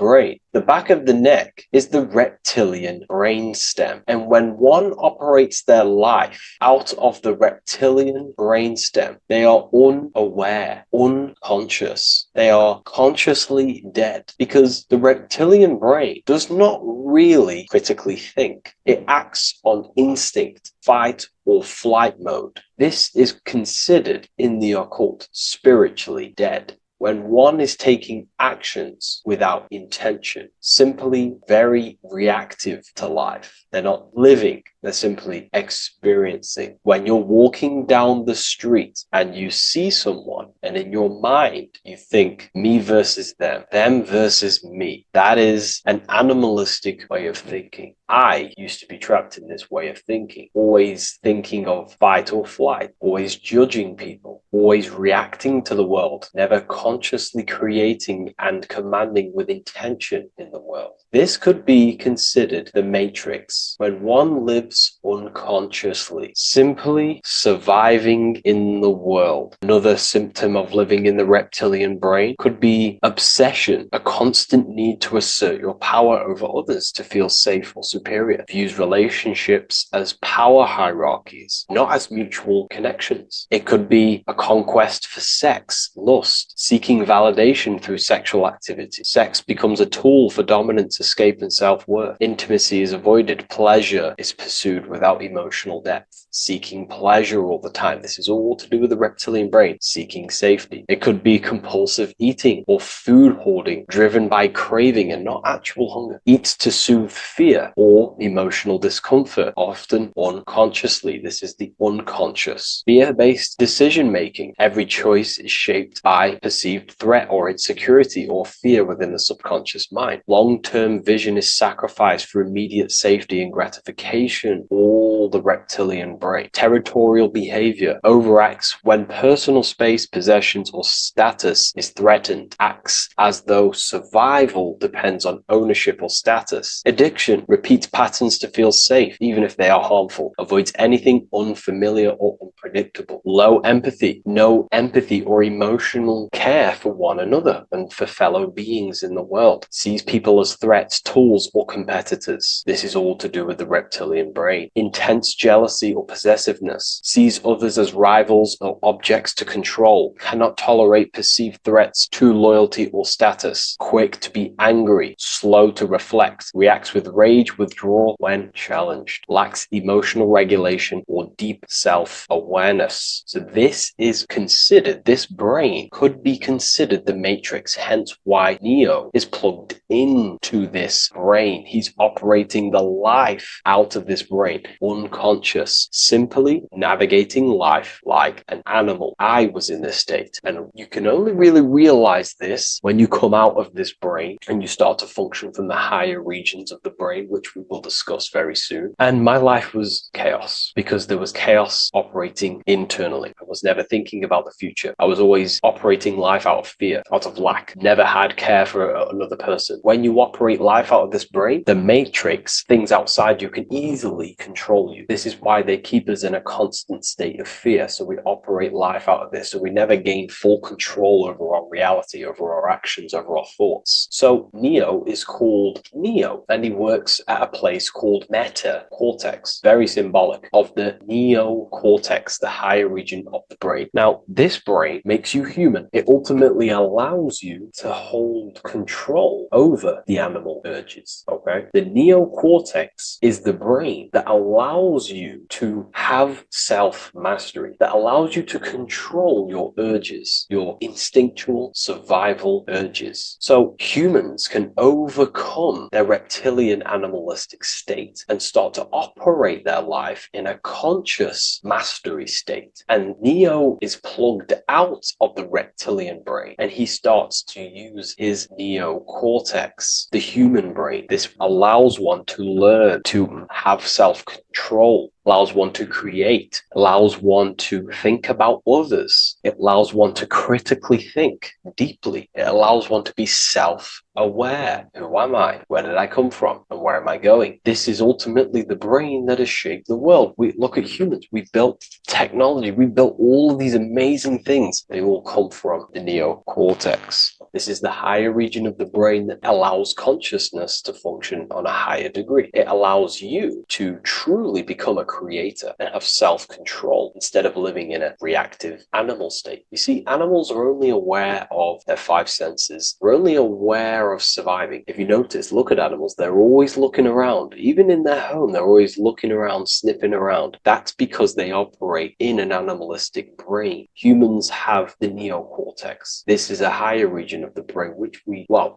brain. The back of the neck is the reptilian brain stem. And when one operates their life out of the reptilian brain stem, they are unaware, unconscious. They are consciously dead because the reptilian brain does not really critically think. It acts on instinct, fight or flight mode. This is considered in the occult spiritually dead. When one is taking actions without intention, simply very reactive to life. They're not living, they're simply experiencing. When you're walking down the street and you see someone, and in your mind you think me versus them versus me, that is an animalistic way of thinking. I used to be trapped in this way of thinking, always thinking of fight or flight, always judging people, always reacting to the world, never consciously creating and commanding with intention in the world. This could be considered the matrix, when one lives unconsciously, simply surviving in the world. Another symptom of living in the reptilian brain could be obsession, a constant need to assert your power over others to feel safe or superior. Views relationships as power hierarchies, not as mutual connections. It could be a conquest for sex, lust, seeking validation through sexual activity. Sex becomes a tool for dominance, escape, and self-worth. Intimacy is avoided. Pleasure is pursued without emotional depth. Seeking pleasure all the time. This is all to do with the reptilian brain. Seeking safety. It could be compulsive eating or food hoarding, driven by craving and not actual hunger. Eats to soothe fear or emotional discomfort, often unconsciously. This is the unconscious. Fear-based decision-making. Every choice is shaped by perceived threat or insecurity or fear within the subconscious mind. Long-term vision is sacrificed for immediate safety and gratification. All the reptilian brain. Territorial behavior overacts when personal space, possessions, or status is threatened. Acts as though survival depends on ownership or status. Addiction repeats patterns to feel safe, even if they are harmful. Avoids anything unfamiliar or unpredictable. Low empathy. No empathy or emotional care for one another and for fellow beings in the world. Sees people as threats, tools, or competitors. This is all to do with the reptilian brain. Intense jealousy or possessiveness. Sees others as rivals or objects to control. Cannot tolerate perceived threats to loyalty or status. Quick to be angry. Slow to reflect. Reacts with rage, withdrawal when challenged. Lacks emotional regulation or deep self-awareness. So this is considered, this brain could be considered the matrix, hence why Neo is plugged into this brain. He's operating the life out of this brain, unconscious, simply navigating life like an animal. I was in this state, and you can only really realize this when you come out of this brain and you start to function from the higher regions of the brain, which we will discuss very soon. And my life was chaos because there was chaos operating internally. I was never thinking about the future. I was always operating life out of fear, out of lack, never had care for another person. When you operate life out of this brain, the matrix, things outside you, can easily control you. This is why they keep us in a constant state of fear. So we operate life out of this. So we never gain full control over our reality, over our actions, over our thoughts. So Neo is called Neo, and he works at a place called meta cortex, very symbolic of the neocortex, the higher region of the brain. Now, this brain makes you human. It ultimately allows you to hold control over the animal urges, okay? The neocortex is the brain that allows you to have self-mastery, that allows you to control your urges, your instinctual survival urges. So humans can overcome their reptilian animalistic state and start to operate their life in a conscious mastery state. And Neo is plugged out of the reptilian brain, and he starts to use his neocortex, the human brain. This allows one to learn to have self-control, allows one to create, allows one to think about others. It allows one to critically think deeply. It allows one to be self-aware. Who am I? Where did I come from? And where am I going? This is ultimately the brain that has shaped the world. We look at humans. We built technology. We built all of these amazing things. They all come from the neocortex. This is the higher region of the brain that allows consciousness to function on a higher degree. It allows you to truly become a creator and have self-control instead of living in a reactive animal state. You see, animals are only aware of their five senses. They're only aware of surviving. If you notice, look at animals. They're always looking around. Even in their home, they're always looking around, sniffing around. That's because they operate in an animalistic brain. Humans have the neocortex. This is a higher region of the brain, which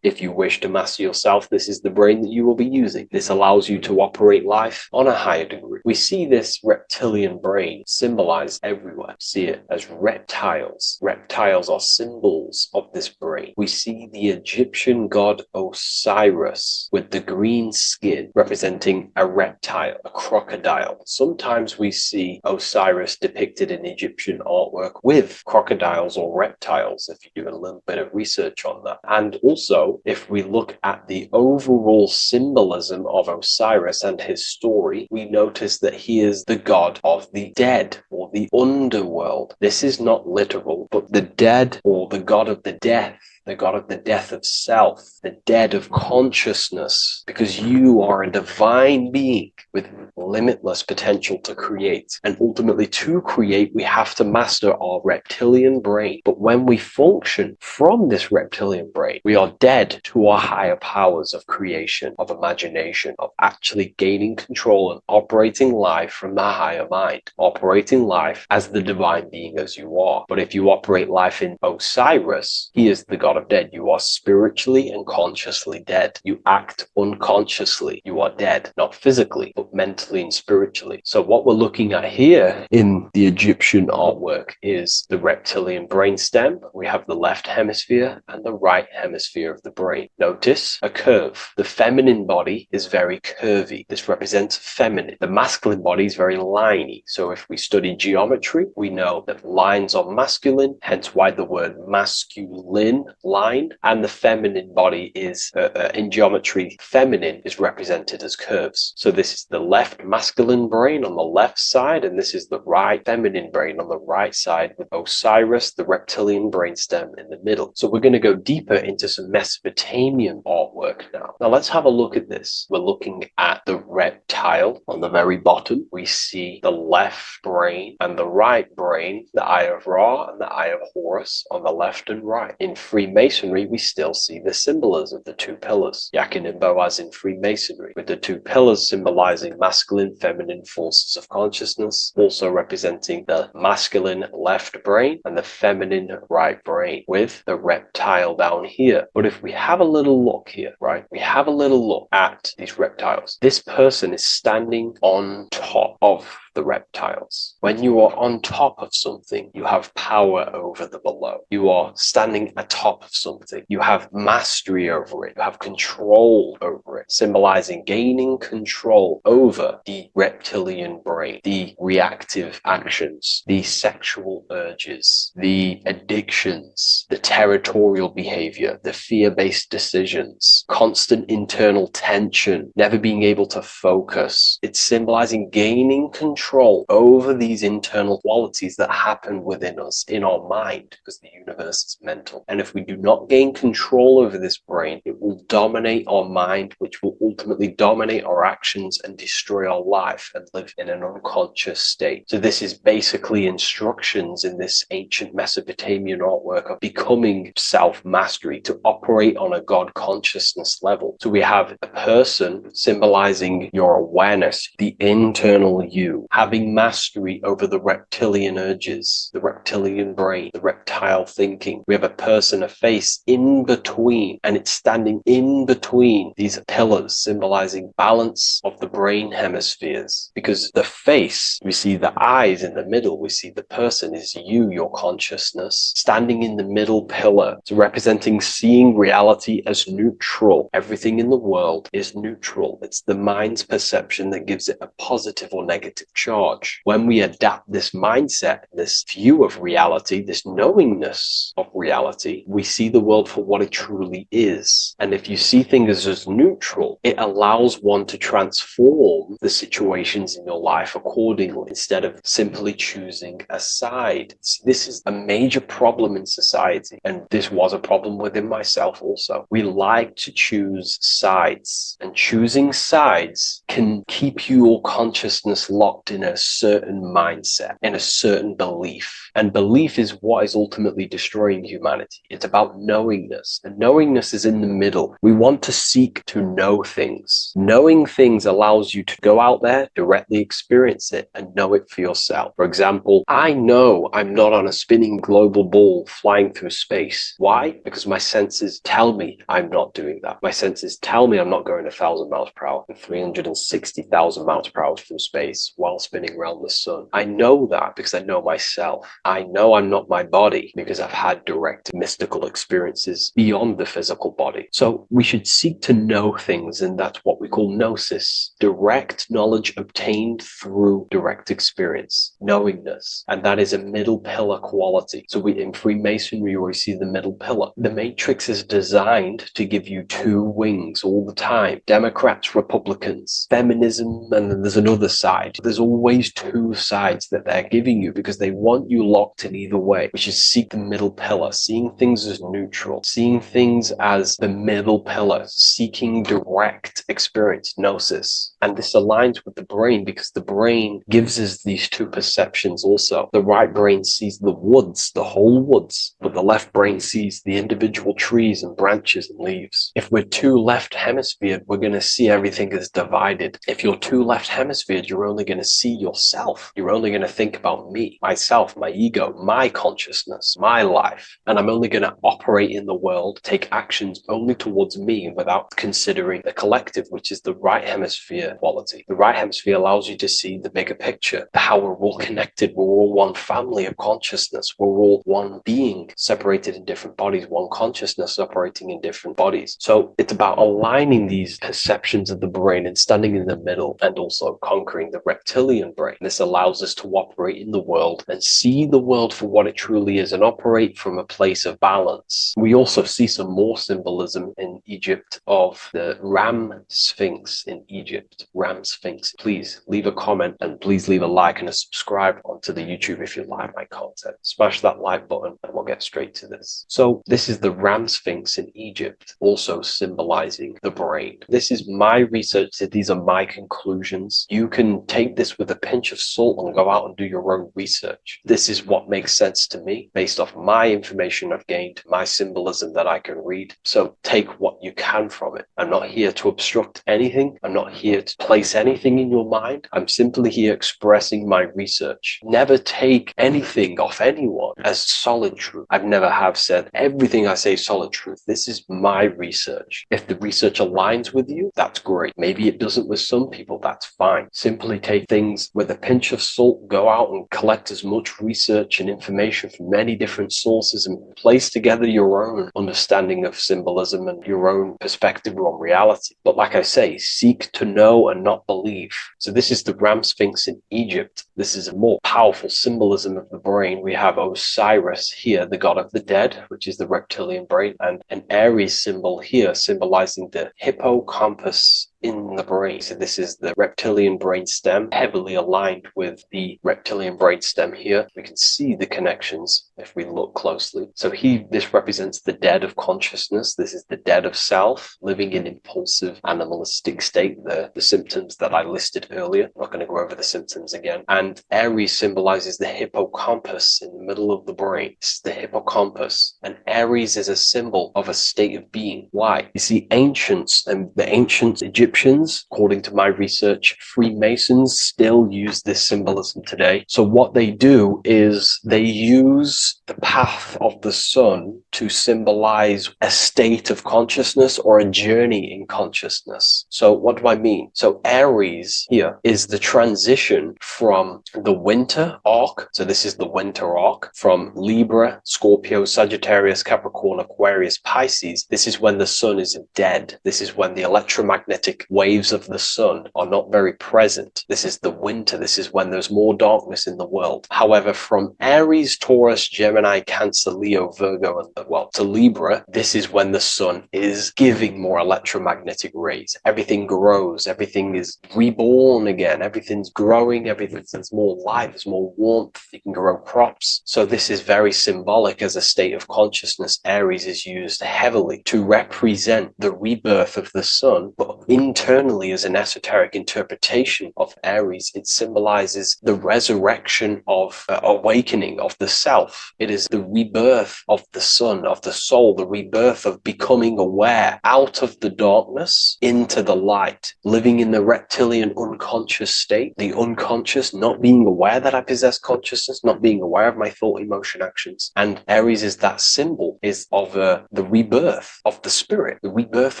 if you wish to master yourself, this is the brain that you will be using. This allows you to operate life on a higher degree. We see this reptilian brain symbolized everywhere. See it as reptiles. Reptiles are symbols of this brain. We see the Egyptian god Osiris with the green skin representing a reptile, a crocodile. Sometimes we see Osiris depicted in Egyptian artwork with crocodiles or reptiles, if you do a little bit of research on that. And also, if we look at the overall symbolism of Osiris and his story, we notice that he is the god of the dead or the underworld. This is not literal, but the dead or the god of the death, the god of the death of self, the dead of consciousness, because you are a divine being with limitless potential to create. And ultimately, to create, we have to master our reptilian brain. But when we function from this reptilian brain, we are dead to our higher powers of creation, of imagination, of actually gaining control and operating life from the higher mind, operating life as the divine being as you are. But if you operate life in Osiris, he is the god of dead. You are spiritually and consciously dead. You act unconsciously. You are dead, not physically, but mentally and spiritually. So what we're looking at here in the Egyptian artwork is the reptilian brainstem. We have the left hemisphere and the right hemisphere of the brain. Notice a curve. The feminine body is very curvy. This represents feminine. The masculine body is very liney. So if we study geometry, we know that lines are masculine, hence why the word masculine, line, and the feminine body is, in geometry, feminine is represented as curves. So this is the left masculine brain on the left side, and this is the right feminine brain on the right side, with Osiris, the reptilian brainstem, in the middle. So we're going to go deeper into some Mesopotamian artwork now. Now let's have a look at this. We're looking at the reptile on the very bottom. We see the left brain and the right brain, the Eye of Ra and the Eye of Horus on the left and right. In Freemasonry, we still see the symbolism of the two pillars, Yakin and Boaz in Freemasonry, with the two pillars symbolizing masculine, feminine forces of consciousness, also representing the masculine left brain and the feminine right brain, with the reptile down here. But if we have a little look here, right, we have a little look at these reptiles. This person is standing on top of the reptiles. When you are on top of something, you have power over the below. You are standing atop of something. You have mastery over it. You have control over it, symbolizing gaining control over the reptilian brain, the reactive actions, the sexual urges, the addictions, the territorial behavior, the fear-based decisions, constant internal tension, never being able to focus. It's symbolizing gaining control over these internal qualities that happen within us, in our mind, because the universe is mental. And if we do not gain control over this brain, it will dominate our mind, which will ultimately dominate our actions and destroy our life and live in an unconscious state. So this is basically instructions in this ancient Mesopotamian artwork of becoming self-mastery, to operate on a God consciousness level. So we have a person symbolizing your awareness, the internal you, having mastery over the reptilian urges, the reptilian brain, the reptile thinking. We have a person, a face in between, and it's standing in between these pillars, symbolizing balance of the brain hemispheres. Because the face, we see the eyes in the middle, we see the person is you, your consciousness, standing in the middle pillar. So representing seeing reality as neutral. Everything in the world is neutral. It's the mind's perception that gives it a positive or negative charge. When we adapt this mindset, this view of reality, this knowingness of reality, we see the world for what it truly is. And if you see things as neutral, it allows one to transform the situations in your life accordingly instead of simply choosing a side. This is a major problem in society, and this was a problem within myself also. We like to choose sides, and choosing sides can keep your consciousness locked in a certain mindset, in a certain belief. And belief is what is ultimately destroying humanity. It's about knowingness, and knowingness is in the middle. We want to seek to know things. Knowing things allows you to go out there, directly experience it, and know it for yourself. For example, I know I'm not on a spinning global ball flying through space. Why? Because my senses tell me I'm not doing that. My senses tell me I'm not going 1,000 miles per hour and 360,000 miles per hour through space while spinning around the sun. I know that because I know myself. I know I'm not my body because I've had direct mystical experiences beyond the physical body. So we should seek to know things, and that's what we call gnosis. Direct knowledge obtained through direct experience, knowingness. And that is a middle pillar quality. So in Freemasonry, we see the middle pillar. The matrix is designed to give you two wings all the time. Democrats, Republicans, feminism, and then there's another side. There's always two sides that they're giving you because they want you locked in either way, which is seek the middle pillar, seeing things as neutral, seeing things as the middle pillar, seeking direct experience, gnosis. And this aligns with the brain because the brain gives us these two perceptions also. The right brain sees the woods, the whole woods, but the left brain sees the individual trees and branches and leaves. If we're too left hemisphered, we're going to see everything as divided. If you're too left hemisphered, you're only going to see yourself. You're only going to think about me, myself, my ego, my consciousness, my life. And I'm only going to operate in the world, take actions only towards me without considering the collective, which is the right hemisphere quality. The right hemisphere allows you to see the bigger picture, how we're all connected. We're all one family of consciousness. We're all one being separated in different bodies, one consciousness operating in different bodies. So it's about aligning these perceptions of the brain and standing in the middle and also conquering the reptilian brain. This allows us to operate in the world and see the world for what it truly is and operate from a place of balance. We also see some more symbolism in Egypt of the Ram Sphinx in Egypt. Ram Sphinx. Please leave a comment and please leave a like and a subscribe onto the YouTube if you like my content. Smash that like button and we'll get straight to this. So this is the Ram Sphinx in Egypt, also symbolizing the brain. This is my research. These are my conclusions. You can take this with a pinch of salt and go out and do your own research. This is what makes sense to me based off my information I've gained, my symbolism that I can read. So take what you can from it. I'm not here to obstruct anything. I'm not here to place anything in your mind. I'm simply here expressing my research. Never take anything off anyone as solid truth. I've never have said everything I say is solid truth. This is my research. If the research aligns with you, that's great. Maybe it doesn't with some people, that's fine. Simply take things with a pinch of salt, go out and collect as much research and information from many different sources and place together your own understanding of symbolism and your own perspective on reality. But like I say, seek to know and not believe. So this is the Ram Sphinx in Egypt. This is a more powerful symbolism of the brain. We have Osiris here, the god of the dead, which is the reptilian brain, and an Aries symbol here symbolizing the hippocampus in the brain. So this is the reptilian brain stem, heavily aligned with the reptilian brain stem here. We can see the connections if we look closely. So this represents the dead of consciousness. This is the dead of self, living in impulsive animalistic state, the symptoms that I listed earlier. I'm not going to go over the symptoms again. And Aries symbolizes the hippocampus in the middle of the brain. It's the hippocampus. And Aries is a symbol of a state of being. Why? You see, ancients and the ancient Egyptians, according to my research, Freemasons still use this symbolism today. So what they do is they use the the path of the sun to symbolize a state of consciousness or a journey in consciousness. So what do I mean? So Aries here is the transition from the winter arc. So this is the winter arc from Libra, Scorpio, Sagittarius, Capricorn, Aquarius, Pisces. This is when the sun is dead. This is when the electromagnetic waves of the sun are not very present. This is the winter. This is when there's more darkness in the world. However, from Aries, Taurus, Gemini, Cancer, Leo, Virgo, and well, to Libra, this is when the sun is giving more electromagnetic rays. Everything grows. Everything is reborn again. Everything's growing. There's more light. There's more warmth. You can grow crops. So this is very symbolic as a state of consciousness. Aries is used heavily to represent the rebirth of the sun, but internally as an esoteric interpretation of Aries, it symbolizes the resurrection of awakening of the self. It is the rebirth of the sun, of the soul, the rebirth of becoming aware out of the darkness into the light, living in the reptilian unconscious state, the unconscious, not being aware that I possess consciousness, not being aware of my thought, emotion, actions. And Aries is that symbol, is of the rebirth of the spirit, the rebirth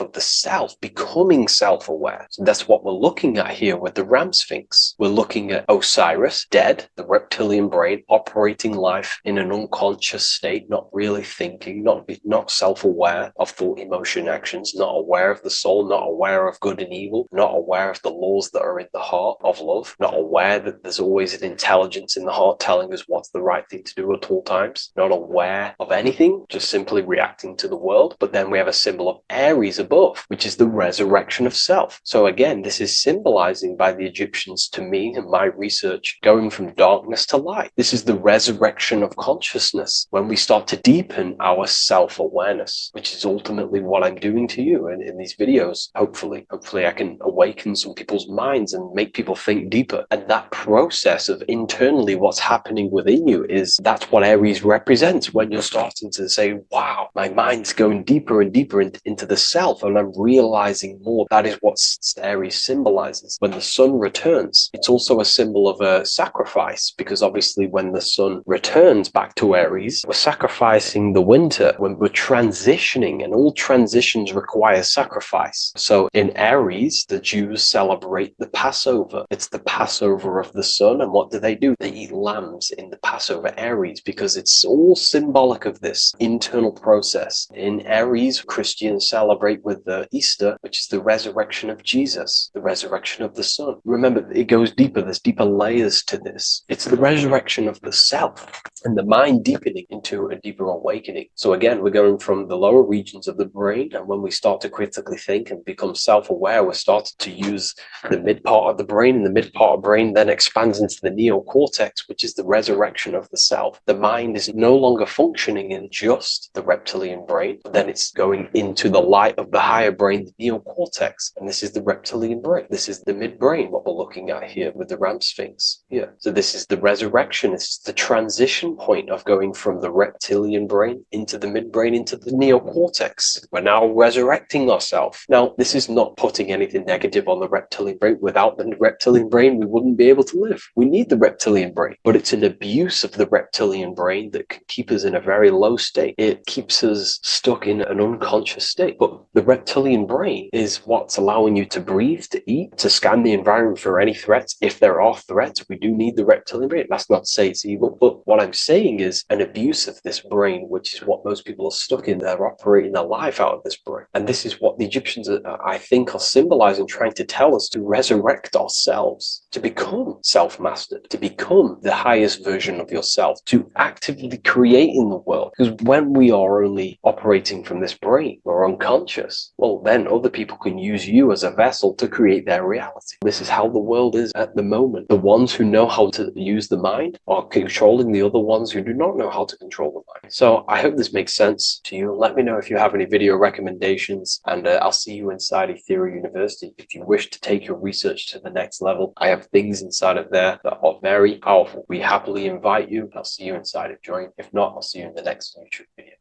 of the self, becoming self-aware. So that's what we're looking at here with the Ram Sphinx. We're looking at Osiris, dead, the reptilian brain, operating life in an unconscious state, not really thinking, not self-aware of thought, emotion, actions, not aware of the soul, not aware of good and evil, not aware of the laws that are in the heart of love, not aware that there's always an intelligence in the heart telling us what's the right thing to do at all times, not aware of anything, just simply reacting to the world. But then we have a symbol of Aries above, which is the resurrection of self. So again, this is symbolizing by the Egyptians, to me and my research, going from darkness to light. This is the resurrection of consciousness when we start to deepen our self-awareness, which is ultimately what I'm doing to you in these videos. Hopefully I can awaken some people's minds and make people think deeper. And that process of internally what's happening within you that's what Aries represents, when you're starting to say, wow, my mind's going deeper and deeper into the self, and I'm realizing more. That is what Aries symbolizes. When the sun returns, it's also a symbol of a sacrifice, because obviously when the sun returns back to Aries, we're sacrificing the winter, when we're transitioning, and all transitions require sacrifice. So in Aries, the Jews celebrate the Passover. It's the Passover of the sun, and what do? They eat lambs in the Passover Aries, because it's all symbolic of this internal process. In Aries, Christians celebrate with the Easter, which is the resurrection of Jesus, the resurrection of the sun. Remember, it goes deeper. There's deeper layers to this. It's the resurrection of the self and the mind deepening into a deeper awakening. So again, we're going from the lower regions of the brain, and when we start to critically think and become self-aware, we're starting to use the mid part of the brain, and the mid part of the brain then expands into the neocortex, which is the resurrection of the self. The mind is no longer functioning in just the reptilian brain, but then it's going into the light of the higher brain, the neocortex, and this is the reptilian brain. This is the midbrain, what we're looking at here with the Ram Sphinx. Yeah. So this is the resurrection. It's the transition point of going from the reptilian brain into the midbrain, into the neocortex. We're now resurrecting ourselves. Now, this is not putting anything negative on the reptilian brain. Without the reptilian brain, we wouldn't be able to live. We need the reptilian brain, but it's an abuse of the reptilian brain that can keep us in a very low state. It keeps us stuck in an unconscious state. But the reptilian brain is what's allowing you to breathe, to eat, to scan the environment for any threats. If there are threats, we do need the reptilian brain. That's not to say it's evil, but what I'm saying is an abuse of this brain, which is what most people are stuck in. They're operating their life out of this brain. And this is what the Egyptians, I think, are symbolizing, trying to tell us, to resurrect ourselves, to become self-mastered, to become the highest version of yourself, to actively create in the world. Because when we are only operating from this brain, we're unconscious, well, then other people can use you as a vessel to create their reality. This is how the world is at the moment. The ones who know how to use the mind are controlling the other ones who do not know how to control the mind. So I hope this makes sense to you. Let me know if you have any video recommendations, and I'll see you inside Ethereum University. If you wish to take your research to the next level, I have things inside of there that are very powerful. We happily invite you. I'll see you inside of Join. If not, I'll see you in the next YouTube video.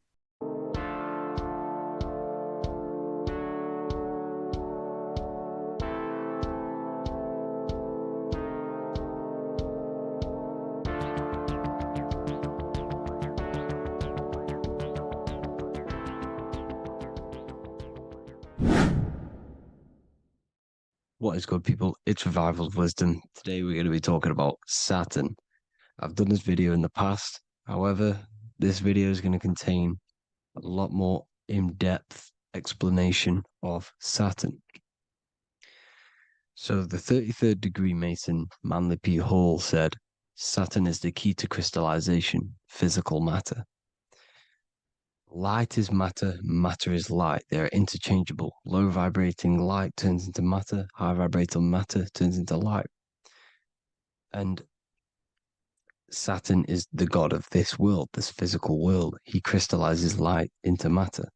What is good, people? It's Revival of Wisdom. Today we're going to be talking about Saturn. I've done this video in the past. However, this video is going to contain a lot more in-depth explanation of Saturn. So the 33rd degree Mason, Manly P. Hall, said, Saturn is the key to crystallization, physical matter. Light is matter, matter is light. They are interchangeable. Low vibrating light turns into matter, high vibrating matter turns into light. And Saturn is the god of this world, this physical world. He crystallizes light into matter.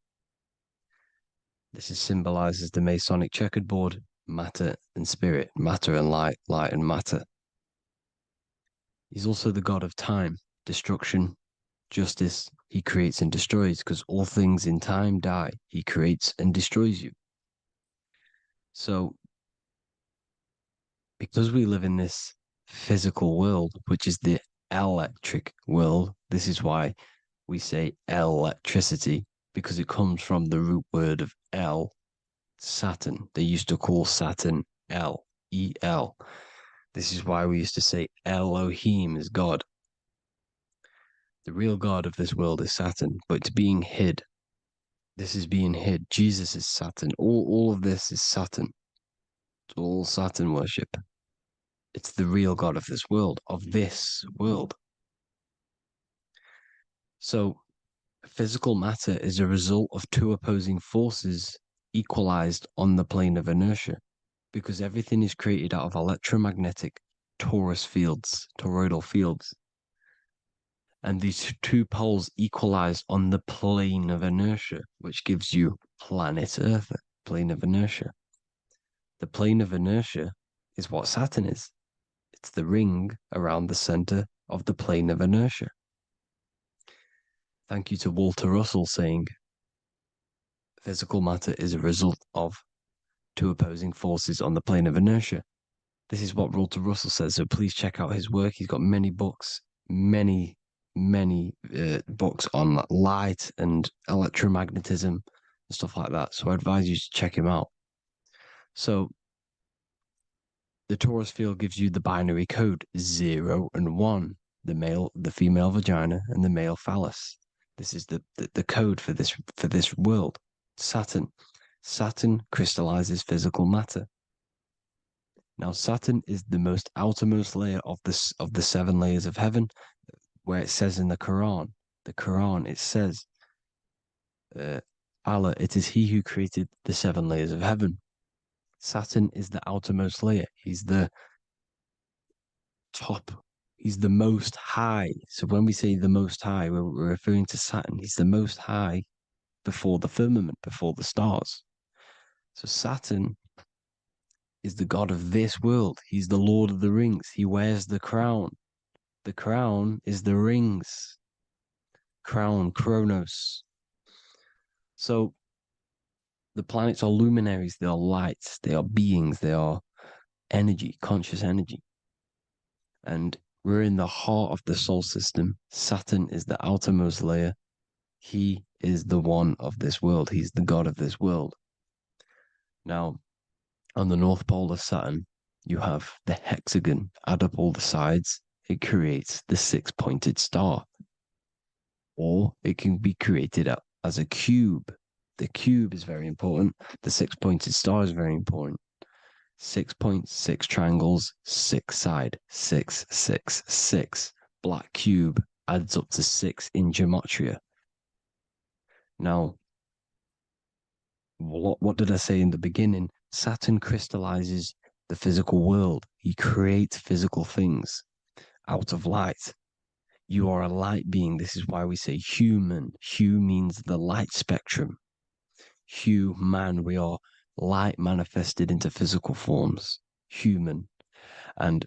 This is symbolized as the Masonic checkerboard, matter and spirit, matter and light, light and matter. He's also the god of time, destruction, justice. He creates and destroys, because all things in time die. He creates and destroys you. So, because we live in this physical world, which is the electric world, this is why we say electricity, because it comes from the root word of El, Saturn. They used to call Saturn El, E-L. This is why we used to say Elohim is God. The real God of this world is Saturn, but it's being hid. This is being hid. Jesus is Saturn. All of this is Saturn. It's all Saturn worship. It's the real God of this world, So, physical matter is a result of two opposing forces equalized on the plane of inertia, because everything is created out of electromagnetic toroidal fields. And these two poles equalize on the plane of inertia, which gives you planet Earth, plane of inertia. The plane of inertia is what Saturn is. It's the ring around the center of the plane of inertia. Thank you to Walter Russell saying, physical matter is a result of two opposing forces on the plane of inertia. This is what Walter Russell says, so please check out his work. He's got many books, many books on light and electromagnetism and stuff like that. So I advise you to check him out. So the torus field gives you the binary code 0 and 1, the female vagina and the male phallus. This is the code for this world. Saturn crystallizes physical matter. Now Saturn is the most outermost layer of the 7 layers of heaven, where it says in the Quran, it says, Allah, it is He who created the 7 layers of heaven. Saturn is the outermost layer. He's the top. He's the most high. So when we say the most high, we're referring to Saturn. He's the most high before the firmament, before the stars. So Saturn is the god of this world. He's the Lord of the Rings. He wears the crown. The crown is the rings. Crown, Chronos. So the planets are luminaries. They are lights. They are beings. They are energy, conscious energy. And we're in the heart of the solar system. Saturn is the outermost layer. He is the one of this world. He's the god of this world. Now, on the North Pole of Saturn, you have the hexagon. Add up all the sides. It creates the 6-pointed star. Or it can be created as a cube. The cube is very important. The 6-pointed star is very important. 6 points, 6 triangles, 6 side, 6, 6, 6. Black cube adds up to 6 in gematria. Now, what did I say in the beginning? Saturn crystallizes the physical world. He creates physical things out of light. You are a light being. This is why we say human. Hue means the light spectrum. Hue, man, we are light manifested into physical forms, human. And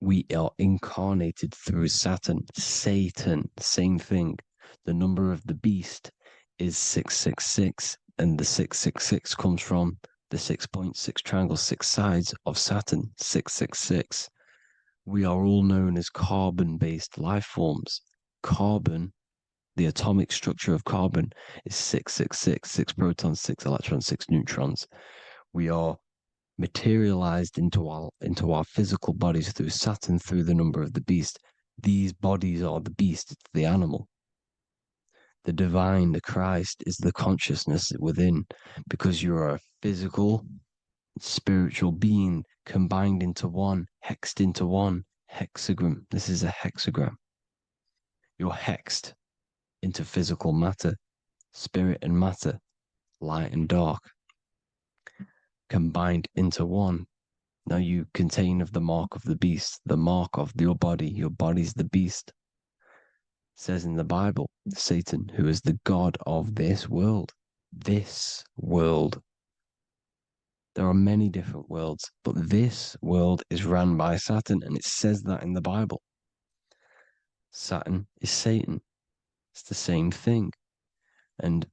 we are incarnated through Saturn. Satan, same thing. The number of the beast is 666, and the 666 comes from the 6.6 triangle, 6 sides of Saturn, 666. We are all known as carbon-based life forms. Carbon, the atomic structure of carbon, is 666, 6 protons, 6 electrons, 6 neutrons. We are materialized into our physical bodies through Saturn, through the number of the beast. These bodies are the beast, it's the animal. The divine, the Christ, is the consciousness within, because you're a physical, spiritual being combined into one, hexed into one. Hexagram. This is a hexagram. You're hexed into physical matter, spirit and matter, light and dark, combined into one. Now you contain of the mark of the beast, the mark of your body. Your body's the beast. It says in the Bible, Satan, who is the god of this world. This world. There are many different worlds, but this world is run by Saturn, and it says that in the Bible. Saturn is Satan. It's the same thing. And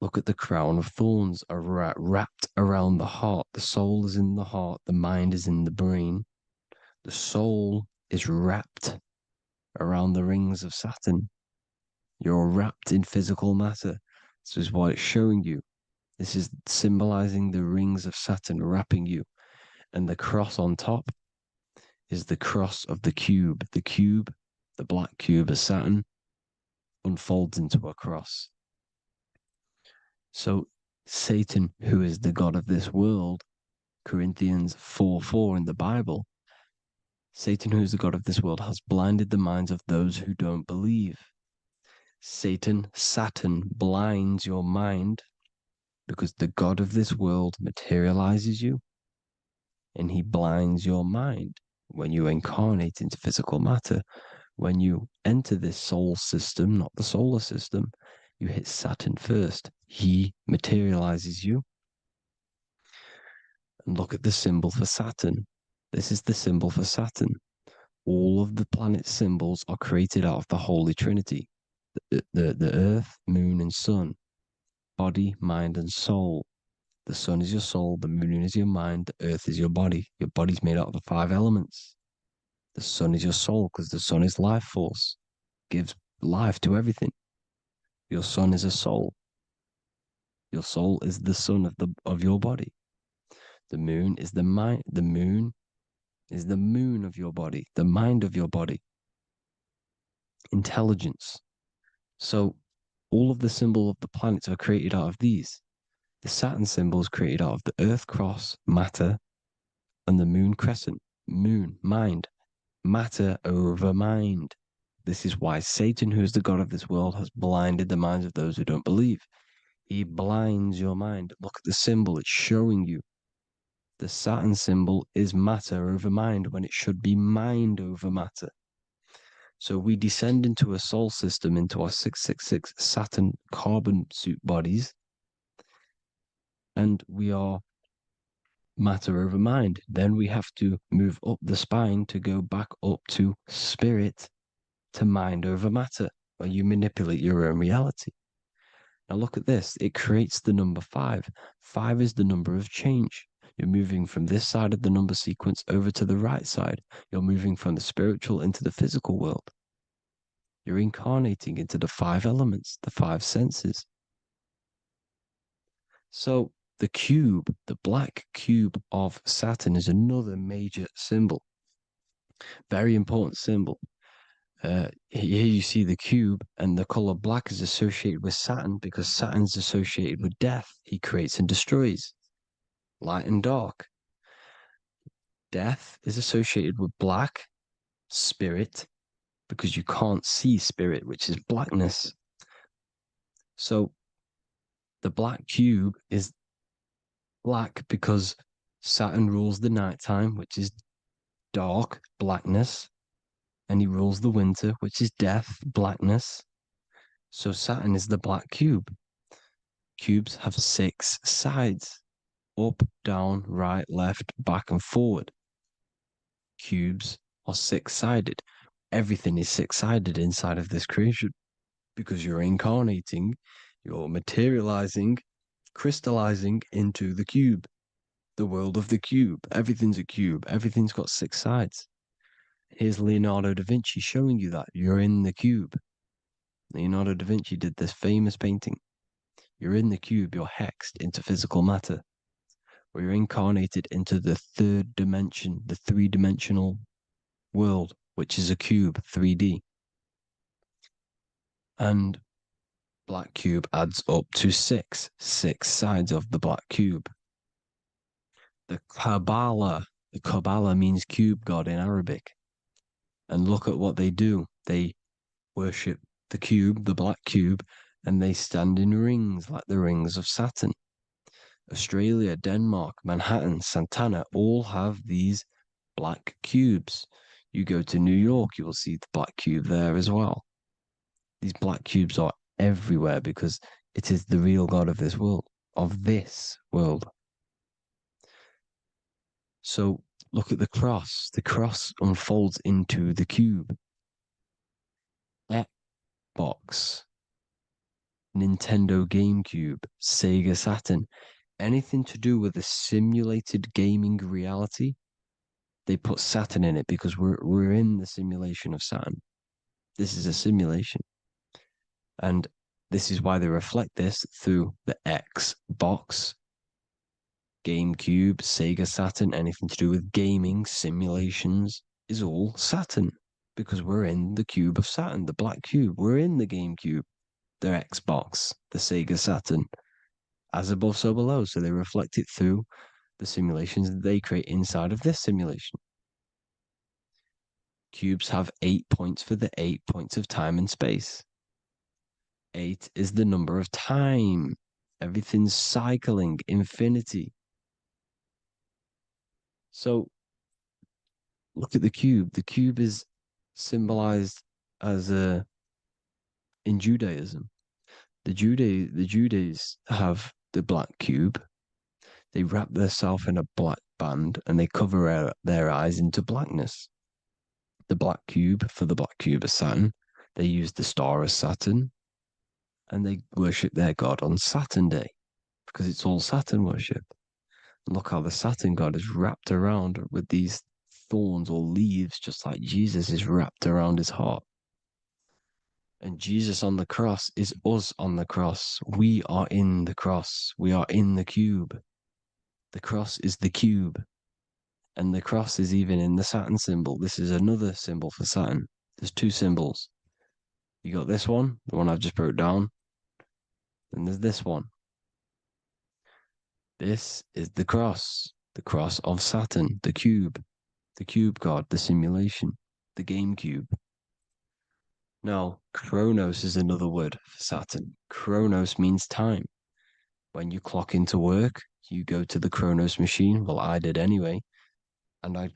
look at the crown of thorns are wrapped around the heart. The soul is in the heart. The mind is in the brain. The soul is wrapped around the rings of Saturn. You're wrapped in physical matter. This is what it's showing you. This is symbolizing the rings of Saturn wrapping you. And the cross on top is the cross of the cube. The cube, the black cube of Saturn, unfolds into a cross. So Satan, who is the god of this world, Corinthians 4:4 in the Bible, Satan, who is the god of this world, has blinded the minds of those who don't believe. Satan blinds your mind because the god of this world materializes you and he blinds your mind when you incarnate into physical matter. When you enter this soul system, not the solar system, you hit Saturn first. He materializes you. And look at the symbol for Saturn. This is the symbol for Saturn. All of the planet symbols are created out of the Holy Trinity. The Earth, Moon, and Sun. Body, mind, and soul. The Sun is your soul, the Moon is your mind, the Earth is your body. Your body's made out of the 5 elements. The Sun is your soul because the Sun is life force. Gives life to everything. Your Sun is a soul. Your soul is the sun of your body. The moon is the mind. The moon is the moon of your body, the mind of your body. Intelligence. So all of the symbol of the planets are created out of these. The Saturn symbol is created out of the Earth cross, matter, and the moon crescent, moon, mind, matter over mind. This is why Satan, who is the god of this world, has blinded the minds of those who don't believe. He blinds your mind. Look at the symbol, it's showing you. The Saturn symbol is matter over mind when it should be mind over matter. So we descend into a soul system, into our 666 Saturn carbon suit bodies, and we are matter over mind. Then we have to move up the spine to go back up to spirit, to mind over matter, where you manipulate your own reality. Now look at this. It creates the number 5. 5 is the number of change. You're moving from this side of the number sequence over to the right side. You're moving from the spiritual into the physical world. You're incarnating into the 5 elements, the 5 senses. So the cube, the black cube of Saturn, is another major symbol. Very important symbol. Here you see the cube, and the color black is associated with Saturn because Saturn's associated with death. He creates and destroys. Light and dark. Death is associated with black, spirit, because you can't see spirit, which is blackness. So the black cube is black because Saturn rules the nighttime, which is dark, blackness, and he rules the winter, which is death, blackness. So Saturn is the black cube. Cubes have 6 sides. Up, down, right, left, back, and forward. Cubes are 6-sided. Everything is 6-sided inside of this creation because you're incarnating, you're materializing, crystallizing into the cube, the world of the cube. Everything's a cube. Everything's got 6 sides. Here's Leonardo da Vinci showing you that you're in the cube. Leonardo da Vinci did this famous painting. You're in the cube, you're hexed into physical matter. where you're incarnated into the third dimension, the three-dimensional world, which is a cube, 3D. And black cube adds up to six sides of the black cube. The Kabbalah means cube god in Arabic. And look at what they do. They worship the cube, the black cube, and they stand in rings like the rings of Saturn. Australia, Denmark, Manhattan, Santana all have these black cubes. You go to New York, you will see the black cube there as well. These black cubes are everywhere because it is the real God of this world, So look at the cross. The cross unfolds into the cube. Xbox, Nintendo GameCube, Sega Saturn, anything to do with a simulated gaming reality, they put Saturn in it because we're in the simulation of Saturn. This is a simulation. And this is why they reflect this through the Xbox, GameCube, Sega Saturn, anything to do with gaming, simulations, is all Saturn. Because we're in the cube of Saturn, the black cube. We're in the GameCube, the Xbox, the Sega Saturn. As above, so below. So they reflect it through the simulations that they create inside of this simulation. Cubes have 8 points for the 8 points of time and space. 8 is the number of time. Everything's cycling, infinity. So look at the cube. The cube is symbolized as in Judaism. The Judays have the black cube. They wrap themselves in a black band and they cover their eyes into blackness. The black cube for the black cube of Saturn. They use the star as Saturn and they worship their god on Saturn Day because it's all Saturn worship. And look how the Saturn god is wrapped around with these thorns or leaves, just like Jesus is wrapped around his heart. And Jesus on the cross is us on the cross. We are in the cross. We are in the cube. The cross is the cube. And the cross is even in the Saturn symbol. This is another symbol for Saturn. There's two symbols. You got this one, the one I've just broke down. And there's this one. This is the cross of Saturn, the cube god, the simulation, the game cube. Now, Chronos is another word for Saturn. Chronos means time. When you clock into work, you go to the Chronos machine. Well, I did anyway. And I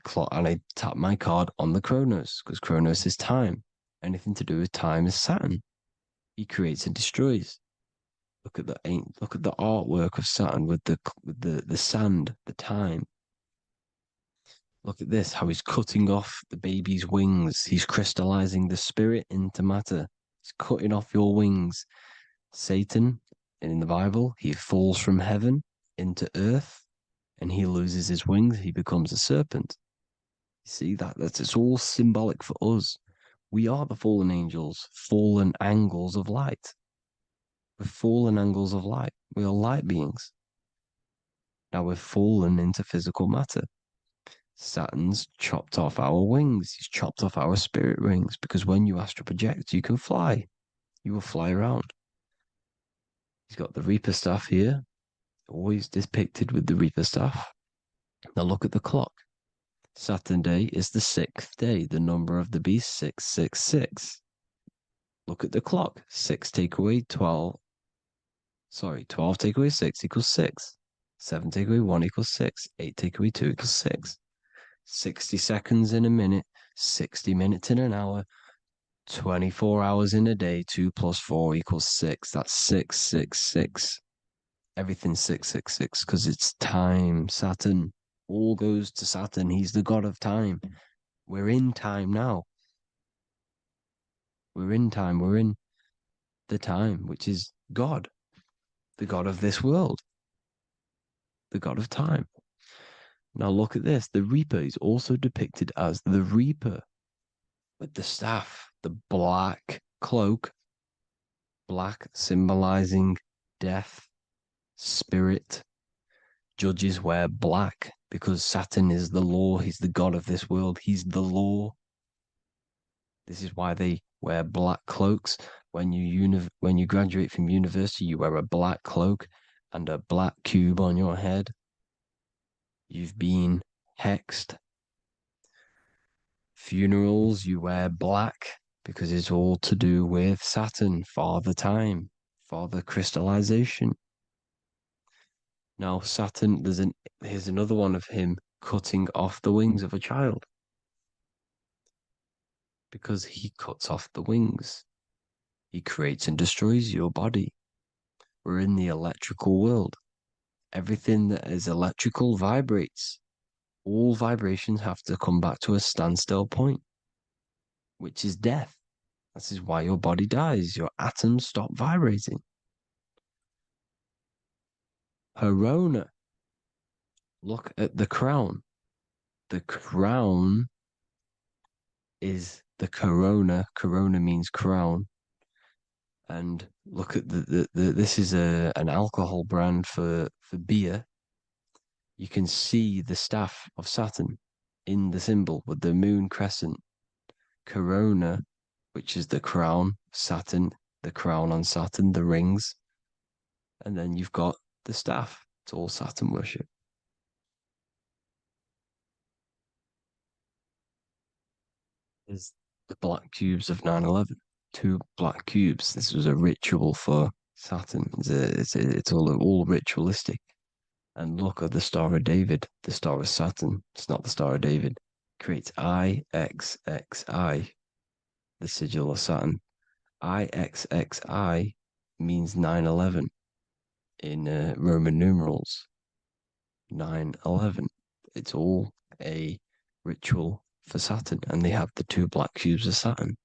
tap my card on the Chronos because Chronos is time. Anything to do with time is Saturn. He creates and destroys. Look at the artwork of Saturn with the sand, the time. Look at this, how he's cutting off the baby's wings. He's crystallizing the spirit into matter. He's cutting off your wings. Satan, in the Bible, he falls from heaven into earth and he loses his wings. He becomes a serpent. You see, it's all symbolic for us. We are the fallen angels, fallen angles of light. We're fallen angles of light. We are light beings. Now we're fallen into physical matter. Saturn's chopped off our wings. He's chopped off our spirit wings because when you astral project, you can fly. You will fly around. He's got the Reaper staff here, always depicted with the Reaper staff. Now look at the clock. Saturn Day is the 6th day, the number of the beast, 666. Look at the clock. 6 take away 12. 12 take away 6 equals 6. 7 take away 1 equals 6. 8 take away 2 equals 6. 60 seconds in a minute, 60 minutes in an hour, 24 hours in a day, 2 plus 4 equals 6. That's 666. Everything's 666 because it's time. Saturn all goes to Saturn. He's the god of time. We're in time now. We're in time. We're in the time, which is God, the god of this world, the god of time. Now look at this. The Reaper is also depicted as the Reaper with the staff, the black cloak, black symbolizing death, spirit, Judges wear black because Saturn is the law. He's the god of this world. He's the law. This is why they wear black cloaks. When you graduate from university, you wear a black cloak and a black cube on your head. You've been hexed. Funerals, you wear black because it's all to do with Saturn, father time, father crystallization. Now, Saturn, here's another one of him cutting off the wings of a child because he cuts off the wings. He creates and destroys your body. We're in the electrical world. Everything that is electrical vibrates. All vibrations have to come back to a standstill point, which is death. This is why your body dies. Your atoms stop vibrating. Corona. Look at the crown. The crown is the corona. Corona means crown. And look at this is an alcohol brand for beer. You can see the staff of Saturn in the symbol with the moon crescent. Corona, which is the crown, Saturn, the crown on Saturn, the rings. And then you've got the staff. It's all Saturn worship. Is the black cubes of 9/11. Two black cubes. This was a ritual for Saturn. It's all ritualistic. And look at the Star of David, the Star of Saturn. It's not the Star of David. Creates IXXI, the sigil of Saturn. IXXI means 9/11 in Roman numerals. 9/11. It's all a ritual for Saturn, and they have the two black cubes of Saturn.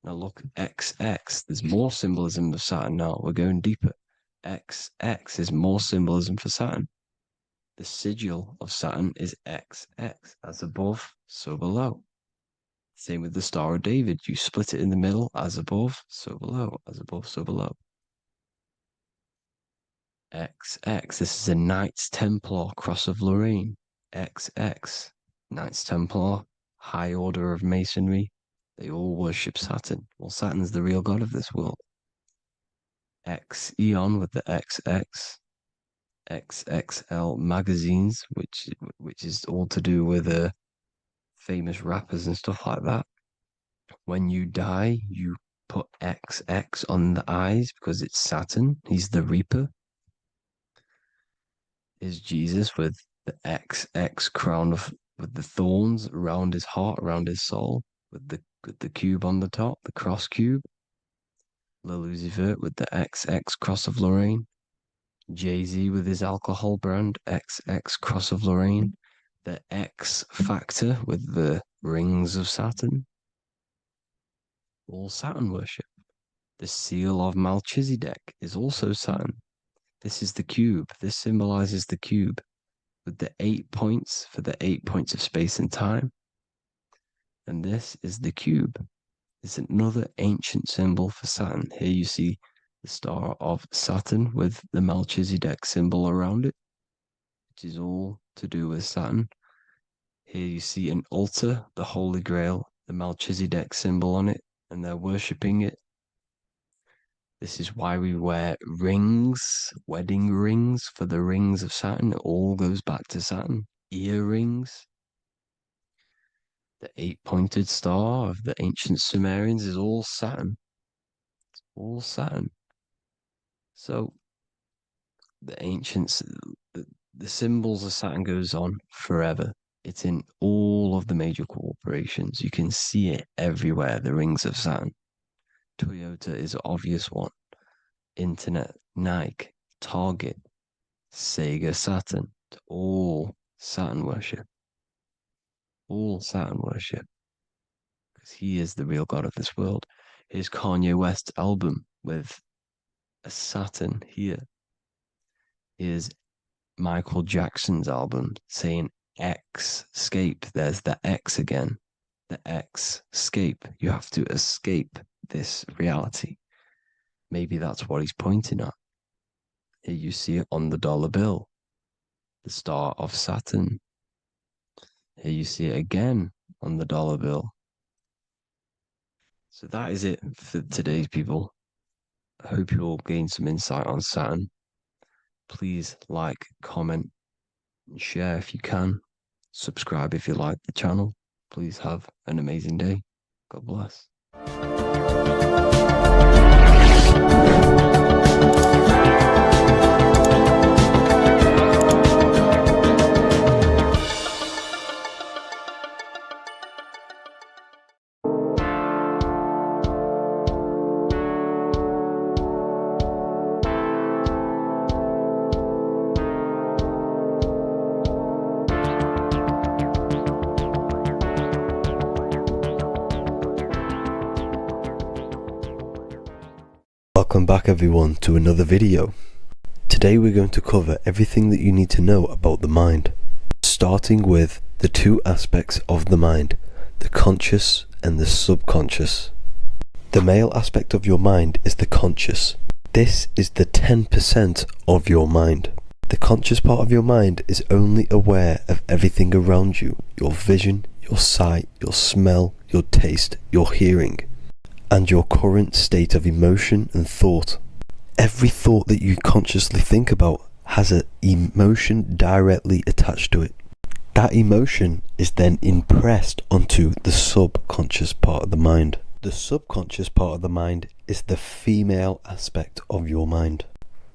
Now look, XX, there's more symbolism of Saturn now. We're going deeper. XX is more symbolism for Saturn. The sigil of Saturn is XX, as above, so below. Same with the Star of David. You split it in the middle, as above, so below, as above, so below. XX, this is a Knights Templar cross of Lorraine. XX, Knights Templar, high order of masonry. They all worship Saturn. Well, Saturn's the real god of this world. X Eon with the XX, XXL magazines, which is all to do with famous rappers and stuff like that. When you die, you put XX on the eyes because it's Saturn. He's the Reaper. Is Jesus with the XX crown with the thorns around his heart, around his soul, with the cube on the top, the cross cube. Lil Uzi Vert with the XX cross of Lorraine. Jay-Z with his alcohol brand, XX cross of Lorraine. The X Factor with the rings of Saturn. All Saturn worship. The seal of Melchizedek is also Saturn. This is the cube. This symbolizes the cube with the 8 points for the 8 points of space and time. And this is the cube. It's another ancient symbol for Saturn. Here you see the star of Saturn with the Melchizedek symbol around it, which is all to do with Saturn. Here you see an altar, the Holy Grail, the Melchizedek symbol on it, and they're worshipping it. This is why we wear rings, wedding rings for the rings of Saturn. It all goes back to Saturn. Earrings. The 8-pointed star of the ancient Sumerians is all Saturn. It's all Saturn. So the ancients, the symbols of Saturn goes on forever. It's in all of the major corporations. You can see it everywhere, the rings of Saturn. Toyota is an obvious one. Internet, Nike, Target, Sega, Saturn. It's all Saturn worship. All Saturn worship. Because he is the real god of this world. Here's Kanye West's album with a Saturn here. Here's Michael Jackson's album saying X escape. There's the X again. The X escape. You have to escape this reality. Maybe that's what he's pointing at. Here you see it on the dollar bill, the star of Saturn. Here you see it again on the dollar bill. So that is it for today's people. I hope you all gain some insight on Saturn. Please like, comment, and share if you can. Subscribe if you like the channel. Please have an amazing day. God bless. Welcome back everyone to another video. Today we're going to cover everything that you need to know about the mind, starting with the two aspects of the mind, the conscious and the subconscious. The male aspect of your mind is the conscious. This is the 10% of your mind. The conscious part of your mind is only aware of everything around you, your vision, your sight, your smell, your taste, your hearing, and your current state of emotion and thought. Every thought that you consciously think about has an emotion directly attached to it. That emotion is then impressed onto the subconscious part of the mind. The subconscious part of the mind is the female aspect of your mind.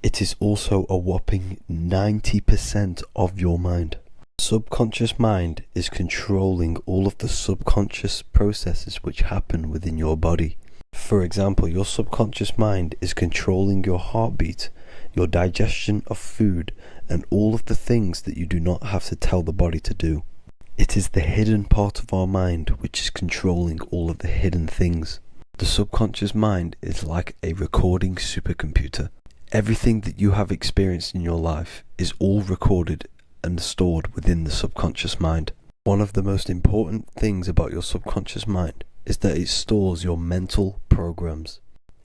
It is also a whopping 90% of your mind. Subconscious mind is controlling all of the subconscious processes which happen within your body. For example, your subconscious mind is controlling your heartbeat, your digestion of food, and all of the things that you do not have to tell the body to do. It is the hidden part of our mind which is controlling all of the hidden things. The subconscious mind is like a recording supercomputer. Everything that you have experienced in your life is all recorded and stored within the subconscious mind. One of the most important things about your subconscious mind is that it stores your mental programs.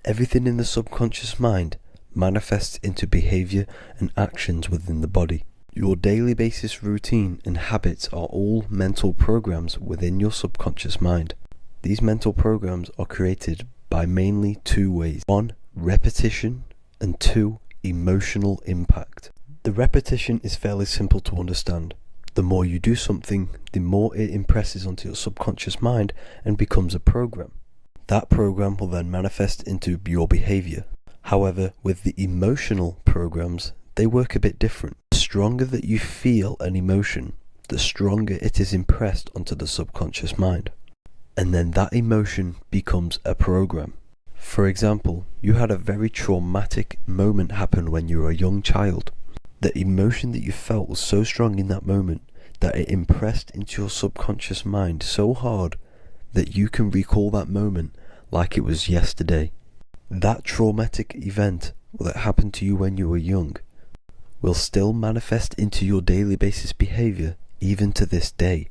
Everything in the subconscious mind manifests into behavior and actions within the body. Your daily basis routine and habits are all mental programs within your subconscious mind. These mental programs are created by mainly two ways. 1. Repetition, and 2. Emotional impact. The repetition is fairly simple to understand. The more you do something, the more it impresses onto your subconscious mind and becomes a program. That program will then manifest into your behavior. However, with the emotional programs, they work a bit different. The stronger that you feel an emotion, the stronger it is impressed onto the subconscious mind. And then that emotion becomes a program. For example, you had a very traumatic moment happen when you were a young child. The emotion that you felt was so strong in that moment that it impressed into your subconscious mind so hard that you can recall that moment like it was yesterday. That traumatic event that happened to you when you were young will still manifest into your daily basis behavior even to this day.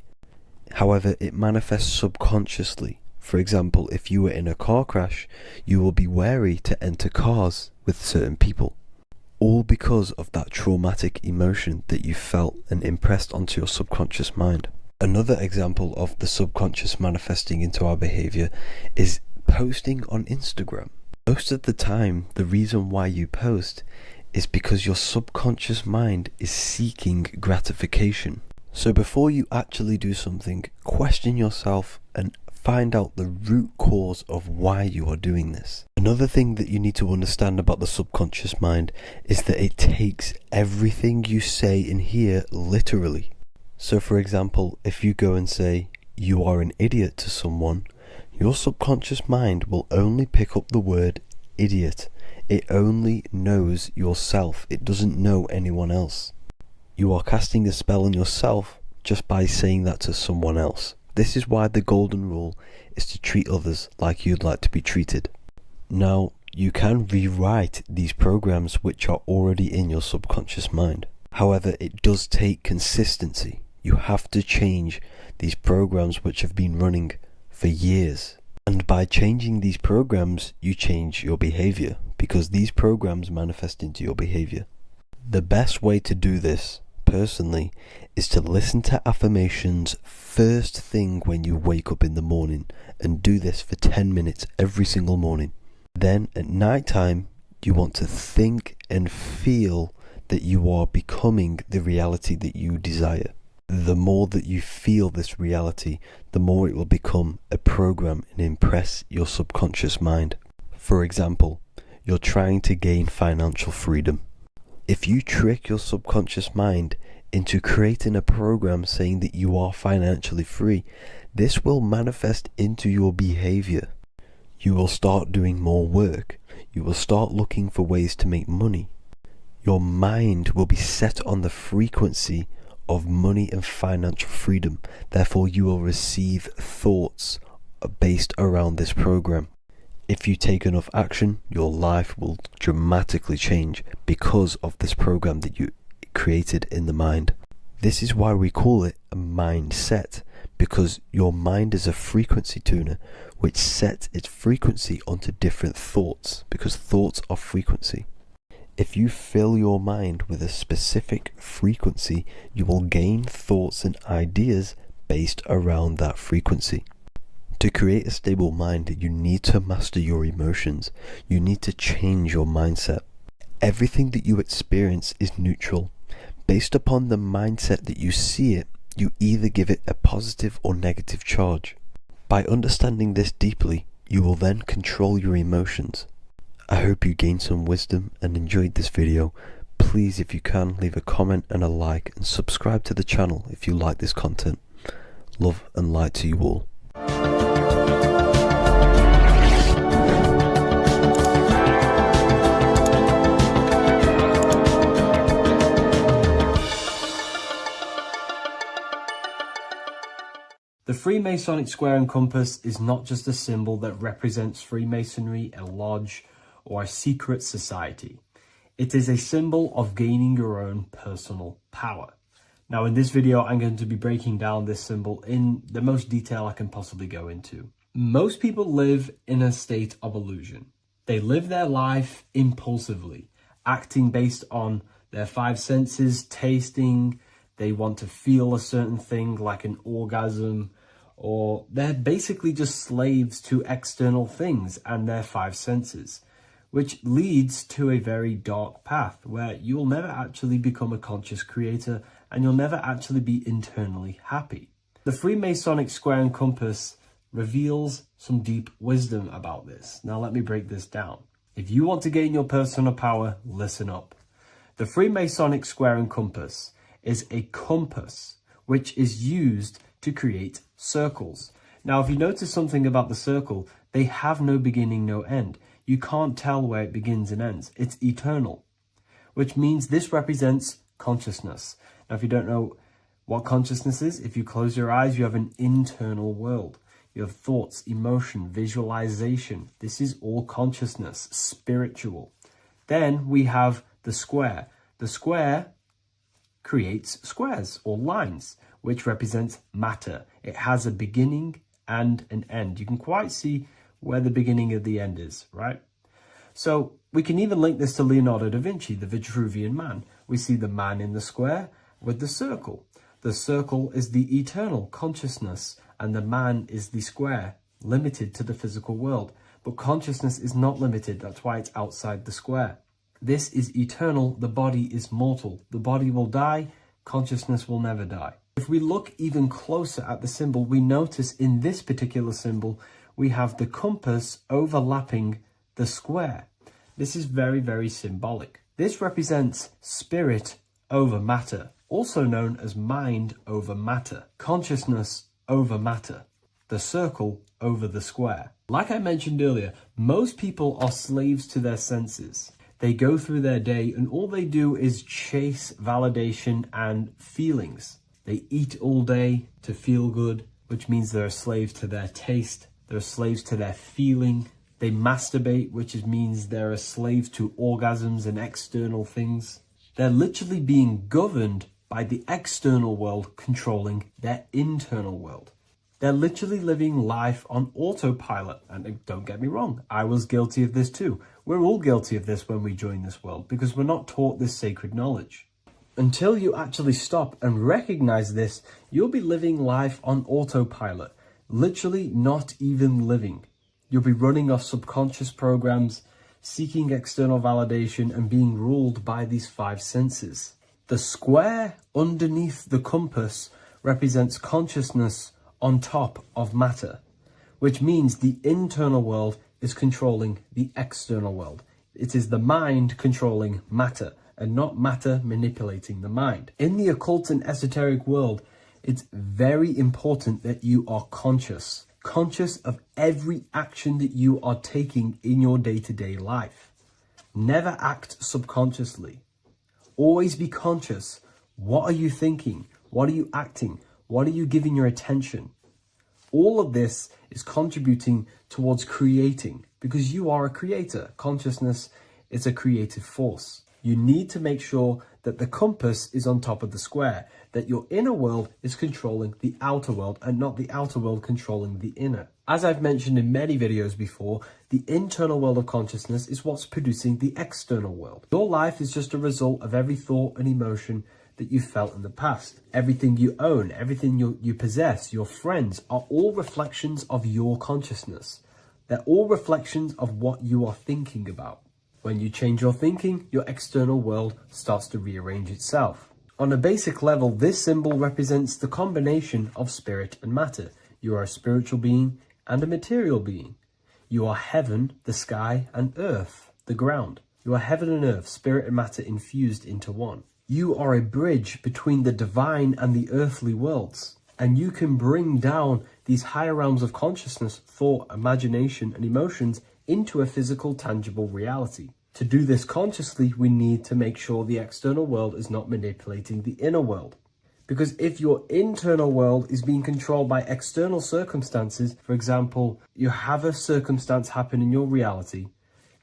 However, it manifests subconsciously. For example, if you were in a car crash, you will be wary to enter cars with certain people. All because of that traumatic emotion that you felt and impressed onto your subconscious mind. Another example of the subconscious manifesting into our behavior is posting on Instagram. Most of the time, the reason why you post is because your subconscious mind is seeking gratification. So before you actually do something, question yourself and find out the root cause of why you are doing this. Another thing that you need to understand about the subconscious mind is that it takes everything you say and hear literally. So for example, if you go and say, "You are an idiot" to someone, your subconscious mind will only pick up the word idiot. It only knows yourself. It doesn't know anyone else. You are casting a spell on yourself just by saying that to someone else. This is why the golden rule is to treat others like you'd like to be treated. Now, you can rewrite these programs which are already in your subconscious mind. However, it does take consistency. You have to change these programs which have been running for years. And by changing these programs, you change your behavior, because these programs manifest into your behavior. The best way to do this, personally, is to listen to affirmations first thing when you wake up in the morning, and do this for 10 minutes every single morning. Then at night time, you want to think and feel that you are becoming the reality that you desire. The more that you feel this reality, the more it will become a program and impress your subconscious mind. For example, you're trying to gain financial freedom. If you trick your subconscious mind into creating a program saying that you are financially free, this will manifest into your behavior. You will start doing more work. You will start looking for ways to make money. Your mind will be set on the frequency of money and financial freedom. Therefore, you will receive thoughts based around this program. If you take enough action, your life will dramatically change because of this program that you created in the mind. This is why we call it a mindset, because your mind is a frequency tuner which sets its frequency onto different thoughts, because thoughts are frequency. If you fill your mind with a specific frequency, you will gain thoughts and ideas based around that frequency. To create a stable mind, you need to master your emotions. You need to change your mindset. Everything that you experience is neutral. Based upon the mindset that you see it, you either give it a positive or negative charge. By understanding this deeply, you will then control your emotions. I hope you gained some wisdom and enjoyed this video. Please, if you can, leave a comment and a like, and subscribe to the channel if you like this content. Love and light to you all. The Freemasonic square and compass is not just a symbol that represents Freemasonry, a lodge, or a secret society. It is a symbol of gaining your own personal power. Now, in this video, I'm going to be breaking down this symbol in the most detail I can possibly go into. Most people live in a state of illusion. They live their life impulsively, acting based on their five senses, tasting. They want to feel a certain thing like an orgasm, or they're basically just slaves to external things and their five senses, which leads to a very dark path where you'll never actually become a conscious creator and you'll never actually be internally happy. The Freemasonic square and compass reveals some deep wisdom about this. Now let me break this down. If you want to gain your personal power, listen up. The Freemasonic square and compass is a compass which is used to create circles. Now, if you notice something about the circle, they have no beginning, no end. You can't tell where it begins and ends. It's eternal, which means this represents consciousness. Now, if you don't know what consciousness is, if you close your eyes, you have an internal world. You have thoughts, emotion, visualization. This is all consciousness, spiritual. Then we have the square. The square creates squares or lines, which represents matter. It has a beginning and an end. You can quite see where the beginning of the end is, right? So we can even link this to Leonardo da Vinci, the Vitruvian Man. We see the man in the square with the circle. The circle is the eternal consciousness, and the man is the square, limited to the physical world. But consciousness is not limited. That's why it's outside the square. This is eternal. The body is mortal. The body will die. Consciousness will never die. If we look even closer at the symbol, we notice in this particular symbol, we have the compass overlapping the square. This is very, very symbolic. This represents spirit over matter, also known as mind over matter, consciousness over matter, the circle over the square. Like I mentioned earlier, most people are slaves to their senses. They go through their day and all they do is chase validation and feelings. They eat all day to feel good, which means they're a slave to their taste. They're slaves to their feeling. They masturbate, which means they're a slave to orgasms and external things. They're literally being governed by the external world controlling their internal world. They're literally living life on autopilot. And don't get me wrong, I was guilty of this too. We're all guilty of this when we join this world because we're not taught this sacred knowledge. Until you actually stop and recognize this, you'll be living life on autopilot, literally not even living. You'll be running off subconscious programs, seeking external validation and being ruled by these 5 senses. The square underneath the compass represents consciousness on top of matter, which means the internal world is controlling the external world. It is the mind controlling matter and not matter manipulating the mind. In the occult and esoteric world, it's very important that you are conscious of every action that you are taking in your day-to-day life. Never act subconsciously. Always be conscious. What are you thinking? What are you acting? What are you giving your attention? All of this is contributing towards creating, because you are a creator. Consciousness is a creative force. You need to make sure that the compass is on top of the square, that your inner world is controlling the outer world and not the outer world controlling the inner. As I've mentioned in many videos before, the internal world of consciousness is what's producing the external world. Your life is just a result of every thought and emotion that you felt in the past. Everything you own, everything you possess, your friends are all reflections of your consciousness. They're all reflections of what you are thinking about. When you change your thinking, your external world starts to rearrange itself. On a basic level, this symbol represents the combination of spirit and matter. You are a spiritual being and a material being. You are heaven, the sky, and earth, the ground. You are heaven and earth, spirit and matter infused into one. You are a bridge between the divine and the earthly worlds. And you can bring down these higher realms of consciousness, thought, imagination, and emotions into a physical, tangible reality. To do this consciously, we need to make sure the external world is not manipulating the inner world. Because if your internal world is being controlled by external circumstances, for example, you have a circumstance happen in your reality,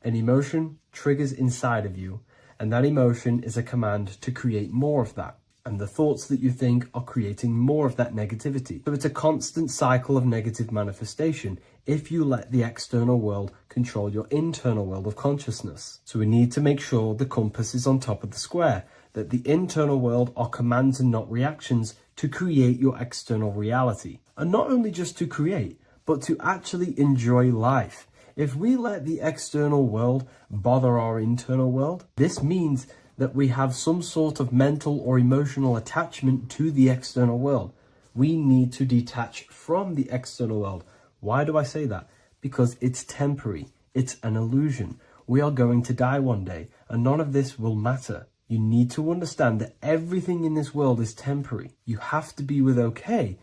an emotion triggers inside of you, and that emotion is a command to create more of that. And the thoughts that you think are creating more of that negativity. So it's a constant cycle of negative manifestation if you let the external world control your internal world of consciousness. So we need to make sure the compass is on top of the square, that the internal world are commands and not reactions to create your external reality. And not only just to create, but to actually enjoy life. If we let the external world bother our internal world, this means that we have some sort of mental or emotional attachment to the external world. We need to detach from the external world. Why do I say that? Because it's temporary. It's an illusion. We are going to die one day, and none of this will matter. You need to understand that everything in this world is temporary. You have to be okay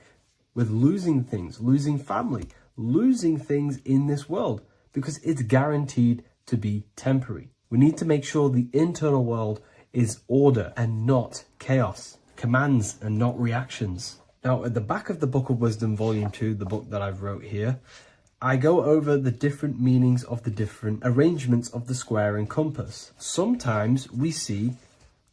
with losing things, losing family, losing things in this world, because it's guaranteed to be temporary. We need to make sure the internal world is order and not chaos, commands and not reactions. Now, at the back of the Book of Wisdom, Volume 2, the book that I've wrote here, I go over the different meanings of the different arrangements of the square and compass. Sometimes we see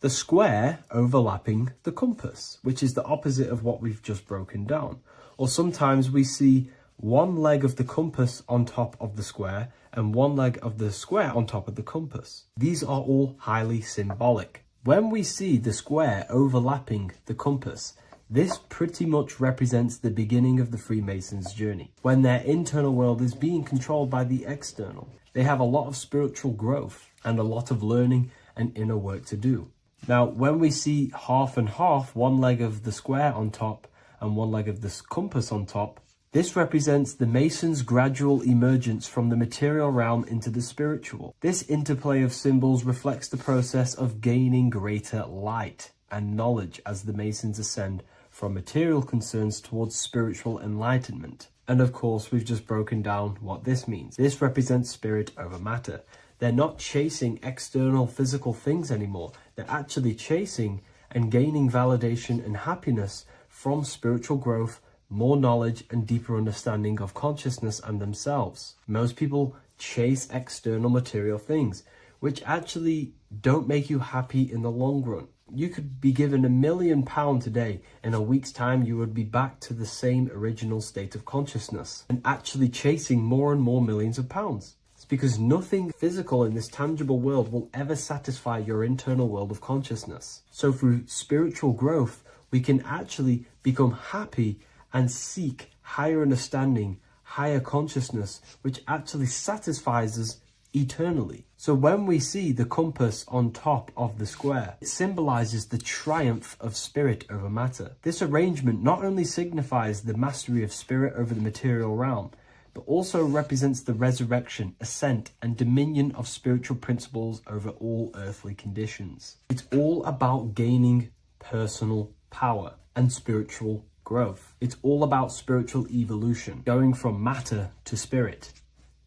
the square overlapping the compass, which is the opposite of what we've just broken down. Or sometimes we see one leg of the compass on top of the square and one leg of the square on top of the compass. These are all highly symbolic. When we see the square overlapping the compass, this pretty much represents the beginning of the Freemasons' journey, when their internal world is being controlled by the external. They have a lot of spiritual growth and a lot of learning and inner work to do. Now, when we see half and half, one leg of the square on top and one leg of the compass on top, this represents the Masons' gradual emergence from the material realm into the spiritual. This interplay of symbols reflects the process of gaining greater light and knowledge as the Masons ascend from material concerns towards spiritual enlightenment. And of course, we've just broken down what this means. This represents spirit over matter. They're not chasing external physical things anymore. They're actually chasing and gaining validation and happiness from spiritual growth, more knowledge and deeper understanding of consciousness and themselves. Most people chase external material things, which actually don't make you happy in the long run. You could be given £1 million today. In a week's time, you would be back to the same original state of consciousness and actually chasing more and more millions of pounds. It's because nothing physical in this tangible world will ever satisfy your internal world of consciousness. So through spiritual growth, we can actually become happy and seek higher understanding, higher consciousness, which actually satisfies us eternally. So when we see the compass on top of the square, it symbolizes the triumph of spirit over matter. This arrangement not only signifies the mastery of spirit over the material realm, but also represents the resurrection, ascent, and dominion of spiritual principles over all earthly conditions. It's all about gaining personal power and spiritual growth. It's all about spiritual evolution, going from matter to spirit.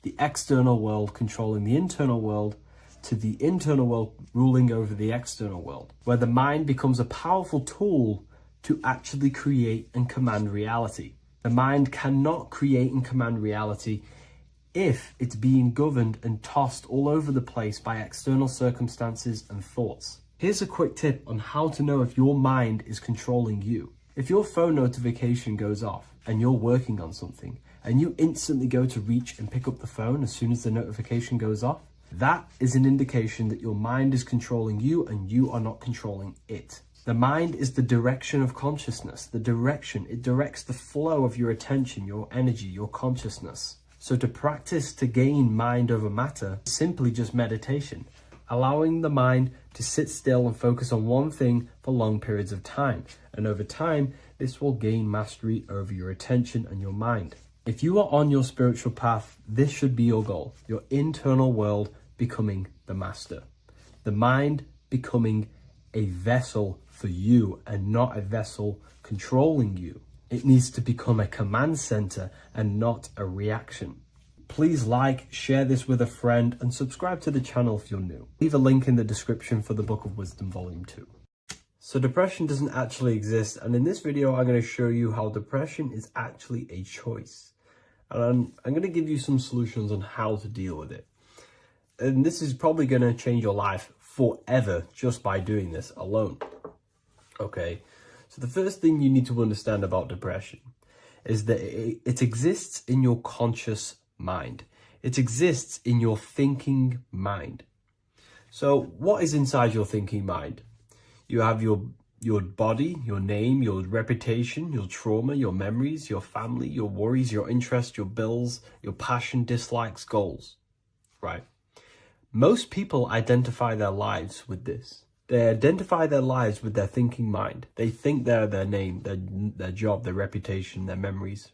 The external world controlling the internal world, to the internal world ruling over the external world, where the mind becomes a powerful tool to actually create and command reality. The mind cannot create and command reality if it's being governed and tossed all over the place by external circumstances and thoughts. Here's a quick tip on how to know if your mind is controlling you. If your phone notification goes off and you're working on something and you instantly go to reach and pick up the phone as soon as the notification goes off, that is an indication that your mind is controlling you and you are not controlling it. The mind is the direction of consciousness. The direction, it directs the flow of your attention, your energy, your consciousness. So to practice to gain mind over matter, simply just meditation, allowing the mind to sit still and focus on one thing for long periods of time. And over time, this will gain mastery over your attention and your mind. If you are on your spiritual path, this should be your goal. Your internal world becoming the master. The mind becoming a vessel for you and not a vessel controlling you. It needs to become a command center and not a reaction. Please like, share this with a friend, and subscribe to the channel if you're new. Leave a link in the description for the Book of Wisdom Volume 2. So depression doesn't actually exist, and in this video I'm going to show you how depression is actually a choice. And I'm going to give you some solutions on how to deal with it. And this is probably going to change your life forever just by doing this alone. Okay, so the first thing you need to understand about depression is that it exists in your conscious mind. It exists in your thinking mind. So what is inside your thinking mind? You have your body, your name, your reputation, your trauma, your memories, your family, your worries, your interests, your bills, your passion, dislikes, goals, right? Most people identify their lives with this. They identify their lives with their thinking mind. They think they're their name, their job, their reputation, their memories.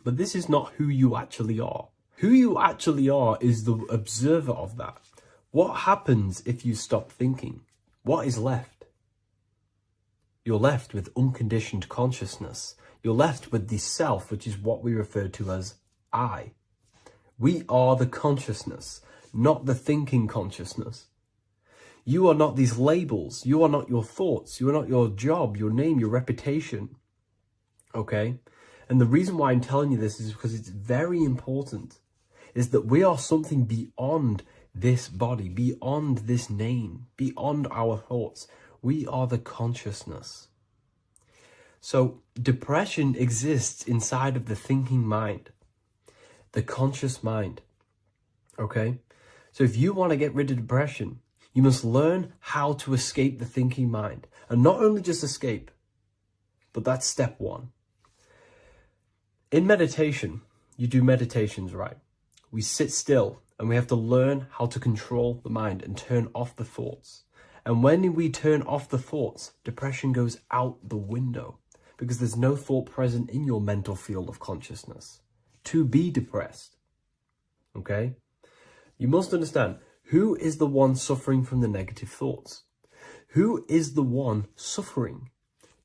But this is not who you actually are. Who you actually are is the observer of that. What happens if you stop thinking? What is left? You're left with unconditioned consciousness. You're left with the self, which is what we refer to as I. We are the consciousness, not the thinking consciousness. You are not these labels. You are not your thoughts. You are not your job, your name, your reputation. Okay? And the reason why I'm telling you this is because it's very important, is that we are something beyond this body, beyond this name, beyond our thoughts. We are the consciousness. So depression exists inside of the thinking mind, the conscious mind. Okay? So if you want to get rid of depression, you must learn how to escape the thinking mind. And not only just escape, but that's step one. In meditation, you do meditations, right? We sit still and we have to learn how to control the mind and turn off the thoughts. And when we turn off the thoughts, depression goes out the window because there's no thought present in your mental field of consciousness to be depressed. Okay? You must understand, who is the one suffering from the negative thoughts? Who is the one suffering?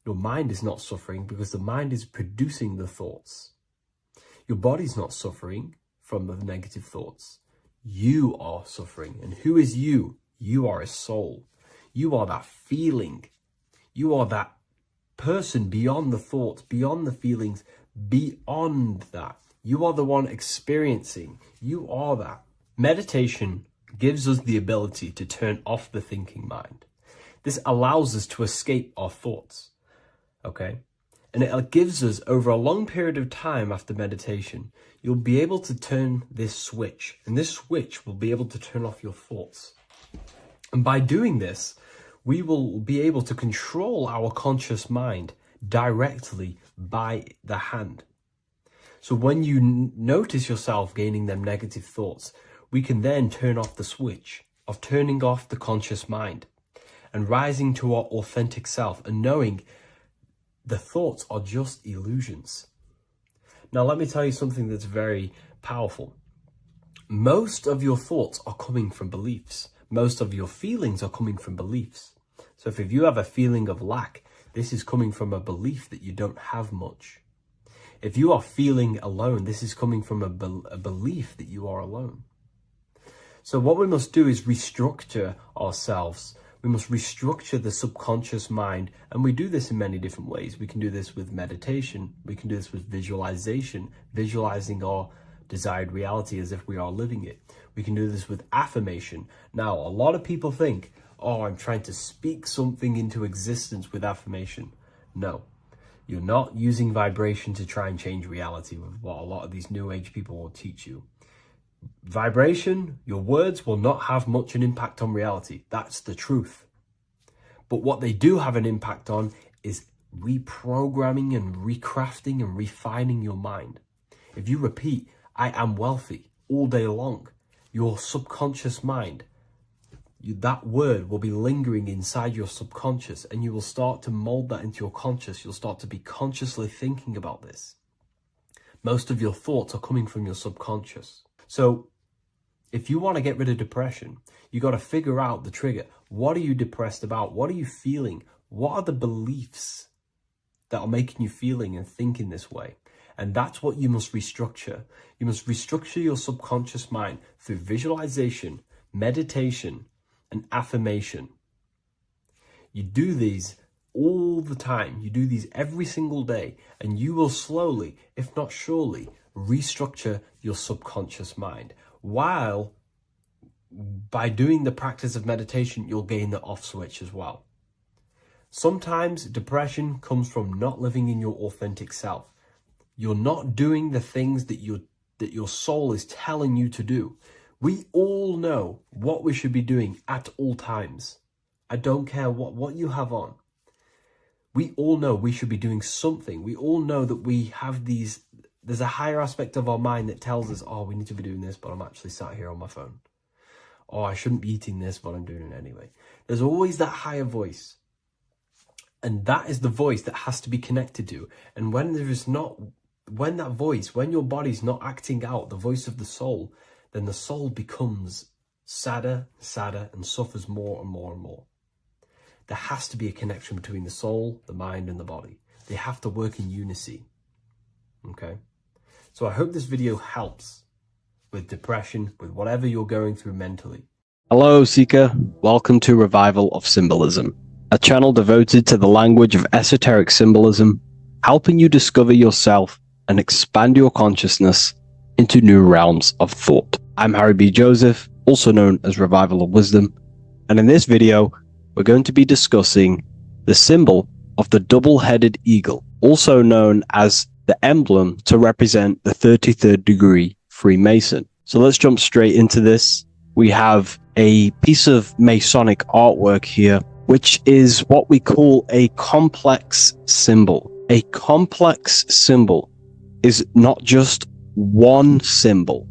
Your mind is not suffering because the mind is producing the thoughts. Your body's not suffering from the negative thoughts. You are suffering. And who is you? You are a soul. You are that feeling. You are that person beyond the thoughts, beyond the feelings, beyond that. You are the one experiencing. You are that. Meditation gives us the ability to turn off the thinking mind. This allows us to escape our thoughts, okay? And it gives us, over a long period of time after meditation, you'll be able to turn this switch, and this switch will be able to turn off your thoughts. And by doing this, we will be able to control our conscious mind directly by the hand. So when you notice yourself gaining them negative thoughts, we can then turn off the switch of turning off the conscious mind and rising to our authentic self and knowing the thoughts are just illusions. Now, let me tell you something that's very powerful. Most of your thoughts are coming from beliefs. Most of your feelings are coming from beliefs. So if you have a feeling of lack, this is coming from a belief that you don't have much. If you are feeling alone, this is coming from a belief that you are alone. So what we must do is restructure ourselves. We must restructure the subconscious mind, and we do this in many different ways. We can do this with meditation. We can do this with visualization, visualizing our desired reality as if we are living it. We can do this with affirmation. Now, a lot of people think, oh, I'm trying to speak something into existence with affirmation. No, you're not using vibration to try and change reality with what a lot of these new age people will teach you. Vibration, your words will not have much an impact on reality. That's the truth. But what they do have an impact on is reprogramming and recrafting and refining your mind. If you repeat, I am wealthy all day long, your subconscious mind, that word will be lingering inside your subconscious, and you will start to mold that into your conscious. You'll start to be consciously thinking about this. Most of your thoughts are coming from your subconscious. So if you want to get rid of depression, you got to figure out the trigger. What are you depressed about? What are you feeling? What are the beliefs that are making you feeling and thinking this way? And that's what you must restructure. You must restructure your subconscious mind through visualization, meditation, and affirmation. You do these all the time. You do these every single day, and you will slowly, if not surely, restructure your subconscious mind. While by doing the practice of meditation, you'll gain the off switch as well. Sometimes depression comes from not living in your authentic self. You're not doing the things that your soul is telling you to do. We all know what we should be doing at all times. I don't care what you have on. We all know we should be doing something. We all know that we have there's a higher aspect of our mind that tells us, oh, we need to be doing this, but I'm actually sat here on my phone. Oh, I shouldn't be eating this, but I'm doing it anyway. There's always that higher voice. And that is the voice that has to be connected to. And when your body's not acting out the voice of the soul, then the soul becomes sadder, and suffers more and more and more. There has to be a connection between the soul, the mind, and the body. They have to work in unison. Okay? So I hope this video helps with depression, with whatever you're going through mentally. Hello, Seeker. Welcome to Revival of Symbolism, a channel devoted to the language of esoteric symbolism, helping you discover yourself and expand your consciousness into new realms of thought. I'm Harry B. Joseph, also known as Revival of Wisdom, and in this video, we're going to be discussing the symbol of the double-headed eagle, also known as the emblem to represent the 33rd degree Freemason. So let's jump straight into this. We have a piece of Masonic artwork here, which is what we call a complex symbol. A complex symbol is not just one symbol,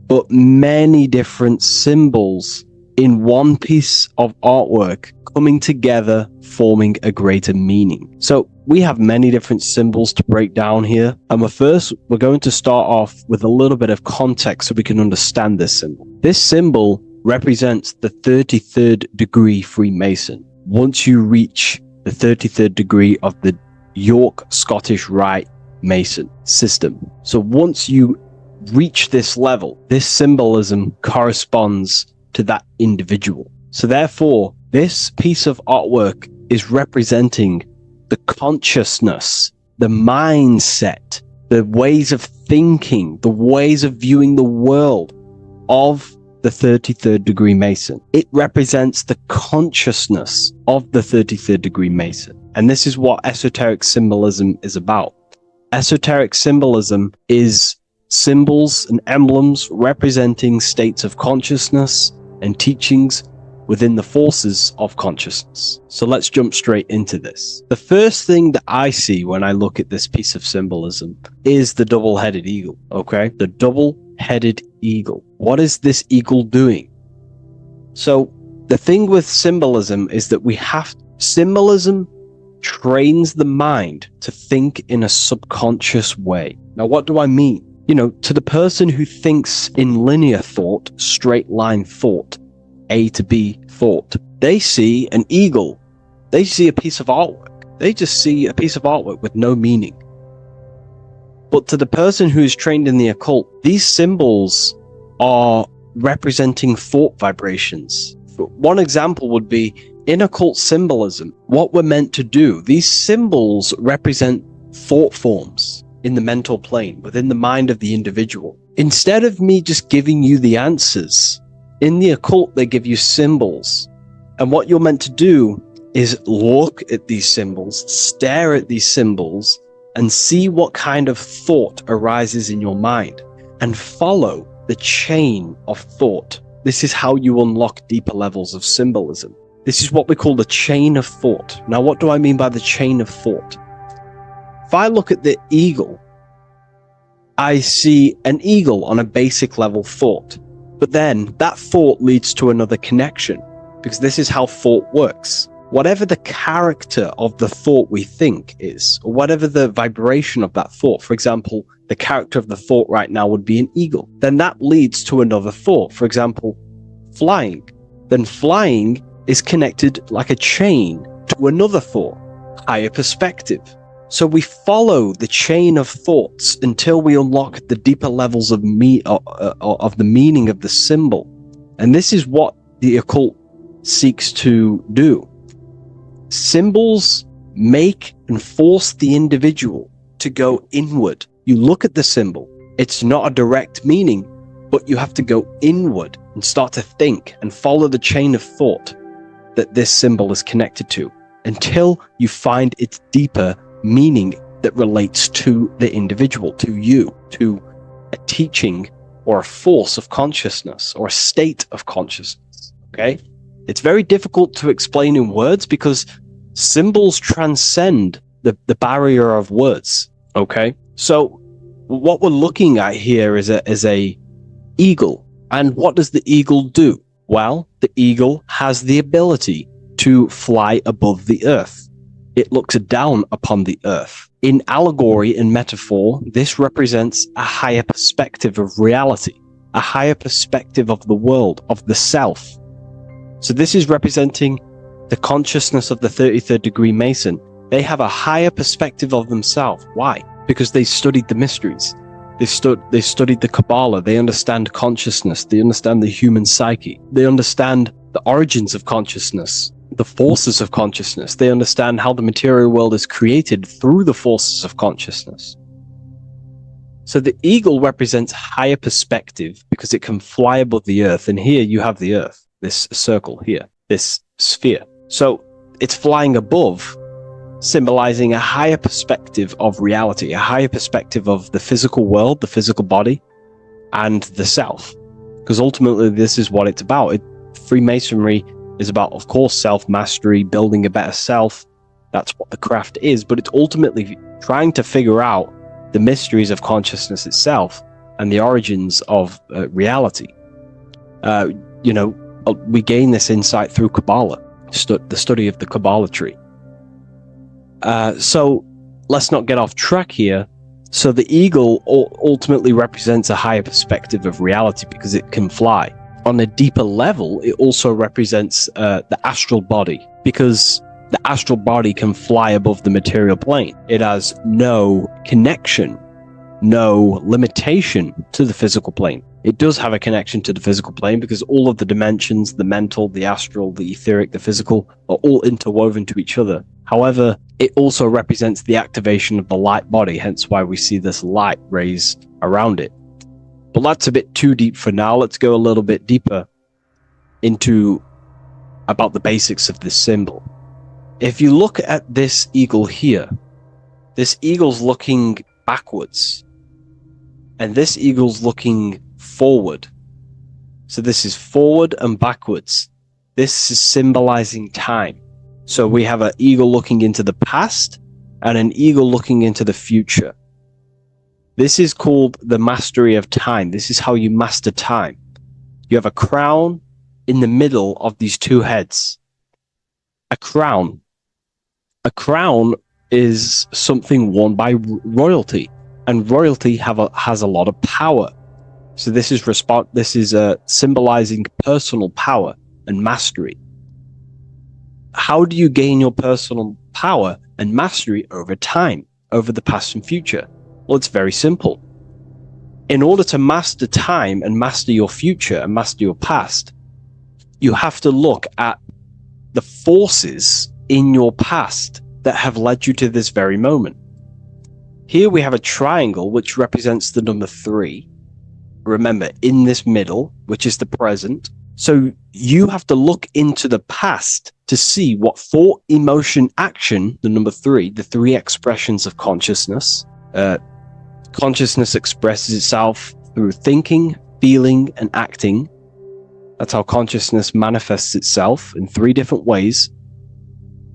but many different symbols in one piece of artwork coming together, forming a greater meaning. So we have many different symbols to break down here. And we're going to start off with a little bit of context so we can understand this symbol. This symbol represents the 33rd degree Freemason. Once you reach the 33rd degree of the York Scottish Rite Mason system. So once you reach this level, this symbolism corresponds to that individual. So therefore, this piece of artwork is representing the consciousness, the mindset, the ways of thinking, the ways of viewing the world of the 33rd degree Mason. It represents the consciousness of the 33rd degree Mason. And this is what esoteric symbolism is about. Esoteric symbolism is symbols and emblems representing states of consciousness and teachings within the forces of consciousness. So let's jump straight into this. The first thing that I see when I look at this piece of symbolism is the double-headed eagle, okay? The double-headed eagle. What is this eagle doing? So the thing with symbolism is that symbolism trains the mind to think in a subconscious way. Now, what do I mean? You know, to the person who thinks in linear thought, straight line thought, A to B thought, they see an eagle. They see a piece of artwork. They just see a piece of artwork with no meaning. But to the person who is trained in the occult, these symbols are representing thought vibrations. One example would be in occult symbolism, what we're meant to do. These symbols represent thought forms in the mental plane, within the mind of the individual. Instead of me just giving you the answers, in the occult, they give you symbols. And what you're meant to do is look at these symbols, stare at these symbols, and see what kind of thought arises in your mind, and follow the chain of thought. This is how you unlock deeper levels of symbolism. This is what we call the chain of thought. Now, what do I mean by the chain of thought? If I look at the eagle, I see an eagle on a basic level thought. But then that thought leads to another connection, because this is how thought works. Whatever the character of the thought we think is, or whatever the vibration of that thought, for example, the character of the thought right now would be an eagle, then that leads to another thought. For example, flying. Then flying is connected like a chain to another thought, higher perspective. So we follow the chain of thoughts until we unlock the deeper levels of the meaning of the symbol. And this is what the occult seeks to do. Symbols make and force the individual to go inward. You look at the symbol, it's not a direct meaning, but you have to go inward and start to think and follow the chain of thought that this symbol is connected to until you find its deeper meaning that relates to the individual, to you, to a teaching or a force of consciousness or a state of consciousness. Okay? It's very difficult to explain in words because symbols transcend the barrier of words. Okay? So what we're looking at here is a eagle. And what does the eagle do? Well, the eagle has the ability to fly above the earth. It looks down upon the earth. In allegory and metaphor, this represents a higher perspective of reality, a higher perspective of the world, of the self. So this is representing the consciousness of the 33rd degree Mason. They have a higher perspective of themselves. Why? Because they studied the mysteries. They studied the Kabbalah. They understand consciousness. They understand the human psyche. They understand the origins of consciousness, the forces of consciousness. They understand how the material world is created through the forces of consciousness. So the eagle represents higher perspective because it can fly above the earth. And here you have the earth, this circle here, this sphere. So it's flying above, symbolizing a higher perspective of reality, a higher perspective of the physical world, the physical body, and the self. Because ultimately this is what it's about. Freemasonry is about, of course, self-mastery, building a better self. That's what the craft is, but it's ultimately trying to figure out the mysteries of consciousness itself and the origins of reality. We gain this insight through Kabbalah, the study of the Kabbalah tree. So let's not get off track here. So the eagle ultimately represents a higher perspective of reality because it can fly. On a deeper level, it also represents the astral body because the astral body can fly above the material plane. It has no connection, no limitation to the physical plane. It does have a connection to the physical plane because all of the dimensions, the mental, the astral, the etheric, the physical, are all interwoven to each other. However, it also represents the activation of the light body, hence why we see this light rays around it. But that's a bit too deep for now. Let's go a little bit deeper into about the basics of this symbol. If you look at this eagle here, this eagle's looking backwards, and this eagle's looking forward. So this is forward and backwards. This is symbolizing time. So we have an eagle looking into the past and an eagle looking into the future. This is called the mastery of time. This is how you master time. You have a crown in the middle of these two heads. A crown. A crown is something worn by royalty, and royalty has a lot of power. So this is symbolizing personal power and mastery. How do you gain your personal power and mastery over time, over the past and future? Well, it's very simple. In order to master time and master your future and master your past, you have to look at the forces in your past that have led you to this very moment. Here we have a triangle which represents the number 3. Remember, in this middle, which is the present. So you have to look into the past to see what thought, emotion, action, the number 3, the 3 expressions of consciousness. Consciousness expresses itself through thinking, feeling, and acting. That's how consciousness manifests itself in 3 different ways.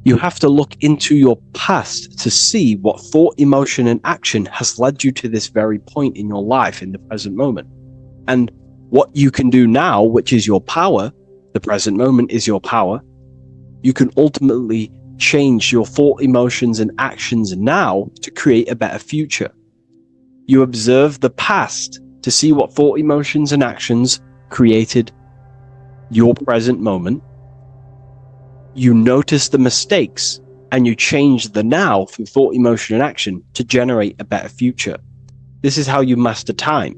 You have to look into your past to see what thought, emotion, and action has led you to this very point in your life in the present moment. And what you can do now, which is your power, the present moment is your power, you can ultimately change your thought, emotions, and actions now to create a better future. You observe the past to see what thought, emotions, and actions created your present moment. You notice the mistakes and you change the now through thought, emotion, and action to generate a better future. This is how you master time.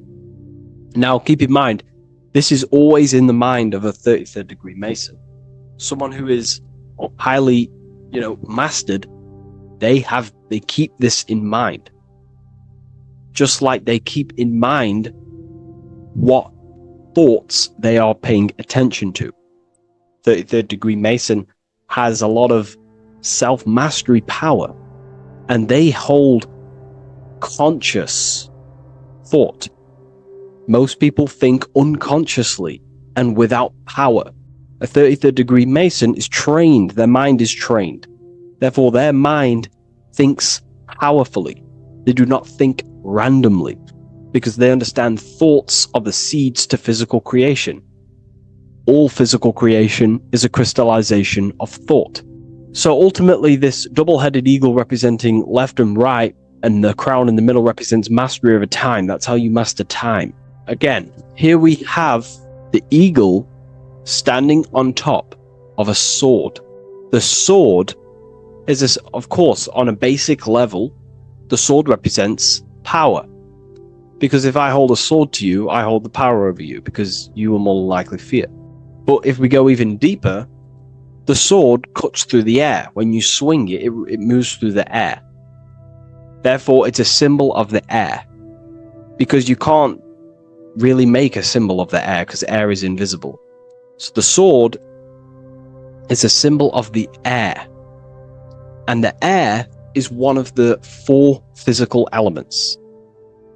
Now, keep in mind, this is always in the mind of a 33rd degree Mason. Someone who is highly, mastered, they keep this in mind. Just like they keep in mind what thoughts they are paying attention to. 33rd degree Mason has a lot of self-mastery power, and they hold conscious thought. Most people think unconsciously and without power. A 33rd degree Mason is trained, their mind is trained. Therefore, their mind thinks powerfully. They do not think randomly, because they understand thoughts are the seeds to physical creation. All physical creation is a crystallization of thought. So ultimately, this double-headed eagle representing left and right, and the crown in the middle represents mastery over time. That's how you master time. Again, here we have the eagle standing on top of a sword. The sword is, of course, on a basic level, the sword represents power. Because if I hold a sword to you, I hold the power over you, because you will more likely fear. But if we go even deeper, the sword cuts through the air. When you swing it, it moves through the air. Therefore, it's a symbol of the air. Because you can't really make a symbol of the air, because air is invisible. So the sword is a symbol of the air. And the air is one of the 4 physical elements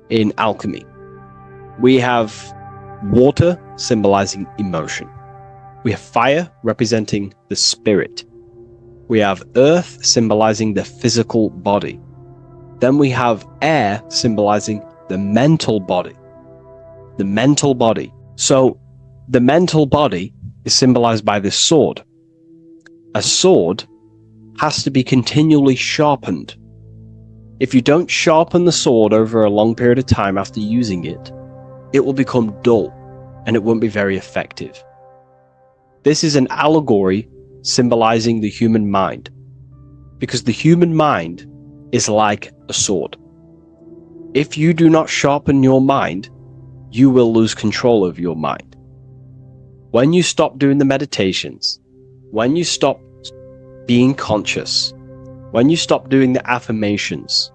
in alchemy. We have water symbolizing emotion. We have fire representing the spirit. We have earth symbolizing the physical body. Then we have air symbolizing the mental body. The mental body. So the mental body is symbolized by this sword. A sword has to be continually sharpened. If you don't sharpen the sword over a long period of time after using it, it will become dull and it won't be very effective. This is an allegory symbolizing the human mind, because the human mind is like a sword. If you do not sharpen your mind, you will lose control of your mind. When you stop doing the meditations, when you stop being conscious, when you stop doing the affirmations,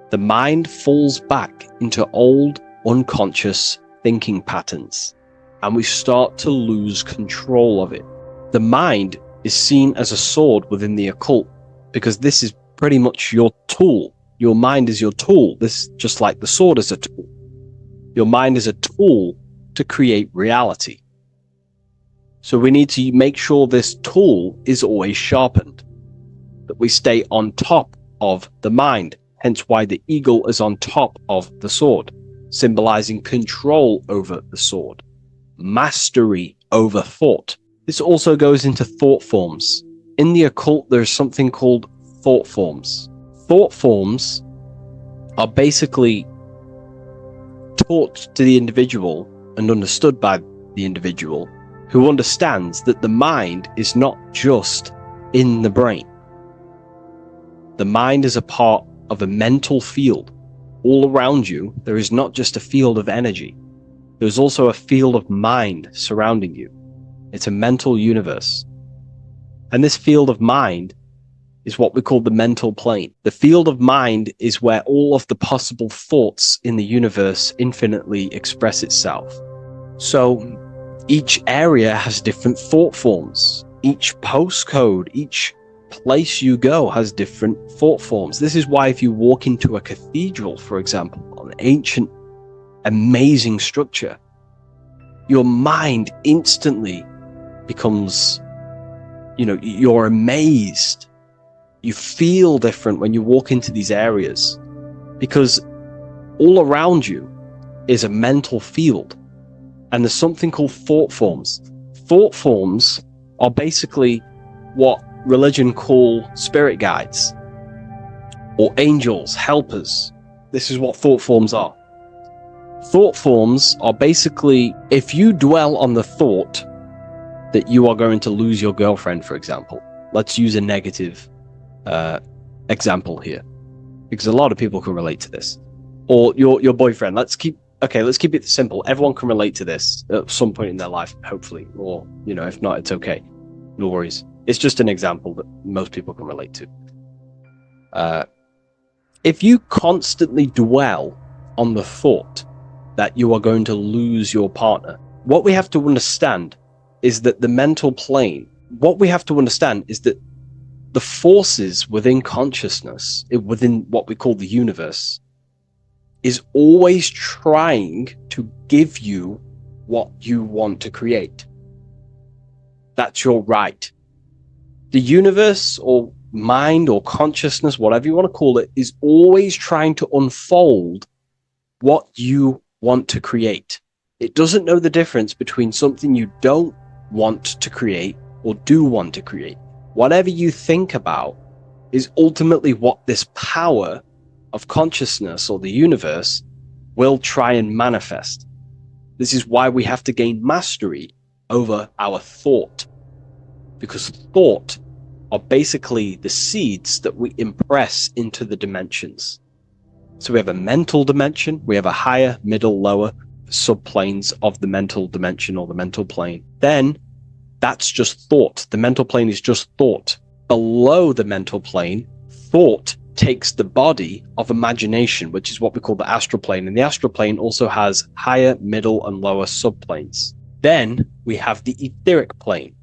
the mind falls back into old, unconscious thinking patterns, and we start to lose control of it. The mind is seen as a sword within the occult, because this is pretty much your tool. Your mind is your tool. This, just like the sword is a tool. Your mind is a tool to create reality. So we need to make sure this tool is always sharpened, that we stay on top of the mind, hence why the eagle is on top of the sword, symbolizing control over the sword, mastery over thought. This also goes into thought forms. In the occult, there's something called thought forms. Thought forms are basically taught to the individual and understood by the individual, who understands that the mind is not just in the brain. The mind is a part of a mental field. All around you, there is not just a field of energy. There's also a field of mind surrounding you. It's a mental universe. And this field of mind is what we call the mental plane. The field of mind is where all of the possible thoughts in the universe infinitely express itself. So each area has different thought forms. Each postcode, each place you go has different thought forms. This is why if you walk into a cathedral, for example, an ancient, amazing structure, your mind instantly becomes, you're amazed. You feel different when you walk into these areas, because all around you is a mental field, and there's something called thought forms. Thought forms are basically what religion call spirit guides or angels, helpers. This is what thought forms are. Thought forms are basically, if you dwell on the thought that you are going to lose your girlfriend, for example, let's use a negative example here, because a lot of people can relate to this, or your boyfriend. Let's keep it simple. Everyone can relate to this at some point in their life, hopefully, or if not, it's okay, no worries. It's just an example that most people can relate to. If you constantly dwell on the thought that you are going to lose your partner, what we have to understand is that the mental plane, the forces within consciousness, within what we call the universe, is always trying to give you what you want to create. That's your right. The universe, or mind, or consciousness, whatever you want to call it, is always trying to unfold what you want to create. It doesn't know the difference between something you don't want to create or do want to create. Whatever you think about is ultimately what this power of consciousness, or the universe, will try and manifest. This is why we have to gain mastery over our thought, because thought are basically the seeds that we impress into the dimensions. So we have a mental dimension, we have a higher, middle, lower subplanes of the mental dimension, or the mental plane. Then that's just thought. The mental plane is just thought. Below the mental plane, thought takes the body of imagination, which is what we call the astral plane. And the astral plane also has higher, middle, and lower subplanes. Then we have the etheric plane.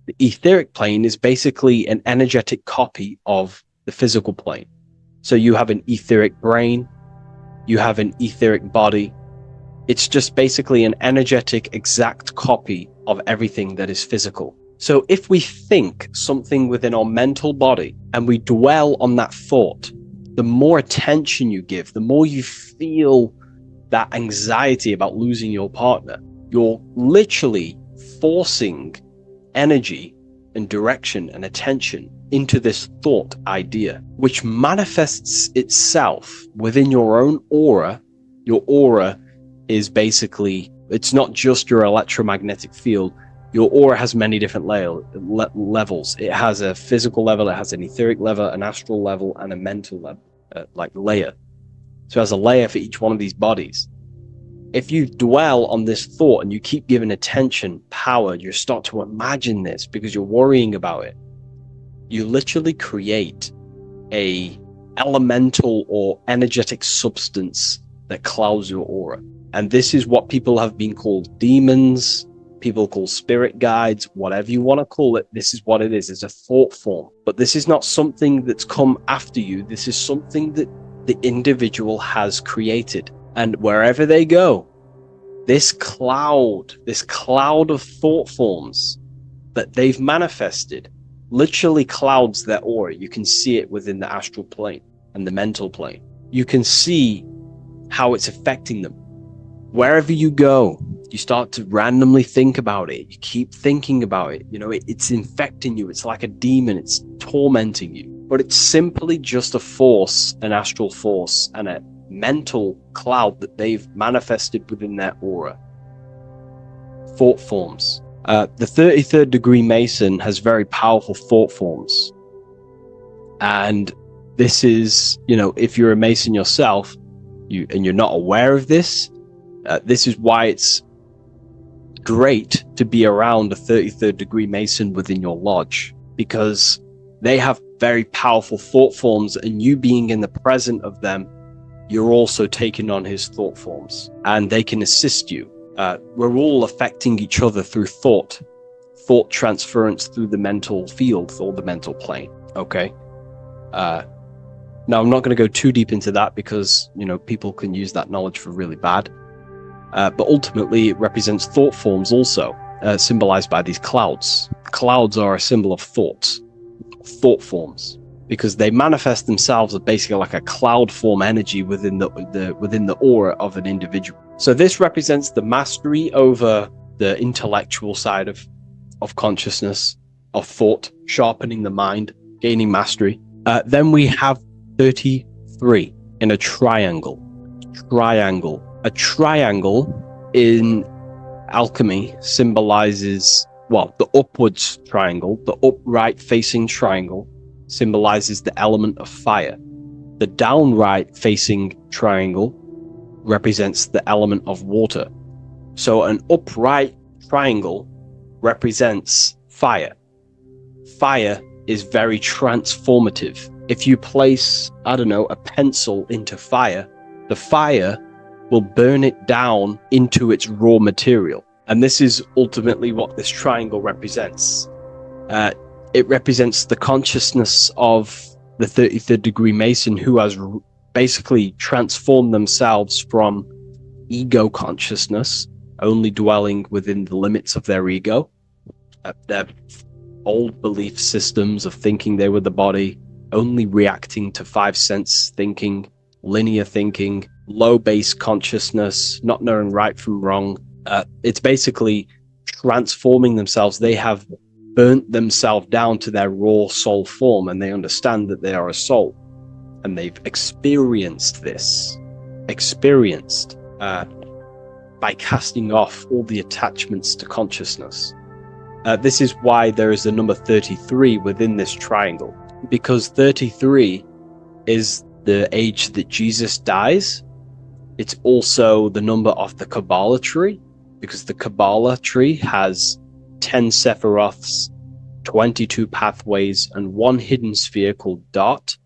The etheric plane is basically an energetic copy of the physical plane. So you have an etheric brain, you have an etheric body. It's just basically an energetic, exact copy of everything that is physical. So if we think something within our mental body and we dwell on that thought, the more attention you give, the more you feel that anxiety about losing your partner, you're literally forcing energy and direction and attention into this thought idea, which manifests itself within your own aura. Your aura is basically, it's not just your electromagnetic field. Your aura has many different levels. It has a physical level, it has an etheric level, an astral level, and a mental level, layer. So it has a layer for each one of these bodies. If you dwell on this thought and you keep giving attention, power, you start to imagine this because you're worrying about it, you literally create a elemental or energetic substance that clouds your aura. And this is what people have been called demons, people call spirit guides, whatever you want to call it. This is what it is. It's a thought form. But this is not something that's come after you. This is something that the individual has created. And wherever they go, this cloud of thought forms that they've manifested literally clouds their aura. You can see it within the astral plane and the mental plane. You can see how it's affecting them. Wherever you go, you start to randomly think about it. You keep thinking about it. You know, it's infecting you. It's like a demon. It's tormenting you. But it's simply just a force, an astral force, and a mental cloud that they've manifested within their aura. Thought forms. The 33rd degree Mason has very powerful thought forms. And this is, you know, if you're a Mason yourself, and you're not aware of this, this is why it's great to be around a 33rd degree Mason within your lodge, because they have very powerful thought forms, and you being in the present of them, you're also taking on his thought forms, and they can assist you. We're all affecting each other through thought transference through the mental field or the mental plane. Okay. Now, I'm not going to go too deep into that because, you know, people can use that knowledge for really bad. But ultimately, it represents thought forms also, symbolized by these clouds. Clouds are a symbol of thought forms, because they manifest themselves as basically like a cloud form energy within the aura of an individual. So this represents the mastery over the intellectual side of consciousness, of thought, sharpening the mind, gaining mastery. Then we have 33 in a triangle. A triangle in alchemy symbolizes, well, the upwards triangle, the upright facing triangle symbolizes the element of fire. The downright facing triangle represents the element of water. So an upright triangle represents fire. Fire is very transformative. If you place, I don't know, a pencil into fire, the fire will burn it down into its raw material. And this is ultimately what this triangle represents. It represents the consciousness of the 33rd degree Mason, who has basically transformed themselves from ego consciousness, only dwelling within the limits of their ego, their old belief systems of thinking they were the body, only reacting to 5 sense thinking, linear thinking, low base consciousness, not knowing right from wrong. It's basically transforming themselves. They have burnt themselves down to their raw soul form, and they understand that they are a soul, and they've experienced this, by casting off all the attachments to consciousness. This is why there is the number 33 within this triangle, because 33 is the age that Jesus dies. It's also the number of the Kabbalah tree, because the Kabbalah tree has 10 Sephiroths, 22 pathways, and 1 hidden sphere called Dart,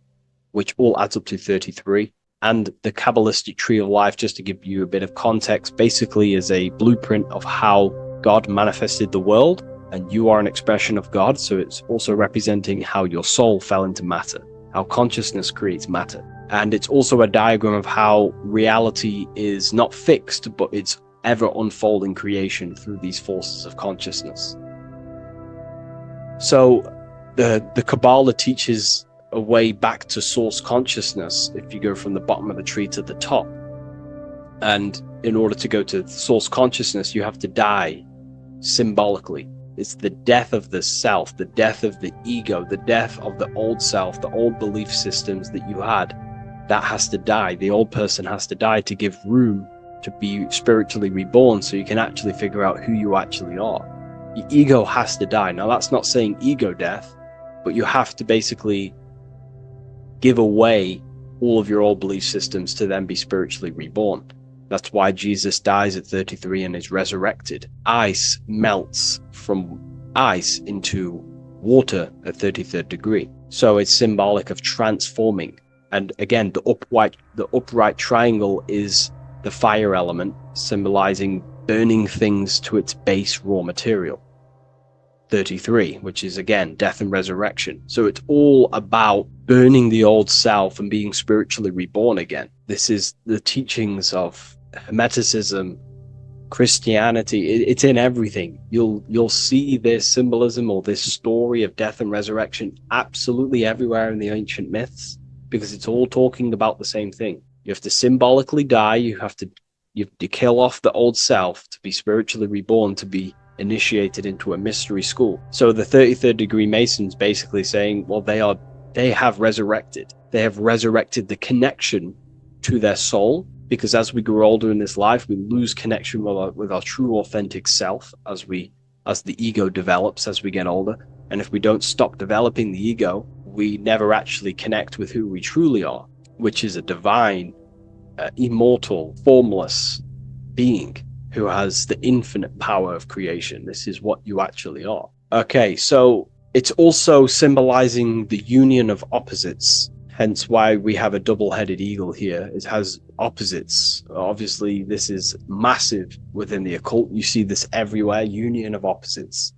which all adds up to 33. And the Kabbalistic tree of life, just to give you a bit of context, basically is a blueprint of how God manifested the world, and you are an expression of God. So it's also representing how your soul fell into matter, how consciousness creates matter. And it's also a diagram of how reality is not fixed, but it's ever unfolding creation through these forces of consciousness. So the Kabbalah teaches a way back to source consciousness if you go from the bottom of the tree to the top. And in order to go to source consciousness, you have to die symbolically. It's the death of the self, the death of the ego, the death of the old self, the old belief systems that you had. That has to die. The old person has to die to give room to be spiritually reborn, so you can actually figure out who you actually are. Your ego has to die. Now, that's not saying ego death, but you have to basically give away all of your old belief systems to then be spiritually reborn. That's why Jesus dies at 33 and is resurrected. Ice melts from ice into water at 33rd degree. So it's symbolic of transforming. And again, the upright triangle is the fire element, symbolizing burning things to its base raw material. 33, which is again death and resurrection. So it's all about burning the old self and being spiritually reborn again. This is the teachings of Hermeticism, Christianity. It's in everything. You'll see this symbolism or this story of death and resurrection absolutely everywhere in the ancient myths, because it's all talking about the same thing. You have to symbolically die. You have to kill off the old self to be spiritually reborn, to be initiated into a mystery school. So the 33rd degree Masons basically saying, well, they have resurrected. They have resurrected the connection to their soul, because as we grow older in this life, we lose connection with our true authentic self as the ego develops as we get older. And if we don't stop developing the ego, we never actually connect with who we truly are, which is a divine, immortal, formless being who has the infinite power of creation. This is what you actually are. Okay, so it's also symbolizing the union of opposites, hence why we have a double-headed eagle here. It has opposites. Obviously, this is massive within the occult. You see this everywhere, union of opposites.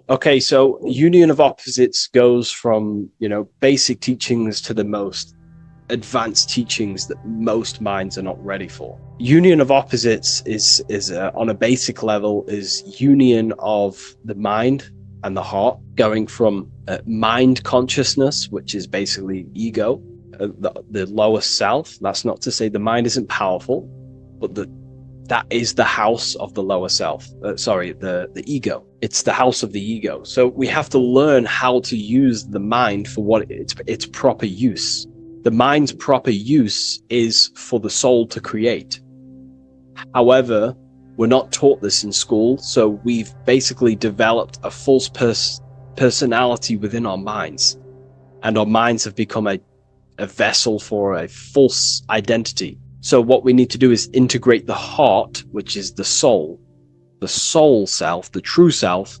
Okay, so union of opposites goes from, basic teachings to the most advanced teachings that most minds are not ready for. Union of opposites is on a basic level is union of the mind and the heart, going from mind consciousness, which is basically ego, the lowest self. That's not to say the mind isn't powerful, but that is the house of the lower self. The ego. It's the house of the ego. So we have to learn how to use the mind for what its proper use. The mind's proper use is for the soul to create. However, we're not taught this in school, so we've basically developed a false personality within our minds, and our minds have become a vessel for a false identity. So what we need to do is integrate the heart, which is the soul self, the true self,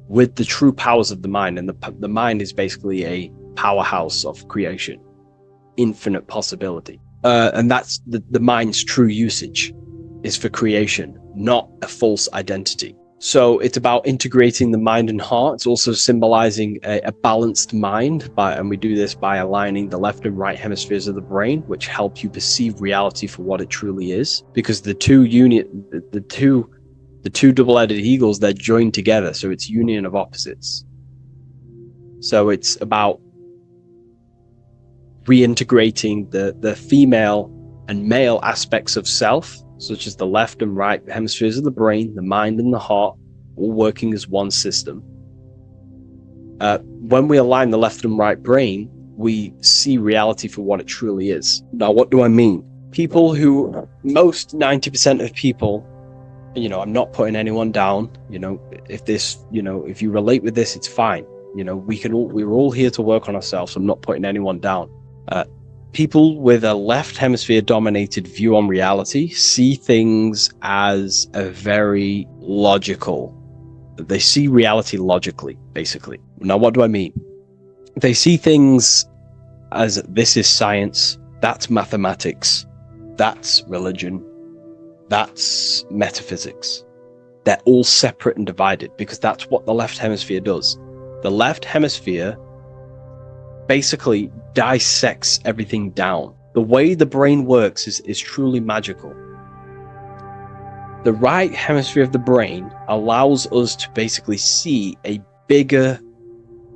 with the true powers of the mind. And the mind is basically a powerhouse of creation, infinite possibility. And that's the mind's true usage is for creation, not a false identity. So it's about integrating the mind and heart. It's also symbolizing a balanced mind, and we do this by aligning the left and right hemispheres of the brain, which help you perceive reality for what it truly is. Because the two double-headed eagles, they're joined together, so it's union of opposites. So it's about reintegrating the female and male aspects of self, such as the left and right hemispheres of the brain, the mind and the heart, all working as one system. When we align the left and right brain, we see reality for what it truly is. Now, what do I mean? Most 90% of people, I'm not putting anyone down, if you relate with this, it's fine. We're all here to work on ourselves. So I'm not putting anyone down. People with a left hemisphere dominated view on reality see things as a very logical. They see reality logically, basically. Now, what do I mean? They see things as this is science, that's mathematics, that's religion, that's metaphysics. They're all separate and divided because that's what the left hemisphere does. The left hemisphere basically dissects everything down. The way the brain works is truly magical. The right hemisphere of the brain allows us to basically see a bigger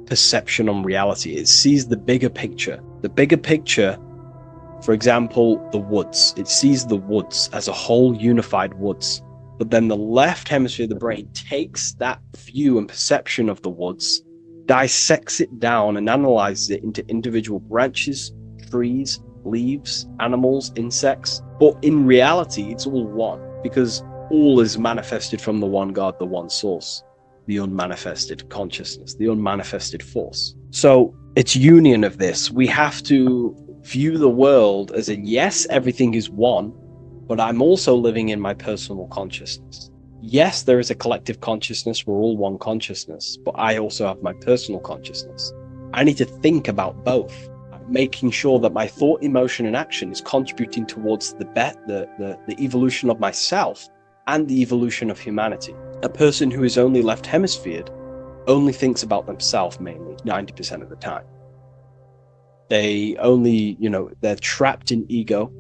perception on reality. It sees the bigger picture. The bigger picture, for example, the woods. It sees the woods as a whole unified woods. But then the left hemisphere of the brain takes that view and perception of the woods, dissects it down and analyzes it into individual branches, trees, leaves, animals, insects. But in reality, it's all one, because all is manifested from the one God, the one source, the unmanifested consciousness, the unmanifested force. So it's union of this. We have to view the world as yes, everything is one, but I'm also living in my personal consciousness. Yes, there is a collective consciousness. We're all one consciousness, but I also have my personal consciousness. I need to think about both. making sure that my thought, emotion, and action is contributing towards the evolution of myself and the evolution of humanity. A person who is only left hemisphered only thinks about themselves mainly 90% of the time. They only, they're trapped in ego,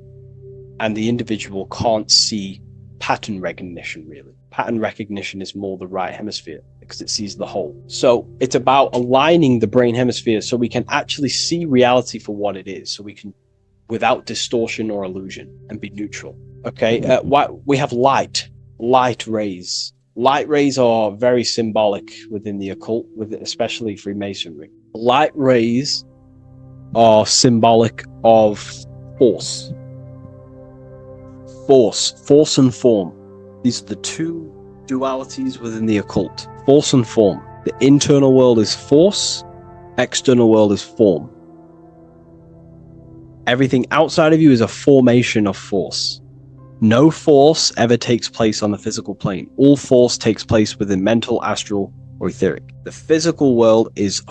and the individual can't see pattern recognition, really. Pattern recognition is more the right hemisphere because it sees the whole. So it's about aligning the brain hemisphere so we can actually see reality for what it is, so we can, without distortion or illusion, and be neutral. Okay, we have light rays. Light rays are very symbolic within the occult, especially Freemasonry. Light rays are symbolic of force and form. These are the two dualities within the occult: force and form. The internal world is force, external world is form. Everything outside of you is a formation of force. No force ever takes place on the physical plane. All force takes place within mental, astral, or etheric. The physical world is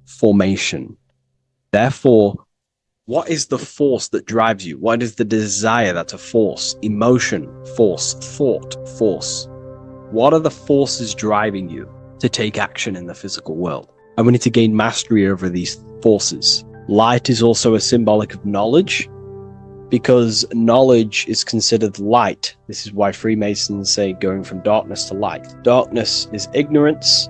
formation. Therefore, what is the force that drives you? What is the desire that's a force? Emotion, force, thought, force. What are the forces driving you to take action in the physical world? And we need to gain mastery over these forces. Light is also a symbolic of knowledge, because knowledge is considered light. This is why Freemasons say going from darkness to light. Darkness is ignorance.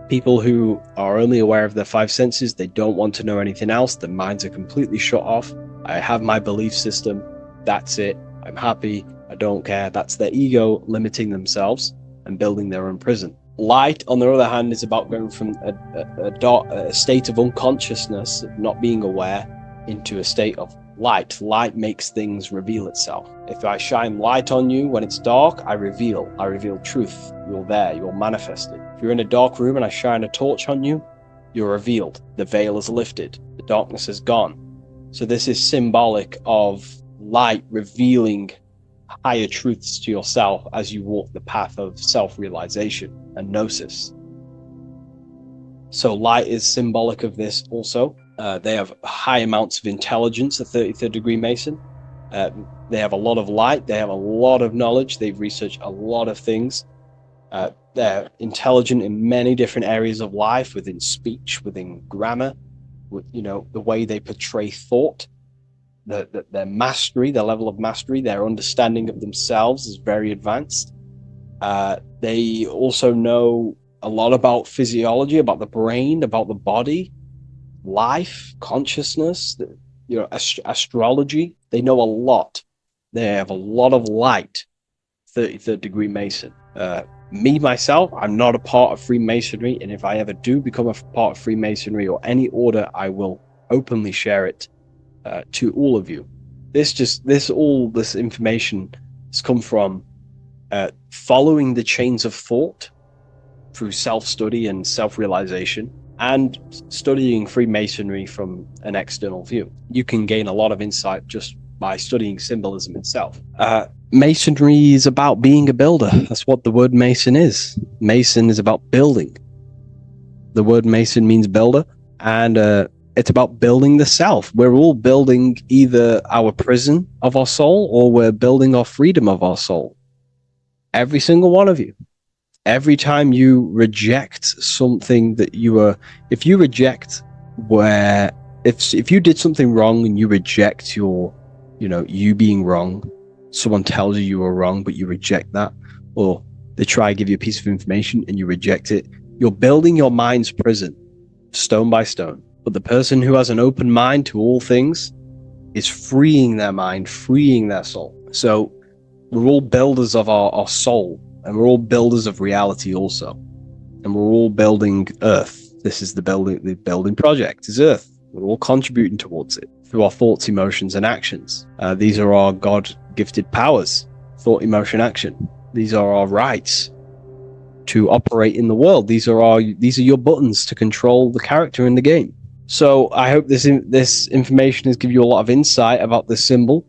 People who are only aware of their five senses, they don't want to know anything else. Their minds are completely shut off. I have my belief system. That's it. I'm happy. I don't care. That's their ego limiting themselves and building their own prison. Light, on the other hand, is about going from a state of unconsciousness, of not being aware, into a state of light. Light makes things reveal itself. If I shine light on you when it's dark, I reveal truth. You're there, you're manifested. If you're in a dark room and I shine a torch on you, you're revealed. The veil is lifted. The darkness is gone. So this is symbolic of light revealing higher truths to yourself as you walk the path of self-realization and gnosis. So light is symbolic of this also. They have high amounts of intelligence, a 33rd degree Mason. They have a lot of light. They have a lot of knowledge. They've researched a lot of things. They're intelligent in many different areas of life, within speech, within grammar, the way they portray thought, their mastery, their level of mastery, their understanding of themselves is very advanced. They also know a lot about physiology, about the brain, about the body, life, consciousness, astrology. They know a lot. They have a lot of light. 33rd degree Mason. Me, myself, I'm not a part of Freemasonry, and if I ever do become a part of Freemasonry or any order, I will openly share it to all of you. This information has come from following the chains of thought through self-study and self-realization, and studying Freemasonry from an external view. You can gain a lot of insight just by studying symbolism itself. Masonry is about being a builder. That's what the word Mason is. Mason is about building. The word Mason means builder, and it's about building the self. We're all building either our prison of our soul, or we're building our freedom of our soul. Every single one of you. Every time you reject something that if you did something wrong and you reject you being wrong, someone tells you were wrong, but you reject that, or they try to give you a piece of information and you reject it, you're building your mind's prison, stone by stone. But the person who has an open mind to all things is freeing their mind, freeing their soul. So we're all builders of our soul, and we're all builders of reality also. And we're all building Earth. This is the building project is Earth. We're all contributing towards it through our thoughts, emotions, and actions. These are our God-gifted powers: thought, emotion, action. These are our rights to operate in the world. These are your buttons to control the character in the game. So I hope this information has given you a lot of insight about this symbol.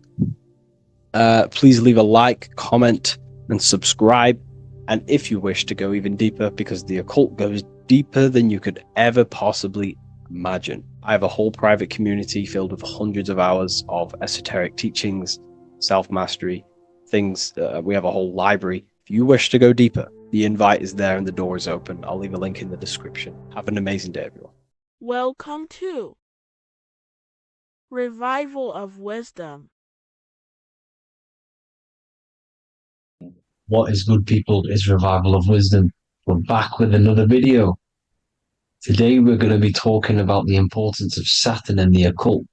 Please leave a like, comment, and subscribe. And if you wish to go even deeper, because the occult goes deeper than you could ever possibly imagine, I have a whole private community filled with hundreds of hours of esoteric teachings, self-mastery, things. We have a whole library. If you wish to go deeper, the invite is there and the door is open. I'll leave a link in the description. Have an amazing day, everyone. Welcome to Revival of Wisdom. What is good, people? Is Revival of Wisdom. We're back with another video. Today we're going to be talking about the importance of Saturn and the occult.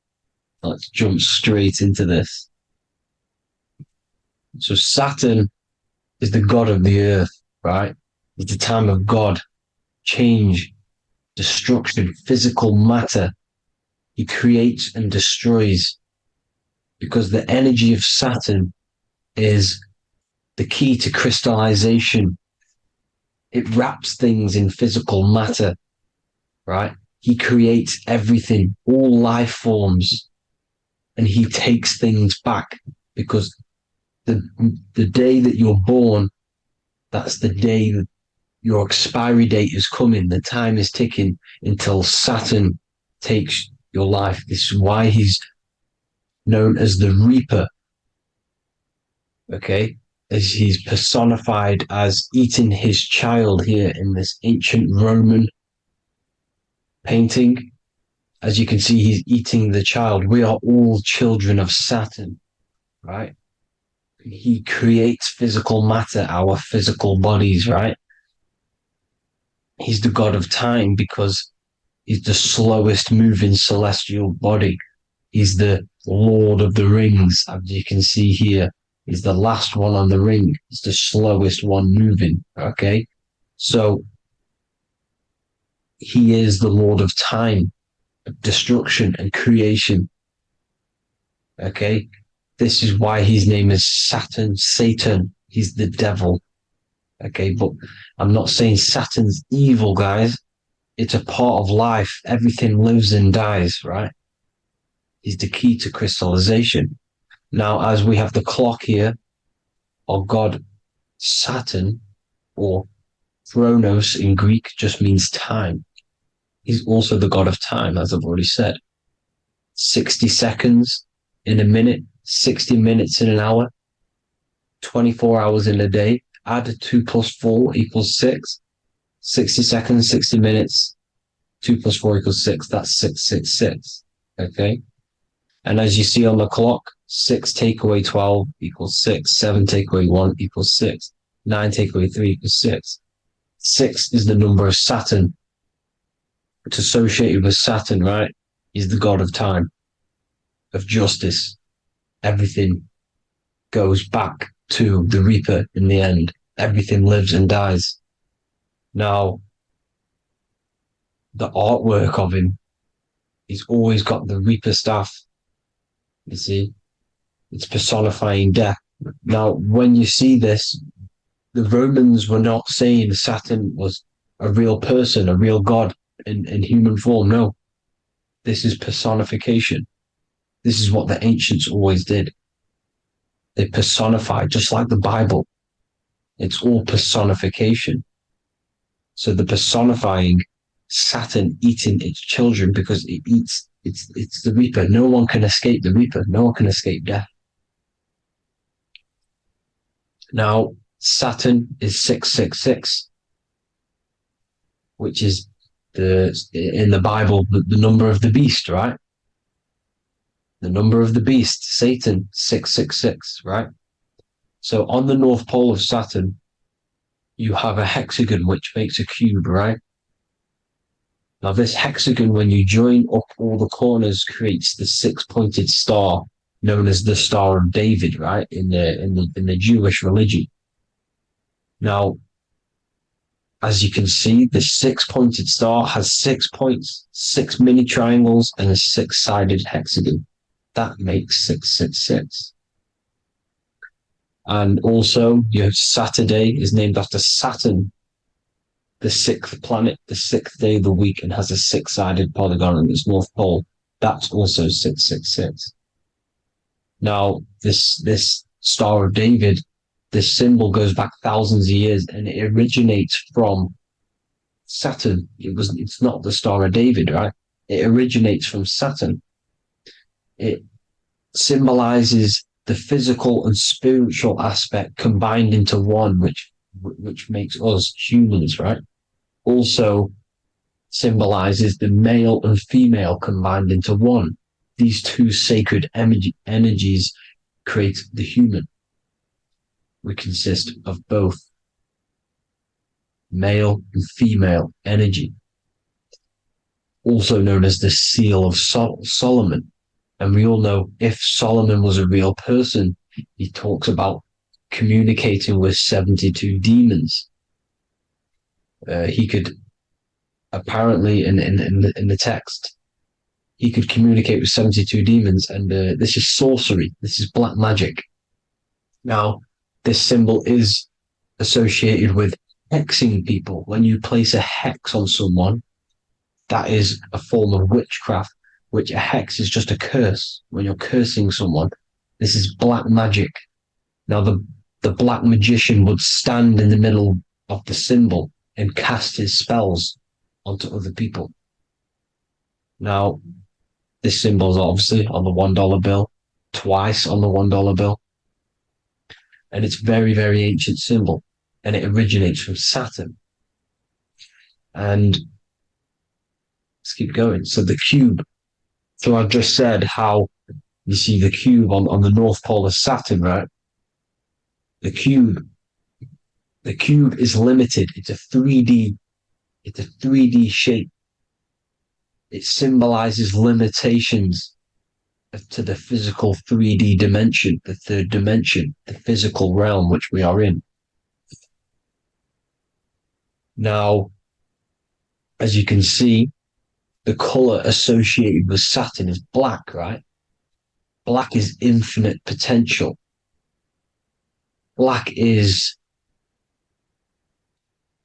Let's jump straight into this. So Saturn is the god of the earth, right? It's the time of God, change, destruction, physical matter. He creates and destroys because the energy of Saturn is the key to crystallization. It wraps things in physical matter, right? He creates everything, all life forms, and he takes things back because the day that you're born, that's the day that your expiry date is coming. The time is ticking until Saturn takes your life. This is why he's known as the Reaper. Okay? As he's personified as eating his child here in this ancient Roman painting. As you can see, he's eating the child. We are all children of Saturn, right? He creates physical matter, our physical bodies, right? He's the god of time because he's the slowest moving celestial body. He's the Lord of the Rings, as you can see here. He's the last one on the ring. He's the slowest one moving, okay? So he is the Lord of time, of destruction and creation, okay? This is why his name is Saturn, Satan. He's the devil, okay? But I'm not saying Saturn's evil, guys. It's a part of life. Everything lives and dies, right? He's the key to crystallization. Now, as we have the clock here, our god Saturn, or Chronos in Greek, just means time. He's also the god of time, as I've already said. 60 seconds in a minute, 60 minutes in an hour, 24 hours in a day. Add 2 plus 4 equals 6. 60 seconds, 60 minutes, 2 plus 4 equals 6. That's 666. Okay? And as you see on the clock, 6 take away 12 equals 6. 7 take away 1 equals 6. 9 take away 3 equals 6. 6 is the number of Saturn. It's associated with Saturn, right? He's the god of time, of justice. Everything goes back to the Reaper in the end. Everything lives and dies. Now, the artwork of him, he's always got the Reaper staff. You see, it's personifying death. Now, when you see this, the Romans were not saying Saturn was a real person, a real god in human form. No, this is personification. This is what the ancients always did. They personified, just like the Bible. It's all personification. So the personifying Saturn eating its children because it eats, it's the Reaper. No one can escape the Reaper. No one can escape death. Now, Saturn is 666, which is in the Bible, the number of the beast, right? The number of the beast, Satan, 666, right? So on the North Pole of Saturn, you have a hexagon, which makes a cube, right? Now this hexagon, when you join up all the corners, creates the 6-pointed star, known as the Star of David, right? In the Jewish religion. Now, as you can see, the 6-pointed star has 6 points, 6 mini triangles, and a 6-sided hexagon. That makes 666. And also, your Saturday is named after Saturn, the 6th planet, the 6th day of the week, and has a 6-sided polygon on its north pole. That's also 666. Now, this Star of David, this symbol goes back thousands of years, and it originates from Saturn. It's not the Star of David, right? It originates from Saturn. It symbolizes the physical and spiritual aspect combined into one, which makes us humans, right? Also symbolizes the male and female combined into one. These two sacred energies create the human. We consist of both male and female energy, also known as the seal of Solomon. And we all know if Solomon was a real person, he talks about communicating with 72 demons. He could apparently in the text, he could communicate with 72 demons, and this is sorcery. This is black magic. Now, this symbol is associated with hexing people. When you place a hex on someone, that is a form of witchcraft, which a hex is just a curse. When you're cursing someone, this is black magic. Now, the black magician would stand in the middle of the symbol and cast his spells onto other people. Now, this symbol is obviously on the $1 bill, twice on the $1 bill. And it's very, very ancient symbol. And it originates from Saturn. And let's keep going. So the cube. So I've just said how you see the cube on the North Pole of Saturn, right? The cube is limited. It's a 3D shape. It symbolizes limitations to the physical 3D dimension, the third dimension, the physical realm which we are in. Now, as you can see, the color associated with Saturn is black, right? Black is infinite potential. Black is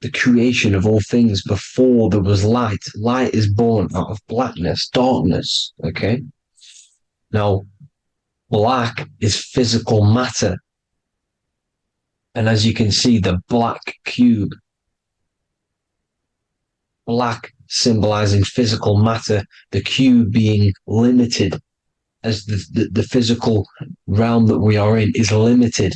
the creation of all things. Before there was light. Light is born out of blackness, darkness, okay? Now, black is physical matter. And as you can see, the black cube, black symbolizing physical matter, the cube being limited, as the physical realm that we are in is limited.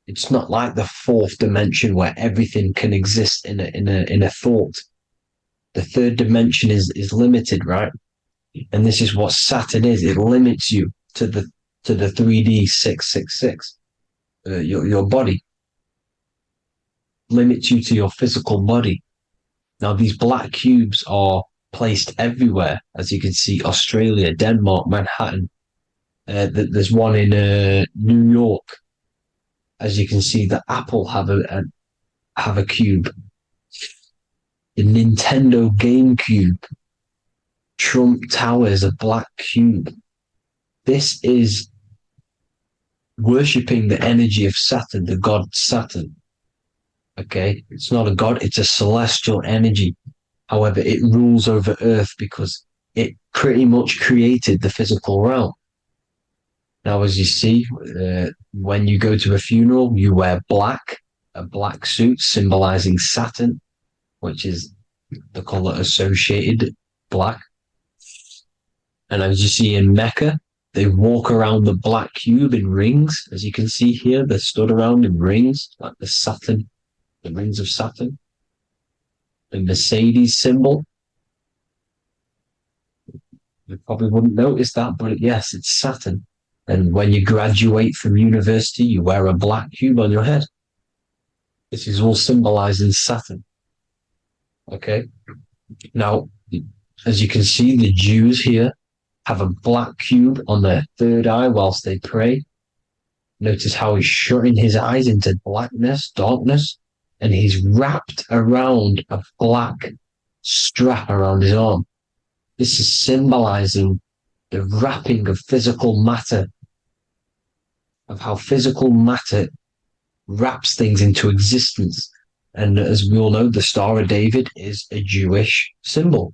It's not like the fourth dimension where everything can exist in a thought. The third dimension is limited, right? And this is what Saturn is. It limits you to the 3D 666. Your body limits you to your physical body. Now, these black cubes are placed everywhere. As you can see, Australia, Denmark, Manhattan. There's one in New York. As you can see, the Apple have a cube. The Nintendo GameCube. Trump Tower is a black cube. This is worshipping the energy of Saturn, the god Saturn. Okay, it's not a god, it's a celestial energy. However, it rules over Earth because it pretty much created the physical realm. Now, as you see, when you go to a funeral, you wear black, a black suit symbolizing Saturn, which is the color associated, black. And as you see in Mecca, they walk around the black cube in rings. As you can see here, they're stood around in rings, like the Saturn, the rings of Saturn. The Mercedes symbol. You probably wouldn't notice that, but yes, it's Saturn. And when you graduate from university, you wear a black cube on your head. This is all symbolizing Saturn. Okay? Now, as you can see, the Jews here have a black cube on their third eye whilst they pray. Notice how he's shutting his eyes into blackness, darkness, and he's wrapped around a black strap around his arm. This is symbolizing the wrapping of physical matter, of how physical matter wraps things into existence. And as we all know, the Star of David is a Jewish symbol.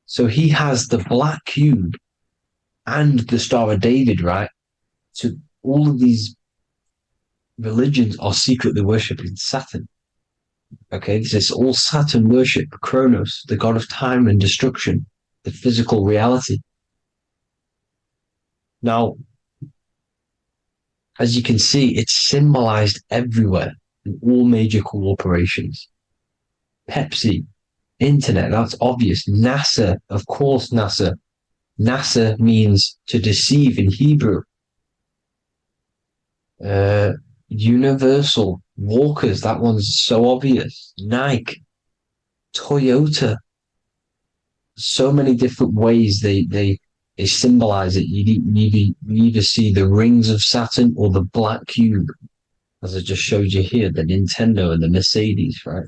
So he has the black cube and the Star of David, right? So all of these religions are secretly worshipping Saturn. Okay, this is all Saturn worship, Kronos, the god of time and destruction, the physical reality. Now, as you can see, it's symbolized everywhere in all major corporations. Pepsi, internet, that's obvious. NASA, of course, NASA. NASA means to deceive in Hebrew. Universal, Walkers, that one's so obvious. Nike, Toyota. So many different ways they symbolize it. You either see the rings of Saturn or the black cube, as I just showed you here, the Nintendo and the Mercedes, right?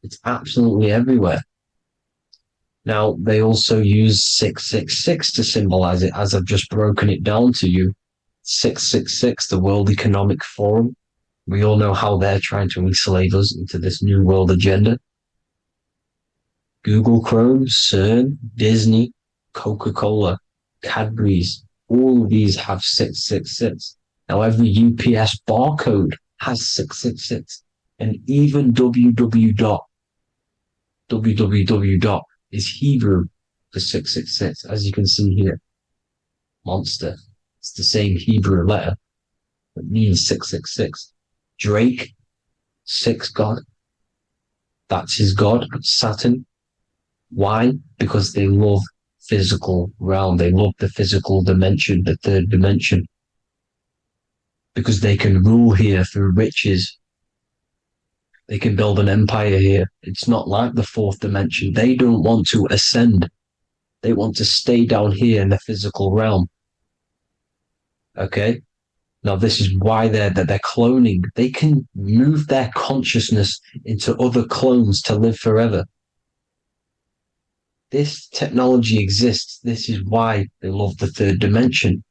It's absolutely everywhere. Now, they also use 666 to symbolize it, as I've just broken it down to you. 666, the World Economic Forum. We all know how they're trying to enslave us into this new world agenda. Google Chrome, CERN, Disney, Coca-Cola, Cadbury's, all of these have 666. Now, every UPS barcode has 666. And even www is Hebrew for 666, as you can see here. Monster. It's the same Hebrew letter that means 666. Drake, 6 God. That's his God, Saturn. Why? Because they love physical realm. They love the physical dimension, the third dimension. Because they can rule here through riches. They can build an empire here. It's not like the fourth dimension. They don't want to ascend. They want to stay down here in the physical realm. Okay? Now, this is why they're cloning. They can move their consciousness into other clones to live forever. This technology exists. This is why they love the third dimension.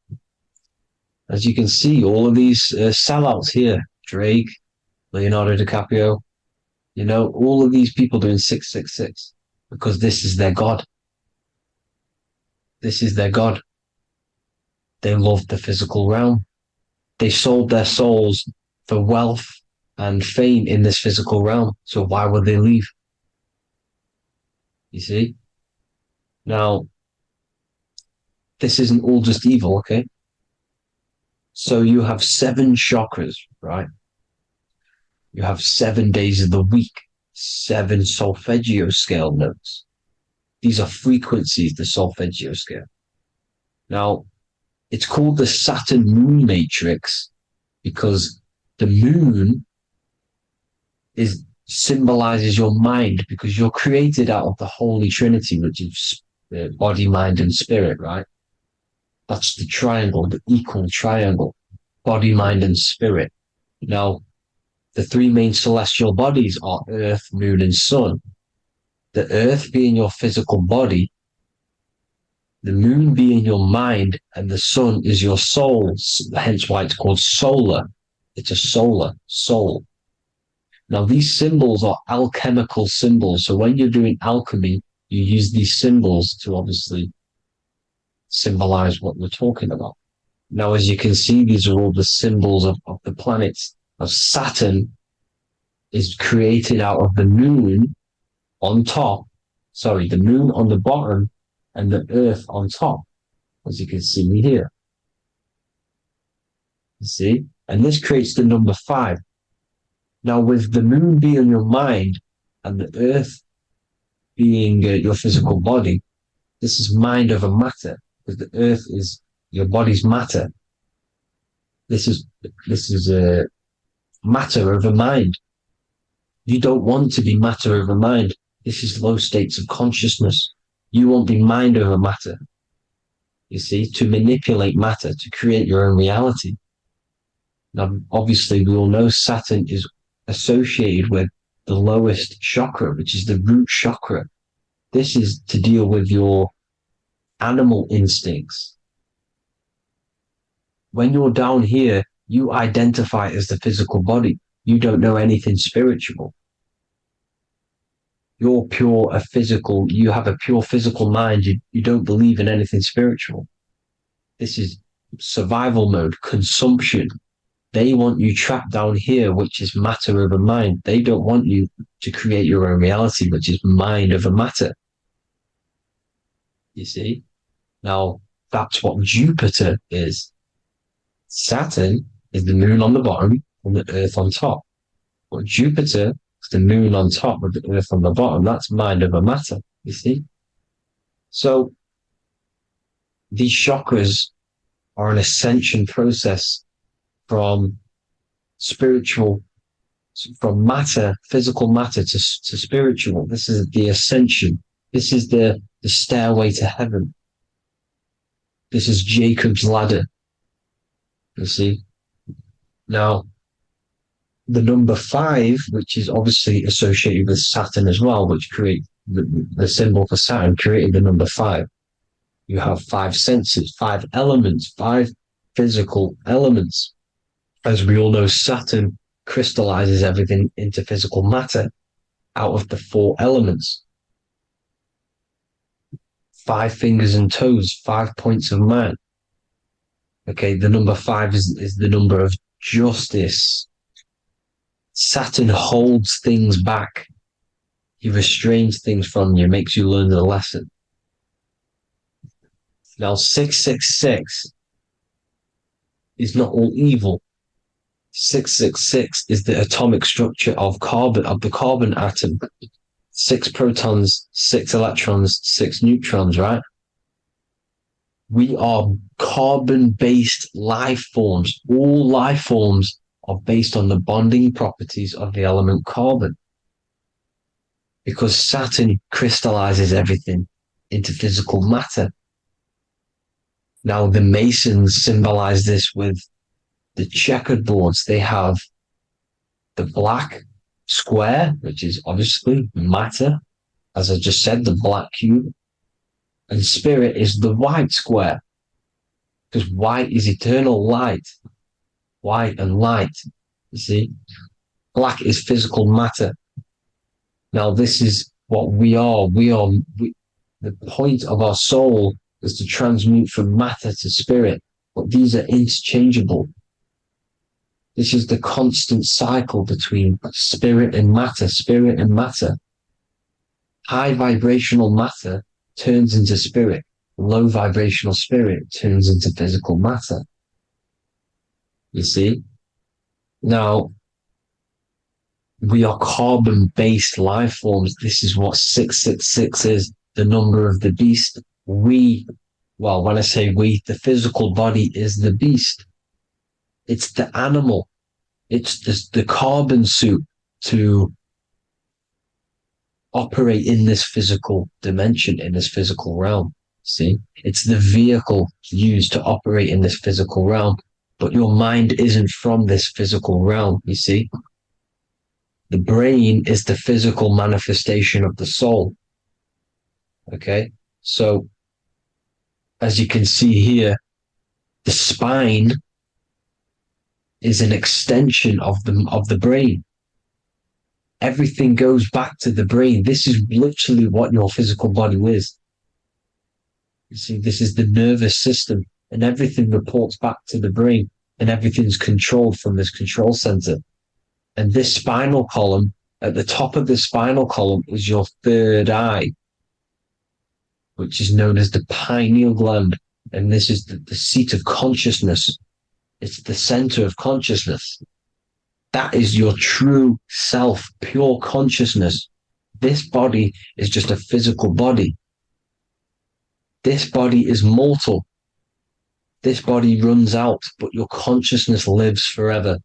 As you can see, all of these sellouts here, Drake, Leonardo DiCaprio, you know, all of these people doing 666 because this is their God. This is their God. They love the physical realm. They sold their souls for wealth and fame in this physical realm. So why would they leave? You see? Now, this isn't all just evil, okay? So you have 7 chakras, right? You have 7 days of the week, 7 solfeggio scale notes. These are frequencies, the solfeggio scale. Now, it's called the Saturn moon matrix because the moon symbolizes your mind, because you're created out of the Holy Trinity, which is body, mind, and spirit, right? That's the triangle, the equal triangle, body, mind, and spirit. Now, the 3 main celestial bodies are Earth, Moon, and Sun. The Earth being your physical body, the Moon being your mind, and the Sun is your soul, hence why it's called solar. It's a solar soul. Now, these symbols are alchemical symbols. So when you're doing alchemy, you use these symbols to obviously symbolize what we're talking about. Now, as you can see, these are all the symbols of the planets. Of Saturn is created out of the moon on top, the moon on the bottom and the earth on top, as you can see here. You see? And this creates the number 5. Now, with the moon being your mind and the earth being your physical body, this is mind over matter, because the earth is your body's matter. This is matter over mind. You don't want to be matter over mind. This is low states of consciousness. You won't be mind over matter. You see, to manipulate matter, to create your own reality. Now, obviously, we all know Saturn is associated with the lowest chakra, which is the root chakra. This is to deal with your animal instincts. When you're down here, you identify as the physical body. You don't know anything spiritual. You're you have a pure physical mind. You don't believe in anything spiritual. This is survival mode, consumption. They want you trapped down here, which is matter over mind. They don't want you to create your own reality, which is mind over matter. You see? Now, that's what Jupiter is. Saturn is the moon on the bottom and the earth on top. But Jupiter is the moon on top with the earth on the bottom. That's mind over matter, you see? So, these chakras are an ascension process from spiritual, from matter, physical matter to spiritual. This is the ascension. This is the stairway to heaven. This is Jacob's ladder. You see? Now, the number 5, which is obviously associated with Saturn as well, which create the symbol for Saturn, created the number 5. You have 5 senses, 5 elements, 5 physical elements. As we all know, Saturn crystallizes everything into physical matter out of the 4 elements. 5 fingers and toes, 5 points of man. Okay, the number 5 is the number of justice. Saturn holds things back. He restrains things from you, makes you learn the lesson. Now, 666 is not all evil. 666 is the atomic structure of the carbon atom. 6 protons, 6 electrons, 6 neutrons, right? We are carbon-based life forms. All life forms are based on the bonding properties of the element carbon. Because Saturn crystallizes everything into physical matter. Now, the Masons symbolize this with the checkered boards. They have the black square, which is obviously matter, as I just said, the black cube. And spirit is the white square, because white is eternal light. White and light, you see? Black is physical matter. Now, this is what we are. The point of our soul is to transmute from matter to spirit, but these are interchangeable. This is the constant cycle between spirit and matter, spirit and matter. High vibrational matter turns into spirit. Low vibrational spirit turns into physical matter. You see? Now, we are carbon-based life forms. This is what 666 is, the number of the beast. When I say we, the physical body is the beast. It's the animal. It's the carbon suit to operate in this physical dimension, in this physical realm. See? It's the vehicle used to operate in this physical realm. But your mind isn't from this physical realm, you see? The brain is the physical manifestation of the soul. Okay? So, as you can see here, the spine is an extension of the brain. Everything goes back to the brain. This is literally what your physical body is. You see, this is the nervous system, and everything reports back to the brain, and everything's controlled from this control center. And this spinal column, at the top of the spinal column, is your third eye, which is known as the pineal gland. And this is the seat of consciousness. It's the center of consciousness. That is your true self, pure consciousness. This body is just a physical body. This body is mortal. This body runs out, but your consciousness lives forever.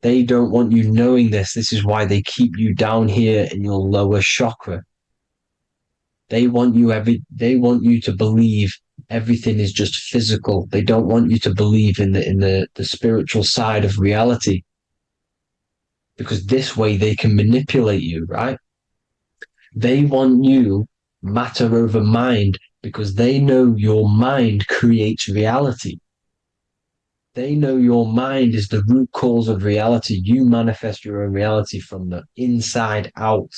They don't want you knowing this. This is why they keep you down here in your lower chakra. They want you to believe everything is just physical. They don't want you to believe in the spiritual side of reality. Because this way they can manipulate you, right? They want you matter over mind because they know your mind creates reality. They know your mind is the root cause of reality. You manifest your own reality from the inside out.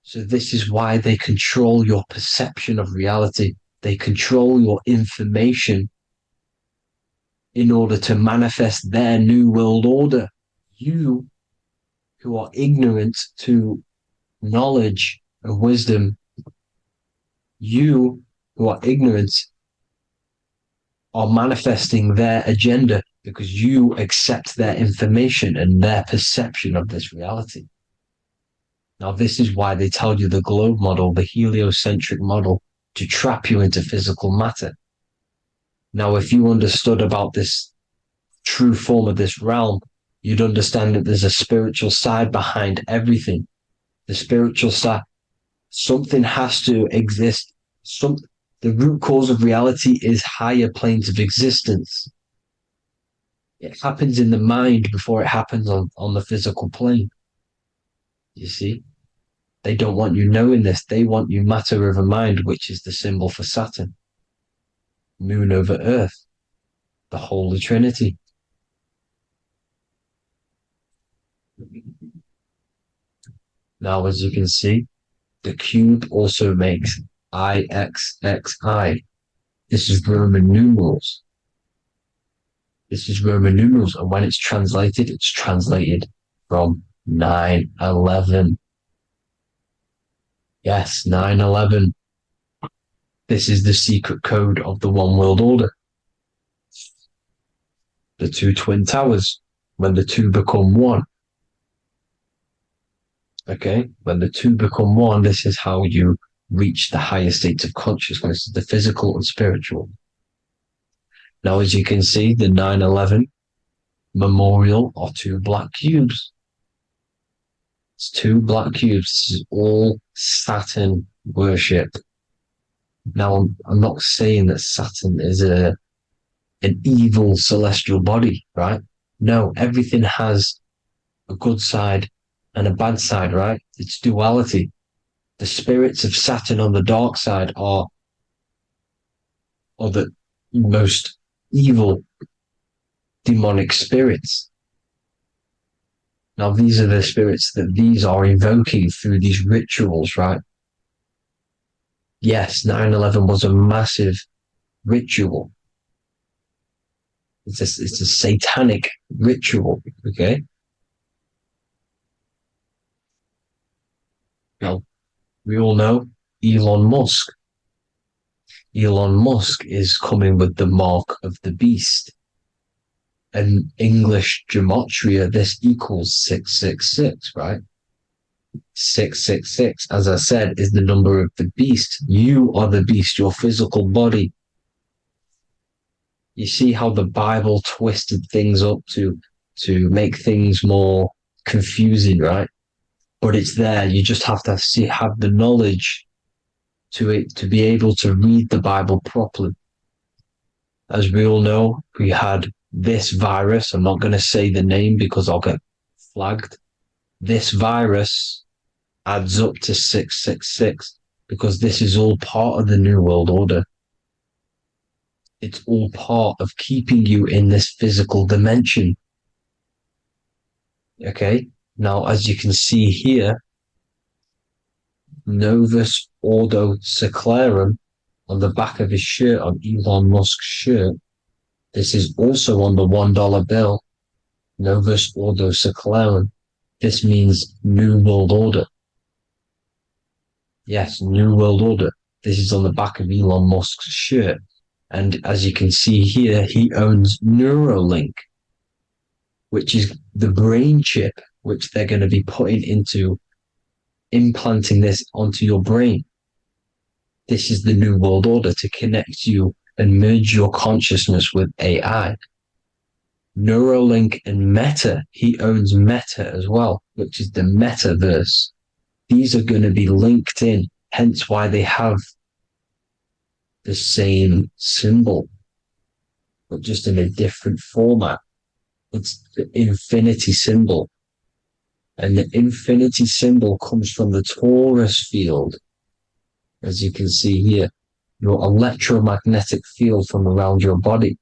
So this is why they control your perception of reality. They control your information. in order to manifest their new world order. You who are ignorant to knowledge and wisdom, you who are ignorant are manifesting their agenda because you accept their information and their perception of this reality. Now, this is why they tell you the globe model, the heliocentric model, to trap you into physical matter. Now, if you understood about this true form of this realm, you'd understand that there's a spiritual side behind everything. The spiritual side, something has to exist. The root cause of reality is higher planes of existence. It happens in the mind before it happens on the physical plane. You see? They don't want you knowing this. They want you matter over mind, which is the symbol for Saturn. Moon over Earth. The Holy Trinity. Now, as you can see, the cube also makes IXXI. This is Roman numerals. This is Roman numerals, and when it's translated from 9/11. Yes, 9/11. This is the secret code of the one world order. The two twin towers, when the two become one. Okay, when the two become one, this is how you reach the higher states of consciousness, the physical and spiritual. Now, as you can see, the 9/11 memorial are two black cubes. It's two black cubes. This is all Saturn worship. Now, I'm not saying that Saturn is an evil celestial body, right? No, everything has a good side and a bad side, right? It's duality. The spirits of Saturn on the dark side are the most evil demonic spirits. Now, these are the spirits that these are invoking through these rituals, right? Yes, 9/11 was a massive ritual. It's a satanic ritual, okay? Now, we all know Elon Musk. Elon Musk is coming with the mark of the beast. And English gematria, this equals 666, right? 666, as I said, is the number of the beast. You are the beast, your physical body. You see how the Bible twisted things up to make things more confusing, right? But it's there. You just have to have the knowledge to be able to read the Bible properly. As we all know, we had this virus. I'm not going to say the name because I'll get flagged. This virus adds up to 666 because this is all part of the New World Order. It's all part of keeping you in this physical dimension. Okay? Now, as you can see here, Novus Ordo Secularum on the back of his shirt, on Elon Musk's shirt, this is also on the $1 bill, Novus Ordo Secularum. This means New World Order. Yes, New World Order. This is on the back of Elon Musk's shirt. And as you can see here, he owns Neuralink, which is the brain chip which they're going to be putting into implanting this onto your brain. This is the New World Order to connect you and merge your consciousness with AI. Neuralink and Meta, he owns Meta as well, which is the metaverse. These are going to be linked in, hence why they have the same symbol, but just in a different format. It's the infinity symbol. And the infinity symbol comes from the torus field, as you can see here, your electromagnetic field from around your body.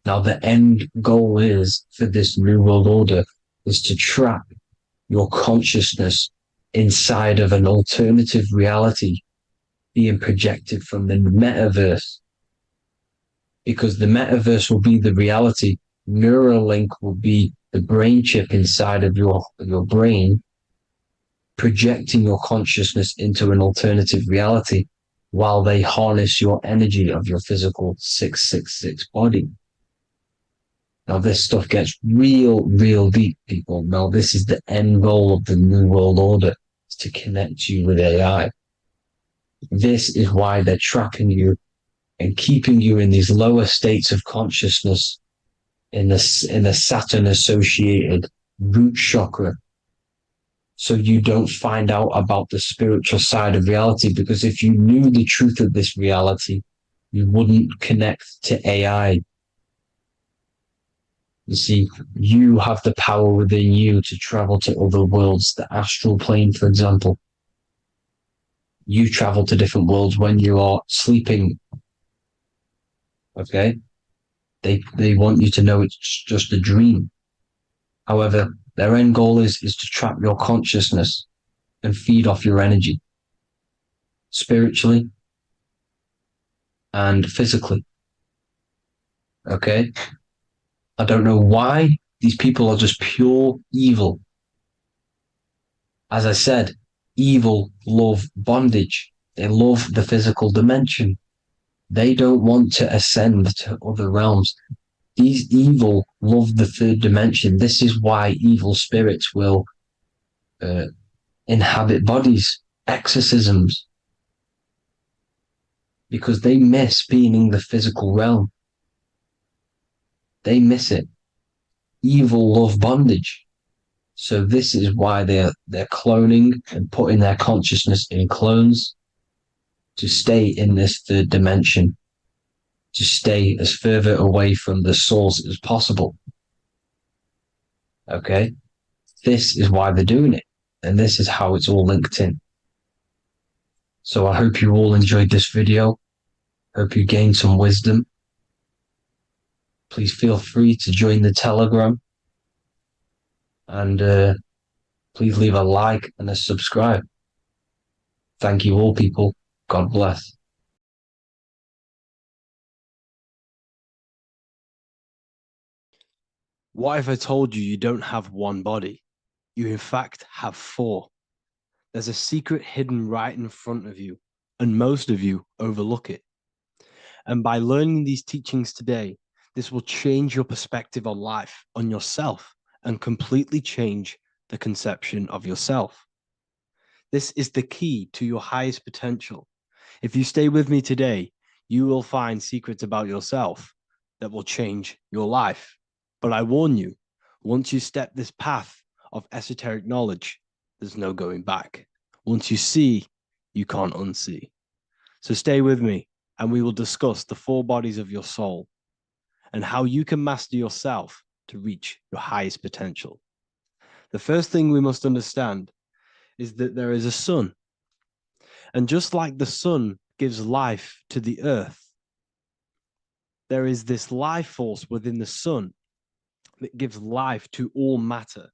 Now, the end goal is for this New World Order is to trap your consciousness inside of an alternative reality being projected from the metaverse. because the metaverse will be the reality. Neuralink will be the brain chip inside of your brain, projecting your consciousness into an alternative reality while they harness your energy of your physical 666 body. Now, this stuff gets real deep, people. Now, this is the end goal of the New World Order, is to connect you with AI. This is why they're trapping you and keeping you in these lower states of consciousness in the Saturn associated root chakra. So you don't find out about the spiritual side of reality, because if you knew the truth of this reality, you wouldn't connect to AI. You see, you have the power within you to travel to other worlds, the astral plane, for example. You travel to different worlds when you are sleeping. Okay? They want you to know it's just a dream. However, their end goal is to trap your consciousness and feed off your energy, spiritually and physically. Okay? I don't know why these people are just pure evil. As I said, evil love bondage. They love the physical dimension. They don't want to ascend to other realms. These evil love the third dimension. This is why evil spirits will inhabit bodies, exorcisms, because they miss being in the physical realm. They miss it. Evil love bondage. So this is why they're cloning and putting their consciousness in clones to stay in this third dimension, to stay as further away from the source as possible. Okay? This is why they're doing it. And this is how it's all linked in. So I hope you all enjoyed this video. Hope you gained some wisdom. Please feel free to join the Telegram. And please leave a like and a subscribe. Thank you all, people. God bless. What if I told you you don't have one body? You in fact have four. There's a secret hidden right in front of you, and most of you overlook it. And by learning these teachings today, this will change your perspective on life, on yourself, and completely change the conception of yourself. This is the key to your highest potential. If you stay with me today, you will find secrets about yourself that will change your life. But I warn you, once you step this path of esoteric knowledge, there's no going back. Once you see, you can't unsee. So stay with me, and we will discuss the four bodies of your soul and how you can master yourself to reach your highest potential. The first thing we must understand is that there is a sun. And just like the sun gives life to the earth, there is this life force within the sun that gives life to all matter.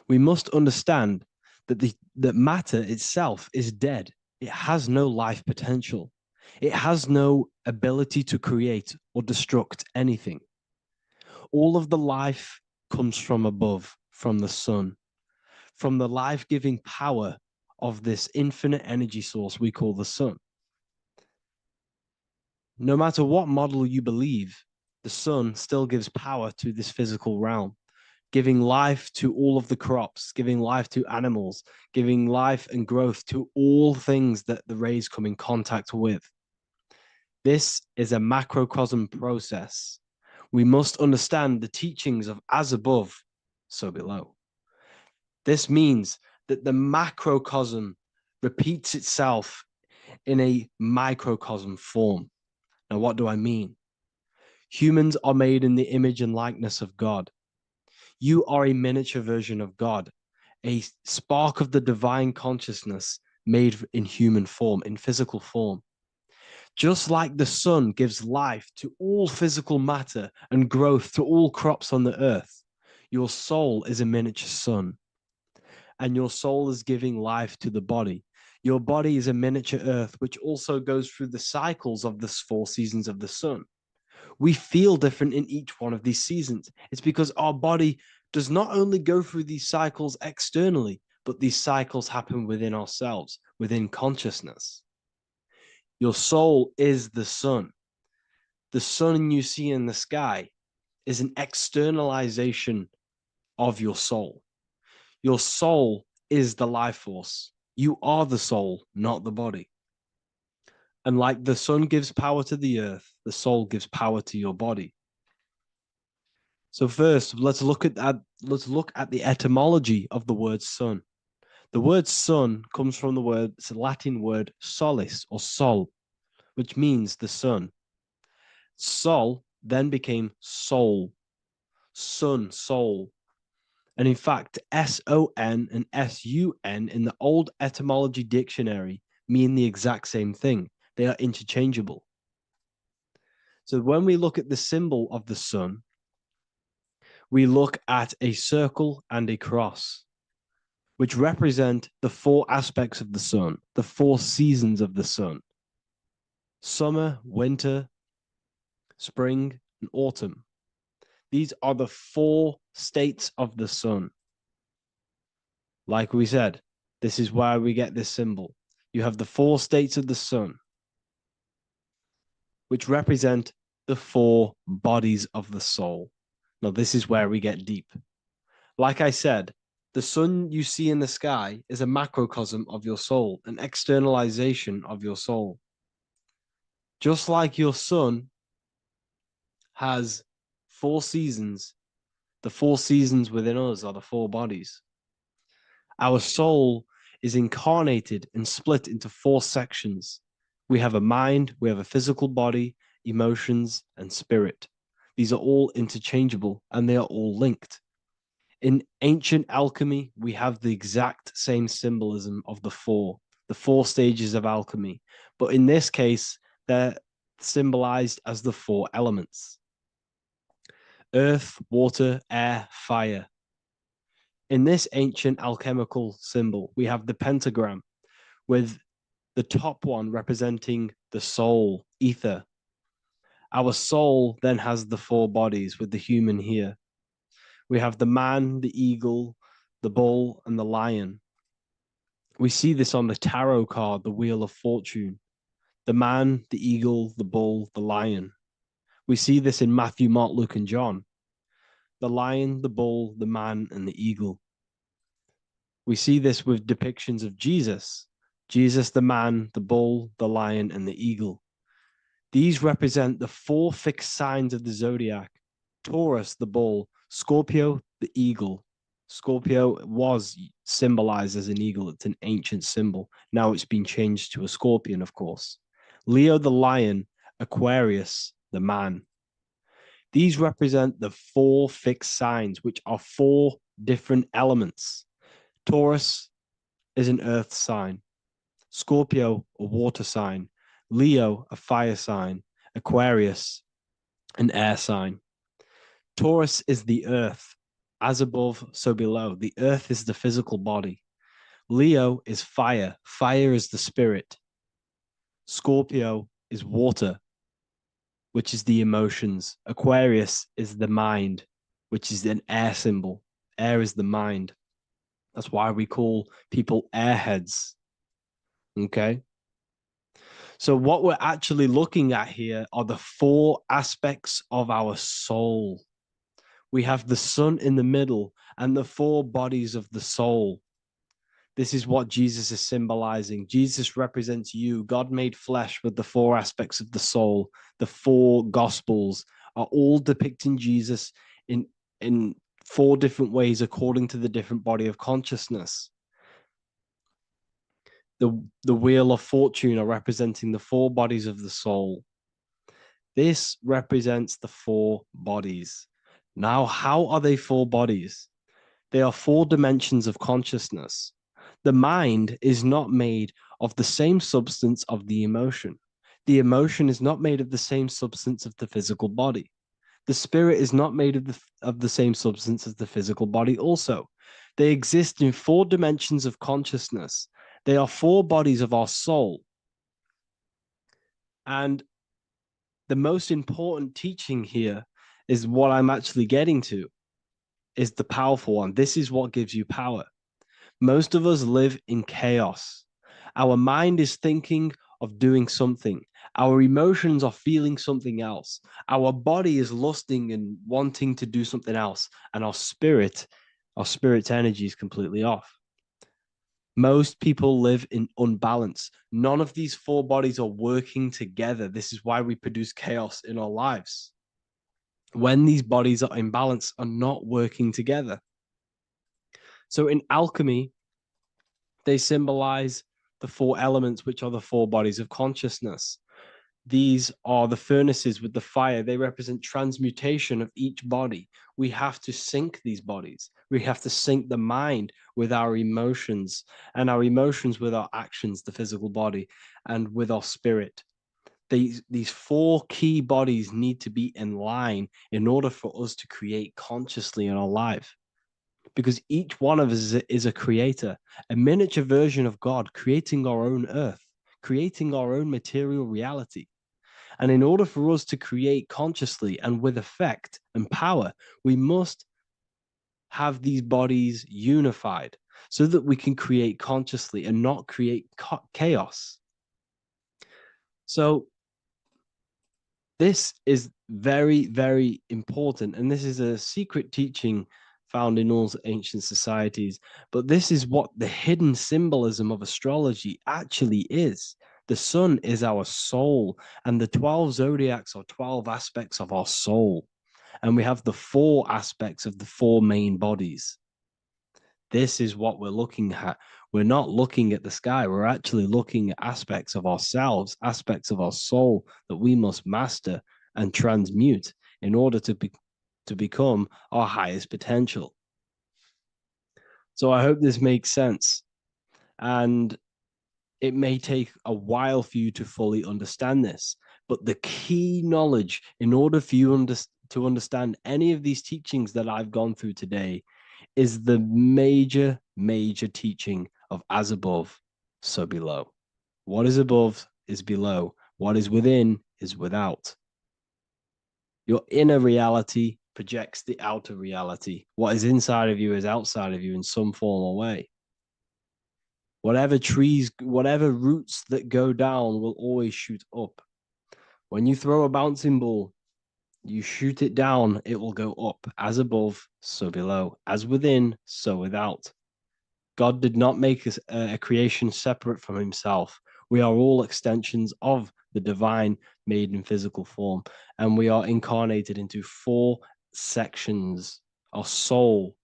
We must understand that matter itself is dead. It has no life potential. It has no ability to create or destruct anything. All of the life comes from above, from the sun, from the life-giving power of this infinite energy source we call the sun. No matter what model you believe, the sun still gives power to this physical realm, giving life to all of the crops, giving life to animals, giving life and growth to all things that the rays come in contact with. This is a macrocosm process. We must understand the teachings of as above, so below. This means that the macrocosm repeats itself in a microcosm form. Now, what do I mean? Humans are made in the image and likeness of God. You are a miniature version of God, a spark of the divine consciousness made in human form, in physical form. Just like the sun gives life to all physical matter and growth to all crops on the earth, your soul is a miniature sun. And your soul is giving life to the body. Your body is a miniature earth, which also goes through the cycles of the 4 seasons of the sun. We feel different in each one of these seasons. It's because our body does not only go through these cycles externally, but these cycles happen within ourselves, within consciousness. Your soul is the sun. The sun you see in the sky is an externalization of your soul. Your soul is the life force. You are the soul, not the body. And like the sun gives power to the earth, the soul gives power to your body. So first, let's look at the etymology of the word sun. The word sun comes from it's a Latin word solis or sol, which means the sun. Sol then became soul, sun, soul. And in fact, S-O-N and S-U-N in the old etymology dictionary mean the exact same thing. They are interchangeable. So when we look at the symbol of the sun, we look at a circle and a cross, which represent the 4 aspects of the sun, the 4 seasons of the sun: summer, winter, spring, and autumn. These are the 4 states of the sun. Like we said, this is why we get this symbol. You have the 4 states of the sun, which represent the 4 bodies of the soul. Now, this is where we get deep. Like I said, the sun you see in the sky is a macrocosm of your soul, an externalization of your soul. Just like your sun has 4 seasons, the 4 seasons within us are the 4 bodies. Our soul is incarnated and split into 4 sections. We have a mind, we have a physical body, emotions, and spirit. These are all interchangeable and they are all linked. In ancient alchemy, we have the exact same symbolism of the 4 stages of alchemy. But in this case, they're symbolized as the 4 elements: earth, water, air, fire. In this ancient alchemical symbol, we have the pentagram, with the top one representing the soul, ether. Our soul then has the 4 bodies, with the human here. We have the man, the eagle, the bull, and the lion. We see this on the tarot card, the Wheel of Fortune. The man, the eagle, the bull, the lion. We see this in Matthew, Mark, Luke, and John. The lion, the bull, the man, and the eagle. We see this with depictions of Jesus. Jesus, the man, the bull, the lion, and the eagle. These represent the 4 fixed signs of the zodiac: Taurus, the bull; Scorpio, the eagle. Scorpio was symbolized as an eagle. It's an ancient symbol. Now it's been changed to a scorpion, of course. Leo, the lion; Aquarius, the man. These represent the 4 fixed signs, which are 4 different elements. Taurus is an earth sign. Scorpio, a water sign. Leo, a fire sign. Aquarius, an air sign. Taurus is the earth. As above, so below. The earth is the physical body. Leo is fire. Fire is the spirit. Scorpio is water, which is the emotions. Aquarius is the mind, which is an air symbol. Air is the mind. That's why we call people airheads. Okay? So what we're actually looking at here are the 4 aspects of our soul. We have the sun in the middle and the 4 bodies of the soul. This is what Jesus is symbolizing. Jesus represents you. God made flesh with the 4 aspects of the soul. The 4 gospels are all depicting Jesus in 4 different ways according to the different body of consciousness. The Wheel of Fortune are representing the 4 bodies of the soul. This represents the 4 bodies. Now, how are they 4 bodies? They are 4 dimensions of consciousness. The mind is not made of the same substance of the emotion. The emotion is not made of the same substance of the physical body. The spirit is not made of the same substance as the physical body also. They exist in 4 dimensions of consciousness. They are 4 bodies of our soul. And the most important teaching here is what I'm actually getting to, is the powerful one. This is what gives you power. Most of us live in chaos. Our mind is thinking of doing something. Our emotions are feeling something else. Our body is lusting and wanting to do something else. And our spirit's energy is completely off. Most people live in unbalance. None of these four bodies are working together. This is why we produce chaos in our lives. When these bodies are in balance, are not working together. So in alchemy, they symbolize the four elements, which are the four bodies of consciousness. These are the furnaces with the fire. They represent transmutation of each body. We have to sync these bodies. We have to sync the mind with our emotions, and our emotions with our actions, the physical body, and with our spirit. These four key bodies need to be in line in order for us to create consciously in our life. Because each one of us is a creator, a miniature version of God, creating our own earth, creating our own material reality. And in order for us to create consciously and with effect and power, we must have these bodies unified so that we can create consciously and not create chaos. So this is very, very important. And this is a secret teaching found in all ancient societies. But this is what the hidden symbolism of astrology actually is. The sun is our soul, and the 12 zodiacs are 12 aspects of our soul. And we have the 4 aspects of the 4 main bodies. This is what we're looking at. We're not looking at the sky. We're actually looking at aspects of ourselves, aspects of our soul that we must master and transmute in order to become our highest potential. So I hope this makes sense. And it may take a while for you to fully understand this, but the key knowledge in order for you to understand any of these teachings that I've gone through today is the major teaching of as above, so below. What is above is below. What is within is without. Your inner reality projects the outer reality. What is inside of you is outside of you in some form or way. Whatever roots that go down will always shoot up. When you throw a bouncing ball, you shoot it down, it will go up. As above, so below. As within, so without. God did not make a creation separate from himself. We are all extensions of the divine made in physical form. And we are incarnated into 4 sections. Our soul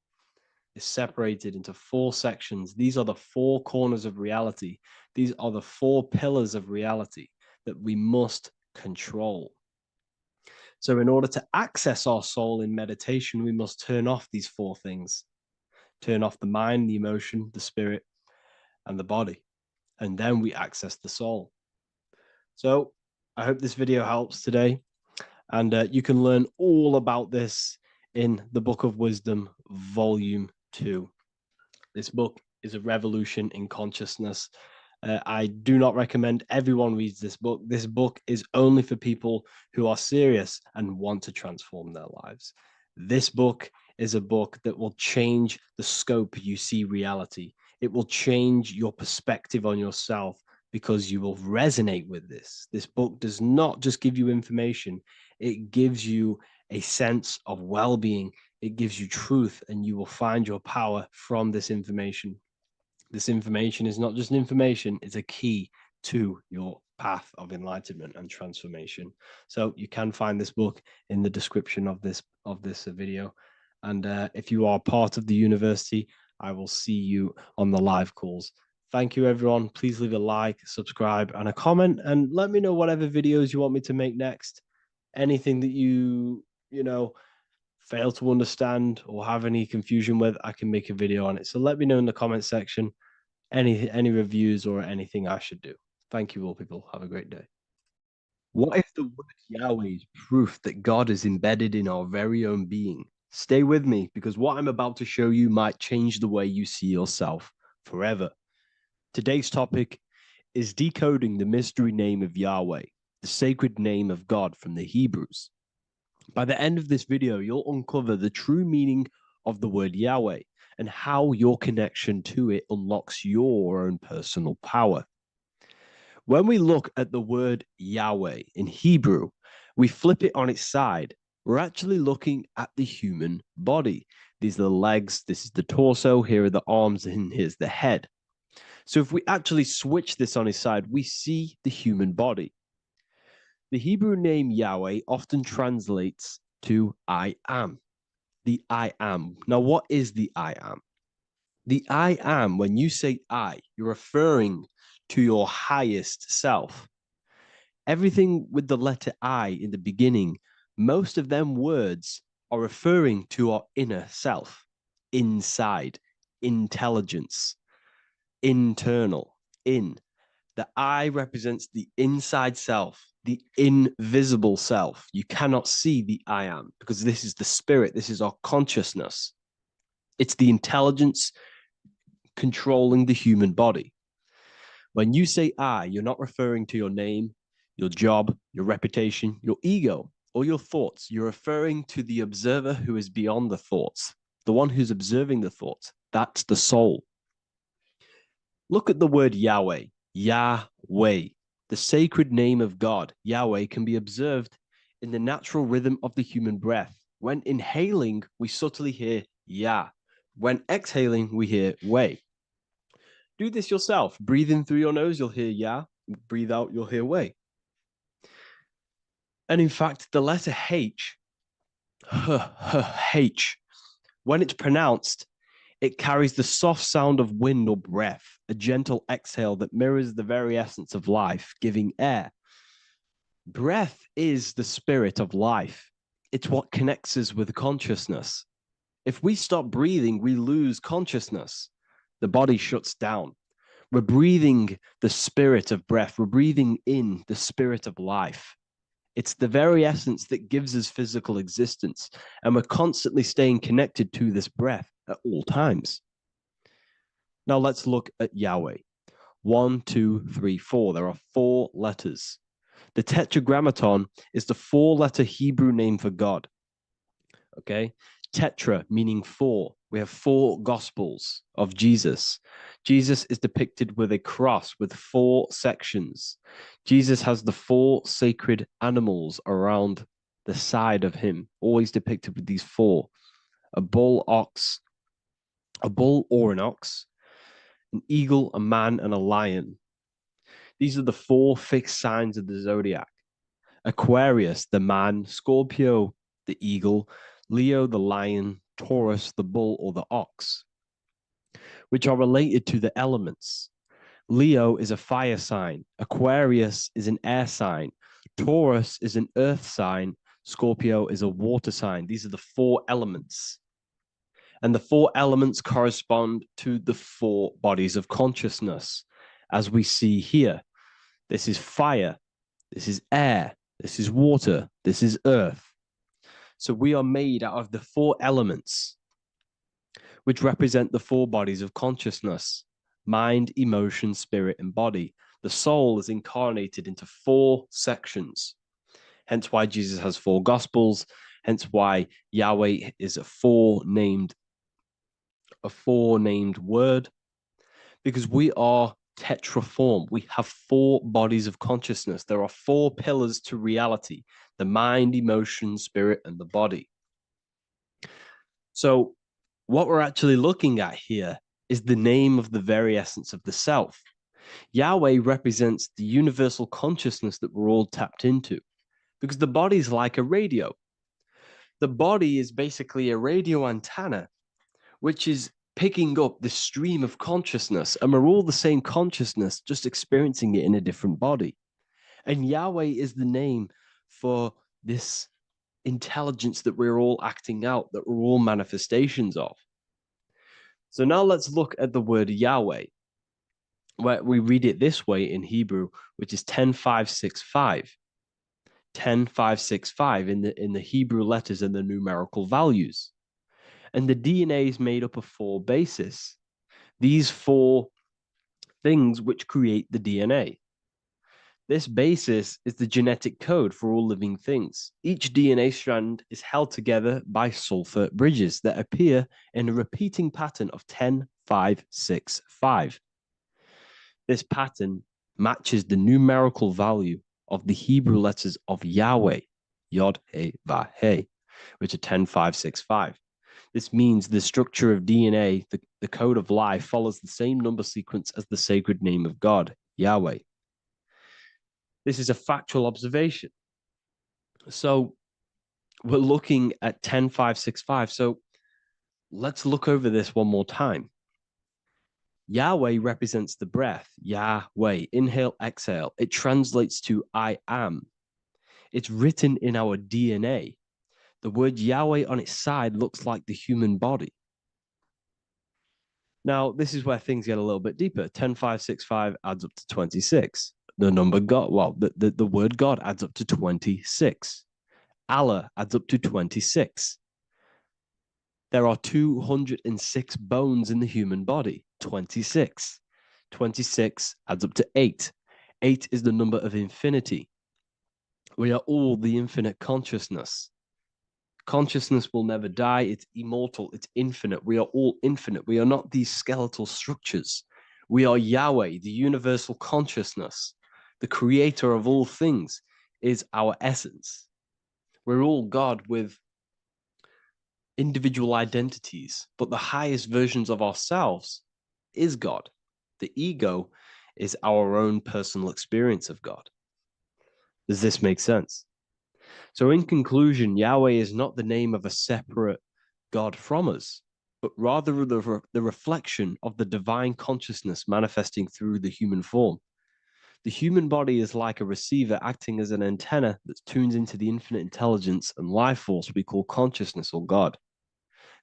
is separated into 4 sections. These are the 4 corners of reality. These are the 4 pillars of reality that we must control. So in order to access our soul in meditation, we must turn off these 4 things. Turn off the mind, the emotion, the spirit, and the body. And then we access the soul. So I hope this video helps today. And you can learn all about this in the Book of Wisdom, Volume 2. This book is a revolution in consciousness. I do not recommend everyone reads this book. This book is only for people who are serious and want to transform their lives. This book is a book that will change the scope you see reality. It will change your perspective on yourself because you will resonate with this. This book does not just give you information. It gives you a sense of well-being. It gives you truth, and you will find your power from this information. This information is not just information, it's a key to your path of enlightenment and transformation. So you can find this book in the description of this video. And if you are part of the university, I will see you on the live calls. Thank you, everyone. Please leave a like, subscribe, and a comment, and let me know whatever videos you want me to make next. Anything that you fail to understand or have any confusion with, I can make a video on it. So let me know in the comment section any reviews or anything I should do. Thank you all, people. Have a great day. What if the word Yahweh is proof that God is embedded in our very own being? Stay with me, because what I'm about to show you might change the way you see yourself forever. Today's topic is decoding the mystery name of Yahweh, the sacred name of God from the Hebrews. By the end of this video, you'll uncover the true meaning of the word Yahweh and how your connection to it unlocks your own personal power. When we look at the word Yahweh in Hebrew, we flip it on its side. We're actually looking at the human body. These are the legs, this is the torso, here are the arms, and here's the head. So if we actually switch this on its side, we see the human body. The Hebrew name Yahweh often translates to I am. The I am. Now, what is the I am? The I am, when you say I, you're referring to your highest self. Everything with the letter I in the beginning, most of them words are referring to our inner self, inside, intelligence, internal, in. The I represents the inside self, the invisible self. You cannot see the I am because this is the spirit, this is our consciousness. It's the intelligence controlling the human body. When you say I, you're not referring to your name, your job, your reputation, your ego, or your thoughts. You're referring to the observer who is beyond the thoughts, the one who's observing the thoughts. That's the soul. Look at the word Yahweh, Yahweh, the sacred name of God. Yahweh can be observed in the natural rhythm of the human breath. When inhaling, we subtly hear Yah. When exhaling, we hear Way. Do this yourself. Breathe in through your nose, you'll hear Yah. Breathe out, you'll hear Way. And in fact, the letter H, H, when it's pronounced, it carries the soft sound of wind or breath, a gentle exhale that mirrors the very essence of life, giving air. Breath is the spirit of life. It's what connects us with consciousness. If we stop breathing, we lose consciousness. The body shuts down. We're breathing the spirit of breath. We're breathing in the spirit of life. It's the very essence that gives us physical existence, and we're constantly staying connected to this breath at all times. Now let's look at Yahweh. 1, 2, 3, 4. There are 4 letters. The tetragrammaton is the 4-letter Hebrew name for God. Okay? Tetra, meaning 4. We have 4 gospels of Jesus. Jesus is depicted with a cross with 4 sections. Jesus has the 4 sacred animals around the side of him, always depicted with these 4. A bull or an ox, an eagle, a man, and a lion. These are the 4 fixed signs of the zodiac. Aquarius, the man, Scorpio, the eagle, Leo, the lion, Taurus, the bull or the ox, which are related to the elements. Leo is a fire sign. Aquarius is an air sign. Taurus is an earth sign. Scorpio is a water sign. These are the 4 elements. And the 4 elements correspond to the 4 bodies of consciousness, as we see here. This is fire. This is air. This is water. This is earth. So we are made out of the 4 elements, which represent the 4 bodies of consciousness: mind, emotion, spirit, and body. The soul is incarnated into 4 sections. Hence why Jesus has 4 gospels. Hence why Yahweh is a 4-named word, because we are tetraform. We have 4 bodies of consciousness. There are 4 pillars to reality: the mind, emotion, spirit, and the body. So what we're actually looking at here is the name of the very essence of the self. Yahweh represents the universal consciousness that we're all tapped into, because the body is like a radio. The body is basically a radio antenna, which is picking up the stream of consciousness, and we're all the same consciousness, just experiencing it in a different body. And Yahweh is the name for this intelligence that we're all acting out, that we're all manifestations of. So now let's look at the word Yahweh, where we read it this way in Hebrew, which is 10565. 10565 in the Hebrew letters and the numerical values. And the DNA is made up of 4 bases. These 4 things which create the DNA. This basis is the genetic code for all living things. Each DNA strand is held together by sulfur bridges that appear in a repeating pattern of 10, 5, 6, 5. This pattern matches the numerical value of the Hebrew letters of Yahweh, Yod, He, Va, He, which are 10, 5, 6, 5. This means the structure of DNA, the code of life, follows the same number sequence as the sacred name of God, Yahweh. This is a factual observation. So we're looking at 10, 5, 6, 5. So let's look over this one more time. Yahweh represents the breath, Yahweh, inhale, exhale. It translates to I am. It's written in our DNA. The word Yahweh on its side looks like the human body. Now, this is where things get a little bit deeper. 10, 5, 6, 5 adds up to 26. The number God, well, the word God adds up to 26. Allah adds up to 26. There are 206 bones in the human body. 26. 26 adds up to 8. 8 is the number of infinity. We are all the infinite consciousness. Consciousness will never die. It's immortal. It's infinite. We are all infinite. We are not these skeletal structures. We are Yahweh, the universal consciousness. The creator of all things is our essence. We're all God with individual identities, but the highest versions of ourselves is God. The ego is our own personal experience of God. Does this make sense? So in conclusion, Yahweh is not the name of a separate God from us, but rather the reflection of the divine consciousness manifesting through the human form. The human body is like a receiver acting as an antenna that tunes into the infinite intelligence and life force we call consciousness or God.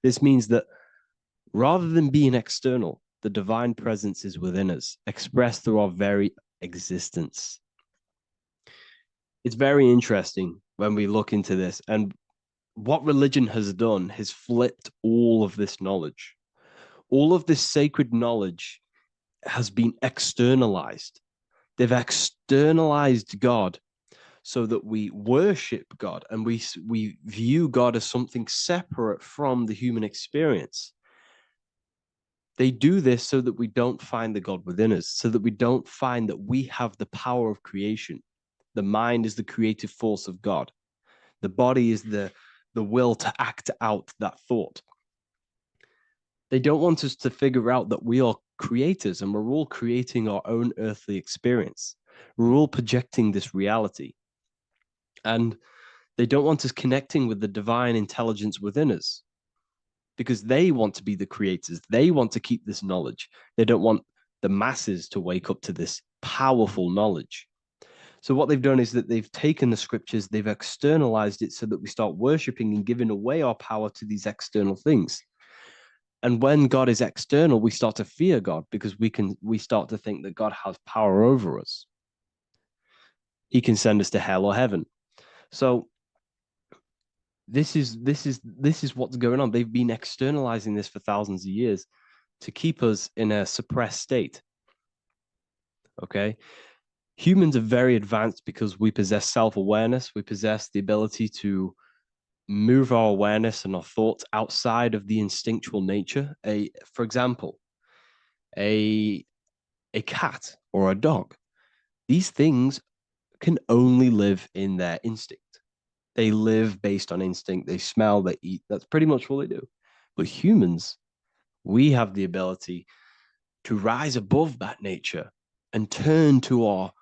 This means that rather than being external, the divine presence is within us, expressed through our very existence. It's very interesting when we look into this, and what religion has done has flipped all of this knowledge. All of this sacred knowledge has been externalized. They've externalized God so that we worship God and we view God as something separate from the human experience. They do this so that we don't find the God within us, so that we don't find that we have the power of creation. The mind is the creative force of God. The body is the will to act out that thought. They don't want us to figure out that we are creators and we're all creating our own earthly experience. We're all projecting this reality. And they don't want us connecting with the divine intelligence within us because they want to be the creators. They want to keep this knowledge. They don't want the masses to wake up to this powerful knowledge. So what they've done is that they've taken the scriptures, they've externalized it so that we start worshiping and giving away our power to these external things. And when God is external, we start to fear God because we start to think that God has power over us. He can send us to hell or heaven. So this is what's going on. They've been externalizing this for thousands of years to keep us in a suppressed state. Okay? Humans are very advanced because we possess self-awareness. We possess the ability to move our awareness and our thoughts outside of the instinctual nature. For example, a cat or a dog. These things can only live in their instinct. They live based on instinct. They smell, they eat. That's pretty much what they do. But humans, we have the ability to rise above that nature and turn to our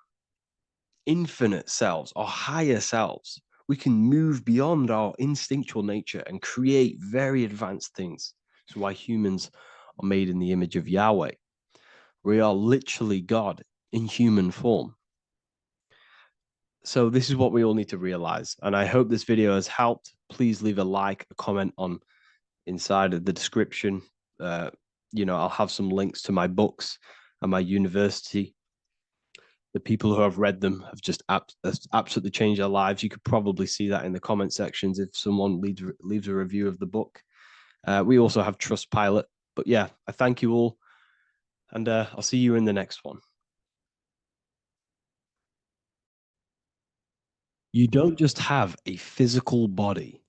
infinite selves, our higher selves. We can move beyond our instinctual nature and create very advanced things. That's why humans are made in the image of Yahweh. We are literally God in human form. So this is what we all need to realize. And I hope this video has helped. Please leave a like, a comment on inside of the description. I'll have some links to my books and my university. The people who have read them have just absolutely changed their lives. You could probably see that in the comment sections if someone leaves a review of the book. We also have Trustpilot. But yeah, I thank you all. And I'll see you in the next one. You don't just have a physical body,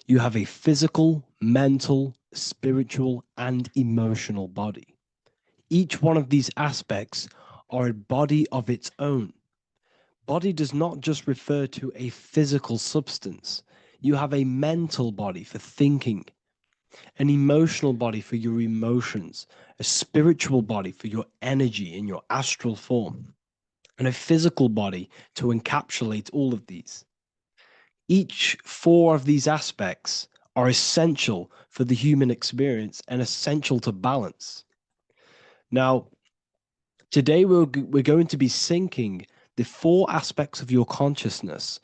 you have a physical, mental, spiritual, and emotional body. Each one of these aspects are a body of its own. Body does not just refer to a physical substance. You have a mental body for thinking, an emotional body for your emotions, a spiritual body for your energy in your astral form, and a physical body to encapsulate all of these. Each four of these aspects are essential for the human experience and essential to balance. Now, today we're going to be syncing the four aspects of your consciousness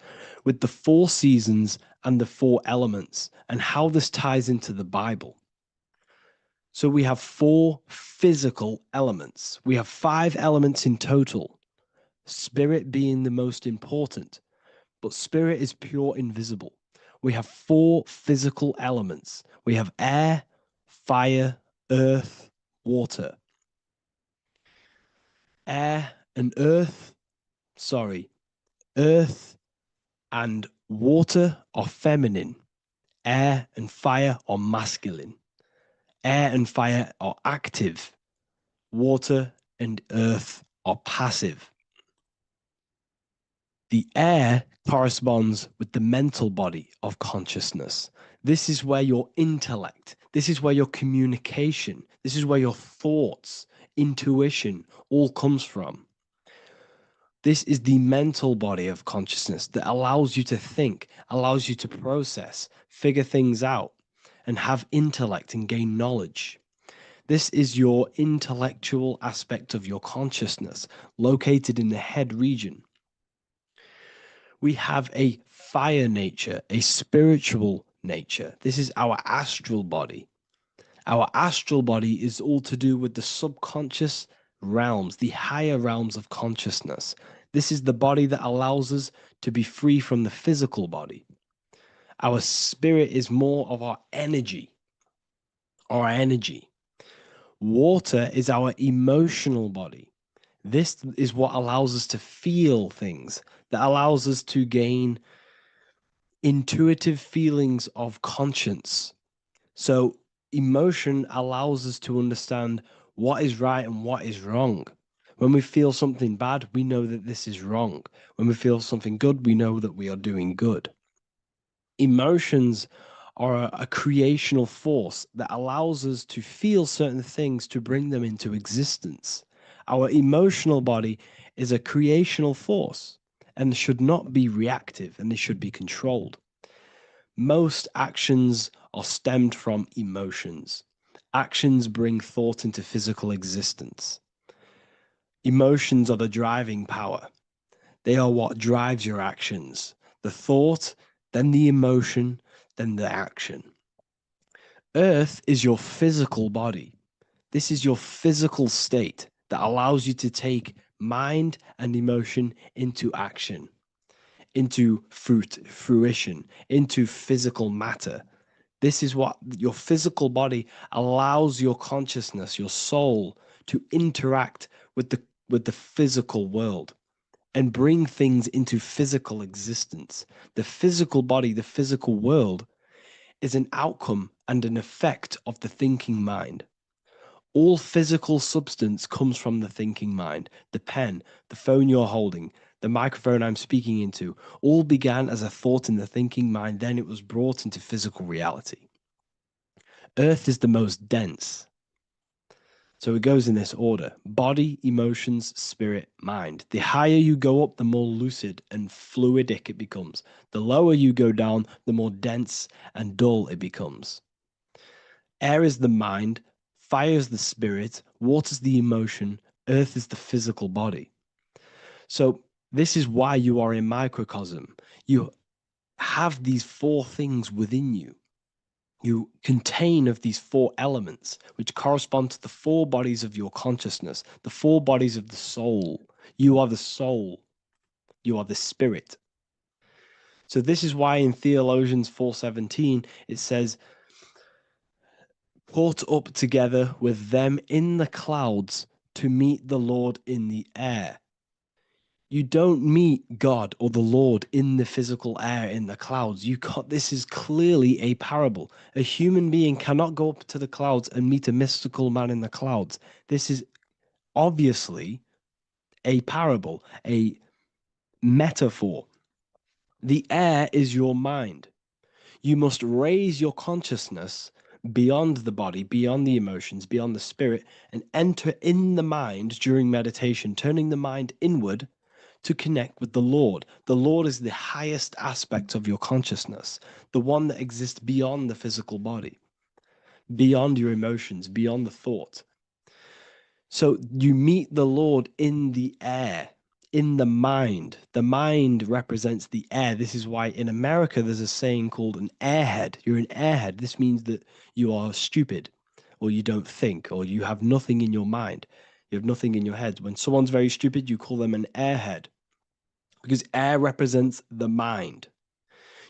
with the four seasons and the four elements and how this ties into the Bible. So we have four physical elements. We have five elements in total, spirit being the most important, but spirit is pure invisible. We have four physical elements. We have air, fire, earth, water. Air and earth, earth and water are feminine. Air and fire are masculine. Air and fire are active. Water and earth are passive. The air corresponds with the mental body of consciousness. This is where your intellect, this is where your communication, this is where your thoughts, intuition all comes from. This is the mental body of consciousness that allows you to think, allows you to process, figure things out, and have intellect and gain knowledge. This is your intellectual aspect of your consciousness, located in the head region. We have a fire nature, a spiritual nature. This is our astral body. Our astral body is all to do with the subconscious realms, the higher realms of consciousness. This is the body that allows us to be free from the physical body. Our spirit is more of our energy. Water is our emotional body. This is what allows us to feel things, that allows us to gain intuitive feelings of conscience. So emotion allows us to understand what is right and what is wrong. When we feel something bad, we know that this is wrong. When we feel something good, we know that we are doing good. Emotions are a creational force that allows us to feel certain things to bring them into existence. Our emotional body is a creational force and should not be reactive, and they should be controlled. Most actions are stemmed from emotions. Actions bring thought into physical existence. Emotions are the driving power. They are what drives your actions. The thought, then the emotion, then the action. Earth is your physical body. This is your physical state that allows you to take mind and emotion into action, into fruition, into physical matter. This is what your physical body allows your consciousness, your soul, to interact with the physical world and bring things into physical existence. The physical body, the physical world, is an outcome and an effect of the thinking mind. All physical substance comes from the thinking mind. The pen, the phone you're holding, the microphone I'm speaking into, all began as a thought in the thinking mind, then it was brought into physical reality. Earth is the most dense. So it goes in this order: body, emotions, spirit, mind. The higher you go up, the more lucid and fluidic it becomes. The lower you go down, the more dense and dull it becomes. Air is the mind, fire is the spirit, water is the emotion, earth is the physical body. So this is why you are a microcosm. You have these four things within you. You contain of these four elements, which correspond to the four bodies of your consciousness, the four bodies of the soul. You are the soul. You are the spirit. So this is why in Theologians 4:17 it says, "Caught up together with them in the clouds to meet the Lord in the air." You don't meet God or the Lord in the physical air, in the clouds. You can't, this is clearly a parable. A human being cannot go up to the clouds and meet a mystical man in the clouds. This is obviously a parable, a metaphor. The air is your mind. You must raise your consciousness beyond the body, beyond the emotions, beyond the spirit, and enter in the mind during meditation, turning the mind inward to connect with the Lord. The Lord is the highest aspect of your consciousness, the one that exists beyond the physical body, beyond your emotions, beyond the thought. So you meet the Lord in the air, in the mind. The mind represents the air. This is why in America there's a saying called an airhead. You're an airhead. This means that you are stupid, or you don't think, or you have nothing in your mind. You have nothing in your head. When someone's very stupid, you call them an airhead, because air represents the mind.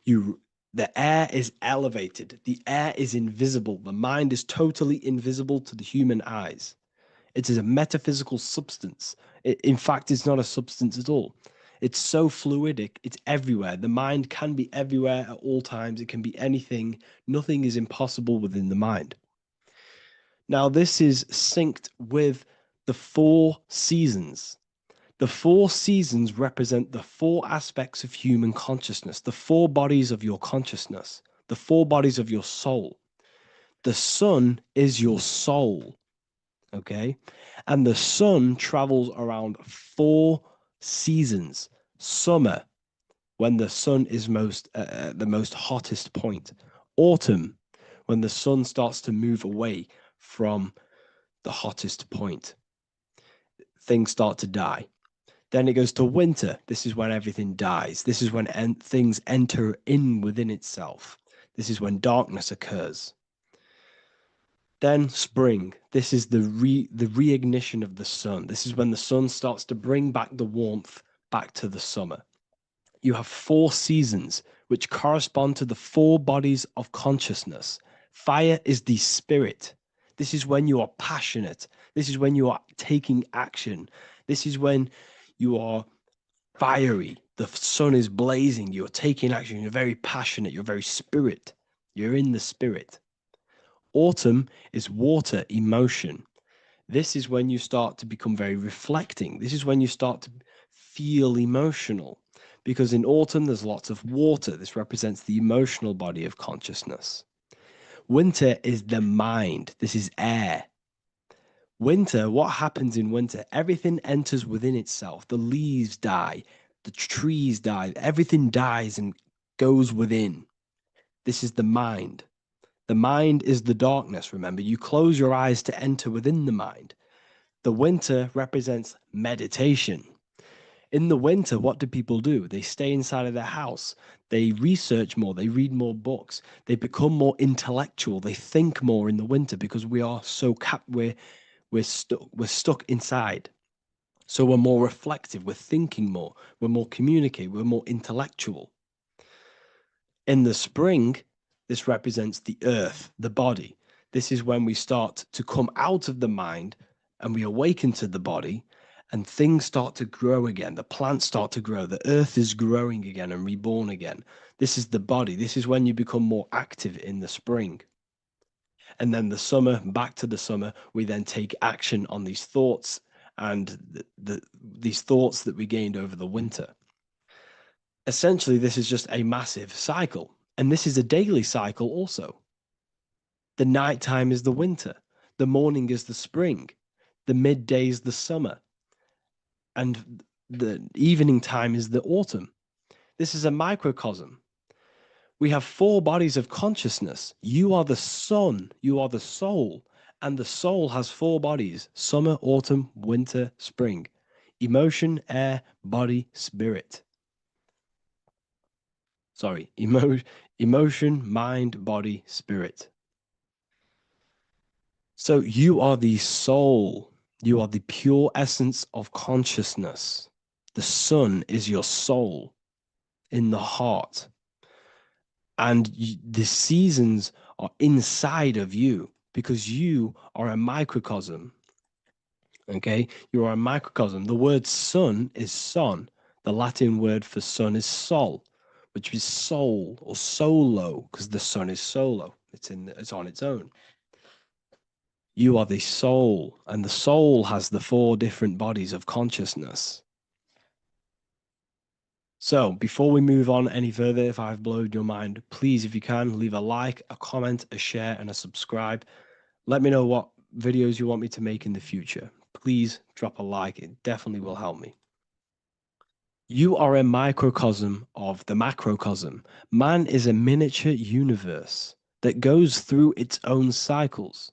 The air is elevated. The air is invisible. The mind is totally invisible to the human eyes. It is a metaphysical substance. In fact, it's not a substance at all. It's so fluidic, it's everywhere. The mind can be everywhere at all times. It can be anything. Nothing is impossible within the mind. Now, this is synced with the 4 seasons. The 4 seasons represent the 4 aspects of human consciousness, the 4 bodies of your consciousness, the 4 bodies of your soul. The sun is your soul. Okay, and the sun travels around 4 seasons. Summer, when the sun is the most hottest point. Autumn, when the sun starts to move away from the hottest point. Things start to die. Then it goes to winter. This is when everything dies. This is when things enter in within itself. This is when darkness occurs. Then spring. This is the reignition of the sun. This is when the sun starts to bring back the warmth back to the summer. You have 4 seasons which correspond to the 4 bodies of consciousness. Fire is the spirit. This is when you are passionate. This is when you are taking action. This is when you are fiery. The sun is blazing. You're taking action. You're very passionate. You're very spirit. You're in the spirit. Autumn is water, emotion. This is when you start to become very reflecting. This is when you start to feel emotional, because in autumn there's lots of water. This represents the emotional body of consciousness. Winter is the mind. This is air. Winter, what happens in winter? Everything enters within itself. The leaves die, the trees die, everything dies and goes within. This is the mind. The mind is the darkness, remember. You close your eyes to enter within the mind. The winter represents meditation. In the winter, what do people do? They stay inside of their house. They research more. They read more books. They become more intellectual. They think more in the winter because we are so we're stuck inside. So we're more reflective. We're thinking more. We're more communicative. We're more intellectual. In the spring, this represents the earth, the body. This is when we start to come out of the mind and we awaken to the body, and things start to grow again. The plants start to grow. The earth is growing again and reborn again. This is the body. This is when you become more active in the spring. And then the summer, back to the summer, we then take action on these thoughts and these thoughts that we gained over the winter. Essentially, this is just a massive cycle. And this is a daily cycle also. The nighttime is the winter. The morning is the spring. The midday is the summer. And the evening time is the autumn. This is a microcosm. We have 4 bodies of consciousness. You are the sun. You are the soul. And the soul has 4 bodies: summer, autumn, winter, spring. Emotion, air, body, spirit. Sorry, emotion, mind, body, spirit. So you are the soul. You are the pure essence of consciousness. The sun is your soul in the heart. And the seasons are inside of you because you are a microcosm Okay, you are a microcosm. The word sun is son. The Latin word for sun is sol, which is soul or solo, because the sun is solo. It's on its own. You are the soul, and the soul has the 4 different bodies of consciousness. So before we move on any further, if I've blown your mind, please, if you can, leave a like, a comment, a share, and a subscribe. Let me know what videos you want me to make in the future. Please drop a like. It definitely will help me. You are a microcosm of the macrocosm. Man is a miniature universe that goes through its own cycles.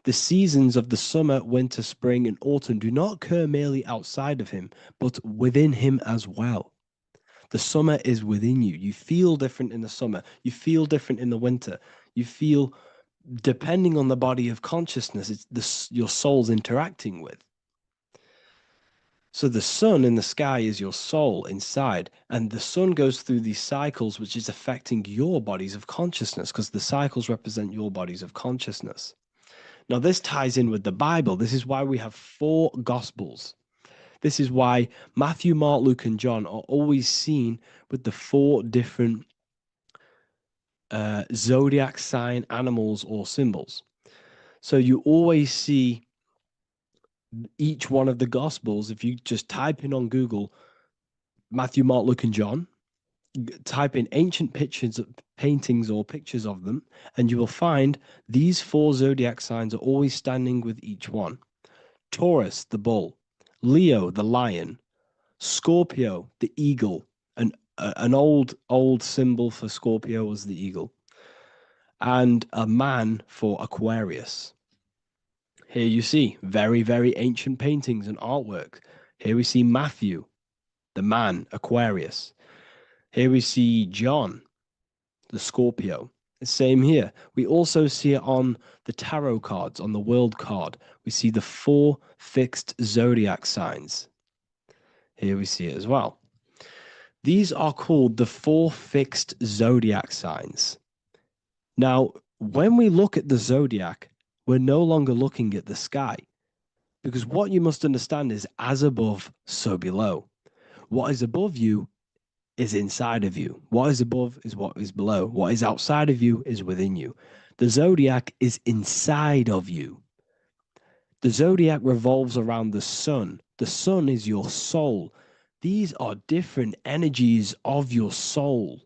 The seasons of the summer, winter, spring, and autumn do not occur merely outside of him, but within him as well. The summer is within you. You feel different in the summer. You feel different in the winter. You feel, depending on the body of consciousness, it's your soul's interacting with. So the sun in the sky is your soul inside, and the sun goes through these cycles, which is affecting your bodies of consciousness, because the cycles represent your bodies of consciousness. Now, this ties in with the Bible. This is why we have 4 Gospels. This is why Matthew, Mark, Luke, and John are always seen with the 4 different zodiac sign animals or symbols. So you always see each one of the Gospels. If you just type in on Google Matthew, Mark, Luke, and John, type in ancient pictures, paintings, or pictures of them, and you will find these 4 zodiac signs are always standing with each one. Taurus, the bull; Leo, the lion; Scorpio, the eagle. An old symbol for Scorpio was the eagle, and a man for Aquarius. Here you see very, very ancient paintings and artwork. Here we see Matthew, the man, Aquarius. Here we see John, the Scorpio. The same here. We also see it on the tarot cards, on the world card. We see the 4 fixed zodiac signs. Here we see it as well. These are called the 4 fixed zodiac signs. Now, when we look at the zodiac, we're no longer looking at the sky, because what you must understand is as above, so below. What is above you is inside of you. What is above is what is below. What is outside of you is within you. The zodiac is inside of you. The zodiac revolves around the sun. The sun is your soul. These are different energies of your soul.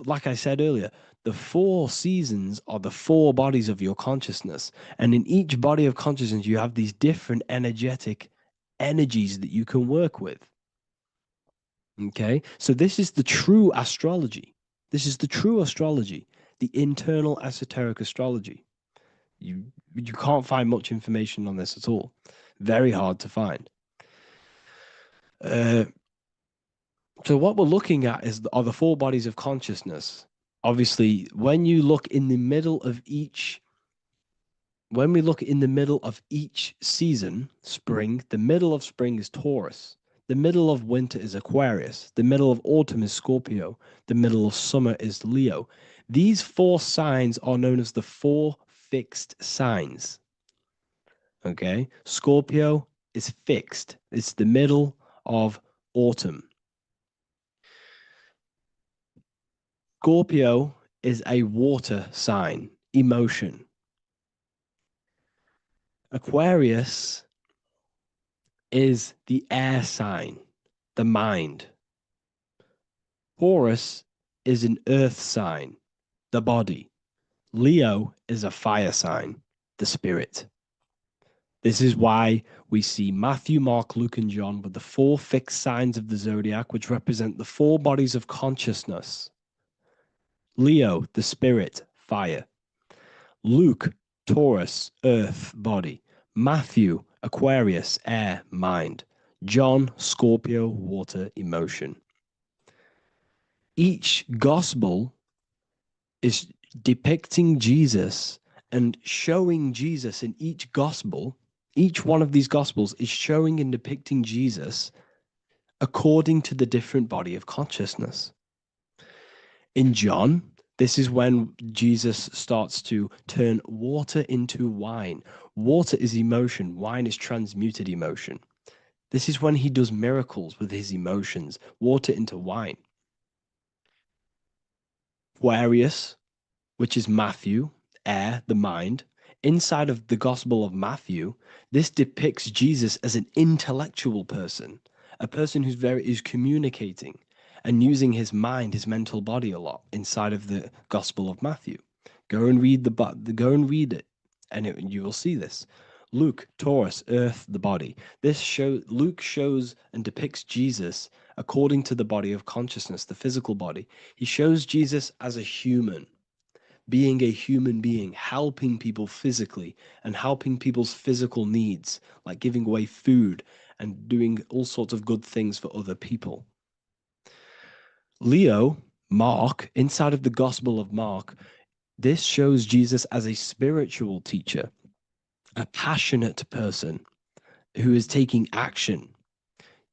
Like I said earlier, the 4 seasons are the 4 bodies of your consciousness. And in each body of consciousness, you have these different energetic energies that you can work with. Okay, so this is the true astrology. This is the true astrology, the internal esoteric astrology. You can't find much information on this at all. Very hard to find. So what we're looking at are the 4 bodies of consciousness. Obviously, when you look in the middle of each, when we look in the middle of each season, spring, the middle of spring is Taurus. The middle of winter is Aquarius. The middle of autumn is Scorpio. The middle of summer is Leo. These 4 signs are known as the 4 fixed signs. Okay, Scorpio is fixed. It's the middle of autumn. Scorpio is a water sign, emotion. Aquarius is the air sign, the mind. Taurus is an earth sign, the body. Leo is a fire sign, the spirit. This is why we see Matthew, Mark, Luke, and John with the 4 fixed signs of the zodiac, which represent the 4 bodies of consciousness. Leo, the spirit, fire. Luke, Taurus, earth, body. Matthew, Aquarius, air, mind. John, Scorpio, water, emotion. Each gospel is depicting Jesus and showing Jesus in each gospel. Each one of these gospels is showing and depicting Jesus according to the different body of consciousness. In John, This is when Jesus starts to turn water into wine. Water is emotion, wine is transmuted emotion. This is when he does miracles with his emotions, water into wine. Aquarius, which is Matthew, air, the mind. Inside of the Gospel of Matthew, this depicts Jesus as an intellectual person, a person who's communicating and using his mind, his mental body a lot inside of the Gospel of Matthew. Go and read it, and you will see this. Luke, Taurus, earth, the body. Luke shows and depicts Jesus according to the body of consciousness, the physical body. He shows Jesus as a human, being a human being, helping people physically and helping people's physical needs, like giving away food and doing all sorts of good things for other people. Leo, Mark, inside of the Gospel of Mark, this shows Jesus as a spiritual teacher, a passionate person who is taking action.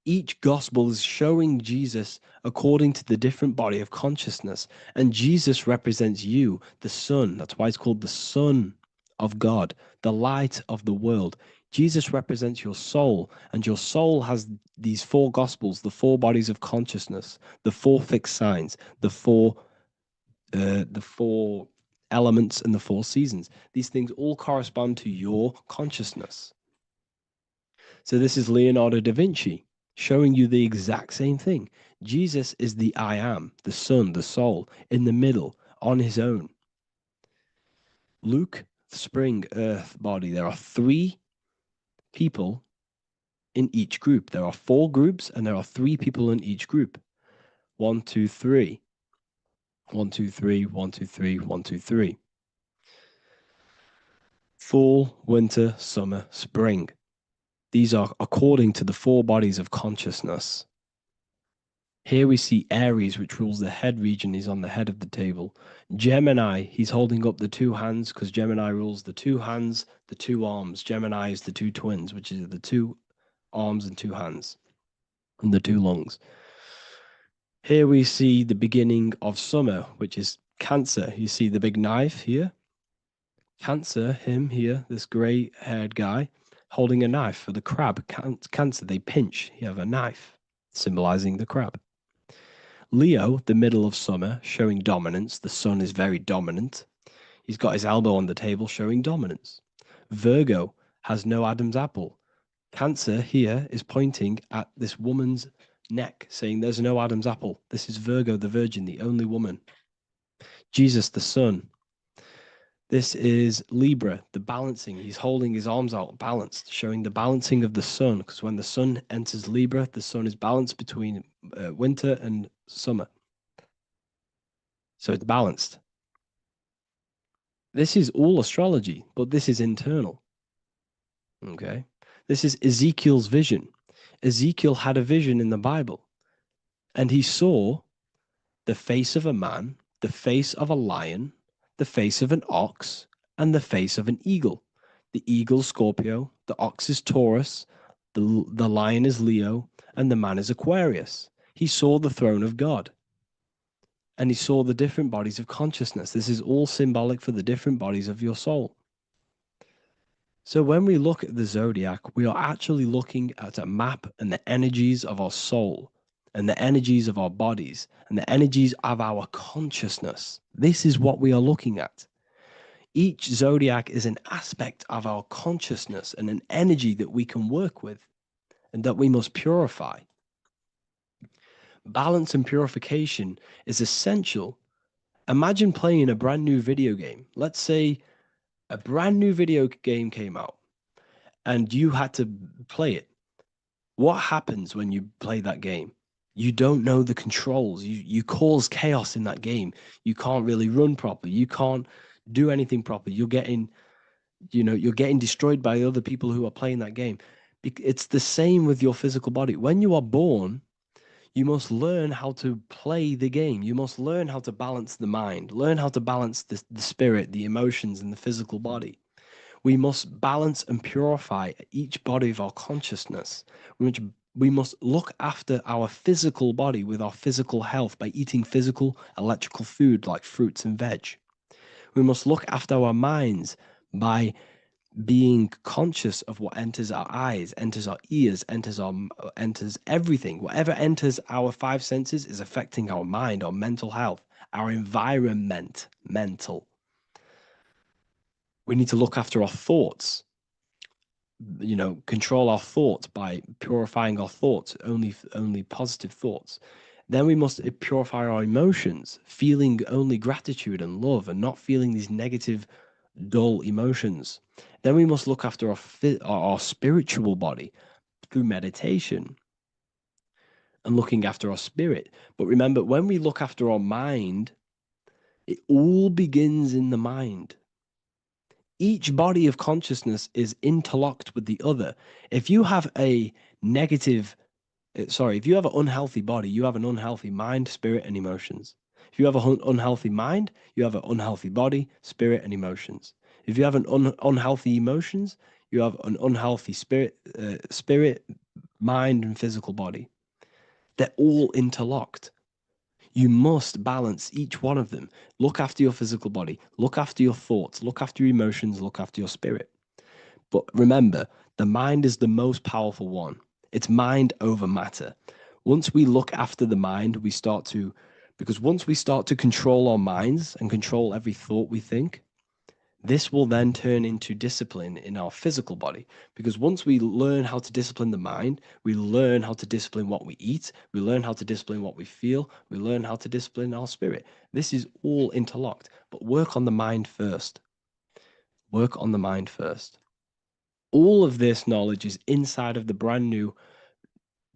Each gospel is showing Jesus according to the different body of consciousness. And Jesus represents you, the Son. That's why it's called the Son of God, the light of the world. Jesus represents your soul, and your soul has these four gospels, the four bodies of consciousness, the four fixed signs, the four elements, and the four seasons. These things all correspond to your consciousness. So this is Leonardo da Vinci showing you the exact same thing. Jesus is the I am, the Son, the soul, in the middle, on his own. Luke, spring, earth, body. There are three people in each group. There are four groups, and there are three people in each group. 1, 2, 3. 1, 2, 3, 1, 2, 3, 1, 2, 3. Fall, winter, summer, spring. These are according to the four bodies of consciousness. Here we see Aries, which rules the head region. He's on the head of the table. Gemini, he's holding up the two hands because Gemini rules the two hands, the two arms. Gemini is the two twins, which is the two arms and two hands, and the two lungs. Here we see the beginning of summer, which is Cancer. You see the big knife here. Cancer, him here, this gray-haired guy, holding a knife for the crab. Cancer, they pinch. You have a knife, symbolizing the crab. Leo, the middle of summer, showing dominance. The sun is very dominant. He's got his elbow on the table, showing dominance. Virgo has no Adam's apple. Cancer here is pointing at this woman's neck, saying there's no Adam's apple. This is Virgo, the virgin, the only woman. Jesus, the sun. This is Libra, the balancing. He's holding his arms out, balanced, showing the balancing of the sun, because when the sun enters Libra, the sun is balanced between winter and summer. So it's balanced. This is all astrology, but this is internal. Okay. This is Ezekiel's vision. Ezekiel had a vision in the Bible, and he saw the face of a man, the face of a lion, the face of an ox, and the face of an eagle. The eagle, Scorpio, the ox is Taurus, the lion is Leo, and the man is Aquarius. He saw the throne of God, and he saw the different bodies of consciousness. This is all symbolic for the different bodies of your soul. So when we look at the zodiac, we are actually looking at a map and the energies of our soul, and the energies of our bodies, and the energies of our consciousness. This is what we are looking at. Each zodiac is an aspect of our consciousness and an energy that we can work with and that we must purify. Balance and purification is essential. Imagine playing a brand new video game. Let's say a brand new video game came out and you had to play it. What happens when you play that game? You don't know the controls. You cause chaos in that game. You can't really run properly. You can't do anything properly. You're getting destroyed by other people who are playing that game. It's the same with your physical body. When you are born, you must learn how to play the game. You must learn how to balance the mind, learn how to balance the spirit, the emotions, and the physical body. We must balance and purify each body of our consciousness. We must look after our physical body with our physical health by eating physical, electrical food like fruits and veg. We must look after our minds by being conscious of what enters our eyes, enters our ears, enters everything. Whatever enters our five senses is affecting our mind, our mental health, our environment, mental. We need to look after our thoughts. Control our thoughts by purifying our thoughts, only positive thoughts. Then we must purify our emotions, feeling only gratitude and love and not feeling these negative, dull emotions. Then we must look after our spiritual body through meditation and looking after our spirit. But remember, when we look after our mind, it all begins in the mind. Each body of consciousness is interlocked with the other. If you have if you have an unhealthy body, you have an unhealthy mind, spirit, and emotions. If you have an unhealthy mind, you have an unhealthy body, spirit, and emotions. If you have an unhealthy emotions, you have an unhealthy spirit, mind, and physical body. They're all interlocked. You must balance each one of them. Look after your physical body, look after your thoughts, look after your emotions, look after your spirit. But remember, the mind is the most powerful one. It's mind over matter. Once we look after the mind, because once we start to control our minds and control every thought we think, this will then turn into discipline in our physical body. Because once we learn how to discipline the mind, we learn how to discipline what we eat, we learn how to discipline what we feel, we learn how to discipline our spirit. This is all interlocked, but work on the mind first. Work on the mind first. All of this knowledge is inside of the brand new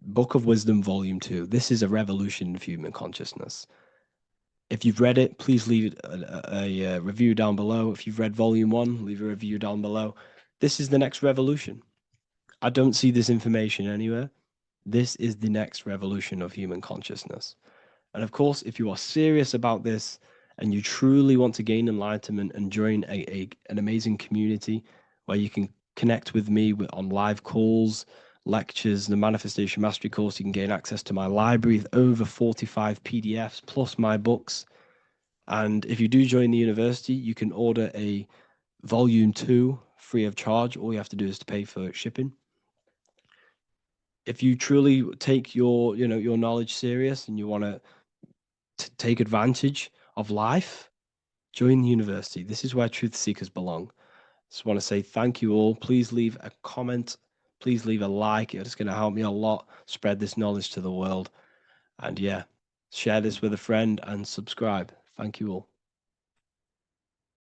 Book of Wisdom, Volume 2. This is a revolution of human consciousness. If you've read it, please leave a review down below. If you've read Volume 1, leave a review down below. This is the next revolution. I don't see this information anywhere. This is the next revolution of human consciousness. And of course, if you are serious about this and you truly want to gain enlightenment and join an amazing community where you can connect with me on live calls, lectures, the Manifestation Mastery course, you can gain access to my library with over 45 PDFs plus my books. And if you do join the university, you can order a Volume 2 free of charge. All you have to do is to pay for shipping. If you truly take your knowledge serious and you want to take advantage of life, join the university. This is where truth seekers belong. Just want to say thank you all. Please leave a comment. Please leave a like. It's going to help me a lot spread this knowledge to the world. And yeah, share this with a friend and subscribe. Thank you all.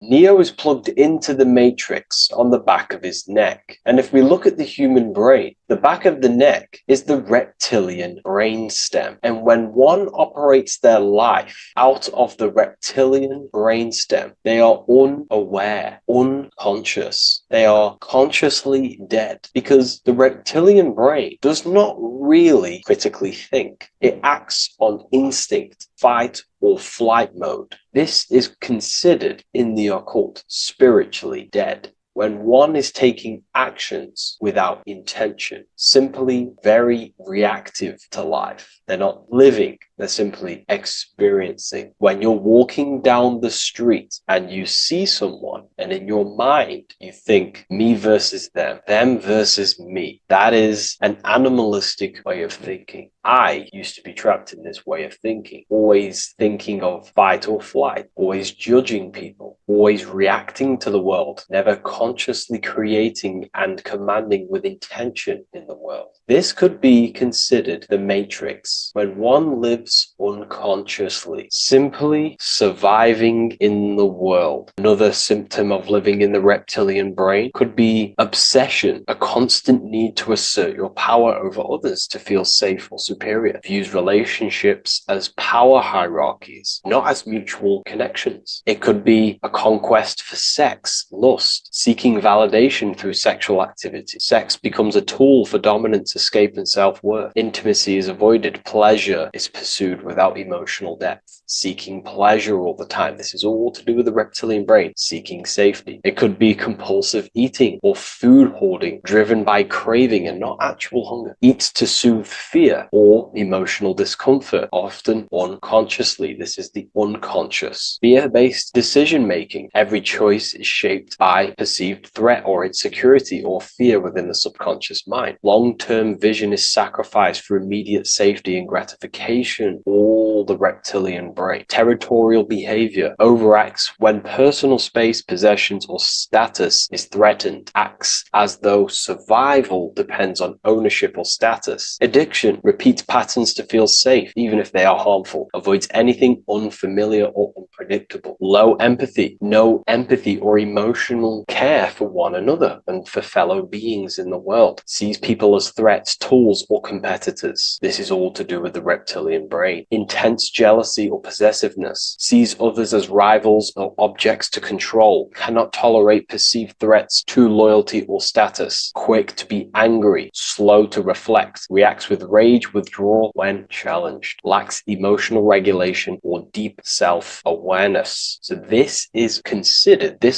Neo is plugged into the matrix on the back of his neck. And if we look at the human brain, the back of the neck is the reptilian brain stem. And when one operates their life out of the reptilian brain stem, they are unaware, unconscious. They are consciously dead because the reptilian brain does not really critically think. It acts on instinct, fight or flight mode. This is considered in the occult spiritually dead. When one is taking actions without intention, simply very reactive to life. They're not living, they're simply experiencing. When you're walking down the street and you see someone, and in your mind you think me versus them versus me. That is an animalistic way of thinking. I used to be trapped in this way of thinking, always thinking of fight or flight, always judging people, always reacting to the world, never consciously creating and commanding with intention in the world. This could be considered the matrix, when one lives unconsciously, simply surviving in the world. Another symptom of living in the reptilian brain could be obsession, a constant need to assert your power over others to feel safe or superior. Views relationships as power hierarchies, not as mutual connections. It could be a conquest for sex, lust, seeking validation through sexual activity. Sex becomes a tool for dominance, escape, and self-worth. Intimacy is avoided. Pleasure is pursued pursued without emotional depth, seeking pleasure all the time. This is all to do with the reptilian brain, seeking safety. It could be compulsive eating or food hoarding, driven by craving and not actual hunger. Eats to soothe fear or emotional discomfort, often unconsciously. This is the unconscious. Fear-based decision-making. Every choice is shaped by perceived threat or insecurity or fear within the subconscious mind. Long-term vision is sacrificed for immediate safety and gratification. All the reptilian brain. Territorial behavior overacts when personal space, possessions, or status is threatened. Acts as though survival depends on ownership or status. Addiction repeats patterns to feel safe, even if they are harmful. Avoids anything unfamiliar or unpredictable. Low empathy. No empathy or emotional care for one another and for fellow beings in the world. Sees people as threats, tools, or competitors. This is all to do with the reptilian brain. Intense jealousy or possessiveness. Sees others as rivals or objects to control. Cannot tolerate perceived threats to loyalty or status. Quick to be angry. Slow to reflect. Reacts with rage, withdrawal when challenged. Lacks emotional regulation or deep self-awareness. So this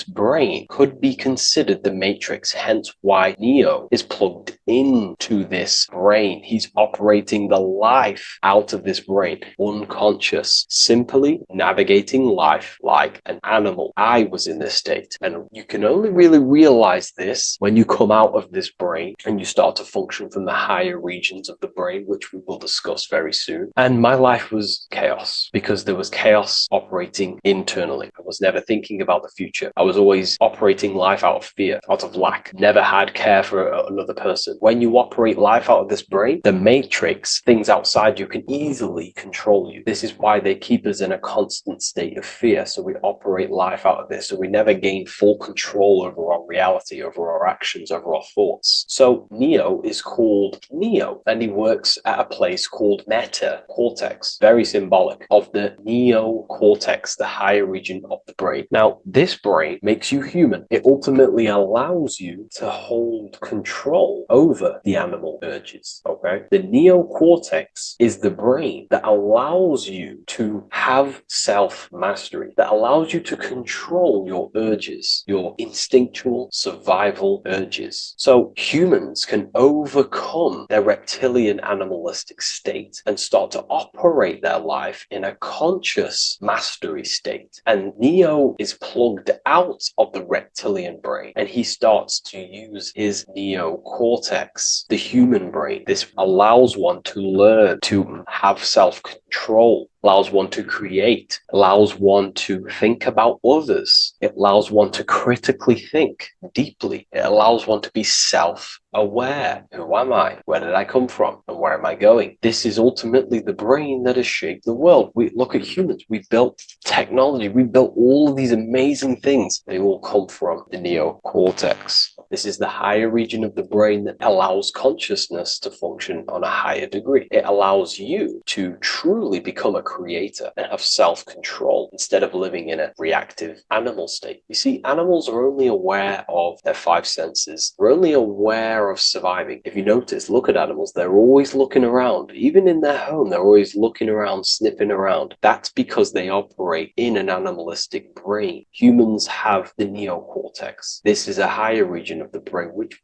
brain could be considered the matrix, hence why Neo is plugged into this brain. He's operating the life out of this brain, unconscious, simply navigating life like an animal. I was in this state, and you can only really realize this when you come out of this brain and you start to function from the higher regions of the brain, which we will discuss very soon. And my life was chaos because there was chaos operating internally. I was never thinking about the future. I was always operating life out of fear, out of lack. Never had care for another person. When you operate life out of this brain, the matrix, things outside you, can easily control you. This is why they keep us in a constant state of fear. So we operate life out of this. So we never gain full control over our reality, over our actions, over our thoughts. So Neo is called Neo, and he works at a place called meta cortex, very symbolic of the neocortex, the higher region of the brain. Now, this brain makes you human. It ultimately allows you to hold control over the animal urges, okay? The neocortex is the brain that allows you to have self-mastery, that allows you to control your urges, your instinctual survival urges. So humans can overcome their reptilian animalistic state and start to operate their life in a conscious mastery state. And Neo is plugged out of the reptilian brain, and he starts to use his neocortex, the human brain. This allows one to learn to have self-control, allows one to create, allows one to think about others. It allows one to critically think deeply. It allows one to be self-aware. Who am I? Where did I come from? And where am I going? This is ultimately the brain that has shaped the world. We look at humans. We built technology. We built all of these amazing things. They all come from the neocortex. This is the higher region of the brain that allows consciousness to function on a higher degree. It allows you to truly become a creator and have self-control instead of living in a reactive animal state. You see, animals are only aware of their five senses. They're only aware of surviving. If you notice, look at animals, they're always looking around. Even in their home, they're always looking around, sniffing around. That's because they operate in an animalistic brain. Humans have the neocortex. This is a higher region of the brain, which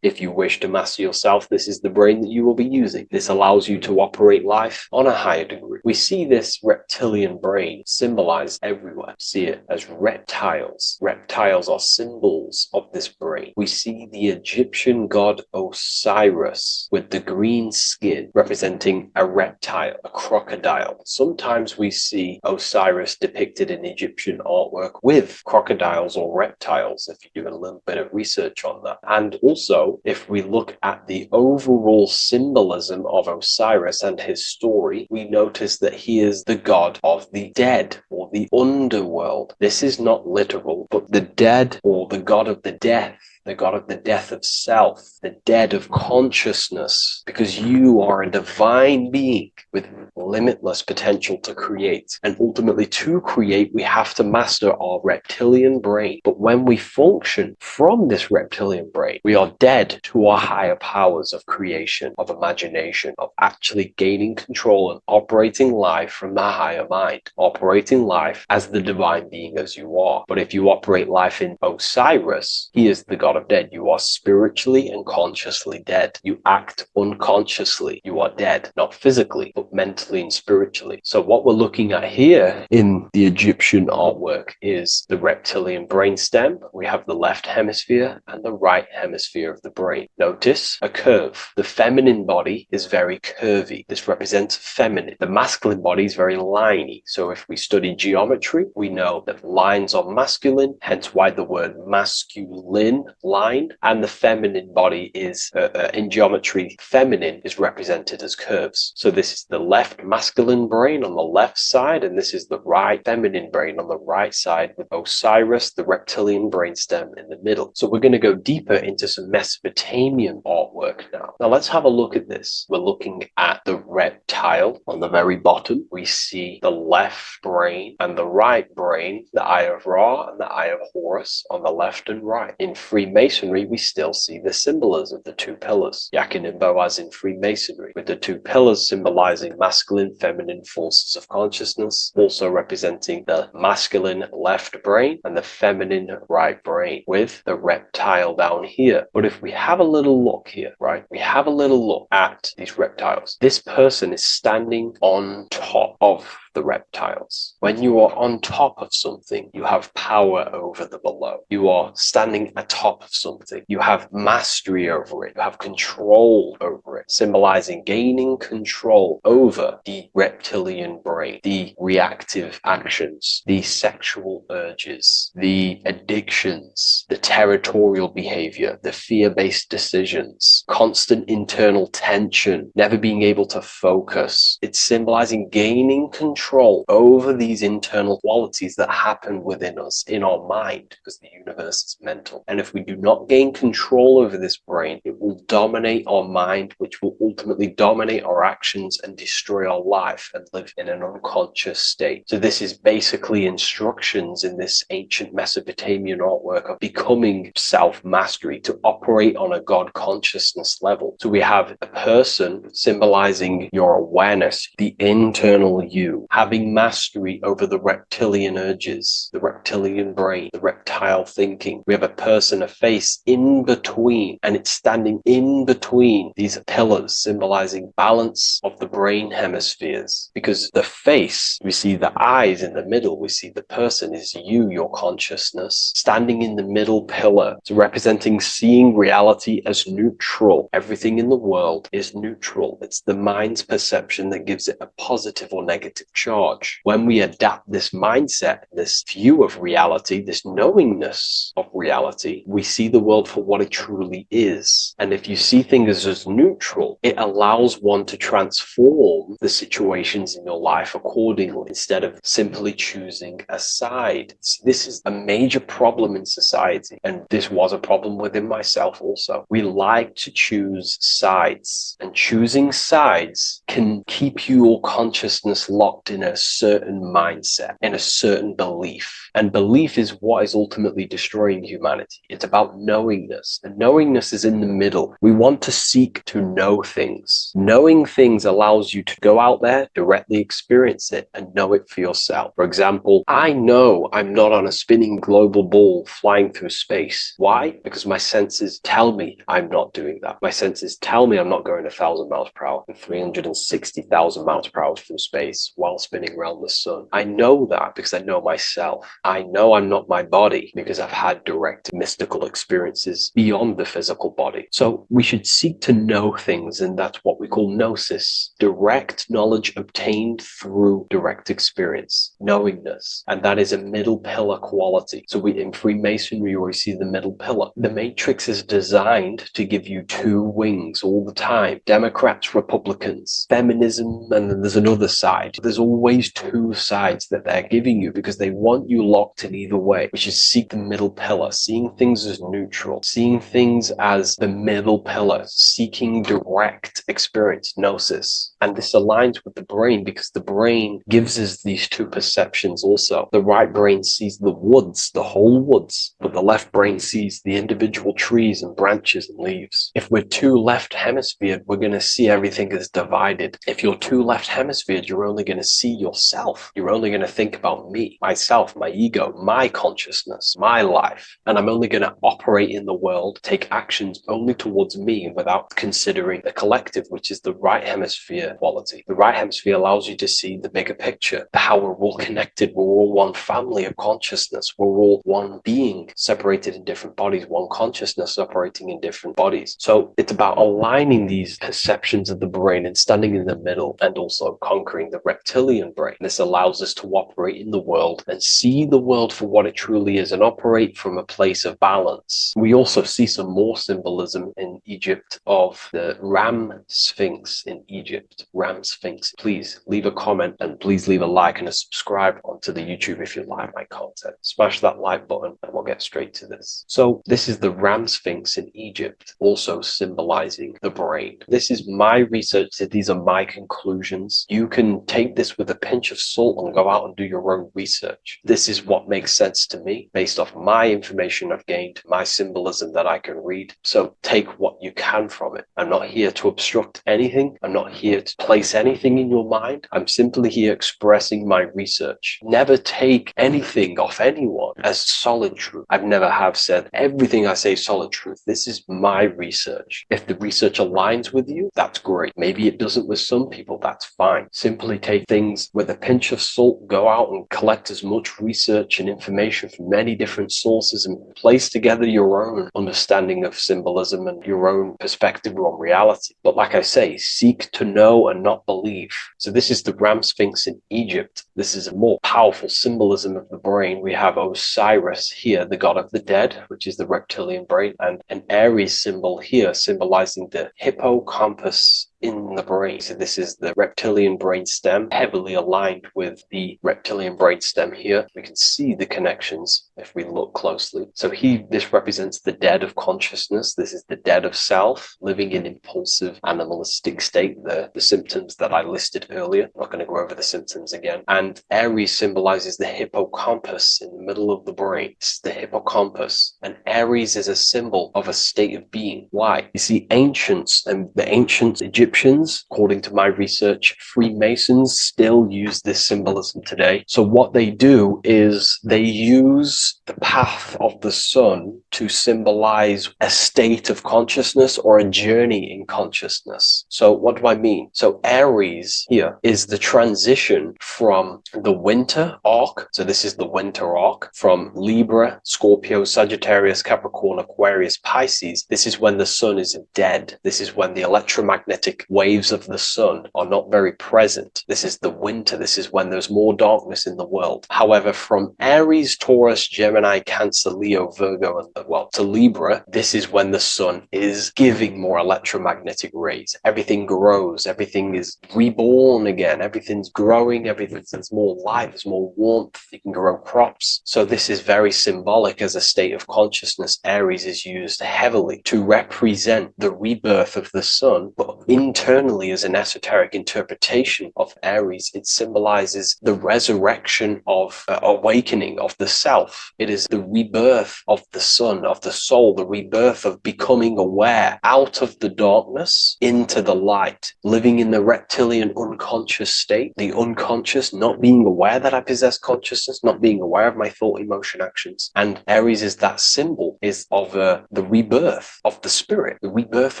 if you wish to master yourself, this is the brain that you will be using. This allows you to operate life on a higher degree. We see this reptilian brain symbolized everywhere. See it as reptiles. Reptiles are symbols of this brain. We see the Egyptian god Osiris with the green skin representing a reptile, a crocodile. Sometimes we see Osiris depicted in Egyptian artwork with crocodiles or reptiles, if you do a little bit of research on that. And also, if we look at the overall symbolism of Osiris and his story, we notice that he is the god of the dead or the underworld. This is not literal, but the dead or the god of the death the god of the death of self, the dead of consciousness, because you are a divine being with limitless potential to create. And ultimately, to create, we have to master our reptilian brain. But when we function from this reptilian brain, we are dead to our higher powers of creation, of imagination, of actually gaining control and operating life from the higher mind, operating life as the divine being as you are. But if you operate life in Osiris, he is the god of dead. You are spiritually and consciously dead. You act unconsciously. You are dead, not physically, but mentally and spiritually. So what we're looking at here in the Egyptian artwork is the reptilian brainstem. We have the left hemisphere and the right hemisphere of the brain. Notice a curve. The feminine body is very curvy. This represents feminine. The masculine body is very liney. So if we study geometry, we know that lines are masculine, hence why the word masculine, line, and the feminine body is, in geometry, feminine is represented as curves. So this is the left masculine brain on the left side, and this is the right feminine brain on the right side, with Osiris, the reptilian brainstem, in the middle. So we're going to go deeper into some Mesopotamian artwork now. Now let's have a look at this. We're looking at the reptile on the very bottom. We see the left brain and the right brain, the Eye of Ra and the Eye of Horus on the left and right. In Freemasonry, we still see the symbolism of the two pillars, Yakin and Boaz in Freemasonry, with the two pillars symbolizing masculine, feminine forces of consciousness, also representing the masculine left brain and the feminine right brain, with the reptile down here. But if we have a little look here, right, we have a little look at these reptiles. This person is standing on top of the reptiles. When you are on top of something, you have power over the below. You are standing atop of something. You have mastery over it. You have control over it, symbolizing gaining control over the reptilian brain, the reactive actions, the sexual urges, the addictions, the territorial behavior, the fear-based decisions, constant internal tension, never being able to focus. It's symbolizing gaining control over these internal qualities that happen within us, in our mind, because the universe is mental. And if we do not gain control over this brain, it will dominate our mind, which will ultimately dominate our actions and destroy our life and live in an unconscious state. So this is basically instructions in this ancient Mesopotamian artwork of becoming self-mastery, to operate on a God consciousness level. So we have a person symbolizing your awareness, the internal you, having mastery over the reptilian urges, the reptilian brain, the reptile thinking. We have a person, a face in between, and it's standing in between these pillars, symbolizing balance of the brain hemispheres. Because the face, we see the eyes in the middle, we see the person is you, your consciousness, standing in the middle pillar. So representing seeing reality as neutral. Everything in the world is neutral. It's the mind's perception that gives it a positive or negative charge. When we adapt this mindset, this view of reality, this knowingness of reality, we see the world for what it truly is. And if you see things as neutral, it allows one to transform the situations in your life accordingly, instead of simply choosing a side. This is a major problem in society, and this was a problem within myself also. We like to choose sides, and choosing sides can keep your consciousness locked in a certain mindset, in a certain belief. And belief is what is ultimately destroying humanity. It's about knowingness, and knowingness is in the middle. We want to seek to know things. Knowing things allows you to go out there, directly experience it, and know it for yourself. For example, I know I'm not on a spinning global ball flying through space. Why? Because my senses tell me I'm not doing that. My senses tell me I'm not going 1,000 miles per hour and 360,000 miles per hour through space while spinning around the sun. I know that because I know myself. I know I'm not my body because I've had direct mystical experiences beyond the physical body. So we should seek to know things, and that's what we call gnosis, direct knowledge obtained through direct experience, knowingness. And that is a middle pillar quality. So in Freemasonry, we see the middle pillar. The matrix is designed to give you two wings all the time. Democrats, Republicans, feminism, and then there's another side. There's always two sides that they're giving you because they want you locked in either way, which is seek the middle pillar, seeing things as neutral, seeing things as the middle pillar, seeking direct experience, gnosis. And this aligns with the brain because the brain gives us these two perceptions also. The right brain sees the woods, the whole woods, but the left brain sees the individual trees and branches and leaves. If we're too left hemisphered, we're going to see everything as divided. If you're too left hemisphered, you're only going to see yourself. You're only going to think about me, myself, my ego, my consciousness, my life. And I'm only going to operate in the world, take actions only towards me without considering the collective, which is the right hemisphere quality. The right hemisphere allows you to see the bigger picture, how we're all connected, we're all one family of consciousness, we're all one being separated in different bodies, one consciousness operating in different bodies. So it's about aligning these perceptions of the brain and standing in the middle and also conquering the reptilian brain. This allows us to operate in the world and see the world for what it truly is and operate from a place of balance. We also see some more symbolism in Egypt of the ram sphinx in Egypt. Ram sphinx. Please leave a comment and please leave a like and a subscribe onto the YouTube if you like my content. Smash that like button and we'll get straight to this. So this is the ram sphinx in Egypt, also symbolizing the brain. This is my research. These are my conclusions. You can take this with a pinch of salt and go out and do your own research. This is what makes sense to me based off my information I've gained, my symbolism that I can read. So take what you can from it. I'm not here to obstruct anything. I'm not here to place anything in your mind. I'm simply here expressing my research. Never take anything off anyone as solid truth. I've never have said everything I say is solid truth. This is my research. If the research aligns with you, that's great. Maybe it doesn't with some people, that's fine. Simply take things with a pinch of salt, go out and collect as much research and information from many different sources and place together your own understanding of symbolism and your own perspective on reality. But like I say, seek to know and not believe. So this is the ram sphinx in Egypt. This is a more powerful symbolism of the brain. We have Osiris here, the god of the dead, which is the reptilian brain, and an Aries symbol here symbolizing the hippocampus in the brain. So this is the reptilian brain stem, heavily aligned with the reptilian brain stem here. We can see the connections if we look closely. So this represents the dead of consciousness. This is the dead of self, living in impulsive animalistic state, the symptoms that I listed earlier. I'm not going to go over the symptoms again. And Aries symbolizes the hippocampus in the middle of the brain. It's the hippocampus. And Aries is a symbol of a state of being. Why? You see, ancients and the ancient Egyptians, according to my research, Freemasons still use this symbolism today. So what they do is they use the path of the sun to symbolize a state of consciousness or a journey in consciousness. So what do I mean? So Aries here is the transition from the winter arc. So this is the winter arc from Libra, Scorpio, Sagittarius, Capricorn, Aquarius, Pisces. This is when the sun is dead. This is when the electromagnetic waves of the sun are not very present. This is the winter. This is when there's more darkness in the world. However, from Aries, Taurus, Gemini, Cancer, Leo, Virgo, and to Libra, this is when the sun is giving more electromagnetic rays. Everything grows. Everything is reborn again. Everything's growing. There's more light. There's more warmth. You can grow crops. So this is very symbolic as a state of consciousness. Aries is used heavily to represent the rebirth of the sun, but internally as an esoteric interpretation of Aries, it symbolizes the resurrection of awakening of the self. It is the rebirth of the sun, of the soul, the rebirth of becoming aware out of the darkness into the light, living in the reptilian unconscious state, the unconscious, not being aware that I possess consciousness, not being aware of my thought, emotion, actions. And Aries is that symbol of the rebirth of the spirit, the rebirth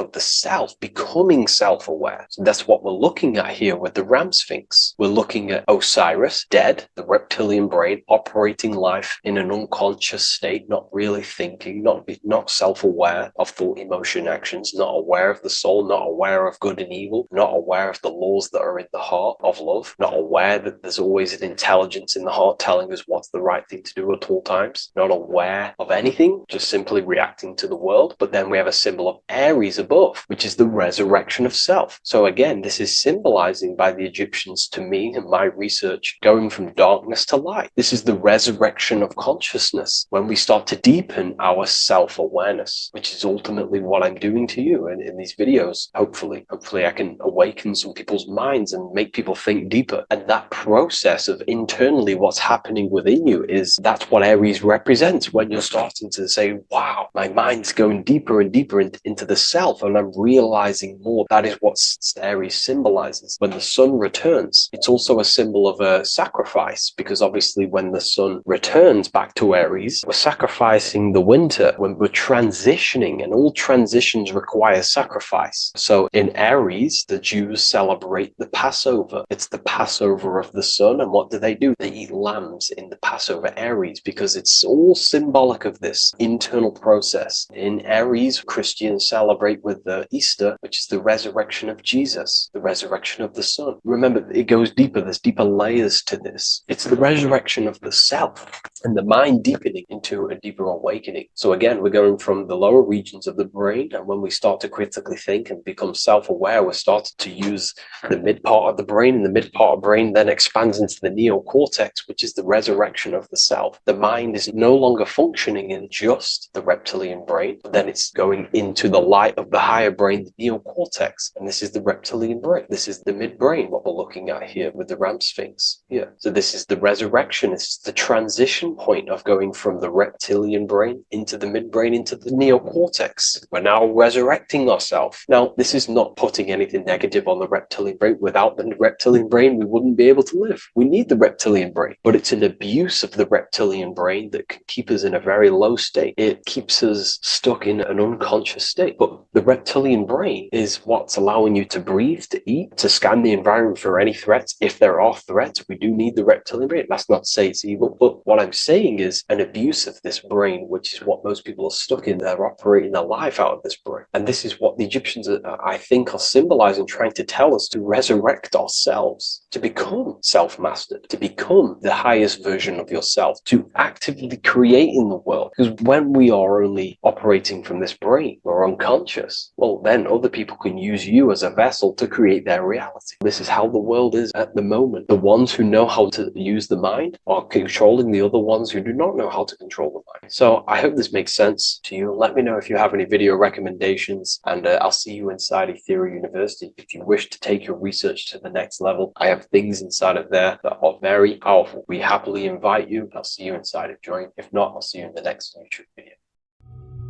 of the self, becoming self-aware. So that's what we're looking at here with the ram sphinx. We're looking at Osiris, dead, the reptilian brain, operating life in an unconscious state, not really thinking, not self-aware of thought, emotion, actions, not aware of the soul, not aware of good and evil, not aware of the laws that are in the heart of love, not aware that there's always an intelligence in the heart telling us what's the right thing to do at all times, not aware of anything, just simply reacting to the world. But then we have a symbol of Aries above, which is the resurrection of self. So again, this is symbolizing by the Egyptians to me and my research going from darkness to light. This is the resurrection of consciousness when we start to deepen our self-awareness, which is ultimately what I'm doing to you in these videos. Hopefully I can awaken some people's minds and make people think deeper. And that process of internally what's happening within you that's what Aries represents when you're starting to say, wow, my mind's going deeper and deeper into the self, and I'm realizing more. That is what Aries symbolizes. When the sun returns, it's also a symbol of a sacrifice, because obviously when the sun returns back to Aries, we're sacrificing the winter, when we're transitioning, and all transitions require sacrifice. So in Aries, the Jews celebrate the Passover. It's the Passover of the sun, and what do? They eat lambs in the Passover Aries, because it's all symbolic of this internal process. In Aries, Christians celebrate with the Easter, which is the resurrection of Jesus, the resurrection of the sun. Remember, it goes deeper. There's deeper layers to this. It's the resurrection of the self and the mind deepening into a deeper awakening. So again, we're going from the lower regions of the brain, and when we start to critically think and become self-aware, we're starting to use the mid part of the brain, and the mid part of the brain then expands into the neocortex, which is the resurrection of the self. The mind is no longer functioning in just the reptilian brain, but then it's going into the light of the higher brain, the neocortex, and this is the reptilian brain. This is the midbrain, what we're looking at here with the Ram Sphinx. Yeah. So this is the resurrection. It's the transition point of going from the reptilian brain into the midbrain, into the neocortex. We're now resurrecting ourselves. Now, this is not putting anything negative on the reptilian brain. Without the reptilian brain, we wouldn't be able to live. We need the reptilian brain, but it's an abuse of the reptilian brain that can keep us in a very low state. It keeps us stuck in an unconscious state. But the reptilian brain is what's allowing you to breathe, to eat, to scan the environment for any threats. If there are threats, we do need the reptilian brain. That's not to say it's evil, but what I'm saying is an abuse of this brain, which is what most people are stuck in. They're operating their life out of this brain. And this is what the Egyptians, I think, are symbolizing, trying to tell us to resurrect ourselves, to become self-mastered, to become the highest version of yourself, to actively create in the world. Because when we are only operating from this brain, we're unconscious, well, then other people can use you as a vessel to create their reality. This is how the world is at the moment. The ones who know how to use the mind are controlling the other ones who do not know how to control the mind. So I hope this makes sense to you. Let me know if you have any video recommendations, and I'll see you inside Ethereum University. If you wish to take your research to the next level, I have things inside of there that are very powerful. We happily invite you. I'll see you inside of Join. If not, I'll see you in the next YouTube video.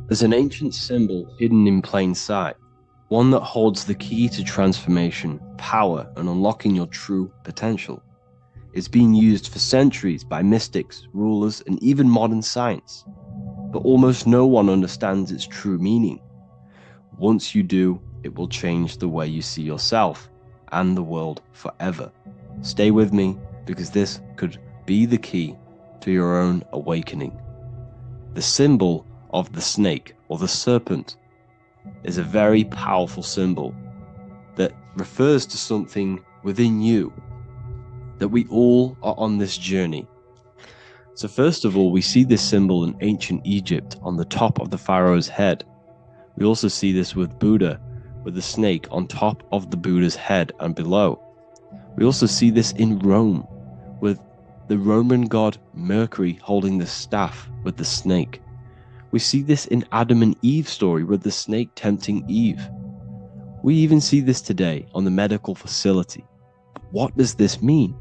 There's an ancient symbol hidden in plain sight, one that holds the key to transformation, power, and unlocking your true potential. It's been used for centuries by mystics, rulers, and even modern science, but almost no one understands its true meaning. Once you do, it will change the way you see yourself and the world forever. Stay with me, because this could be the key to your own awakening. The symbol of the snake, or the serpent, is a very powerful symbol that refers to something within you, that we all are on this journey. So first of all, we see this symbol in ancient Egypt on the top of the pharaoh's head. We also see this with Buddha, with the snake on top of the Buddha's head and below. We also see this in Rome, with the Roman god Mercury holding the staff with the snake. We see this in Adam and Eve's story, with the snake tempting Eve. We even see this today on the medical facility. What does this mean?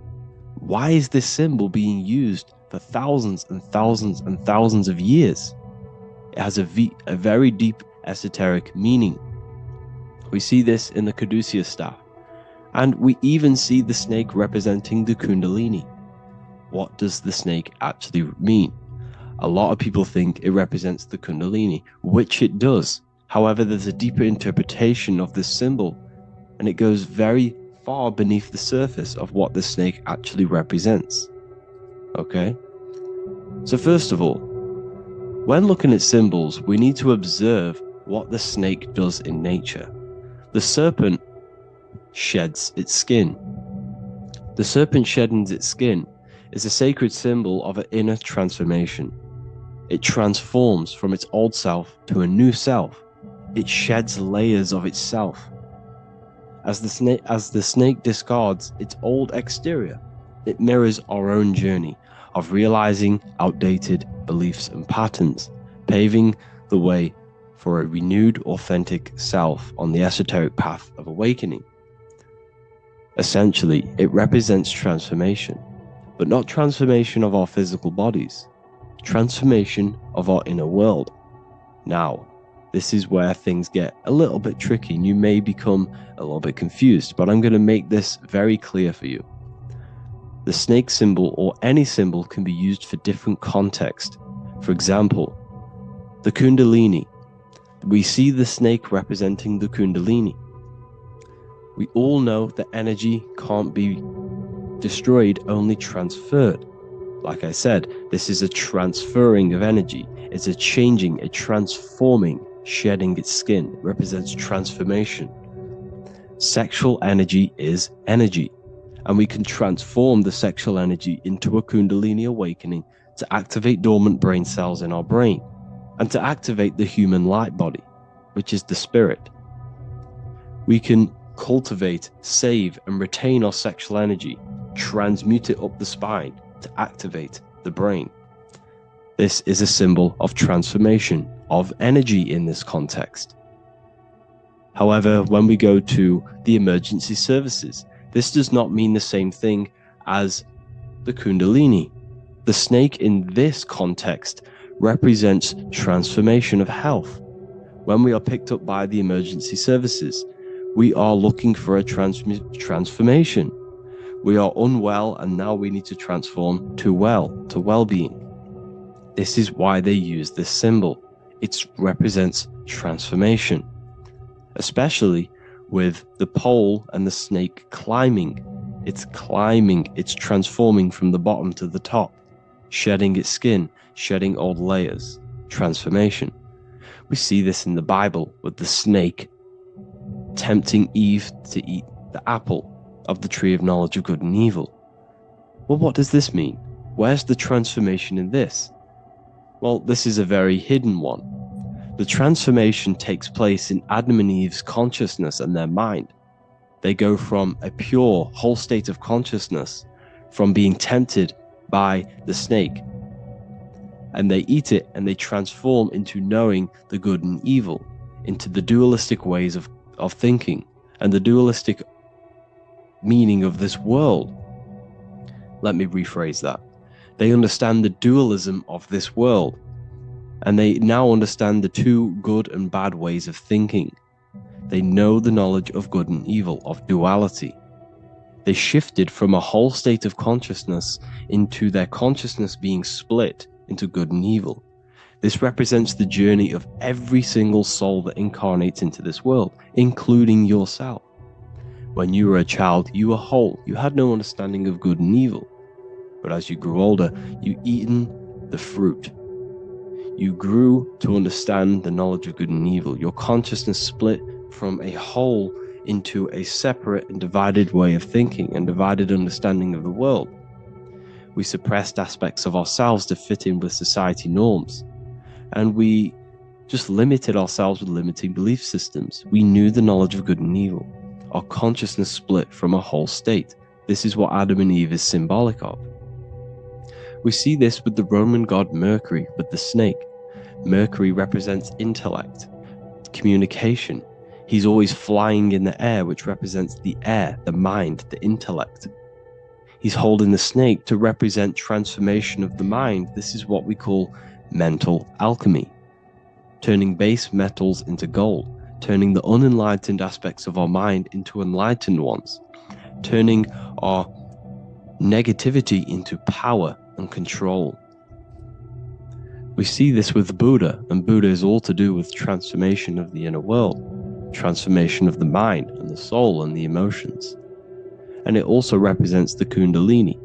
Why is this symbol being used for thousands and thousands and thousands of years? It has a very deep esoteric meaning. We see this in the Caduceus staff, and we even see the snake representing the Kundalini. What does the snake actually mean? A lot of people think it represents the Kundalini, which it does. However, there's a deeper interpretation of this symbol, and it goes very far beneath the surface of what the snake actually represents. Okay? So first of all, when looking at symbols, we need to observe what the snake does in nature. The serpent sheds its skin. The serpent shedding its skin is a sacred symbol of an inner transformation. It transforms from its old self to a new self. It sheds layers of itself. as the snake discards its old exterior, it mirrors our own journey of realizing outdated beliefs and patterns, paving the way for a renewed, authentic self on the esoteric path of awakening. Essentially, it represents transformation, but not transformation of our physical bodies, transformation of our inner world. Now, this is where things get a little bit tricky and you may become a little bit confused, but I'm going to make this very clear for you. The snake symbol or any symbol can be used for different context. For example, the Kundalini. We see the snake representing the Kundalini. We all know that energy can't be destroyed, only transferred. Like I said, this is a transferring of energy. It's a changing, a transforming, shedding its skin. It represents transformation. Sexual energy is energy, and we can transform the sexual energy into a Kundalini awakening to activate dormant brain cells in our brain and to activate the human light body, which is the spirit. We can cultivate, save, and retain our sexual energy, transmute it up the spine to activate the brain. This is a symbol of transformation, of energy in this context. However, when we go to the emergency services, this does not mean the same thing as the Kundalini. The snake in this context represents transformation of health. When we are picked up by the emergency services, we are looking for a transformation. We are unwell and now we need to transform to well-being. This is why they use this symbol. It represents transformation, especially with the pole and the snake climbing. It's climbing, it's transforming from the bottom to the top, shedding its skin, shedding old layers, transformation. We see this in the Bible with the snake tempting Eve to eat the apple of the tree of knowledge of good and evil. Well, what does this mean? Where's the transformation in this? Well, this is a very hidden one. The transformation takes place in Adam and Eve's consciousness and their mind. They go from a pure, whole state of consciousness, from being tempted by the snake, and they eat it and they transform into knowing the good and evil, into the dualistic ways of thinking and the dualistic meaning of this world. Let me rephrase that. They understand the dualism of this world, and they now understand the two good and bad ways of thinking. They know the knowledge of good and evil, of duality. They shifted from a whole state of consciousness into their consciousness being split into good and evil. This represents the journey of every single soul that incarnates into this world, including yourself. When you were a child, you were whole. You had no understanding of good and evil. But as you grew older, you eaten the fruit. You grew to understand the knowledge of good and evil. Your consciousness split from a whole into a separate and divided way of thinking and divided understanding of the world. We suppressed aspects of ourselves to fit in with society norms. And we just limited ourselves with limiting belief systems. We knew the knowledge of good and evil. Our consciousness split from a whole state. This is what Adam and Eve is symbolic of. We see this with the Roman god Mercury, with the snake. Mercury represents intellect, communication. He's always flying in the air, which represents the air, the mind, the intellect. He's holding the snake to represent transformation of the mind. This is what we call mental alchemy, turning base metals into gold, turning the unenlightened aspects of our mind into enlightened ones, turning our negativity into power and control. We see this with Buddha, and Buddha is all to do with transformation of the inner world, transformation of the mind and the soul and the emotions. And it also represents the Kundalini.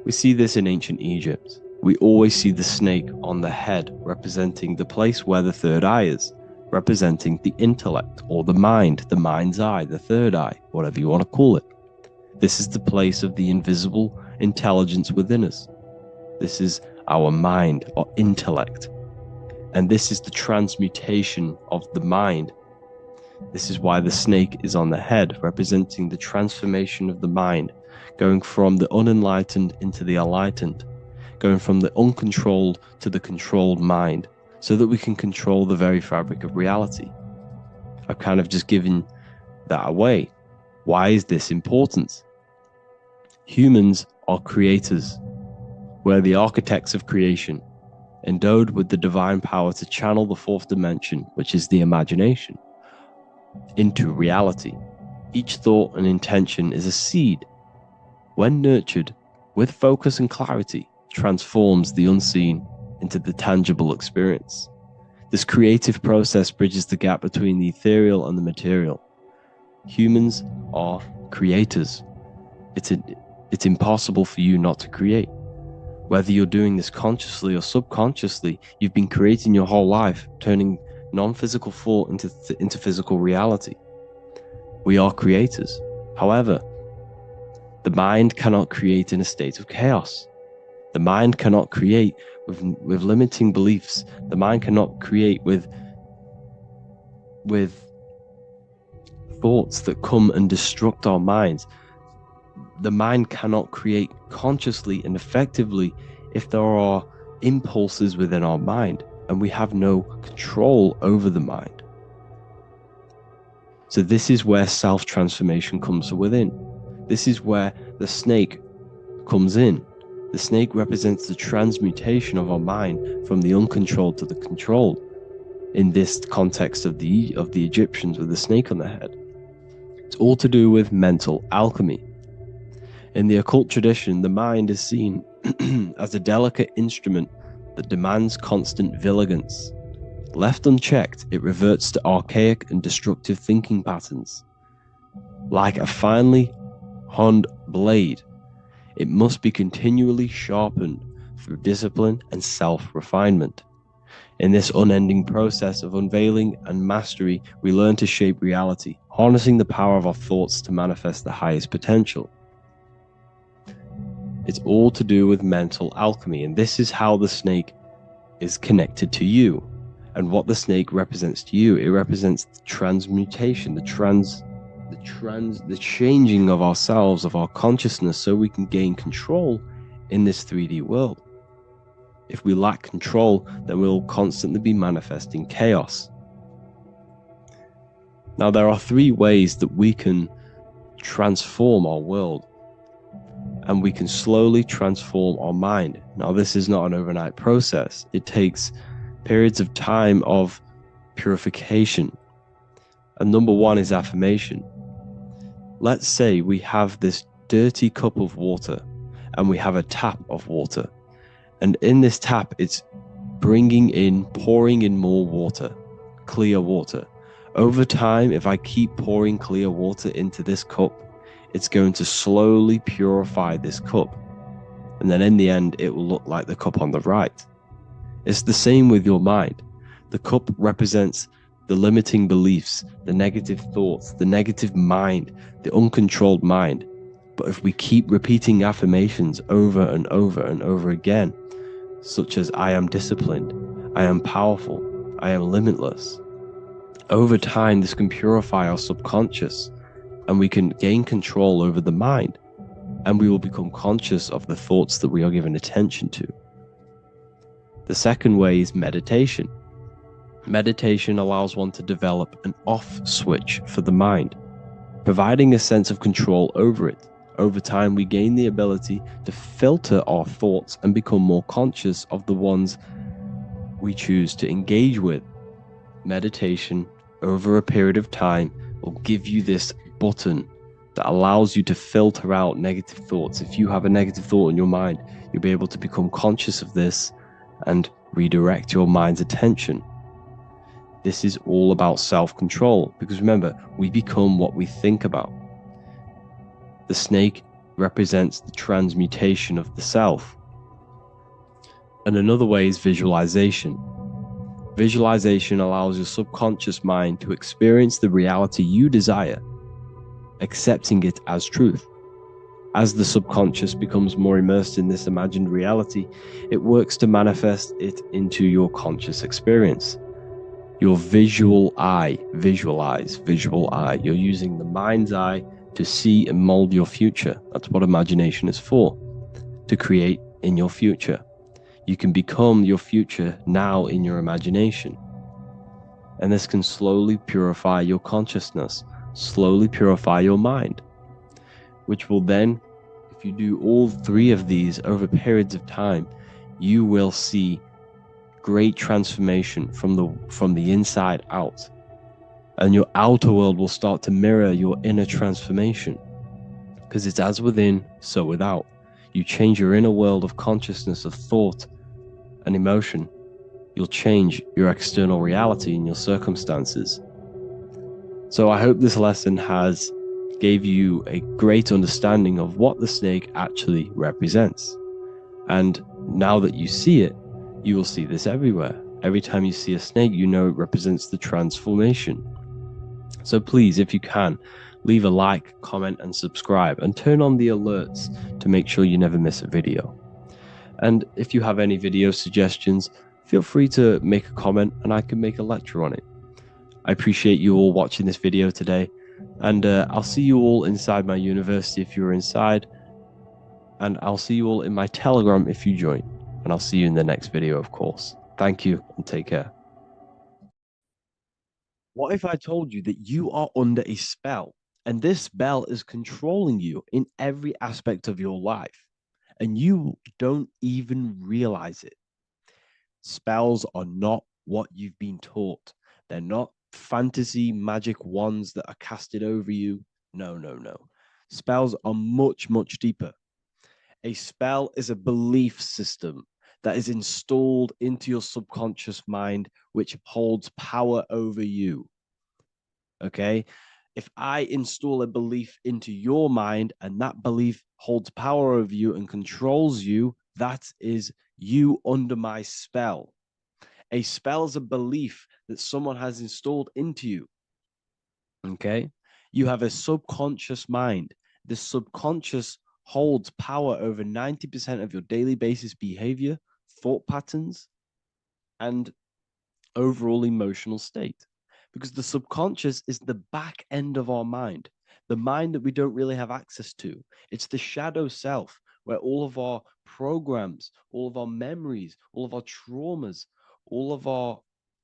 We see this in ancient Egypt. We always see the snake on the head, representing the place where the third eye is, representing the intellect or the mind, the mind's eye, the third eye, whatever you want to call it. This is the place of the invisible intelligence within us. This is our mind or intellect. And this is the transmutation of the mind This is why the snake is on the head, representing the transformation of the mind, going from the unenlightened into the enlightened, going from the uncontrolled to the controlled mind, so that we can control the very fabric of reality. I've kind of just given that away. Why is this important? Humans are creators. We're the architects of creation, endowed with the divine power to channel the fourth dimension, which is the imagination, into reality. Each thought and intention is a seed. When nurtured with focus and clarity, transforms the unseen into the tangible experience. This creative process bridges the gap between the ethereal and the material. Humans are creators. It's impossible for you not to create. Whether you're doing this consciously or subconsciously, you've been creating your whole life, turning non-physical thought into physical reality. We are creators. However, the mind cannot create in a state of chaos. The mind cannot create with limiting beliefs. The mind cannot create with thoughts that come and destruct our minds. The mind cannot create consciously and effectively if there are impulses within our mind and we have no control over the mind. So this is where self-transformation comes from within. This is where the snake comes in. The snake represents the transmutation of our mind from the uncontrolled to the controlled. In this context of the Egyptians with the snake on their head, it's all to do with mental alchemy. In the occult tradition, the mind is seen as a delicate instrument that demands constant vigilance. Left unchecked, it reverts to archaic and destructive thinking patterns. Like a finely honed blade, it must be continually sharpened through discipline and self-refinement. In this unending process of unveiling and mastery, we learn to shape reality, harnessing the power of our thoughts to manifest the highest potential. It's all to do with mental alchemy, and this is how the snake is connected to you. And what the snake represents to you, it represents the transmutation, the changing of ourselves, of our consciousness, so we can gain control in this 3D world. If we lack control, then we'll constantly be manifesting chaos. Now, there are 3 ways that we can transform our world, and we can slowly transform our mind. Now, this is not an overnight process. It takes periods of time of purification. And number 1 is affirmation. Let's say we have this dirty cup of water and we have a tap of water. And in this tap, it's pouring in more water, clear water. Over time, if I keep pouring clear water into this cup, it's going to slowly purify this cup. And then in the end, it will look like the cup on the right. It's the same with your mind. The cup represents the limiting beliefs, the negative thoughts, the negative mind, the uncontrolled mind. But if we keep repeating affirmations over and over and over again, such as I am disciplined, I am powerful, I am limitless, over time this can purify our subconscious and we can gain control over the mind, and we will become conscious of the thoughts that we are giving attention to. The second way is meditation. Meditation allows one to develop an off switch for the mind, providing a sense of control over it. Over time, we gain the ability to filter our thoughts and become more conscious of the ones we choose to engage with. Meditation, over a period of time, will give you this button that allows you to filter out negative thoughts. If you have a negative thought in your mind, you'll be able to become conscious of this and redirect your mind's attention. This is all about self-control, because remember, we become what we think about. The snake represents the transmutation of the self. And another way is visualization. Visualization allows your subconscious mind to experience the reality you desire, accepting it as truth. As the subconscious becomes more immersed in this imagined reality, it works to manifest it into your conscious experience. your visual eye. Visualize, visual eye. You're using the mind's eye to see and mold your future. That's what imagination is for, to create in your future. You can become your future now in your imagination. And this can slowly purify your consciousness, slowly purify your mind, which will then, if you do all three of these over periods of time, you will see great transformation from the inside out. And your outer world will start to mirror your inner transformation, because it's as within, so without. You change your inner world of consciousness, of thought and emotion, you'll change your external reality and your circumstances. So I hope this lesson has gave you a great understanding of what the snake actually represents. And now that you see it, you will see this everywhere. Every time you see a snake, you know it represents the transformation. So please, if you can, leave a like, comment, and subscribe, and turn on the alerts to make sure you never miss a video. And if you have any video suggestions, feel free to make a comment and I can make a lecture on it. I appreciate you all watching this video today, and I'll see you all inside my university if you're inside, and I'll see you all in my Telegram if you join, and I'll see you in the next video, of course. Thank you and take care. What if I told you that you are under a spell, and this spell is controlling you in every aspect of your life, and you don't even realize it? Spells are not what you've been taught. They're not fantasy magic wands that are casted over you. No, no, no. Spells are much, much deeper. A spell is a belief system that is installed into your subconscious mind, which holds power over you. Okay? If I install a belief into your mind and that belief holds power over you and controls you, that is you under my spell. A spell is a belief that someone has installed into you. Okay? You have a subconscious mind. The subconscious holds power over 90% of your daily basis behavior, thought patterns, and overall emotional state. Because the subconscious is the back end of our mind, the mind that we don't really have access to. It's the shadow self, where all of our programs, all of our memories, all of our traumas, all of our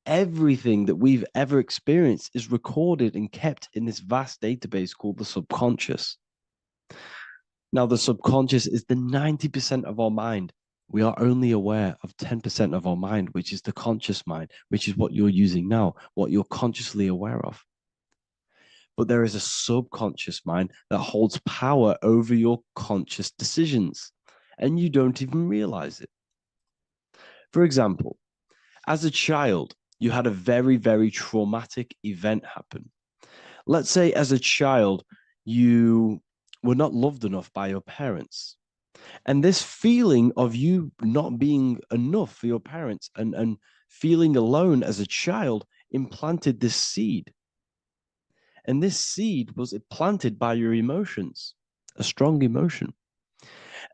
everything that we've ever experienced is recorded and kept in this vast database called the subconscious. Now, the subconscious is the 90% of our mind. We are only aware of 10% of our mind, which is the conscious mind, which is what you're using now, what you're consciously aware of. But there is a subconscious mind that holds power over your conscious decisions, and you don't even realize it. For example, as a child, you had a very, very traumatic event happen. Let's say as a child, you were not loved enough by your parents. And this feeling of you not being enough for your parents and feeling alone as a child implanted this seed. And this seed was planted by your emotions, a strong emotion.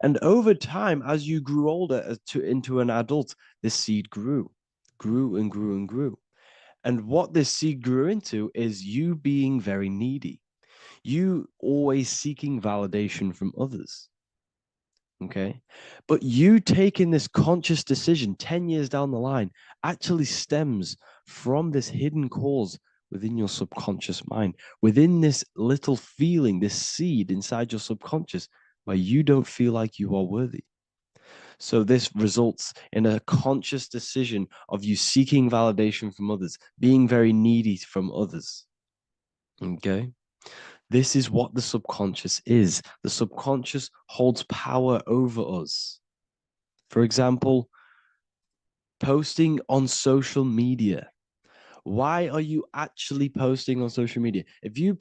And over time, as you grew older into an adult, this seed grew and grew and grew. And what this seed grew into is you being very needy. You always seeking validation from others. Okay. But you taking this conscious decision 10 years down the line actually stems from this hidden cause within your subconscious mind, within this little feeling, this seed inside your subconscious where you don't feel like you are worthy. So this results in a conscious decision of you seeking validation from others, being very needy from others. Okay. This is what the subconscious is. The subconscious holds power over us. For example, posting on social media. Why are you actually posting on social media? If you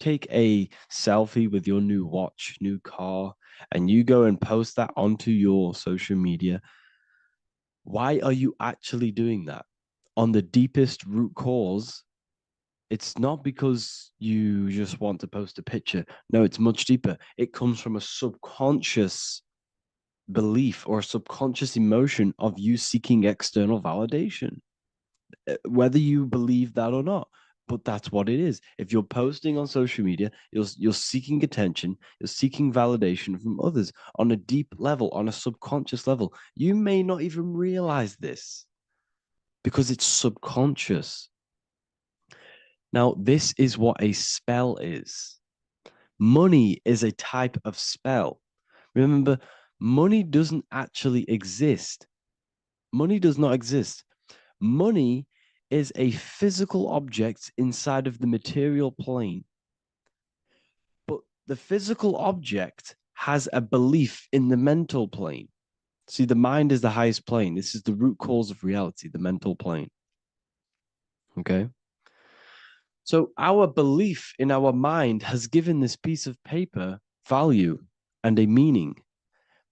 take a selfie with your new watch, new car, and you go and post that onto your social media, why are you actually doing that? On the deepest root cause, it's not because you just want to post a picture. No, it's much deeper. It comes from a subconscious belief or a subconscious emotion of you seeking external validation. whether you believe that or not. But that's what it is. If you're posting on social media, you're seeking attention, you're seeking validation from others on a deep level, on a subconscious level. You may not even realize this because it's subconscious. Now, this is what a spell is. Money is a type of spell. Remember, money doesn't actually exist. Money does not exist. Money is a physical object inside of the material plane. But the physical object has a belief in the mental plane. See, the mind is the highest plane. This is the root cause of reality, the mental plane. Okay? So our belief in our mind has given this piece of paper value and a meaning.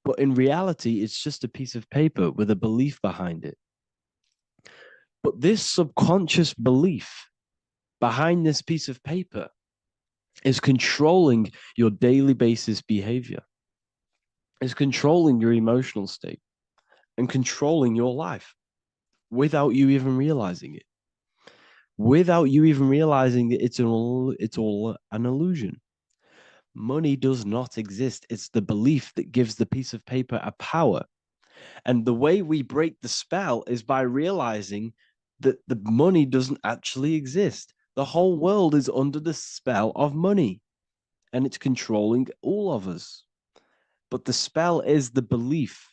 But in reality, it's just a piece of paper with a belief behind it. But this subconscious belief behind this piece of paper is controlling your daily basis behavior, is controlling your emotional state, and controlling your life without you even realizing it. Without you even realizing that it's all an illusion. Money does not exist. It's the belief that gives the piece of paper a power. And the way we break the spell is by realizing that the money doesn't actually exist. The whole world is under the spell of money, and it's controlling all of us. But the spell is the belief.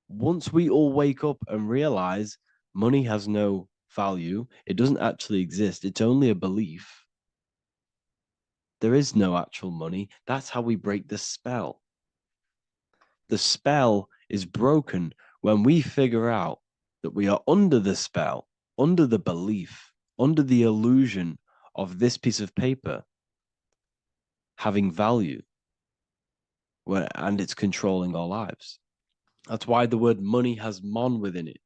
Once we all wake up and realize money has no value, it doesn't actually exist, it's only a belief. There is no actual money. That's how we break the spell. The spell is broken when we figure out that we are under the spell, under the belief, under the illusion of this piece of paper having value, and it's controlling our lives. That's why the word money has mon within it.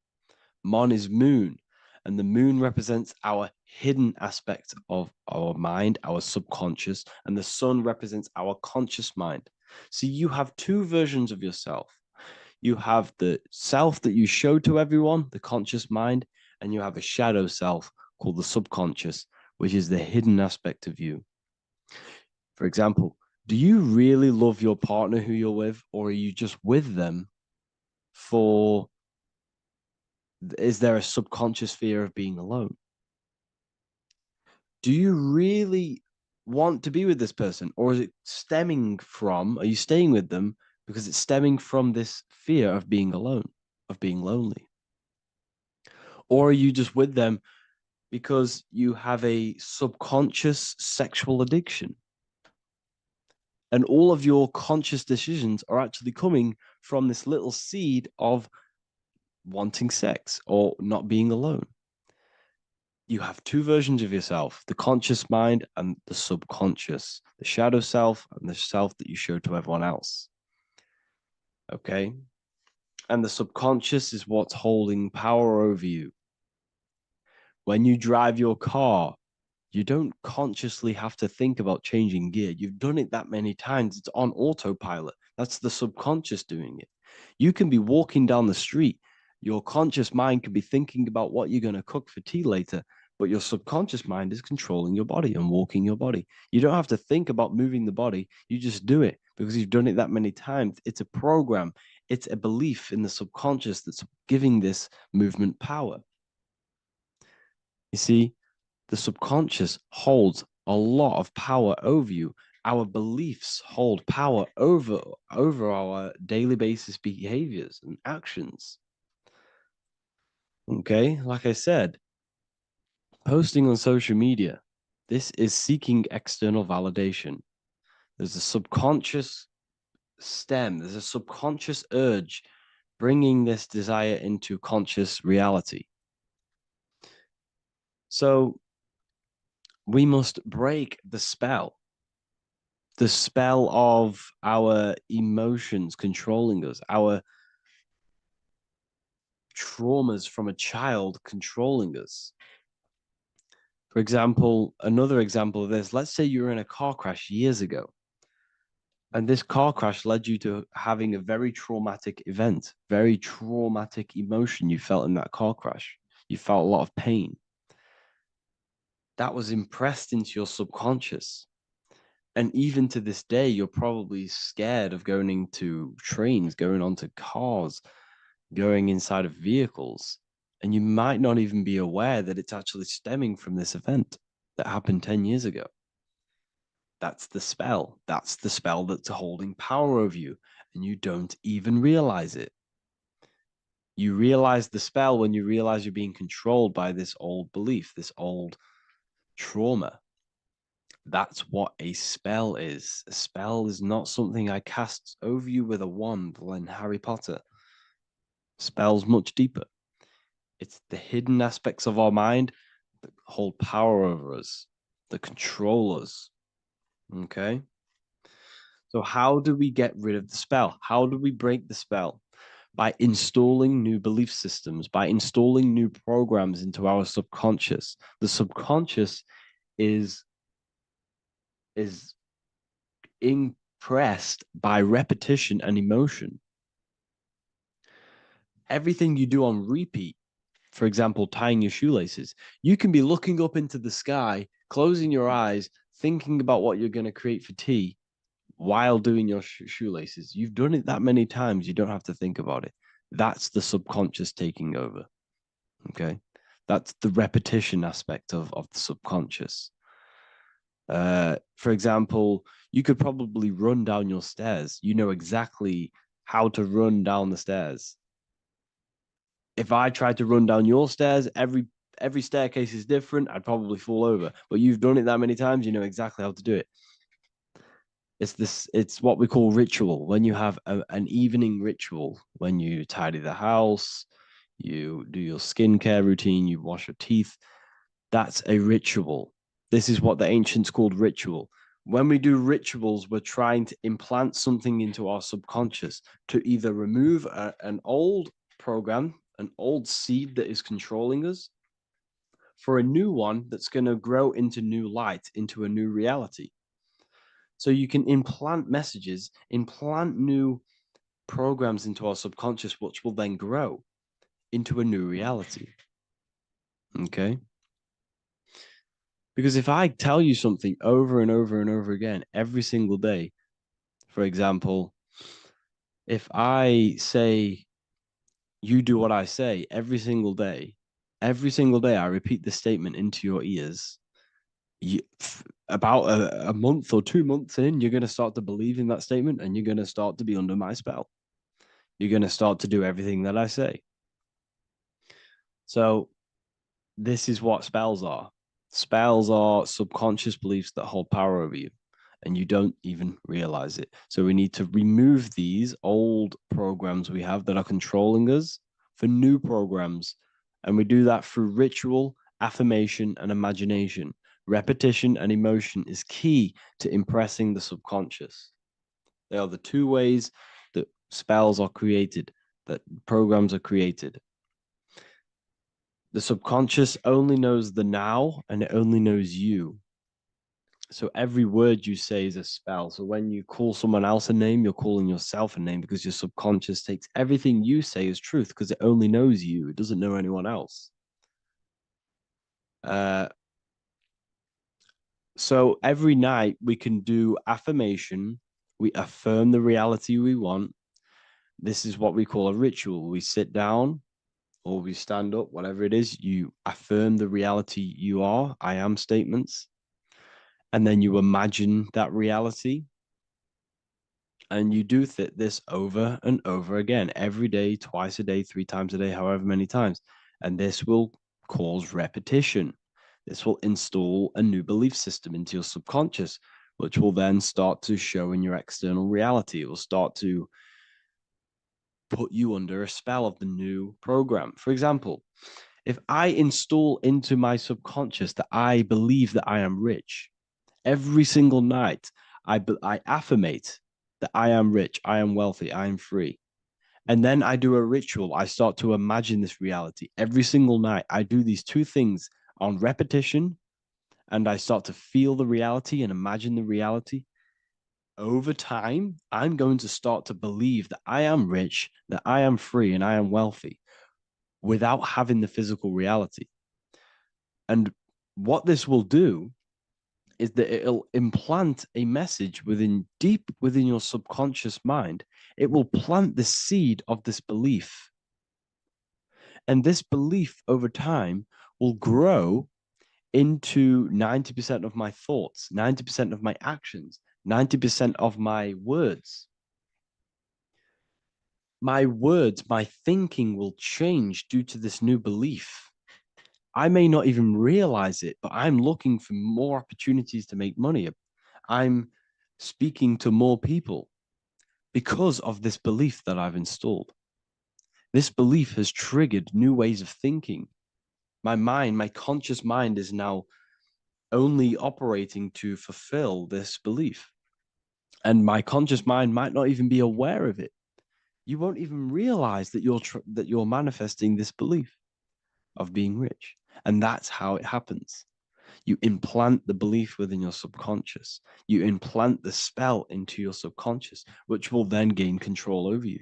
Mon is moon, and the moon represents our hidden aspect of our mind, our subconscious, and the sun represents our conscious mind. So you have two versions of yourself. You have the self that you show to everyone, the conscious mind, and you have a shadow self called the subconscious, which is the hidden aspect of you. For example, do you really love your partner who you're with, or are you just with them for, is there a subconscious fear of being alone? Do you really want to be with this person, or is it stemming from, are you staying with them because it's stemming from this fear of being alone, of being lonely? Or are you just with them because you have a subconscious sexual addiction? And all of your conscious decisions are actually coming from this little seed of wanting sex or not being alone. You have two versions of yourself, the conscious mind and the subconscious, the shadow self and the self that you show to everyone else. Okay? And the subconscious is what's holding power over you. When you drive your car, you don't consciously have to think about changing gear. You've done it that many times. It's on autopilot. That's the subconscious doing it. You can be walking down the street. Your conscious mind can be thinking about what you're going to cook for tea later, but your subconscious mind is controlling your body and walking your body. You don't have to think about moving the body. You just do it because you've done it that many times. It's a program. It's a belief in the subconscious that's giving this movement power. You see, the subconscious holds a lot of power over you. Our beliefs hold power over our daily basis behaviors and actions. Okay, like I said, posting on social media, this is seeking external validation. There's a subconscious stem, there's a subconscious urge bringing this desire into conscious reality. So we must break the spell of our emotions controlling us, our traumas from a child controlling us. For example, another example of this, let's say you were in a car crash years ago, and this car crash led you to having a very traumatic event, very traumatic emotion you felt in that car crash. You felt a lot of pain. That was impressed into your subconscious. And even to this day, you're probably scared of going into trains, going onto cars, going inside of vehicles. And you might not even be aware that it's actually stemming from this event that happened 10 years ago. That's the spell. That's the spell that's holding power over you. And you don't even realize it. You realize the spell when you realize you're being controlled by this old belief, this old trauma. That's what a spell is. A spell is not something I cast over you with a wand like Harry Potter. Spell's much deeper. It's the hidden aspects of our mind that hold power over us, that control us. Okay? So how do we get rid of the spell? How do we break the spell? By installing new belief systems, by installing new programs into our subconscious. The subconscious is impressed by repetition and emotion. Everything you do on repeat, for example, tying your shoelaces, you can be looking up into the sky, closing your eyes, thinking about what you're going to create for tea while doing your shoelaces. You've done it that many times, you don't have to think about it. That's the subconscious taking over. Okay? That's the repetition aspect of the subconscious. For example, you could probably run down your stairs. You know exactly how to run down the stairs. If I tried to run down your stairs, every staircase is different. I'd probably fall over. But you've done it that many times, you know exactly how to do it. It's what we call ritual. When you have an evening ritual, when you tidy the house, you do your skincare routine, you wash your teeth, that's a ritual. This is what the ancients called ritual. When we do rituals, we're trying to implant something into our subconscious to either remove an old program, an old seed that is controlling us, for a new one that's going to grow into new light, into a new reality. So you can implant messages, implant new programs into our subconscious, which will then grow into a new reality. Okay? Because if I tell you something over and over and over again every single day, for example, if I say, you do what I say every single day I repeat this statement into your ears, about a month or 2 months in, you're going to start to believe in that statement and you're going to start to be under my spell. You're going to start to do everything that I say. So this is what spells are. Spells are subconscious beliefs that hold power over you, and you don't even realize it. So we need to remove these old programs we have that are controlling us for new programs. And we do that through ritual, affirmation, and imagination. Repetition and emotion is key to impressing the subconscious. They are the two ways that spells are created, that programs are created. The subconscious only knows the now, and it only knows you. So every word you say is a spell. So when you call someone else a name, you're calling yourself a name, because your subconscious takes everything you say as truth, because it only knows you. It doesn't know anyone else. So every night we can do affirmation. We affirm the reality we want. This is what we call a ritual. We sit down or we stand up, whatever it is, you affirm the reality you are, I am statements. And then you imagine that reality. And you do this over and over again, every day, twice a day, 3 times a day, however many times. And this will cause repetition. This will install a new belief system into your subconscious, which will then start to show in your external reality. It will start to put you under a spell of the new program. For example, if I install into my subconscious that I believe that I am rich, every single night I affirmate that I am rich, I am wealthy, I am free. And then I do a ritual. I start to imagine this reality. Every single night, I do these 2 things on repetition, and I start to feel the reality and imagine the reality. Over time, I'm going to start to believe that I am rich, that I am free, and I am wealthy. without having the physical reality. And what this will do is that it'll implant a message deep within your subconscious mind. It will plant the seed of this belief. And this belief over time will grow into 90% of my thoughts, 90% of my actions, 90% of my words. My words, my thinking will change due to this new belief. I may not even realize it, but I'm looking for more opportunities to make money. I'm speaking to more people because of this belief that I've installed. This belief has triggered new ways of thinking. My mind, my conscious mind is now only operating to fulfill this belief. And my conscious mind might not even be aware of it. You won't even realize that you're manifesting this belief of being rich. And that's how it happens. You implant the belief within your subconscious. You implant the spell into your subconscious, which will then gain control over you.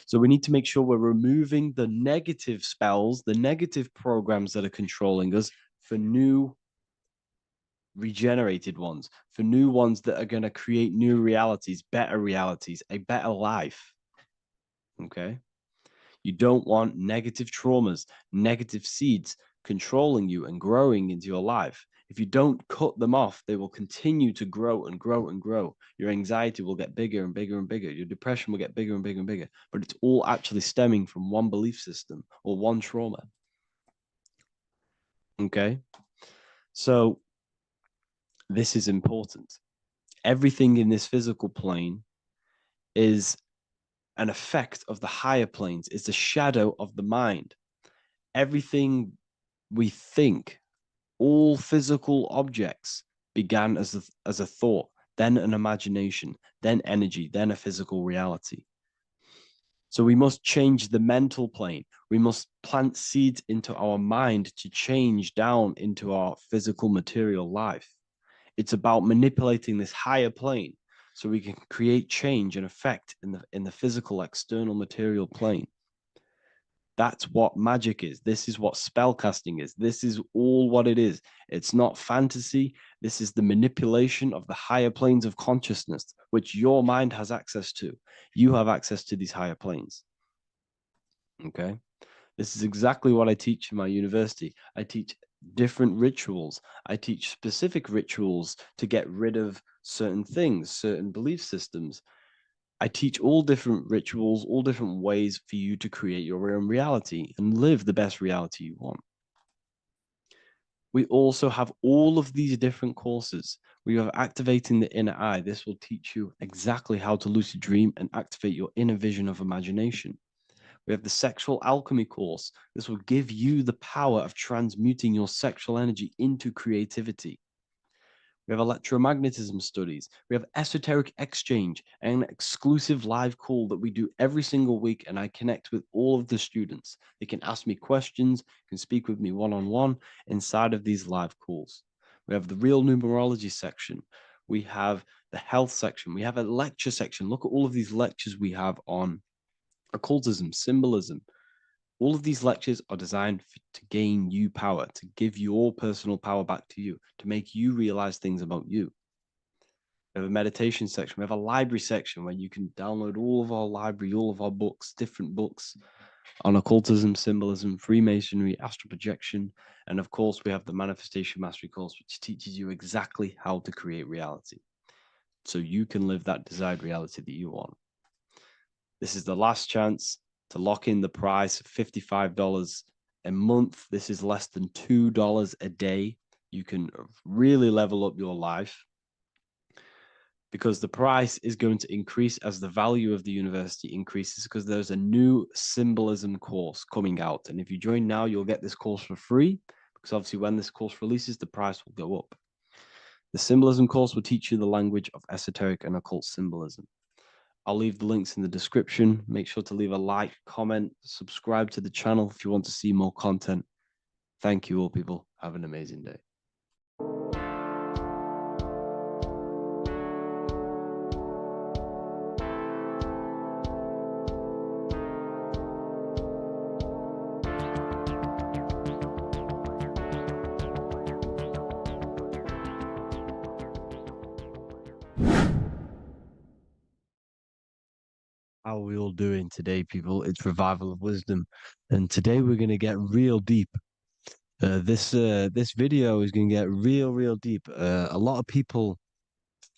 So we need to make sure we're removing the negative spells, the negative programs that are controlling us, for new regenerated ones, for new ones that are going to create new realities, a better life. Okay? You don't want negative traumas, negative seeds controlling you and growing into your life. If you don't cut them off, they will continue to grow and grow and grow. Your anxiety will get bigger and bigger and bigger. Your depression will get bigger and bigger and bigger. But it's all actually stemming from one belief system or one trauma. Okay? So this is important. Everything in this physical plane is an effect of the higher planes. It's a shadow of the mind. Everything we think, all physical objects, began as a thought, then an imagination, then energy, then a physical reality. So we must change the mental plane. We must plant seeds into our mind to change down into our physical material life. It's about manipulating this higher plane so we can create change and effect in the physical external material plane. That's what magic is. This is what spellcasting is. This is all what it is. It's not fantasy. This is the manipulation of the higher planes of consciousness, which your mind has access to. You have access to these higher planes. Okay? This is exactly what I teach in my university. I teach different rituals. I teach specific rituals to get rid of certain things, certain belief systems. I teach all different rituals, all different ways for you to create your own reality and live the best reality you want. We also have all of these different courses. We have activating the inner eye. This will teach you exactly how to lucid dream and activate your inner vision of imagination. We have the sexual alchemy course. This will give you the power of transmuting your sexual energy into creativity. We have electromagnetism studies. We have esoteric exchange and an exclusive live call that we do every single week. And I connect with all of the students. They can ask me questions, can speak with me one-on-one inside of these live calls. We have the real numerology section. We have the health section. We have a lecture section. Look at all of these lectures we have on occultism, symbolism. All of these lectures are designed to gain you power, to give your personal power back to you, to make you realize things about you. We have a meditation section. We have a library section where you can download all of our library, all of our books, different books on occultism, symbolism, Freemasonry, astral projection. And of course, we have the Manifestation Mastery course, which teaches you exactly how to create reality so you can live that desired reality that you want. This is the last chance to lock in the price of $55 a month. This is less than $2 a day. You can really level up your life because the price is going to increase as the value of the university increases, because there's a new symbolism course coming out. And if you join now, you'll get this course for free, because obviously when this course releases, the price will go up. The symbolism course will teach you the language of esoteric and occult symbolism. I'll leave the links in the description. Make sure to leave a like, comment, subscribe to the channel if you want to see more content. Thank you all, people. Have an amazing day. How are we all doing today, people? It's Revival of Wisdom, and today we're going to get real deep. This video is going to get real deep. A lot of people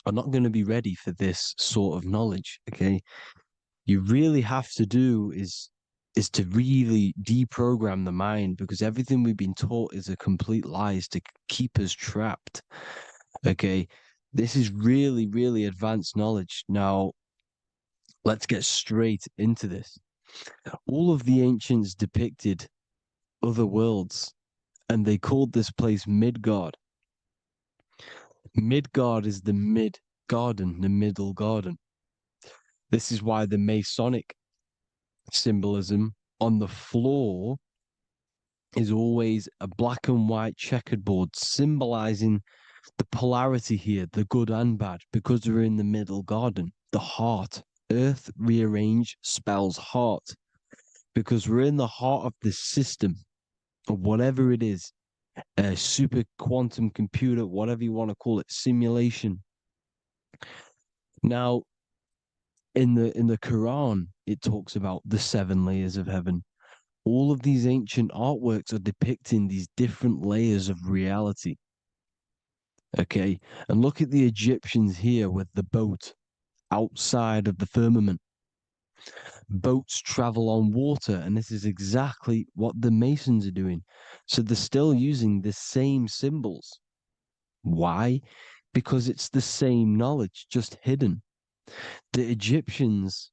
are not going to be ready for this sort of knowledge. Okay, you really have to do is to really deprogram the mind, because everything we've been taught is a complete lie, is to keep us trapped. Okay, this is really advanced knowledge. Now, let's get straight into this. All of the ancients depicted other worlds, and they called this place Midgard. Midgard is the mid garden, the middle garden. This is why the Masonic symbolism on the floor is always a black and white checkered board, symbolizing the polarity here, the good and bad, because we're in the middle garden, the heart. Earth rearranged spells heart, because we're in the heart of this system, or whatever it is, a super quantum computer, whatever you want to call it, simulation. Now, in the Quran, it talks about the 7 layers of heaven. All of these ancient artworks are depicting these different layers of reality. Okay, and look at the Egyptians here with the boat outside of the firmament. Boats travel on water, and this is exactly what the Masons are doing. So they're still using the same symbols. Why? Because it's the same knowledge, just hidden. The Egyptians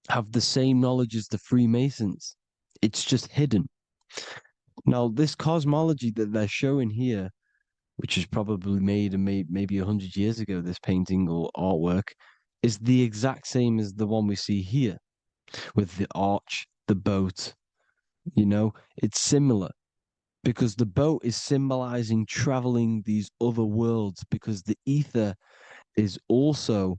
have the same knowledge as the Freemasons. It's just hidden. Now, this cosmology that they're showing here, which is probably made maybe 100 years ago, this painting or artwork, is the exact same as the one we see here, with the arch, the boat. It's similar, because the boat is symbolizing traveling these other worlds, because the ether is also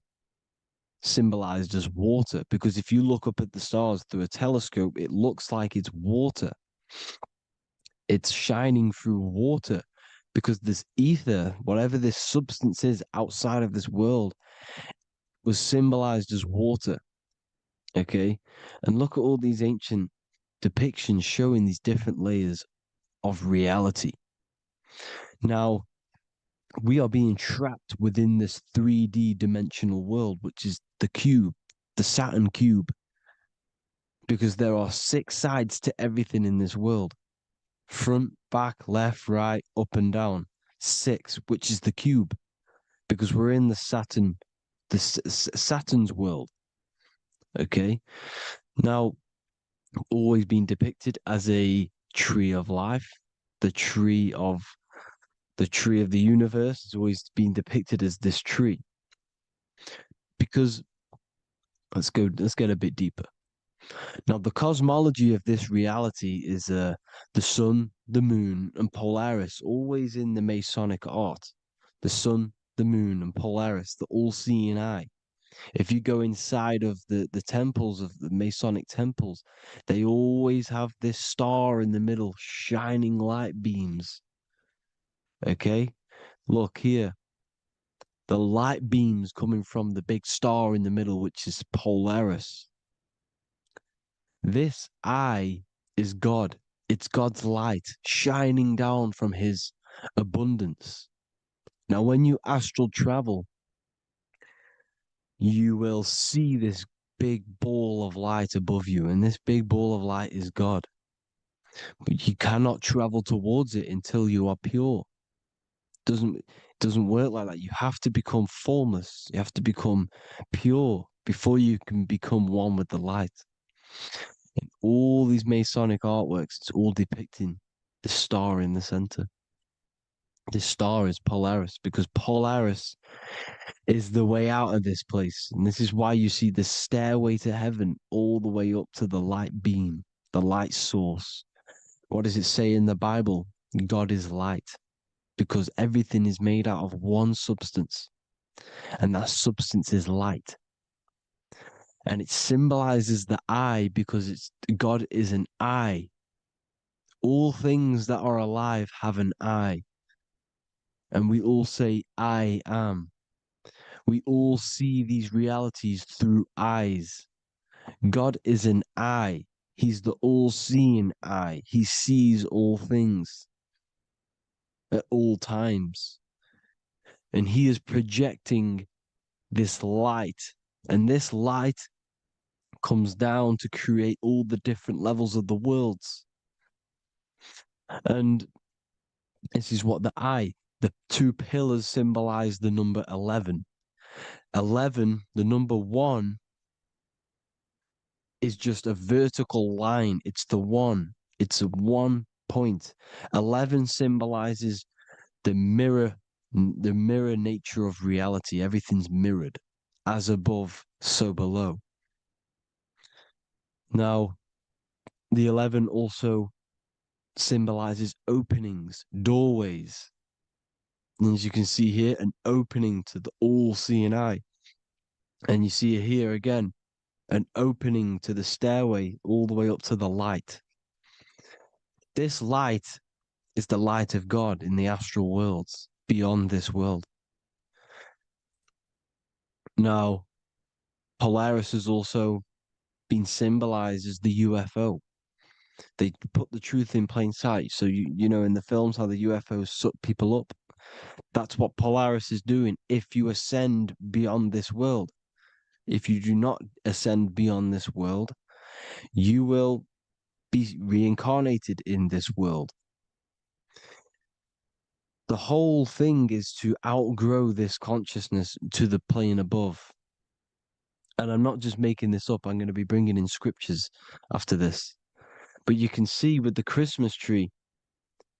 symbolized as water, because if you look up at the stars through a telescope, it looks like it's water. It's shining through water, because this ether, whatever this substance is outside of this world, was symbolized as water. Okay, and look at all these ancient depictions showing these different layers of reality. Now, we are being trapped within this 3D dimensional world, which is the cube, the Saturn cube, because there are 6 sides to everything in this world: front, back, left, right, up and down. 6, which is the cube, because we're in the Saturn's world. Okay, now, always been depicted as a tree of life, the tree of the universe has always been depicted as this tree. Because let's get a bit deeper. Now, the cosmology of this reality is the sun, the moon, and Polaris, always in the Masonic art. The sun, the moon, and Polaris, the all-seeing eye. If you go inside of the temples, of the Masonic temples, they always have this star in the middle, shining light beams. Okay? Look here. The light beams coming from the big star in the middle, which is Polaris. This eye is God. It's God's light shining down from his abundance. Now, when you astral travel, you will see this big ball of light above you, and this big ball of light is God. But you cannot travel towards it until you are pure. It doesn't work like that. You have to become formless. You have to become pure before you can become one with the light. In all these Masonic artworks, it's all depicting the star in the center. This star is Polaris, because Polaris is the way out of this place. And this is why you see the stairway to heaven all the way up to the light beam, the light source. What does it say in the Bible? God is light, because everything is made out of one substance, and that substance is light. And it symbolizes the eye, because God is an eye. All things that are alive have an eye. And we all say, I am. We all see these realities through eyes. God is an eye. He's the all-seeing eye. He sees all things at all times. And he is projecting this light. And this light comes down to create all the different levels of the worlds. And this is what the two pillars symbolize the number 11. 11, the number 1, is just a vertical line. It's the one. It's a 1 point. 11 symbolizes the mirror nature of reality. Everything's mirrored. As above, so below. Now, the 11 also symbolizes openings, doorways. And as you can see here, an opening to the all-seeing eye. And you see here again, an opening to the stairway all the way up to the light. This light is the light of God in the astral worlds, beyond this world. Now, Polaris has also been symbolized as the UFO. They put the truth in plain sight. So, you know, in the films, how the UFOs suck people up. That's what Polaris is doing. If you ascend beyond this world, if you do not ascend beyond this world, you will be reincarnated in this world. The whole thing is to outgrow this consciousness to the plane above. And I'm not just making this up. I'm going to be bringing in scriptures after this. But you can see with the Christmas tree,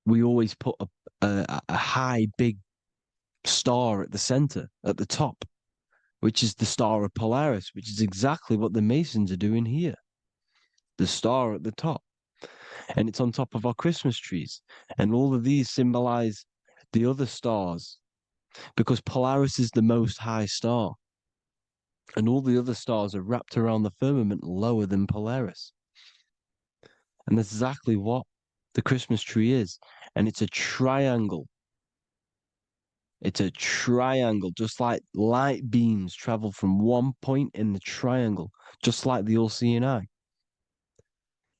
we always put a high, big star at the center, at the top, which is the star of Polaris, which is exactly what the Masons are doing here. The star at the top. And it's on top of our Christmas trees. And all of these symbolize the other stars, because Polaris is the most high star. And all the other stars are wrapped around the firmament lower than Polaris. And that's exactly what the Christmas tree is. And it's a triangle. It's a triangle, just like light beams travel from one point in the triangle, just like the all-seeing eye.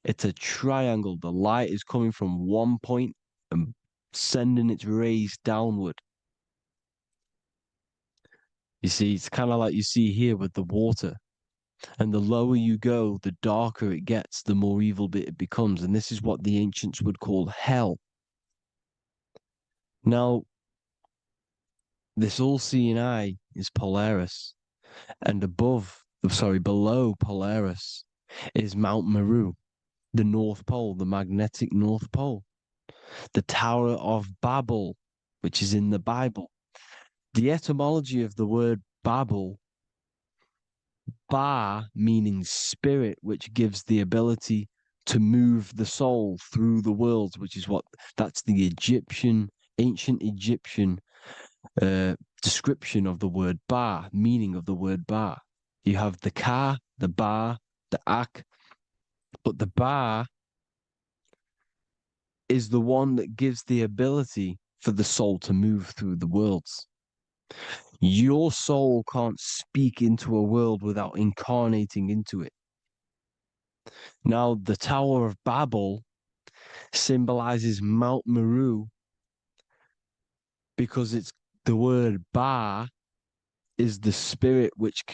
It's a triangle. The light is coming from one point and sending its rays downward. You see, it's kind of like you see here with the water. And the lower you go, the darker it gets, the more evil it becomes. And this is what the ancients would call hell. Now, this all-seeing eye is Polaris. And below Polaris is Mount Meru, the North Pole, the magnetic North Pole. The Tower of Babel, which is in the Bible. The etymology of the word Babel, Ba meaning spirit, which gives the ability to move the soul through the worlds, which is that's the ancient Egyptian description of the word Ba, meaning of the word Ba. You have the Ka, the Ba, the Ak, but the Ba is the one that gives the ability for the soul to move through the worlds. Your soul can't speak into a world without incarnating into it. Now, the Tower of Babel symbolizes Mount Meru because it's the word Ba is the spirit which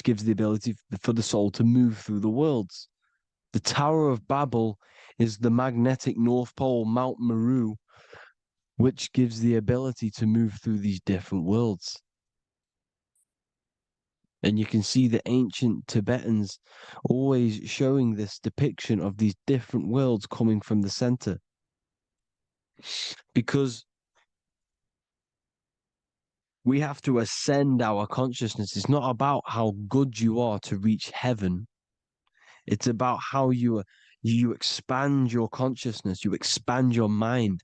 gives the ability for the soul to move through the worlds. The Tower of Babel is the magnetic North Pole, Mount Meru, which gives the ability to move through these different worlds. And you can see the ancient Tibetans always showing this depiction of these different worlds coming from the center. Because we have to ascend our consciousness. It's not about how good you are to reach heaven. It's about how you expand your consciousness, you expand your mind.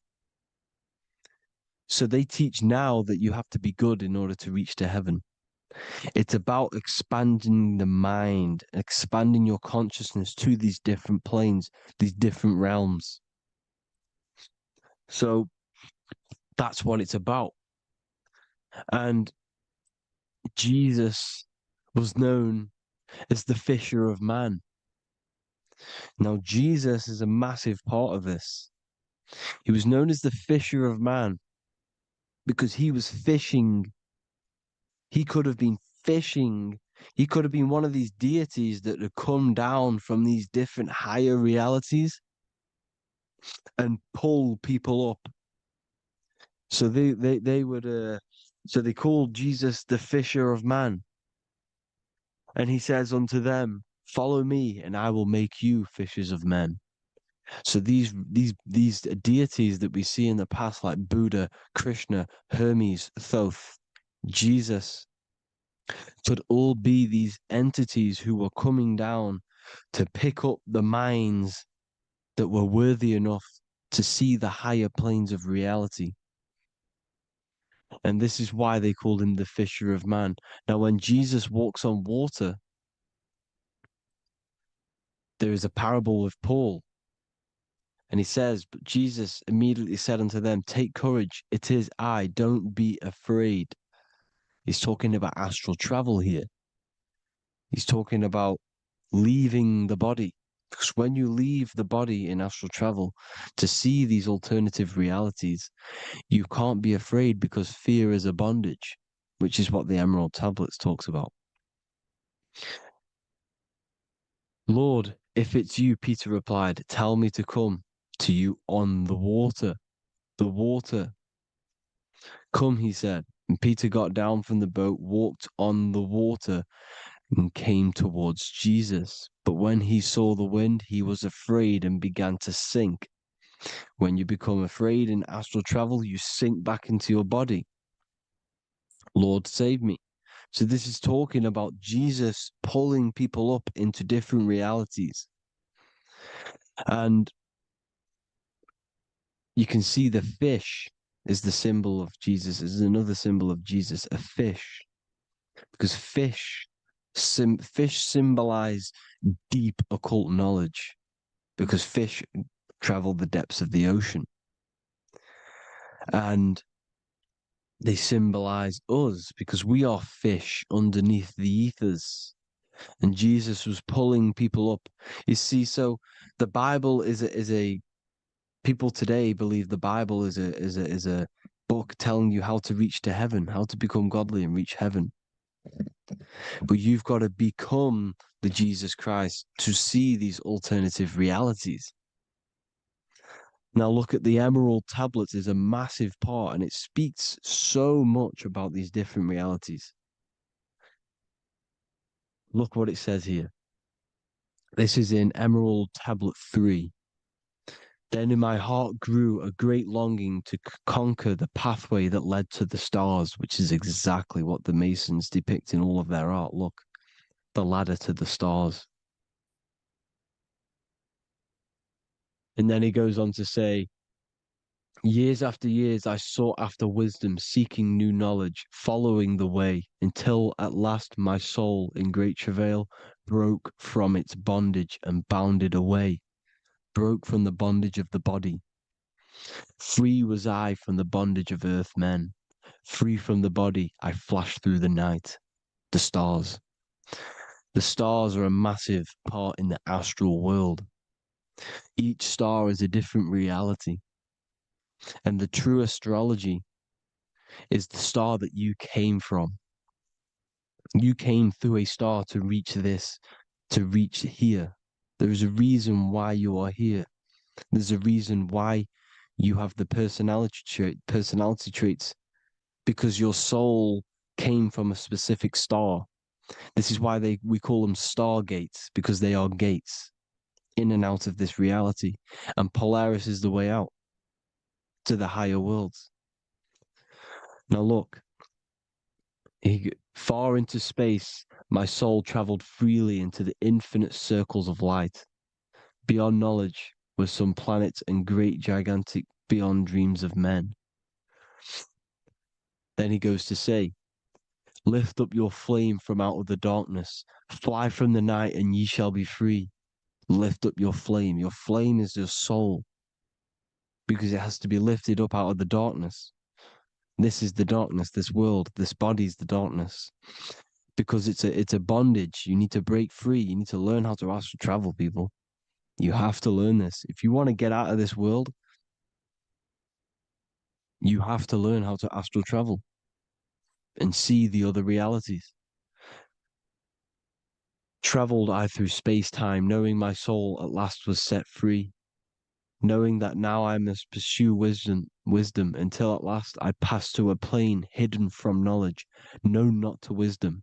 So they teach now that you have to be good in order to reach to heaven. It's about expanding the mind, expanding your consciousness to these different planes, these different realms. So that's what it's about. And Jesus was known as the fisher of man. Now, Jesus is a massive part of this. He was known as the fisher of man because he was fishing. He could have been fishing. He could have been one of these deities that had come down from these different higher realities and pull people up. So they would so they called Jesus the fisher of man. And he says unto them, follow me and I will make you fishers of men. So these deities that we see in the past, like Buddha, Krishna, Hermes, Thoth, Jesus, could all be these entities who were coming down to pick up the minds that were worthy enough to see the higher planes of reality. And this is why they called him the fisher of man. Now, when Jesus walks on water, there is a parable with Paul. And he says, but Jesus immediately said unto them, take courage, it is I, don't be afraid. He's talking about astral travel here. He's talking about leaving the body. Because when you leave the body in astral travel to see these alternative realities, you can't be afraid because fear is a bondage, which is what the Emerald Tablets talks about. Lord, if it's you, Peter replied, tell me to come to you on the water. The water. Come, he said. And Peter got down from the boat, walked on the water, and came towards Jesus. But when he saw the wind, he was afraid and began to sink. When you become afraid in astral travel, you sink back into your body. Lord, save me. So this is talking about Jesus pulling people up into different realities. And you can see the fish is the symbol of Jesus. Is another symbol of Jesus, a fish. Because fish symbolize deep occult knowledge. Because fish travel the depths of the ocean. And they symbolize us because we are fish underneath the ethers. And Jesus was pulling people up. You see, so the Bible is a people today believe the Bible is a book telling you how to reach to heaven, how to become godly and reach heaven. But you've got to become the Jesus Christ to see these alternative realities. Now look at the Emerald Tablets is a massive part, and it speaks so much about these different realities. Look what it says here. This is in Emerald Tablet 3. Then in my heart grew a great longing to conquer the pathway that led to the stars, which is exactly what the Masons depict in all of their art. Look, the ladder to the stars. And then he goes on to say, years after years, I sought after wisdom, seeking new knowledge, following the way, until at last my soul, in great travail, broke from its bondage and bounded away, broke from the bondage of the body. Free was I from the bondage of earth men. Free from the body, I flashed through the night. The stars. The stars are a massive part in the astral world. Each star is a different reality. And the true astrology is the star that you came from. You came through a star to reach this, to reach here. There is a reason why you are here. There's a reason why you have the personality traits, because your soul came from a specific star. This is why we call them stargates, because they are gates in and out of this reality. And Polaris is the way out to the higher worlds. Now look, far into space, my soul traveled freely into the infinite circles of light. Beyond knowledge were some planets and great gigantic beyond dreams of men. Then he goes to say, lift up your flame from out of the darkness, fly from the night and ye shall be free. Lift up your flame. Your flame is your soul, because it has to be lifted up out of the darkness. This is the darkness, this world, this body is the darkness. because it's a bondage. You need to break free. You need to learn how to astral travel, people. You have to learn this. If you want to get out of this world, you have to learn how to astral travel and see the other realities. Traveled I through space-time, knowing my soul at last was set free, knowing that now I must pursue wisdom until at last I pass to a plane hidden from knowledge, known not to wisdom,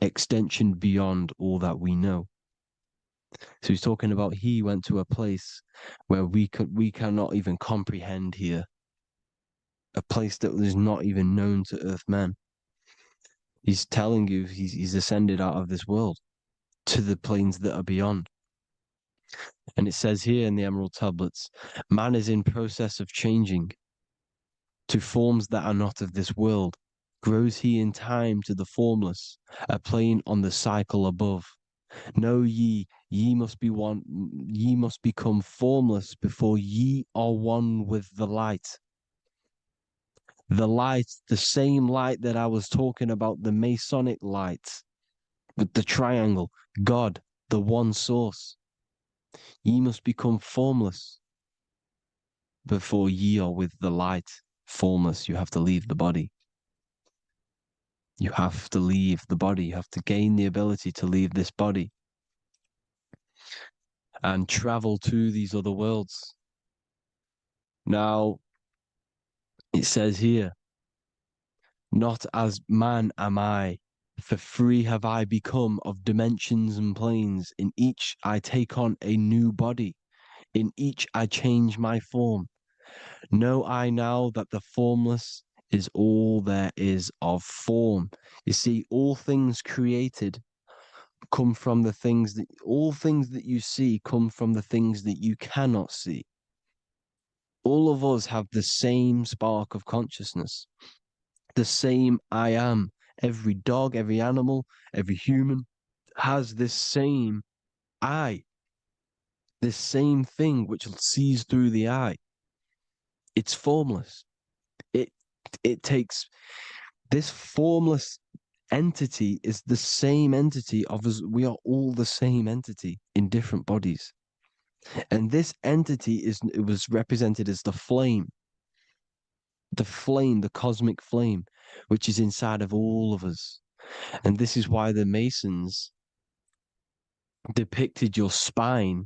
extension beyond all that we know. So he's talking about he went to a place where we cannot even comprehend here, a place that is not even known to earth men. He's telling you he's ascended out of this world to the planes that are beyond. And it says here in the Emerald Tablets, man is in process of changing to forms that are not of this world. Grows he in time to the formless, a plane on the cycle above. Know ye, ye must be one, ye must become formless before ye are one with the light. The light, the same light that I was talking about, the Masonic light, with the triangle, God, the one source. Ye must become formless before ye are with the light. Formless, you have to leave the body. You have to leave the body. You have to gain the ability to leave this body and travel to these other worlds. Now, it says here, not as man am I, for free have I become of dimensions and planes. In each I take on a new body. In each I change my form. Know I now that the formless is all there is of form. You see, all things created come from the things that, all things that you see come from the things that you cannot see. All of us have the same spark of consciousness, the same I am. Every dog, every animal, every human has this same I, this same thing which sees through the eye. It's formless. It takes this formless entity is the same entity of us. We are all the same entity in different bodies. And this entity it was represented as the flame, the cosmic flame, which is inside of all of us. And this is why the Masons depicted your spine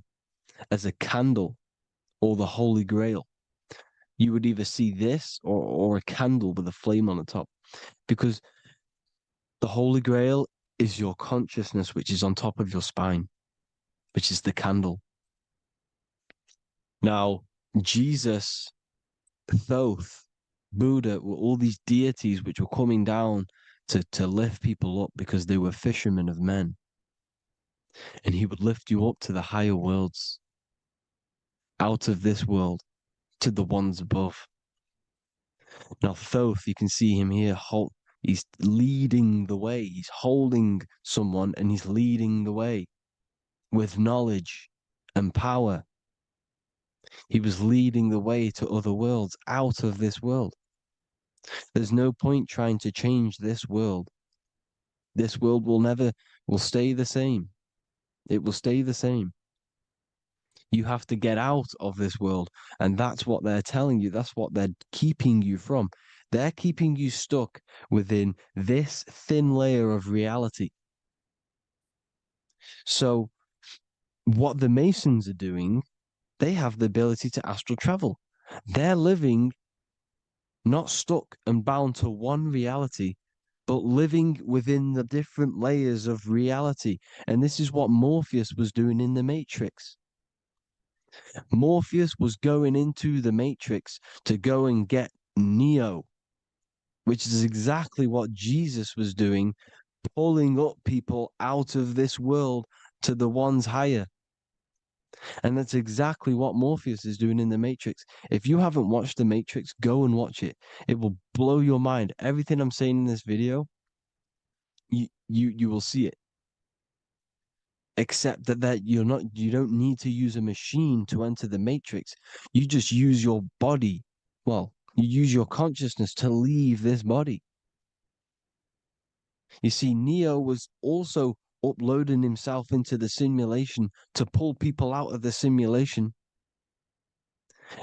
as a candle or the Holy Grail. You would either see this or a candle with a flame on the top, because the Holy Grail is your consciousness, which is on top of your spine, which is the candle. Now, Jesus, Thoth, Buddha were all these deities which were coming down to lift people up because they were fishermen of men. And he would lift you up to the higher worlds, out of this world, to the ones above. Now, Thoth, you can see him here, he's leading the way. He's holding someone and he's leading the way with knowledge and power. He was leading the way to other worlds, out of this world. There's no point trying to change this world. This world will stay the same. It will stay the same. You have to get out of this world. And that's what they're telling you. That's what they're keeping you from. They're keeping you stuck within this thin layer of reality. So what the Masons are doing, they have the ability to astral travel. They're living not stuck and bound to one reality, but living within the different layers of reality. And this is what Morpheus was doing in the Matrix. Morpheus was going into the Matrix to go and get Neo, which is exactly what Jesus was doing, pulling up people out of this world to the ones higher. And that's exactly what Morpheus is doing in the Matrix. If you haven't watched the Matrix, go and watch it. It will blow your mind. Everything I'm saying in this video, you will see it. Except that you don't need to use a machine to enter the Matrix. You just use your body. Well, you use your consciousness to leave this body. You see, Neo was also uploading himself into the simulation to pull people out of the simulation.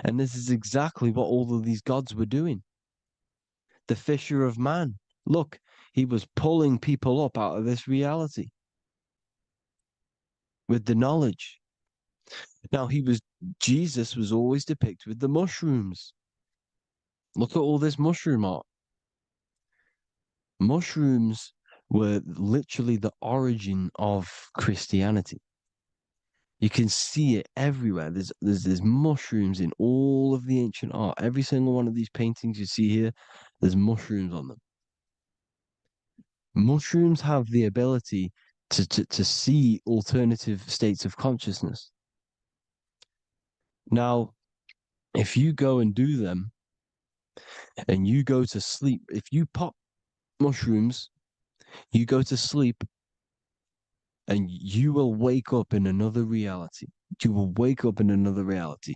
And this is exactly what all of these gods were doing. The fisher of man. Look, he was pulling people up out of this reality with the knowledge. Now, Jesus was always depicted with the mushrooms. Look at all this mushroom art. Mushrooms were literally the origin of Christianity. You can see it everywhere. There's mushrooms in all of the ancient art. Every single one of these paintings you see here, there's mushrooms on them. Mushrooms have the ability to see alternative states of consciousness. Now, if you go and do them and you go to sleep, if you pop mushrooms, you go to sleep and you will wake up in another reality. You will wake up in another reality.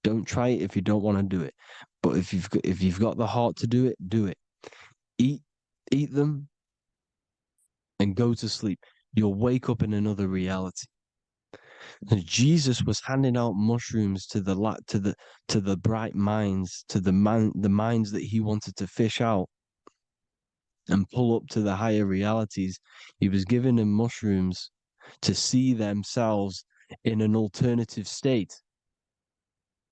Don't try it if you don't want to do it. But if you've got the heart to do it, do it. Eat them and go to sleep. You'll wake up in another reality. And Jesus was handing out mushrooms to the bright minds, to the minds that he wanted to fish out and pull up to the higher realities. He was giving them mushrooms to see themselves in an alternative state,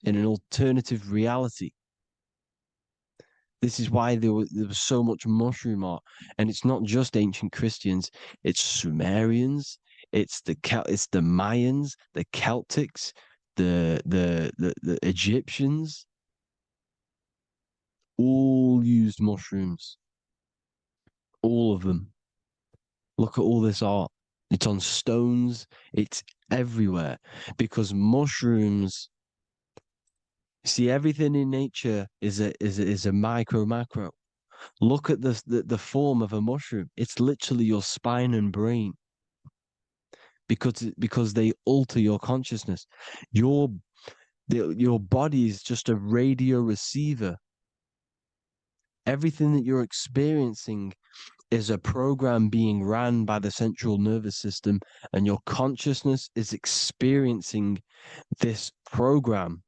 in an alternative reality. This is why there was so much mushroom art, and it's not just ancient Christians; it's Sumerians, it's the Mayans, the Celtics, the Egyptians. All used mushrooms. All of them. Look at all this art. It's on stones. It's everywhere because mushrooms. See, everything in nature is a micro macro. Look at the form of a mushroom. It's literally your spine and brain. Because they alter your consciousness. Your body is just a radio receiver. Everything that you're experiencing is a program being ran by the central nervous system, and your consciousness is experiencing this program,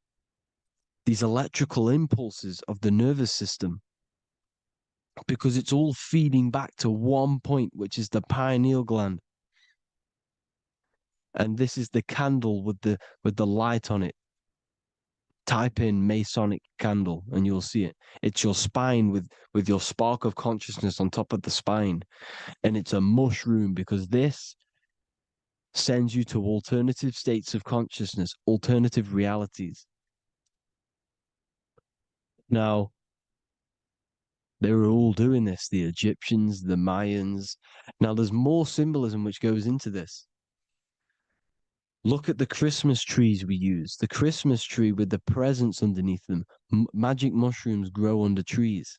these electrical impulses of the nervous system, because it's all feeding back to one point, which is the pineal gland. And this is the candle with the light on it. Type in Masonic candle and you'll see it. It's your spine with your spark of consciousness on top of the spine. And it's a mushroom because this sends you to alternative states of consciousness, alternative realities. Now, they were all doing this, the Egyptians, the Mayans. Now, there's more symbolism which goes into this. Look at the Christmas trees we use. The Christmas tree with the presents underneath them. Magic mushrooms grow under trees.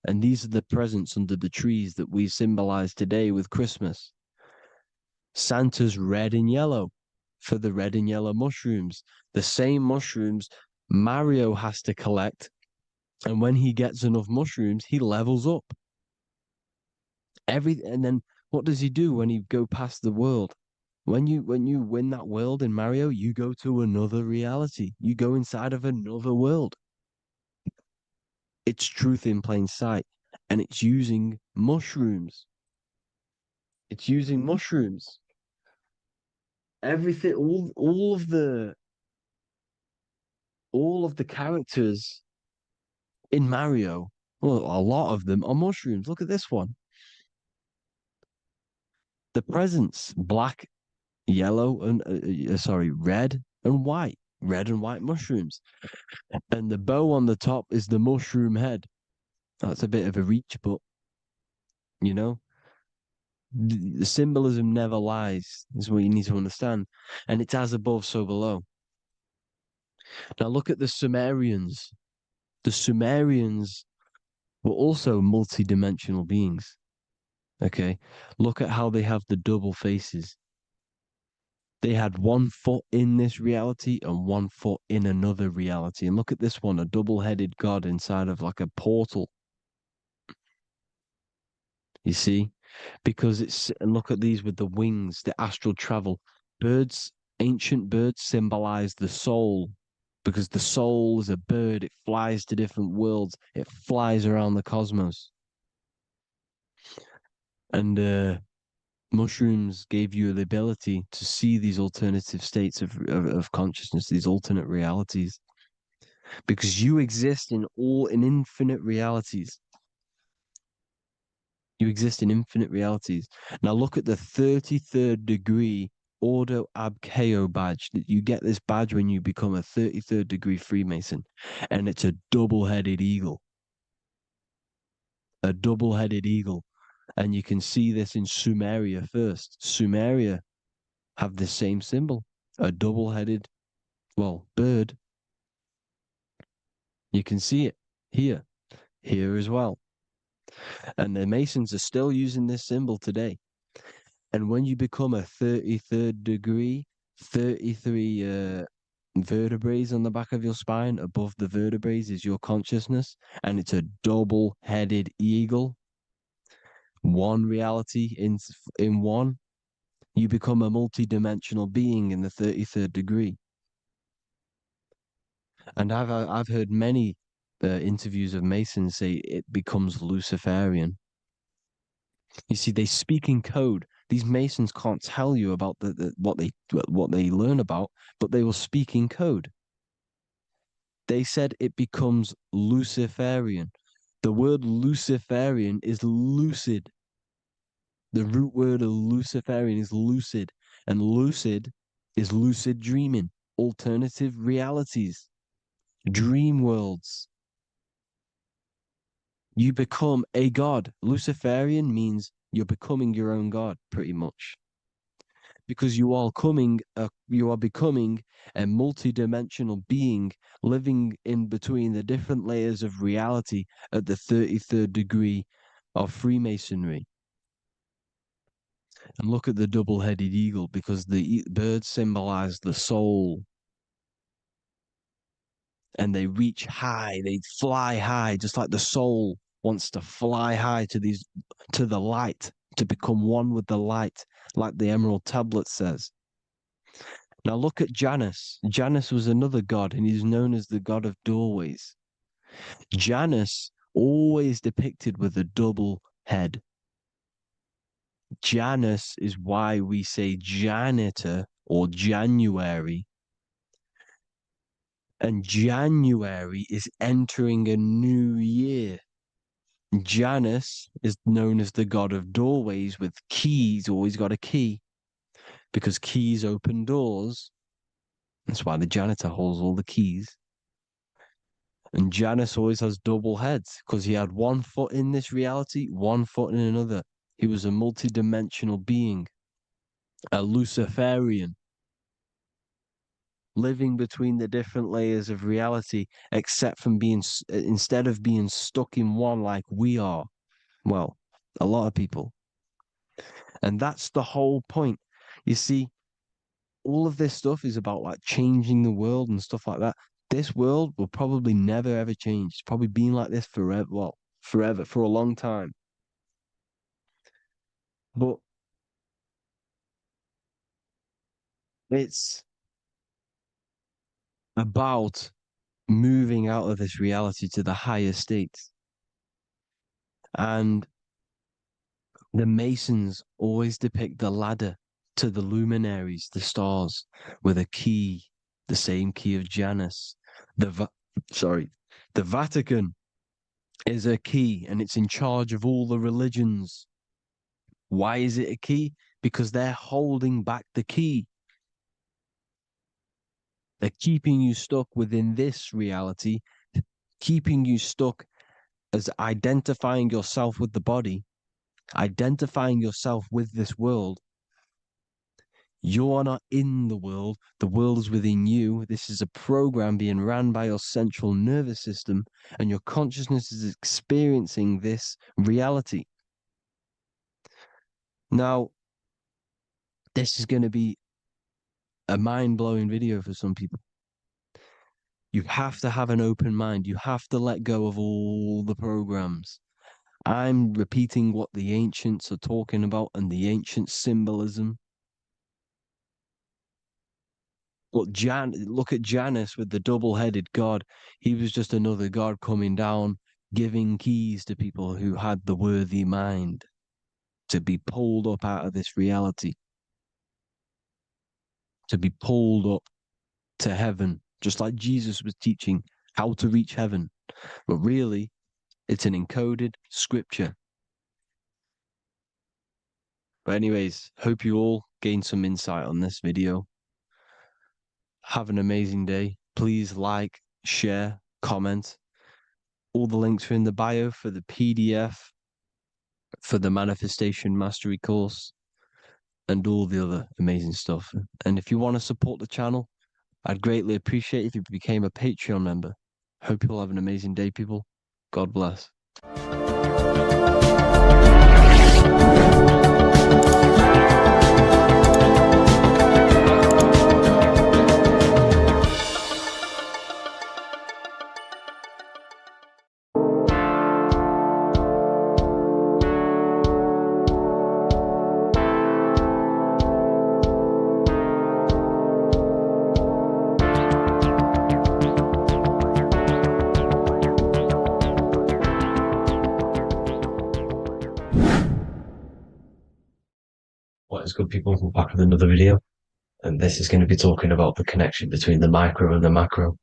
And these are the presents under the trees that we symbolize today with Christmas. Santa's red and yellow for the red and yellow mushrooms. The same mushrooms Mario has to collect. And when he gets enough mushrooms, he levels up. And then what does he do when he go past the world? When you win that world in Mario, you go to another reality. You go inside of another world. It's truth in plain sight. And it's using mushrooms. It's using mushrooms. Everything, all of the characters in Mario, well, a lot of them are mushrooms. Look at this one. The presents, black, yellow, and red and white. Red and white mushrooms. And the bow on the top is the mushroom head. That's a bit of a reach, but you know, the symbolism never lies, is what you need to understand. And it's as above, so below. Now look at the Sumerians. The Sumerians were also multi-dimensional beings. Okay, look at how they have the double faces. They had 1 foot in this reality and 1 foot in another reality. And look at this one, a double-headed god inside of like a portal. You see? Because and look at these with the wings, the astral travel. Birds, ancient birds symbolize the soul, because the soul is a bird. It flies to different worlds. It flies around the cosmos. And mushrooms gave you the ability to see these alternative states of consciousness, these alternate realities, because you exist in infinite realities. You exist in infinite realities. Now look at the 33rd degree Ordo Ab Chao badge. You get this badge when you become a 33rd degree Freemason, and it's a double-headed eagle. A double-headed eagle. And you can see this in Sumeria first. Sumeria have the same symbol, a double-headed, well, bird. You can see it here as well. And the Masons are still using this symbol today. And when you become a 33rd degree, 33 vertebrae on the back of your spine, above the vertebrae is your consciousness, and it's a double-headed eagle. One reality in one. You become a multi-dimensional being in the 33rd degree. And I've heard many interviews of Masons say it becomes Luciferian. You see, they speak in code. These Masons can't tell you about what they learn about, but they will speak in code. They said it becomes Luciferian. The word Luciferian is lucid. The root word of Luciferian is lucid, and lucid is lucid dreaming, alternative realities, dream worlds. You become a god. Luciferian means you're becoming your own god, pretty much. Because you are becoming a multi-dimensional being living in between the different layers of reality at the 33rd degree of Freemasonry. And look at the double-headed eagle, because the birds symbolize the soul. And they reach high, they fly high, just like the soul wants to fly high to the light, to become one with the light, like the Emerald Tablet says. Now look at Janus. Janus was another god, and he's known as the god of doorways. Janus always depicted with a double head. Janus is why we say janitor or January. And January is entering a new year. Janus is known as the god of doorways with keys, always got a key, because keys open doors. That's why the janitor holds all the keys. And Janus always has double heads, because he had one foot in this reality, one foot in another. He was a multi-dimensional being, a Luciferian, living between the different layers of reality, except from instead of being stuck in one like we are. Well, a lot of people. And that's the whole point. You see, all of this stuff is about like changing the world and stuff like that. This world will probably never ever change. It's probably been like this forever. Well, forever, for a long time. But it's about moving out of this reality to the higher states. And the Masons always depict the ladder to the luminaries, the stars, with a key, the same key of Janus. The Vatican is a key, and it's in charge of all the religions. Why is it a key? Because they're holding back the key. They're keeping you stuck within this reality, keeping you stuck as identifying yourself with the body, identifying yourself with this world. You are not in the world is within you. This is a program being ran by your central nervous system, and your consciousness is experiencing this reality. Now, this is going to be a mind-blowing video for some people. You have to have an open mind. You have to let go of all the programs. I'm repeating what the ancients are talking about and the ancient symbolism. Look at Janus with the double-headed god. He was just another god coming down, giving keys to people who had the worthy mind to be pulled up out of this reality, to be pulled up to heaven, just like Jesus was teaching how to reach heaven. But really, it's an encoded scripture. But anyways, hope you all gained some insight on this video. Have an amazing day. Please like, share, comment. All the links are in the bio for the PDF, for the Manifestation Mastery course, and all the other amazing stuff. And if you want to support the channel, I'd greatly appreciate if you became a Patreon member. Hope you'll have an amazing day, people. God bless. What is good, people? We're back with another video, and this is going to be talking about the connection between the micro and the macro.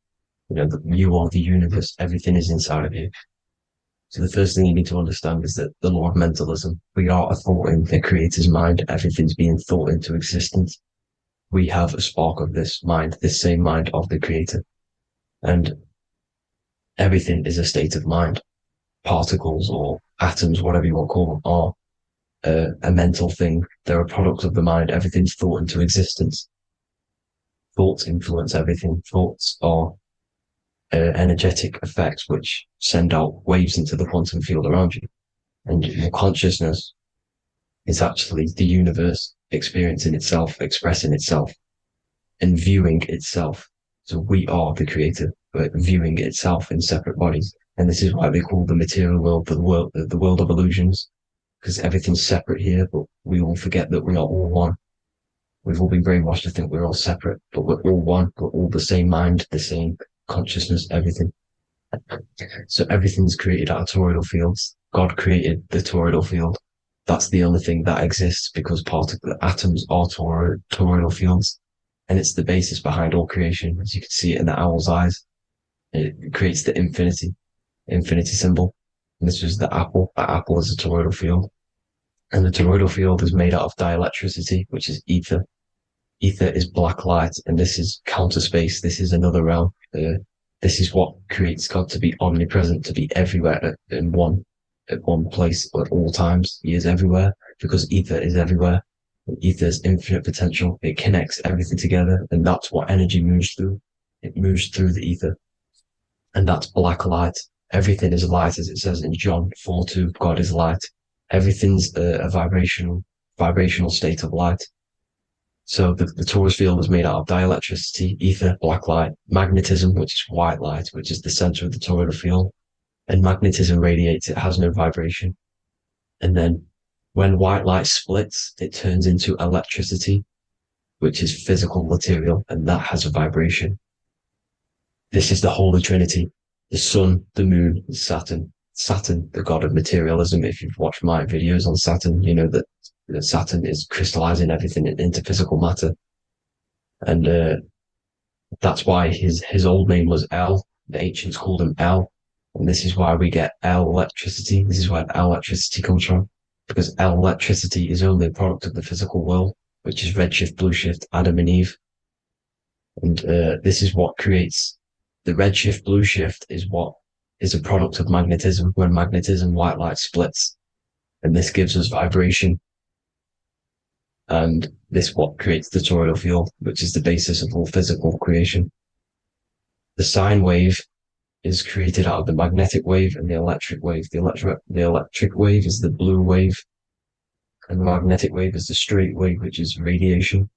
You know, you are the universe, everything is inside of you. So the first thing you need to understand is that the law of mentalism, we are a thought in the creator's mind, everything's being thought into existence. We have a spark of this mind, this same mind of the creator, and everything is a state of mind. Particles or atoms, whatever you want to call them, are a mental thing. They're a product of the mind. Everything's thought into existence. Thoughts influence everything. Thoughts are energetic effects which send out waves into the quantum field around you. And your consciousness is actually the universe experiencing itself, expressing itself, and viewing itself. So we are the creator, but viewing itself in separate bodies. And this is why they call the material world the world of illusions, because everything's separate here, but we all forget that we are all one. We've all been brainwashed to think we're all separate, but we're all one. We're all the same mind, the same consciousness, everything. So everything's created out of toroidal fields. God created the toroidal field. That's the only thing that exists because part of the atoms are toroidal fields. And it's the basis behind all creation. As you can see it in the owl's eyes, it creates the infinity symbol. And this was the apple. The apple is a toroidal field. And the toroidal field is made out of dielectricity, which is ether. Ether is black light, and this is counter space. This is another realm. This is what creates God to be omnipresent, to be everywhere at one place at all times. He is everywhere because ether is everywhere. And ether is infinite potential. It connects everything together, and that's what energy moves through. It moves through the ether. And that's black light. Everything is light, as it says in John 4:2. God is light. Everything's a vibrational state of light. So the torus field is made out of dielectricity, ether, black light, magnetism, which is white light, which is the center of the toroidal field. And magnetism radiates, it has no vibration. And then when white light splits, it turns into electricity, which is physical material, and that has a vibration. This is the Holy Trinity, the sun, the moon, and Saturn. Saturn, the god of materialism. If you've watched my videos on Saturn, you know that Saturn is crystallizing everything into physical matter. And that's why his old name was El. The ancients called him El. And this is why we get El electricity. This is where El electricity comes from. Because El electricity is only a product of the physical world, which is redshift, blueshift, Adam and Eve. And this is what creates the redshift, blueshift is what is a product of magnetism. When magnetism, white light splits. And this gives us vibration. And this what creates the toroidal field, which is the basis of all physical creation. The sine wave is created out of the magnetic wave and the electric wave. The electric wave is the blue wave, and the magnetic wave is the straight wave, which is radiation.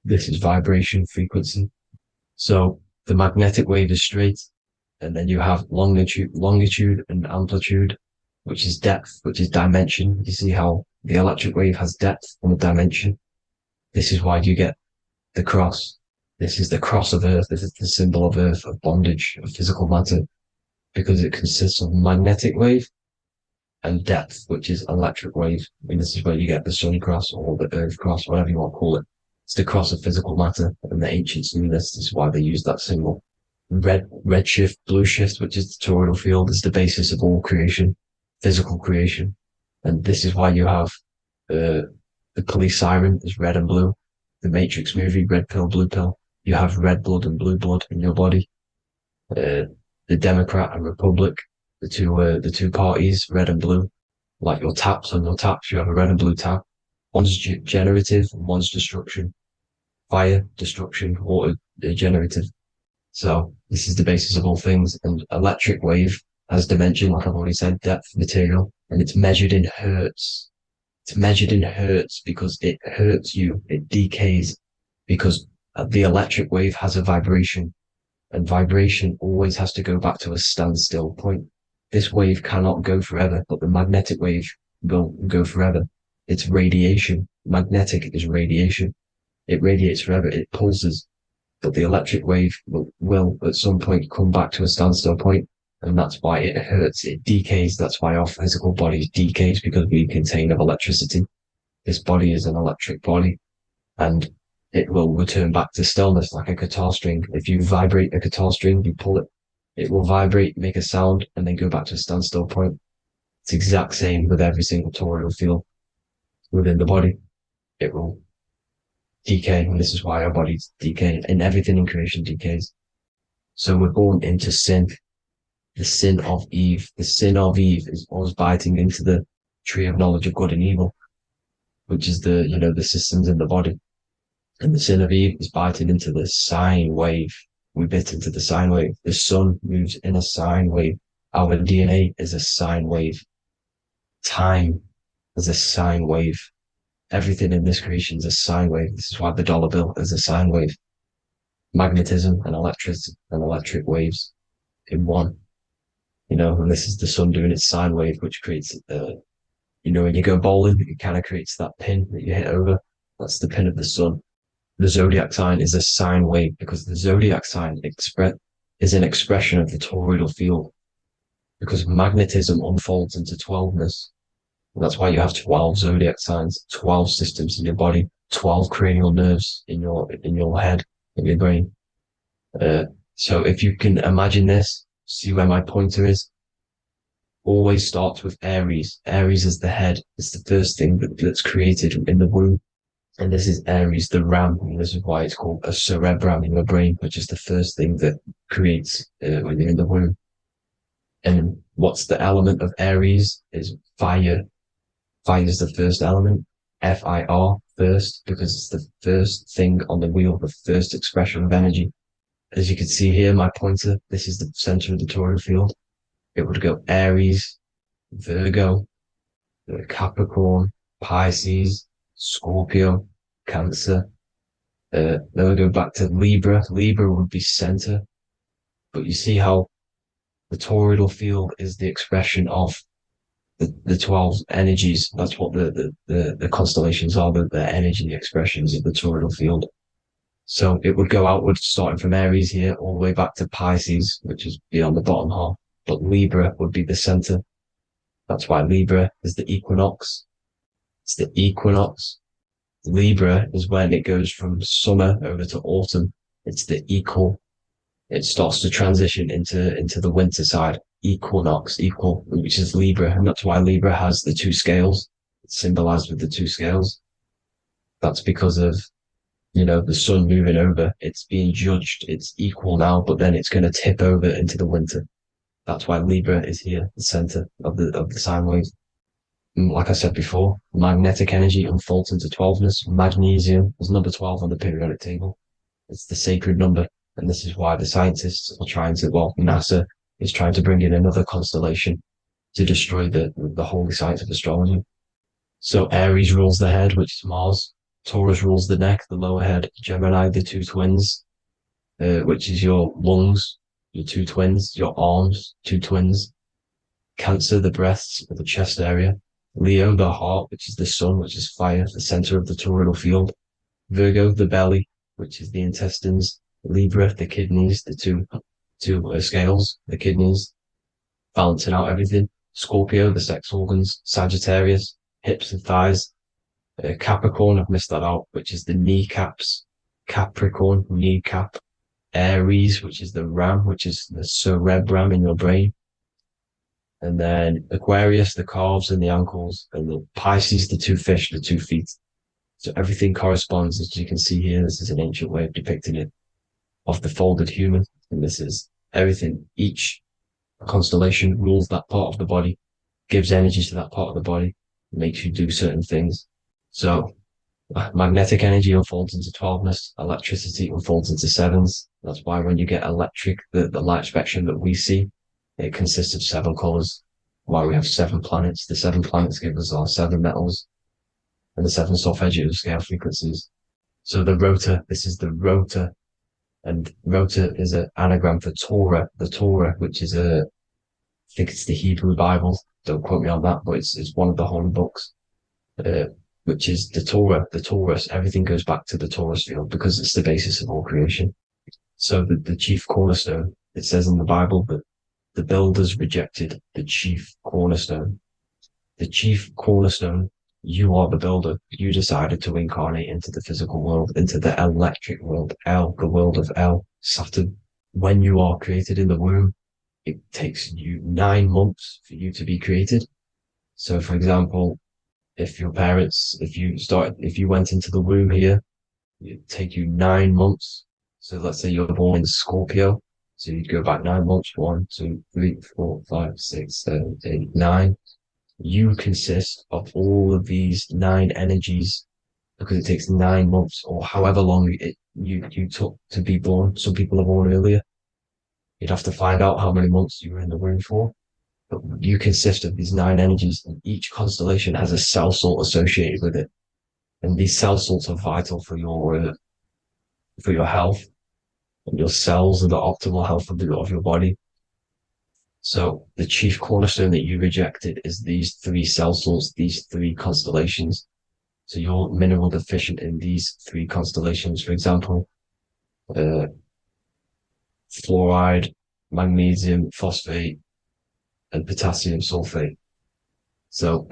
This is vibration frequency. So the magnetic wave is straight, and then you have longitude and amplitude. which is depth, which is dimension. You see how the electric wave has depth and a dimension. This is why you get the cross. This is the cross of Earth. This is the symbol of Earth, of bondage, of physical matter, because it consists of magnetic wave and depth, which is electric wave. And this is where you get the sun cross or the earth cross, whatever you want to call it. It's the cross of physical matter, and the ancients knew this. This is why they used that symbol. Red shift, blue shift, which is the toroidal field, is the basis of all creation, physical creation. And this is why you have the police siren is red and blue. The Matrix movie, red pill, blue pill. You have red blood and blue blood in your body. The Democrat and Republic, the two parties, red and blue. Like your taps on your taps, you have a red and blue tap. One's generative, and one's destruction. Fire, destruction, water, generative. So this is the basis of all things. And electric wave has dimension, like I've already said, depth, material, and it's measured in hertz. It's measured in hertz because it hurts you. It decays because the electric wave has a vibration, and vibration always has to go back to a standstill point. This wave cannot go forever, but the magnetic wave will go forever. It's radiation. Magnetic is radiation. It radiates forever. It pulses. But the electric wave will at some point come back to a standstill point, and that's why it hurts. It decays. That's why our physical body decays, because we contain of electricity. This body is an electric body, and it will return back to stillness like a guitar string. If you vibrate a guitar string, you pull it, it will vibrate, make a sound, and then go back to a standstill point. It's the exact same with every single toroidal field within the body. It will decay, and this is why our bodies decay, and everything in creation decays. So we're born into sin. The sin of Eve. The sin of Eve is us biting into the tree of knowledge of good and evil, which is the systems in the body. And the sin of Eve is biting into the sine wave. We bit into the sine wave. The sun moves in a sine wave. Our DNA is a sine wave. Time is a sine wave. Everything in this creation is a sine wave. This is why the dollar bill is a sine wave. Magnetism and electricity and electric waves in one. And this is the sun doing its sine wave, which creates, when you go bowling, it kind of creates that pin that you hit over. That's the pin of the sun. The zodiac sign is a sine wave because the zodiac sign is an expression of the toroidal field, because magnetism unfolds into 12ness. And that's why you have 12 zodiac signs, 12 systems in your body, 12 cranial nerves in your head, in your brain. So if you can imagine this, see where my pointer is. Always starts with Aries. Aries is the head. It's the first thing that's created in the womb. And this is Aries, the ram. And this is why it's called a cerebrum in your brain, which is the first thing that creates when you're in the womb. And what's the element of Aries is fire. Fire is the first element. Fire, first, because it's the first thing on the wheel, the first expression of energy. As you can see here, my pointer, this is the center of the toroidal field. It would go Aries, Virgo, Capricorn, Pisces, Scorpio, Cancer. Then we go back to Libra. Libra would be center. But you see how the toroidal field is the expression of the 12 energies. That's what the constellations are, the energy expressions of the toroidal field. So it would go outwards, starting from Aries here, all the way back to Pisces, which is beyond the bottom half. But Libra would be the center. That's why Libra is the equinox. It's the equinox. Libra is when it goes from summer over to autumn. It's the equal. It starts to transition into the winter side. Equinox, equal, which is Libra. And that's why Libra has the two scales. It's symbolized with the two scales. That's because of, the sun moving over. It's being judged. It's equal now, but then it's going to tip over into the winter. That's why Libra is here, the center of the sine wave. And like I said before, magnetic energy unfolds into 12ness. Magnesium is number 12 on the periodic table. It's the sacred number. And this is why the scientists are NASA is trying to bring in another constellation to destroy the holy science of astrology. So Aries rules the head, which is Mars. Taurus rules the neck, the lower head. Gemini, the two twins, which is your lungs, your two twins, your arms, two twins. Cancer, the breasts or the chest area. Leo, the heart, which is the sun, which is fire, the center of the toroidal field. Virgo, the belly, which is the intestines. Libra, the kidneys, the two scales, the kidneys, balancing out everything. Scorpio, the sex organs. Sagittarius, hips and thighs. Capricorn, I've missed that out, which is the kneecaps. Capricorn, kneecap. Aries, which is the ram, which is the cerebrum in your brain. And then Aquarius, the calves and the ankles, and the Pisces, the two fish, the 2 feet. So everything corresponds, as you can see here. This is an ancient way of depicting it, of the folded human. And this is everything. Each constellation rules that part of the body, gives energy to that part of the body, makes you do certain things. So magnetic energy unfolds into 12ness, electricity unfolds into 7s. That's why when you get electric, the light spectrum that we see, it consists of 7 colors. Why we have 7 planets. The 7 planets give us our 7 metals and the 7 solfeggio scale frequencies. So the rotor, this is the rotor, and rotor is an anagram for Torah. The Torah, which is I think it's the Hebrew Bible. Don't quote me on that, but it's one of the holy books, which is the Torah, the Taurus. Everything goes back to the Taurus field because it's the basis of all creation. So the chief cornerstone, it says in the Bible that the builders rejected the chief cornerstone. The chief cornerstone, you are the builder. You decided to incarnate into the physical world, into the electric world, El, the world of El, Saturn. When you are created in the womb, it takes you 9 months for you to be created. So, for example, if your parents, if you went into the womb here, it'd take you 9 months. So let's say you're born in Scorpio. So you'd go back 9 months, 1, 2, 3, 4, 5, 6, 7, 8, 9. You consist of all of these 9 energies because it takes 9 months or however long you took to be born. Some people are born earlier. You'd have to find out how many months you were in the womb for. But you consist of these 9 energies, and each constellation has a cell salt associated with it. And these cell salts are vital for your health. And your cells and the optimal health of your body. So the chief cornerstone that you rejected is these 3 cell salts, these 3 constellations. So you're mineral deficient in these 3 constellations. For example, fluoride, magnesium, phosphate, and potassium sulfate. So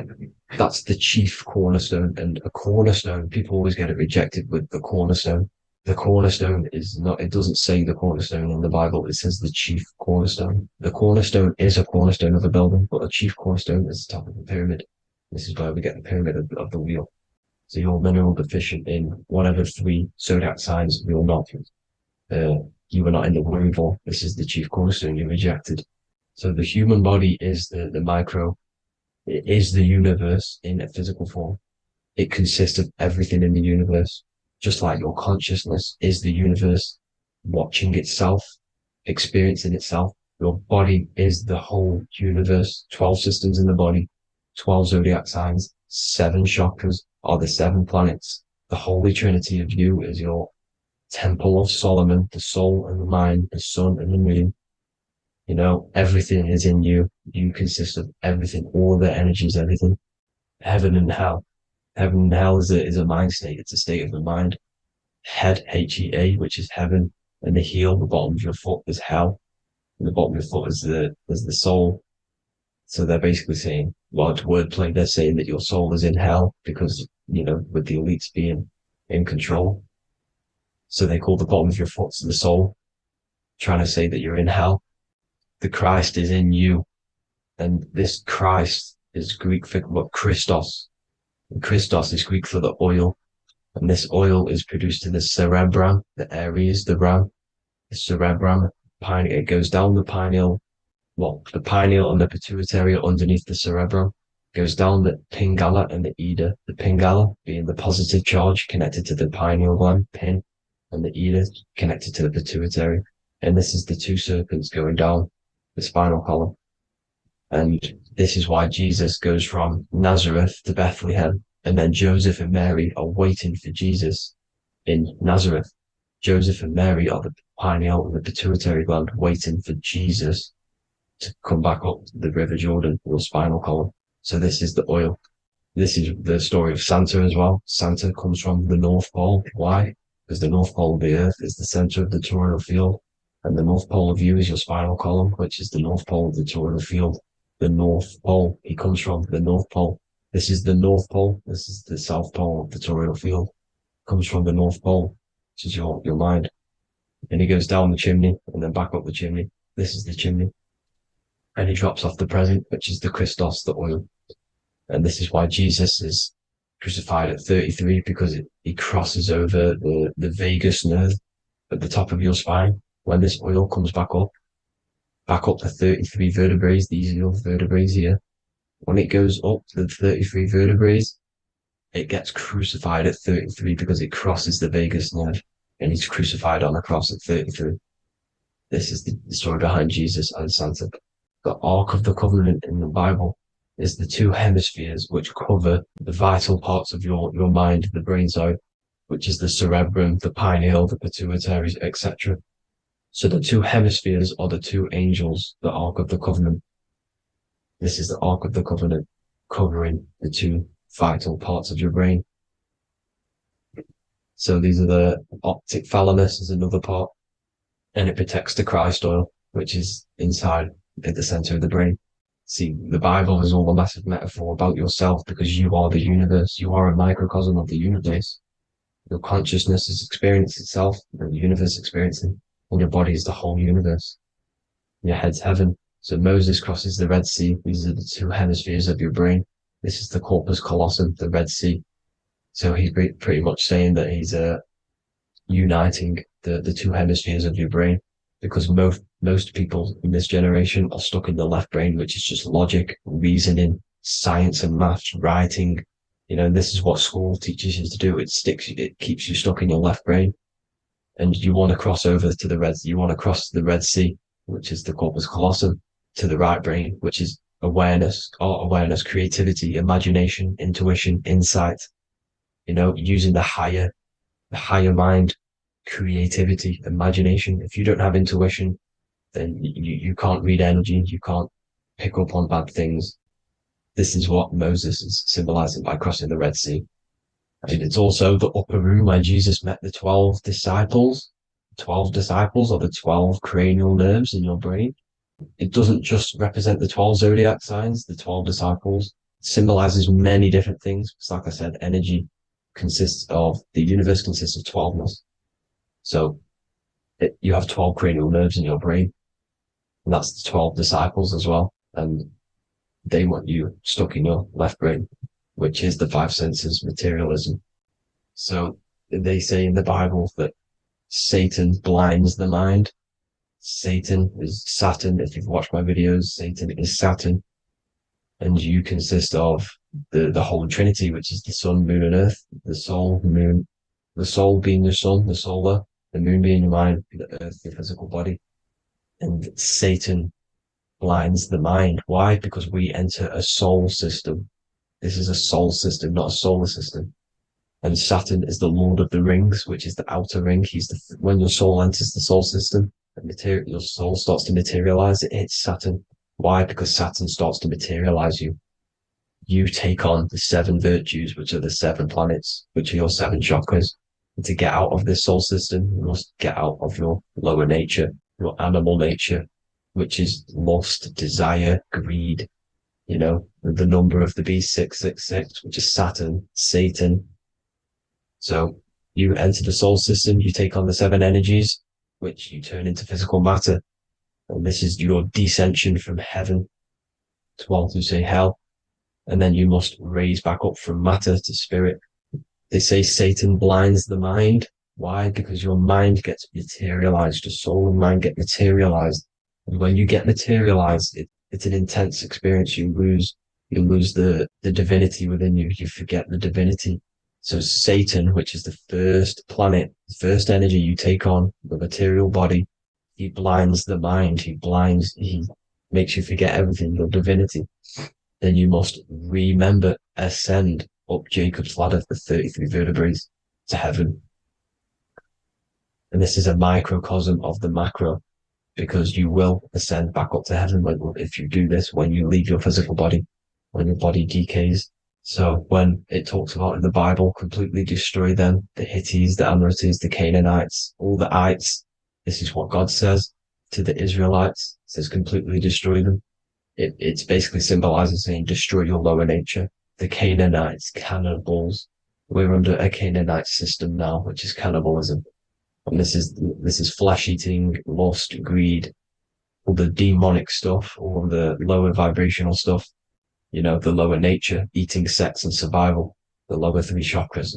that's the chief cornerstone. And a cornerstone, people always get it rejected with the cornerstone. The cornerstone is not, it doesn't say the cornerstone in the Bible, it says the chief cornerstone. The cornerstone is a cornerstone of a building, but a chief cornerstone is the top of the pyramid. This is where we get the pyramid of the wheel. So you're mineral deficient in whatever 3 zodiac signs you're not. You were not in the womb for. This is the chief cornerstone you rejected. So the human body is the micro. It is the universe in a physical form. It consists of everything in the universe. Just like your consciousness is the universe watching itself, experiencing itself. Your body is the whole universe. 12 systems in the body, 12 zodiac signs, 7 chakras are the 7 planets. The Holy Trinity of you is your Temple of Solomon, the soul and the mind, the sun and the moon. You know, everything is in you. You consist of everything, all the energies, everything. Heaven and hell. Heaven and hell is a mind state. It's a state of the mind. Head, H-E-A, which is heaven, and the heel, the bottom of your foot, is hell. And the bottom of your foot is the soul. So they're basically saying, large wordplay, they're saying that your soul is in hell because, you know, with the elites being in control. So they call the bottom of your foot the soul, trying to say that you're in hell. The Christ is in you. And this Christ is Greek for what? Christos. And Christos is Greek for the oil. And this oil is produced in the cerebrum, the Aries, the ram, the cerebrum. It goes down the pineal, the pineal and the pituitary are underneath the cerebrum. Goes down the pingala and the ida. The pingala being the positive charge connected to the pineal gland, pin, and the ida connected to the pituitary. And this is the 2 serpents going down the spinal column. And this is why Jesus goes from Nazareth to Bethlehem, and then Joseph and Mary are waiting for Jesus in Nazareth. Joseph and Mary are the pineal and the pituitary gland waiting for Jesus to come back up the River Jordan, your spinal column. So this is the oil. This is the story of Santa as well. Santa comes from the North Pole. Why? Because the North Pole of the Earth is the center of the toroidal field, and the North Pole of you is your spinal column, which is the North Pole of the toroidal field. The North Pole, he comes from the North Pole. This is the North Pole. This is the South Pole of the toroidal field. Comes from the North Pole, which is your mind. And he goes down the chimney and then back up the chimney. This is the chimney. And he drops off the present, which is the Christos, the oil. And this is why Jesus is crucified at 33, because he crosses over the vagus nerve at the top of your spine. When this oil comes back up the 33 vertebrae, these are your vertebrae here. When it goes up the 33 vertebrae, it gets crucified at 33 because it crosses the vagus nerve, and he's crucified on a cross at 33. This is the story behind Jesus and Santa. The Ark of the Covenant in the Bible is the two hemispheres which cover the vital parts of your mind, the brain side, which is the cerebrum, the pineal, the pituitary, etc. So the two hemispheres are the two angels, the Ark of the Covenant. This is the Ark of the Covenant, covering the two vital parts of your brain. So these are the optic thalamus is another part, and it protects the Christ oil, which is inside at the center of the brain. See, the Bible is all a massive metaphor about yourself, because you are the universe. You are a microcosm of the universe. Your consciousness is experiencing itself, and the universe experiencing, and your body is the whole universe. Your head's heaven. So Moses crosses the Red Sea. These are the two hemispheres of your brain. This is the corpus callosum, the Red Sea. So he's pretty much saying that he's uniting the two hemispheres of your brain, because most people in this generation are stuck in the left brain, which is just logic, reasoning, science and maths, writing. And this is what school teaches you to do. It keeps you stuck in your left brain. And you want to cross over to you want to cross the Red Sea, which is the corpus callosum, to the right brain, which is awareness, art awareness, creativity, imagination, intuition, insight, using the higher mind, creativity, imagination. If you don't have intuition, then you can't read energy, you can't pick up on bad things. This is what Moses is symbolizing by crossing the Red Sea. And it's also the upper room where Jesus met the 12 disciples. 12 disciples are the 12 cranial nerves in your brain. It doesn't just represent the 12 zodiac signs. The 12 disciples symbolizes many different things. It's like I said, the universe consists of 12ness. So you have 12 cranial nerves in your brain, and that's the 12 disciples as well. And they want you stuck in your left brain, which is the five senses, materialism. So they say in the Bible that Satan blinds the mind. Satan is Saturn. If you've watched my videos, Satan is Saturn. And you consist of the whole Trinity, which is the sun, moon, and earth. The soul, moon, the soul being your sun, the solar, the moon being your mind, the earth, your physical body. And Satan blinds the mind. Why? Because we enter a soul system. This is a soul system, not a solar system. And Saturn is the Lord of the Rings, which is the outer ring. When your soul enters the soul system, your soul starts to materialize. It hits Saturn. Why? Because Saturn starts to materialize you. You take on the 7 virtues, which are the 7 planets, which are your 7 chakras. And to get out of this soul system, you must get out of your lower nature, your animal nature, which is lust, desire, greed. The number of the beast, 666, which is Saturn, Satan. So you enter the soul system, you take on the 7 energies, which you turn into physical matter. And this is your descension from heaven to say hell. And then you must raise back up from matter to spirit. They say Satan blinds the mind. Why? Because your mind gets materialized. Your soul and mind get materialized. And when you get materialized, it's an intense experience. You lose the divinity within you. You forget the divinity. So Satan, which is the first planet, the first energy you take on, the material body, he blinds the mind. He makes you forget everything, your divinity. Then you must ascend up Jacob's ladder, the 33 vertebrae, to heaven. And this is a microcosm of the macro, because you will ascend back up to heaven if you do this, when you leave your physical body, when your body decays. So when it talks about in the Bible, completely destroy them, the Hittites, the Amorites, the Canaanites, all the ites, this is what God says to the Israelites. It says completely destroy them. It's basically symbolizing saying destroy your lower nature. The Canaanites, cannibals. We're under a Canaanite system now, which is cannibalism. And this is flesh eating, lust, greed, all the demonic stuff, all the lower vibrational stuff, you know, the lower nature, eating, sex, and survival, the lower three chakras.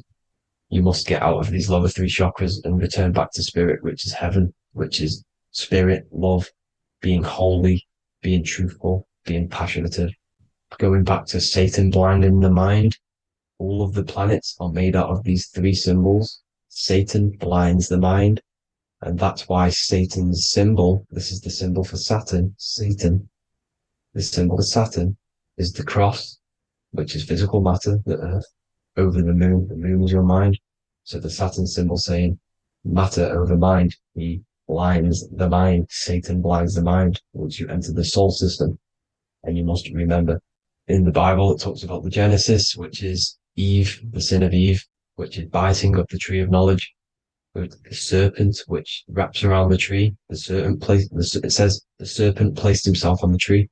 You must get out of these lower three chakras and return back to spirit, which is heaven, which is spirit, love, being holy, being truthful, being passionate, going back to Satan blinding the mind. All of the planets are made out of these three symbols. Satan blinds the mind. And that's why Satan's symbol, this is the symbol for Saturn, Satan. The symbol for Saturn is the cross, which is physical matter, the earth, over the moon. The moon is your mind. So the Saturn symbol saying matter over mind. He blinds the mind. Satan blinds the mind once you enter the soul system. And you must remember, in the Bible, it talks about the Genesis, which is Eve, the sin of Eve, which is biting of the tree of knowledge, with the serpent, which wraps around the tree. It says the serpent placed himself on the tree.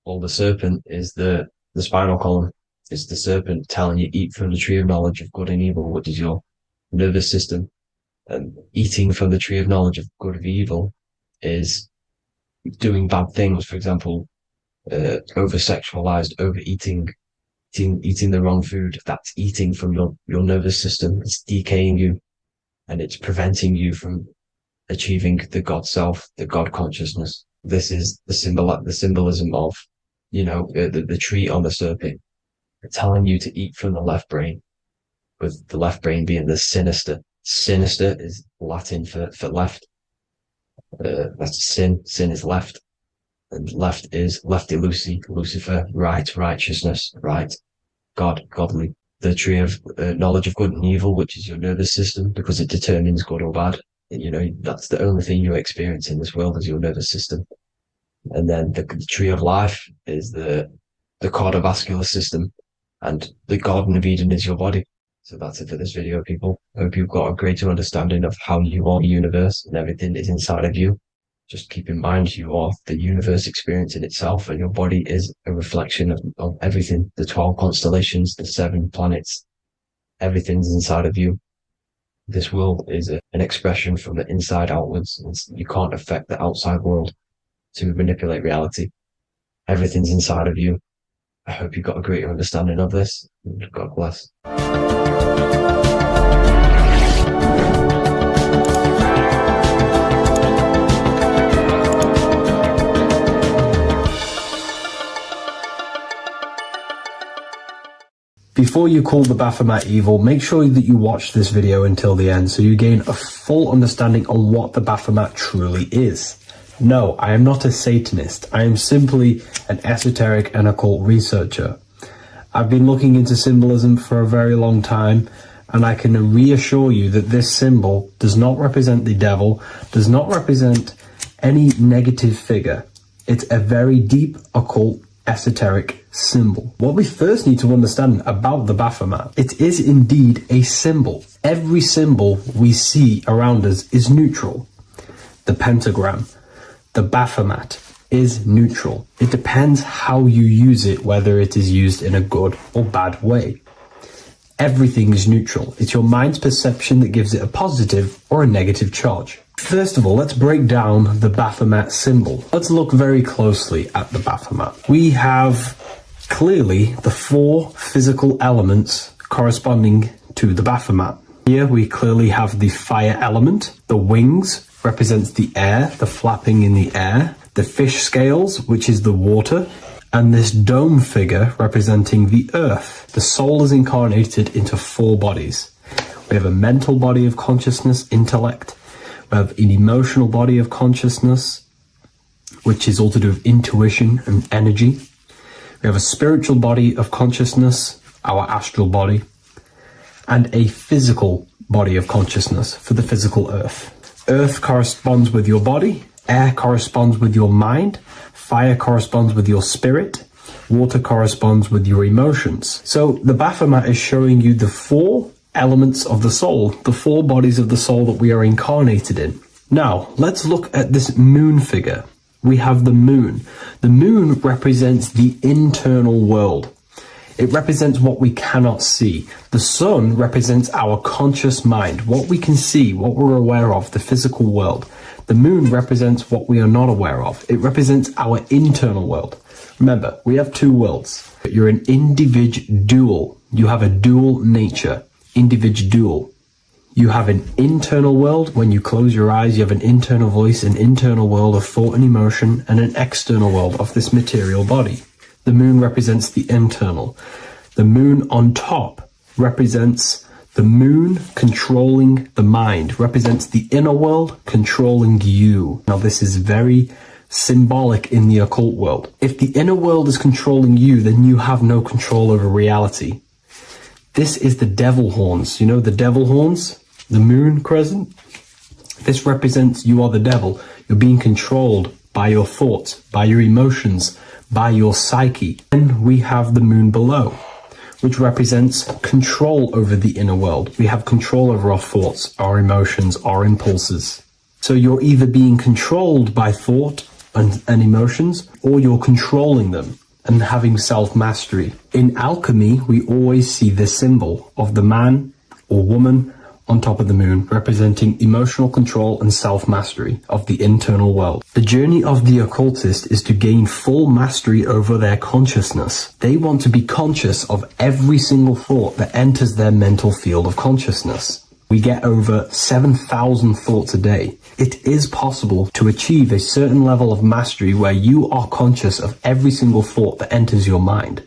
Well, the serpent is the spinal column. It's the serpent telling you eat from the tree of knowledge of good and evil, which is your nervous system. And eating from the tree of knowledge of good and evil is doing bad things. For example, over-sexualized, overeating, eating the wrong food. That's eating from your nervous system. It's decaying you, and it's preventing you from achieving the God self, the God consciousness. This is the symbolism of, you know, the tree on the serpent, telling you to eat from the left brain, with the left brain being the sinister. Sinister is Latin for left. That's sin. Sin is left. And left is lefty Lucy, Lucifer, right, righteousness, right, God, godly. The tree of knowledge of good and evil, which is your nervous system, because it determines good or bad. You know, that's the only thing you experience in this world is your nervous system. And then the tree of life is the cardiovascular system, and the Garden of Eden is your body. So that's it for this video, people. I hope you've got a greater understanding of how you are the universe and everything is inside of you. Just keep in mind, you are the universe experience in itself, and your body is a reflection of everything. The 12 constellations, the 7 planets, everything's inside of you. This world is an expression from the inside outwards. You can't affect the outside world to manipulate reality. Everything's inside of you. I hope you got a greater understanding of this. God bless. Before you call the Baphomet evil, make sure that you watch this video until the end so you gain a full understanding on what the Baphomet truly is. No, I am not a Satanist. I am simply an esoteric and occult researcher. I've been looking into symbolism for a very long time, and I can reassure you that this symbol does not represent the devil, does not represent any negative figure. It's a very deep occult esoteric symbol. What we first need to understand about the Baphomet, it is indeed a symbol. Every symbol we see around us is neutral. The pentagram, the Baphomet is neutral. It depends how you use it, whether it is used in a good or bad way. Everything is neutral. It's your mind's perception that gives it a positive or a negative charge. First of all, let's break down the Baphomet symbol. Let's look very closely at the Baphomet. We have clearly the 4 physical elements corresponding to the Baphomet. Here we clearly have the fire element. The wings represents the air, the flapping in the air. The fish scales, which is the water. And this dome figure representing the earth. The soul is incarnated into 4 bodies. We have a mental body of consciousness, intellect. We have an emotional body of consciousness, which is all to do with intuition and energy. We have a spiritual body of consciousness, our astral body, and a physical body of consciousness for the physical earth. Earth corresponds with your body, Air corresponds with your mind, fire corresponds with your spirit, water corresponds with your emotions. So the Baphomet is showing you the 4 elements of the soul, the 4 bodies of the soul that we are incarnated in. Now, let's look at this moon figure. We have the moon. The moon represents the internal world. It represents what we cannot see. The sun represents our conscious mind, what we can see, what we're aware of, the physical world. The moon represents what we are not aware of. It represents our internal world. Remember, we have 2 worlds. You're an individual. You have a dual nature. Individual. You have an internal world. When you close your eyes, you have an internal voice, an internal world of thought and emotion, and an external world of this material body. The moon represents the internal. The moon on top represents the moon controlling the mind, represents the inner world controlling you. Now, this is very symbolic in the occult world. If the inner world is controlling you, then you have no control over reality. This is the devil horns. You know the devil horns? The moon crescent? This represents you are the devil. You're being controlled by your thoughts, by your emotions, by your psyche. Then we have the moon below, which represents control over the inner world. We have control over our thoughts, our emotions, our impulses. So you're either being controlled by thought and emotions, or you're controlling them and having self-mastery. In alchemy, we always see this symbol of the man or woman on top of the moon, representing emotional control and self-mastery of the internal world. The journey of the occultist is to gain full mastery over their consciousness. They want to be conscious of every single thought that enters their mental field of consciousness. We get over 7,000 thoughts a day. It is possible to achieve a certain level of mastery where you are conscious of every single thought that enters your mind.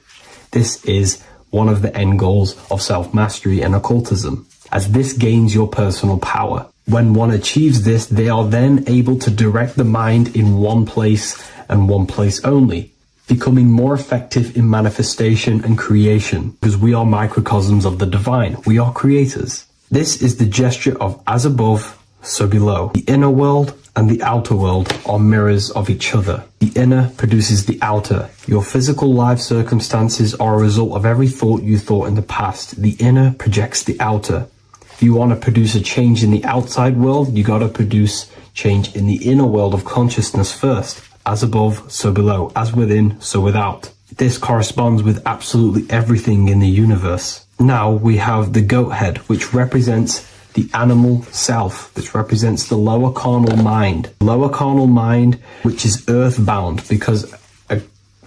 This is one of the end goals of self-mastery and occultism, as this gains your personal power. When one achieves this, they are then able to direct the mind in one place and one place only, becoming more effective in manifestation and creation, because we are microcosms of the divine. We are creators. This is the gesture of as above, so below. The inner world and the outer world are mirrors of each other. The inner produces the outer. Your physical life circumstances are a result of every thought you thought in the past. The inner projects the outer. If you want to produce a change in the outside world, you got to produce change in the inner world of consciousness first. As above, so below. As within, so without. This corresponds with absolutely everything in the universe. Now we have the goat head, which represents the animal self, which represents the lower carnal mind. Lower carnal mind, which is earthbound, because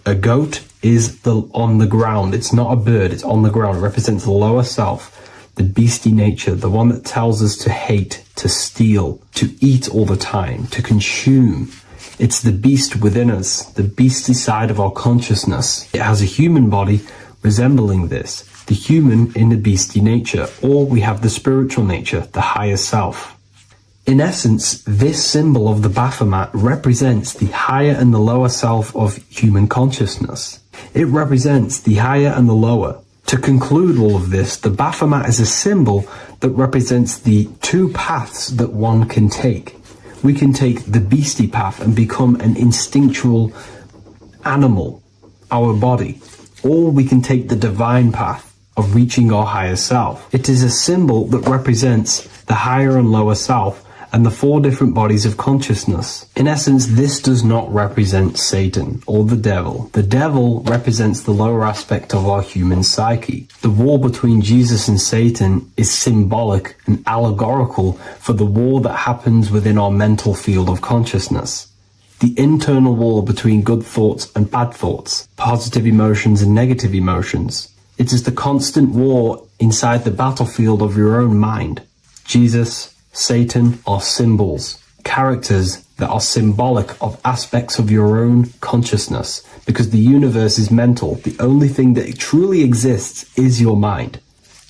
a goat is on the ground. It's not a bird, it's on the ground. It represents the lower self, the beastie nature, the one that tells us to hate, to steal, to eat all the time, to consume. It's the beast within us, the beastie side of our consciousness. It has a human body resembling this, the human in the beastie nature, or we have the spiritual nature, the higher self. In essence, this symbol of the Baphomet represents the higher and the lower self of human consciousness. It represents the higher and the lower. To conclude all of this, the Baphomet is a symbol that represents the 2 paths that one can take. We can take the beastie path and become an instinctual animal, our body, or we can take the divine path of reaching our higher self. It is a symbol that represents the higher and lower self and the 4 different bodies of consciousness. In essence, this does not represent Satan or the devil. The devil represents the lower aspect of our human psyche. The war between Jesus and Satan is symbolic and allegorical for the war that happens within our mental field of consciousness. The internal war between good thoughts and bad thoughts, positive emotions and negative emotions. It is the constant war inside the battlefield of your own mind. Jesus, Satan are symbols, characters that are symbolic of aspects of your own consciousness, because the universe is mental. The only thing that truly exists is your mind.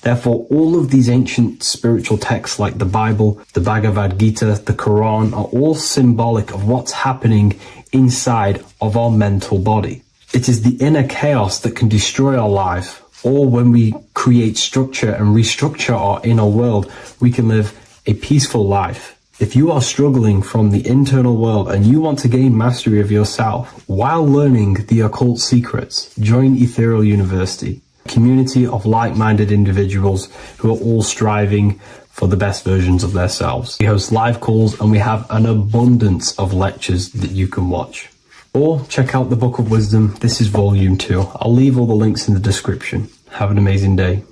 Therefore, all of these ancient spiritual texts like the Bible, the Bhagavad Gita, the Quran are all symbolic of what's happening inside of our mental body. It is the inner chaos that can destroy our life, or when we create structure and restructure our inner world, we can live a peaceful life. If you are struggling from the internal world and you want to gain mastery of yourself while learning the occult secrets, join Ethereal University, a community of like-minded individuals who are all striving for the best versions of themselves. We host live calls and we have an abundance of lectures that you can watch. Or check out the Book of Wisdom. This is volume 2. I'll leave all the links in the description. Have an amazing day.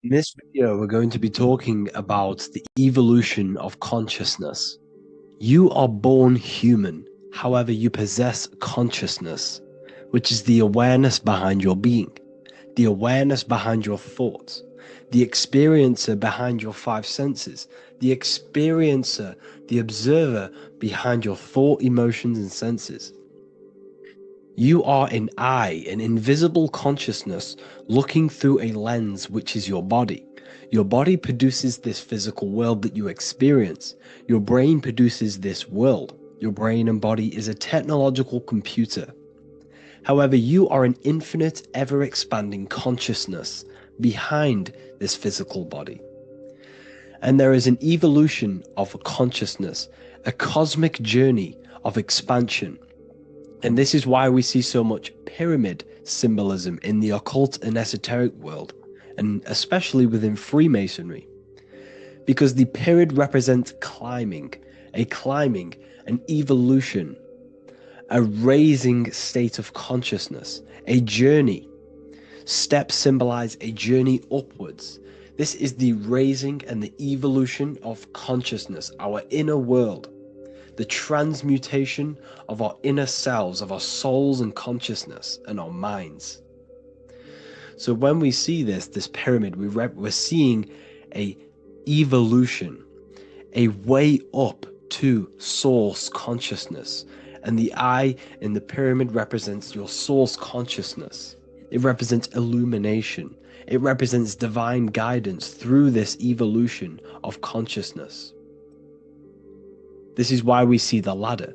In this video, we're going to be talking about the evolution of consciousness. You are born human, however, you possess consciousness, which is the awareness behind your being, the awareness behind your thoughts, the experiencer behind your 5 senses, the experiencer, the observer behind your thought, emotions, and senses. You are an eye, an invisible consciousness looking through a lens which is your body. Your body produces this physical world that you experience. Your brain produces this world. Your brain and body is a technological computer. However, you are an infinite, ever-expanding consciousness behind this physical body. And there is an evolution of consciousness, a cosmic journey of expansion. And this is why we see so much pyramid symbolism in the occult and esoteric world, and especially within Freemasonry. Because the pyramid represents climbing, an evolution, a raising state of consciousness, a journey. Steps symbolize a journey upwards. This is the raising and the evolution of consciousness, our inner world. The transmutation of our inner selves, of our souls and consciousness and our minds. So when we see this pyramid, we're seeing a evolution, a way up to source consciousness. And the eye in the pyramid represents your source consciousness. It represents illumination. It represents divine guidance through this evolution of consciousness. This is why we see the ladder.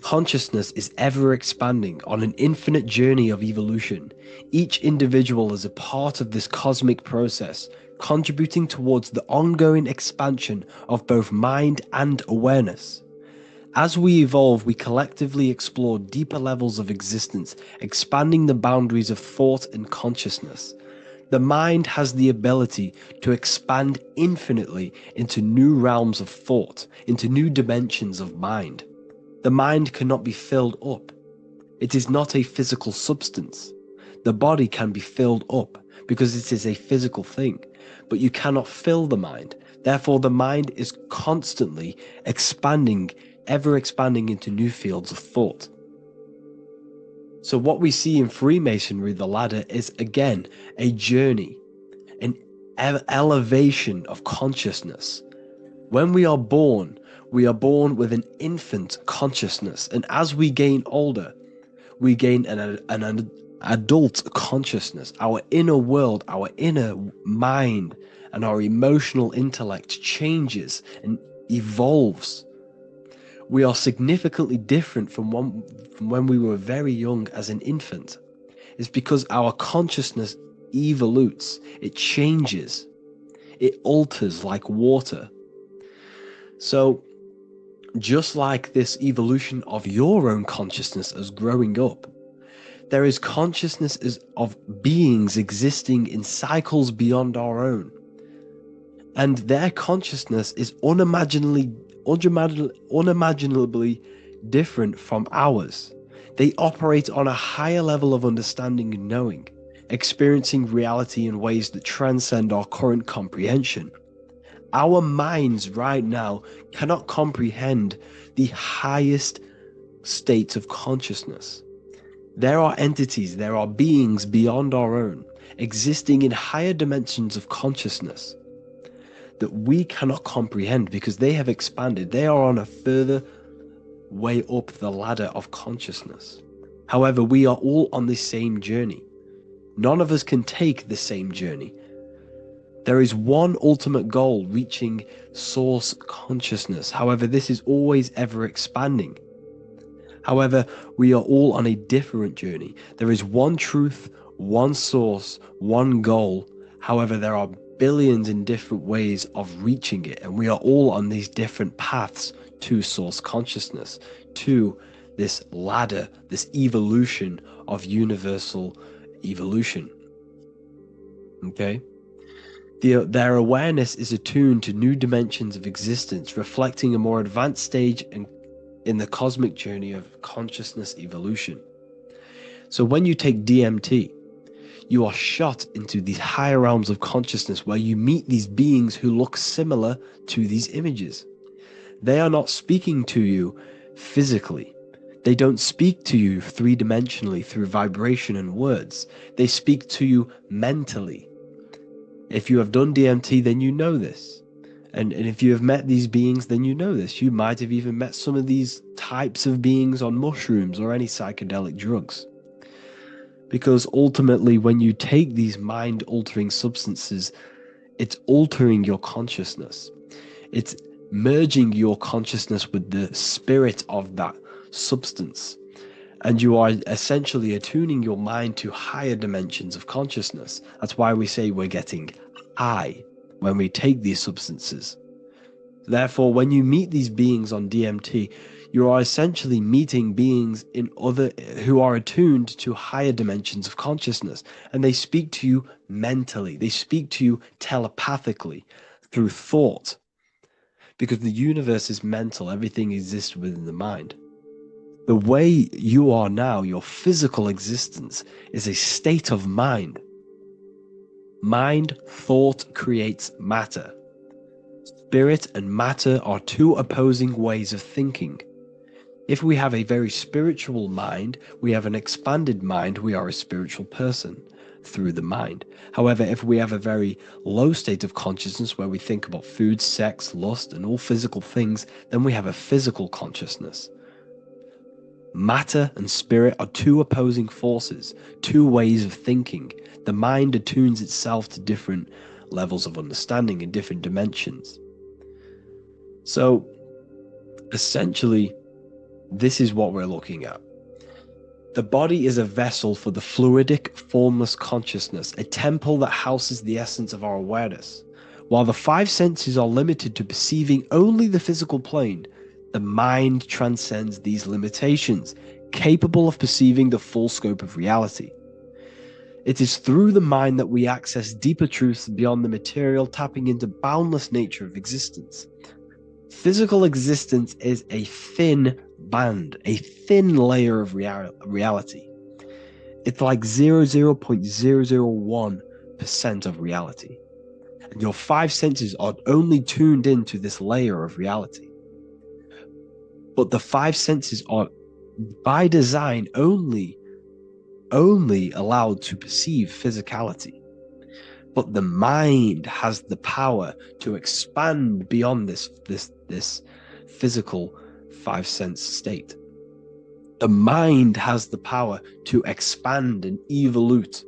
Consciousness is ever expanding on an infinite journey of evolution. Each individual is a part of this cosmic process, contributing towards the ongoing expansion of both mind and awareness. As we evolve, we collectively explore deeper levels of existence, expanding the boundaries of thought and consciousness. The mind has the ability to expand infinitely into new realms of thought, into new dimensions of mind. The mind cannot be filled up. It is not a physical substance. The body can be filled up because it is a physical thing, but you cannot fill the mind. Therefore, the mind is constantly expanding, ever expanding into new fields of thought. So what we see in Freemasonry, the ladder, is again a journey, an elevation of consciousness. When we are born with an infant consciousness, and as we gain older, we gain an adult consciousness. Our inner world, our inner mind, and our emotional intellect changes and evolves. We are significantly different from when we were very young as an infant. It's because our consciousness evolutes, it changes, it alters like water. So just like this evolution of your own consciousness as growing up, there is consciousness of beings existing in cycles beyond our own. And their consciousness is unimaginably different from ours. They operate on a higher level of understanding and knowing, experiencing reality in ways that transcend our current comprehension. Our minds right now cannot comprehend the highest states of consciousness. There are entities, there are beings beyond our own, existing in higher dimensions of consciousness that we cannot comprehend because they have expanded. They are on a further way up the ladder of consciousness. However, we are all on the same journey. None of us can take the same journey. There is one ultimate goal, reaching source consciousness. However, this is always ever expanding. However, we are all on a different journey. There is one truth, one source, one goal. However, there are billions in different ways of reaching it, and we are all on these different paths to source consciousness, to this ladder, this evolution of universal evolution. Okay? Their awareness is attuned to new dimensions of existence, reflecting a more advanced stage in the cosmic journey of consciousness evolution. So when you take DMT, you are shot into these higher realms of consciousness where you meet these beings who look similar to these images. They are not speaking to you physically. They don't speak to you three-dimensionally through vibration and words. They speak to you mentally. If you have done DMT, then you know this. And if you have met these beings, then you know this. You might have even met some of these types of beings on mushrooms or any psychedelic drugs. Because ultimately, when you take these mind-altering substances, it's altering your consciousness. It's merging your consciousness with the spirit of that substance. And you are essentially attuning your mind to higher dimensions of consciousness. That's why we say we're getting high when we take these substances. Therefore, when you meet these beings on DMT, you are essentially meeting beings who are attuned to higher dimensions of consciousness, and they speak to you mentally. They speak to you telepathically through thought, because the universe is mental. Everything exists within the mind. The way you are now, your physical existence, is a state of mind. Mind, thought creates matter. Spirit and matter are two opposing ways of thinking. If we have a very spiritual mind, we have an expanded mind, we are a spiritual person through the mind. However, if we have a very low state of consciousness where we think about food, sex, lust, and all physical things, then we have a physical consciousness. Matter and spirit are two opposing forces, two ways of thinking. The mind attunes itself to different levels of understanding in different dimensions. So, essentially, this is what we're looking at. The body is a vessel for the fluidic, formless consciousness, a temple that houses the essence of our awareness. While the five senses are limited to perceiving only the physical plane, the mind transcends these limitations, capable of perceiving the full scope of reality. It is through the mind that we access deeper truths beyond the material, tapping into boundless nature of existence. Physical existence is a thin band, a thin layer of reality. It's like 0.001% of reality. And your five senses are only tuned into this layer of reality. But the five senses are, by design, only allowed to perceive physicality. But the mind has the power to expand beyond this physical five sense state. The mind has the power to expand and evolute.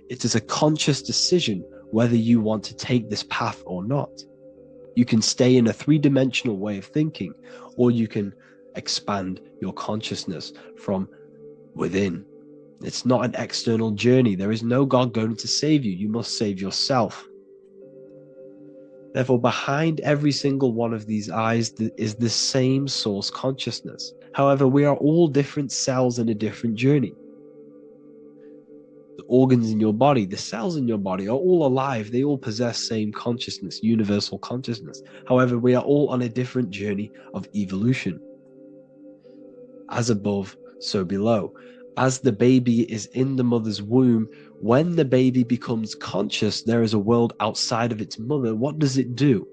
It is a conscious decision whether you want to take this path or not. You can stay in a three-dimensional way of thinking, or you can expand your consciousness from within. It's not an external journey. There is no God going to save you. You must save yourself. Therefore, behind every single one of these eyes is the same source consciousness. However, we are all different cells in a different journey. The organs in your body, the cells in your body are all alive. They all possess same consciousness, universal consciousness. However, we are all on a different journey of evolution. As above, so below. As the baby is in the mother's womb, when the baby becomes conscious, there is a world outside of its mother. What does it do?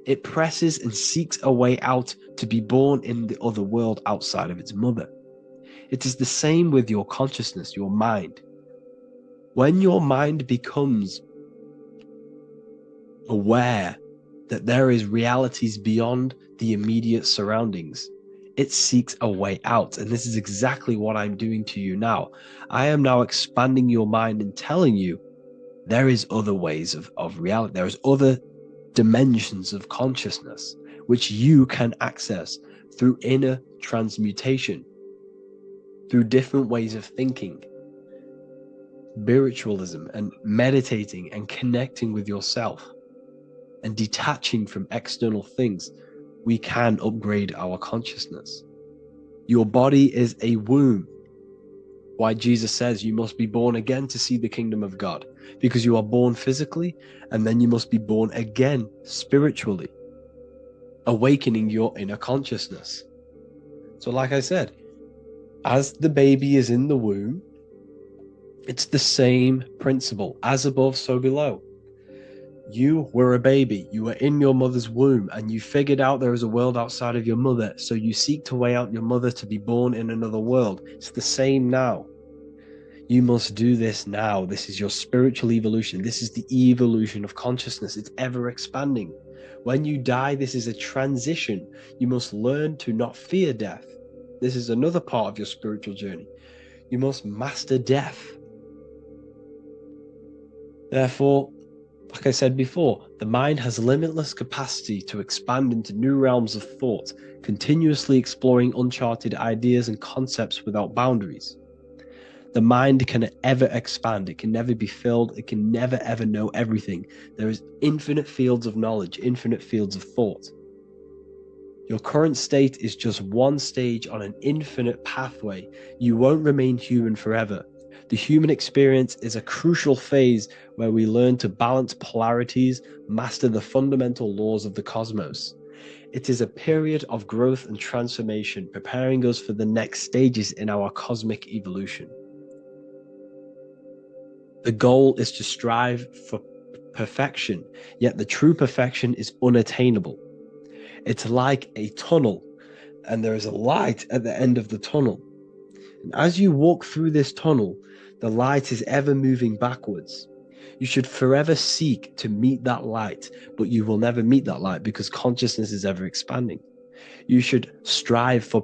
It presses and seeks a way out to be born in the other world outside of its mother. It is the same with your consciousness, your mind. When your mind becomes aware that there is realities beyond the immediate surroundings, it seeks a way out. And this is exactly what I'm doing to you now. I am now expanding your mind and telling you there is other ways of reality. There is other dimensions of consciousness which you can access through inner transmutation, through different ways of thinking. spiritualism and meditating and connecting with yourself and detaching from external things, we can upgrade our consciousness. Your body is a womb. Why Jesus says you must be born again to see the kingdom of God, because you are born physically and then you must be born again spiritually, awakening your inner consciousness. So like I said, as the baby is in the womb, it's the same principle. As above, so below. You were a baby. You were in your mother's womb and you figured out there is a world outside of your mother. So you seek to weigh out your mother to be born in another world. It's the same now. You must do this now. This is your spiritual evolution. This is the evolution of consciousness. It's ever expanding. When you die, this is a transition. You must learn to not fear death. This is another part of your spiritual journey. You must master death. Therefore, like I said before, the mind has limitless capacity to expand into new realms of thought, continuously exploring uncharted ideas and concepts without boundaries. The mind can ever expand. It can never be filled. It can never ever know everything. There is infinite fields of knowledge, infinite fields of thought. Your current state is just one stage on an infinite pathway. You won't remain human forever. The human experience is a crucial phase where we learn to balance polarities, master the fundamental laws of the cosmos. It is a period of growth and transformation, preparing us for the next stages in our cosmic evolution. The goal is to strive for perfection, yet the true perfection is unattainable. It's like a tunnel, and there is a light at the end of the tunnel. And as you walk through this tunnel, the light is ever moving backwards. You should forever seek to meet that light, but you will never meet that light because consciousness is ever expanding. You should strive for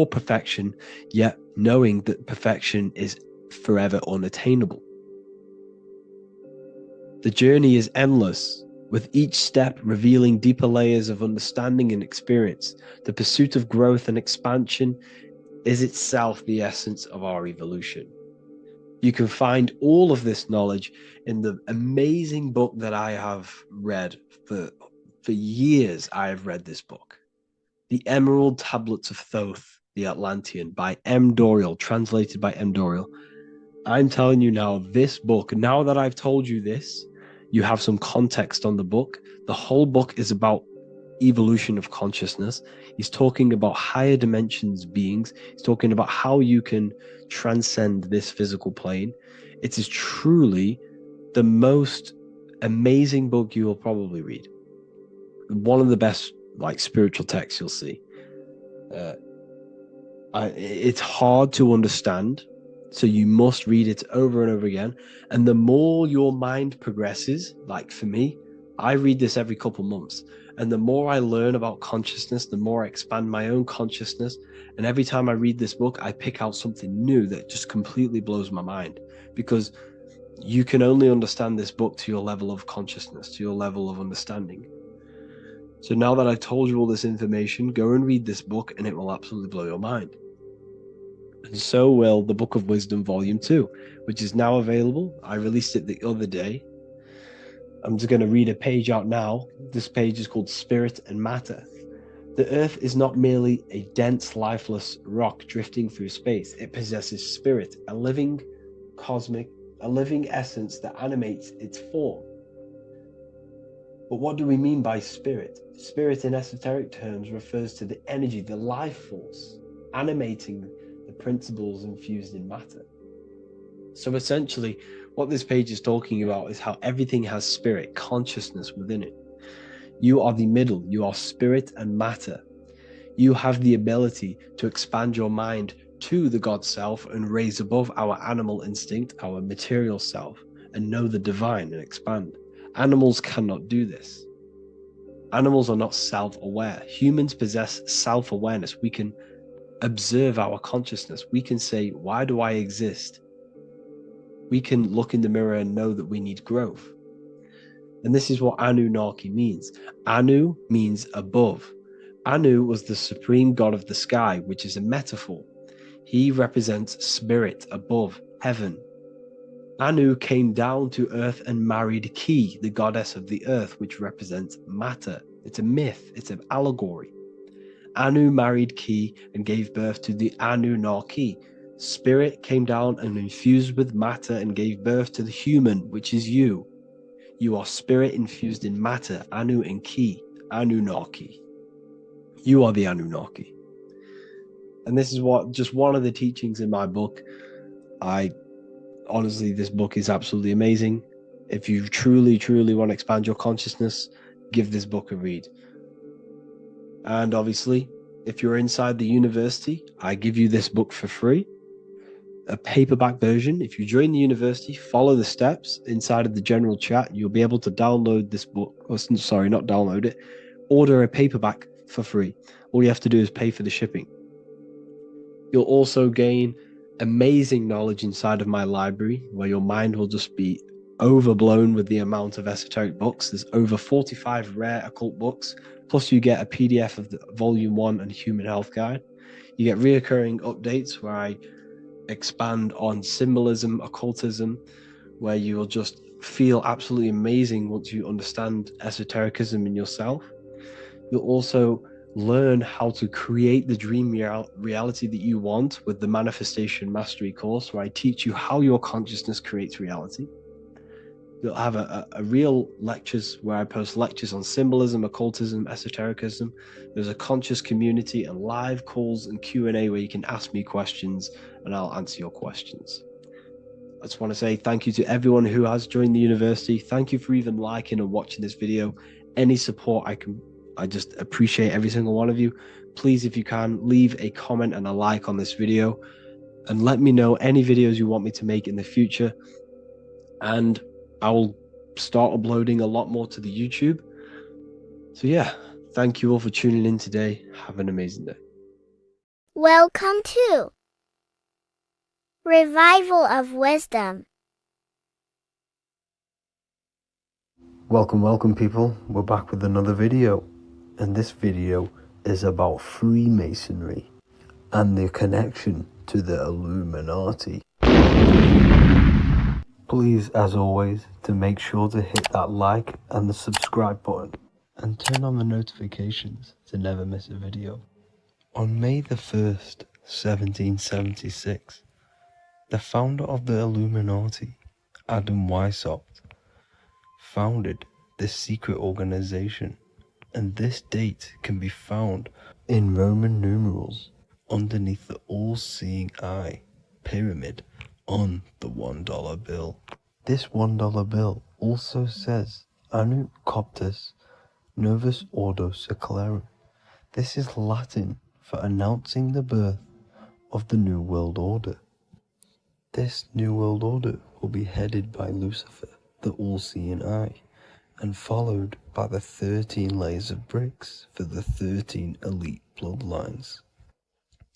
perfection, yet knowing that perfection is forever unattainable. The journey is endless, with each step revealing deeper layers of understanding and experience. The pursuit of growth and expansion is itself the essence of our evolution. You can find all of this knowledge in the amazing book that I have read for years. I have read this book, The Emerald Tablets of Thoth, the Atlantean, by M. Dorial, translated by M. Dorial. I'm telling you now, this book, now that I've told you this, you have some context on the book. The whole book is about evolution of consciousness. He's talking about higher dimensions beings. He's talking about how you can transcend this physical plane. It is truly the most amazing book you will probably read. One of the best spiritual texts you'll see. It's hard to understand, so you must read it over and over again. And the more your mind progresses, like for me, I read this every couple months. And the more I learn about consciousness, the more I expand my own consciousness. And every time I read this book, I pick out something new that just completely blows my mind. Because you can only understand this book to your level of consciousness, to your level of understanding. So now that I've told you all this information, go and read this book and it will absolutely blow your mind. And so will the Book of Wisdom Volume 2, which is now available. I released it the other day. I'm just going to read a page out now. This page is called Spirit and Matter. The Earth is not merely a dense, lifeless rock drifting through space. It possesses spirit, a living essence that animates its form. But what do we mean by spirit? Spirit in esoteric terms refers to the energy, the life force, animating the principles infused in matter. So essentially, what this page is talking about is how everything has spirit, consciousness within it. You are the middle, you are spirit and matter. You have the ability to expand your mind to the God self and raise above our animal instinct, our material self, and know the divine and expand. Animals cannot do this. Animals are not self-aware. Humans possess self-awareness. We can observe our consciousness. We can say, why do I exist? We can look in the mirror and know that we need growth. And this is what Anunnaki means. Anu means above. Anu was the supreme god of the sky, which is a metaphor. He represents spirit above, heaven. Anu came down to earth and married Ki, the goddess of the earth, which represents matter. It's a myth, it's an allegory. Anu married Ki and gave birth to the Anunnaki. Spirit came down and infused with matter and gave birth to the human, which is you. You are spirit infused in matter, Anu and Ki, Anunnaki. You are the Anunnaki. And this is just one of the teachings in my book. Honestly, this book is absolutely amazing. If you truly, truly want to expand your consciousness, give this book a read. And obviously, if you're inside the university, I give you this book for free. A paperback version. If you join the university, follow the steps inside of the general chat, you'll be able to download this book. Or, sorry, not download it. Order a paperback for free. All you have to do is pay for the shipping. You'll also gain amazing knowledge inside of my library, where your mind will just be overblown with the amount of esoteric books. There's over 45 rare occult books, plus you get a PDF of the Volume 1 and Human Health Guide. You get reoccurring updates where I expand on symbolism, occultism, where you will just feel absolutely amazing once you understand esotericism in yourself. You'll also learn how to create the dream reality that you want with the Manifestation Mastery course, where I teach you how your consciousness creates reality. You'll have a real lectures where I post lectures on symbolism, occultism, esotericism. There's a conscious community and live calls and Q&A where you can ask me questions and I'll answer your questions. I just want to say thank you to everyone who has joined the university. Thank you for even liking and watching this video. Any support I just appreciate every single one of you. Please, if you can, leave a comment and a like on this video and let me know any videos you want me to make in the future. And I will start uploading a lot more to the YouTube. So yeah, thank you all for tuning in today. Have an amazing day. Welcome to Revival of Wisdom. Welcome people, we're back with another video, and this video is about Freemasonry and the connection to the Illuminati. Please, as always, to make sure to hit that like and the subscribe button and turn on the notifications to never miss a video. On May the 1st, 1776, the founder of the Illuminati, Adam Weishaupt, founded this secret organization, and this date can be found in Roman numerals underneath the all-seeing eye pyramid on the $1 bill. This $1 bill also says Anu Coptus Novus Ordo Secularum. This is Latin for announcing the birth of the New World Order. This New World Order will be headed by Lucifer, the all-seeing eye, and followed by the 13 layers of bricks for the 13 elite bloodlines.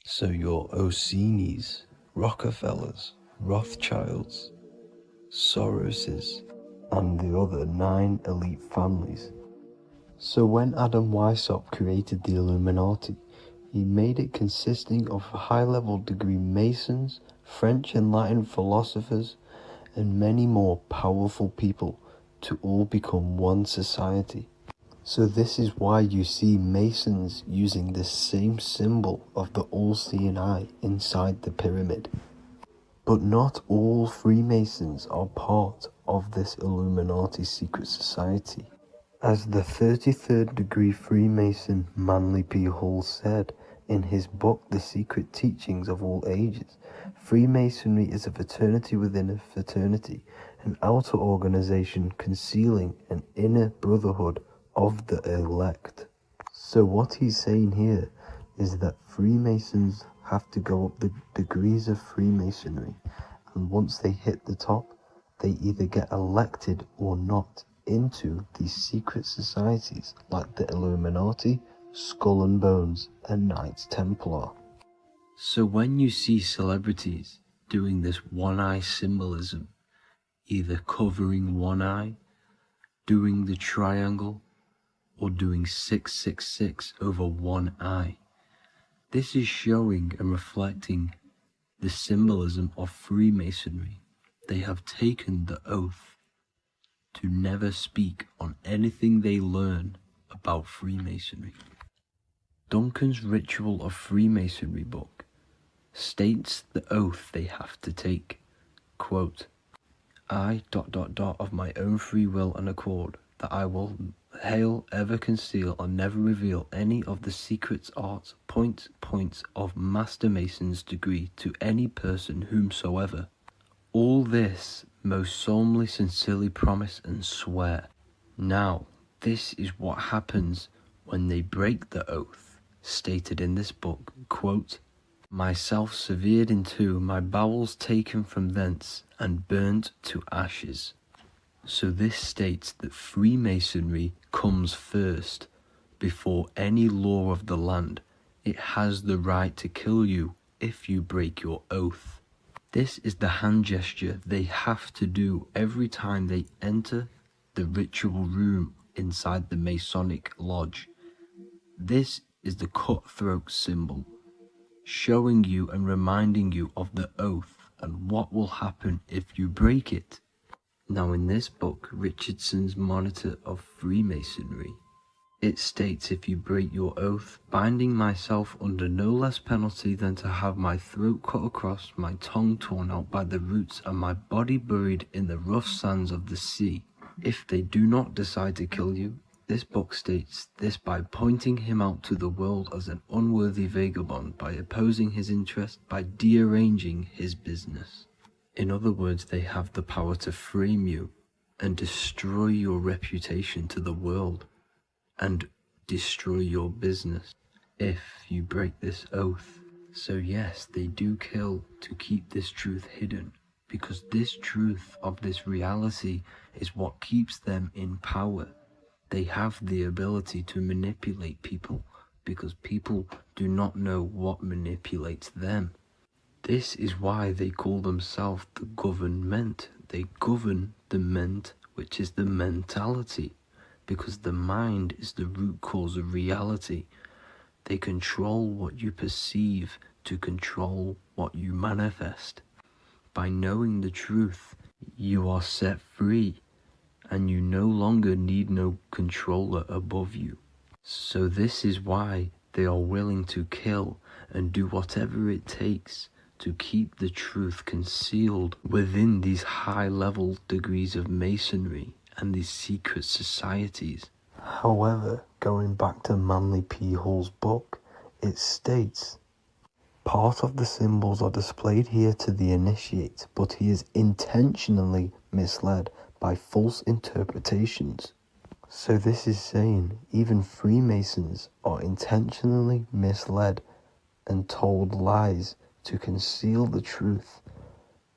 So your Orsini's, Rockefellers, Rothschilds, Soroses, and the other 9 elite families. So when Adam Weishaupt created the Illuminati, he made it consisting of high-level degree Masons, French and Latin philosophers, and many more powerful people to all become one society. So this is why you see Masons using this same symbol of the all-seeing eye inside the pyramid. But not all Freemasons are part of this Illuminati secret society. As the 33rd degree Freemason Manly P. Hall said in his book The Secret Teachings of All Ages, Freemasonry is a fraternity within a fraternity, an outer organization concealing an inner brotherhood of the elect. So what he's saying here is that Freemasons have to go up the degrees of Freemasonry, and once they hit the top, they either get elected or not into these secret societies like the Illuminati, Skull and Bones, and Knights Templar. So when you see celebrities doing this one-eye symbolism, either covering one eye, doing the triangle, or doing 666 over one eye, this is showing and reflecting the symbolism of Freemasonry. they have taken the oath to never speak on anything they learn about Freemasonry. Duncan's Ritual of Freemasonry book states the oath they have to take. Quote, I ... of my own free will and accord, that I will hail, ever conceal, and never reveal any of the secrets, arts, points of Master Mason's degree to any person whomsoever. All this most solemnly, sincerely promise and swear. Now, this is what happens when they break the oath, stated in this book, quote, myself severed in two, my bowels taken from thence, and burnt to ashes. So this states that Freemasonry comes first, before any law of the land. It has the right to kill you if you break your oath. This is the hand gesture they have to do every time they enter the ritual room inside the Masonic lodge. This is the cutthroat symbol, showing you and reminding you of the oath and what will happen if you break it. Now in this book, Richardson's Monitor of Freemasonry, it states, if you break your oath, binding myself under no less penalty than to have my throat cut across, my tongue torn out by the roots, and my body buried in the rough sands of the sea. If they do not decide to kill you, this book states this by pointing him out to the world as an unworthy vagabond, by opposing his interest, by dearranging his business. In other words, they have the power to frame you and destroy your reputation to the world and destroy your business if you break this oath. So yes, they do kill to keep this truth hidden, because this truth of this reality is what keeps them in power. They have the ability to manipulate people because people do not know what manipulates them. This is why they call themselves the government. They govern the ment, which is the mentality, because the mind is the root cause of reality. They control what you perceive to control what you manifest. By knowing the truth, you are set free, and you no longer need no controller above you. So this is why they are willing to kill and do whatever it takes to keep the truth concealed within these high-level degrees of masonry and these secret societies. However, going back to Manly P. Hall's book, it states, part of the symbols are displayed here to the initiate, but he is intentionally misled by false interpretations. So this is saying even Freemasons are intentionally misled and told lies to conceal the truth,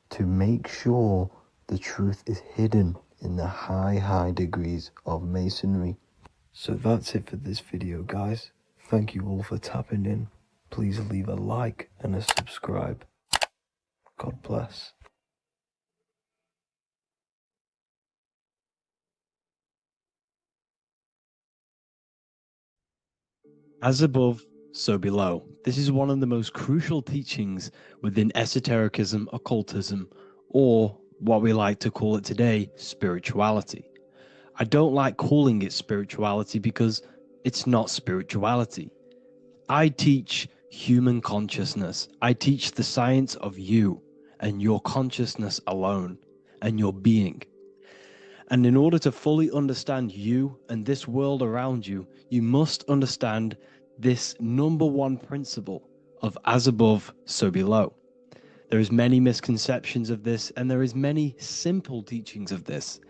to make sure the truth is hidden in the high degrees of masonry. So that's it for this video, guys. Thank you all for tapping in. Please leave a like and a subscribe. God bless. As above, so below. This is one of the most crucial teachings within esotericism, occultism, or what we like to call it today, spirituality. I don't like calling it spirituality because it's not spirituality. I teach human consciousness. I teach the science of you and your consciousness alone and your being. And in order to fully understand you and this world around you, you must understand this number one principle of as above, so below. There is many misconceptions of this, and there is many simple teachings of this,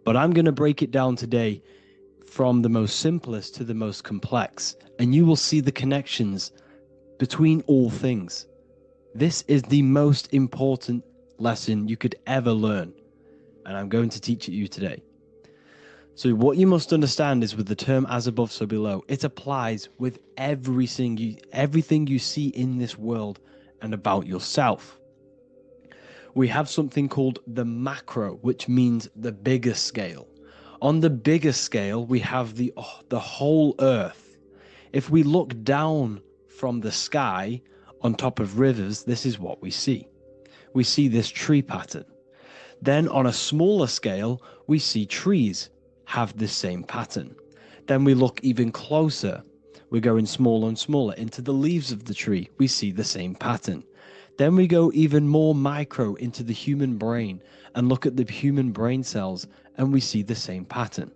but I'm going to break it down today from the most simplest to the most complex, and you will see the connections between all things. This is the most important lesson you could ever learn, and I'm going to teach it you today. So what you must understand is, with the term as above, so below, it applies with everything you see in this world and about yourself. We have something called the macro, which means the bigger scale. On the bigger scale, we have the whole earth. If we look down from the sky on top of rivers, this is what we see. We see this tree pattern. Then on a smaller scale, we see trees have the same pattern. Then we look even closer. We're going smaller and smaller into the leaves of the tree. We see the same pattern. Then we go even more micro into the human brain and look at the human brain cells, and we see the same pattern.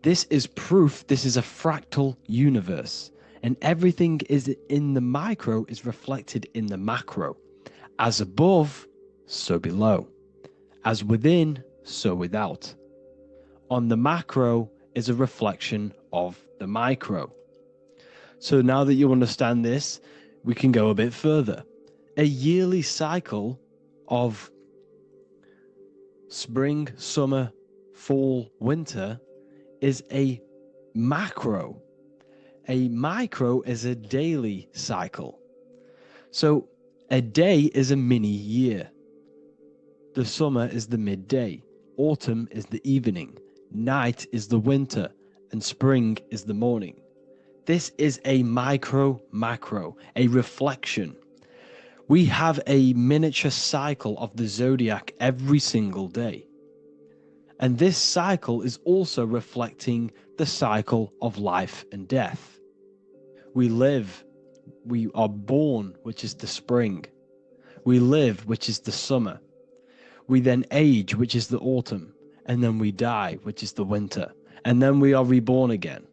This is proof this is a fractal universe, and everything is in the micro is reflected in the macro. As above, so below. As within, so without. On the macro is a reflection of the micro. So now that you understand this, we can go a bit further. A yearly cycle of spring, summer, fall, winter is a macro. A micro is a daily cycle. So a day is a mini year. The summer is the midday. Autumn is the evening. Night is the winter. And spring is the morning. This is a macro, a reflection. We have a miniature cycle of the zodiac every single day. And this cycle is also reflecting the cycle of life and death. We live, we are born, which is the spring. We live, which is the summer. We then age, which is the autumn. And then we die, which is the winter. And then we are reborn again.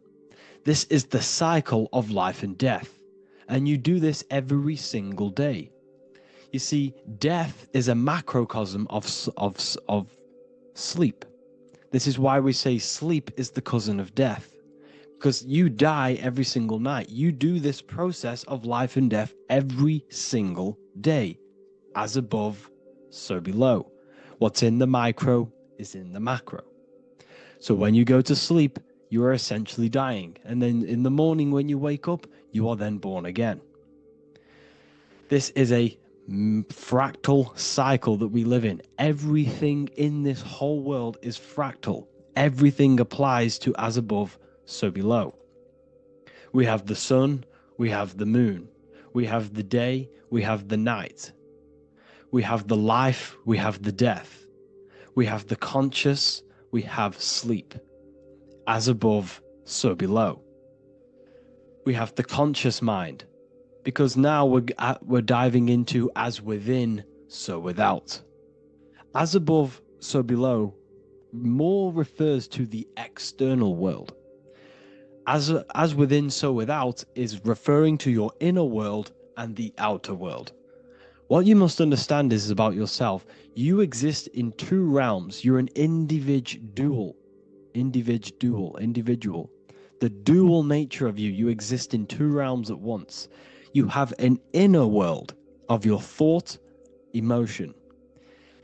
This is the cycle of life and death. And you do this every single day. You see, death is a macrocosm of sleep. This is why we say sleep is the cousin of death. Because you die every single night. You do this process of life and death every single day. As above, so below. What's in the micro is in the macro. So when you go to sleep, you are essentially dying. And then in the morning when you wake up, you are then born again. This is a fractal cycle that we live in. Everything in this whole world is fractal. Everything applies to as above, so below. We have the sun, we have the moon, we have the day, we have the night. We have the life, we have the death. We have the conscious, we have sleep. As above, so below. We have the conscious mind, because now we're diving into as within, so without. As above, so below more refers to the external world. As within, so without is referring to your inner world and the outer world. What you must understand is about yourself. You exist in two realms. You're an individual. The dual nature of you. You exist in two realms at once. You have an inner world of your thought, emotion.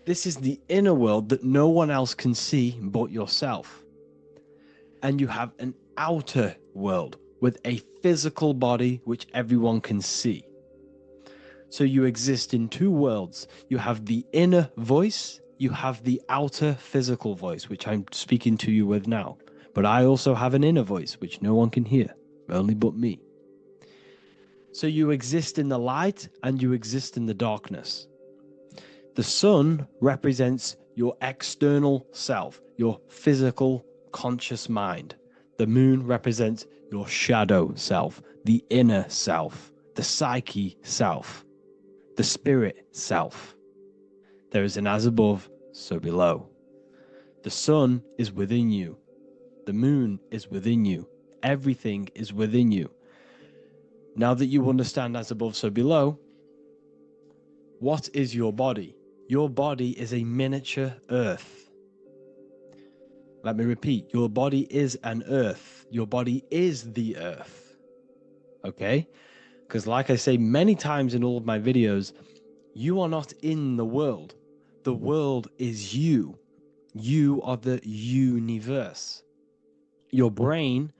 This is the inner world that no one else can see but yourself. And you have an outer world with a physical body which everyone can see. So you exist in two worlds. You have the inner voice, you have the outer physical voice, which I'm speaking to you with now. But I also have an inner voice, which no one can hear, only but me. So you exist in the light and you exist in the darkness. The sun represents your external self, your physical, conscious mind. The moon represents your shadow self, the inner self, the psyche self. The spirit self. There is an as above, so below. The sun is within you. The moon is within you. Everything is within you. Now that you understand as above, so below, what is your body? Your body is a miniature earth. Let me repeat, your body is an earth. Your body is the earth. Okay? Because like I say many times in all of my videos, you are not in the world. The world is you. You are the universe. Your brain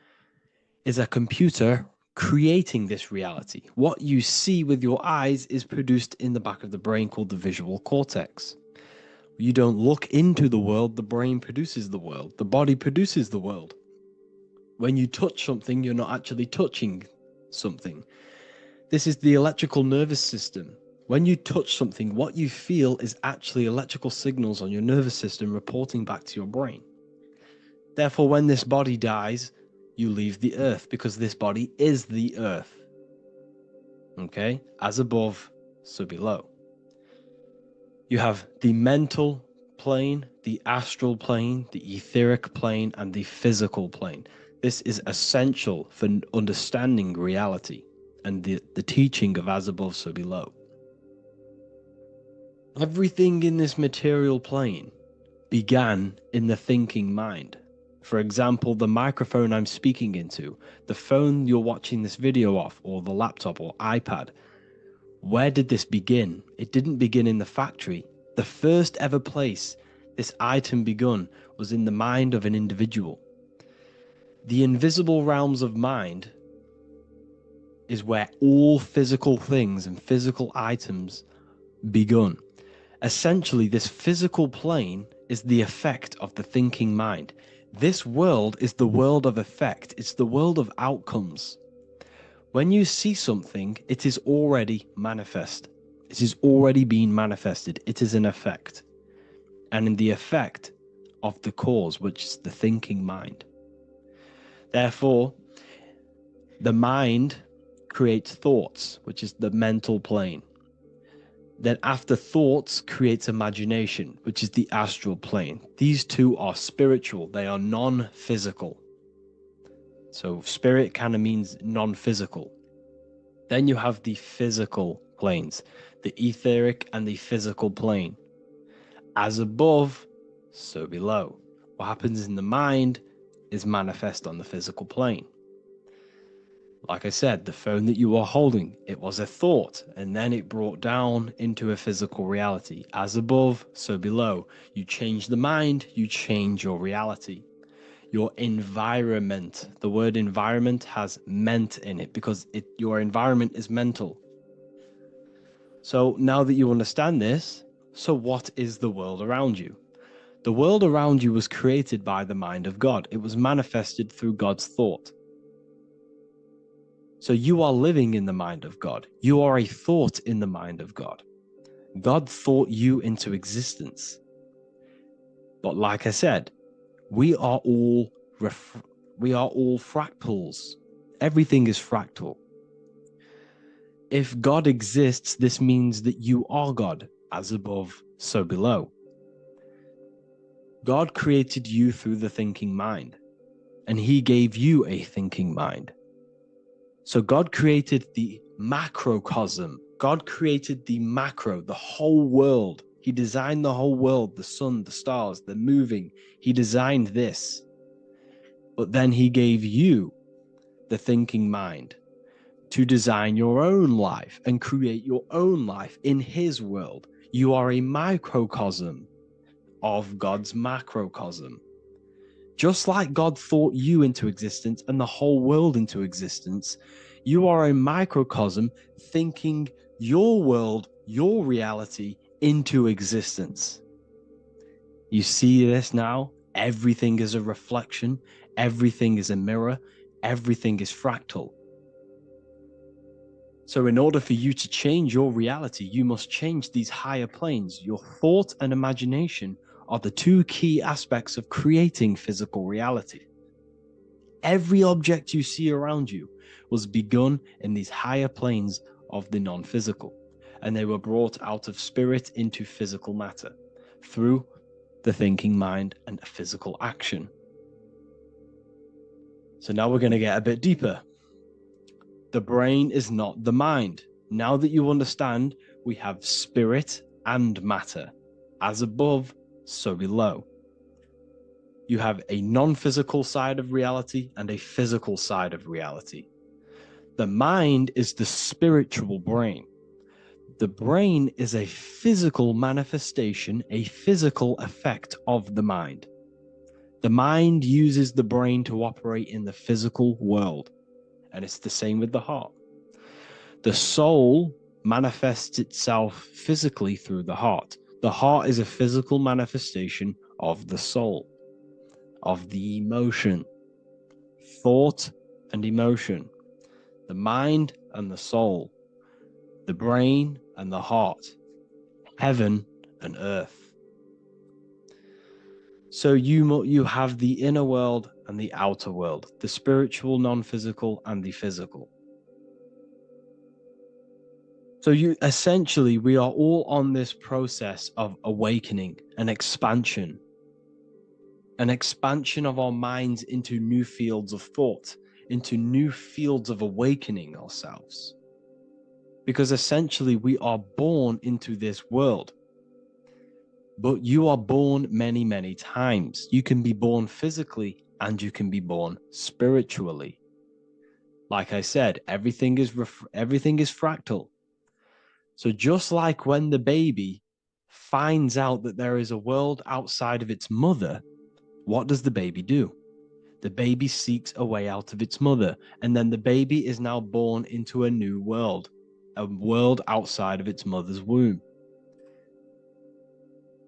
is a computer creating this reality. What you see with your eyes is produced in the back of the brain called the visual cortex. You don't look into the world, the brain produces the world. The body produces the world. When you touch something, you're not actually touching something. This is the electrical nervous system. When you touch something, what you feel is actually electrical signals on your nervous system reporting back to your brain. Therefore, when this body dies, you leave the earth because this body is the earth. Okay? As above, so below. You have the mental plane, the astral plane, the etheric plane, and the physical plane. This is essential for understanding reality and the teaching of as above, so below. Everything in this material plane began in the thinking mind. For example, the microphone I'm speaking into, the phone you're watching this video off, or the laptop or iPad. Where did this begin? It didn't begin in the factory. The first ever place this item begun was in the mind of an individual. The invisible realms of mind is where all physical things and physical items begun. Essentially, this physical plane is the effect of the thinking mind. This world is the world of effect. It's the world of outcomes. When you see something, it is already manifest. It is already being manifested. It is an effect. And in the effect of the cause, which is the thinking mind. Therefore, the mind creates thoughts, which is the mental plane. Then after thoughts creates imagination, which is the astral plane. These two are spiritual. They are non-physical. So spirit kind of means non-physical. Then you have the physical planes, the etheric and the physical plane. As above, so below. What happens in the mind is manifest on the physical plane. Like I said, the phone that you are holding, it was a thought, and then it brought down into a physical reality. As above, so below. You change the mind, you change your reality. Your environment, the word environment has ment in it because your environment is mental. So now that you understand this, so what is the world around you? The world around you was created by the mind of God. It was manifested through God's thought. So you are living in the mind of God. You are a thought in the mind of God. God thought you into existence. But like I said, we are all fractals. Everything is fractal. If God exists, this means that you are God, as above, so below. God created you through the thinking mind, and he gave you a thinking mind. So God created the macrocosm. God created the macro, the whole world. He designed the whole world, the sun, the stars, the moving. He designed this. But then he gave you the thinking mind to design your own life and create your own life in his world. You are a microcosm of God's macrocosm. Just like God thought you into existence and the whole world into existence, you are a microcosm thinking your world, your reality into existence. You see this now? Everything is a reflection. Everything is a mirror. Everything is fractal. So in order for you to change your reality, you must change these higher planes. Your thought and imagination are the two key aspects of creating physical reality. Every object you see around you was begun in these higher planes of the non-physical, and they were brought out of spirit into physical matter through the thinking mind and physical action. So now we're going to get a bit deeper. The brain is not the mind. Now that you understand, we have spirit and matter. As above, so below. You have a non-physical side of reality and a physical side of reality. The mind is the spiritual brain. The brain is a physical manifestation, a physical effect of the mind. The mind uses the brain to operate in the physical world, and it's the same with the heart. The soul manifests itself physically through the heart. The heart is a physical manifestation of the soul, of the emotion, thought and emotion, the mind and the soul, the brain and the heart, heaven and earth. So you have the inner world and the outer world, the spiritual, non-physical, and the physical. So we are all on this process of awakening, an expansion of our minds into new fields of thought, into new fields of awakening ourselves. Because essentially we are born into this world, but you are born many, many times. You can be born physically and you can be born spiritually. Like I said, everything is fractal. So just like when the baby finds out that there is a world outside of its mother, what does the baby do? The baby seeks a way out of its mother, and then the baby is now born into a new world, a world outside of its mother's womb.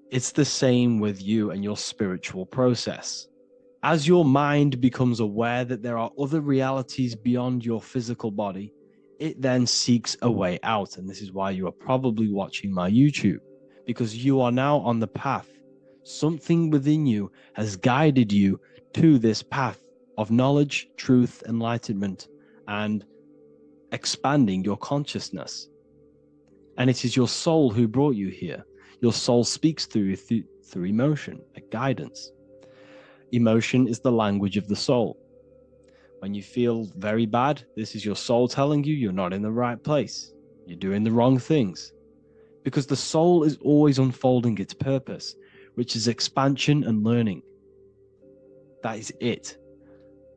It's the same with you and your spiritual process. As your mind becomes aware that there are other realities beyond your physical body, it then seeks a way out. And this is why you are probably watching my YouTube, because you are now on the path. Something within you has guided you to this path of knowledge, truth, enlightenment, and expanding your consciousness. And it is your soul who brought you here. Your soul speaks through emotion, like guidance. Emotion is the language of the soul. When you feel very bad, this is your soul telling you you're not in the right place. You're doing the wrong things. Because the soul is always unfolding its purpose, which is expansion and learning. That is it.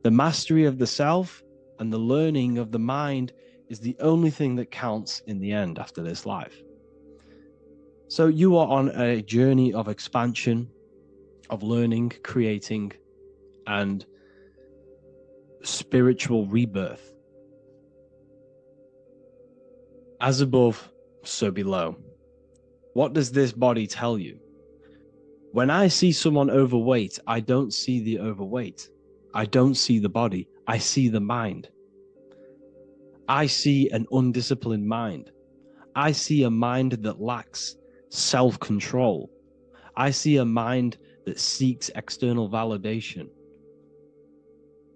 The mastery of the self and the learning of the mind is the only thing that counts in the end after this life. So you are on a journey of expansion, of learning, creating, and spiritual rebirth. As above, so below. What does this body tell you? When I see someone overweight, I don't see the overweight. I don't see the body. I see the mind. I see an undisciplined mind. I see a mind that lacks self-control. I see a mind that seeks external validation.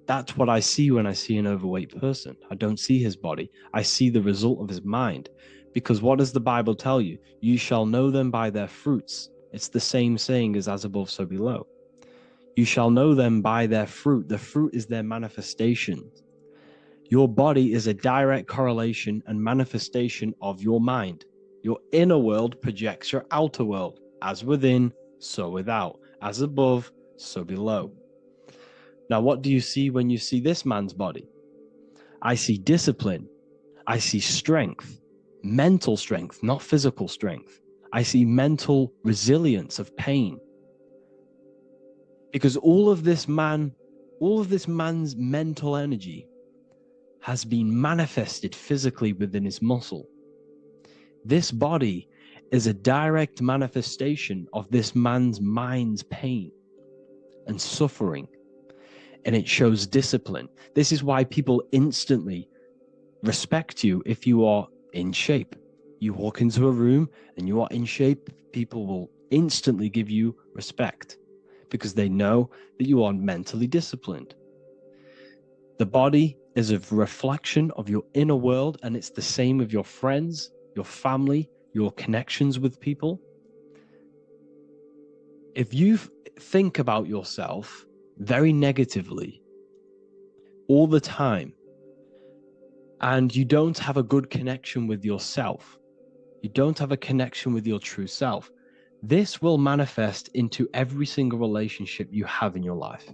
That's what I see when I see an overweight person. I don't see his body. I see the result of his mind. Because what does the Bible tell you? You shall know them by their fruits. It's the same saying as above, so below. You shall know them by their fruit. The fruit is their manifestation. Your body is a direct correlation and manifestation of your mind. Your inner world projects your outer world. As within, so without. As above, so below. Now, what do you see when you see this man's body? I see discipline. I see strength. Mental strength, not physical strength. I see mental resilience of pain. Because all of this man's mental energy has been manifested physically within his muscle. This body is a direct manifestation of this man's mind's pain and suffering. And it shows discipline. This is why people instantly respect you if you are in shape. You walk into a room and you are in shape, people will instantly give you respect because they know that you are mentally disciplined. The body is a reflection of your inner world, and it's the same with your friends, your family, your connections with people. If you think about yourself very negatively all the time, and you don't have a good connection with yourself, you don't have a connection with your true self, this will manifest into every single relationship you have in your life.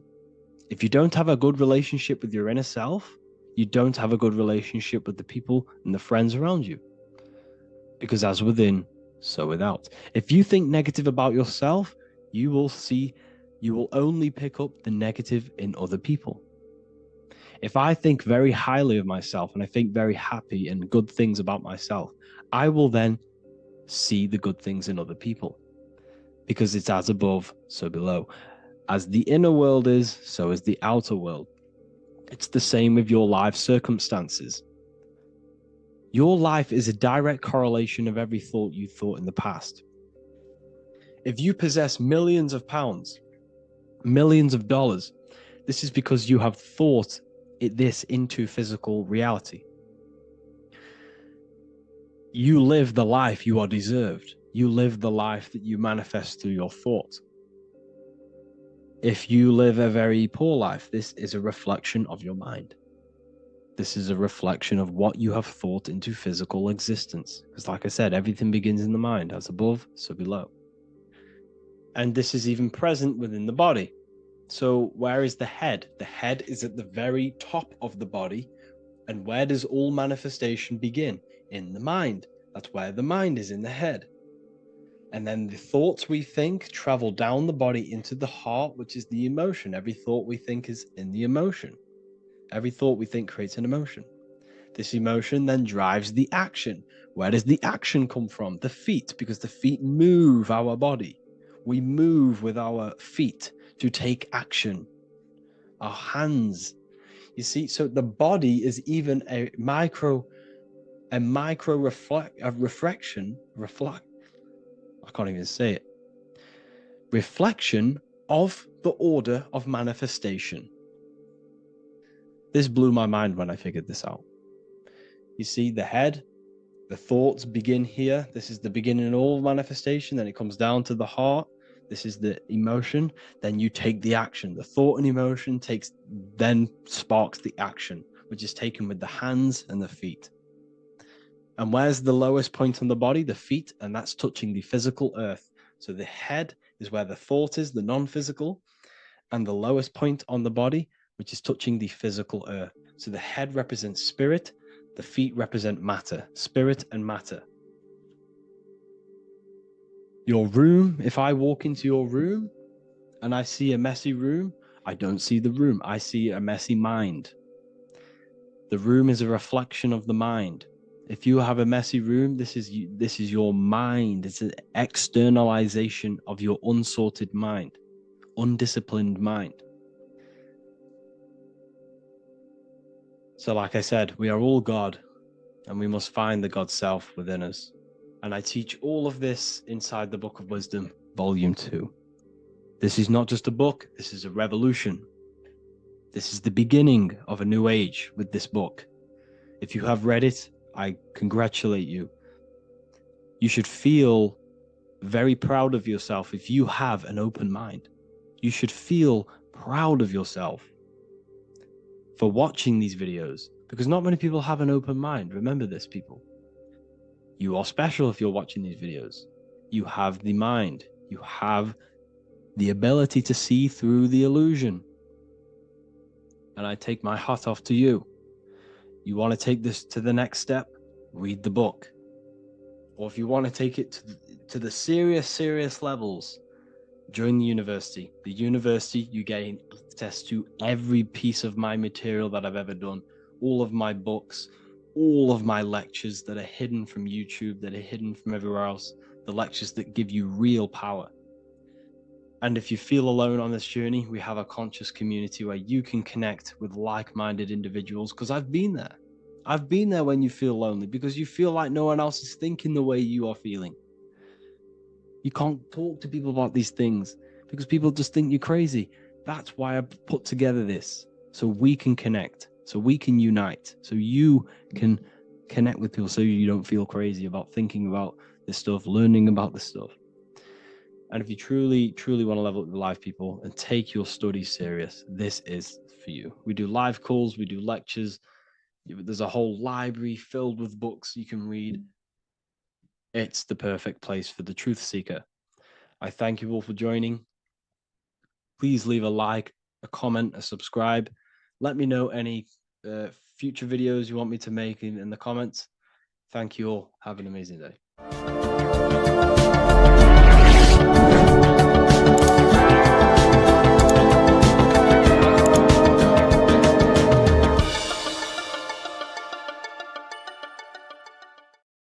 If you don't have a good relationship with your inner self, you don't have a good relationship with the people and the friends around you. Because as within, so without. If you think negative about yourself, you will only pick up the negative in other people. If I think very highly of myself and I think very happy and good things about myself, I will then see the good things in other people. Because it's as above, so below. As the inner world is, so is the outer world. It's the same with your life circumstances. Your life is a direct correlation of every thought you thought in the past. If you possess millions of pounds, millions of dollars, this is because you have thought this into physical reality. You live the life you are deserved. You live the life that you manifest through your thought. If you live a very poor life, this is a reflection of your mind. This is a reflection of what you have thought into physical existence. Because like I said, everything begins in the mind, as above, so below. And this is even present within the body. So where is the head? The head is at the very top of the body. And where does all manifestation begin? In the mind. That's where the mind is, in the head. And then the thoughts we think travel down the body into the heart, which is the emotion. Every thought we think is in the emotion. Every thought we think creates an emotion. This emotion then drives the action. Where does the action come from? The feet, because the feet move our body. We move with our feet to take action. Our hands. You see, so the body is even a micro reflection. I can't even say it. Reflection of the order of manifestation. This blew my mind when I figured this out. You see, the head, the thoughts begin here. This is the beginning of all manifestation. Then it comes down to the heart. This is the emotion. Then you take the action. The thought and emotion then sparks the action, which is taken with the hands and the feet. And where's the lowest point on the body? The feet, and that's touching the physical earth. So the head is where the thought is, the non-physical, and the lowest point on the body, which is touching the physical earth. So the head represents spirit, the feet represent matter, spirit and matter. Your room, if I walk into your room and I see a messy room, I don't see the room, I see a messy mind. The room is a reflection of the mind. If you have a messy room, this is your mind. It's an externalization of your unsorted mind, undisciplined mind. So like I said, we are all God, and we must find the God self within us. And I teach all of this inside the Book of Wisdom, Volume 2. This is not just a book, this is a revolution. This is the beginning of a new age with this book. If you have read it, I congratulate you. You should feel very proud of yourself if you have an open mind. You should feel proud of yourself for watching these videos, because not many people have an open mind. Remember this, people. You are special if you're watching these videos. You have the mind. You have the ability to see through the illusion. And I take my hat off to you. You want to take this to the next step? Read the book. Or if you want to take it to the serious levels, join the university. The university, you gain access to every piece of my material that I've ever done, all of my books, all of my lectures that are hidden from YouTube, that are hidden from everywhere else, the lectures that give you real power. And if you feel alone on this journey, we have a conscious community where you can connect with like-minded individuals, because I've been there. I've been there when you feel lonely, because you feel like no one else is thinking the way you are feeling. You can't talk to people about these things because people just think you're crazy. That's why I put together this, so we can connect, so we can unite, so you can connect with people, so you don't feel crazy about thinking about this stuff, learning about this stuff. And if you truly want to level up your life, people, and take your studies serious, this is for you. We do live calls, we do lectures. There's a whole library filled with books you can read. It's the perfect place for the truth seeker. I thank you all for joining. Please leave a like, a comment, a subscribe. Let me know any future videos you want me to make in the comments. Thank you all. Have an amazing day.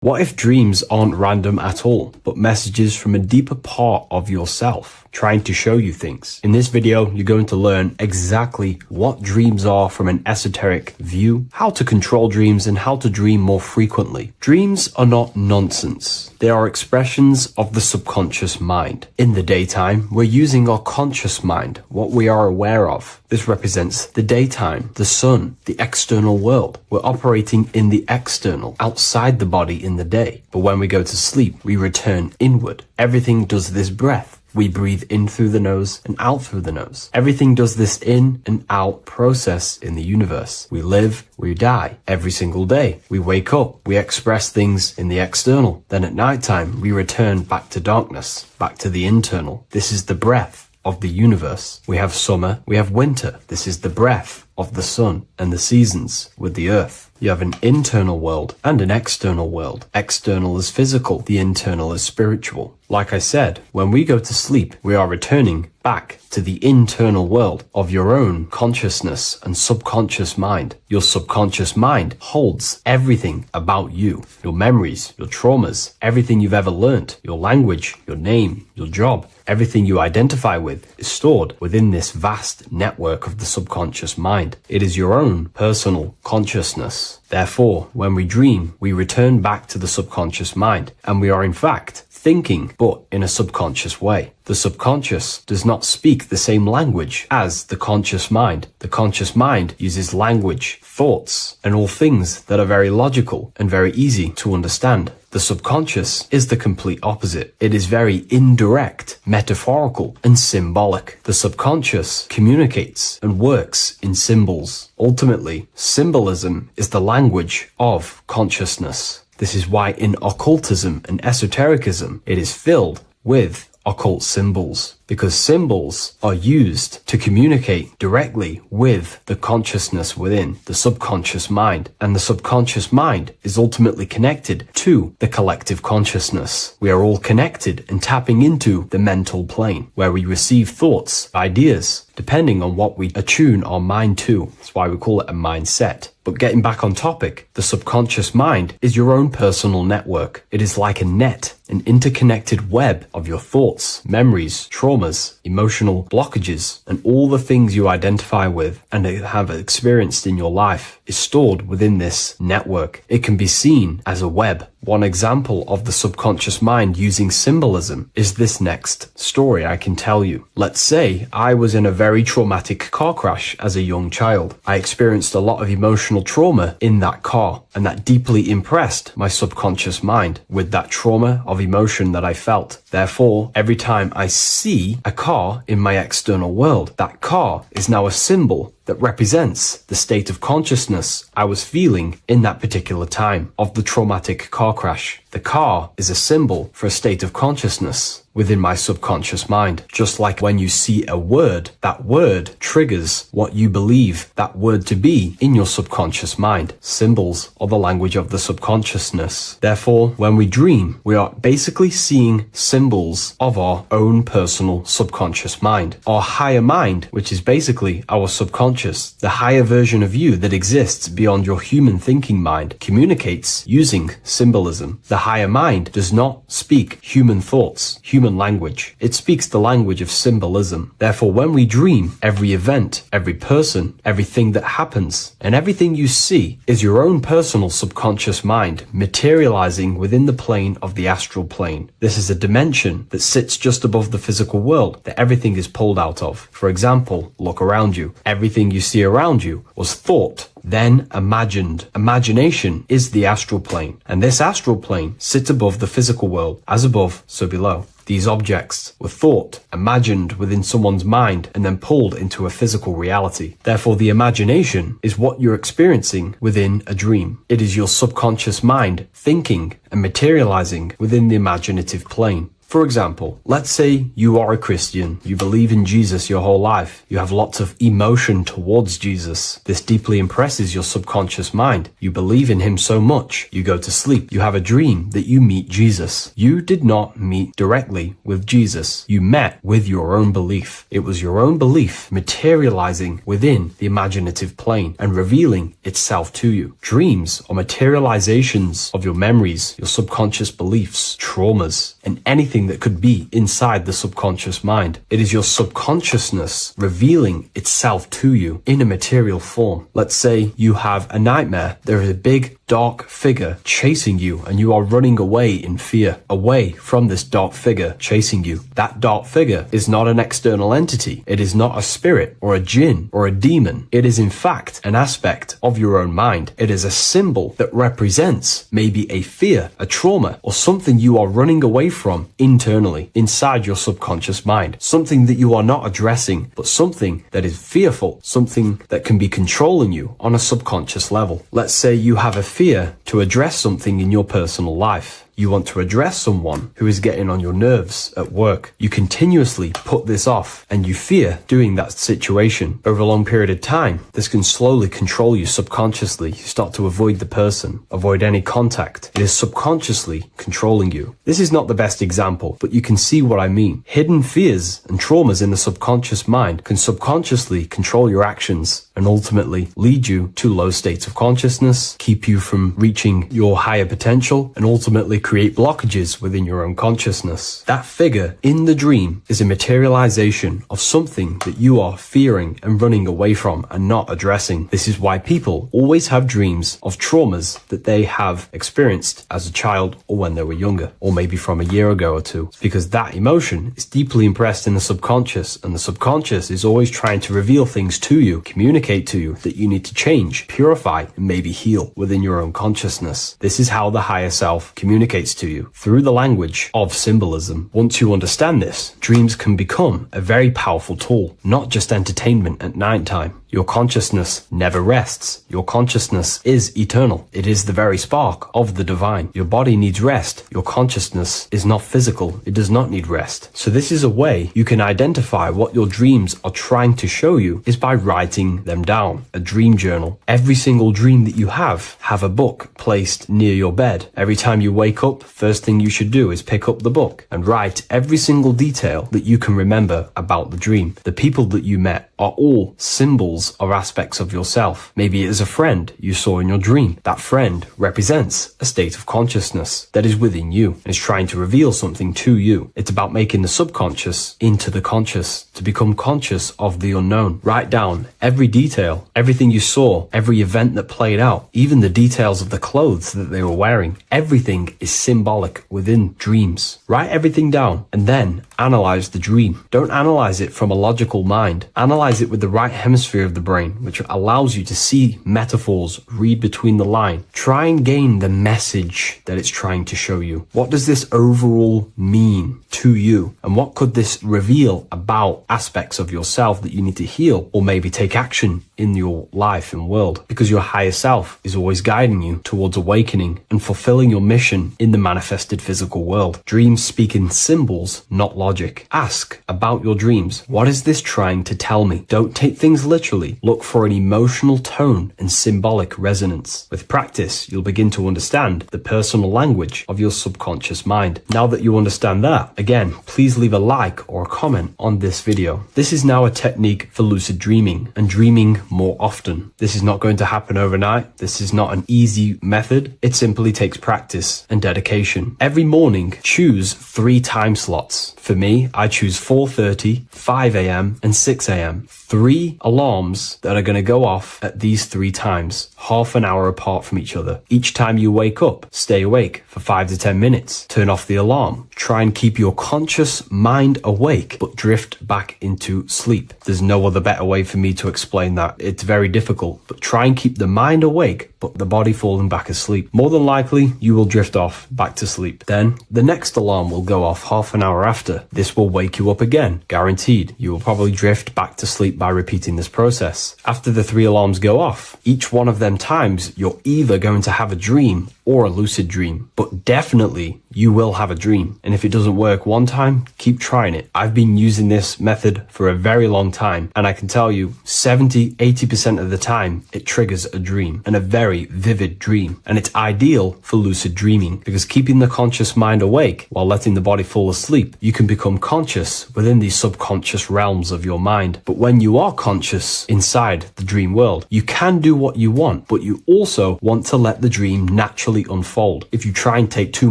What if dreams aren't random at all, but messages from a deeper part of yourself, trying to show you things? In this video, you're going to learn exactly what dreams are from an esoteric view, how to control dreams, and how to dream more frequently. Dreams are not nonsense. They are expressions of the subconscious mind. In the daytime, we're using our conscious mind, what we are aware of. This represents the daytime, the sun, the external world. We're operating in the external, outside the body in the day. But when we go to sleep, we return inward. Everything does this breath. We breathe in through the nose and out through the nose. Everything does this in and out process in the universe. We live, we die every single day. We wake up, we express things in the external. Then at nighttime, we return back to darkness, back to the internal. This is the breath of the universe. We have summer, we have winter. This is the breath of the sun and the seasons with the earth. You have an internal world and an external world. External is physical, the internal is spiritual. Like I said, when we go to sleep, we are returning back to the internal world of your own consciousness and subconscious mind. Your subconscious mind holds everything about you, your memories, your traumas, everything you've ever learnt, your language, your name, your job, everything you identify with is stored within this vast network of the subconscious mind. It is your own personal consciousness. Therefore, when we dream, we return back to the subconscious mind, and we are in fact thinking, but in a subconscious way. The subconscious does not speak the same language as the conscious mind. The conscious mind uses language, thoughts, and all things that are very logical and very easy to understand. The subconscious is the complete opposite. It is very indirect, metaphorical, and symbolic. The subconscious communicates and works in symbols. Ultimately, symbolism is the language of consciousness. This is why in occultism and esotericism, it is filled with occult symbols, because symbols are used to communicate directly with the consciousness within the subconscious mind, and the subconscious mind is ultimately connected to the collective consciousness. We are all connected and tapping into the mental plane, where we receive thoughts, ideas, depending on what we attune our mind to. That's why we call it a mindset. But getting back on topic, the subconscious mind is your own personal network. It is like a net, an interconnected web of your thoughts, memories, traumas, emotional blockages, and all the things you identify with and have experienced in your life is stored within this network. It can be seen as a web. One example of the subconscious mind using symbolism is this next story I can tell you. Let's say I was in a very traumatic car crash as a young child. I experienced a lot of emotional trauma in that car, and that deeply impressed my subconscious mind with that trauma of emotion that I felt. Therefore, every time I see a car in my external world, that car is now a symbol that represents the state of consciousness I was feeling in that particular time of the traumatic car crash. The car is a symbol for a state of consciousness within my subconscious mind. Just like when you see a word, that word triggers what you believe that word to be in your subconscious mind. Symbols are the language of the subconsciousness. Therefore, when we dream, we are basically seeing symbols of our own personal subconscious mind. Our higher mind, which is basically our subconscious, the higher version of you that exists beyond your human thinking mind, communicates using symbolism. The higher mind does not speak human thoughts, human language. It speaks the language of symbolism. Therefore, when we dream, every event, every person, everything that happens, and everything you see is your own personal subconscious mind materializing within the plane of the astral plane. This is a dimension that sits just above the physical world that everything is pulled out of. For example, look around you. Everything you see around you was thought, then imagined. Imagination is the astral plane, and this astral plane sits above the physical world. As above, so below. These objects were thought, imagined within someone's mind, and then pulled into a physical reality. Therefore, the imagination is what you're experiencing within a dream. It is your subconscious mind thinking and materializing within the imaginative plane. For example, let's say you are a Christian, you believe in Jesus your whole life, you have lots of emotion towards Jesus. This deeply impresses your subconscious mind. You believe in him so much, you go to sleep, you have a dream that you meet Jesus. You did not meet directly with Jesus. You met with your own belief. It was your own belief materializing within the imaginative plane and revealing itself to you. Dreams are materializations of your memories, your subconscious beliefs, traumas, and anything that could be inside the subconscious mind. It is your subconsciousness revealing itself to you in a material form. Let's say you have a nightmare. There is a big dark figure chasing you and you are running away in fear, away from this dark figure chasing you. That dark figure is not an external entity. It is not a spirit or a jinn or a demon. It is in fact an aspect of your own mind. It is a symbol that represents maybe a fear, a trauma, or something you are running away from internally, inside your subconscious mind. Something that you are not addressing, but something that is fearful, something that can be controlling you on a subconscious level. Let's say you have a fear to address something in your personal life. You want to address someone who is getting on your nerves at work. You continuously put this off and you fear doing that situation. Over a long period of time, this can slowly control you subconsciously. You start to avoid the person, avoid any contact. It is subconsciously controlling you. This is not the best example, but you can see what I mean. Hidden fears and traumas in the subconscious mind can subconsciously control your actions and ultimately lead you to low states of consciousness, keep you from reaching your higher potential, and ultimately create blockages within your own consciousness. That figure in the dream is a materialization of something that you are fearing and running away from and not addressing. This is why people always have dreams of traumas that they have experienced as a child or when they were younger, or maybe from a year ago or two. It's because that emotion is deeply impressed in the subconscious, and the subconscious is always trying to reveal things to you, communicate to you that you need to change, purify, and maybe heal within your own consciousness. This is how the higher self communicates to you, through the language of symbolism. Once you understand this, dreams can become a very powerful tool, not just entertainment at night time. Your consciousness never rests. Your consciousness is eternal. It is the very spark of the divine. Your body needs rest. Your consciousness is not physical. It does not need rest. So this is a way you can identify what your dreams are trying to show you, is by writing them down. A dream journal. Every single dream that you have a book placed near your bed. Every time you wake up, first thing you should do is pick up the book and write every single detail that you can remember about the dream. The people that you met are all symbols or aspects of yourself. Maybe it is a friend you saw in your dream. That friend represents a state of consciousness that is within you and is trying to reveal something to you. It's about making the subconscious into the conscious, to become conscious of the unknown. Write down every detail, everything you saw, every event that played out, even the details of the clothes that they were wearing. Everything is symbolic within dreams. Write everything down and then analyze the dream. Don't analyze it from a logical mind. Analyze it with the right hemisphere of the brain, which allows you to see metaphors, read between the line. Try and gain the message that it's trying to show you. What does this overall mean to you? And what could this reveal about aspects of yourself that you need to heal or maybe take action in your life and world? Because your higher self is always guiding you towards awakening and fulfilling your mission in the manifested physical world. Dreams speak in symbols, not logic. Ask about your dreams. What is this trying to tell me? Don't take things literally. Look for an emotional tone and symbolic resonance. With practice, you'll begin to understand the personal language of your subconscious mind. Now that you understand that, again, please leave a like or a comment on this video. This is now a technique for lucid dreaming and dreaming more often. This is not going to happen overnight. This is not an easy method. It simply takes practice and dedication. Every morning, choose 3 time slots. For me, I choose 4:30, 5 a.m. and 6 a.m. 3 alarms that are going to go off at these 3 times, half an hour apart from each other. Each time you wake up, stay awake for 5 to 10 minutes. Turn off the alarm. Try and keep your conscious mind awake, but drift back into sleep. There's no other better way for me to explain that. It's very difficult, but try and keep the mind awake, but the body falling back asleep. More than likely, you will drift off back to sleep. Then the next alarm will go off half an hour after. This will wake you up again, guaranteed. You will probably drift back to sleep by repeating this process. After the 3 alarms go off, each one of them times, you're either going to have a dream or a lucid dream, but definitely you will have a dream. And if it doesn't work one time, keep trying it. I've been using this method for a very long time, and I can tell you 70-80% of the time it triggers a dream, and a very vivid dream. And it's ideal for lucid dreaming, because keeping the conscious mind awake while letting the body fall asleep, you can become conscious within these subconscious realms of your mind. But when you are conscious inside the dream world, you can do what you want, but you also want to let the dream naturally unfold. If you try and take too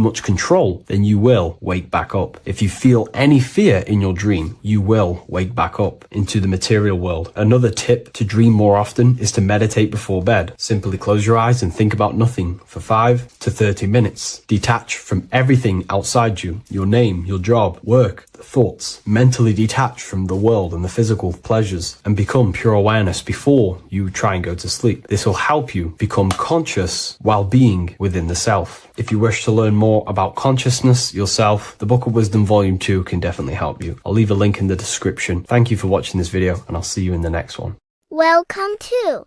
much control, then you will wake back up. If you feel any fear in your dream, you will wake back up into the material world. Another tip to dream more often is to meditate before bed. Simply close your eyes and think about nothing for 5 to 30 minutes. Detach from everything outside you, your name, your job, work, thoughts. Mentally detach from the world and the physical pleasures, and become pure awareness before you try and go to sleep. This will help you become conscious while being within the self. If you wish to learn more about consciousness yourself, the Book of Wisdom Volume 2 can definitely help you. I'll leave a link in the description. Thank you for watching this video, and I'll see you in the next one. Welcome to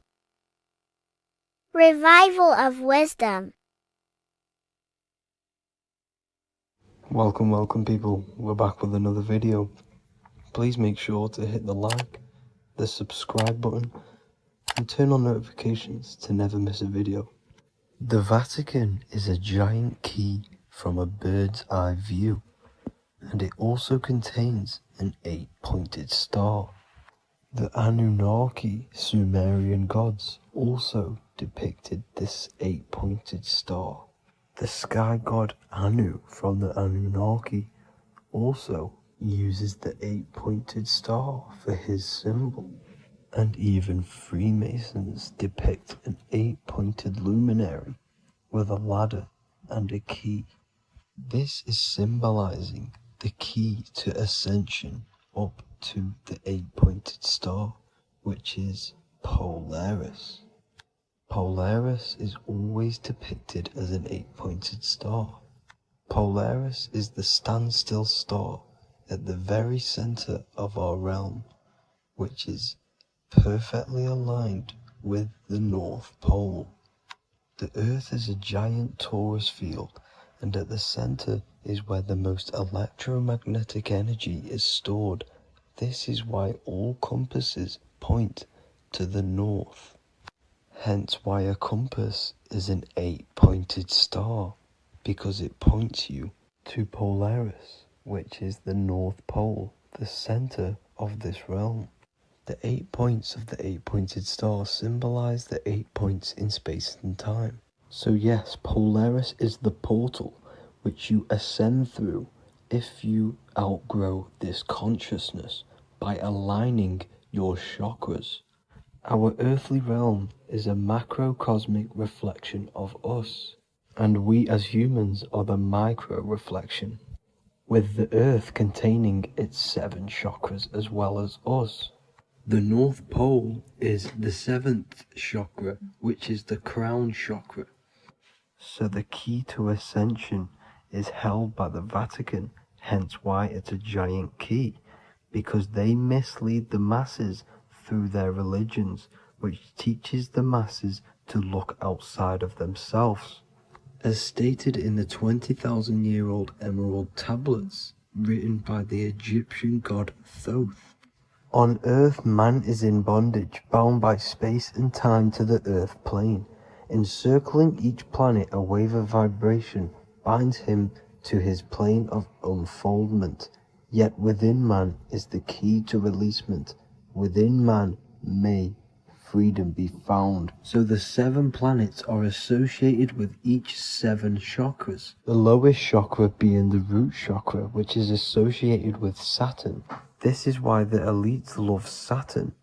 Revival of Wisdom. Welcome people, we're back with another video. Please make sure to hit the like, the subscribe button, and turn on notifications to never miss a video. The Vatican is a giant key from a bird's eye view, and it also contains an 8-pointed star. The Anunnaki Sumerian gods also depicted this 8-pointed star. The sky god Anu from the Anunnaki also uses the 8-pointed star for his symbol. And even Freemasons depict an 8-pointed luminary with a ladder and a key. This is symbolizing the key to ascension up to the 8-pointed star, which is Polaris. Polaris is always depicted as an 8-pointed star. Polaris is the standstill star at the very center of our realm, which is perfectly aligned with the North Pole. The Earth is a giant torus field, and at the center is where the most electromagnetic energy is stored. This is why all compasses point to the north. Hence why a compass is an 8-pointed star, because it points you to Polaris, which is the North Pole, the center of this realm. The 8 points of the 8-pointed star symbolize the 8 points in space and time. So yes, Polaris is the portal which you ascend through if you outgrow this consciousness by aligning your chakras. Our earthly realm is a macrocosmic reflection of us, and we as humans are the micro reflection, with the earth containing its 7 chakras as well as us. The North Pole is the 7th chakra, which is the crown chakra. So the key to ascension is held by the Vatican, hence why it's a giant key, because they mislead the masses through their religions, which teaches the masses to look outside of themselves. As stated in the 20,000-year-old emerald tablets, written by the Egyptian god Thoth. On Earth, man is in bondage, bound by space and time to the Earth plane. Encircling each planet, a wave of vibration binds him to his plane of unfoldment. Yet within man is the key to releasement. Within man may freedom be found. So the 7 planets are associated with each 7 chakras. The lowest chakra being the root chakra, which is associated with Saturn. This is why the elites love Saturn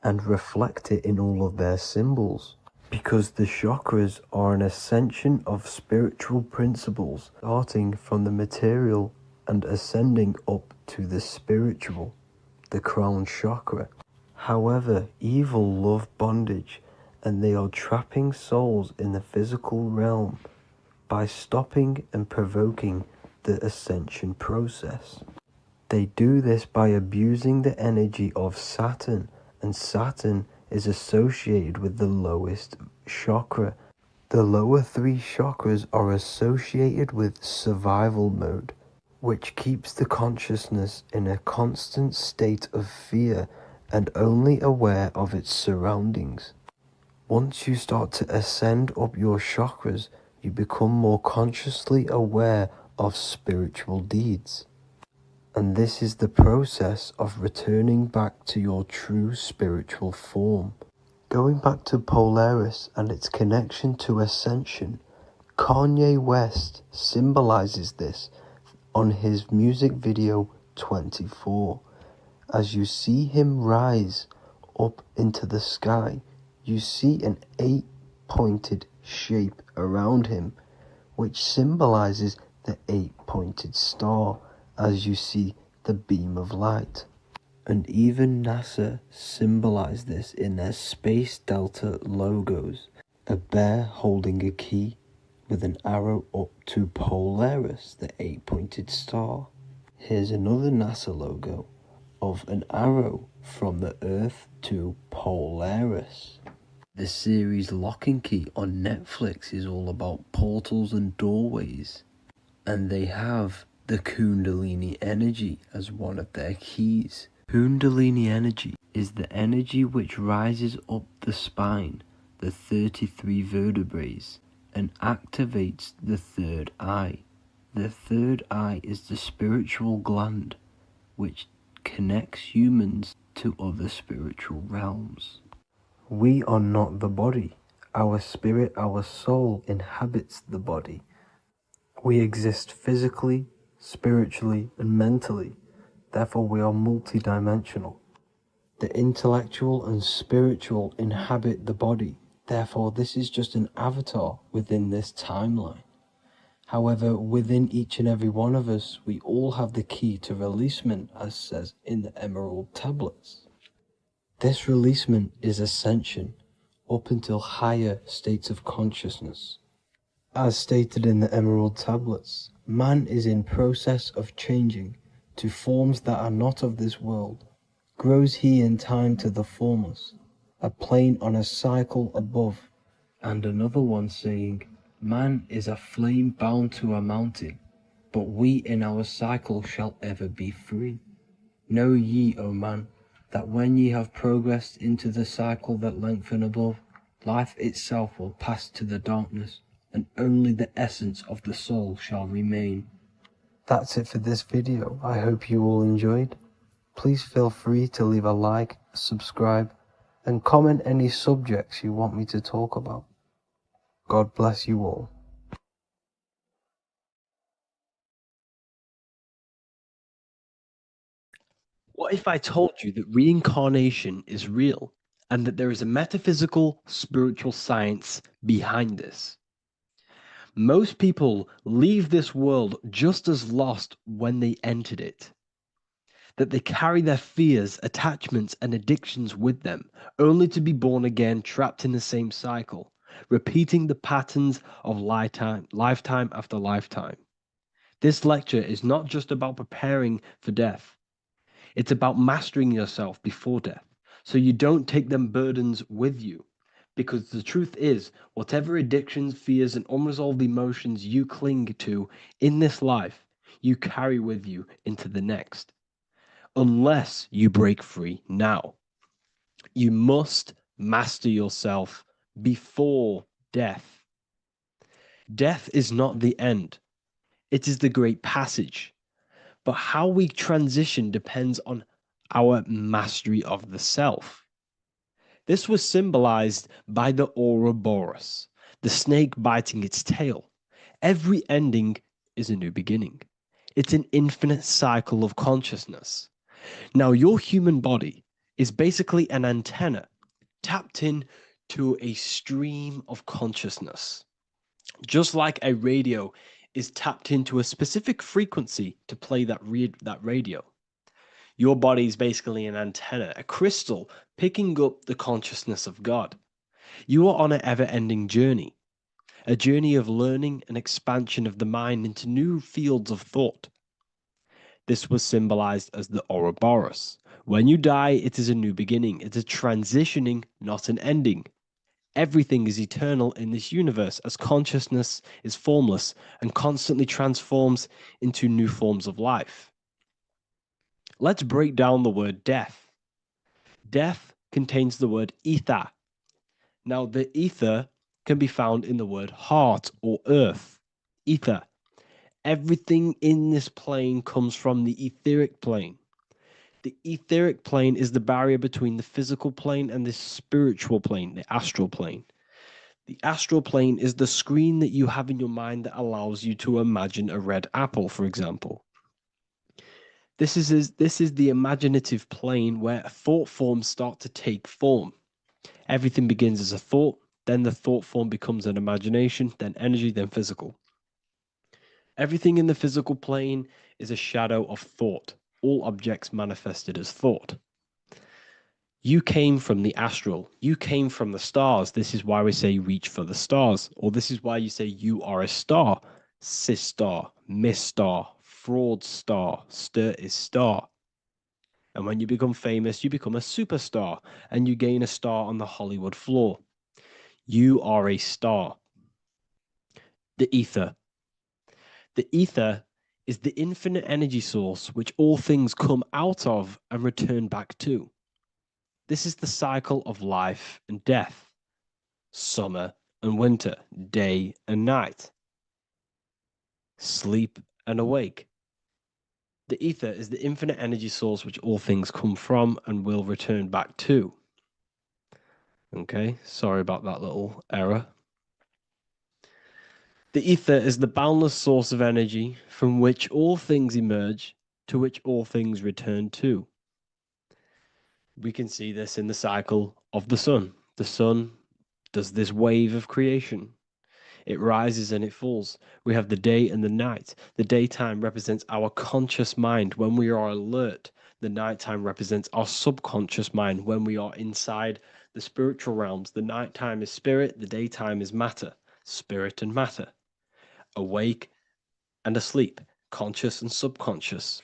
and reflect it in all of their symbols. Because the chakras are an ascension of spiritual principles, starting from the material and ascending up to the spiritual, the crown chakra. However, evil love bondage, and they are trapping souls in the physical realm by stopping and provoking the ascension process. They do this by abusing the energy of Saturn, and Saturn is associated with the lowest chakra. The lower three chakras are associated with survival mode, which keeps the consciousness in a constant state of fear and only aware of its surroundings. Once you start to ascend up your chakras, you become more consciously aware of spiritual deeds. And this is the process of returning back to your true spiritual form. Going back to Polaris and its connection to ascension, Kanye West symbolizes this on his music video 24. As you see him rise up into the sky, you see an 8-pointed shape around him, which symbolizes the 8-pointed star as you see the beam of light. And even NASA symbolized this in their Space Delta logos, a bear holding a key with an arrow up to Polaris, the 8-pointed star. Here's another NASA logo of an arrow from the Earth to Polaris. The series Lock and Key on Netflix is all about portals and doorways, and they have the Kundalini energy as one of their keys. Kundalini energy is the energy which rises up the spine, the 33 vertebrae, and activates the third eye. The third eye is the spiritual gland which connects humans to other spiritual realms. We are not the body. Our spirit, our soul inhabits the body. We exist physically, spiritually, and mentally. Therefore, we are multidimensional. The intellectual and spiritual inhabit the body. Therefore, this is just an avatar within this timeline. However, within each and every one of us, we all have the key to releasement, as says in the Emerald Tablets. This releasement is ascension, up until higher states of consciousness. As stated in the Emerald Tablets, man is in process of changing to forms that are not of this world. Grows he in time to the formless, a plane on a cycle above. And another one saying, man is a flame bound to a mountain, but we in our cycle shall ever be free. Know ye, O man, that when ye have progressed into the cycle that lengthen above, life itself will pass to the darkness, and only the essence of the soul shall remain. That's it for this video. I hope you all enjoyed. Please feel free to leave a like, subscribe, and comment any subjects you want me to talk about. God bless you all. What if I told you that reincarnation is real and that there is a metaphysical, spiritual science behind this? Most people leave this world just as lost when they entered it. That they carry their fears, attachments, and addictions with them, only to be born again, trapped in the same cycle, repeating the patterns of lifetime after lifetime. This lecture is not just about preparing for death. It's about mastering yourself before death, so you don't take them burdens with you. Because the truth is, whatever addictions, fears, and unresolved emotions you cling to in this life, you carry with you into the next. Unless you break free now. You must master yourself before death. Death is not the end. It is the great passage. But how we transition depends on our mastery of the self. This was symbolized by the Ouroboros, the snake biting its tail. Every ending is a new beginning. It's an infinite cycle of consciousness. Now, your human body is basically an antenna tapped in to a stream of consciousness. Just like a radio is tapped into a specific frequency to play that radio. Your body is basically an antenna, a crystal picking up the consciousness of God. You are on an ever-ending journey, a journey of learning and expansion of the mind into new fields of thought. This was symbolized as the Ouroboros. When you die, it is a new beginning. It's a transitioning, not an ending. Everything is eternal in this universe, as consciousness is formless and constantly transforms into new forms of life. Let's break down the word death. Death contains the word ether. Now, the ether can be found in the word heart or earth. Ether. Everything in this plane comes from the etheric plane. The etheric plane is the barrier between the physical plane and the spiritual plane, the astral plane. The astral plane is the screen that you have in your mind that allows you to imagine a red apple, for example. This is the imaginative plane where thought forms start to take form. Everything begins as a thought, then the thought form becomes an imagination, then energy, then physical. Everything in the physical plane is a shadow of thought. All objects manifested as thought. You came from the astral. You came from the stars. This is why we say reach for the stars. Or this is why you say you are a star. Cis star, miss star, fraud star, stir is star. And when you become famous, you become a superstar and you gain a star on the Hollywood floor. You are a star. The ether. The ether is the infinite energy source which all things come out of and return back to. This is the cycle of life and death, summer and winter, day and night, sleep and awake. The ether is the infinite energy source which all things come from and will return back to. Okay, sorry about that little error. The ether is the boundless source of energy from which all things emerge, to which all things return to. We can see this in the cycle of the sun. The sun does this wave of creation. It rises and it falls. We have the day and the night. The daytime represents our conscious mind when we are alert. The nighttime represents our subconscious mind when we are inside the spiritual realms. The nighttime is spirit, the daytime is matter, spirit and matter. Awake and asleep, conscious and subconscious.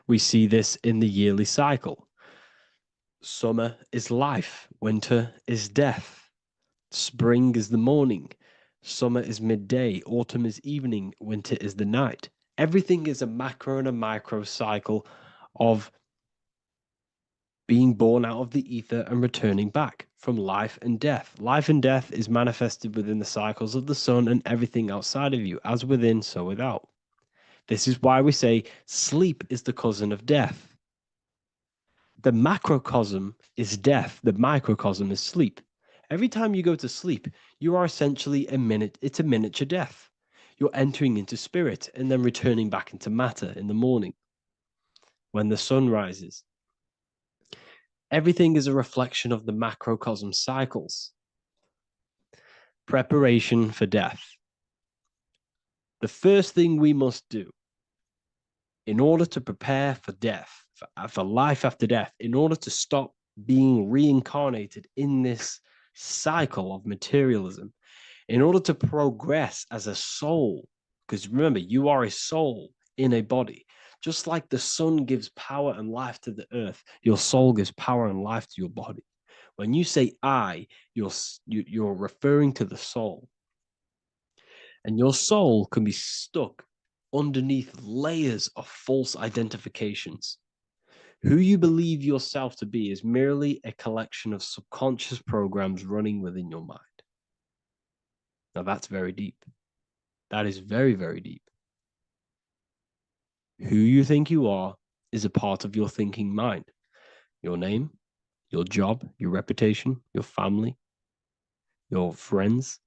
We see this in the yearly cycle. Summer is life, winter is death. Spring is the morning, summer is midday, autumn is evening, winter is the night. Everything is a macro and a micro cycle of being born out of the ether and returning back from life and death. Life and death is manifested within the cycles of the sun and everything outside of you, as within, so without. This is why we say sleep is the cousin of death. The macrocosm is death, the microcosm is sleep. Every time you go to sleep, you are essentially it's a miniature death. You're entering into spirit and then returning back into matter in the morning when the sun rises. Everything is a reflection of the macrocosm cycles. Preparation for death. The first thing we must do in order to prepare for death, for life after death, in order to stop being reincarnated in this cycle of materialism, in order to progress as a soul, because remember, you are a soul in a body. Just like the sun gives power and life to the earth, your soul gives power and life to your body. When you say I, you're referring to the soul. And your soul can be stuck underneath layers of false identifications. Who you believe yourself to be is merely a collection of subconscious programs running within your mind. Now that's very deep. That is very, very deep. Who you think you are is a part of your thinking mind. Your name, your job, your reputation, your family, your friends.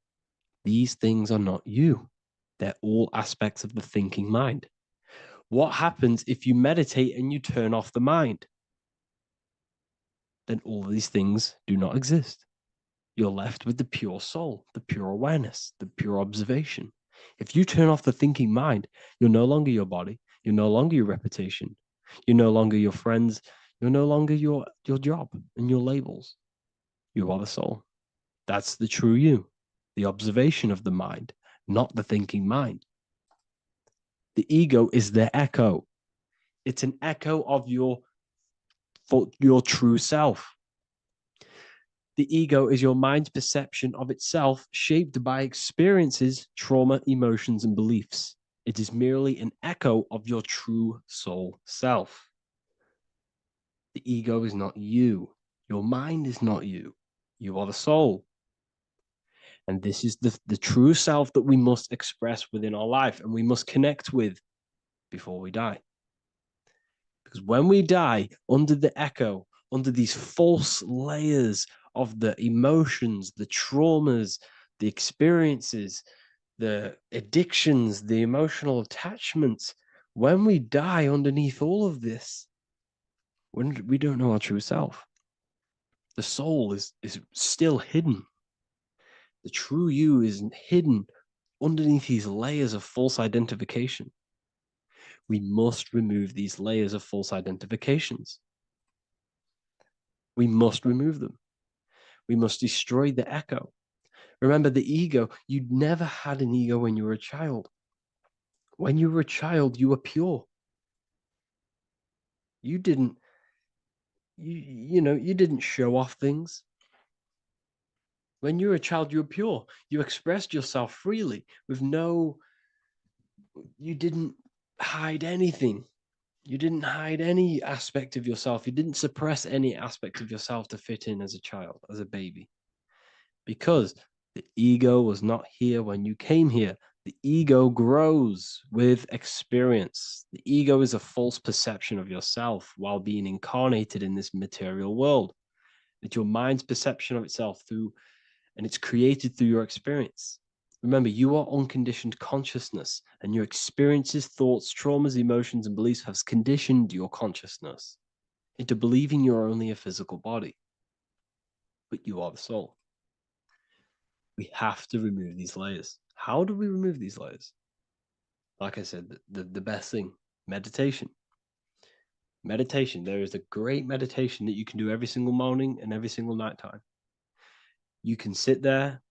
These things are not you. They're all aspects of the thinking mind. What happens if you meditate and you turn off the mind? Then all these things do not exist. You're left with the pure soul, the pure awareness, the pure observation. If you turn off the thinking mind, you're no longer your body, you're no longer your reputation, you're no longer your friends, you're no longer your job and your labels. You are the soul. That's the true you, the observation of the mind, not the thinking mind. The ego is the echo. It's an echo of your true self. The ego is your mind's perception of itself shaped by experiences, trauma, emotions, and beliefs. It is merely an echo of your true soul self. The ego is not you. Your mind is not you. You are the soul. And this is the true self that we must express within our life and we must connect with before we die. Because when we die under the echo, under these false layers of the emotions, the traumas, the experiences, the addictions, the emotional attachments, when we die underneath all of this, when we don't know our true self, the soul is still hidden. The true you is hidden underneath these layers of false identification. We must remove these layers of false identifications. We must remove them. We must destroy the echo. Remember, the ego, you never had an ego when you were a child. When you were a child, you were pure. You didn't, you didn't show off things. When you were a child, you were pure. You expressed yourself freely with you didn't hide anything. You didn't hide any aspect of yourself. You didn't suppress any aspect of yourself to fit in as a child, as a baby. Because the ego was not here when you came here. The ego grows with experience. The ego is a false perception of yourself while being incarnated in this material world. It's your mind's perception of itself and it's created through your experience. Remember, you are unconditioned consciousness, and your experiences, thoughts, traumas, emotions, and beliefs have conditioned your consciousness into believing you're only a physical body, but you are the soul. We have to remove these layers. How do we remove these layers? Like I said, the best thing, meditation. Meditation. There is a great meditation that you can do every single morning and every single night time. You can sit there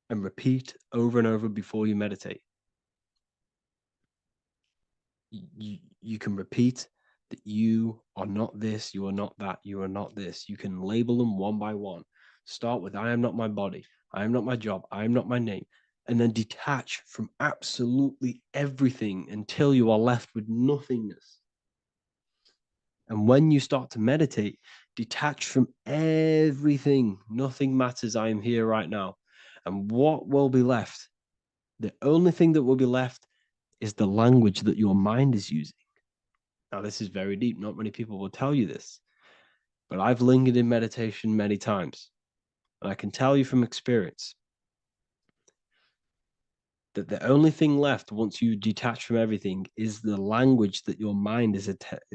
and repeat over and over before you meditate. You can repeat that you are not this, you are not that, you are not this. You can label them one by one. Start with, I am not my body, I am not my job, I am not my name. And then detach from absolutely everything until you are left with nothingness. And when you start to meditate, detach from everything. Nothing matters. I am here right now. And what will be left? The only thing that will be left is the language that your mind is using. Now, this is very deep. Not many people will tell you this, but I've lingered in meditation many times. And I can tell you from experience that the only thing left once you detach from everything is the language that your mind is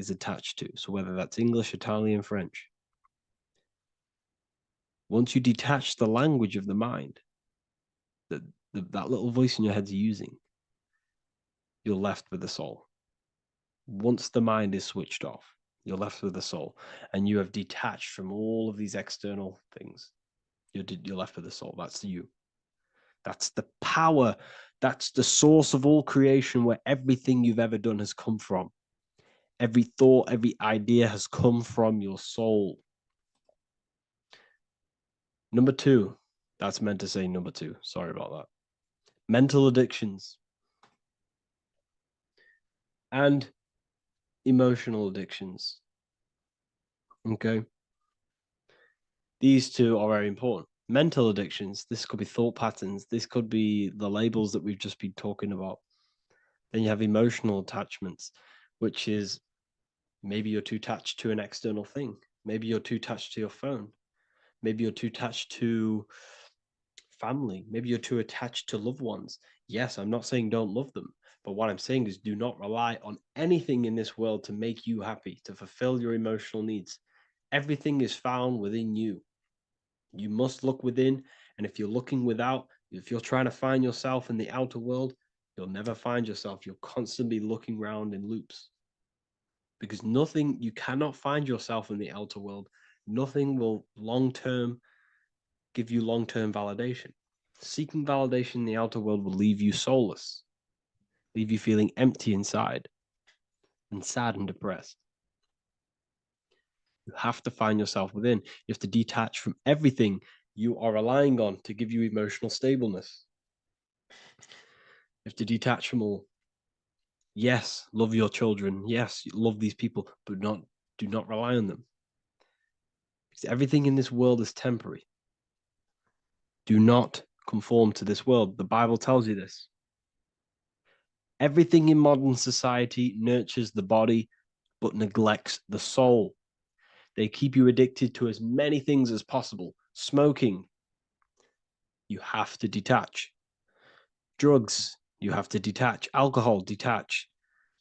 attached to. So whether that's English, Italian, French. Once you detach the language of the mind that little voice in your head's using, you're left with the soul. Once the mind is switched off, you're left with the soul, and you have detached from all of these external things. You're left with the soul. That's you. That's the power. That's the source of all creation, where everything you've ever done has come from. Every thought, every idea has come from your soul. Number two. That's meant to say number two. Sorry about that. Mental addictions and emotional addictions. Okay. These two are very important. Mental addictions, this could be thought patterns. This could be the labels that we've just been talking about. Then you have emotional attachments, which is maybe you're too attached to an external thing. Maybe you're too attached to your phone. Maybe you're too attached to family. Maybe you're too attached to loved ones. Yes, I'm not saying don't love them, but what I'm saying is do not rely on anything in this world to make you happy, to fulfill your emotional needs. Everything is found within you. You must look within, and if you're looking without, if you're trying to find yourself in the outer world, you'll never find yourself. You'll constantly be looking around in loops. Because you cannot find yourself in the outer world. Nothing will give you long-term validation. Seeking validation in the outer world will leave you soulless, leave you feeling empty inside and sad and depressed. You have to find yourself within. You have to detach from everything you are relying on to give you emotional stableness. You have to detach from all. Yes, love your children. Yes, love these people, but do not rely on them. Because everything in this world is temporary. Do not conform to this world. The Bible tells you this. Everything in modern society nurtures the body, but neglects the soul. They keep you addicted to as many things as possible. Smoking, you have to detach. Drugs, you have to detach. Alcohol, detach.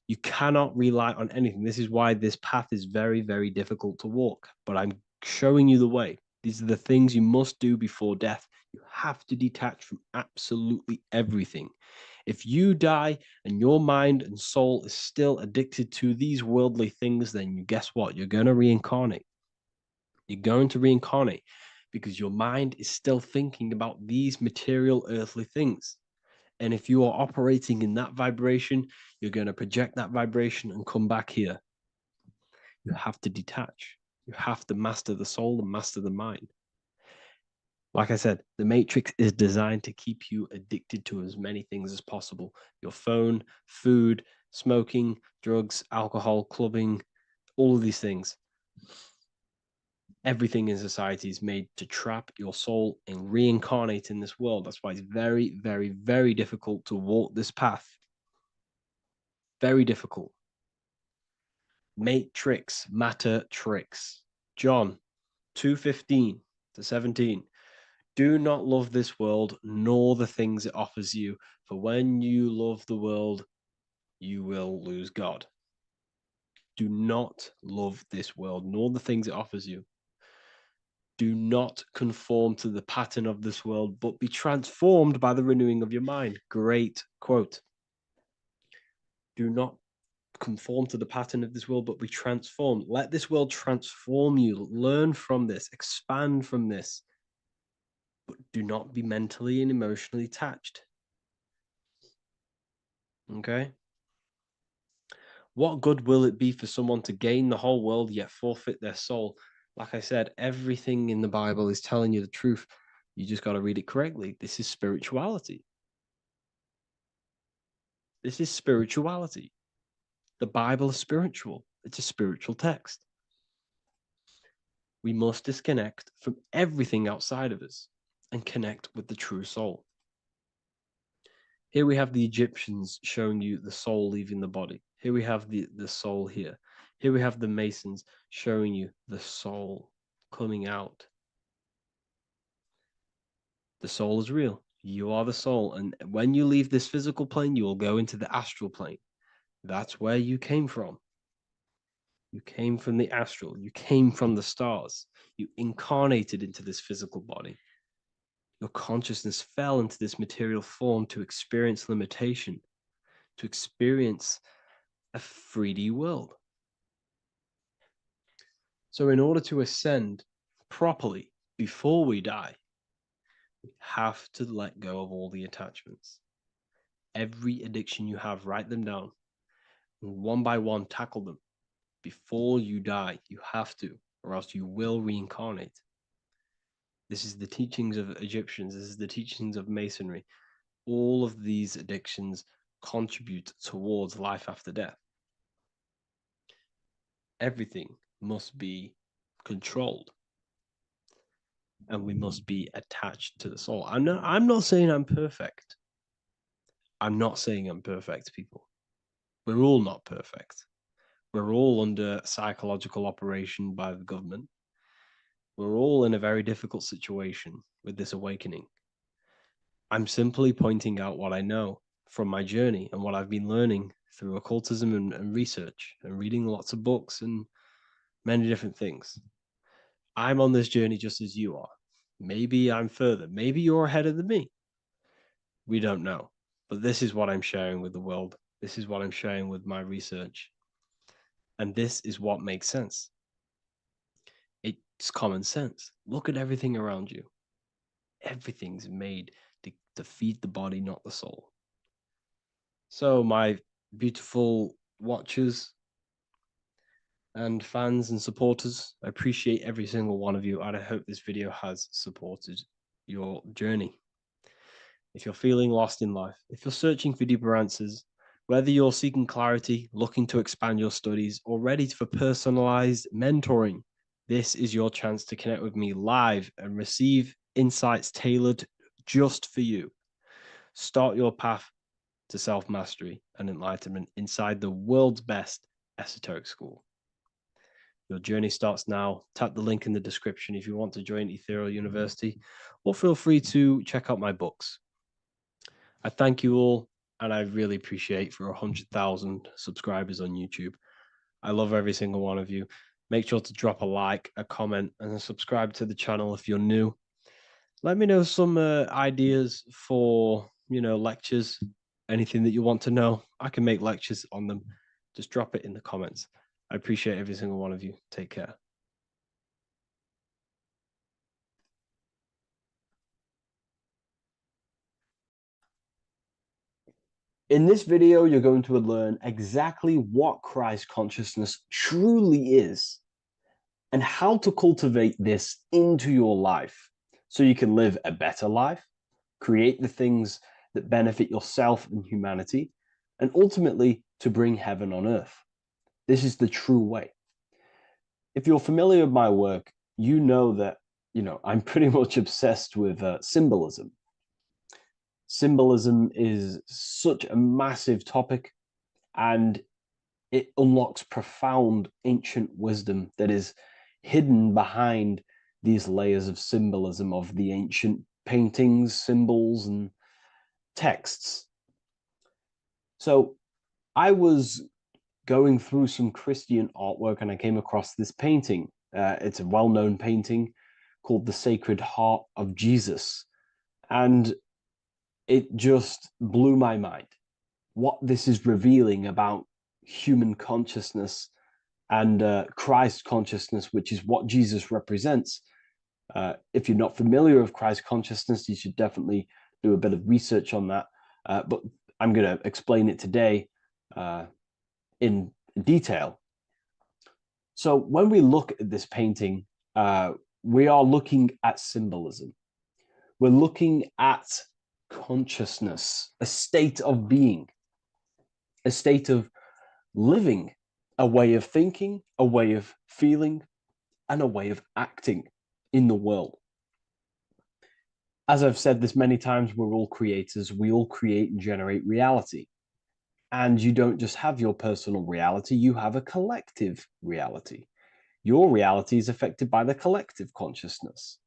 You cannot rely on anything. This is why this path is very, very difficult to walk. But I'm showing you the way. These are the things you must do before death. You have to detach from absolutely everything. If you die and your mind and soul is still addicted to these worldly things, then guess what? You're going to reincarnate. You're going to reincarnate because your mind is still thinking about these material earthly things. And if you are operating in that vibration, you're going to project that vibration and come back here. You have to detach. You have to master the soul and master the mind. Like I said, the matrix is designed to keep you addicted to as many things as possible. Your phone, food, smoking, drugs, alcohol, clubbing, all of these things. Everything in society is made to trap your soul and reincarnate in this world. That's why it's very, very, very difficult to walk this path. Very difficult. Matrix, matter tricks. John 2:15 to 17. Do not love this world, nor the things it offers you. For when you love the world, you will lose God. Do not love this world, nor the things it offers you. Do not conform to the pattern of this world, but be transformed by the renewing of your mind. Great quote. Do not conform to the pattern of this world, but be transformed. Let this world transform you. Learn from this, expand from this, but do not be mentally and emotionally attached. Okay? What good will it be for someone to gain the whole world yet forfeit their soul? Like I said, everything in the Bible is telling you the truth. You just got to read it correctly. This is spirituality. This is spirituality. The Bible is spiritual. It's a spiritual text. We must disconnect from everything outside of us and connect with the true soul. Here we have the Egyptians showing you the soul leaving the body. Here we have the soul here. Here we have the Masons showing you the soul coming out. The soul is real. You are the soul. And when you leave this physical plane, you will go into the astral plane. That's where you came from. You came from the astral. You came from the stars. You incarnated into this physical body. Your consciousness fell into this material form to experience limitation, to experience a 3D world. So in order to ascend properly before we die, we have to let go of all the attachments. Every addiction you have, write them down. And one by one, tackle them. Before you die, you have to, or else you will reincarnate. This is the teachings of Egyptians. This is the teachings of Masonry. All of these addictions contribute towards life after death. Everything must be controlled. And we must be attached to the soul. I'm not saying I'm perfect. I'm not saying I'm perfect, people. We're all not perfect. We're all under psychological operation by the government. We're all in a very difficult situation with this awakening. I'm simply pointing out what I know from my journey and what I've been learning through occultism and research and reading lots of books and many different things. I'm on this journey just as you are. Maybe I'm further. Maybe you're ahead of me. We don't know. But this is what I'm sharing with the world. This is what I'm sharing with my research. And this is what makes sense. It's common sense. Look at everything around you. Everything's made to feed the body, not the soul. So, my beautiful watchers, and fans and supporters. I appreciate every single one of you, and I hope this video has supported your journey. If you're feeling lost in life, if you're searching for deeper answers, whether you're seeking clarity, looking to expand your studies, or ready for personalized mentoring, this is your chance to connect with me live and receive insights tailored just for you. Start your path to self-mastery and enlightenment inside the world's best esoteric school. Your journey starts now. Tap the link in the description if you want to join Ethereal University, or feel free to check out my books. I thank you all, and I really appreciate for 100,000 subscribers on YouTube. I love every single one of you. Make sure to drop a like, a comment, and subscribe to the channel if you're new. Let me know some ideas for, lectures, anything that you want to know. I can make lectures on them. Just drop it in the comments. I appreciate every single one of you. Take care. In this video, you're going to learn exactly what Christ consciousness truly is and how to cultivate this into your life so you can live a better life, create the things that benefit yourself and humanity, and ultimately to bring heaven on earth. This is the true way. If you're familiar with my work, you know that, I'm pretty much obsessed with symbolism. Symbolism is such a massive topic, and it unlocks profound ancient wisdom that is hidden behind these layers of symbolism of the ancient paintings, symbols, and texts. So I was going through some Christian artwork and I came across this painting. It's a well-known painting called The Sacred Heart of Jesus. And it just blew my mind what this is revealing about human consciousness and Christ consciousness, which is what Jesus represents. If you're not familiar with Christ consciousness, you should definitely do a bit of research on that. But I'm going to explain it today in detail. So when we look at this painting, we are looking at symbolism. We're looking at consciousness, a state of being, a state of living, a way of thinking, a way of feeling, and a way of acting in the world. As I've said this many times, we're all creators. We all create and generate reality. And you don't just have your personal reality, you have a collective reality. Your reality is affected by the collective consciousness.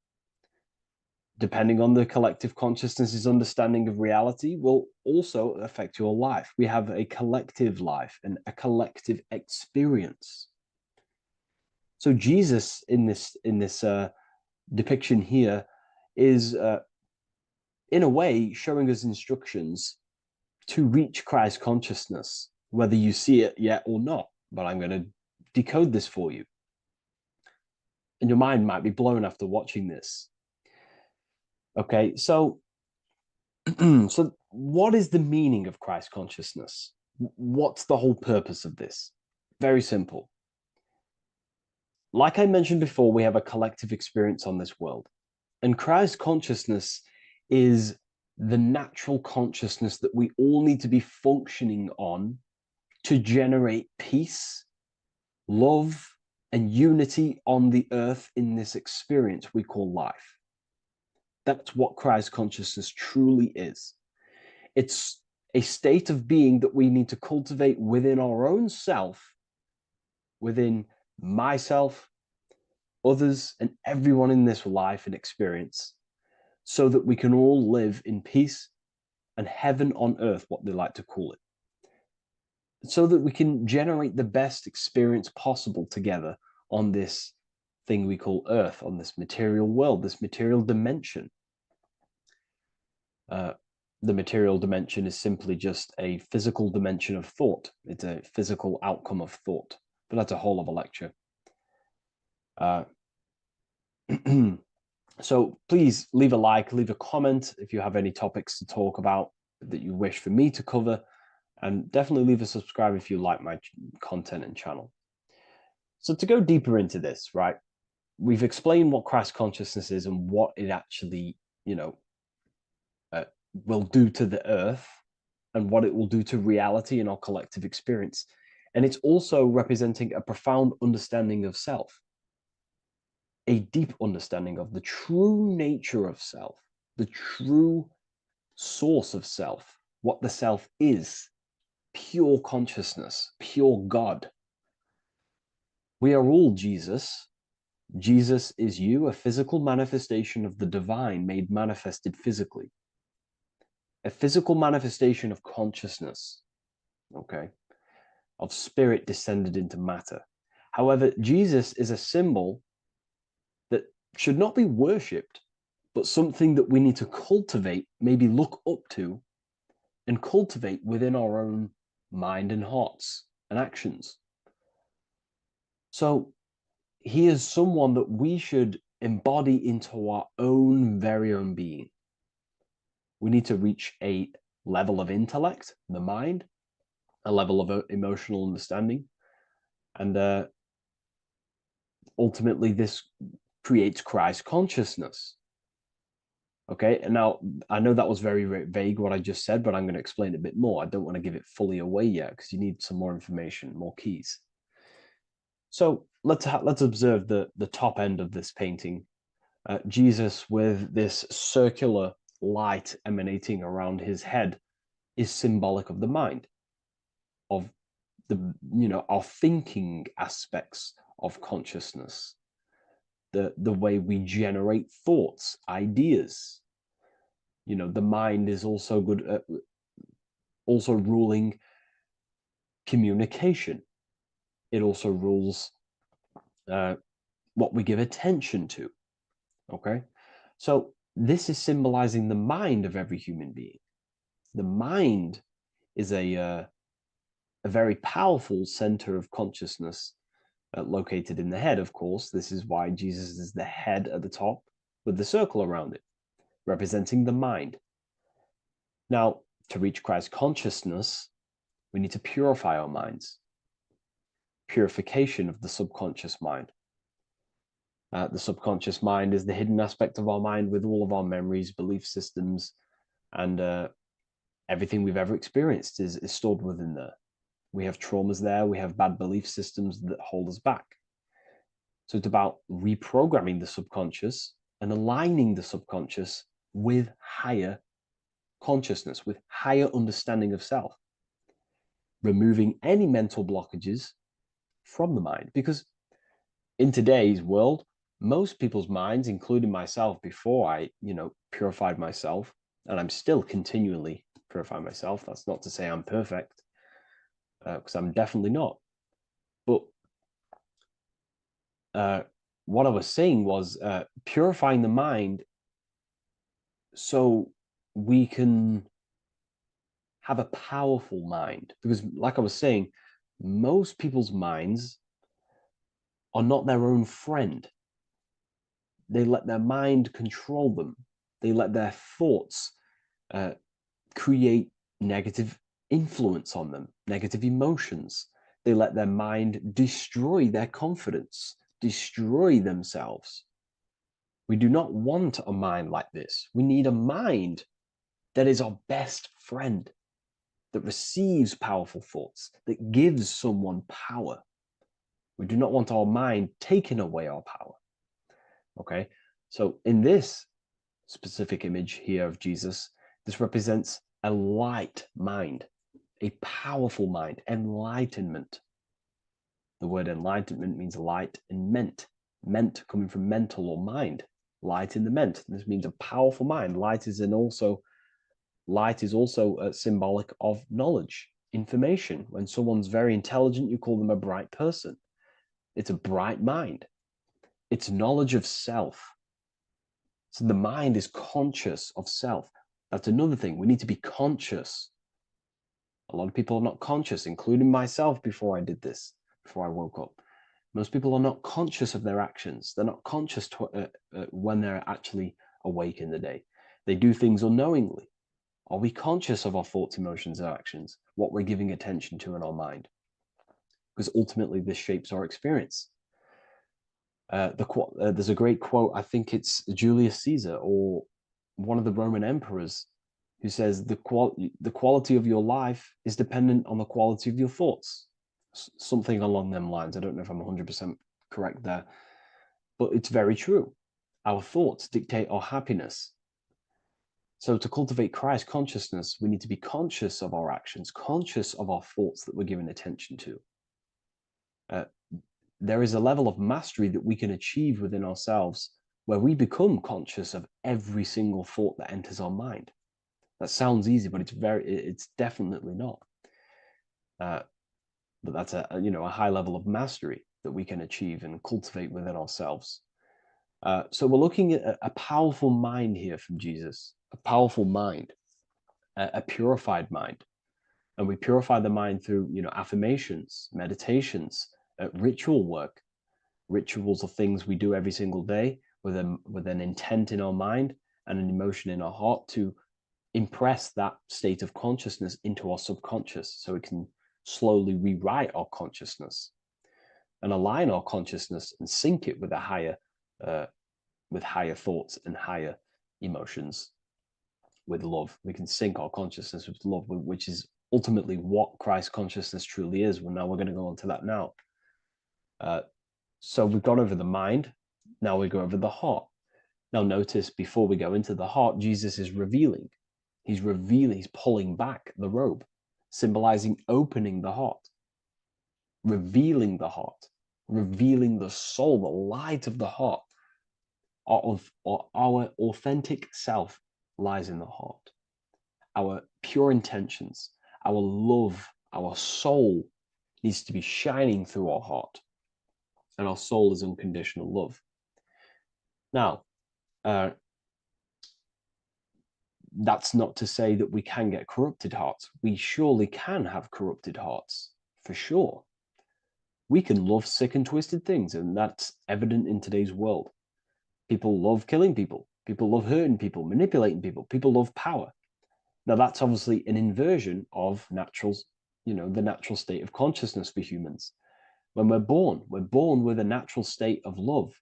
Depending on the collective consciousness's understanding of reality will also affect your life. We have a collective life and a collective experience. So Jesus in this depiction here is in a way showing us instructions to reach Christ consciousness, whether you see it yet or not. But I'm going to decode this for you. And your mind might be blown after watching this. Okay, so so what is the meaning of Christ consciousness? What's the whole purpose of this? Very simple. Like I mentioned before, we have a collective experience on this world. And Christ consciousness is the natural consciousness that we all need to be functioning on to generate peace, love, and unity on the earth in this experience we call life. That's what Christ consciousness truly is. It's a state of being that we need to cultivate within our own self, within myself, others, and everyone in this life and experience, so that we can all live in peace and heaven on earth, what they like to call it, so that we can generate the best experience possible together on this thing we call earth, on this material world, this material dimension. The material dimension is simply just a physical dimension of thought. It's a physical outcome of thought, but that's a whole other lecture. So please leave a like, leave a comment if you have any topics to talk about that you wish for me to cover, and definitely leave a subscribe if you like my content and channel. So to go deeper into this, right, we've explained what Christ consciousness is and what it actually, will do to the earth and what it will do to reality and our collective experience. And it's also representing a profound understanding of self, a deep understanding of the true nature of self, the true source of self, what the self is, pure consciousness, pure God. We are all Jesus. Jesus is you, a physical manifestation of the divine made manifested physically. A physical manifestation of consciousness, okay, of spirit descended into matter. However, Jesus is a symbol that should not be worshipped, but something that we need to cultivate, maybe look up to, and cultivate within our own mind and hearts and actions. So he is someone that we should embody into our own very own being. We need to reach a level of intellect, the mind, a level of emotional understanding, and ultimately this creates Christ consciousness. Okay, and now I know that was very, very vague what I just said, but I'm going to explain it a bit more. I don't want to give it fully away yet because you need some more information, more keys. So let's observe the top end of this painting. Jesus with this circular light emanating around his head is symbolic of the mind, of the our thinking aspects of consciousness, the way we generate thoughts, ideas. The mind is also good at also ruling communication. It also rules what we give attention to. Okay, so this is symbolizing the mind of every human being. The mind is a very powerful center of consciousness located in the head, of course. This is why Jesus is the head at the top with the circle around it, representing the mind. Now, to reach Christ consciousness, we need to purify our minds. Purification of the subconscious mind. The subconscious mind is the hidden aspect of our mind with all of our memories, belief systems, and everything we've ever experienced is stored within there. We have traumas there. We have bad belief systems that hold us back. So it's about reprogramming the subconscious and aligning the subconscious with higher consciousness, with higher understanding of self, removing any mental blockages from the mind. Because in today's world, most people's minds, including myself before I, purified myself, and I'm still continually purifying myself. That's not to say I'm perfect, because I'm definitely not. But what I was saying was purifying the mind so we can have a powerful mind. Because like I was saying, most people's minds are not their own friend. They let their mind control them. They let their thoughts create negative influence on them, negative emotions. They let their mind destroy their confidence, destroy themselves. We do not want a mind like this. We need a mind that is our best friend, that receives powerful thoughts, that gives someone power. We do not want our mind taking away our power. Okay, so in this specific image here of Jesus, this represents a light mind, a powerful mind, enlightenment. The word enlightenment means light and ment coming from mental or mind, light in the ment. This means a powerful mind. Light is also symbolic of knowledge, information. When someone's very intelligent, you call them a bright person. It's a bright mind. It's knowledge of self. So the mind is conscious of self. That's another thing. We need to be conscious. A lot of people are not conscious, including myself before I did this, before I woke up. Most people are not conscious of their actions. They're not conscious when they're actually awake in the day. They do things unknowingly. Are we conscious of our thoughts, emotions, and actions, what we're giving attention to in our mind? Because ultimately this shapes our experience. There's a great quote, I think it's Julius Caesar or one of the Roman emperors, who says the quality of your life is dependent on the quality of your thoughts. Something along them lines. I don't know if I'm 100% correct there, but it's very true. Our thoughts dictate our happiness. So to cultivate Christ consciousness, we need to be conscious of our actions, conscious of our thoughts that we're giving attention to. There is a level of mastery that we can achieve within ourselves where we become conscious of every single thought that enters our mind. That sounds easy, but it's definitely not. But that's a high level of mastery that we can achieve and cultivate within ourselves. So we're looking at a powerful mind here from Jesus, a powerful mind, a purified mind. And we purify the mind through, affirmations, meditations, ritual work. Rituals are things we do every single day with an intent in our mind and an emotion in our heart to impress that state of consciousness into our subconscious, so it can slowly rewrite our consciousness and align our consciousness and sync it with higher thoughts and higher emotions with love. We can sync our consciousness with love, which is ultimately what Christ consciousness truly is. Well, now we're going to go on to that now. So we've gone over the mind. Now we go over the heart. Now notice, before we go into the heart, Jesus is revealing. He's pulling back the robe, symbolizing opening the heart, revealing the heart, revealing the soul, the light of the heart. Our authentic self lies in the heart. Our pure intentions, our love, our soul needs to be shining through our heart. And our soul is unconditional love. Now, that's not to say that we can get corrupted hearts. We surely can have corrupted hearts, for sure. We can love sick and twisted things, and that's evident in today's world. People love killing people. People love hurting people, manipulating people. People love power. Now, that's obviously an inversion of the natural state of consciousness for humans. When we're born with a natural state of love,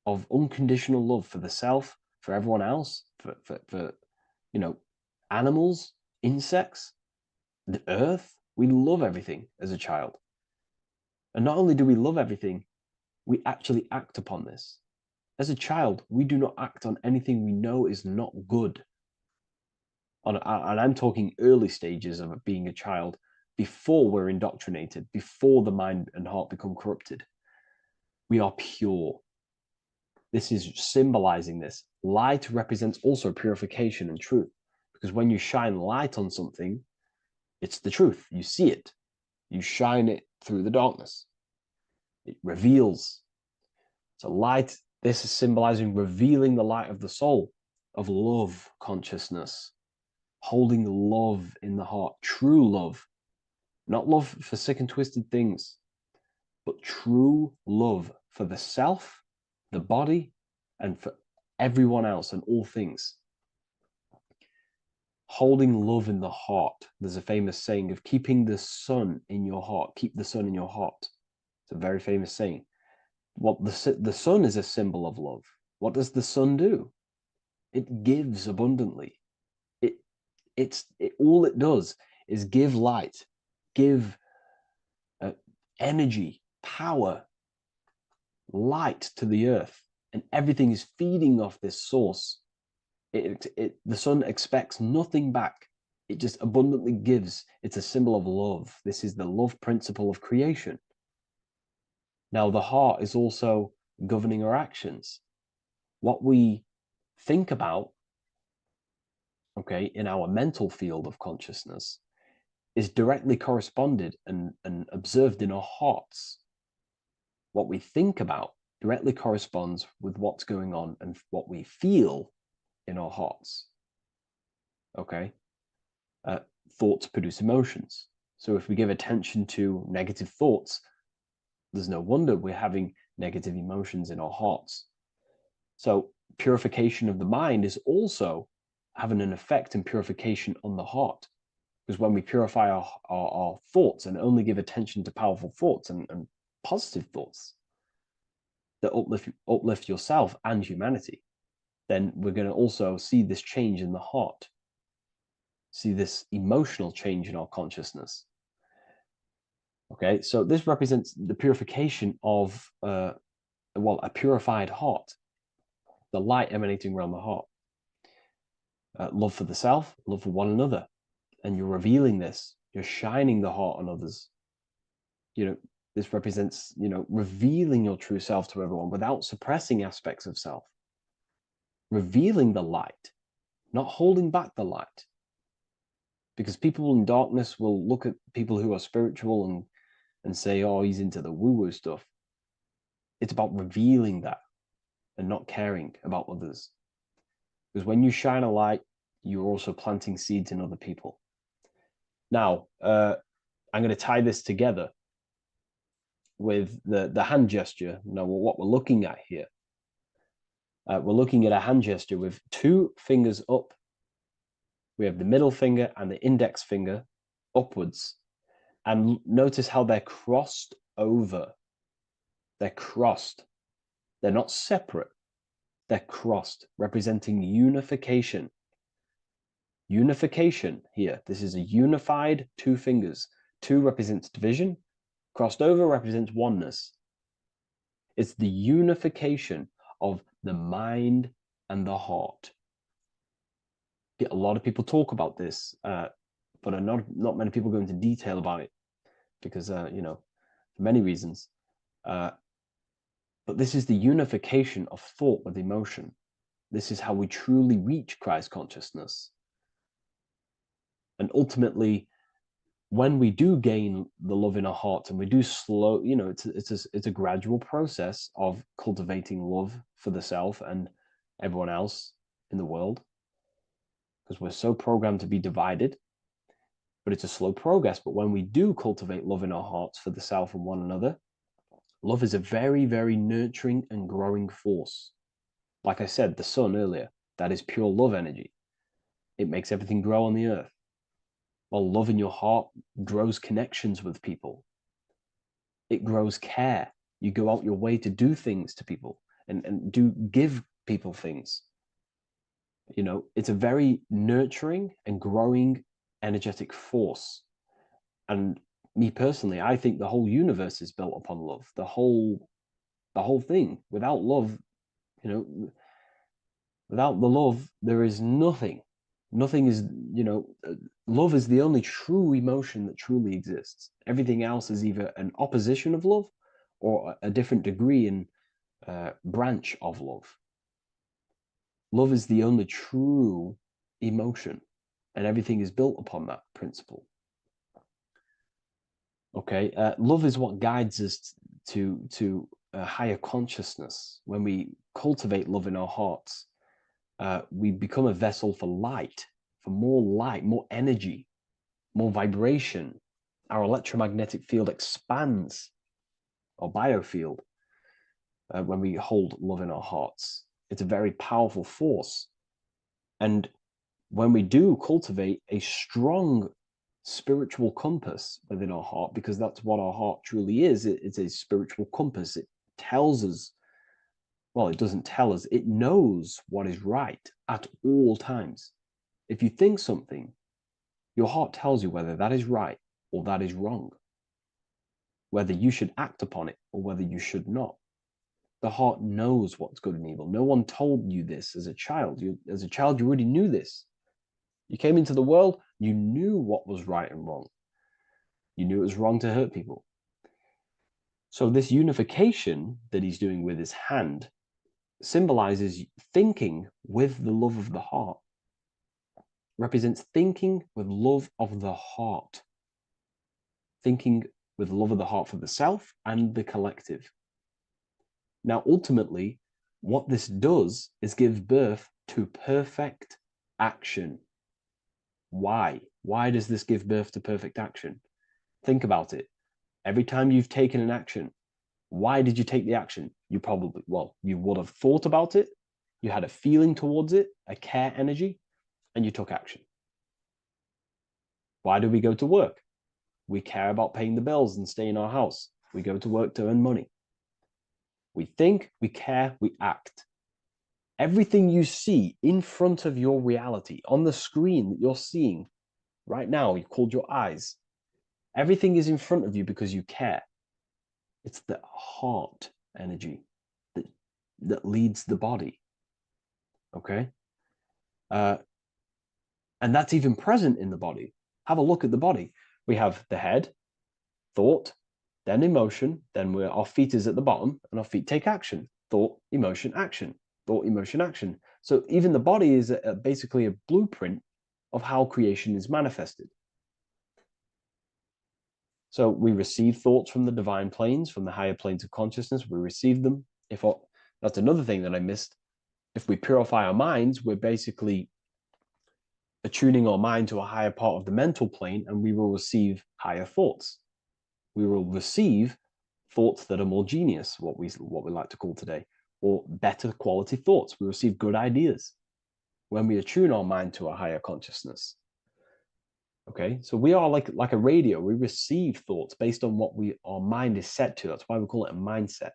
of unconditional love for the self, for everyone else, for animals, insects, the earth. We love everything as a child. And not only do we love everything, we actually act upon this. As a child, we do not act on anything we know is not good. And I'm talking early stages of being a child, before we're indoctrinated, before the mind and heart become corrupted. We are pure. This is symbolizing this. Light represents also purification and truth, because when you shine light on something, it's the truth. You see it. You shine it through the darkness. It reveals. So light, this is symbolizing revealing the light of the soul, of love consciousness, holding love in the heart, true love. Not love for sick and twisted things, but true love for the self, the body, and for everyone else and all things. Holding love in the heart. There's a famous saying of keeping the sun in your heart. Keep the sun in your heart. It's a very famous saying. Well, the sun is a symbol of love. What does the sun do? It gives abundantly. All it does is give light, give energy, power, light to the earth, and everything is feeding off this source. The sun expects nothing back. It just abundantly gives. It's a symbol of love. This is the love principle of creation. Now, the heart is also governing our actions. What we think about, in our mental field of consciousness, is directly corresponded and observed in our hearts. What we think about directly corresponds with what's going on and what we feel in our hearts. Thoughts produce emotions. So if we give attention to negative thoughts, there's no wonder we're having negative emotions in our hearts. So purification of the mind is also having an effect in purification on the heart. Because when we purify our thoughts and only give attention to powerful thoughts and positive thoughts, that uplift yourself and humanity, then we're going to also see this change in the heart, see this emotional change in our consciousness. Okay, so this represents the purification of, a purified heart, the light emanating around the heart. Love for the self, love for one another. And you're revealing this, you're shining the heart on others. This represents, revealing your true self to everyone without suppressing aspects of self. Revealing the light, not holding back the light. Because people in darkness will look at people who are spiritual and say, oh, he's into the woo-woo stuff. It's about revealing that and not caring about others. Because when you shine a light, you're also planting seeds in other people. Now, I'm going to tie this together with the hand gesture. Now, what we're looking at here, we're looking at a hand gesture with 2 fingers up. We have the middle finger and the index finger upwards. And notice how they're crossed over. They're crossed. They're not separate. They're crossed, representing unification. Unification here. This is a unified 2 fingers. 2 represents division. Crossed over represents oneness. It's the unification of the mind and the heart. A lot of people talk about this, but not many people go into detail about it because, for many reasons. But this is the unification of thought with emotion. This is how we truly reach Christ consciousness. And ultimately, when we do gain the love in our hearts and we do slow, it's a gradual process of cultivating love for the self and everyone else in the world, because we're so programmed to be divided, but it's a slow progress. But when we do cultivate love in our hearts for the self and one another, love is a very, very nurturing and growing force. Like I said, the sun earlier, that is pure love energy. It makes everything grow on the earth. While love in your heart grows connections with people. It grows care. You go out your way to do things to people and do give people things. It's a very nurturing and growing energetic force. And me personally, I think the whole universe is built upon love. The whole thing. Without love, without the love, there is nothing. Nothing is, love is the only true emotion that truly exists. Everything else is either an opposition of love or a different degree and branch of love. Love is the only true emotion, and everything is built upon that principle. Okay, love is what guides us to a higher consciousness. When we cultivate love in our hearts, we become a vessel for light, more energy, more vibration. Our electromagnetic field expands, or biofield, when we hold love in our hearts. It's a very powerful force. And when we do cultivate a strong spiritual compass within our heart, because that's what our heart truly is, it's a spiritual compass. It tells us, well, it doesn't tell us, it knows what is right at all times. If you think something, your heart tells you whether that is right or that is wrong, whether you should act upon it or whether you should not. The heart knows what's good and evil. No one told you this as a child. As a child, you already knew this. You came into the world, you knew what was right and wrong. You knew it was wrong to hurt people. So this unification that he's doing with his hand symbolizes thinking with the love of the heart. Represents thinking with love of the heart. Thinking with love of the heart for the self and the collective. Now, ultimately, what this does is give birth to perfect action. Why? Why does this give birth to perfect action? Think about it. Every time you've taken an action, why did you take the action? You would have thought about it, you had a feeling towards it, a care energy, and you took action. Why do we go to work? We care about paying the bills and staying in our house. We go to work to earn money. We think, we care, we act. Everything you see in front of your reality, on the screen that you're seeing right now, you called your eyes. Everything is in front of you because you care. It's the heart energy that leads the body. Okay? And that's even present in the body. Have a look at the body. We have the head, thought, then emotion, then our feet is at the bottom, and our feet take action. Thought, emotion, action. Thought, emotion, action. So even the body is basically a blueprint of how creation is manifested. So we receive thoughts from the divine planes, from the higher planes of consciousness. We receive them. That's another thing that I missed. If we purify our minds, we're basically attuning our mind to a higher part of the mental plane, and we will receive higher thoughts. We will receive thoughts that are more genius, what we like to call today, or better quality thoughts. We receive good ideas when we attune our mind to a higher consciousness. Okay, so we are like a radio. We receive thoughts based on what our mind is set to. That's why we call it a mindset.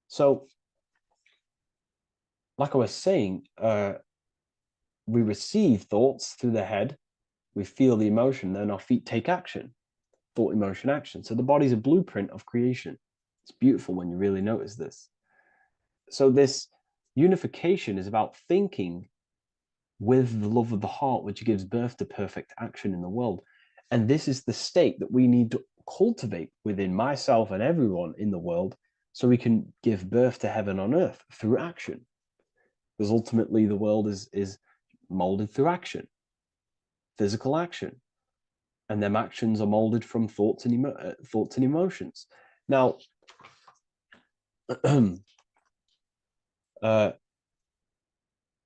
So, like I was saying, we receive thoughts through the head. We feel the emotion, then our feet take action. Thought, emotion, action. So the body's a blueprint of creation. It's beautiful when you really notice this. So this unification is about thinking with the love of the heart, which gives birth to perfect action in the world. And this is the state that we need to cultivate within myself and everyone in the world, so we can give birth to heaven on earth through action. Because ultimately the world is molded through action, physical action. And them actions are molded from thoughts and emotions. Now,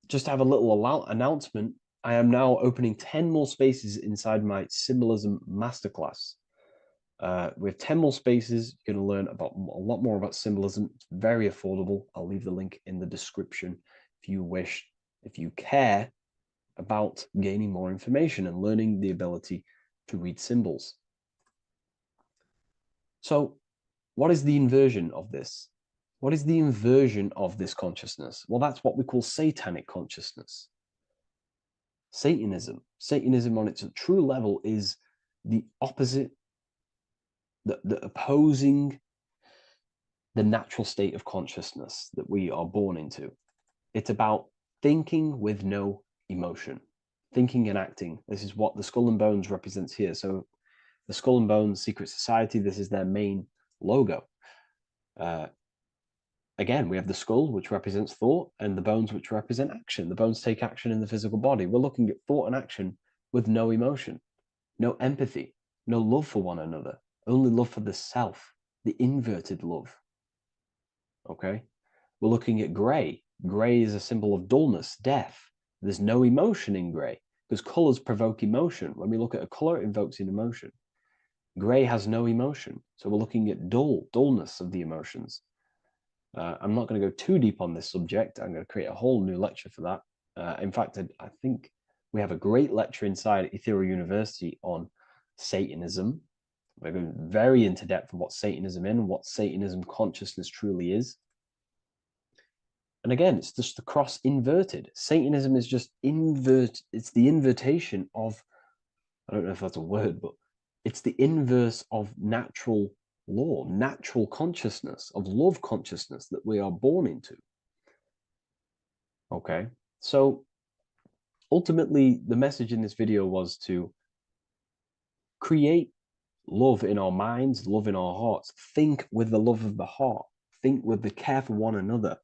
just to have a little announcement, I am now opening 10 more spaces inside my symbolism masterclass. We have 10 more spaces. You're going to learn about a lot more about symbolism. It's very affordable. I'll leave the link in the description if you wish, if you care about gaining more information and learning the ability to read symbols. So what is the inversion of this? What is the inversion of this consciousness? Well, that's what we call satanic consciousness. Satanism. Satanism on its true level is the opposite, the opposing the natural state of consciousness that we are born into. It's about thinking with no emotion, thinking and acting. This is what the Skull and Bones represents here. So the Skull and Bones Secret Society, this is their main logo. Again, we have the skull, which represents thought, and the bones, which represent action. The bones take action in the physical body. We're looking at thought and action with no emotion, no empathy, no love for one another, only love for the self, the inverted love. Okay? We're looking at gray. Gray is a symbol of dullness, death. There's no emotion in gray, because colors provoke emotion. When we look at a color, it invokes an emotion. Gray has no emotion. So we're looking at dullness of the emotions. I'm not going to go too deep on this subject. I'm going to create a whole new lecture for that. In fact, I think we have a great lecture inside Ethereal University on Satanism. We're going very into depth of what Satanism is and what Satanism consciousness truly is. And again, it's just the cross inverted. Satanism is just it's the invertation of, I don't know if that's a word, but it's the inverse of natural law, natural consciousness, of love consciousness that we are born into. Okay, so ultimately the message in this video was to create love in our minds, love in our hearts, think with the love of the heart, think with the care for one another,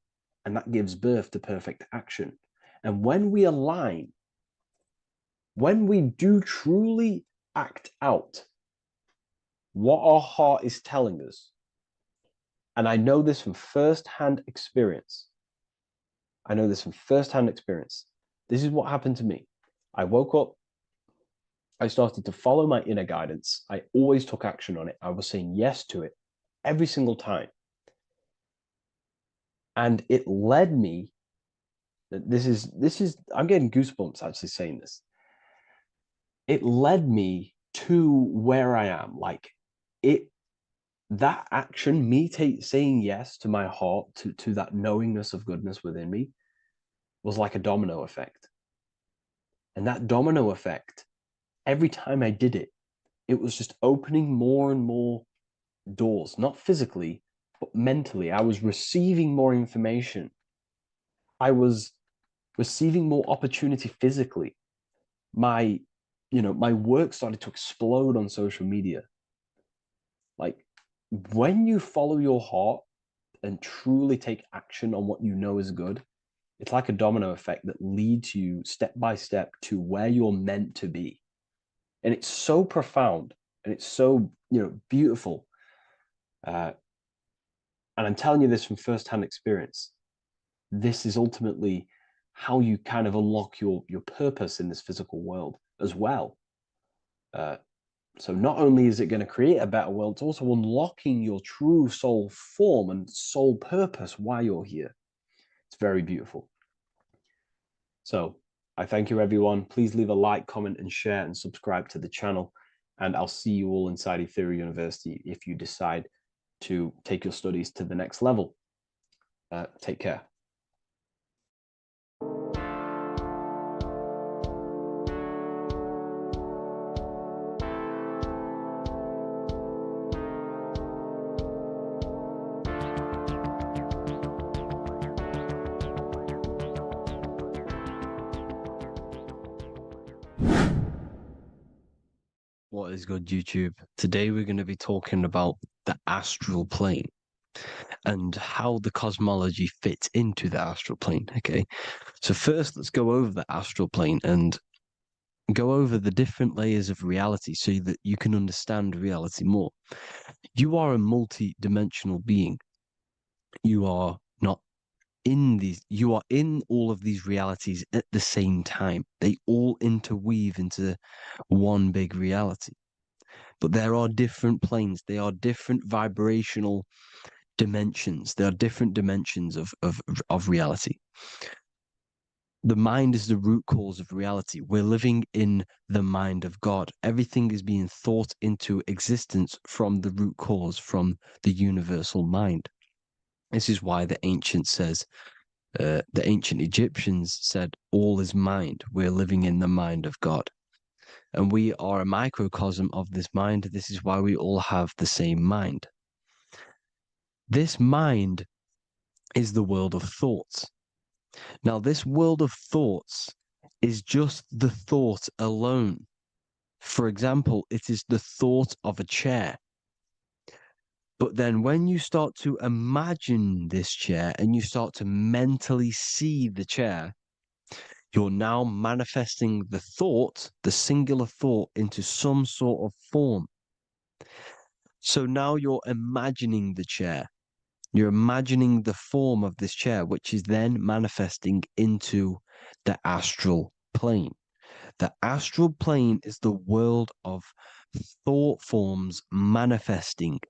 and that gives birth to perfect action. And when we align, when we do truly act out what our heart is telling us, and I know this from first-hand experience. This is what happened to me. I woke up, I started to follow my inner guidance. I always took action on it. I was saying yes to it every single time. And it led me, this is, I'm getting goosebumps actually saying this. It led me to where I am. Like, it that action, saying yes to my heart, to that knowingness of goodness within me, was like a domino effect. And that domino effect, every time I did it, it was just opening more and more doors, not physically, but mentally. I was receiving more information. I was receiving more opportunity physically. My work started to explode on social media. Like, when you follow your heart and truly take action on what you know is good, it's like a domino effect that leads you step by step to where you're meant to be. And it's so profound and it's so, beautiful. And I'm telling you this from firsthand experience. This is ultimately how you kind of unlock your purpose in this physical world as well. So not only is it going to create a better world, it's also unlocking your true soul form and soul purpose while you're here. It's very beautiful. So I thank you, everyone. Please leave a like, comment, and share, and subscribe to the channel. And I'll see you all inside Ethereum University if you decide to take your studies to the next level. Take care. What is good, YouTube? Today we're going to be talking about the astral plane and how the cosmology fits into the astral plane. Okay, so first let's go over the astral plane and go over the different layers of reality so that you can understand reality more. You are a multi-dimensional being. You are not you are in all of these realities at the same time. They all interweave into one big reality. But there are different planes. They are different vibrational dimensions. There are different dimensions of reality. The mind is the root cause of reality. We're living in the mind of God. Everything is being thought into existence from the root cause, from the universal mind. This is why the ancient Egyptians said, all is mind. We're living in the mind of God. And we are a microcosm of this mind. This is why we all have the same mind. This mind is the world of thoughts. Now, this world of thoughts is just the thought alone. For example, it is the thought of a chair. But then when you start to imagine this chair and you start to mentally see the chair, you're now manifesting the thought, the singular thought, into some sort of form. So now you're imagining the chair. You're imagining the form of this chair, which is then manifesting into the astral plane. The astral plane is the world of thought forms manifesting.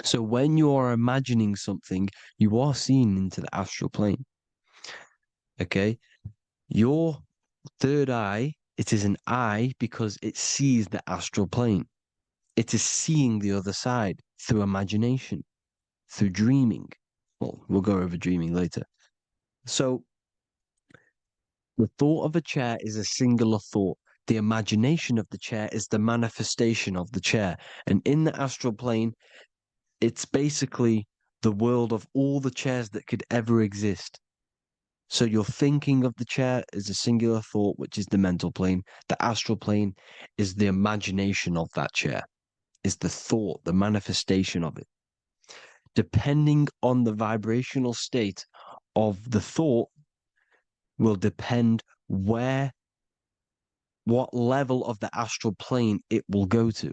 So when you are imagining something, you are seeing into the astral plane. Okay? Your third eye, it is an eye because it sees the astral plane. It is seeing the other side through imagination, through dreaming. Well, we'll go over dreaming later. So the thought of a chair is a singular thought. The imagination of the chair is the manifestation of the chair. And in the astral plane, it's basically the world of all the chairs that could ever exist. So you're thinking of the chair as a singular thought, which is the mental plane. The astral plane is the imagination of that chair, is the thought, the manifestation of it. Depending on the vibrational state of the thought will depend what level of the astral plane it will go to.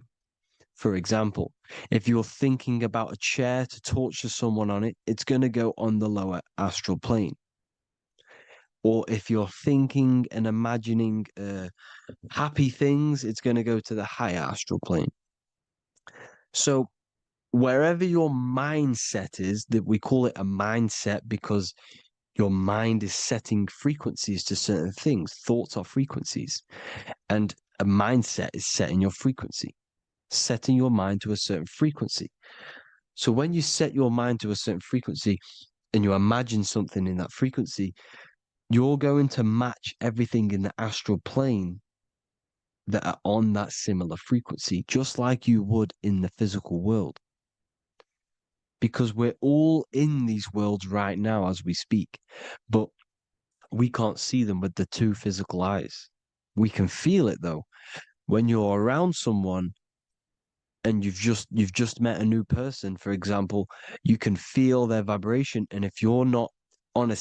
For example, if you're thinking about a chair to torture someone on it, it's going to go on the lower astral plane. Or if you're thinking and imagining happy things, it's going to go to the higher astral plane. So wherever your mindset is, that we call it a mindset because your mind is setting frequencies to certain things. Thoughts are frequencies. And a mindset is setting your frequency. setting your mind to a certain frequency. So when you set your mind to a certain frequency and you imagine something in that frequency, you're going to match everything in the astral plane that are on that similar frequency, just like you would in the physical world. Because we're all in these worlds right now as we speak, but we can't see them with the two physical eyes. We can feel it though. When you're around someone and you've just met a new person, for example, you can feel their vibration, and if you're not on a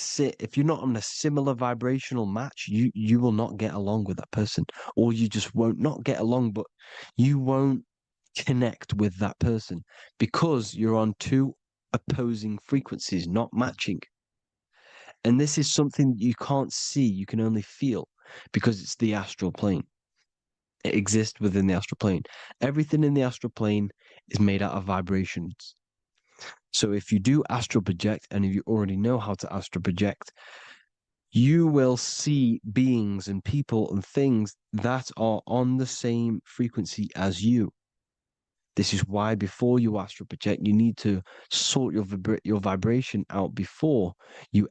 similar vibrational match, you will not get along with that person, or you just won't not get along, but you won't connect with that person because you're on two opposing frequencies, not matching. And this is something you can't see, you can only feel, because it's the astral plane. It exists within the astral plane. Everything in the astral plane is made out of vibrations. So if you do astral project, and if you already know how to astral project, you will see beings and people and things that are on the same frequency as you. This is why before you astral project, you need to sort your vibration out before you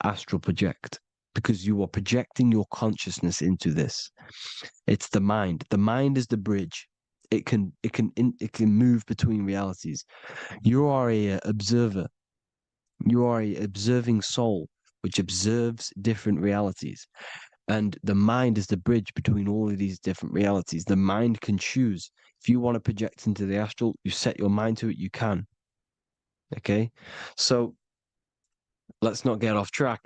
astral project, because you are projecting your consciousness into this. It's the mind. The mind is the bridge. It can move between realities. You are a observer. You are a observing soul which observes different realities. And the mind is the bridge between all of these different realities. The mind can choose. If you want to project into the astral, you set your mind to it, you can. Okay? So let's not get off track.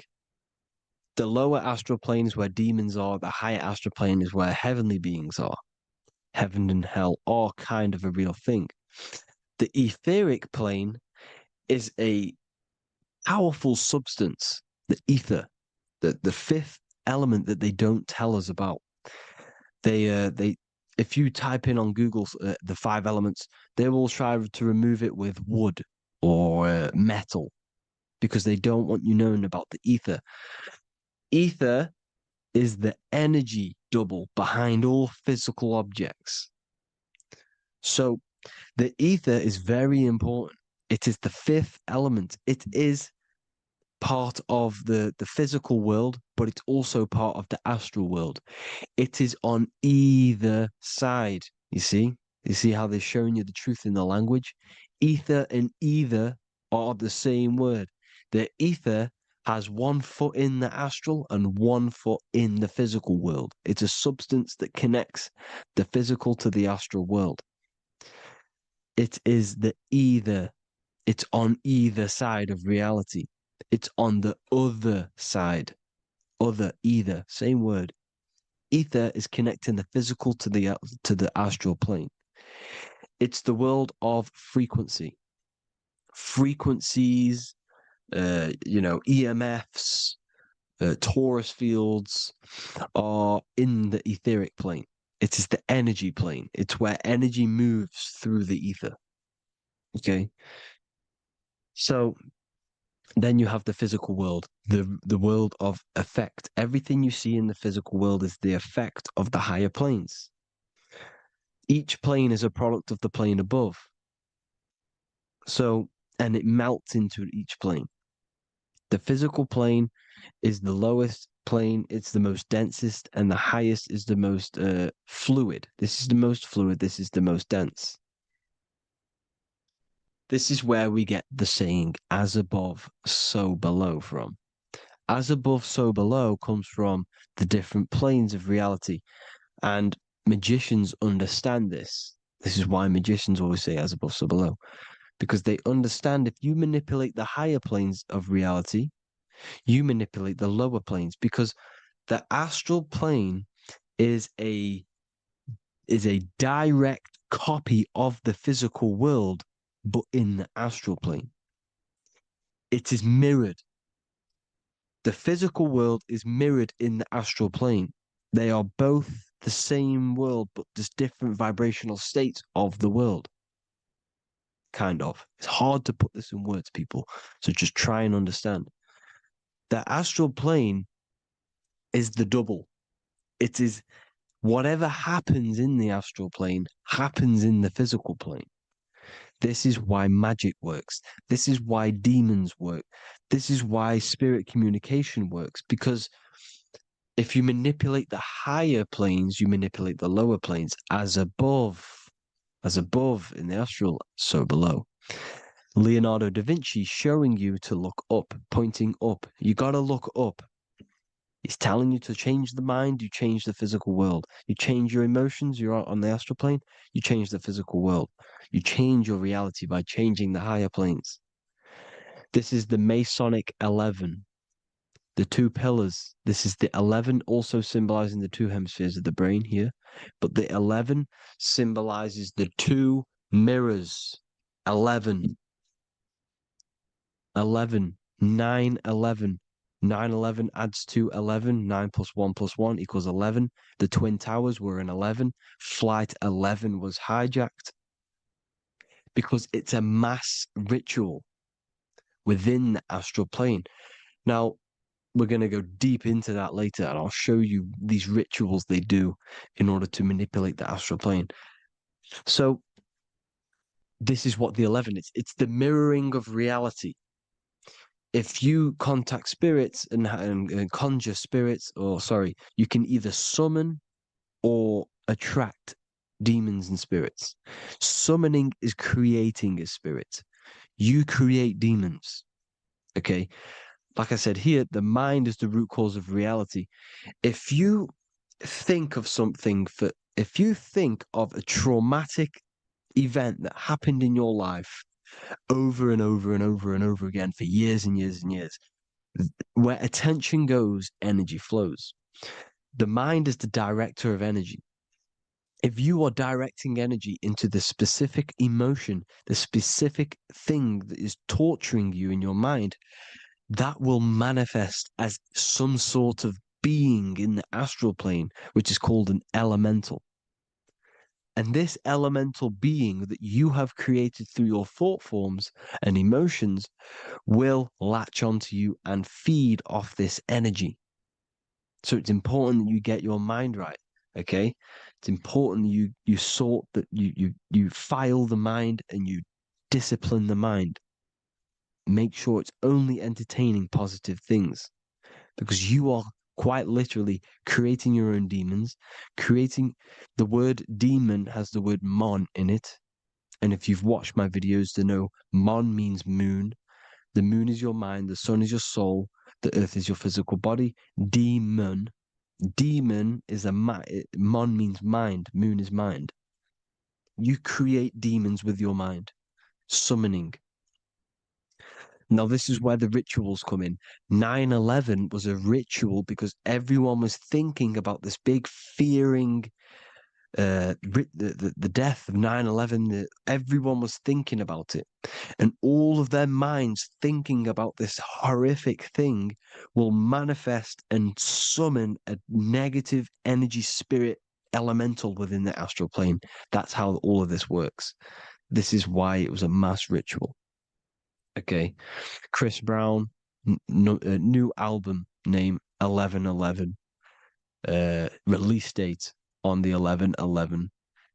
The lower astral plane is where demons are. The higher astral plane is where heavenly beings are. Heaven and hell are kind of a real thing. The etheric plane is a powerful substance, the ether, the fifth element that they don't tell us about. If you type in on Google the 5 elements, they will try to remove it with wood or metal, because they don't want you knowing about the ether. Ether is the energy double behind all physical objects. So the ether is very important. It is the 5th element. It is part of the physical world, but it's also part of the astral world. It is on either side. You see how they're showing you the truth in the language? Ether and either are the same word. The ether has 1 foot in the astral and 1 foot in the physical world. It's a substance that connects the physical to the astral world. It is the either. It's on either side of reality. It's on the other side. Other, either, same word. Ether is connecting the physical to the astral plane. It's the world of frequency. Frequencies, EMFs, torus fields are in the etheric plane. It is the energy plane. It's where energy moves through the ether. Okay? So then you have the physical world, the world of effect. Everything you see in the physical world is the effect of the higher planes. Each plane is a product of the plane above. So, and it melts into each plane. The physical plane is the lowest plane, it's the most densest, and the highest is the most fluid. This is the most fluid, this is the most dense. This is where we get the saying, as above, so below from. As above, so below comes from the different planes of reality. And magicians understand this. This is why magicians always say as above, so below. Because they understand if you manipulate the higher planes of reality, you manipulate the lower planes. Because the astral plane is a direct copy of the physical world, but in the astral plane. It is mirrored. The physical world is mirrored in the astral plane. They are both the same world, but just different vibrational states of the world. Kind of. It's hard to put this in words, people. So just try and understand. The astral plane is the double. It is Whatever happens in the astral plane happens in the physical plane. This is why magic works. This is why demons work. This is why spirit communication works. Because if you manipulate the higher planes, you manipulate the lower planes. As above in the astral, so below. Leonardo da Vinci showing you to look up, pointing up. You got to look up. He's telling you to change the mind, you change the physical world. You change your emotions, you're on the astral plane, you change the physical world. You change your reality by changing the higher planes. This is the Masonic 11, the two pillars. This is the 11, also symbolizing the two hemispheres of the brain here. But the 11 symbolizes the two mirrors. 11. 11. 9, 11. 9, 11 adds to 11. 9 plus 1 plus 1 equals 11. The Twin Towers were in 11. Flight 11 was hijacked because it's a mass ritual within the astral plane. Now, we're going to go deep into that later, and I'll show you these rituals they do in order to manipulate the astral plane. So, this is what the 11 is. It's the mirroring of reality. If you contact spirits and conjure spirits, you can either summon or attract demons and spirits. Summoning is creating a spirit. You create demons. Okay? Like I said here, the mind is the root cause of reality. If you think of if you think of a traumatic event that happened in your life over and over and over and over again for years and years and years, where attention goes, energy flows. The mind is the director of energy. If you are directing energy into the specific emotion, the specific thing that is torturing you in your mind, that will manifest as some sort of being in the astral plane, which is called an elemental. And this elemental being that you have created through your thought forms and emotions will latch onto you and feed off this energy. So it's important that you get your mind right, okay? It's important that you sort that you file the mind and you discipline the mind. Make sure it's only entertaining positive things, because you are quite literally creating your own demons. The word demon has the word mon in it. And if you've watched my videos to know, mon means moon. The moon is your mind, the sun is your soul, the earth is your physical body. Demon is mon means mind, moon is mind. You create demons with your mind. Summoning. Now, this is where the rituals come in. 9/11 was a ritual because everyone was thinking about this big fearing, the death of 9/11. Everyone was thinking about it. And all of their minds thinking about this horrific thing will manifest and summon a negative energy spirit elemental within the astral plane. That's how all of this works. This is why it was a mass ritual. Okay, Chris Brown, new album name 11/11, release date on the 11/11.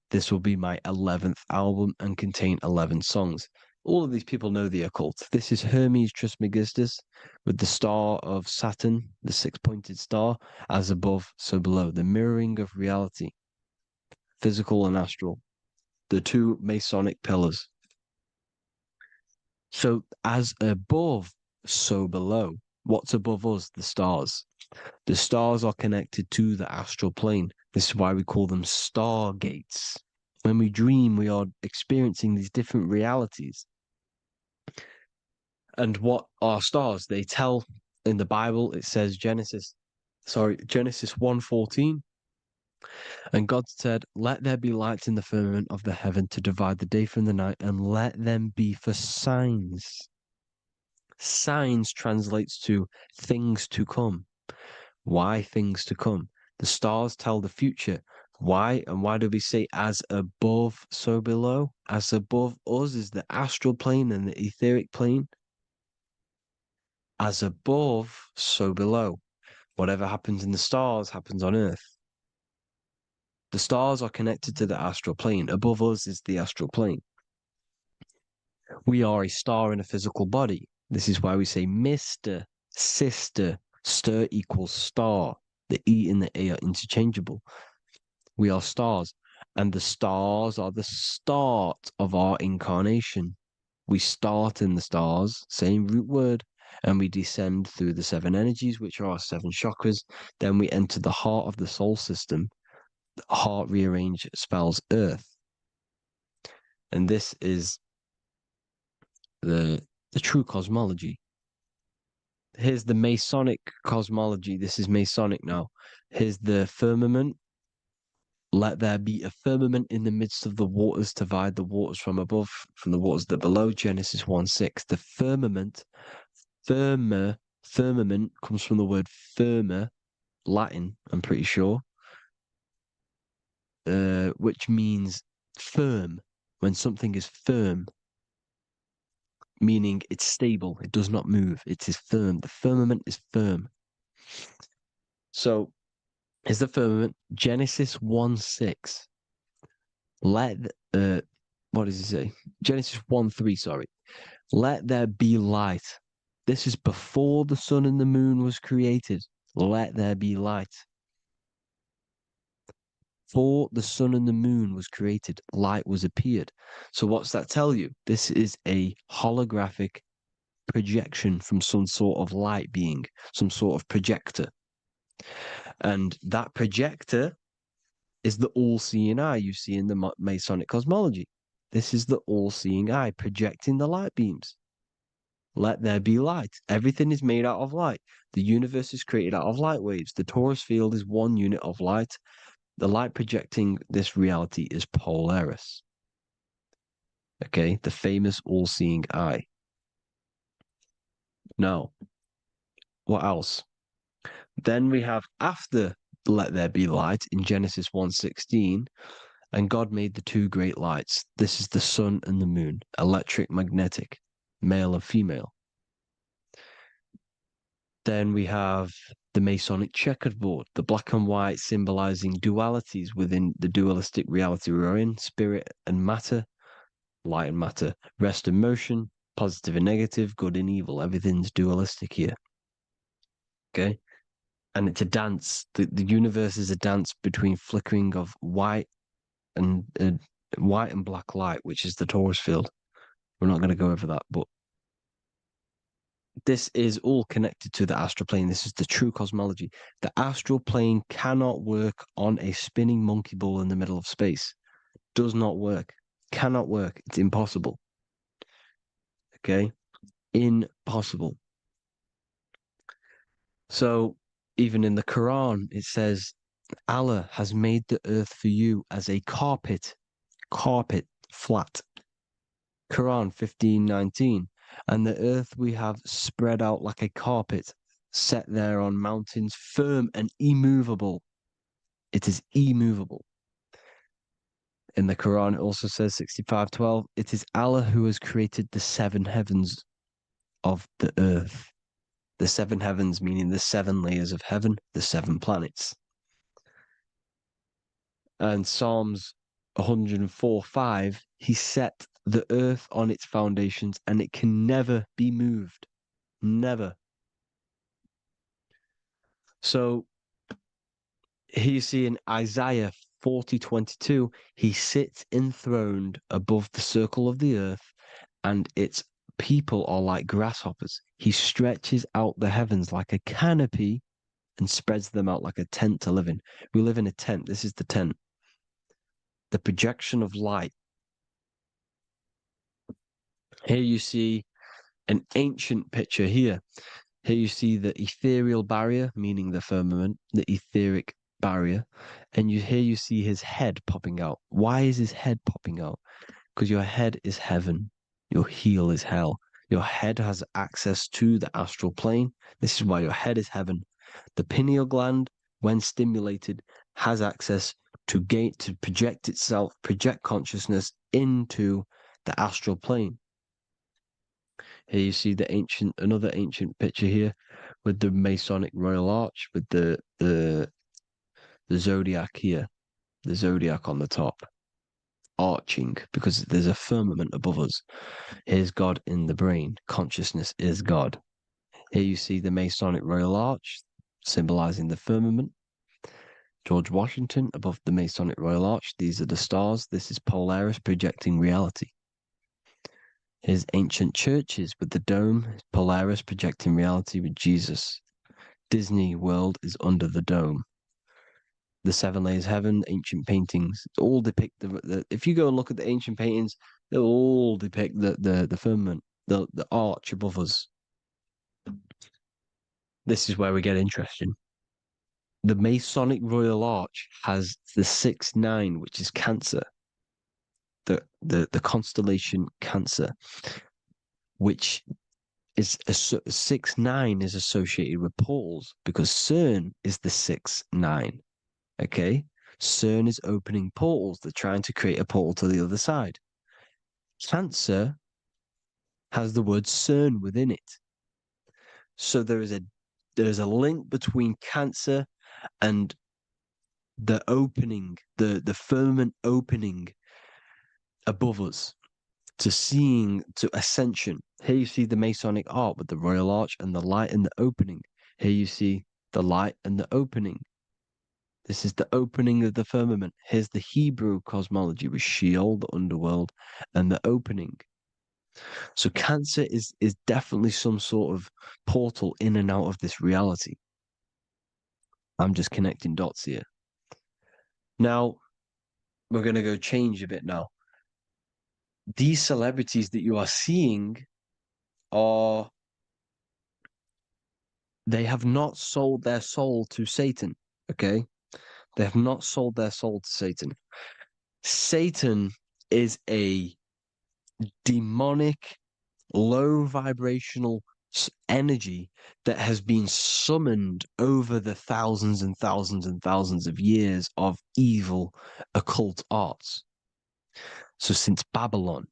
This will be my 11th album and contain 11 songs. All of these people know the occult. This is Hermes Trismegistus with the star of Saturn, the six-pointed star, as above, so below. The mirroring of reality, physical and astral, the two Masonic pillars. So as above, so below. What's above us? The stars. The stars are connected to the astral plane. This is why we call them stargates. When we dream, we are experiencing these different realities. And what are stars? They tell in the Bible, it says Genesis 1:14. And God said, "Let there be lights in the firmament of the heaven to divide the day from the night, and let them be for signs." Signs translates to things to come. Why things to come? The stars tell the future. Why? And why do we say as above, so below? As above us is the astral plane and the etheric plane. As above, so below. Whatever happens in the stars happens on earth. The stars are connected to the astral plane. Above us is the astral plane. We are a star in a physical body. This is why we say Mr., sister, stir equals star. The E and the A are interchangeable. We are stars, and the stars are the start of our incarnation. We start in the stars, same root word, and we descend through the 7 energies, which are our 7 chakras. Then we enter the heart of the soul system. The heart rearranged spells earth. And this is the true cosmology. Here's the Masonic cosmology. This is Masonic now. Here's the firmament. Let there be a firmament in the midst of the waters to divide the waters from above, from the waters that below. Genesis 1:6. The firmament, firmament comes from the word firma, Latin, I'm pretty sure, which means firm. When something is firm, meaning it's stable, it does not move, it is firm. The firmament is firm. So, is the firmament Genesis 1:6. What does it say? Genesis 1:3, sorry. Let there be light. This is before the sun and the moon was created. Let there be light. Before the sun and the moon was created, light was appeared. So what's that tell you? This is a holographic projection from some sort of light being, some sort of projector. And that projector is the all-seeing eye you see in the Masonic cosmology. This is the all-seeing eye projecting the light beams. Let there be light. Everything is made out of light. The universe is created out of light waves. The torus field is 1 unit of light. The light projecting this reality is Polaris. Okay, the famous all-seeing eye. Now, what else? Then we have after let there be light in Genesis 1:16, and God made the 2 great lights. This is the sun and the moon, electric, magnetic, male and female. Then we have the Masonic checkerboard, the black and white symbolizing dualities within the dualistic reality we're in, spirit and matter, light and matter, rest and motion, positive and negative, good and evil. Everything's dualistic here. Okay? And it's a dance. The universe is a dance between flickering of white and black light, which is the torus field. We're not going to go over that, but this is all connected to the astral plane. This is the true cosmology. The astral plane cannot work on a spinning monkey ball in the middle of space. Does not work. Cannot work. It's impossible. Okay? Impossible. So, even in the Quran, it says, Allah has made the earth for you as a carpet, flat. Quran 15:19. And the earth we have spread out like a carpet, set there on mountains, firm and immovable. It is immovable. In the Quran, it also says 65:12, it is Allah who has created the 7 heavens of the earth. The 7 heavens, meaning the 7 layers of heaven, the 7 planets. And Psalms 104:5, he set the earth on its foundations and it can never be moved. Never. So here you see in Isaiah 40:22, he sits enthroned above the circle of the earth and its people are like grasshoppers. He stretches out the heavens like a canopy and spreads them out like a tent to live in. We live in a tent. This is the tent. The projection of light. Here you see an ancient picture here. Here you see the ethereal barrier, meaning the firmament, the etheric barrier. And here you see his head popping out. Why is his head popping out? Because your head is heaven. Your heel is hell. Your head has access to the astral plane. This is why your head is heaven. The pineal gland, when stimulated, has access to project itself, project consciousness into the astral plane. Here you see another ancient picture here with the Masonic Royal Arch, with the zodiac here. the zodiac on the top, arching, because there's a firmament above us. Here's God in the brain. Consciousness is God. Here you see the Masonic Royal Arch, symbolizing the firmament. George Washington above the Masonic Royal Arch. These are the stars. This is Polaris projecting reality. Here's ancient churches with the dome. Polaris projecting reality with Jesus. Disney World is under the dome. The seven layers of heaven, ancient paintings, all depict if you go and look at the ancient paintings, they'll all depict the firmament, the arch above us. This is where we get interesting. The Masonic Royal Arch has the 6-9, which is Cancer. The constellation Cancer, which is 6-9 is associated with portals because CERN is the 6-9. Okay, CERN is opening portals. They're trying to create a portal to the other side. Cancer has the word CERN within it, so there is a link between Cancer and the opening, the firmament opening above us to ascension. Here you see the Masonic art with the Royal Arch and the light and the opening. Here you see the light and the opening. This is the opening of the firmament. Here's the Hebrew cosmology with Sheol, the underworld, and the opening. So Cancer is definitely some sort of portal in and out of this reality. I'm just connecting dots here. Now, we're going to go change a bit now. These celebrities that you are seeing they have not sold their soul to Satan, okay? They have not sold their soul to Satan. Satan is a demonic, low vibrational energy that has been summoned over the thousands and thousands and thousands of years of evil occult arts. So since Babylon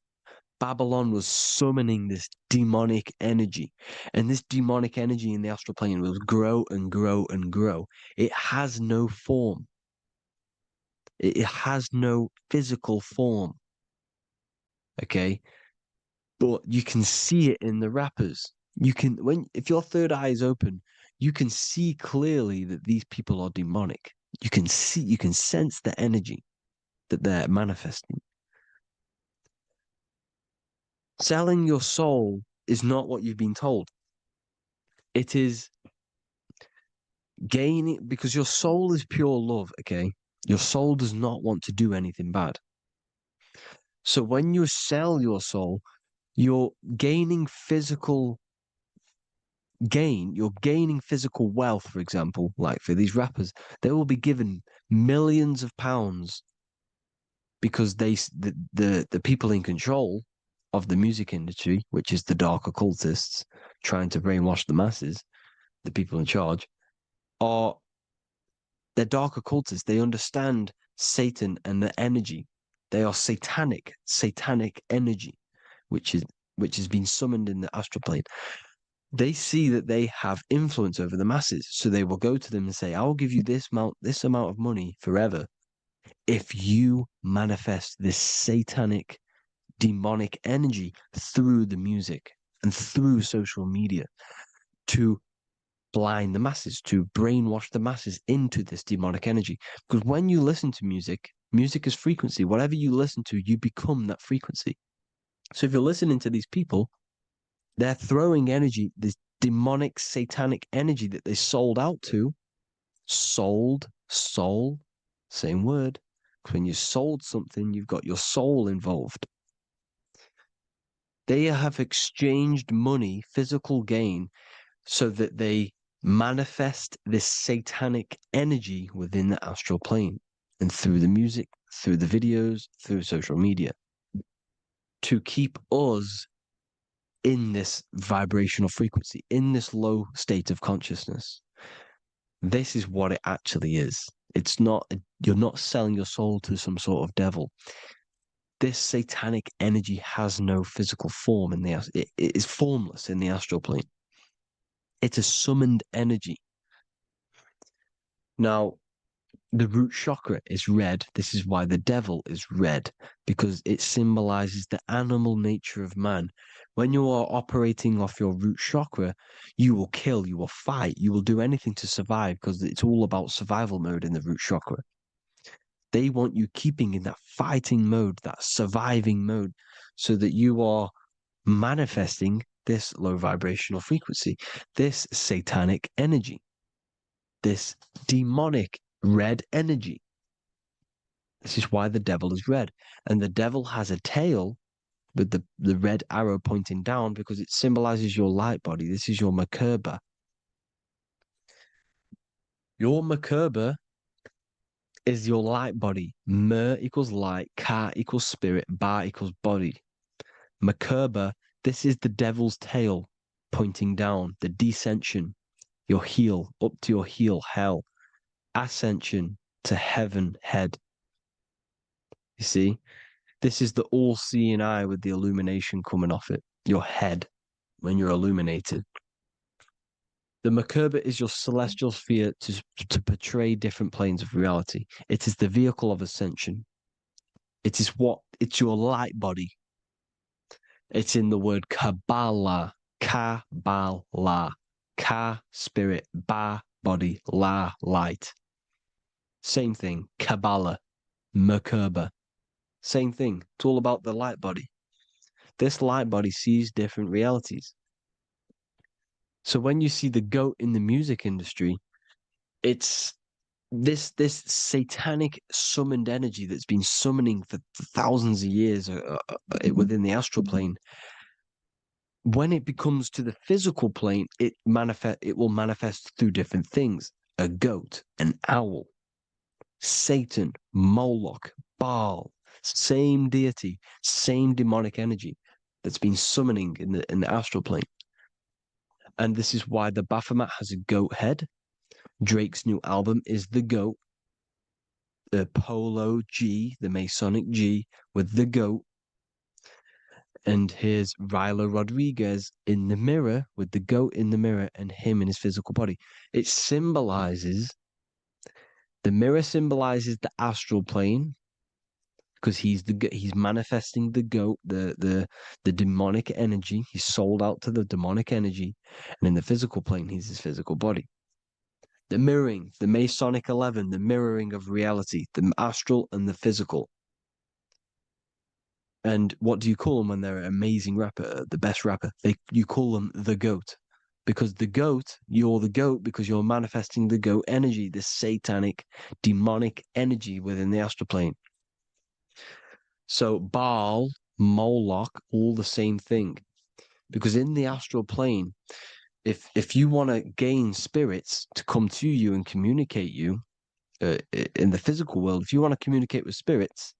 was summoning this demonic energy, and this demonic energy in the astral plane will grow and grow and grow. It has no form. It has no physical form. Okay? But you can see it in the rappers. If your third eye is open, you can see clearly that these people are demonic. You can sense the energy that they're manifesting. Selling your soul is not what you've been told. It is gaining, because your soul is pure love, okay? Your soul does not want to do anything bad. So when you sell your soul, you're gaining physical gain. You're gaining physical wealth, for example, like for these rappers, they will be given millions of pounds because the people in control of the music industry, which is the dark occultists trying to brainwash the masses, the people in charge, they're dark occultists. They understand Satan and the energy. They are satanic energy, which has been summoned in the astral plane. They see that they have influence over the masses, so they will go to them and say, "I'll give you this amount of money forever if you manifest this satanic, demonic energy through the music and through social media to blind the masses, to brainwash the masses into this demonic energy." Because when you listen to music, music is frequency. Whatever you listen to, you become that frequency. So if you're listening to these people, they're throwing energy, this demonic, satanic energy that they sold out to. Soul, same word. When you sold something, you've got your soul involved. They have exchanged money, physical gain, so that they manifest this satanic energy within the astral plane and through the music, through the videos, through social media, to keep us in this vibrational frequency, in this low state of consciousness. This is what it actually is. It's not, you're not selling your soul to some sort of devil. This satanic energy has no physical form it is formless in the astral plane. It's a summoned energy. Now, The root chakra is red. This is why the devil is red, because it symbolizes the animal nature of man. When you are operating off your root chakra, you will kill, you will fight, you will do anything to survive, because it's all about survival mode in the root chakra. They want you keeping in that fighting mode, that surviving mode, so that you are manifesting this low vibrational frequency, this satanic energy, this demonic red energy. This is why the devil is red. And the devil has a tail with the red arrow pointing down, because it symbolizes your light body. This is your Merkaba. Your Merkaba is your light body. Mer equals light, Ka equals spirit, Ba equals body. Merkaba, this is the devil's tail pointing down, the descension, your heel, up to your heel, hell. Ascension to heaven, head. You see, this is the all-seeing eye with the illumination coming off it, your head, when you're illuminated. The Merkaba is your celestial sphere to portray different planes of reality. It is the vehicle of ascension. It's your light body. It's in the word Kabbalah, Kabbalah, Ka, spirit, Ba, body, La, light. Same thing, Kabbalah, Merkaba. Same thing. It's all about the light body. This light body sees different realities. So when you see the goat in the music industry, it's this satanic summoned energy that's been summoning for thousands of years within the astral plane. When it becomes to the physical plane, it will manifest through different things. A goat, an owl, Satan, Moloch, Baal, same deity, same demonic energy that's been summoning in the astral plane. And this is why the Baphomet has a goat head. Drake's new album is the goat. The Polo G, the Masonic G, with the goat. And here's Rylo Rodriguez in the mirror with the goat in the mirror and him in his physical body. It symbolizes, the mirror symbolizes the astral plane, because he's manifesting the goat, the demonic energy. He's sold out to the demonic energy, and in the physical plane, he's his physical body. The mirroring, the Masonic 11, the mirroring of reality, the astral and the physical. And what do you call them when they're an amazing rapper, the best rapper? You call them the goat, because you're the goat because you're manifesting the goat energy, this satanic, demonic energy within the astral plane. So Baal, Moloch, all the same thing. Because in the astral plane, if you want to gain spirits to come to you and communicate you in the physical world, if you want to communicate with spirits,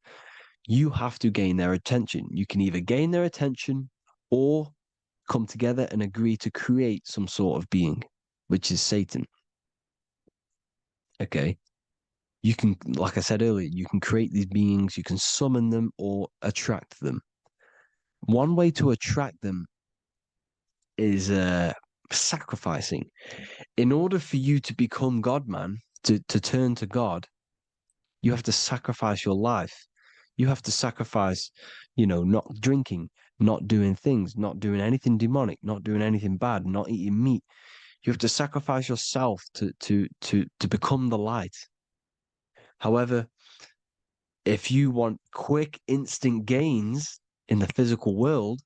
you have to gain their attention. You can either gain their attention or come together and agree to create some sort of being, which is Satan. Okay. You can, like I said earlier, you can create these beings, you can summon them or attract them. One way to attract them is sacrificing. In order for you to become God, man, to turn to God, you have to sacrifice your life. You have to sacrifice, not drinking, not doing things, not doing anything demonic, not doing anything bad, not eating meat. You have to sacrifice yourself to become the light. However, if you want quick, instant gains in the physical world,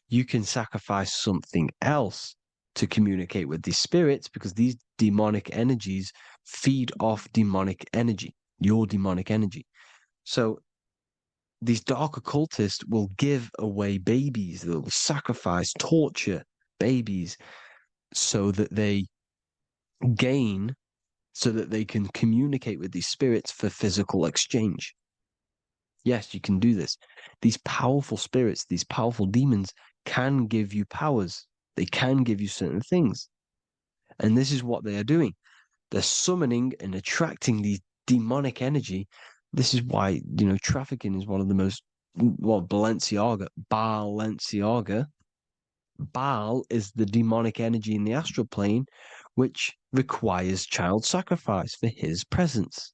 you can sacrifice something else to communicate with these spirits, because these demonic energies feed off demonic energy, your demonic energy. So these dark occultists will give away babies, they'll sacrifice, torture babies so that they gain, so that they can communicate with these spirits for physical exchange. Yes, you can do this. These powerful spirits, these powerful demons can give you powers. They can give you certain things. And this is what they are doing. They're summoning and attracting these demonic energy. This is why, trafficking is one of the most, Balenciaga, Baal is the demonic energy in the astral plane, which requires child sacrifice for his presence.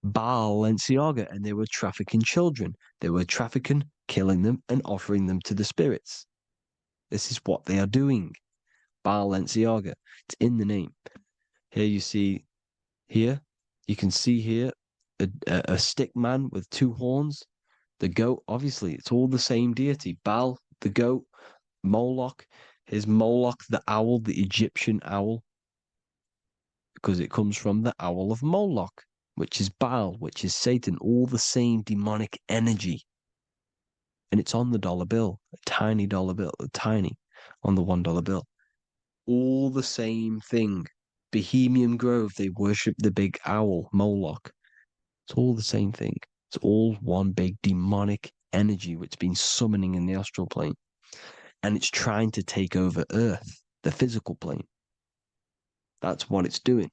Baal Lenciaga, and they were trafficking children. They were trafficking, killing them, and offering them to the spirits. This is what they are doing. Baal Lenciaga. It's in the name. Here you see, here, you can see here a stick man with two horns. The goat, obviously, it's all the same deity. Baal, the goat, Moloch. Here's Moloch, the owl, the Egyptian owl, because it comes from the owl of Moloch, which is Baal, which is Satan, all the same demonic energy. And it's on the dollar bill, a tiny dollar bill, tiny, on the $1 bill. All the same thing. Bohemian Grove, they worship the big owl, Moloch. It's all the same thing. It's all one big demonic energy which has been summoning in the astral plane. And it's trying to take over Earth, the physical plane. That's what it's doing.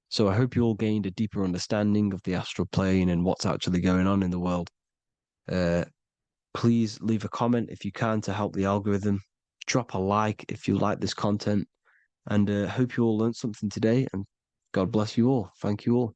So I hope you all gained a deeper understanding of the astral plane and what's actually going on in the world. Please leave a comment if you can to help the algorithm. Drop a like if you like this content. And hope you all learned something today. And God bless you all. Thank you all.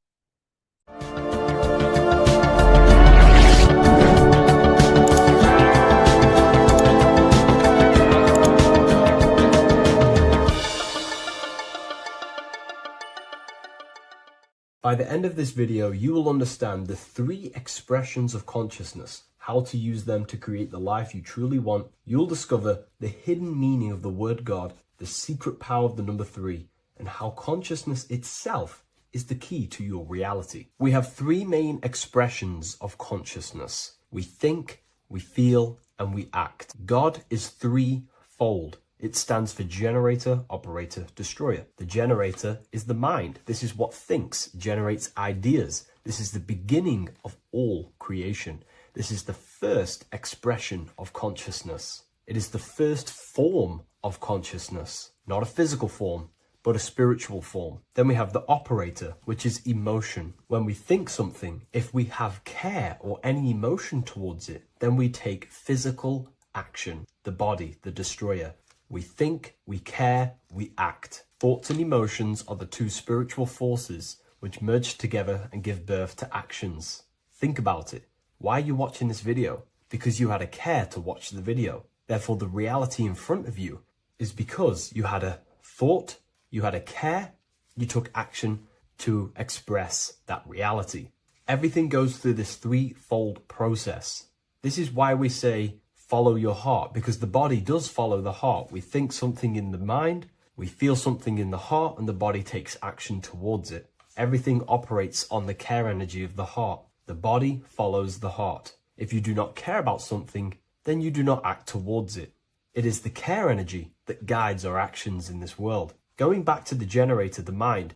By the end of this video, you will understand the 3 expressions of consciousness, how to use them to create the life you truly want. You'll discover the hidden meaning of the word God, the secret power of the number 3, and how consciousness itself is the key to your reality. We have 3 main expressions of consciousness. We think, we feel, and we act. God is 3-fold. It stands for generator, operator, destroyer. The generator is the mind. This is what thinks, generates ideas. This is the beginning of all creation. This is the first expression of consciousness. It is the first form of consciousness, not a physical form, but a spiritual form. Then we have the operator, which is emotion. When we think something, if we have care or any emotion towards it, then we take physical action. The body, the destroyer. We think, we care, we act. Thoughts and emotions are the 2 spiritual forces which merge together and give birth to actions. Think about it. Why are you watching this video? Because you had a care to watch the video. Therefore, the reality in front of you is because you had a thought, you had a care, you took action to express that reality. Everything goes through this 3-fold process. This is why we say, follow your heart, because the body does follow the heart. We think something in the mind, we feel something in the heart, and the body takes action towards it. Everything operates on the care energy of the heart. The body follows the heart. If you do not care about something, then you do not act towards it. It is the care energy that guides our actions in this world. Going back to the generator, the mind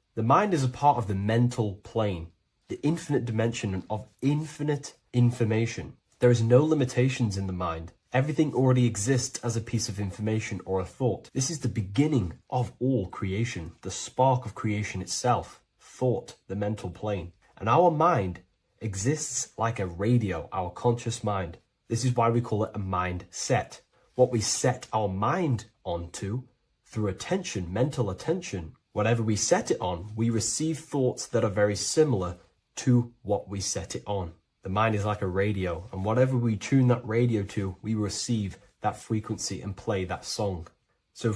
is a part of the mental plane, the infinite dimension of infinite information. There is no limitations in the mind. Everything already exists as a piece of information or a thought. This is the beginning of all creation, the spark of creation itself, thought, the mental plane. And our mind exists like a radio, our conscious mind. This is why we call it a mindset. What we set our mind onto through attention, mental attention, whatever we set it on, we receive thoughts that are very similar to what we set it on. The mind is like a radio, and whatever we tune that radio to, we receive that frequency and play that song. So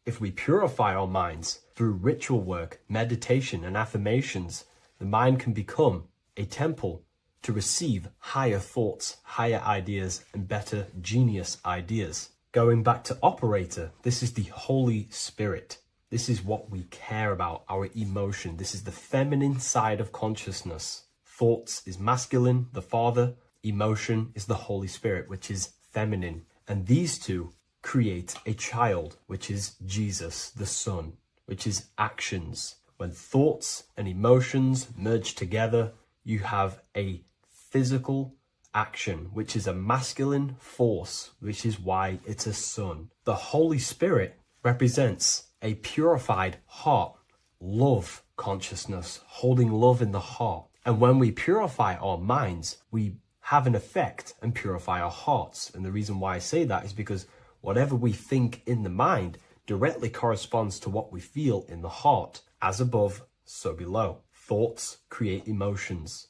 if we purify our minds through ritual work, meditation, and affirmations, the mind can become a temple to receive higher thoughts, higher ideas, and better genius ideas. Going back to operator, this is the Holy Spirit. This is what we care about, our emotion. This is the feminine side of consciousness. Thoughts is masculine, the Father. Emotion is the Holy Spirit, which is feminine. And these 2 create a child, which is Jesus, the Son, which is actions. When thoughts and emotions merge together, you have a physical action, which is a masculine force, which is why it's a son. The Holy Spirit represents a purified heart, love consciousness, holding love in the heart. And when we purify our minds, we have an effect and purify our hearts. And the reason why I say that is because whatever we think in the mind directly corresponds to what we feel in the heart. As above, so below. Thoughts create emotions.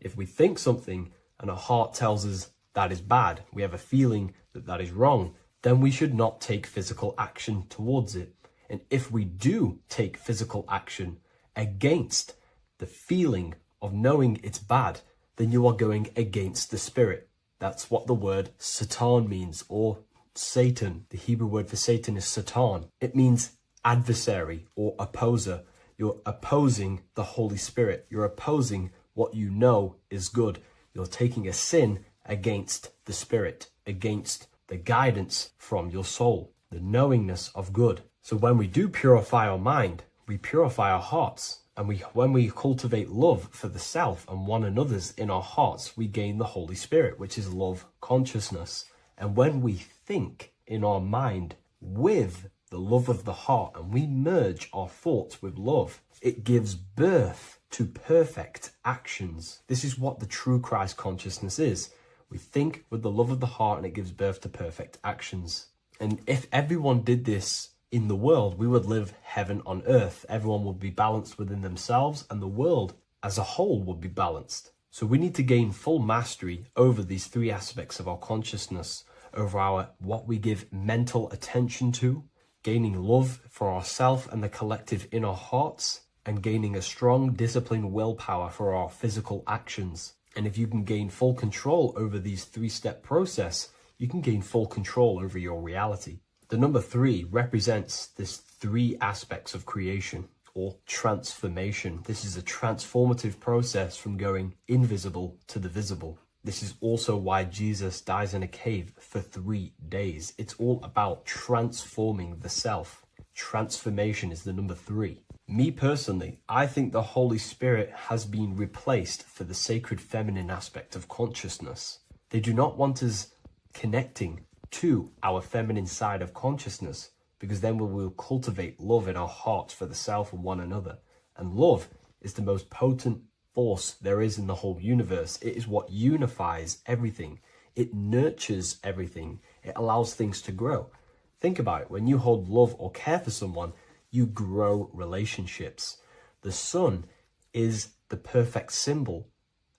If we think something and our heart tells us that is bad, we have a feeling that that is wrong, then we should not take physical action towards it. And if we do take physical action against the feeling of knowing it's bad, then you are going against the spirit. That's what the word Satan means, or Satan. The Hebrew word for Satan is Satan. It means adversary or opposer. You're opposing the Holy Spirit. You're opposing what you know is good. You're taking a sin against the Spirit, against the guidance from your soul, the knowingness of good. So when we do purify our mind, we purify our hearts. And when we cultivate love for the self and one another's in our hearts, we gain the Holy Spirit, which is love consciousness. And when we think in our mind with the love of the heart and we merge our thoughts with love, it gives birth to perfect actions. This is what the true Christ consciousness is. We think with the love of the heart and it gives birth to perfect actions. And if everyone did this in the world, we would live heaven on earth. Everyone would be balanced within themselves and the world as a whole would be balanced. So we need to gain full mastery over these three aspects of our consciousness, over our what we give mental attention to, gaining love for ourselves and the collective in our hearts, and gaining a strong disciplined willpower for our physical actions. And if you can gain full control over these three-step process, you can gain full control over your reality. The number 3 represents this 3 aspects of creation or transformation. This is a transformative process from going invisible to the visible. This is also why Jesus dies in a cave for 3 days. It's all about transforming the self. Transformation is the number 3. Me personally, I think the Holy Spirit has been replaced for the sacred feminine aspect of consciousness. They do not want us connecting to our feminine side of consciousness, because then we will cultivate love in our hearts for the self and one another. And love is the most potent force there is in the whole universe. It is what unifies everything. It nurtures everything. It allows things to grow. Think about it. When you hold love or care for someone, you grow relationships. The sun is the perfect symbol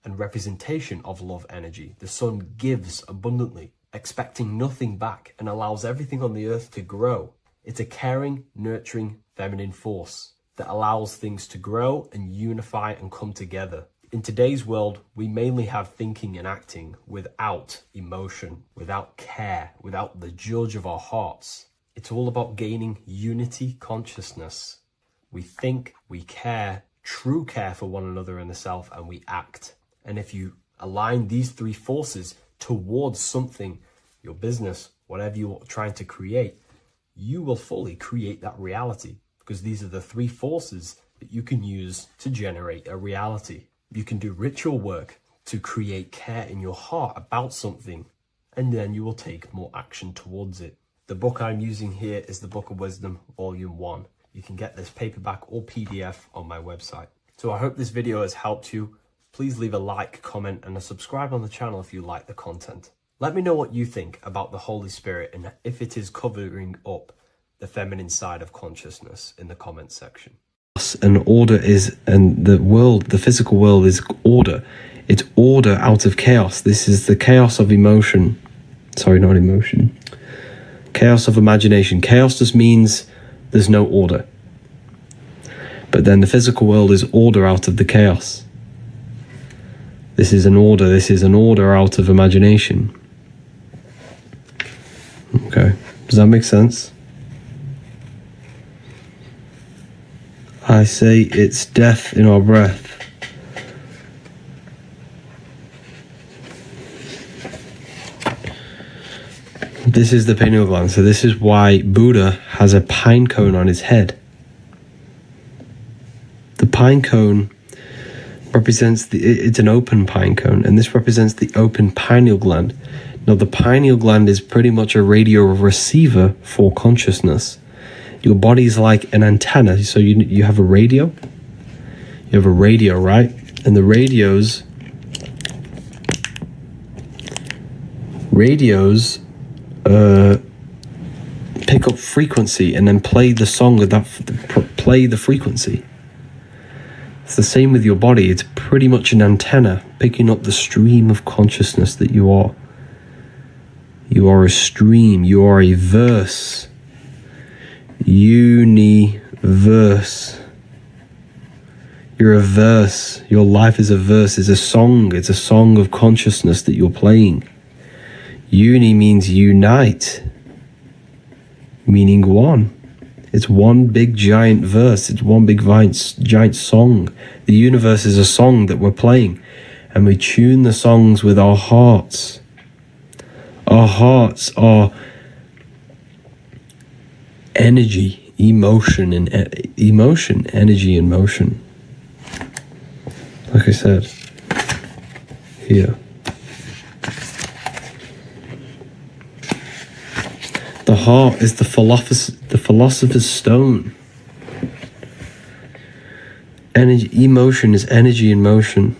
and representation of love energy. The sun gives abundantly, expecting nothing back, and allows everything on the earth to grow. It's a caring, nurturing, feminine force that allows things to grow and unify and come together. In today's world, we mainly have thinking and acting without emotion, without care, without the judge of our hearts. It's all about gaining unity consciousness. We think, we care, true care for one another and the self, and we act. And if you align these 3 forces towards something, your business, whatever you're trying to create, you will fully create that reality, because these are the 3 forces that you can use to generate a reality. You can do ritual work to create care in your heart about something, and then you will take more action towards it. The book I'm using here is the Book of Wisdom, Volume 1. You can get this paperback or PDF on my website. So I hope this video has helped you. Please leave a like, comment, and a subscribe on the channel if you like the content. Let me know what you think about the Holy Spirit and if it is covering up the feminine side of consciousness in the comments section. And order is, and the world, the physical world is order. It's order out of chaos. This is the chaos of emotion. Sorry, not emotion. Chaos of imagination. Chaos just means there's no order. But then the physical world is order out of the chaos. This is an order. This is an order out of imagination. Okay. Does that make sense? I say it's death in our breath. This is the pineal gland. So this is why Buddha has a pine cone on his head. The pine cone represents it's an open pine cone, and this represents the open pineal gland. Now the pineal gland is pretty much a radio receiver for consciousness. Your body's like an antenna. So you have a radio. You have a radio, right? And the radios Radios pick up frequency and then play the song of that, play the frequency. It's the same with your body. It's pretty much an antenna picking up the stream of consciousness that you are. You are a stream. You are a verse. Universe. You're a verse. Your life is a verse. It's a song. It's a song of consciousness that you're playing. Uni means unite, meaning one. It's one big giant verse. It's one big giant song. The universe is a song that we're playing, and we tune the songs with our hearts. Our hearts are energy, emotion, and emotion, energy and motion. Like I said, here. The heart is the philosopher's stone. Energy, emotion is energy in motion.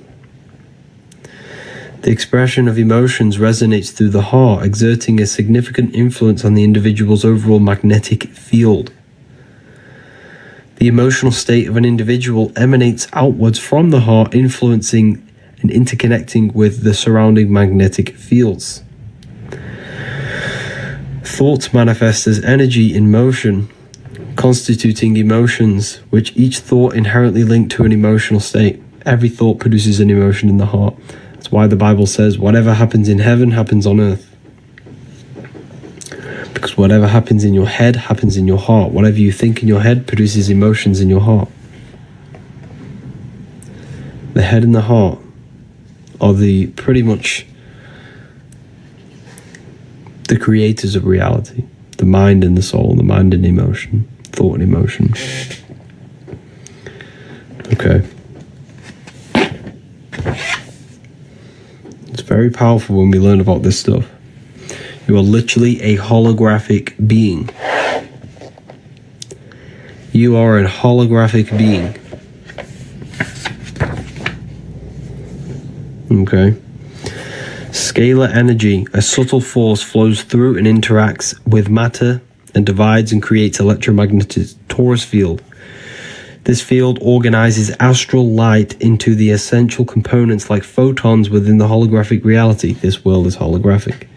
The expression of emotions resonates through the heart, exerting a significant influence on the individual's overall magnetic field. The emotional state of an individual emanates outwards from the heart, influencing and interconnecting with the surrounding magnetic fields. Thoughts manifest as energy in motion, constituting emotions, which each thought inherently linked to an emotional state. Every thought produces an emotion in the heart. That's why the Bible says, whatever happens in heaven happens on earth. Because whatever happens in your head happens in your heart. Whatever you think in your head produces emotions in your heart. The head and the heart are the pretty much the creators of reality. The mind and the soul, the mind and emotion, thought and emotion. Okay. It's very powerful when we learn about this stuff. You are literally a holographic being. You are a holographic being. Okay. Scalar energy, a subtle force, flows through and interacts with matter and divides and creates electromagnetic torus field. This field organizes astral light into the essential components like photons within the holographic reality. This world is holographic.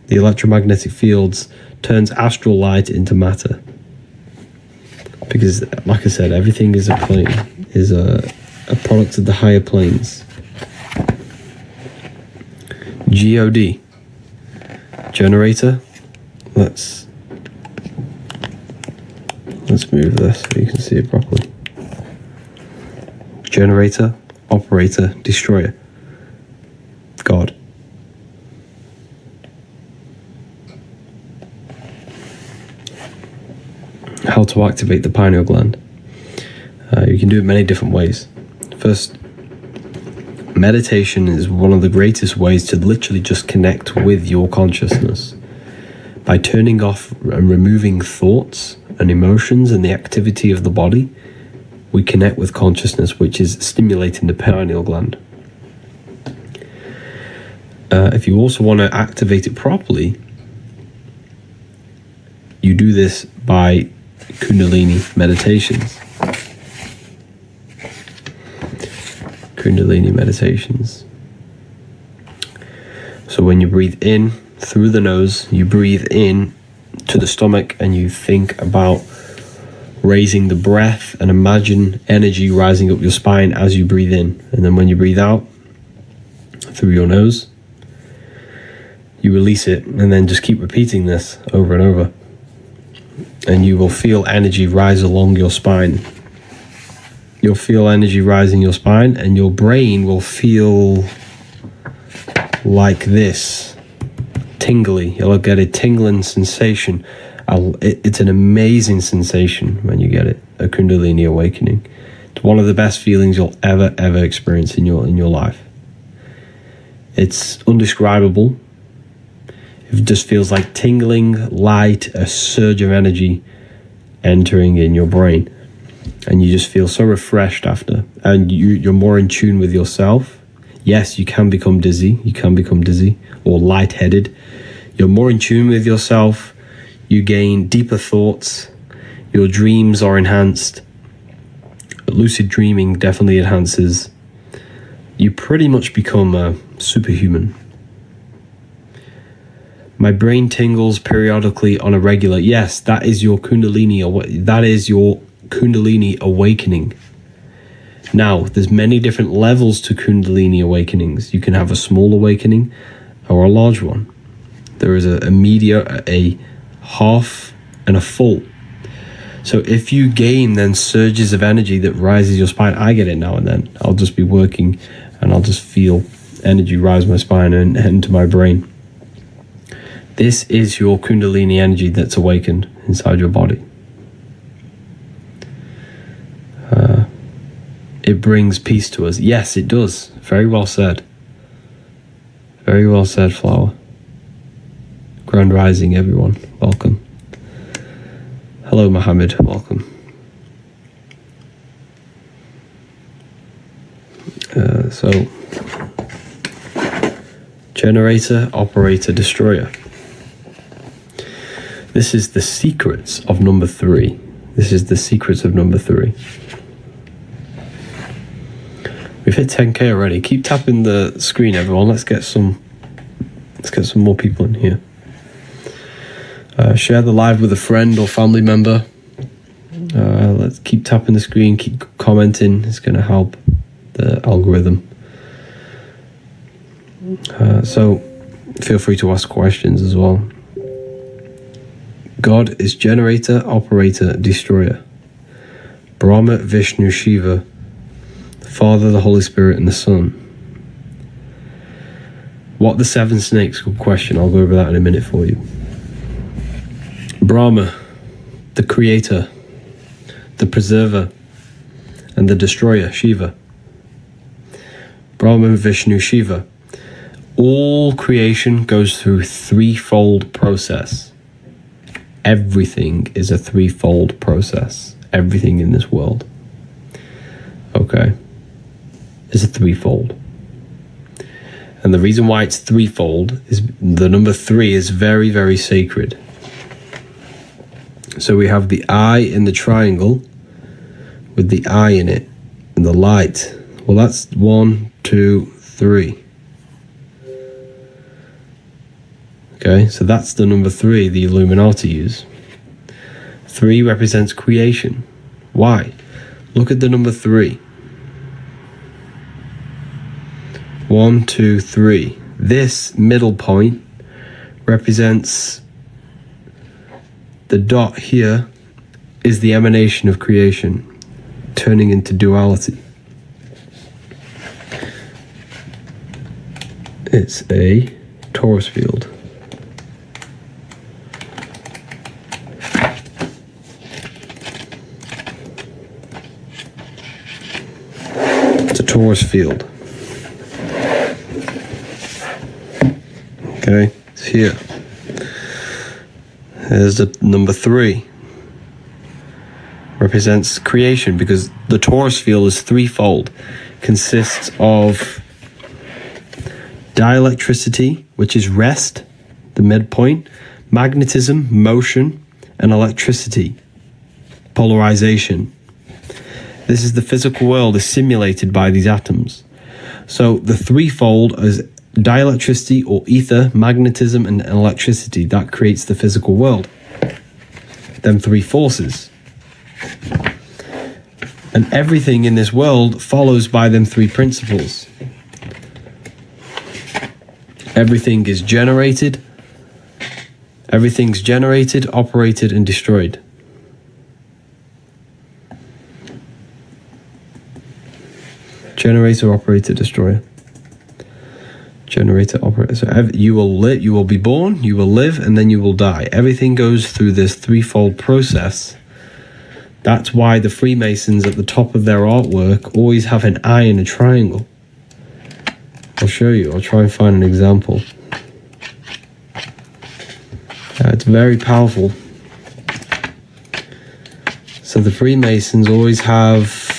The electromagnetic fields turns astral light into matter. Because, like I said, everything is a plane, is a product of the higher planes. God. Generator. Let's move this so you can see it properly. Generator, operator, destroyer. God. How to activate the pineal gland. You can do it many different ways. First, meditation is one of the greatest ways to literally just connect with your consciousness. By turning off and removing thoughts and emotions and the activity of the body, we connect with consciousness, which is stimulating the pineal gland. If you also want to activate it properly, you do this by Kundalini meditations. Kundalini meditations. So when you breathe in through the nose, you breathe in to the stomach and you think about raising the breath and imagine energy rising up your spine as you breathe in. And then when you breathe out through your nose, you release it, and then just keep repeating this over and over. And you will feel energy rise along your spine. You'll feel energy rising your spine, and your brain will feel like this, tingly. You'll get a tingling sensation. It's an amazing sensation when you get it, a Kundalini awakening. It's one of the best feelings you'll ever experience in your life. It's undescribable. It just feels like tingling light, a surge of energy entering in your brain. And you just feel so refreshed after. And you're more in tune with yourself. Yes, you can become dizzy. You can become dizzy or lightheaded. You're more in tune with yourself. You gain deeper thoughts. Your dreams are enhanced. Lucid dreaming definitely enhances. You pretty much become a superhuman. My brain tingles periodically on a regular. Yes, that is your Kundalini. That is your Kundalini awakening. Now, there's many different levels to Kundalini awakenings. You can have a small awakening or a large one. There is a medium, a half, and a full. So if you gain then surges of energy that rises your spine, I get it now and then. I'll just be working and I'll just feel energy rise my spine and into my brain. This is your Kundalini energy that's awakened inside your body. It brings peace to us. Yes, it does. Very well said. Very well said, Flower. Grand rising, everyone. Welcome. Hello, Mohammed. Welcome. So, generator, operator, destroyer. This is the secrets of number 3. This is the secrets of number 3. We've hit 10k already. Keep tapping the screen, everyone. Let's get some more people in here. Share the live with a friend or family member. Let's keep tapping the screen, keep commenting. It's going to help the algorithm. So feel free to ask questions as well. God is generator, operator, destroyer. Brahma, Vishnu, Shiva, the Father, the Holy Spirit, and the Son. What the 7 snakes? Good question. I'll go over that in a minute for you. Brahma, the creator, the preserver, and the destroyer, Shiva. Brahma, Vishnu, Shiva. All creation goes through threefold process. Everything is a threefold process. Everything in this world, okay, is a threefold. And the reason why it's threefold is the number 3 is very, very sacred. So we have the eye in the triangle with the eye in it and the light. Well, that's 1, 2, 3. Okay, so that's the number 3 the Illuminati use. 3 represents creation. Why? Look at the number 3. 1, 2, 3. This middle point represents the dot here is the emanation of creation, turning into duality. It's a torus field. It's a torus field. Okay, it's here. There's the number 3. Represents creation because the torus field is threefold. Consists of dielectricity, which is rest, the midpoint, magnetism, motion, and electricity, polarization. This is the physical world is simulated by these atoms. So the threefold is dielectricity or ether, magnetism, and electricity. That creates the physical world. Them 3 forces. And everything in this world follows by them 3 principles. Everything is generated. Everything's generated, operated, and destroyed. Generator, operator, destroyer. Generator, operator. So you will live, you will be born, you will live, and then you will die. Everything goes through this threefold process. That's why the Freemasons at the top of their artwork always have an eye in a triangle. I'll show you. I'll try and find an example. It's very powerful. So the Freemasons always have...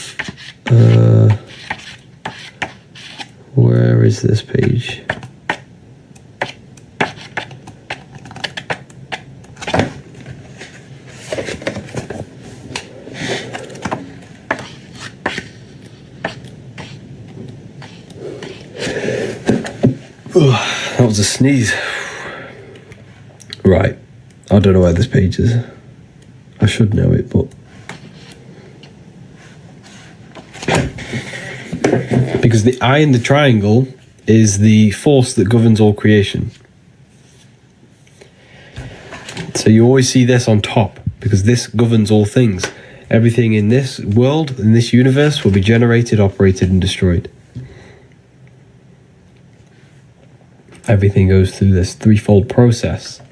where Where is this page? That was a sneeze. Right. I don't know where this page is. I should know it, but... Because the eye in the triangle is the force that governs all creation. So you always see this on top, because this governs all things. Everything in this world, in this universe, will be generated, operated, and destroyed. Everything goes through this threefold process.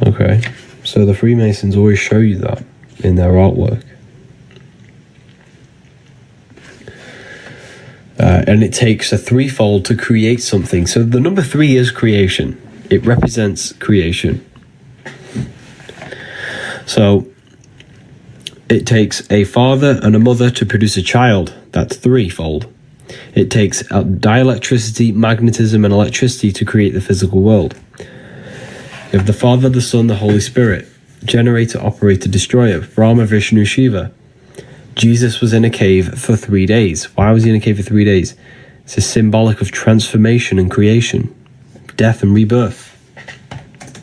Okay, so the Freemasons always show you that in their artwork. And it takes a threefold to create something. So the number 3 is creation. It represents creation. So it takes a father and a mother to produce a child. That's threefold. It takes dielectricity, magnetism, and electricity to create the physical world. You have the Father, the Son, the Holy Spirit, generator, operator, destroyer, Brahma, Vishnu, Shiva. Jesus was in a cave for 3 days. Why was he in a cave for 3 days? It's a symbolic of transformation and creation, death and rebirth.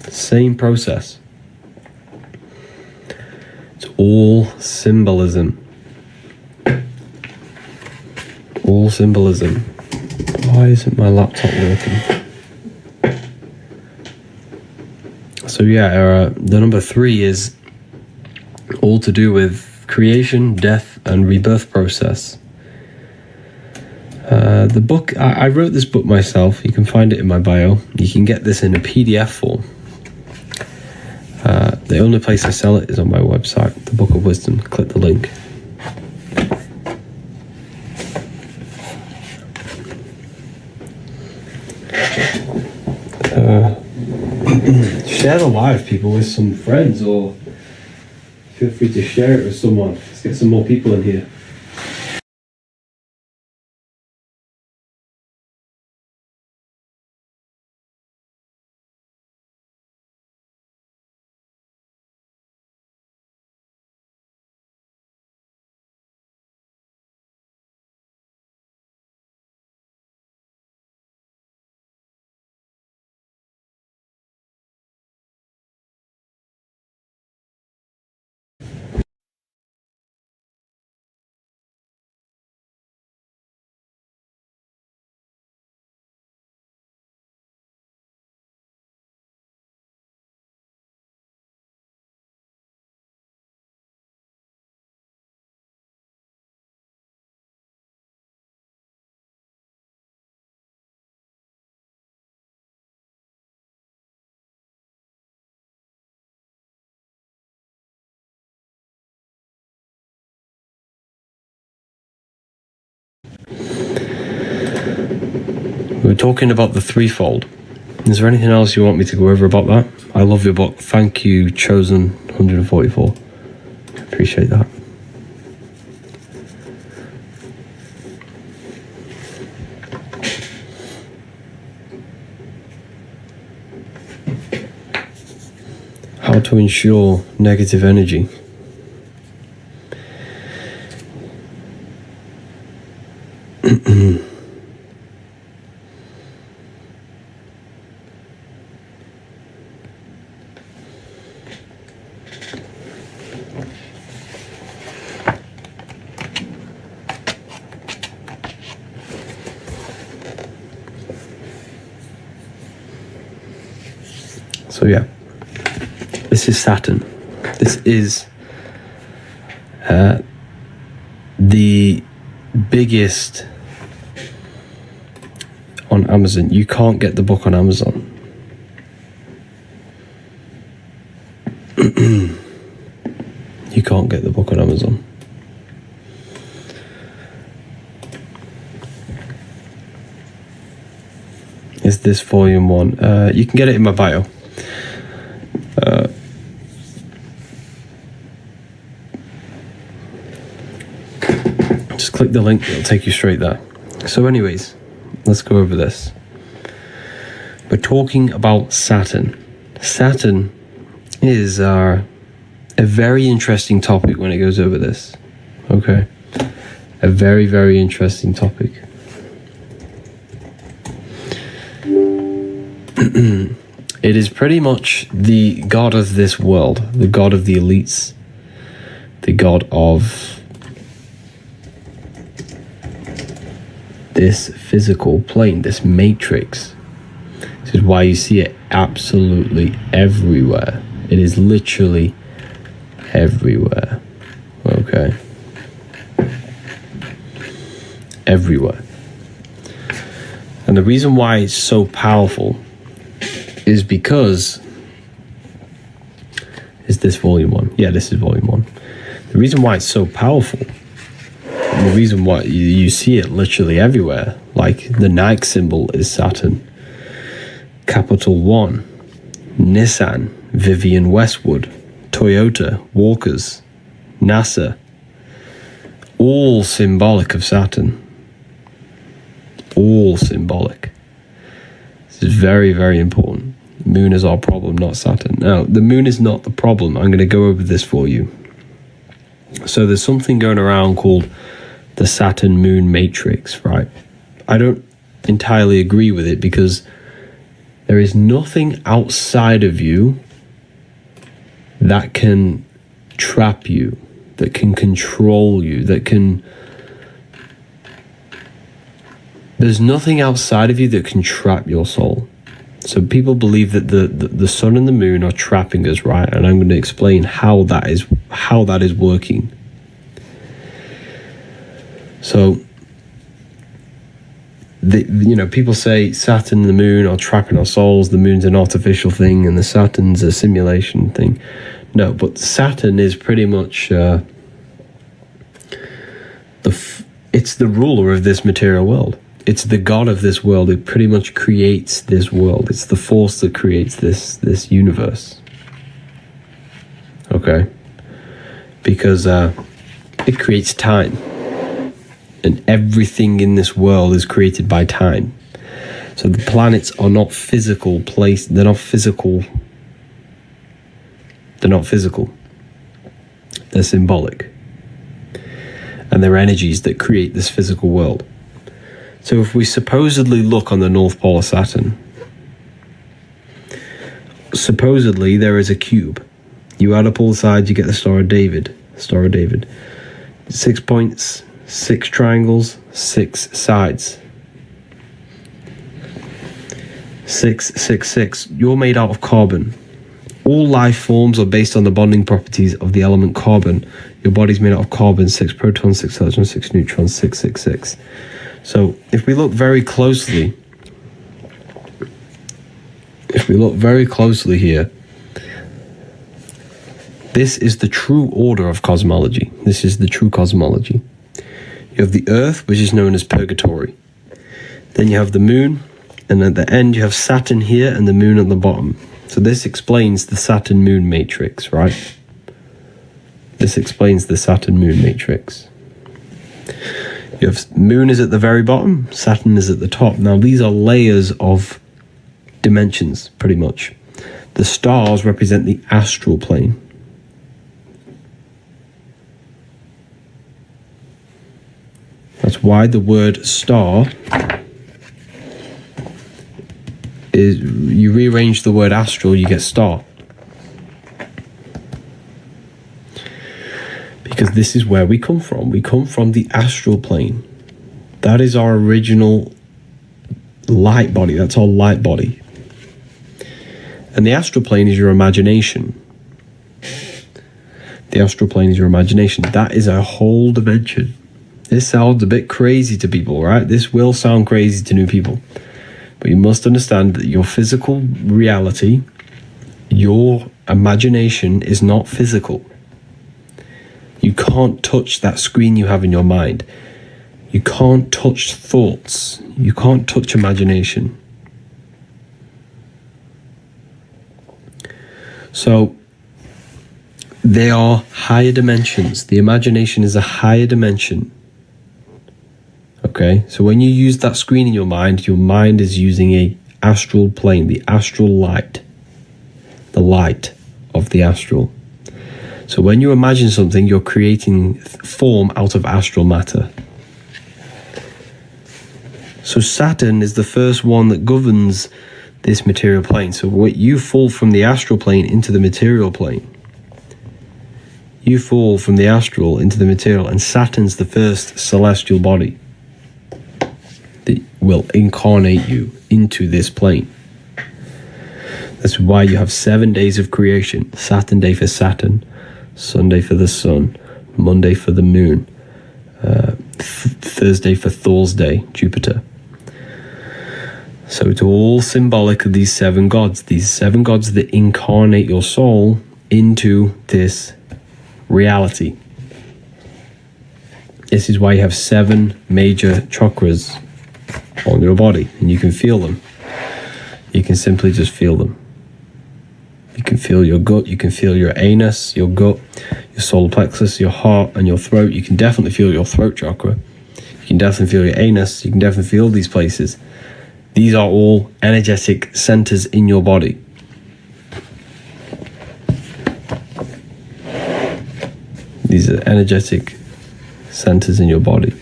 Same process. It's all symbolism. All symbolism. Why isn't my laptop working? So yeah, the number 3 is all to do with creation, death, and rebirth process. The book, I wrote this book myself. You can find it in my bio. You can get this in a PDF form. The only place I sell it is on my website, the Book of Wisdom. Click the link. Share the live, people, with some friends, or feel free to share it with someone. Let's get some more people in here. We're talking about the threefold. Is there anything else you want me to go over about that? I love your book. Thank you, Chosen 144. Appreciate that. How to ensure negative energy. So yeah, this is Saturn. This is the biggest on Amazon. You can't get the book on Amazon. You can't get the book on Amazon. Is this volume 1? You can get it in my bio. click the link, it'll take you straight there. So anyways, let's go over this. We're talking about Saturn. Saturn is a very interesting topic when it goes over this. Okay. A very, very interesting topic. It is pretty much the god of this world, the god of the elites, the god of this physical plane, this matrix. This is why you see it absolutely everywhere. It is literally everywhere. Okay. Everywhere. And the reason why it's so powerful is because... Is this volume 1? Yeah, this is volume 1. The reason why it's so powerful, and the reason why you see it literally everywhere, like the Nike symbol is Saturn. Capital One, Nissan, Vivian Westwood, Toyota, Walkers, NASA, all symbolic of Saturn. All symbolic. This is very, very important. The moon is our problem, not Saturn. Now, the moon is not the problem. I'm going to go over this for you. So there's something going around called the Saturn moon matrix, right? I don't entirely agree with it because there is nothing outside of you that can trap you, that can control you, that can... There's nothing outside of you that can trap your soul. So people believe that the sun and the moon are trapping us, right? And I'm going to explain how that is working. So, people say Saturn and the moon are trapping our souls. The moon's an artificial thing, and the Saturn's a simulation thing. No, but Saturn is pretty much it's the ruler of this material world. It's the god of this world. It pretty much creates this world. It's the force that creates this universe. Okay? Because it creates time. And everything in this world is created by time. So the planets are not physical place. They're not physical. They're not physical. They're symbolic. And they're energies that create this physical world. So if we supposedly look on the North Pole of Saturn, supposedly there is a cube. You add up all sides, you get the Star of David. Star of David. 6 points, 6 triangles, 6 sides. 666. You're made out of carbon. All life forms are based on the bonding properties of the element carbon. Your body's made out of carbon, 6 protons, 6 electrons, 6 neutrons, 666. So if we look very closely, here, this is the true order of cosmology. This is the true cosmology. You have the Earth, which is known as purgatory. Then you have the moon, and at the end you have Saturn here and the moon at the bottom. So this explains the Saturn moon matrix, right? This explains the Saturn moon matrix. You have moon is at the very bottom, Saturn is at the top. Now these are layers of dimensions, pretty much. The stars represent the astral plane. That's why the word star is, you rearrange the word astral, you get star. Because this is where we come from. We come from the astral plane. That is our original light body. That's our light body. And the astral plane is your imagination. The astral plane is your imagination. That is a whole dimension. This sounds a bit crazy to people, right? This will sound crazy to new people. But you must understand that your physical reality, your imagination is not physical. You can't touch that screen you have in your mind. You can't touch thoughts. You can't touch imagination. So, they are higher dimensions. The imagination is a higher dimension. Okay, so when you use that screen in your mind is using a astral plane, the astral light, the light of the astral. So when you imagine something, you're creating form out of astral matter. So Saturn is the first one that governs this material plane. So what you fall from the astral plane into the material plane. You fall from the astral into the material, and Saturn's the first celestial body that will incarnate you into this plane. That's why you have 7 days of creation. Saturn day for Saturn, Sunday for the sun, Monday for the moon, Thursday for Thor's day, Jupiter. So it's all symbolic of these 7 gods that incarnate your soul into this reality. This is why you have 7 major chakras on your body, and you can feel them. You can simply just feel them. You can feel your gut, you can feel your anus, your gut, your solar plexus, your heart, and your throat. You can definitely feel your throat chakra. You can definitely feel your anus. You can definitely feel these places. These are all energetic centers in your body. These are energetic centers in your body.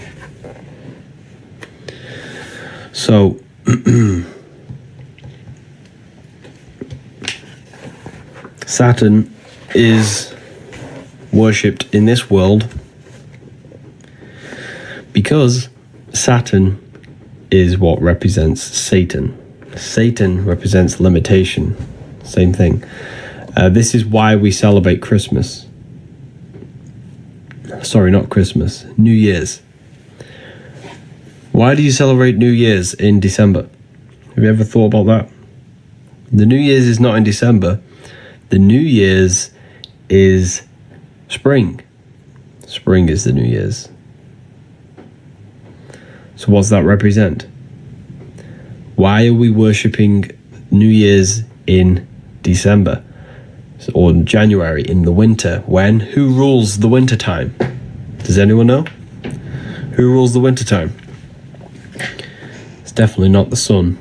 So, Saturn is worshipped in this world because Saturn is what represents Satan. Satan represents limitation. Same thing. This is why we celebrate Christmas. Sorry, not Christmas. New Year's. Why do you celebrate New Year's in December? Have you ever thought about that? The New Year's is not in December. The New Year's is spring. Spring is the New Year's. So what's that represent? Why are we worshipping New Year's in December? Or in January, in the winter? When? Who rules the winter time? Does anyone know? Who rules the winter time? It's definitely not the sun.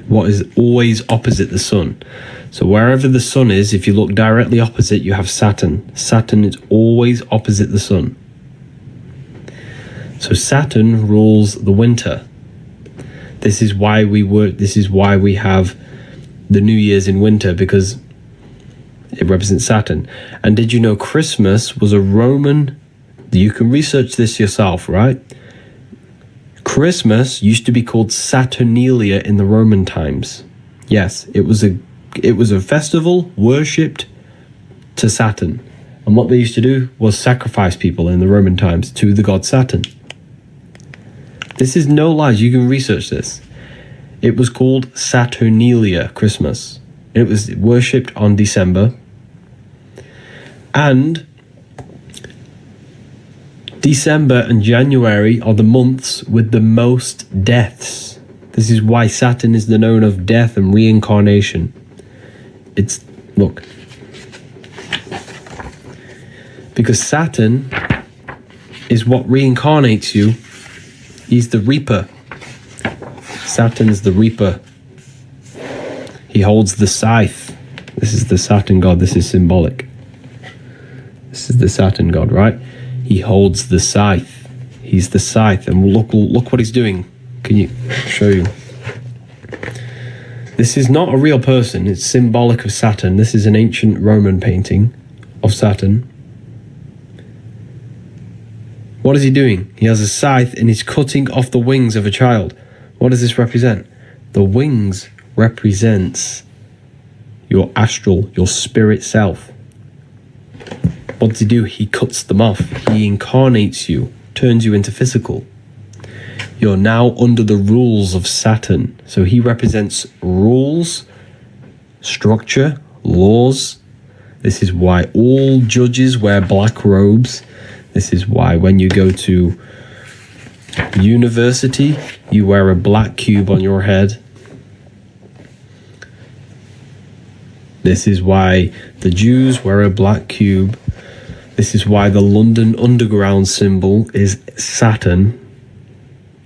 What is always opposite the sun? So wherever the sun is, if you look directly opposite, you have Saturn. Saturn is always opposite the sun. So Saturn rules the winter. This is why we have the New Year's in winter, because it represents Saturn. And did you know Christmas was a Roman? You can research this yourself, right? Christmas used to be called Saturnalia in the Roman times. Yes, it was a festival worshipped to Saturn. And what they used to do was sacrifice people in the Roman times to the god Saturn. This is no lies, you can research this. It was called Saturnalia Christmas. It was worshipped on December. And December and January are the months with the most deaths. This is why Saturn is the known of death and reincarnation. Look. Because Saturn is what reincarnates you. He's the reaper. Saturn's the reaper. He holds the scythe. This is the Saturn god. This is symbolic. This is the Saturn god, right? He holds the scythe. He's the scythe. And look what he's doing. Can you show you? This is not a real person. It's symbolic of Saturn. This is an ancient Roman painting of Saturn. What is he doing? He has a scythe and he's cutting off the wings of a child. What does this represent? The wings represents your astral, your spirit self. What does he do? He cuts them off. He incarnates you, turns you into physical. You're now under the rules of Saturn. So he represents rules, structure, laws. This is why all judges wear black robes. This is why when you go to university, you wear a black cube on your head. This is why the Jews wear a black cube. This is why the London Underground symbol is Saturn.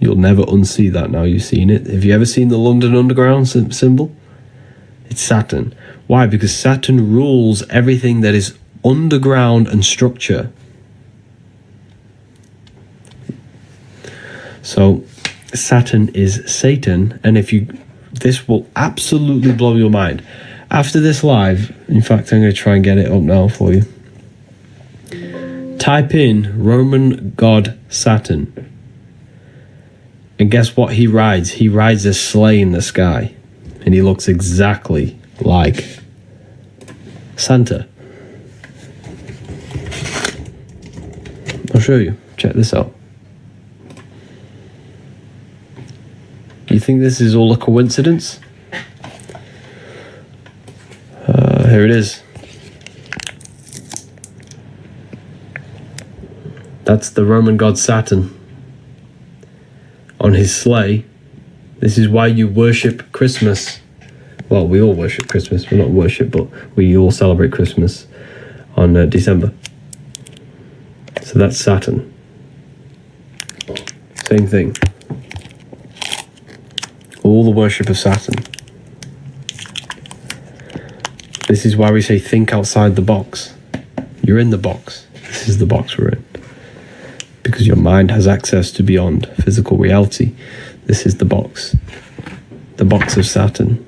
You'll never unsee that now you've seen it. Have you ever seen the London Underground symbol? It's Saturn. Why? Because Saturn rules everything that is underground and structure. So Saturn is Satan, and this will absolutely blow your mind. After this live, in fact, I'm going to try and get it up now for you. Type in Roman god Saturn. And guess what he rides? He rides a sleigh in the sky. And he looks exactly like Santa. I'll show you. Check this out. You think this is all a coincidence? Here it is. That's the Roman god Saturn on his sleigh. This is why you worship Christmas. Well, we all worship Christmas. Well, not worship, but we all celebrate Christmas on December. So that's Saturn. Same thing. All the worship of Saturn. This is why we say think outside the box. You're in the box. This is the box we're in. Because your mind has access to beyond physical reality. This is the box. The box of Saturn.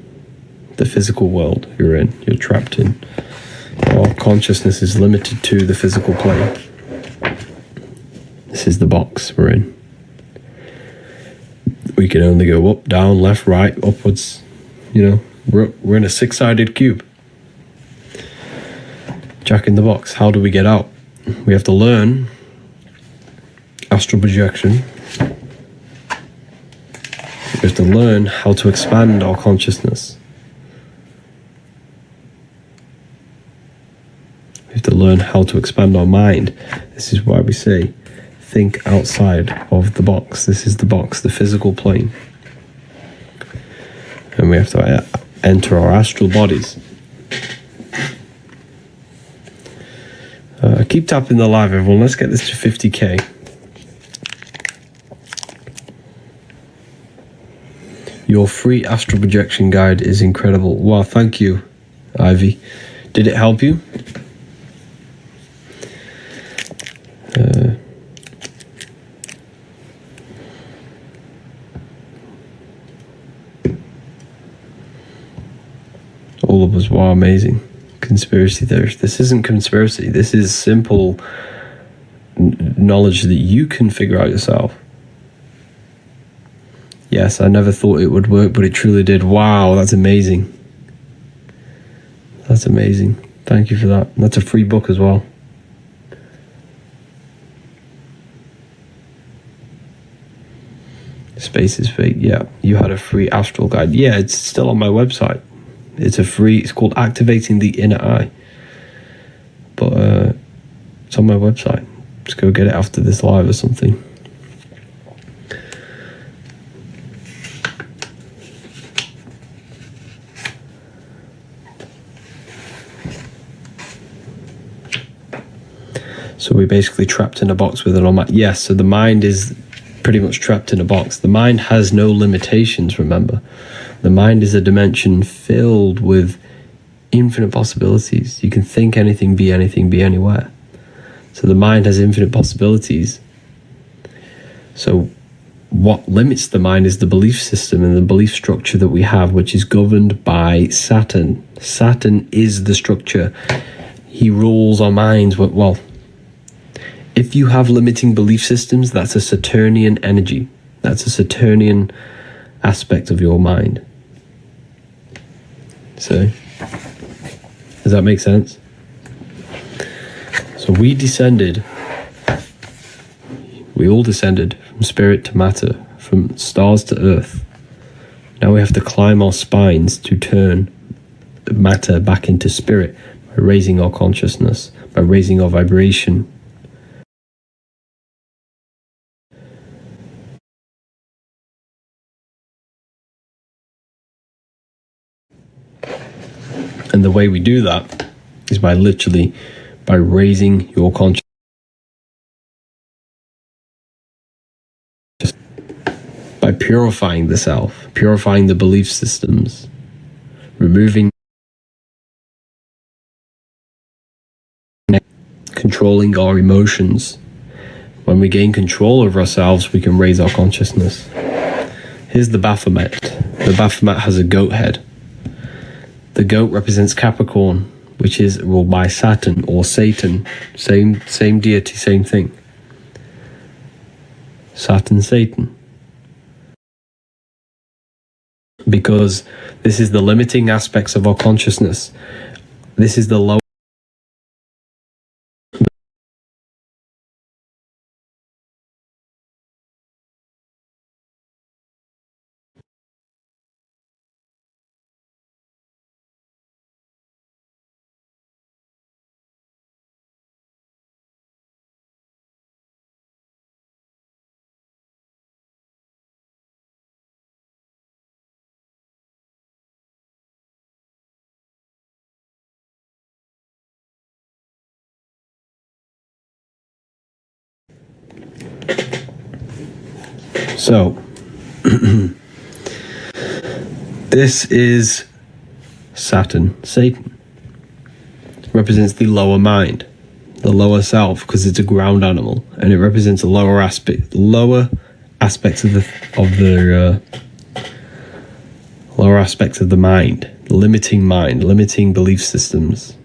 The physical world you're in. You're trapped in. Our consciousness is limited to the physical plane. This is the box we're in. We can only go up, down, left, right, upwards. You know, we're in a six-sided cube. Jack in the box. How do we get out? We have to learn astral projection. We have to learn how to expand our consciousness. We have to learn how to expand our mind. This is why we say, think outside of the box. This is the box, the physical plane. And we have to enter our astral bodies. Keep tapping the live, everyone. Let's get this to 50k. Your free astral projection guide is incredible. Wow, thank you, Ivy. Did it help you? All of us, wow, amazing. Conspiracy theorists. This isn't conspiracy. This is simple knowledge that you can figure out yourself. Yes, I never thought it would work, but it truly did. Wow, that's amazing. That's amazing. Thank you for that. That's a free book as well. Space is fake. Yeah, you had a free astral guide. Yeah, it's still on my website. It's called Activating the Inner Eye. But it's on my website. Just go get it after this live or something. So we're basically trapped in a box with an automatic. Yes, so the mind is pretty much trapped in a box. The mind has no limitations, remember. The mind is a dimension filled with infinite possibilities. You can think anything, be anywhere. So the mind has infinite possibilities. So what limits the mind is the belief system and the belief structure that we have, which is governed by Saturn. Saturn is the structure. He rules our minds. Well, if you have limiting belief systems, that's a Saturnian energy. That's a Saturnian aspect of your mind. So, does that make sense? So we all descended from spirit to matter, from stars to earth. Now we have to climb our spines to turn matter back into spirit by raising our consciousness, by raising our vibration. And the way we do that is by literally by raising your consciousness, by purifying the self, purifying the belief systems, removing, controlling our emotions. When we gain control of ourselves, we can raise our consciousness. Here's the Baphomet. The Baphomet has a goat head. The goat represents Capricorn, which is ruled by Saturn or Satan. Same deity, same thing. Saturn, Satan. Because this is the limiting aspects of our consciousness. This is the low. So, this is Saturn, Satan. Represents the lower mind, the lower self, because it's a ground animal, and it represents a lower aspects of lower aspects of the mind, limiting belief systems.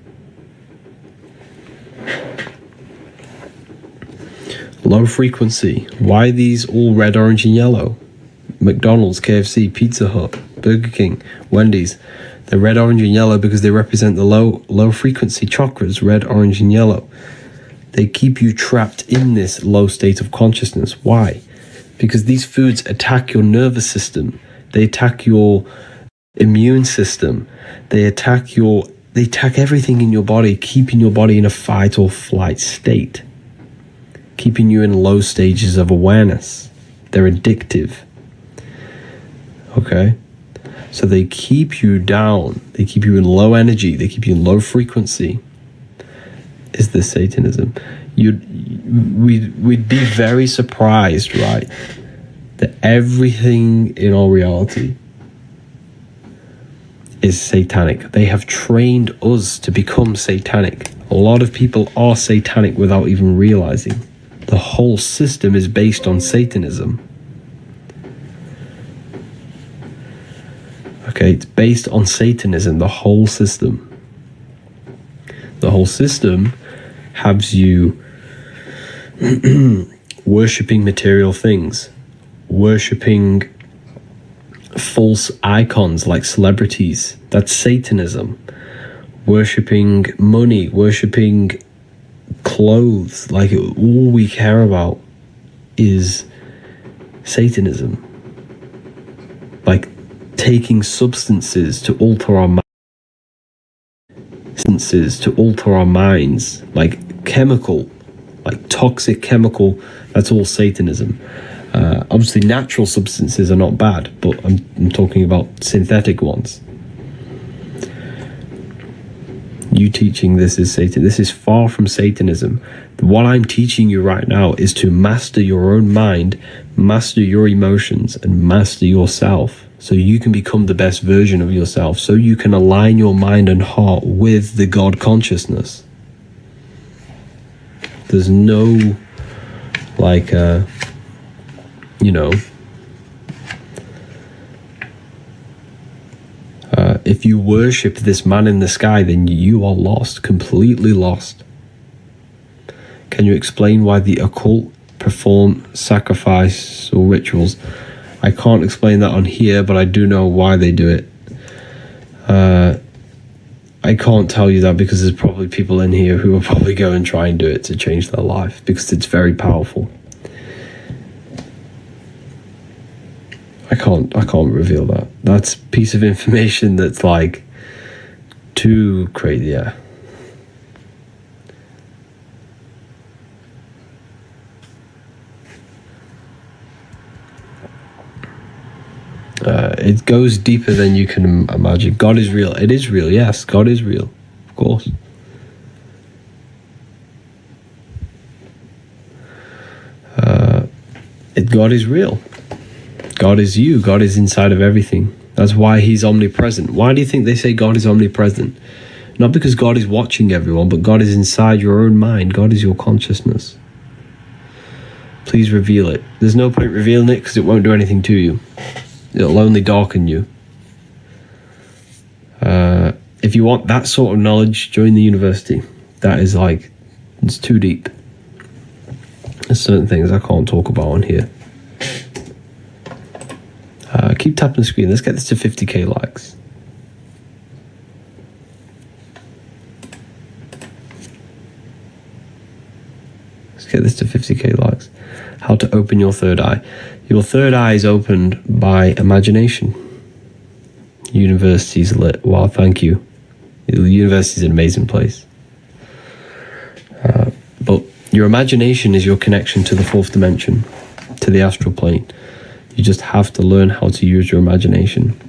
Low frequency. Why these all red, orange, and yellow? McDonald's, KFC, Pizza Hut, Burger King, Wendy's. They're red, orange, and yellow because they represent the low frequency chakras, red, orange, and yellow. They keep you trapped in this low state of consciousness. Why? Because these foods attack your nervous system. They attack your immune system. They attack everything in your body, keeping your body in a fight or flight state, keeping you in low stages of awareness. They're addictive. Okay? So they keep you down. They keep you in low energy. They keep you in low frequency. Is this Satanism? We'd be very surprised, right? That everything in our reality is satanic. They have trained us to become satanic. A lot of people are satanic without even realizing. The whole system is based on Satanism. Okay, it's based on Satanism, the whole system. The whole system has you worshipping material things, worshipping false icons like celebrities. That's Satanism. Worshipping money, worshipping clothes. Like, all we care about is Satanism. Like, taking substances to alter our minds. Substances to alter our minds. Like chemical, like toxic chemical. That's all Satanism. Obviously, natural substances are not bad, but I'm talking about synthetic ones. You teaching this is Satan. This is far from Satanism. What I'm teaching you right now is to master your own mind, master your emotions, and master yourself, so you can become the best version of yourself, so you can align your mind and heart with the God consciousness. There's no, like, if you worship this man in the sky, then you are lost, completely lost. Can you explain why the occult perform sacrifice or rituals? I can't explain that on here, but I do know why they do it. I can't tell you that because there's probably people in here who will probably go and try and do it to change their life, because it's very powerful. I can't reveal that. That's a piece of information that's like too crazy. Yeah. It goes deeper than you can imagine. God is real. It is real, yes. God is real, of course. God is real. God is you. God is inside of everything. That's why he's omnipresent. Why do you think they say God is omnipresent? Not because God is watching everyone, but God is inside your own mind. God is your consciousness. Please reveal it. There's no point revealing it because it won't do anything to you. It'll only darken you. If you want that sort of knowledge, join the university. That is like, it's too deep. There's certain things I can't talk about on here. Keep tapping the screen. Let's get this to 50k likes. Let's get this to 50k likes. How to open your third eye. Your third eye is opened by imagination. University's lit. Wow, thank you. The university is an amazing place. But your imagination is your connection to the fourth dimension, to the astral plane. You just have to learn how to use your imagination.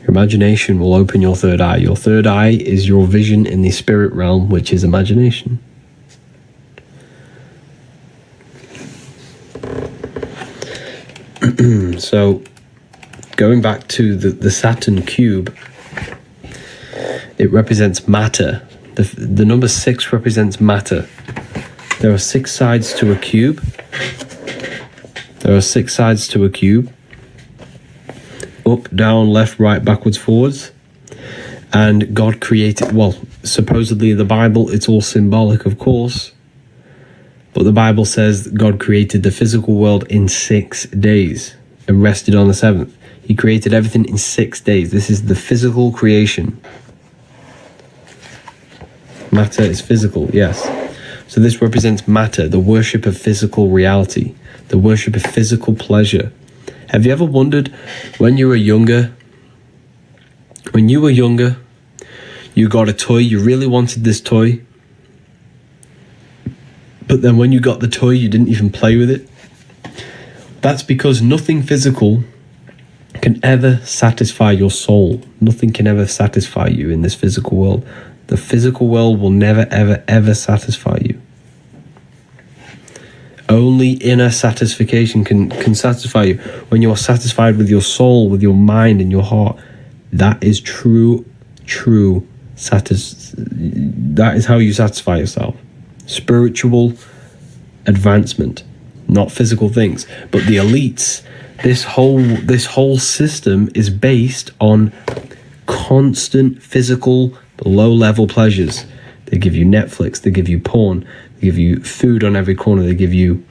Your imagination will open your third eye. Your third eye is your vision in the spirit realm, which is imagination. So, going back to the Saturn cube, it represents matter. The number 6 represents matter. There are 6 sides to a cube. There are 6 sides to a cube. Up, down, left, right, backwards, forwards. And God created, well, supposedly the Bible, it's all symbolic, of course. But the Bible says God created the physical world in 6 days and rested on the 7th. He created everything in 6 days. This is the physical creation. Matter is physical, yes. So this represents matter, the worship of physical reality, the worship of physical pleasure. Have you ever wondered when you were younger, you got a toy, you really wanted this toy, but then when you got the toy, you didn't even play with it? That's because nothing physical can ever satisfy your soul. Nothing can ever satisfy you in this physical world. The physical world will never, ever, ever satisfy you. Only inner satisfaction can satisfy you. When you are satisfied with your soul, with your mind and your heart, that is true that is how you satisfy yourself. Spiritual advancement, not physical things. But the elites, this whole system is based on constant physical low-level pleasures. They give you Netflix, they give you porn, they give you food on every corner, they give you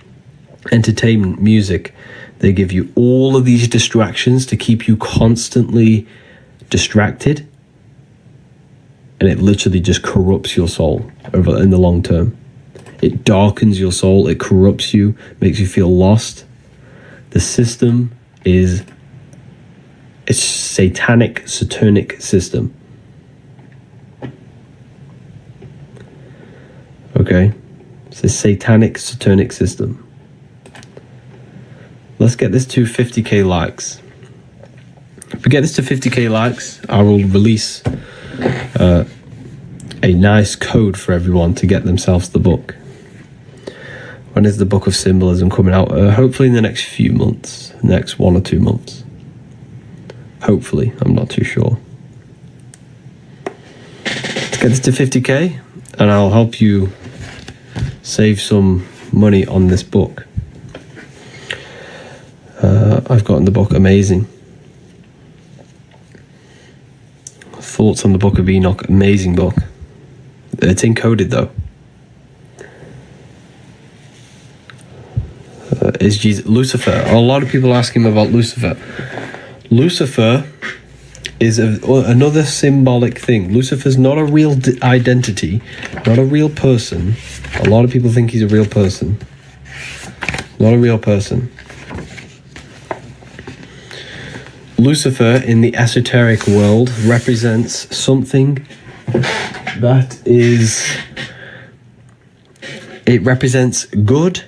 entertainment, music, they give you all of these distractions to keep you constantly distracted, and it literally just corrupts your soul in the long term. It darkens your soul, it corrupts you, makes you feel lost. The system is a satanic, saturnic system. Okay, it's a satanic, saturnic system. Let's get this to 50k likes. If we get this to 50k likes, I will release a nice code for everyone to get themselves the book. When is the Book of Symbolism coming out? Hopefully in the next few months, next 1 or 2 months. Hopefully, I'm not too sure. Let's get this to 50k, and I'll help you save some money on this book. I've gotten the book amazing. Thoughts on the Book of Enoch, amazing book. It's encoded though. Is Jesus Lucifer? A lot of people ask him about Lucifer. Lucifer is another symbolic thing. Lucifer's not a real identity, not a real person. A lot of people think he's a real person. Not a real person. Lucifer in the esoteric world represents something that is... It represents good...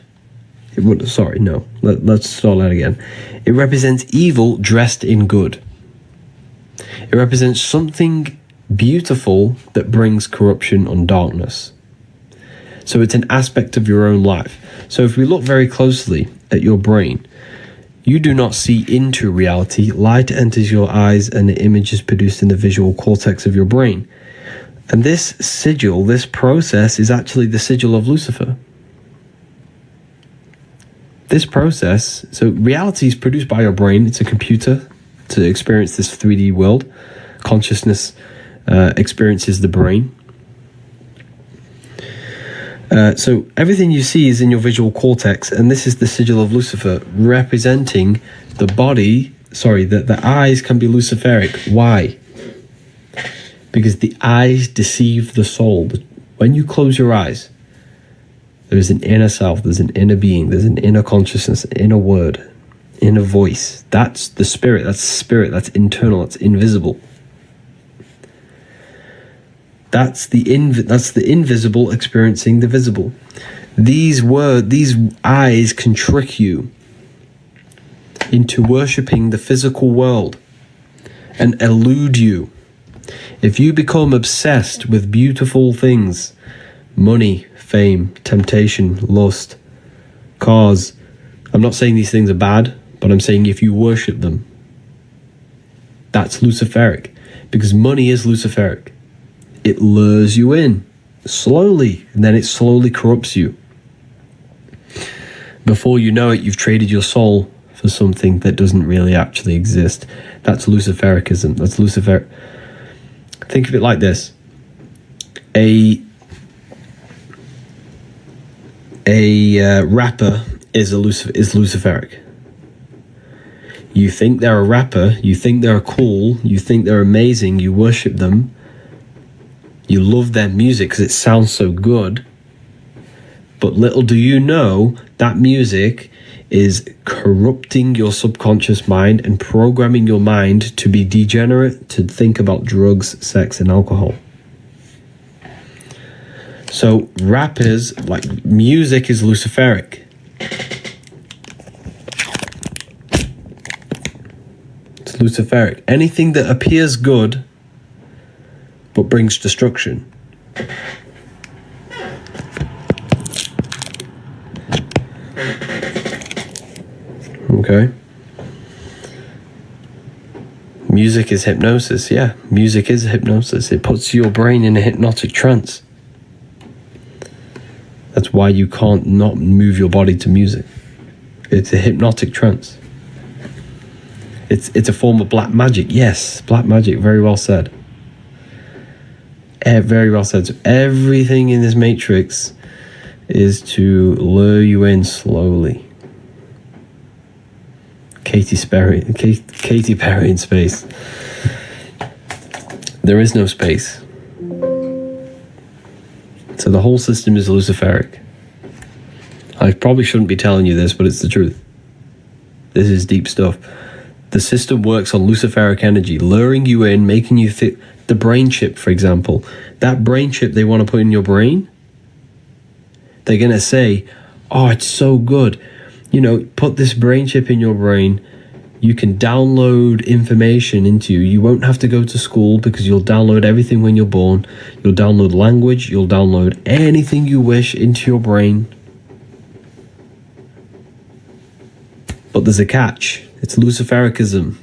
Let's start that again. It represents evil dressed in good. It represents something beautiful that brings corruption and darkness. So it's an aspect of your own life. So if we look very closely at your brain, you do not see into reality. Light enters your eyes and the image is produced in the visual cortex of your brain. And this sigil, this process, is actually the sigil of Lucifer. This process, so reality is produced by your brain. It's a computer to experience this 3D world. Consciousness experiences the brain. So everything you see is in your visual cortex, and this is the sigil of Lucifer, representing the body. The eyes can be Luciferic. Why? Because the eyes deceive the soul. When you close your eyes, there is an inner self, there's an inner being, there's an inner consciousness, an inner word, inner voice. That's the spirit, that's internal, that's invisible. That's the invisible experiencing the visible. These eyes can trick you into worshipping the physical world and elude you. If you become obsessed with beautiful things, money, fame, temptation, lust, cars, I'm not saying these things are bad, but I'm saying if you worship them, that's Luciferic, because money is Luciferic. It lures you in slowly, and then it slowly corrupts you. Before you know it, you've traded your soul for something that doesn't really actually exist. That's Lucifericism. That's Lucifer. Think of it like this. A rapper is Luciferic. You think they're a rapper, you think they're cool, you think they're amazing, you worship them, you love their music because it sounds so good, but little do you know that music is corrupting your subconscious mind and programming your mind to be degenerate, to think about drugs, sex, and alcohol. So rappers, like music, is Luciferic. It's Luciferic. Anything that appears good but brings destruction. Okay. Music is hypnosis. Yeah, music is hypnosis. It puts your brain in a hypnotic trance. That's why you can't not move your body to music. It's a hypnotic trance. It's a form of black magic. Yes, black magic. Very well said. Very well said. So everything in this matrix is to lure you in slowly. Katy Perry in space. There is no space. So the whole system is Luciferic. I probably shouldn't be telling you this, but it's the truth. This is deep stuff. The system works on Luciferic energy, luring you in, making you think. The brain chip, for example, that brain chip they want to put in your brain, they're going to say, oh, it's so good. You know, put this brain chip in your brain. You can download information into you. You won't have to go to school because you'll download everything when you're born. You'll download language. You'll download anything you wish into your brain. But there's a catch. It's Lucifericism.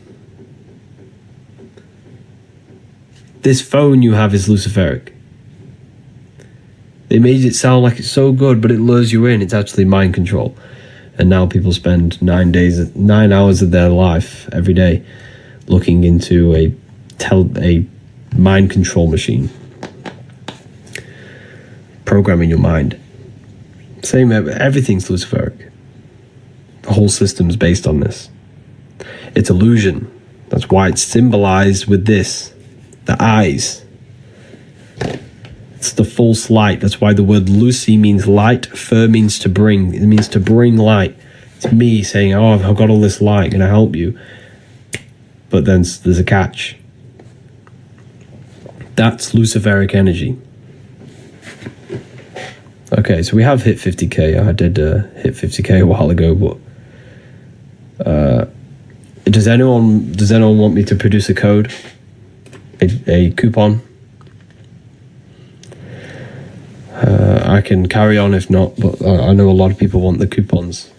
This phone you have is Luciferic. They made it sound like it's so good, but it lures you in. It's actually mind control. And now people spend 9 hours of their life every day looking into a mind control machine. Programming your mind. Everything's Luciferic. The whole system's based on this. It's illusion. That's why it's symbolized with this. The eyes. It's the false light. That's why the word Lucy means light. Fur means to bring. It means to bring light. It's me saying, oh, I've got all this light. Can I help you? But then there's a catch. That's Luciferic energy. Okay, so we have hit 50k. I did hit 50k a while ago, but does anyone want me to produce a code? A coupon? I can carry on if not, but I know a lot of people want the coupons.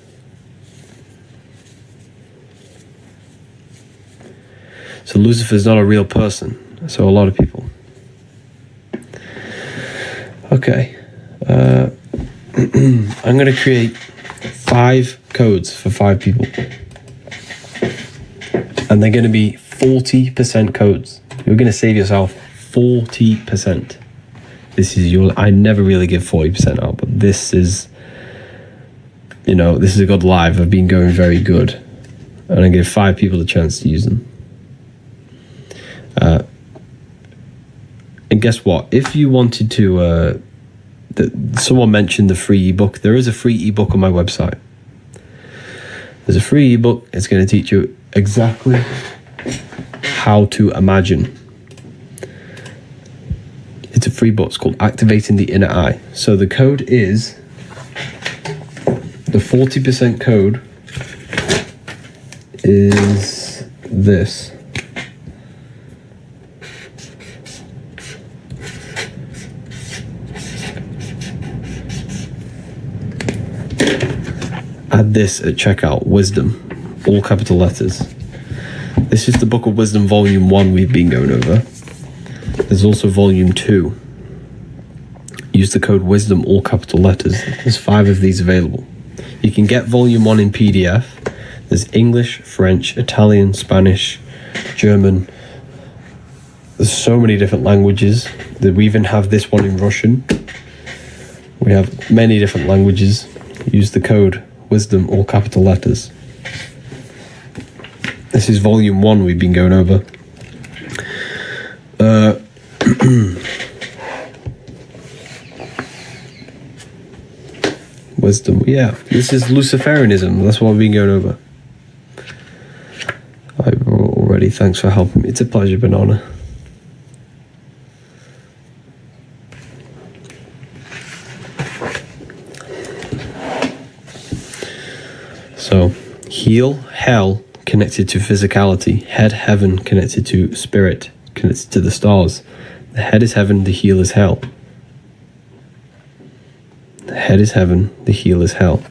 So Lucifer's not a real person. So a lot of people. Okay. I'm going to create 5 codes for 5 people. And they're going to be 40% codes. You're going to save yourself 40%. This is your... I never really give 40% out, but this is... You know, this is a good live. I've been going very good. And I give 5 people a chance to use them. And guess what? If you wanted to... someone mentioned the free ebook. There is a free ebook on my website. There's a free ebook. It's going to teach you exactly how to imagine. It's a free book. It's called Activating the Inner Eye. So the code is... The 40% code is this. Add this at checkout, wisdom, all capital letters. This is the Book of Wisdom Volume 1 we've been going over. There's also Volume 2. Use the code wisdom, all capital letters. There's 5 of these available. You can get Volume 1 in PDF. There's English, French, Italian, Spanish, German. There's so many different languages. We even have this one in Russian. We have many different languages. Use the code wisdom, all capital letters. This is Volume 1 we've been going over. Wisdom, yeah. This is Luciferianism. That's what we've been going over. I've already. Thanks for helping me. It's a pleasure, Banana. So, heel, hell, connected to physicality. Head, heaven, connected to spirit, connected to the stars. The head is heaven, the heel is hell. The head is heaven, the heel is hell.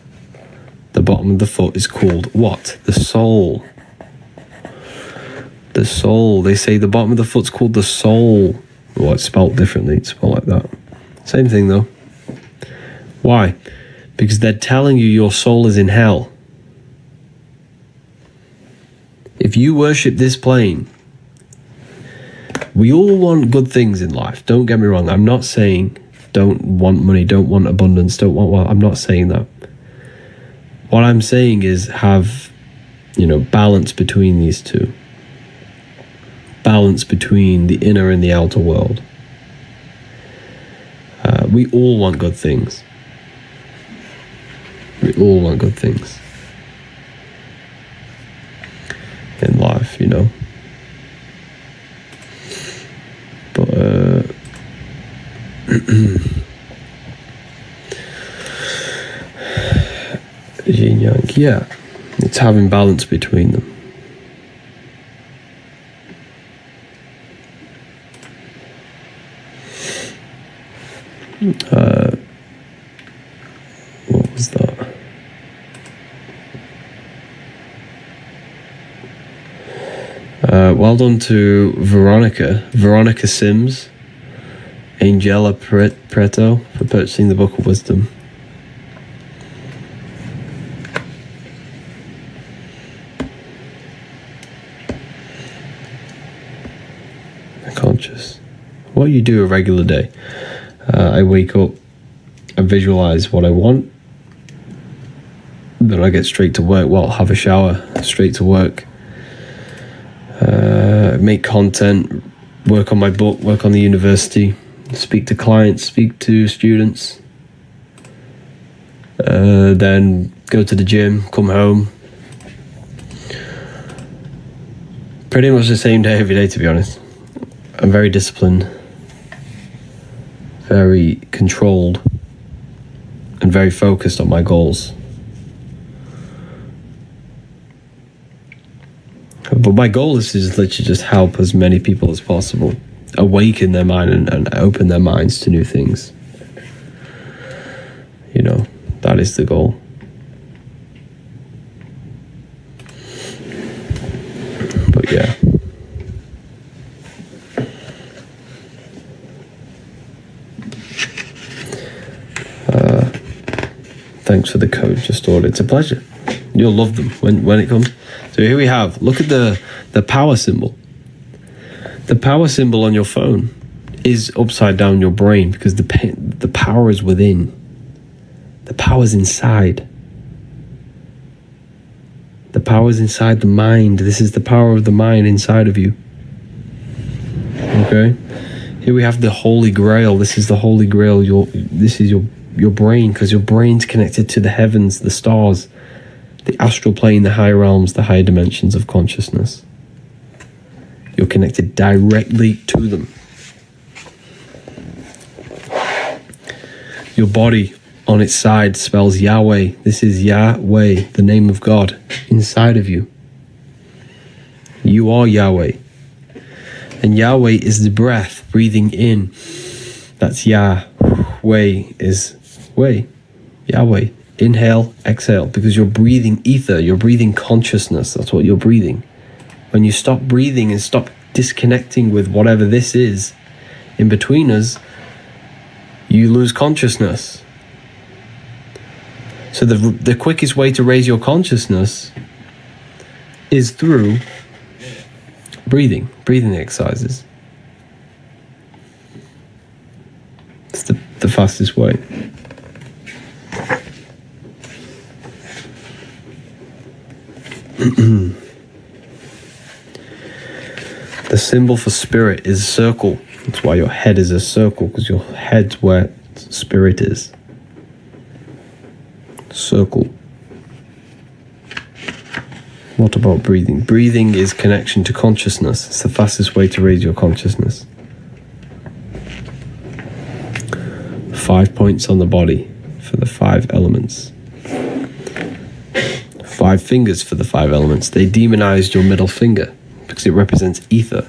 The bottom of the foot is called what? The soul. The soul. They say the bottom of the foot's called the soul. Well, it's spelled differently. It's spelled like that. Same thing though. Why? Because they're telling you your soul is in hell. If you worship this plane, we all want good things in life. Don't get me wrong. I'm not saying don't want money, don't want abundance, don't want wealth. I'm not saying that. What I'm saying is have, balance between these two. Balance between the inner and the outer world. We all want good things. We all want good things. In life, But, yin yang, yeah. It's having balance between them. What was that? Well done to Veronica Sims, Angela Preto for purchasing the Book of Wisdom. Conscious. What you do a regular day. I wake up, I visualize what I want, then I get straight to work. Well, have a shower, straight to work. Make content, work on my book, work on the university, speak to clients, speak to students, then go to the gym, come home. Pretty much the same day every day, to be honest. I'm very disciplined, very controlled, and very focused on my goals. But my goal is to literally just help as many people as possible, awaken their mind and open their minds to new things. You know, that is the goal. But yeah. Thanks for the code, just ordered. It's a pleasure. You'll love them when it comes. So here we have, look at the power symbol. The power symbol on your phone is upside down your brain because the power is within. The power is inside. The power is inside the mind. This is the power of the mind inside of you. Okay? Here we have the Holy Grail. This is the Holy Grail. This is your brain, because your brain's connected to the heavens, the stars, the astral plane, the higher realms, the higher dimensions of consciousness. You're connected directly to them. Your body on its side spells Yahweh. This is Yahweh, the name of God, inside of you. You are Yahweh. And Yahweh is the breath, breathing in. That's Yahweh is way. Yahweh. Inhale, exhale, because you're breathing ether, you're breathing consciousness. That's what you're breathing. When you stop breathing and stop disconnecting with whatever this is in between us, you lose consciousness. So the quickest way to raise your consciousness is through breathing exercises. It's the fastest way. The symbol for spirit is a circle. That's why your head is a circle, because your head's where spirit is. Circle. What about breathing? Breathing is connection to consciousness. It's the fastest way to raise your consciousness. 5 points on the body for the 5 elements. 5 fingers for the 5 elements. They demonized your middle finger because it represents ether.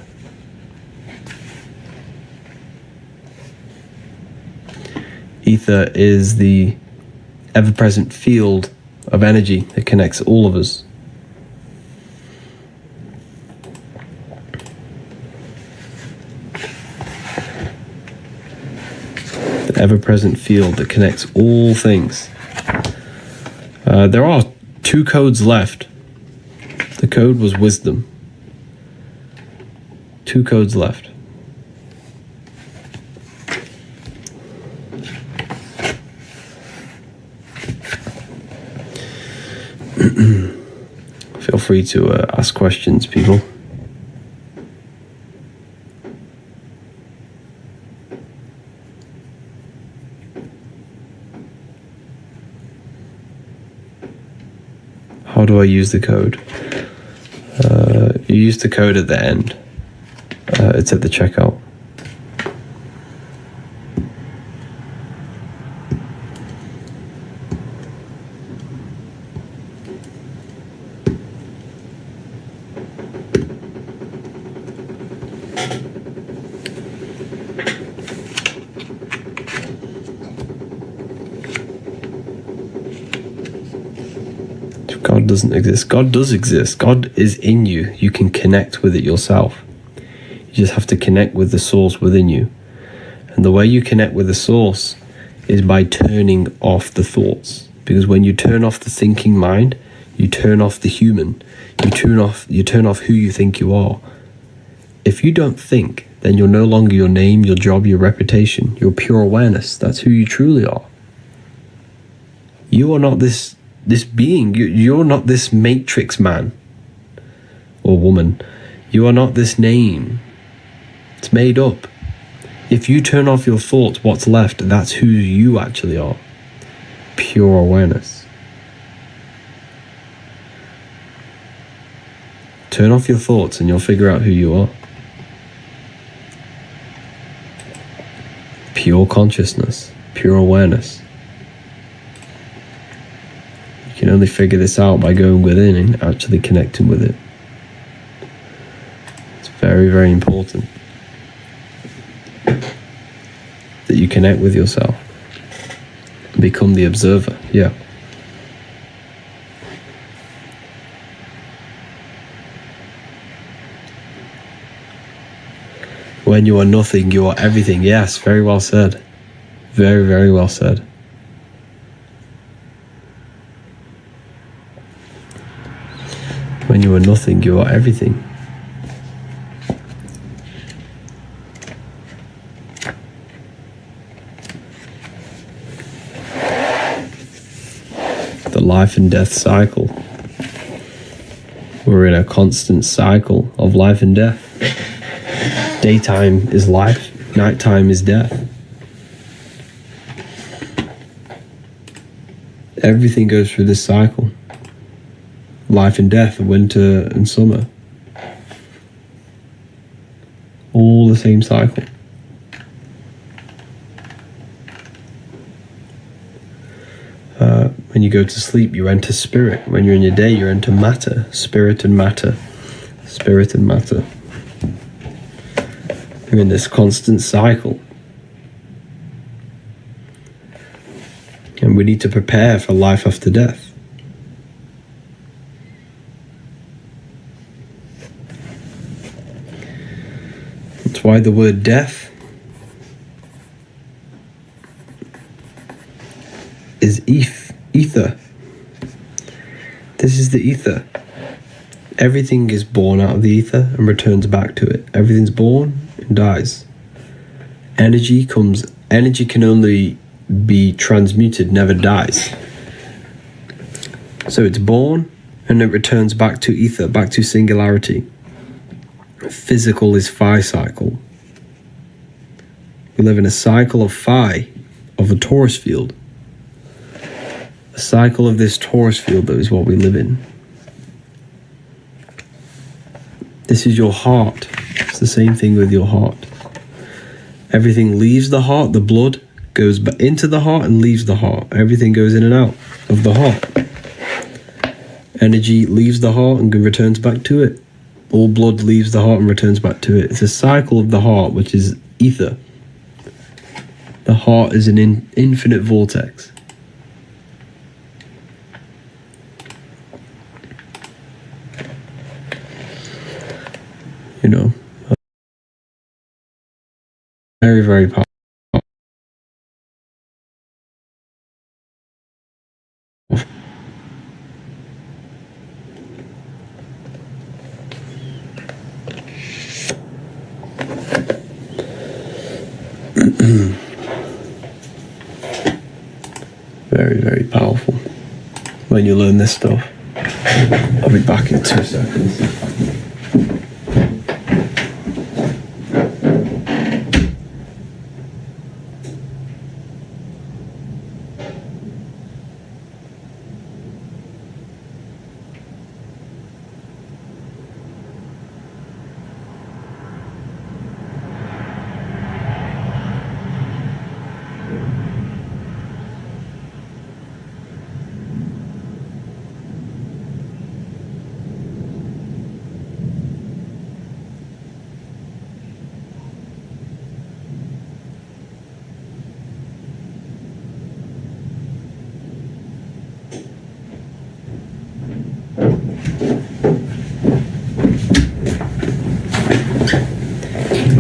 Ether is the ever-present field of energy that connects all of us. The ever-present field that connects all things. There are 2 codes left. The code was wisdom. 2 codes left. Feel free to ask questions, people. How do I use the code? You use the code at the end. It's at the checkout. God doesn't exist. God does exist. God is in you. You can connect with it yourself. You just have to connect with the source within you. And the way you connect with the source is by turning off the thoughts. Because when you turn off the thinking mind, you turn off the human. You turn off who you think you are. If you don't think, then you're no longer your name, your job, your reputation. You're pure awareness. That's who you truly are. You are not this being. You're not this matrix man or woman. You are not this name. It's made up. If you turn off your thoughts, what's left? That's who you actually are. Pure awareness. Turn off your thoughts and you'll figure out who you are. Pure consciousness, pure awareness. You can only figure this out by going within and actually connecting with it. It's very, very important that you connect with yourself. become the observer. Yeah. When you are nothing, you are everything. Yes, very well said. Very, very well said. When you are nothing, you are everything. The life and death cycle. We're in a constant cycle of life and death. Daytime is life, nighttime is death. Everything goes through this cycle. Life and death, winter and summer. All the same cycle. When you go to sleep, you enter spirit. When you're in your day, you enter matter. Spirit and matter. Spirit and matter. You're in this constant cycle. And we need to prepare for life after death. That's why the word death is ether. This is the ether. Everything is born out of the ether and returns back to it. Everything's born and dies. Energy can only be transmuted, never dies. So it's born and it returns back to ether, back to singularity. Physical is phi cycle. We live in a cycle of phi, of a torus field. A cycle of this torus field, that is what we live in. This is your heart. It's the same thing with your heart. Everything leaves the heart. The blood goes into the heart and leaves the heart. Everything goes in and out of the heart. Energy leaves the heart and returns back to it. All blood leaves the heart and returns back to it. It's a cycle of the heart, which is ether. The heart is an infinite vortex. You know, very, very powerful. Very, very powerful when you learn this stuff. I'll be back in 2 seconds.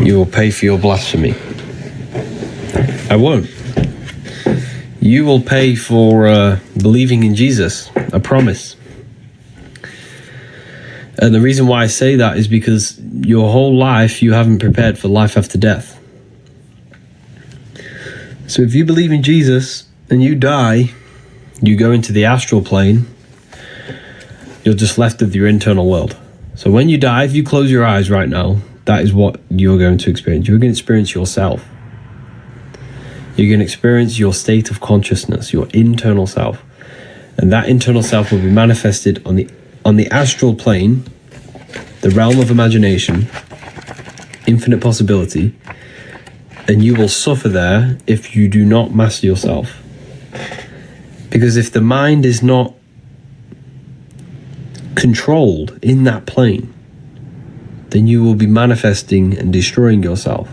You will pay for your blasphemy. I won't. You will pay for believing in Jesus. I promise. And the reason why I say that is because your whole life you haven't prepared for life after death. So if you believe in Jesus and you die, you go into the astral plane, you're just left with your internal world. So when you die, if you close your eyes right now, that is what you're going to experience. You're going to experience yourself. You're going to experience your state of consciousness, your internal self. And that internal self will be manifested on the astral plane, the realm of imagination, infinite possibility, and you will suffer there if you do not master yourself. Because if the mind is not controlled in that plane, then you will be manifesting and destroying yourself.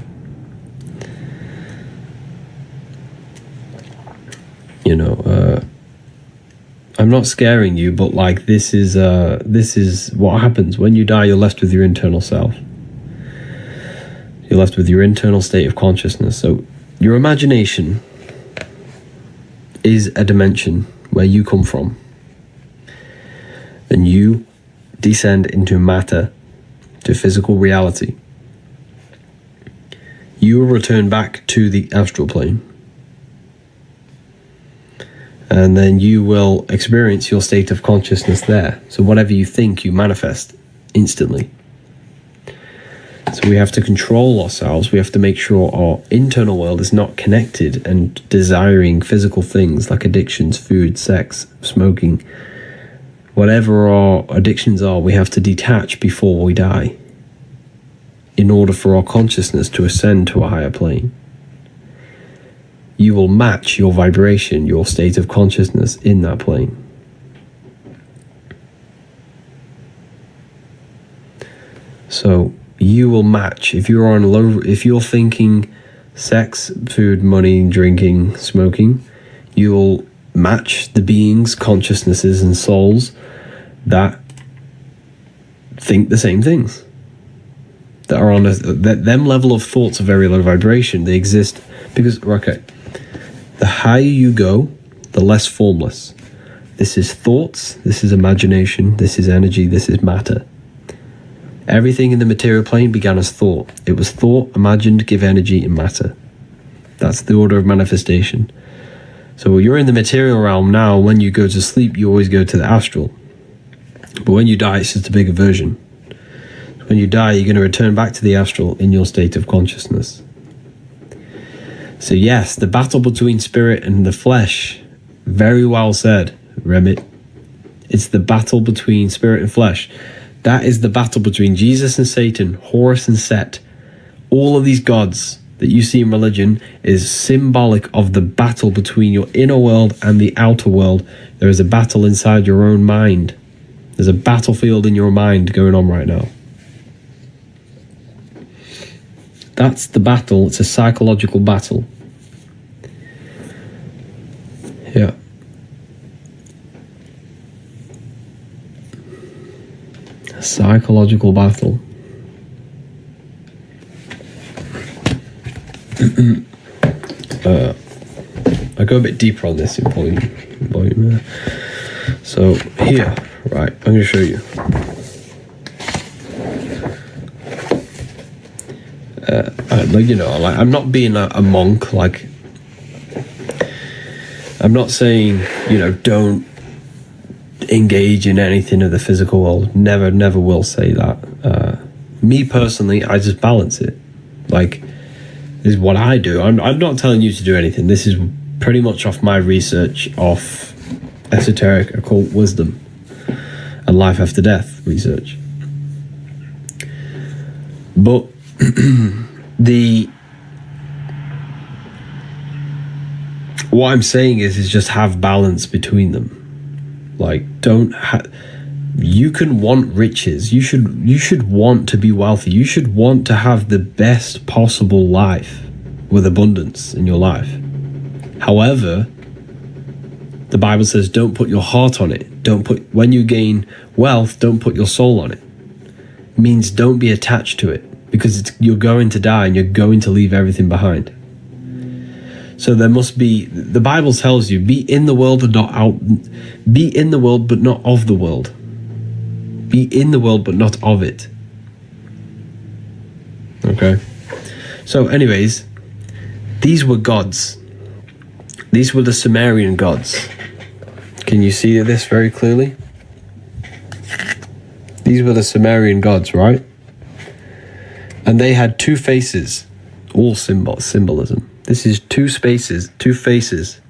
You know, I'm not scaring you, but like this is what happens when you die. You're left with your internal self. You're left with your internal state of consciousness. So your imagination is a dimension where you come from, and you descend into matter, to physical reality. You will return back to the astral plane, and then you will experience your state of consciousness there. So whatever you think, you manifest instantly. So we have to control ourselves. We have to make sure our internal world is not connected and desiring physical things like addictions, food, sex, smoking. Whatever our addictions are, we have to detach before we die in order for our consciousness to ascend to a higher plane. You will match your vibration, your state of consciousness in that plane. So you will match. If you're thinking sex, food, money, drinking, smoking, you will match the beings, consciousnesses, and souls that think the same things. That are on them level of thoughts are very low vibration. They exist because, okay, the higher you go, the less formless. This is thoughts, this is imagination, this is energy, this is matter. Everything in the material plane began as thought. It was thought, imagined, give energy, and matter. That's the order of manifestation. So you're in the material realm now. When you go to sleep, you always go to the astral. But when you die, it's just a bigger version. When you die, you're going to return back to the astral in your state of consciousness. So yes, the battle between spirit and the flesh, very well said, Remit. It's the battle between spirit and flesh. That is the battle between Jesus and Satan, Horus and Set. All of these gods that you see in religion is symbolic of the battle between your inner world and the outer world. There is a battle inside your own mind. There's a battlefield in your mind going on right now. That's the battle. It's a psychological battle. Yeah. A psychological battle. I go a bit deeper on this in volume. So here, right, I'm going to show you. I'm not being a monk. Like, I'm not saying, don't engage in anything of the physical world. Never will say that. Me personally, I just balance it. Like, this is what I do. I'm not telling you to do anything. This is pretty much off my research of esoteric occult wisdom and life after death research. But what I'm saying is just have balance between them. Like, you can want riches. You should want to be wealthy. You should want to have the best possible life with abundance in your life. However, the Bible says don't put your heart on it. When you gain wealth, don't put your soul on it. It means don't be attached to it, because you're going to die and you're going to leave everything behind. So there must be, the Bible tells you, be in the world and not out. Be in the world but not of the world. Be in the world but not of it. Okay. So anyways, these were gods. These were the Sumerian gods. Can you see this very clearly? These were the Sumerian gods, right? And they had two faces. All symbolism. This is two faces.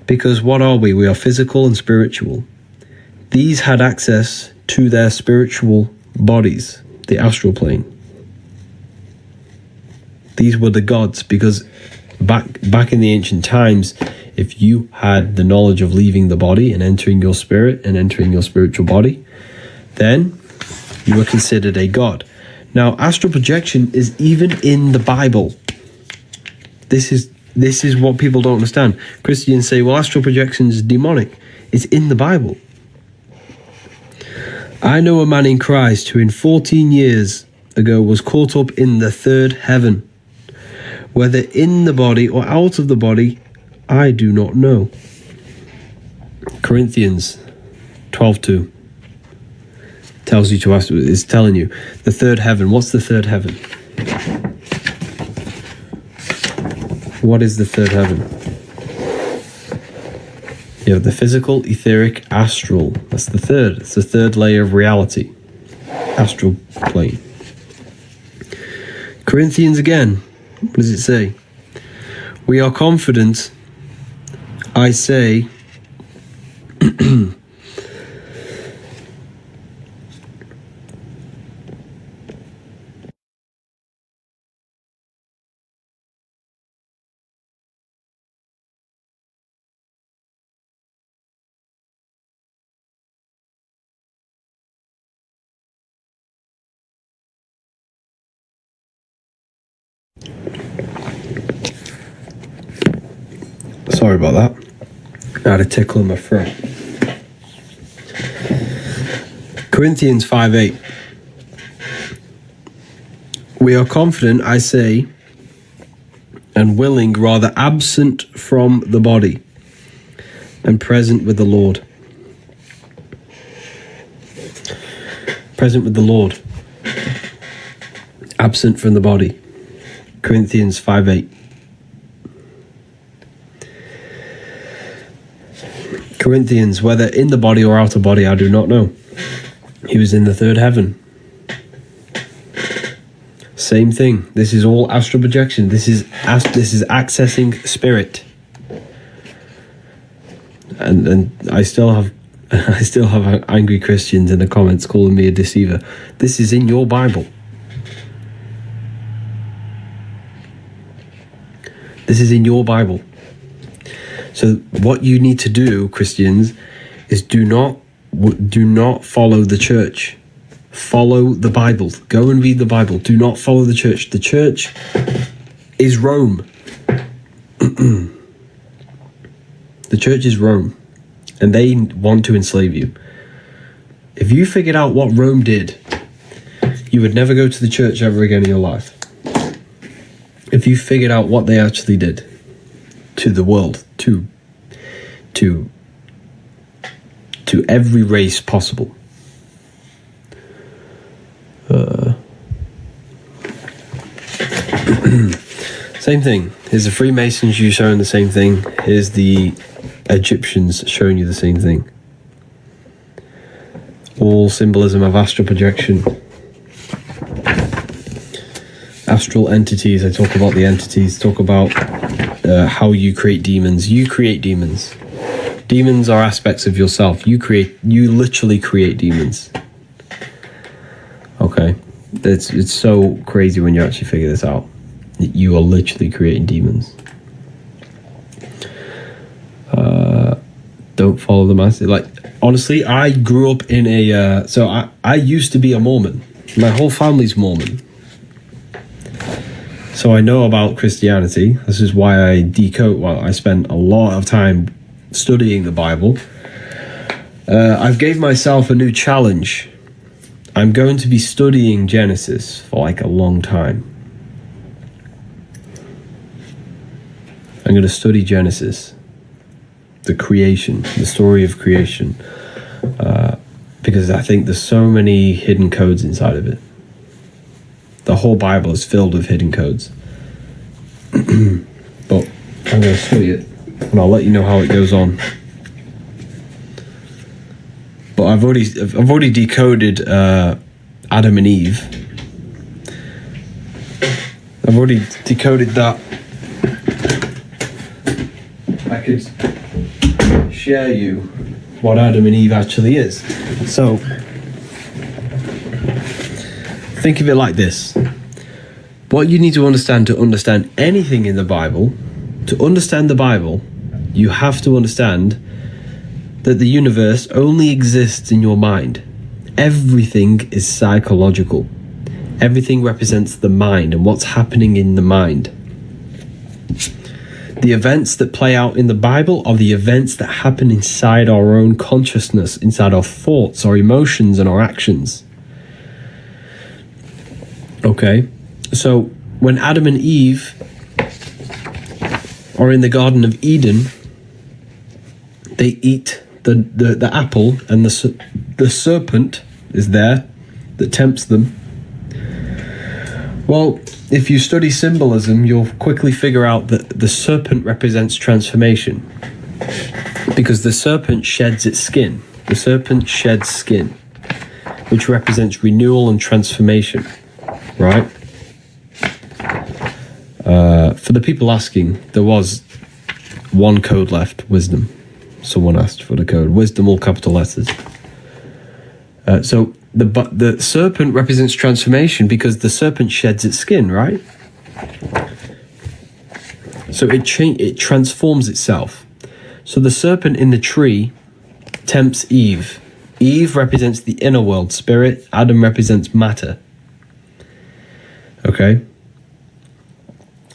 Because what are we? We are physical and spiritual. These had access to their spiritual bodies, the astral plane. These were the gods, because back in the ancient times, if you had the knowledge of leaving the body and entering your spirit and entering your spiritual body, then you were considered a god. Now, astral projection is even in the Bible. This is This is what people don't understand. Christians say, well, astral projection is demonic. It's in the Bible. I know a man in Christ who in 14 years ago was caught up in the third heaven. Whether in the body or out of the body, I do not know. Corinthians 12:2 tells you to ask, is telling you the third heaven. What's the third heaven? What is the third heaven? You have the physical, etheric, astral. That's the third. It's the third layer of reality. Astral plane. Corinthians again. What does it say? We are confident, I say, sorry about that. I had a tickle in my throat. Corinthians 5:8. We are confident, I say, and willing, rather absent from the body, and present with the Lord. Present with the Lord. Absent from the body. Corinthians 5:8. Corinthians, whether in the body or out of body, I do not know. He was in the third heaven. Same thing. This is all astral projection. This is accessing spirit. And I still have angry Christians in the comments calling me a deceiver. This is in your Bible. This is in your Bible. So what you need to do, Christians, is do not follow the church. Follow the Bible. Go and read the Bible. Do not follow the church. The church is Rome. The church is Rome, and they want to enslave you. If you figured out what Rome did, you would never go to the church ever again in your life. If you figured out what they actually did to the world, to every race possible. Same thing. Here's the Freemasons, you showing the same thing. Here's the Egyptians showing you the same thing. All symbolism of astral projection. Astral entities. I talk about the entities. Talk about how you create demons. You create demons. Demons are aspects of yourself. You literally create demons. Okay, it's so crazy when you actually figure this out. You are literally creating demons. Don't follow the masses. Like, honestly, I grew up in a I used to be a Mormon. My whole family's Mormon. So I know about Christianity. This is why I spent a lot of time studying the Bible. I've gave myself a new challenge. I'm going to be studying Genesis for like a long time. I'm going to study Genesis, the creation, the story of creation, because I think there's so many hidden codes inside of it. The whole Bible is filled with hidden codes. But I'm going to study it, and I'll let you know how it goes on. But I've already decoded Adam and Eve. I've already decoded that. I could share you what Adam and Eve actually is. So think of it like this. What you need to understand anything in the Bible, to understand the Bible, you have to understand that the universe only exists in your mind. Everything is psychological. Everything represents the mind and what's happening in the mind. The events that play out in the Bible are the events that happen inside our own consciousness, inside our thoughts, our emotions, and our actions. Okay, so when Adam and Eve are in the Garden of Eden, they eat the apple, and the serpent is there that tempts them. Well, if you study symbolism, you'll quickly figure out that the serpent represents transformation, because the serpent sheds its skin. The serpent sheds skin, which represents renewal and transformation, right? For the people asking, there was one code left, wisdom. Someone asked for the code. Wisdom, all capital letters. So the serpent represents transformation because the serpent sheds its skin, right? So it transforms itself. So the serpent in the tree tempts Eve. Eve represents the inner world, spirit. Adam represents matter. Okay?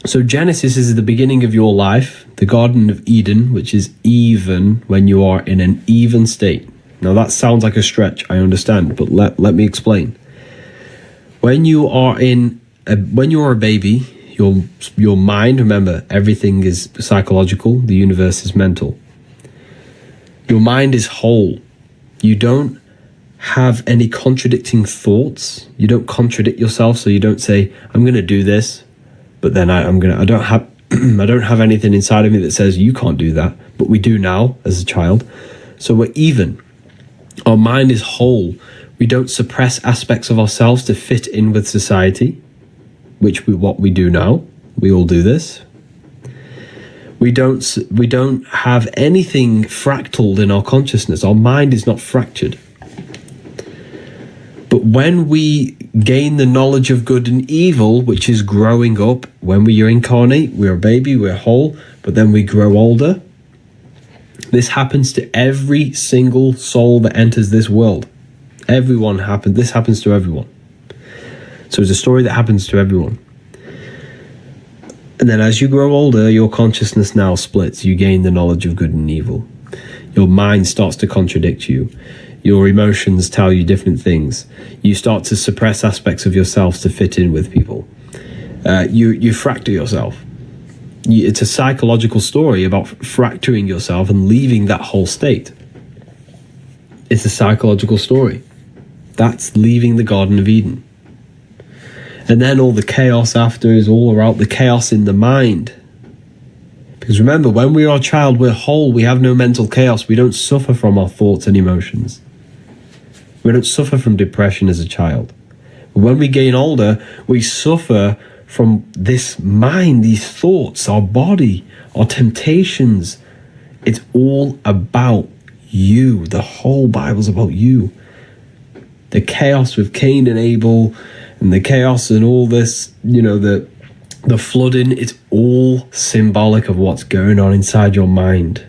So Genesis is the beginning of your life, the Garden of Eden, which is even when you are in an even state. Now that sounds like a stretch, I understand, but let me explain. When you are a baby, your mind, remember, everything is psychological, the universe is mental. Your mind is whole. You don't have any contradicting thoughts. You don't contradict yourself, so you don't say, I'm going to do this, but then I don't have I don't have anything inside of me that says you can't do that, but we do now as a child. So we're even. Our mind is whole. We don't suppress aspects of ourselves to fit in with society, what we do now. We all do this. We don't have anything fractaled in our consciousness. Our mind is not fractured. But when we gain the knowledge of good and evil, which is growing up, when we reincarnate, we're a baby, we're whole, but then we grow older. This happens to every single soul that enters this world. This happens to everyone. So it's a story that happens to everyone. And then as you grow older, your consciousness now splits. You gain the knowledge of good and evil. Your mind starts to contradict you. Your emotions tell you different things. You start to suppress aspects of yourself to fit in with people. You fracture yourself. It's a psychological story about fracturing yourself and leaving that whole state. It's a psychological story. That's leaving the Garden of Eden. And then all the chaos after is all about the chaos in the mind. Because remember, when we are a child, we're whole. We have no mental chaos. We don't suffer from our thoughts and emotions. We don't suffer from depression as a child. But when we gain older, we suffer from this mind, these thoughts, our body, our temptations. It's all about you. The whole Bible's about you. The chaos with Cain and Abel, and the chaos and all this, the flooding, it's all symbolic of what's going on inside your mind.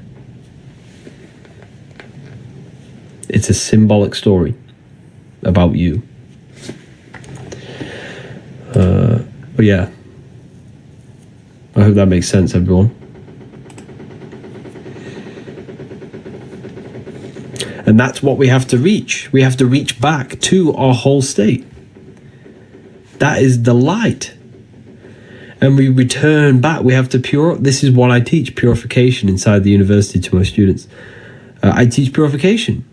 It's a symbolic story about you. But yeah, I hope that makes sense, everyone. And that's what we have to reach. We have to reach back to our whole state. That is the light. And we return back. We have to this is what I teach, purification inside the university to my students. I teach purification.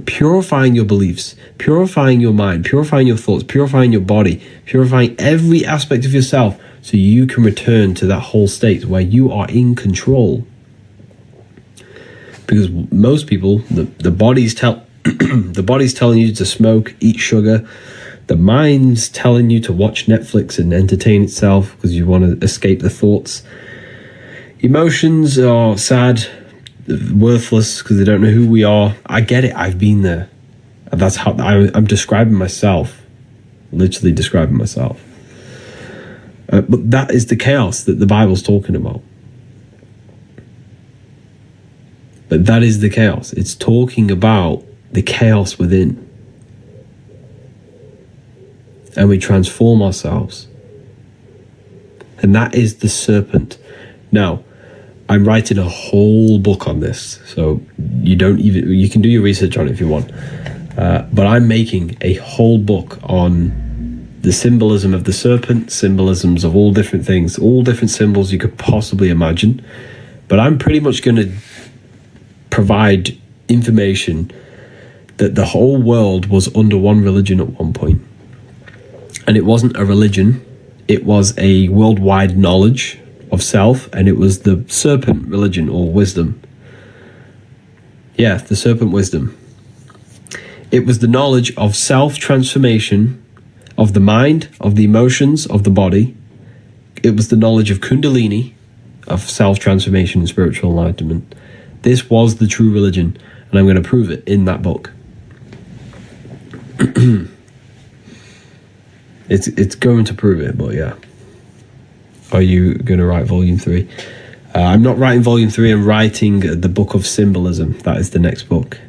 Purifying your beliefs, purifying your mind, purifying your thoughts, purifying your body, purifying every aspect of yourself so you can return to that whole state where you are in control. Because most people, the body's telling you to smoke, eat sugar. The mind's telling you to watch Netflix and entertain itself because you want to escape the thoughts. Emotions are sad, worthless because they don't know who we are. I get it. I've been there. And that's how I'm describing myself. Literally describing myself. But that is the chaos that the Bible's talking about. But that is the chaos. It's talking about the chaos within. And we transform ourselves. And that is the serpent. Now, I'm writing a whole book on this, so you can do your research on it if you want. But I'm making a whole book on the symbolism of the serpent, symbolisms of all different things, all different symbols you could possibly imagine. But I'm pretty much going to provide information that the whole world was under one religion at one point. And it wasn't a religion, it was a worldwide knowledge of self, and it was the serpent religion or wisdom. Yeah, the serpent wisdom. It was the knowledge of self-transformation, of the mind, of the emotions, of the body. It was the knowledge of Kundalini, of self-transformation and spiritual enlightenment. This was the true religion, and I'm going to prove it in that book. It's going to prove it, but yeah. Are you going to write volume 3? I'm not writing volume 3, I'm writing the book of symbolism. That is the next book.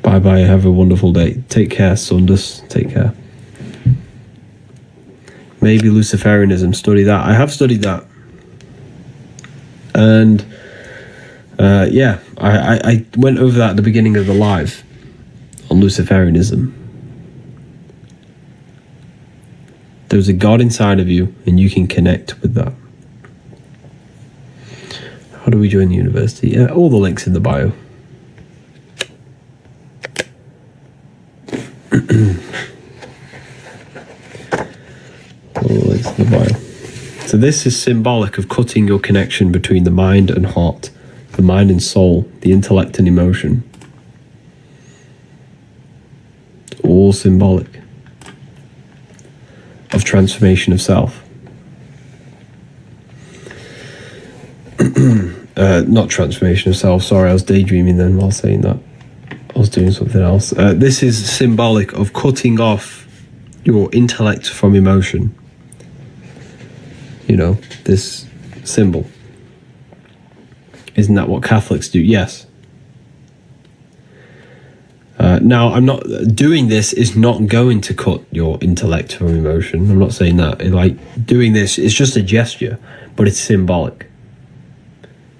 Bye bye, have a wonderful day. Take care, Sundus. Take care. Maybe Luciferianism, study that. I have studied that. And yeah, I went over that at the beginning of the live on Luciferianism. There's a God inside of you, and you can connect with that. How do we join the university? Yeah, all the links in the bio. All the links in the bio. So this is symbolic of cutting your connection between the mind and heart, the mind and soul, the intellect and emotion. It's all symbolic of transformation of self. Not transformation of self, sorry, I was daydreaming then while saying that. I was doing something else. This is symbolic of cutting off your intellect from emotion. You know, this symbol. Isn't that what Catholics do? Yes. Now, I'm not doing this is not going to cut your intellect from emotion. I'm not saying that. Doing this is just a gesture, but it's symbolic.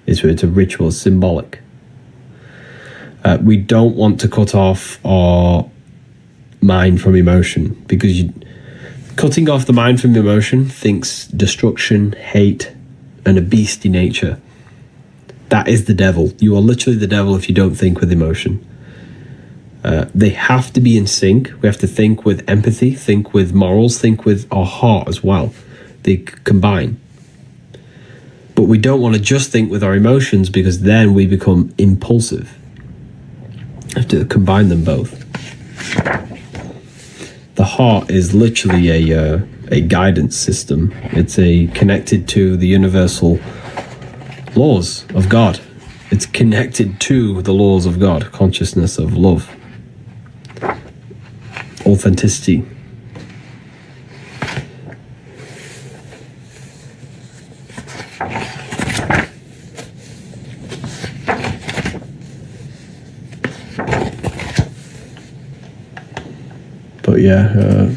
It's a ritual, it's symbolic. We don't want to cut off our mind from emotion, because cutting off the mind from emotion thinks destruction, hate, and a beastly nature. That is the devil. You are literally the devil if you don't think with emotion. They have to be in sync. We have to think with empathy, think with morals, think with our heart as well. They combine. But we don't want to just think with our emotions, because then we become impulsive. We have to combine them both. The heart is literally a guidance system. It's connected to the universal laws of God. It's connected to the laws of God, consciousness of love, authenticity. But yeah,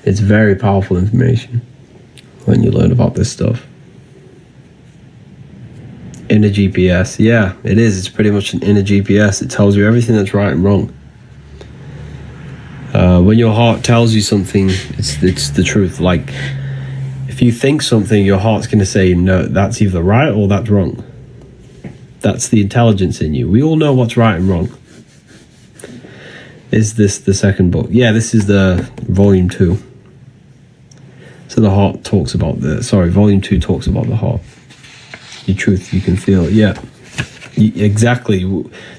it's very powerful information when you learn about this stuff. Inner GPS, yeah, it is. It's pretty much an inner GPS. It tells you everything that's right and wrong. When your heart tells you something, it's the truth. Like, if you think something, your heart's going to say, no, that's either right or that's wrong. That's the intelligence in you. We all know what's right and wrong. Is this the second book? Yeah, this is the volume 2. So the heart talks about volume 2 talks about the heart. Your truth, you can feel it. Yeah, exactly.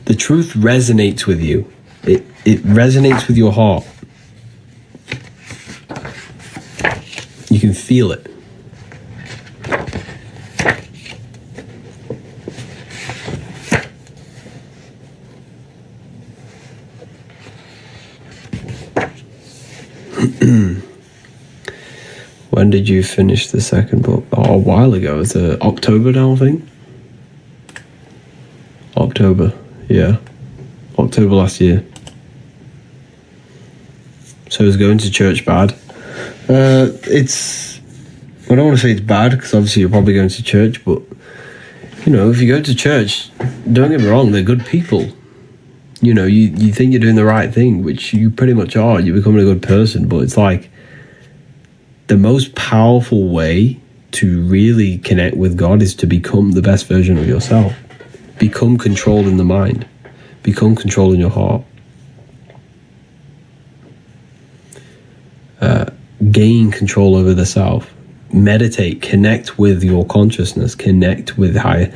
The truth resonates with you. It resonates with your heart. You can feel it. When did you finish the second book? Oh, a while ago. It's October now, I think. October, yeah. October last year. So is going to church bad? It's, I don't want to say it's bad, because obviously you're probably going to church, but, you know, if you go to church, don't get me wrong, they're good people. You know, you think you're doing the right thing, which you pretty much are. You're becoming a good person, but it's like the most powerful way to really connect with God is to become the best version of yourself. Become controlled in the mind. Become controlled in your heart. Gain control over the self. Meditate. Connect with your consciousness. Connect with higher.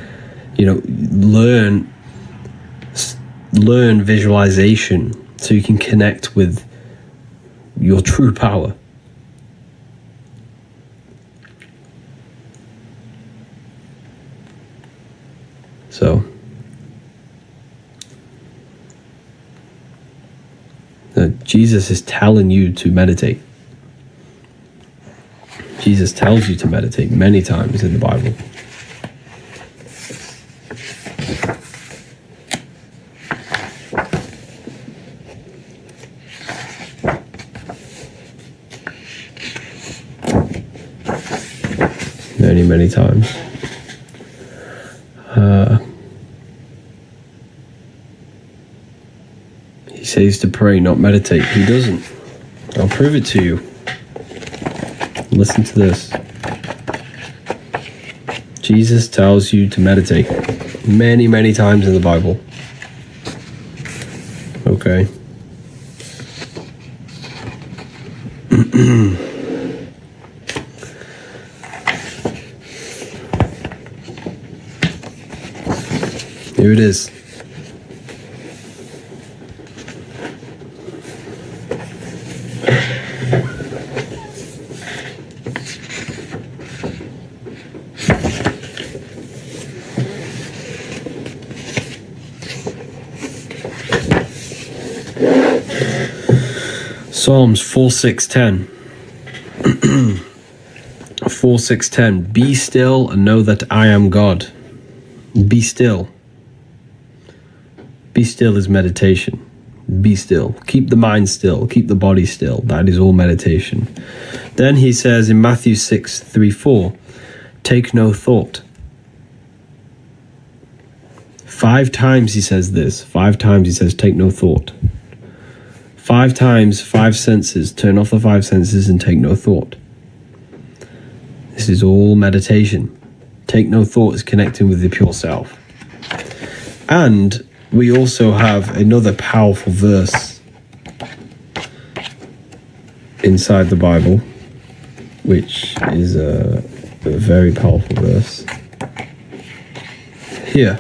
You know, learn visualization so you can connect with your true power. So Jesus is telling you to meditate. Jesus tells you to meditate many times in the Bible. Many times. He says to pray, not meditate. He doesn't. I'll prove it to you. Listen to this. Jesus tells you to meditate many times in the Bible. Okay. Here it is. Psalms 4:6-10. 4:6-10. Be still and know that I am God. Be still. Be still is meditation. Be still. Keep the mind still. Keep the body still. That is all meditation. Then he says in Matthew 6:3-4, take no thought. 5 times he says this. 5 times he says take no thought. 5 times, 5 senses. Turn off the 5 senses and take no thought. This is all meditation. Take no thought is connecting with the pure self. And we also have another powerful verse inside the Bible, which is a very powerful verse. Here.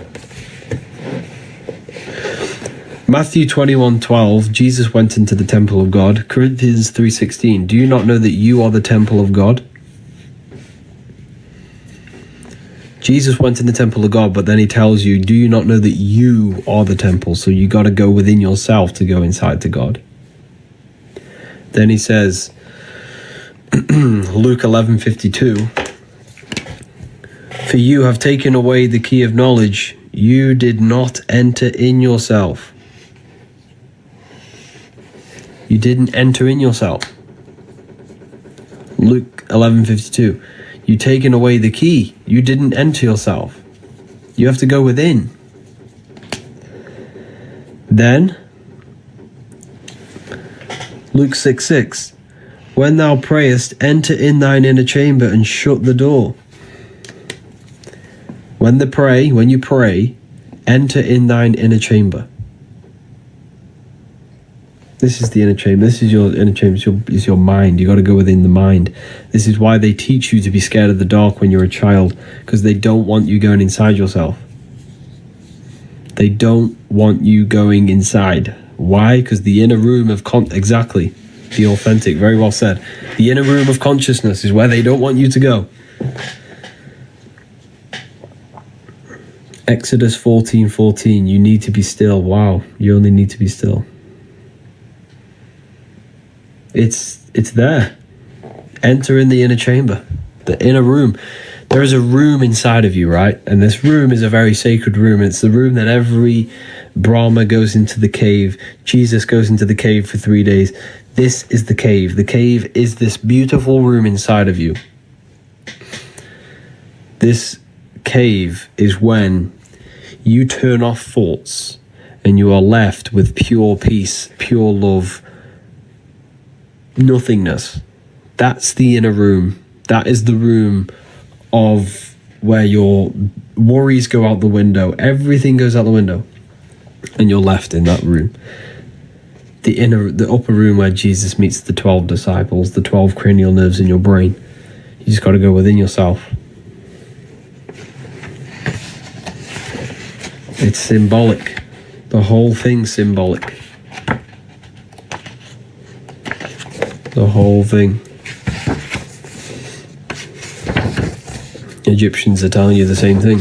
Matthew 21:12, Jesus went into the temple of God. Corinthians 3:16, do you not know that you are the temple of God? Jesus went in the temple of God, but then he tells you, do you not know that you are the temple? So you got to go within yourself to go inside to God. Then he says, Luke 11:52, for you have taken away the key of knowledge. You did not enter in yourself. You didn't enter in yourself. Luke 11:52. You taken away the key. You didn't enter yourself. You have to go within. Then, Luke 6:6. When thou prayest, enter in thine inner chamber and shut the door. When you pray, enter in thine inner chamber. This is the inner chamber. This is your inner chamber. It's your mind. You got to go within the mind. This is why they teach you to be scared of the dark when you're a child, because they don't want you going inside yourself. They don't want you going inside. Why? Because the inner room of exactly, the authentic, very well said. The inner room of consciousness is where they don't want you to go. Exodus 14:14. You need to be still. Wow, you only need to be still. It's there. Enter in the inner chamber, the inner room. There is a room inside of you, right? And this room is a very sacred room. It's the room that every Brahma goes into the cave. Jesus goes into the cave for 3 days. This is the cave. The cave is this beautiful room inside of you. This cave is when you turn off thoughts and you are left with pure peace, pure love, nothingness. That's the inner room. That is the room of where your worries go out the window. Everything goes out the window. And you're left in that room. The upper room where Jesus meets the 12 disciples, the 12 cranial nerves in your brain. You just got to go within yourself. It's symbolic. The whole thing's symbolic. The whole thing. Egyptians are telling you the same thing.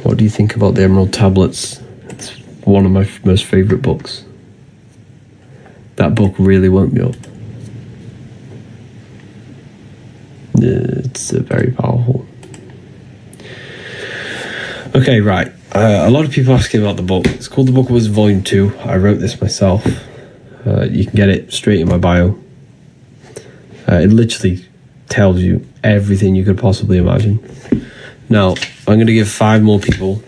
What do you think about the Emerald Tablets? It's one of my most favourite books. That book really woke me up. It's very powerful. Okay, right. A lot of people asking about the book. It's called The Book of Wisdom Volume 2. I wrote this myself. You can get it straight in my bio. It literally tells you everything you could possibly imagine. Now, I'm going to give 5 more people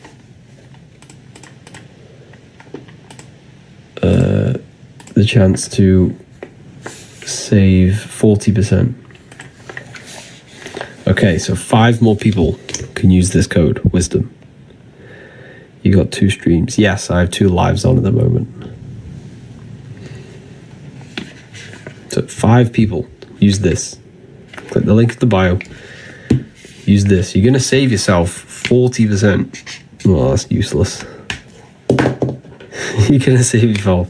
the chance to save 40%. Okay, so 5 more people can use this code, Wisdom. You got 2 streams. Yes, I have 2 lives on at the moment. So 5 people, use this. Click the link in the bio. Use this. You're going to save yourself 40%. Well, that's useless. You're going to save yourself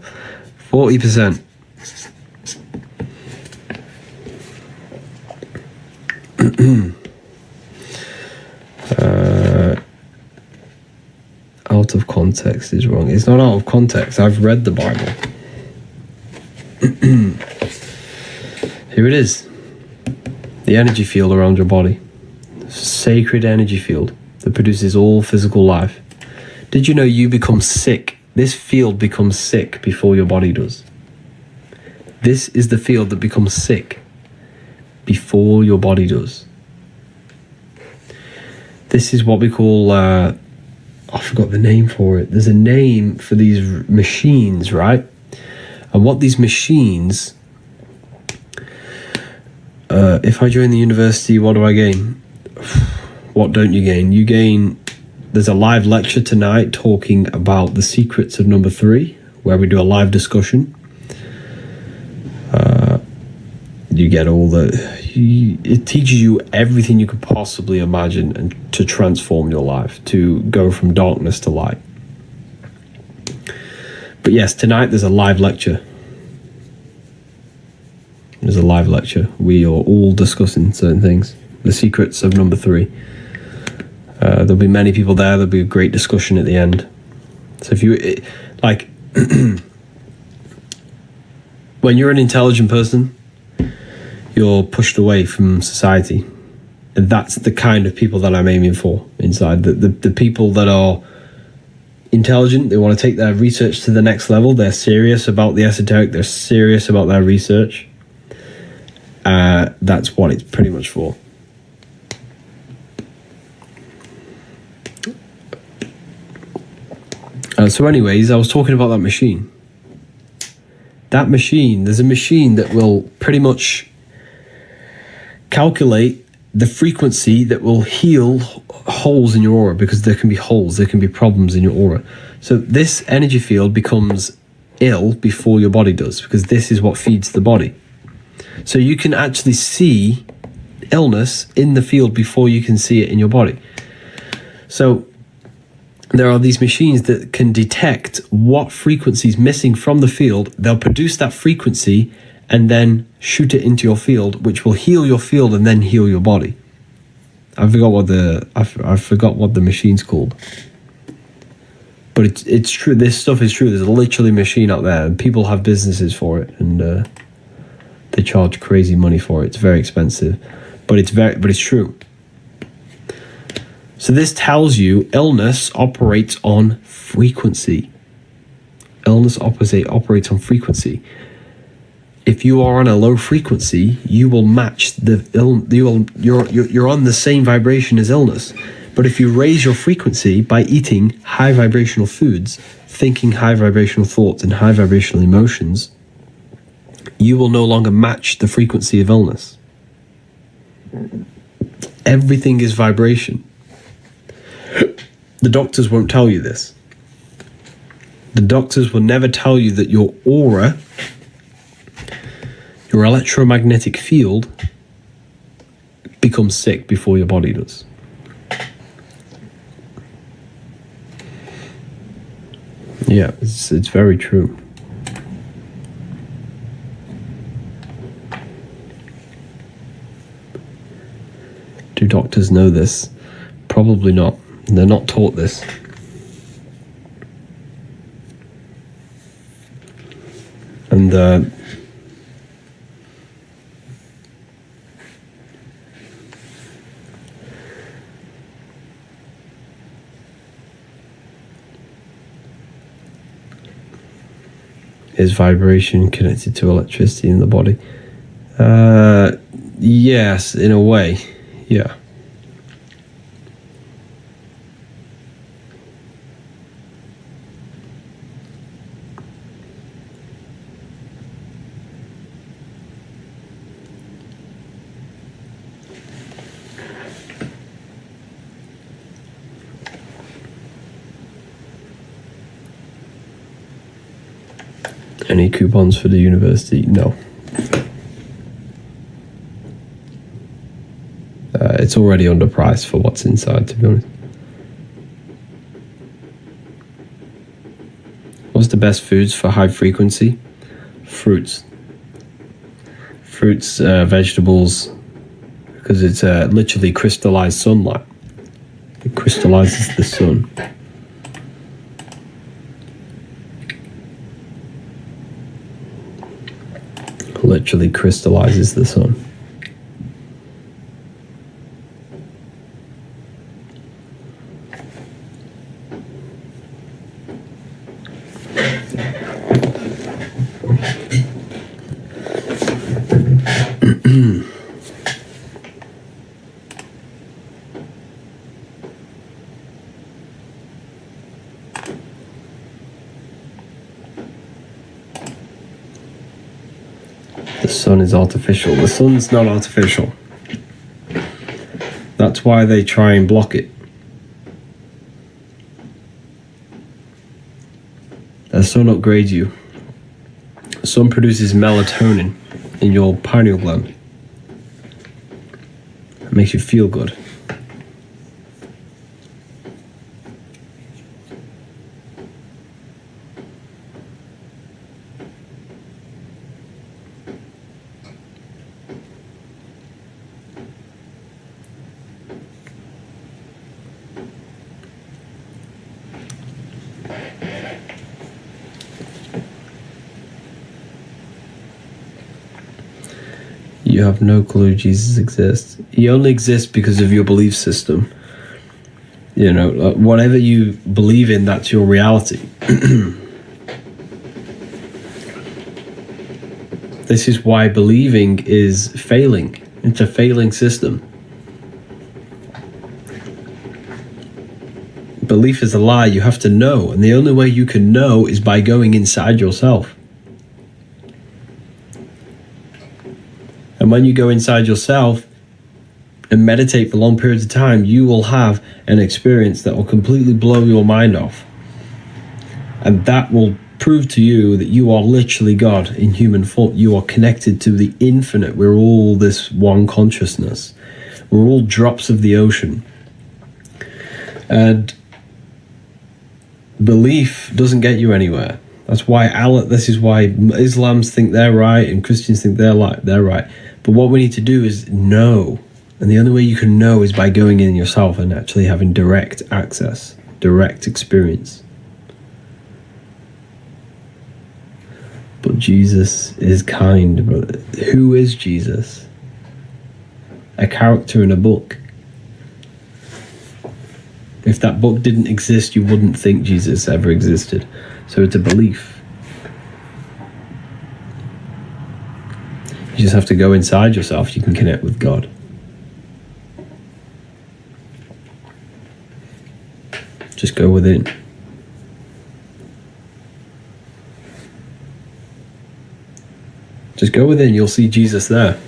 40%. Out of context is wrong. It's not out of context. I've read the Bible. Here it is. The energy field around your body. Sacred energy field that produces all physical life. Did you know you become sick? This field becomes sick before your body does. This is the field that becomes sick before your body does. This is what we call, I forgot the name for it. There's a name for these machines, right? And what these machines, if I join the university, what do I gain? What don't you gain? You gain, there's a live lecture tonight talking about the secrets of number 3, where we do a live discussion. You get all it teaches you everything you could possibly imagine and to transform your life, to go from darkness to light. But yes, tonight there's a live lecture. There's a live lecture. We are all discussing certain things. The secrets of number 3. There'll be many people there. There'll be a great discussion at the end. So if you, like, when you're an intelligent person, you're pushed away from society. And that's the kind of people that I'm aiming for inside. The people that are intelligent, they want to take their research to the next level. They're serious about the esoteric. They're serious about their research. That's what it's pretty much for. So anyways, I was talking about that machine. That machine, there's a machine that will pretty much calculate the frequency that will heal holes in your aura, because there can be holes, there can be problems in your aura. So this energy field becomes ill before your body does, because this is what feeds the body. So you can actually see illness in the field before you can see it in your body. So there are these machines that can detect what frequency is missing from the field. They'll produce that frequency and then shoot it into your field, which will heal your field and then heal your body. I forgot what the machine's called. But it's true. This stuff is true. There's literally a machine out there, and people have businesses for it, and they charge crazy money for it. It's very expensive, but it's true. So this tells you illness operates on frequency. Illness operates on frequency. If you are on a low frequency, you will match you're on the same vibration as illness. But if you raise your frequency by eating high vibrational foods, thinking high vibrational thoughts and high vibrational emotions, you will no longer match the frequency of illness. Everything is vibration. The doctors won't tell you this. The doctors will never tell you that your aura, your electromagnetic field, becomes sick before your body does. Yeah, it's very true. Do doctors know this? Probably not. They're not taught this. And is vibration connected to electricity in the body? Yes, in a way. Yeah. Any coupons for the university? No. It's already underpriced for what's inside, to be honest. What's the best foods for high frequency? Fruits. Fruits, vegetables, because it's literally crystallized sunlight. It crystallizes the sun. Literally crystallizes the sun. The sun is artificial. The sun's not artificial. That's why they try and block it. The sun upgrades you. The sun produces melatonin in your pineal gland. It makes you feel good. You have no clue Jesus exists. He only exists because of your belief system. You know, whatever you believe in, that's your reality. This is why believing is failing. It's a failing system. Belief is a lie. You have to know. And the only way you can know is by going inside yourself. And when you go inside yourself and meditate for long periods of time, you will have an experience that will completely blow your mind off. And that will prove to you that you are literally God in human form. You are connected to the infinite. We're all this one consciousness. We're all drops of the ocean. And belief doesn't get you anywhere. That's why this is why Islams think they're right and Christians think they're right. But what we need to do is know. And the only way you can know is by going in yourself and actually having direct access, direct experience. But Jesus is kind, brother. Who is Jesus? A character in a book. If that book didn't exist, you wouldn't think Jesus ever existed. So it's a belief. You just have to go inside yourself. You can connect with God. Just go within. Just go within. You'll see Jesus there.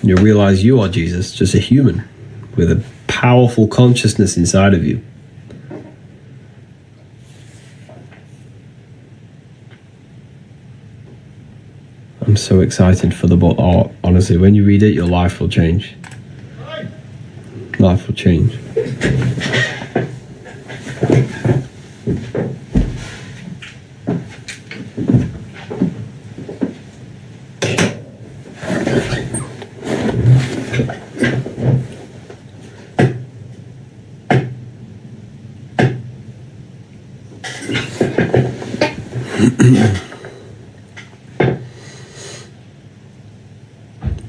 You'll realize you are Jesus, just a human with a powerful consciousness inside of you. I'm so excited for the book. Oh, honestly, when you read it, your life will change. Life will change.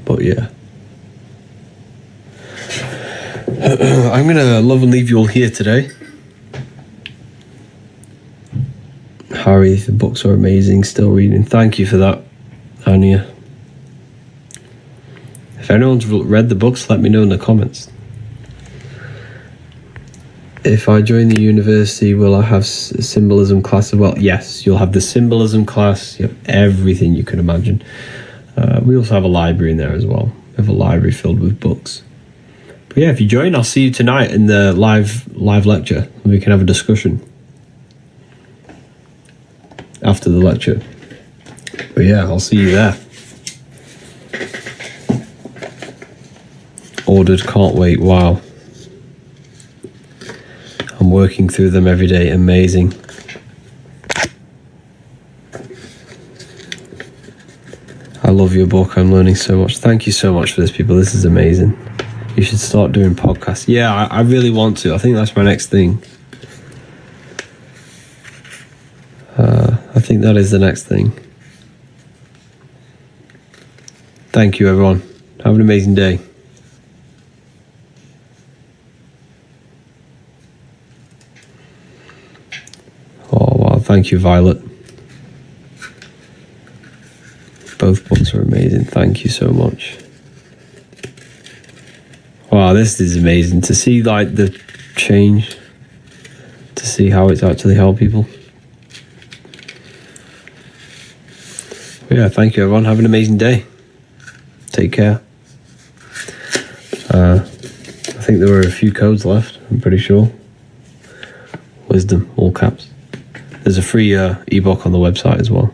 But yeah, I'm gonna love and leave you all here today. Harry, the books are amazing. Still reading. Thank you for that, Anya. If anyone's read the books, let me know in the comments. If I join the university, will I have symbolism class as well? Yes, you'll have the symbolism class. You have everything you can imagine. We also have a library in there as well. We have a library filled with books. But yeah, if you join, I'll see you tonight in the live lecture. And we can have a discussion after the lecture. But yeah, I'll see you there. Ordered, can't wait. Wow. I'm working through them every day. Amazing. I love your book. I'm learning so much. Thank you so much for this, people. This is amazing. You should start doing podcasts. Yeah, I really want to. I think that's my next thing. I think that is the next thing. Thank you, everyone. Have an amazing day. Oh, wow. Thank you, Violet. Both books are amazing. Thank you so much. Wow, this is amazing to see, like, the change, to see how it's actually helped people. But yeah, thank you, everyone. Have an amazing day. Take care. I think there were a few codes left, I'm pretty sure. Wisdom, all caps. There's a free ebook on the website as well.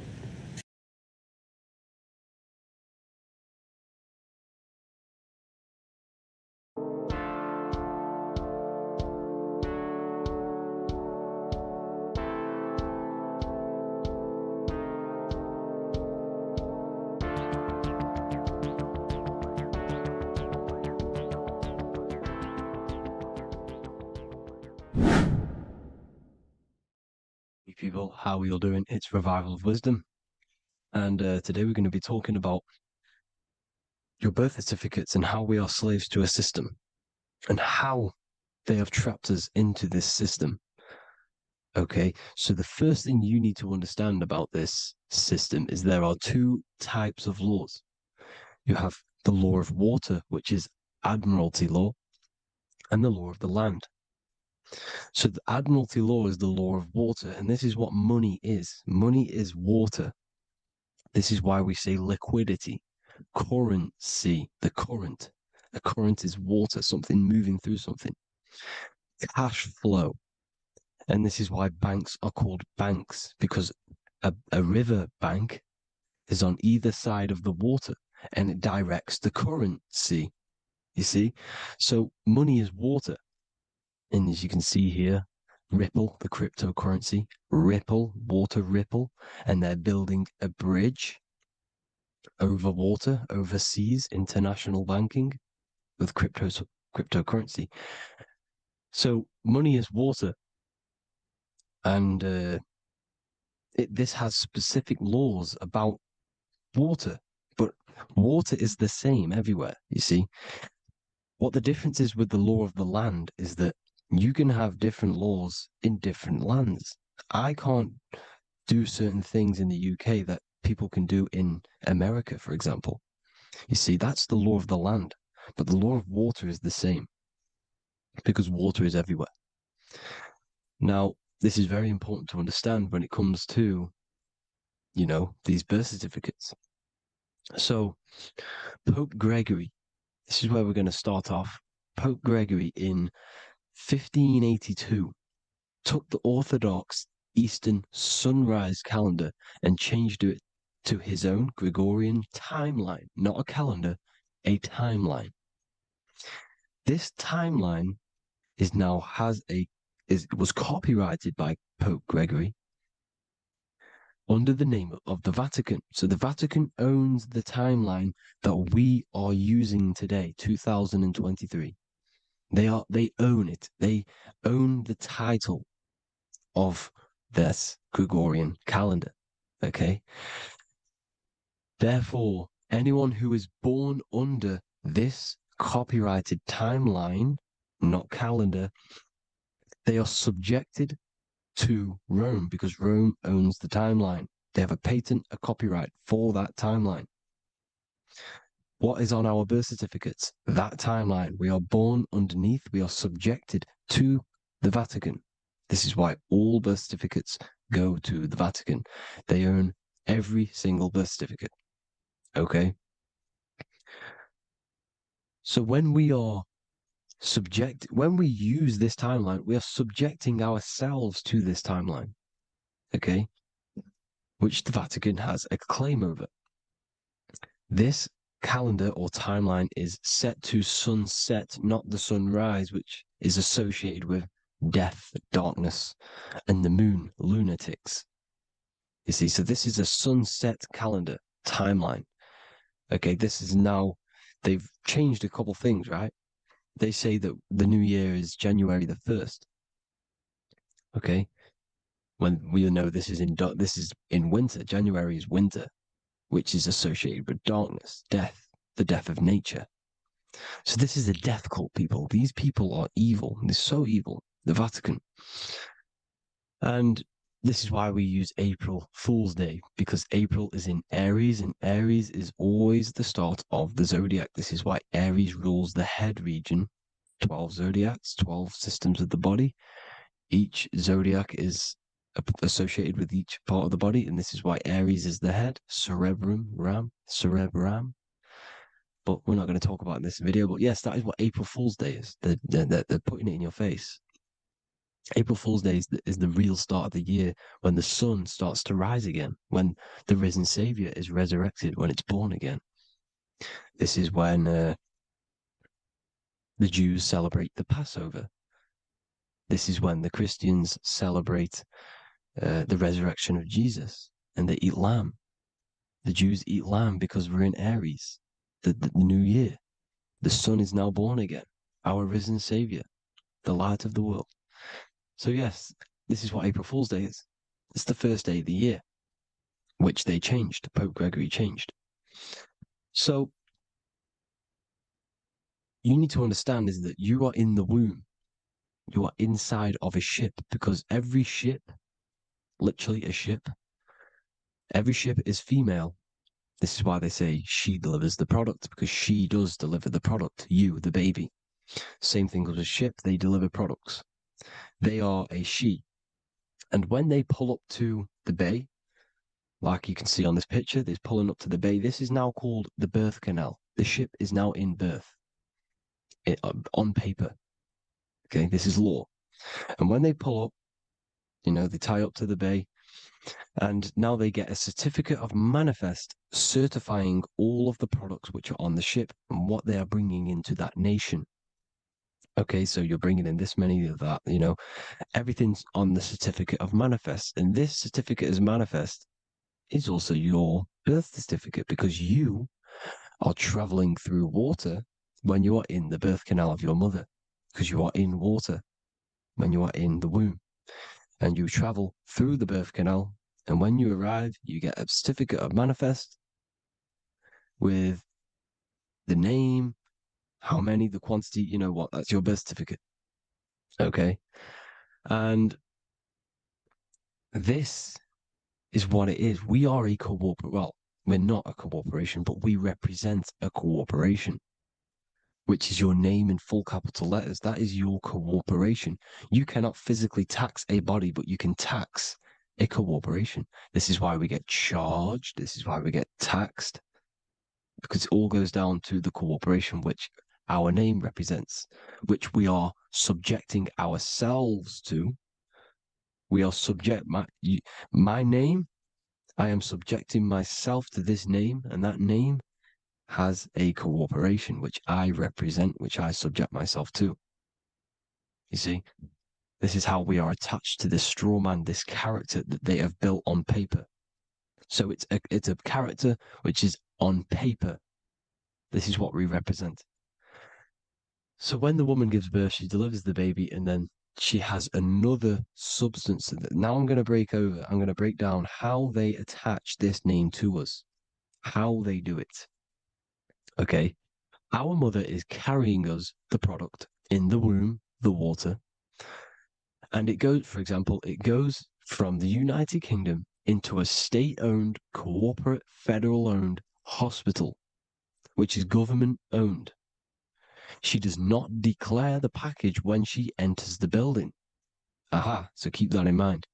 People, how are you all doing? It's Revival of Wisdom, and today we're going to be talking about your birth certificates and how we are slaves to a system and how they have trapped us into this system. Okay, so the first thing you need to understand about this system is there are two types of laws. You have the law of water, which is admiralty law, and the law of the land. So the admiralty law is the law of water, and this is what money is. Money is water. This is why we say liquidity, currency, the current. A current is water, something moving through something. Cash flow. And this is why banks are called banks, because a river bank is on either side of the water, and it directs the currency. You see? So money is water. And as you can see here, Ripple, the cryptocurrency, Ripple, water Ripple, and they're building a bridge over water, overseas, international banking with cryptocurrency. So money is water, and this has specific laws about water, but water is the same everywhere, you see. What the difference is with the law of the land is that You can have different laws in different lands. I can't do certain things in the UK that people can do in America, for example. You see, that's the law of the land, but the law of water is the same because water is everywhere. Now, this is very important to understand when it comes to, these birth certificates. So, Pope Gregory, this is where we're going to start off. Pope Gregory in 1582 took the Orthodox Eastern sunrise calendar and changed it to his own Gregorian timeline, not a calendar, a timeline. This timeline was copyrighted by Pope Gregory under the name of the Vatican. So the Vatican owns the timeline that we are using today, 2023. They own it. They own the title of this Gregorian calendar. Okay. Therefore, anyone who is born under this copyrighted timeline, not calendar, they are subjected to Rome because Rome owns the timeline. They have a patent, a copyright for that timeline. What is on our birth certificates? That timeline. We are born underneath, we are subjected to the Vatican. This is why all birth certificates go to the Vatican. They own every single birth certificate. Okay? So when we use this timeline, we are subjecting ourselves to this timeline. Okay? Which the Vatican has a claim over. This calendar or timeline is set to sunset, not the sunrise, which is associated with death, darkness, and the moon, lunatics. You see, so this is a sunset calendar timeline. Okay, this is now, they've changed a couple things, right? They say that the new year is January the 1st. Okay, when we know this is in winter. January is winter, which is associated with darkness, death, the death of nature. So this is a death cult, people. These people are evil. They're so evil. The Vatican. And this is why we use April Fool's Day, because April is in Aries, and Aries is always the start of the zodiac. This is why Aries rules the head region. 12 zodiacs, 12 systems of the body. Each zodiac is associated with each part of the body, and this is why Aries is the head, cerebrum. But we're not going to talk about it in this video. But yes, that is what April Fool's Day is. They're putting it in your face. April Fool's Day is the real start of the year, when the sun starts to rise again, when the risen Savior is resurrected, when it's born again. This is when the Jews celebrate the Passover. This is when the Christians celebrate the resurrection of Jesus, and they eat lamb. The Jews eat lamb because we're in Aries, the new year. The sun is now born again, our risen Savior, the light of the world. So yes, this is what April Fool's Day is. It's the first day of the year, which they changed. Pope Gregory changed. So you need to understand is that you are in the womb. You are inside of a ship, because every ship, literally a ship, every ship is female. This is why they say she delivers the product, because she does deliver the product. You, the baby. Same thing with a ship. They deliver products. They are a she. And when they pull up to the bay, like you can see on this picture, they're pulling up to the bay. This is now called the birth canal. The ship is now in birth on paper. Okay, this is law. And when they pull up, they tie up to the bay, and now they get a certificate of manifest certifying all of the products which are on the ship and what they are bringing into that nation. Okay, so you're bringing in this many of that, everything's on the certificate of manifest. And this certificate of manifest is also your birth certificate, because you are traveling through water when you are in the birth canal of your mother, because you are in water when you are in the womb. And you travel through the birth canal, and when you arrive, you get a certificate of manifest with the name, how many, the quantity, that's your birth certificate. Okay. And this is what it is. We are a well, we're not a corporation, but we represent a corporation, which is your name in full capital letters. That is your corporation. You cannot physically tax a body, but you can tax a corporation. This is why we get charged. This is why we get taxed, because it all goes down to the corporation which our name represents, which we are subjecting ourselves to. We are my name. I am subjecting myself to this name, and that name has a corporation which I represent, which I subject myself to. You see, this is how we are attached to this straw man, this character that they have built on paper. So it's a character which is on paper. This is what we represent. So when the woman gives birth, she delivers the baby, and then she has another substance. Now I'm going to break down how they attach this name to us, how they do it. Okay. Our mother is carrying us the product in the womb, the water. And it goes, for example, it goes from the United Kingdom into a state-owned, corporate, federal-owned hospital, which is government-owned. She does not declare the package when she enters the building. Aha, so keep that in mind.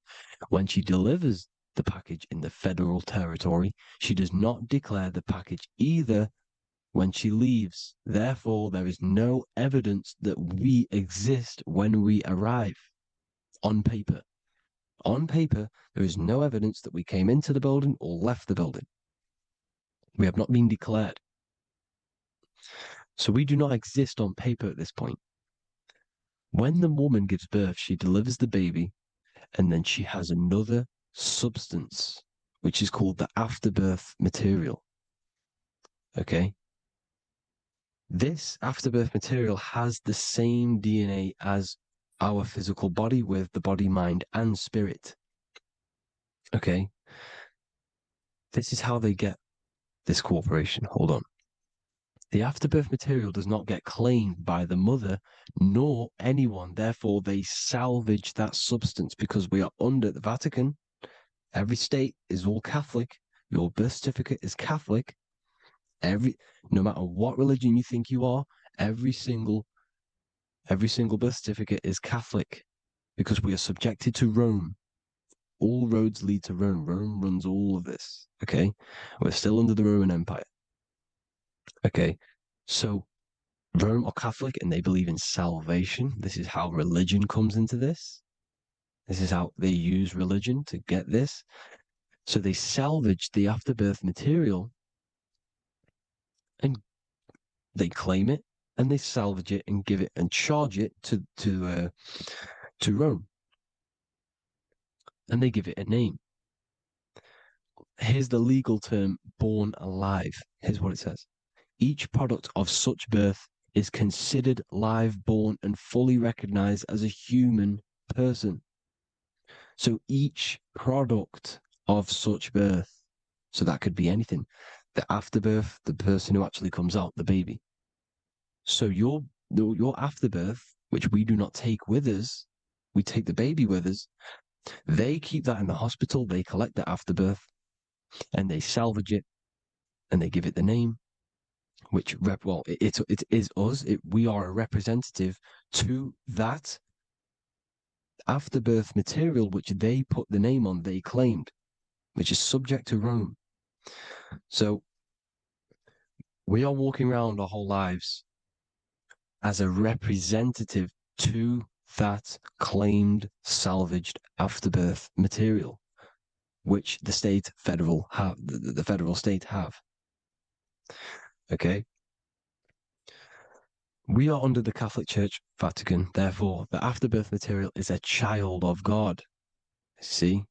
When she delivers the package in the federal territory, she does not declare the package either when she leaves. Therefore, there is no evidence that we exist when we arrive. On paper. On paper, there is no evidence that we came into the building or left the building. We have not been declared. So we do not exist on paper at this point. When the woman gives birth, she delivers the baby, and then she has another substance, which is called the afterbirth material. Okay? This afterbirth material has the same DNA as our physical body, with the body, mind, and spirit. Okay? This is how they get this corporation. Hold on. The afterbirth material does not get claimed by the mother nor anyone. Therefore, they salvage that substance because we are under the Vatican. Every state is all Catholic. Your birth certificate is Catholic. No matter what religion you think you are, every single birth certificate is Catholic because we are subjected to Rome. All roads lead to Rome. Rome runs all of this. Okay? We're still under the Roman Empire. Okay? So Rome are Catholic and they believe in salvation. This is how religion comes into this. This is how they use religion to get this. So they salvage the afterbirth material and they claim it and they salvage it and give it and charge it to Rome. And they give it a name. Here's the legal term, born alive. Here's what it says. Each product of such birth is considered live, born, and fully recognized as a human person. So each product of such birth, so that could be anything, the afterbirth, the person who actually comes out, the baby. So your afterbirth, which we do not take with us, we take the baby with us, they keep that in the hospital, they collect the afterbirth, and they salvage it, and they give it the name, which, it is us. We are a representative to that afterbirth material, which they put the name on, they claimed, which is subject to Rome. So we are walking around our whole lives as a representative to that claimed salvaged afterbirth material, which the federal state have. Okay. We are under the Catholic Church, Vatican. Therefore, the afterbirth material is a child of God. See,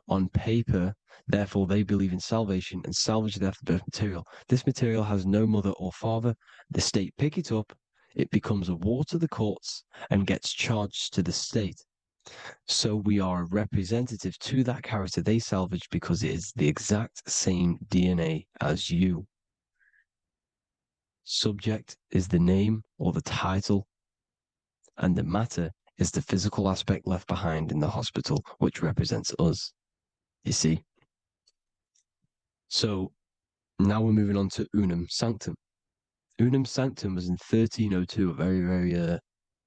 on paper, therefore, they believe in salvation and salvage the afterbirth material. This material has no mother or father. The state pick it up. It becomes a war to the courts and gets charged to the state. So we are a representative to that character they salvaged because it is the exact same DNA as you. Subject is the name or the title, and the matter is the physical aspect left behind in the hospital, which represents us. You see? So now we're moving on to Unum Sanctum. Unum Sanctum was in 1302, a very, very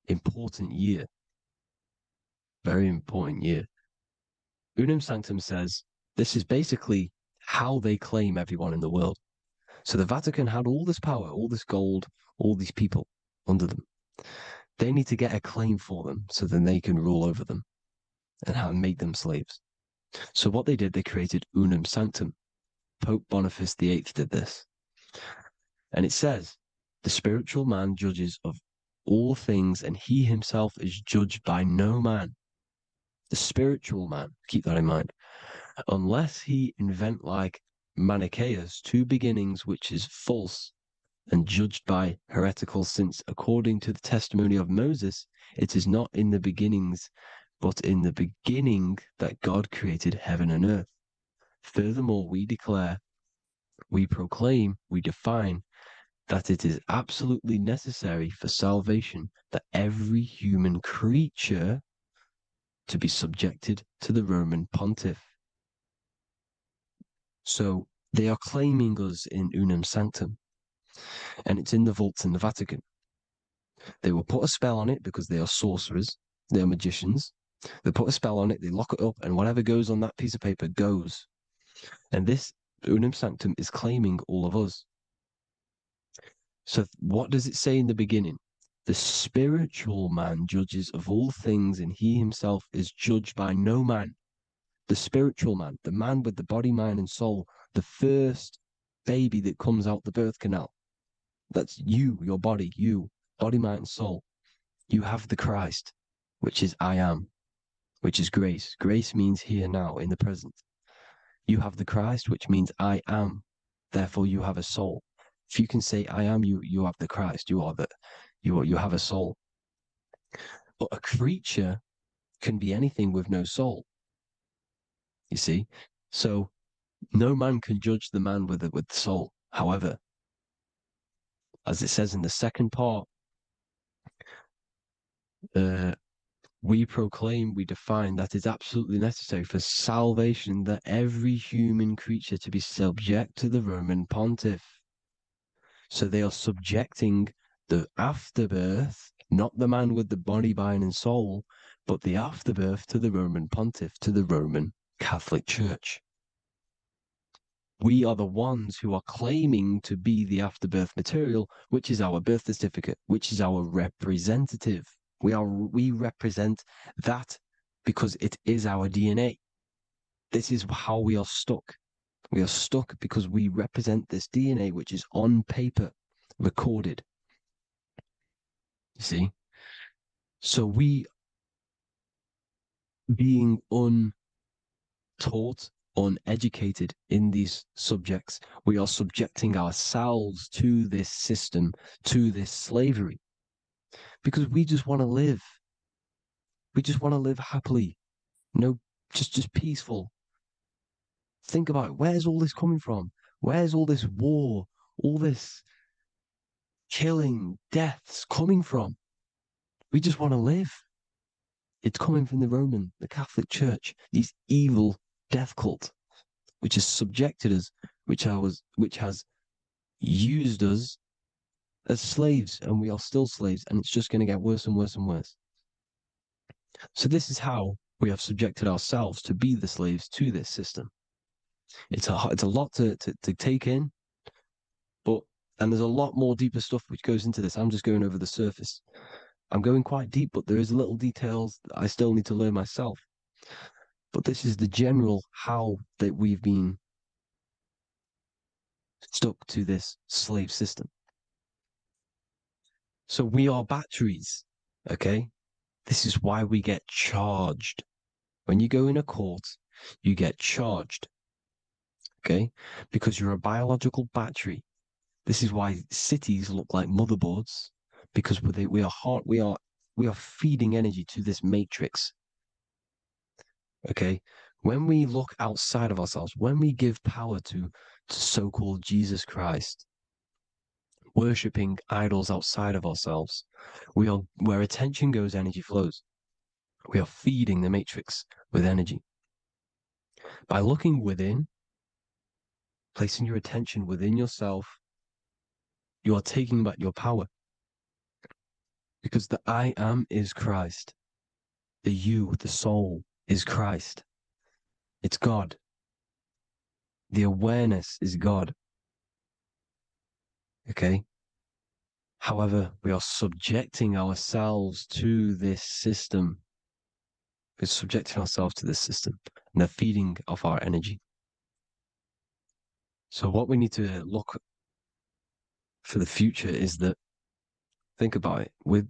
important year. Very important year. Unum Sanctum says this is basically how they claim everyone in the world. So the Vatican had all this power, all this gold, all these people under them. They need to get a claim for them so then they can rule over them and make them slaves. So what they did, they created Unum Sanctum. Pope Boniface VIII did this. And it says, the spiritual man judges of all things, and he himself is judged by no man. The spiritual man, keep that in mind, unless he invent like Manichaeus, two beginnings which is false and judged by heretical, since according to the testimony of Moses, it is not in the beginnings, but in the beginning that God created heaven and earth. Furthermore, we declare, we proclaim, we define that it is absolutely necessary for salvation that every human creature to be subjected to the Roman pontiff. So they are claiming us in Unum Sanctum, and it's in the vaults in the Vatican. They will put a spell on it because they are sorcerers, they are magicians. They put a spell on it, they lock it up, and whatever goes on that piece of paper goes. And this Unum Sanctum is claiming all of us. So what does it say in the beginning? The spiritual man judges of all things, and he himself is judged by no man. The spiritual man, the man with the body, mind, and soul, the first baby that comes out the birth canal. That's you, your body, you, body, mind, and soul. You have the Christ, which is I am, which is grace. Grace means here now, in the present. You have the Christ, which means I am. Therefore, you have a soul. If you can say I am, you have the Christ. You have a soul. But a creature can be anything with no soul. You see? So no man can judge the man with the soul. However, as it says in the second part, we proclaim, we define that it's absolutely necessary for salvation that every human creature to be subject to the Roman pontiff. So they are subjecting the afterbirth, not the man with the body, mind, and soul, but the afterbirth to the Roman pontiff, to the Roman Catholic Church. We are the ones who are claiming to be the afterbirth material, which is our birth certificate, which is our representative. We represent that because it is our DNA. This is how we are stuck. We are stuck because we represent this DNA, which is on paper, recorded. You see? So we, being untaught, uneducated in these subjects, we are subjecting ourselves to this system, to this slavery, because we just want to live. We just want to live happily, just peaceful. Think about it. Where's all this coming from? Where's all this war, all this killing, deaths coming from? We just want to live. It's coming from the Catholic Church, these evil death cult, which has subjected us, which has used us as slaves, and we are still slaves, and it's just going to get worse and worse and worse. So this is how we have subjected ourselves to be the slaves to this system. It's a lot to take in, and there's a lot more deeper stuff which goes into this. I'm just going over the surface. I'm going quite deep, but there is little details that I still need to learn myself. But this is the general how that we've been stuck to this slave system. So we are batteries, okay? This is why we get charged. When you go in a court, you get charged, okay? Because you're a biological battery. This is why cities look like motherboards, because we are feeding energy to this matrix. Okay, when we look outside of ourselves, when we give power to so-called Jesus Christ, worshipping idols outside of ourselves, where attention goes, energy flows. We are feeding the matrix with energy. By looking within, placing your attention within yourself, you are taking back your power. Because the I am is Christ. The you, the soul, is Christ. It's God. The awareness is God. Okay? However, we are subjecting ourselves to this system. We're subjecting ourselves to this system and the feeding of our energy. So what we need to look for the future is that, think about it, with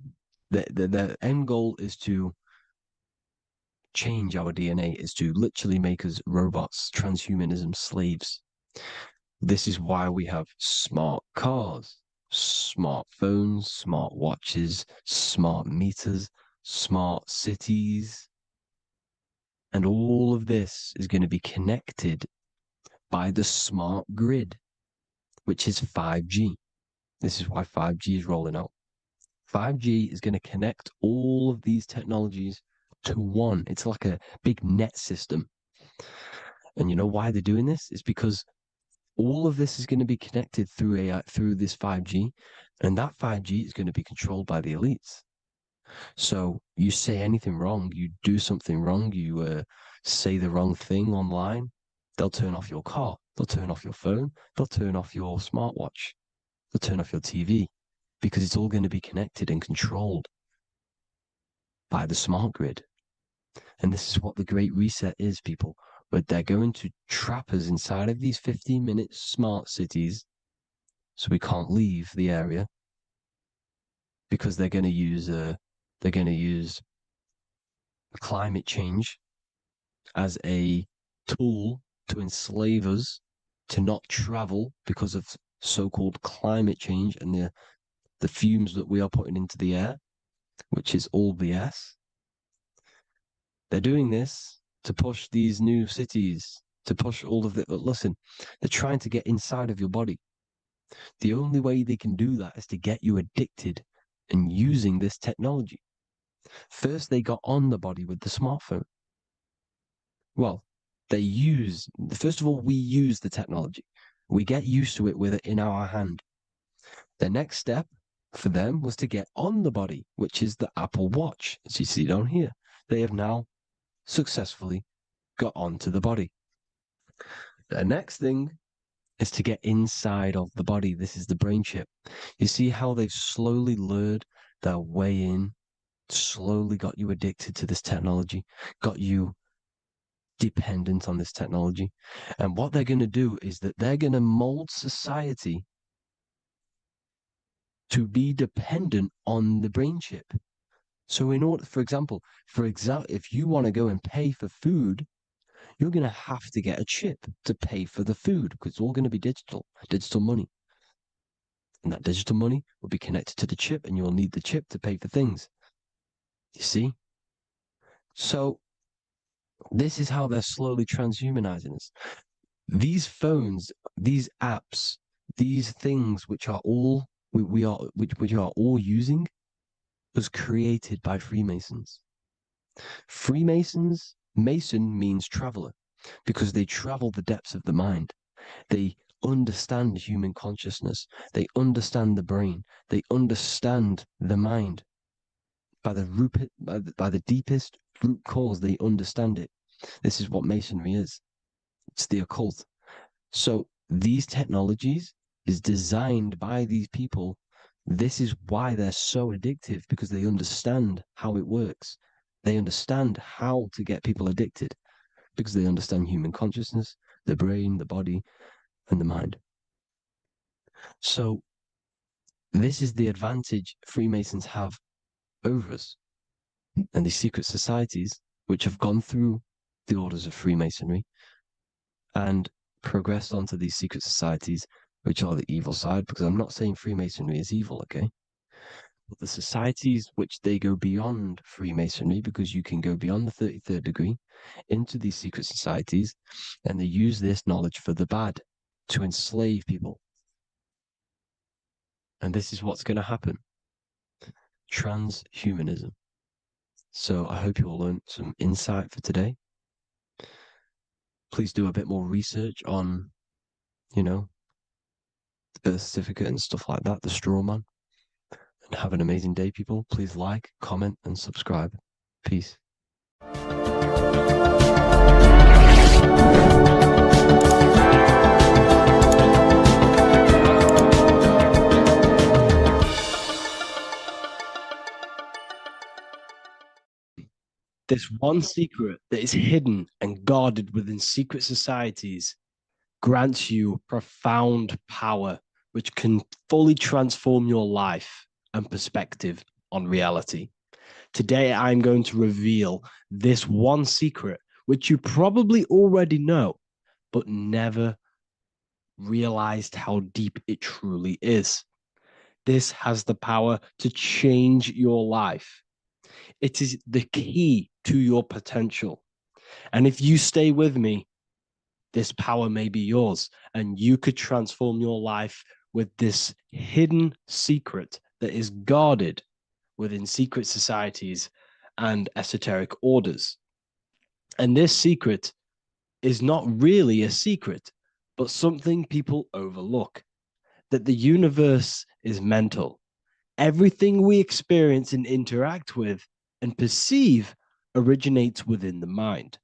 the end goal is to change our DNA, is to literally make us robots, transhumanism, slaves. This is why we have smart cars, smartphones, smart watches, smart meters, smart cities. And all of this is going to be connected by the smart grid, which is 5G. This is why 5G is rolling out. 5G is going to connect all of these technologies to one. It's like a big net system. And you know why they're doing this? It's because all of this is going to be connected through AI, through this 5G, and that 5G is going to be controlled by the elites. So you say anything wrong, you do something wrong, you say the wrong thing online, they'll turn off your car, they'll turn off your phone, they'll turn off your smartwatch, they'll turn off your TV, because it's all going to be connected and controlled by the smart grid. And this is what the Great Reset is, people. But they're going to trap us inside of these 15-minute smart cities so we can't leave the area, because they're going to use climate change as a tool to enslave us to not travel because of so-called climate change and the fumes that we are putting into the air, which is all BS. They're doing this to push these new cities, to push all of it. But listen, they're trying to get inside of your body. The only way they can do that is to get you addicted and using this technology. First, they got on the body with the smartphone. Well, first of all, we use the technology. We get used to it with it in our hand. The next step for them was to get on the body, which is the Apple Watch, as you see down here. They have now successfully got onto the body. The next thing is to get inside of the body. This is the brain chip. You see how they've slowly lured their way in, slowly got you addicted to this technology, got you dependent on this technology. And what they're going to do is that they're going to mold society to be dependent on the brain chip. So in order, for example, if you want to go and pay for food, you're going to have to get a chip to pay for the food, because it's all going to be digital money. And that digital money will be connected to the chip, and you'll need the chip to pay for things. You see? So this is how they're slowly transhumanizing us. These phones, these apps, these things which are all we are all using was created by Freemasons. Mason means traveler, because they travel the depths of the mind. They understand human consciousness. They understand the brain. They understand the mind. By the deepest root cause, they understand it. This is what Masonry is. It's the occult. So these technologies is designed by these people. This is why they're so addictive, because they understand how it works. They understand how to get people addicted, because they understand human consciousness, the brain, the body, and the mind. So this is the advantage Freemasons have over us. And these secret societies, which have gone through the orders of Freemasonry and progressed onto these secret societies, which are the evil side, because I'm not saying Freemasonry is evil, okay? But the societies which they go beyond Freemasonry, because you can go beyond the 33rd degree into these secret societies, and they use this knowledge for the bad, to enslave people. And this is what's going to happen. Transhumanism. So I hope you all learned some insight for today. Please do a bit more research on, the birth certificate and stuff like that, the straw man. And have an amazing day, people. Please like, comment, and subscribe. Peace. This one secret that is hidden and guarded within secret societies grants you profound power, which can fully transform your life and perspective on reality. Today, I'm going to reveal this one secret, which you probably already know, but never realized how deep it truly is. This has the power to change your life. It is the key to your potential. And if you stay with me, this power may be yours, and you could transform your life with this hidden secret that is guarded within secret societies and esoteric orders. And this secret is not really a secret, but something people overlook, that the universe is mental. Everything we experience and interact with and perceive originates within the mind.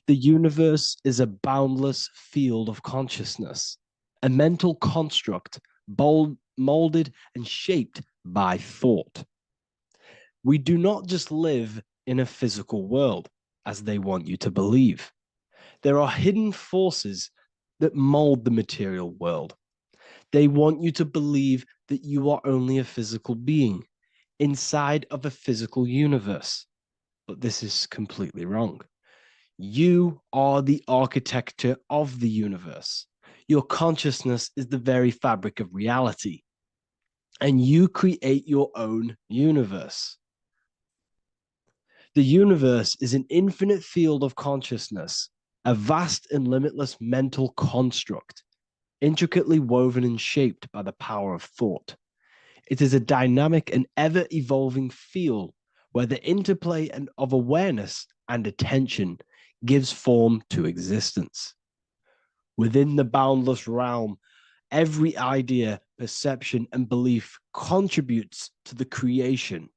The universe is a boundless field of consciousness, a mental construct molded and shaped by thought. We do not just live in a physical world, as they want you to believe. There are hidden forces that mold the material world. They want you to believe that you are only a physical being inside of a physical universe. But this is completely wrong. You are the architecture of the universe. Your consciousness is the very fabric of reality. And you create your own universe. The universe is an infinite field of consciousness, a vast and limitless mental construct, intricately woven and shaped by the power of thought. It is a dynamic and ever-evolving field where the interplay of awareness and attention gives form to existence. Within the boundless realm, every idea, perception, and belief contributes to the creation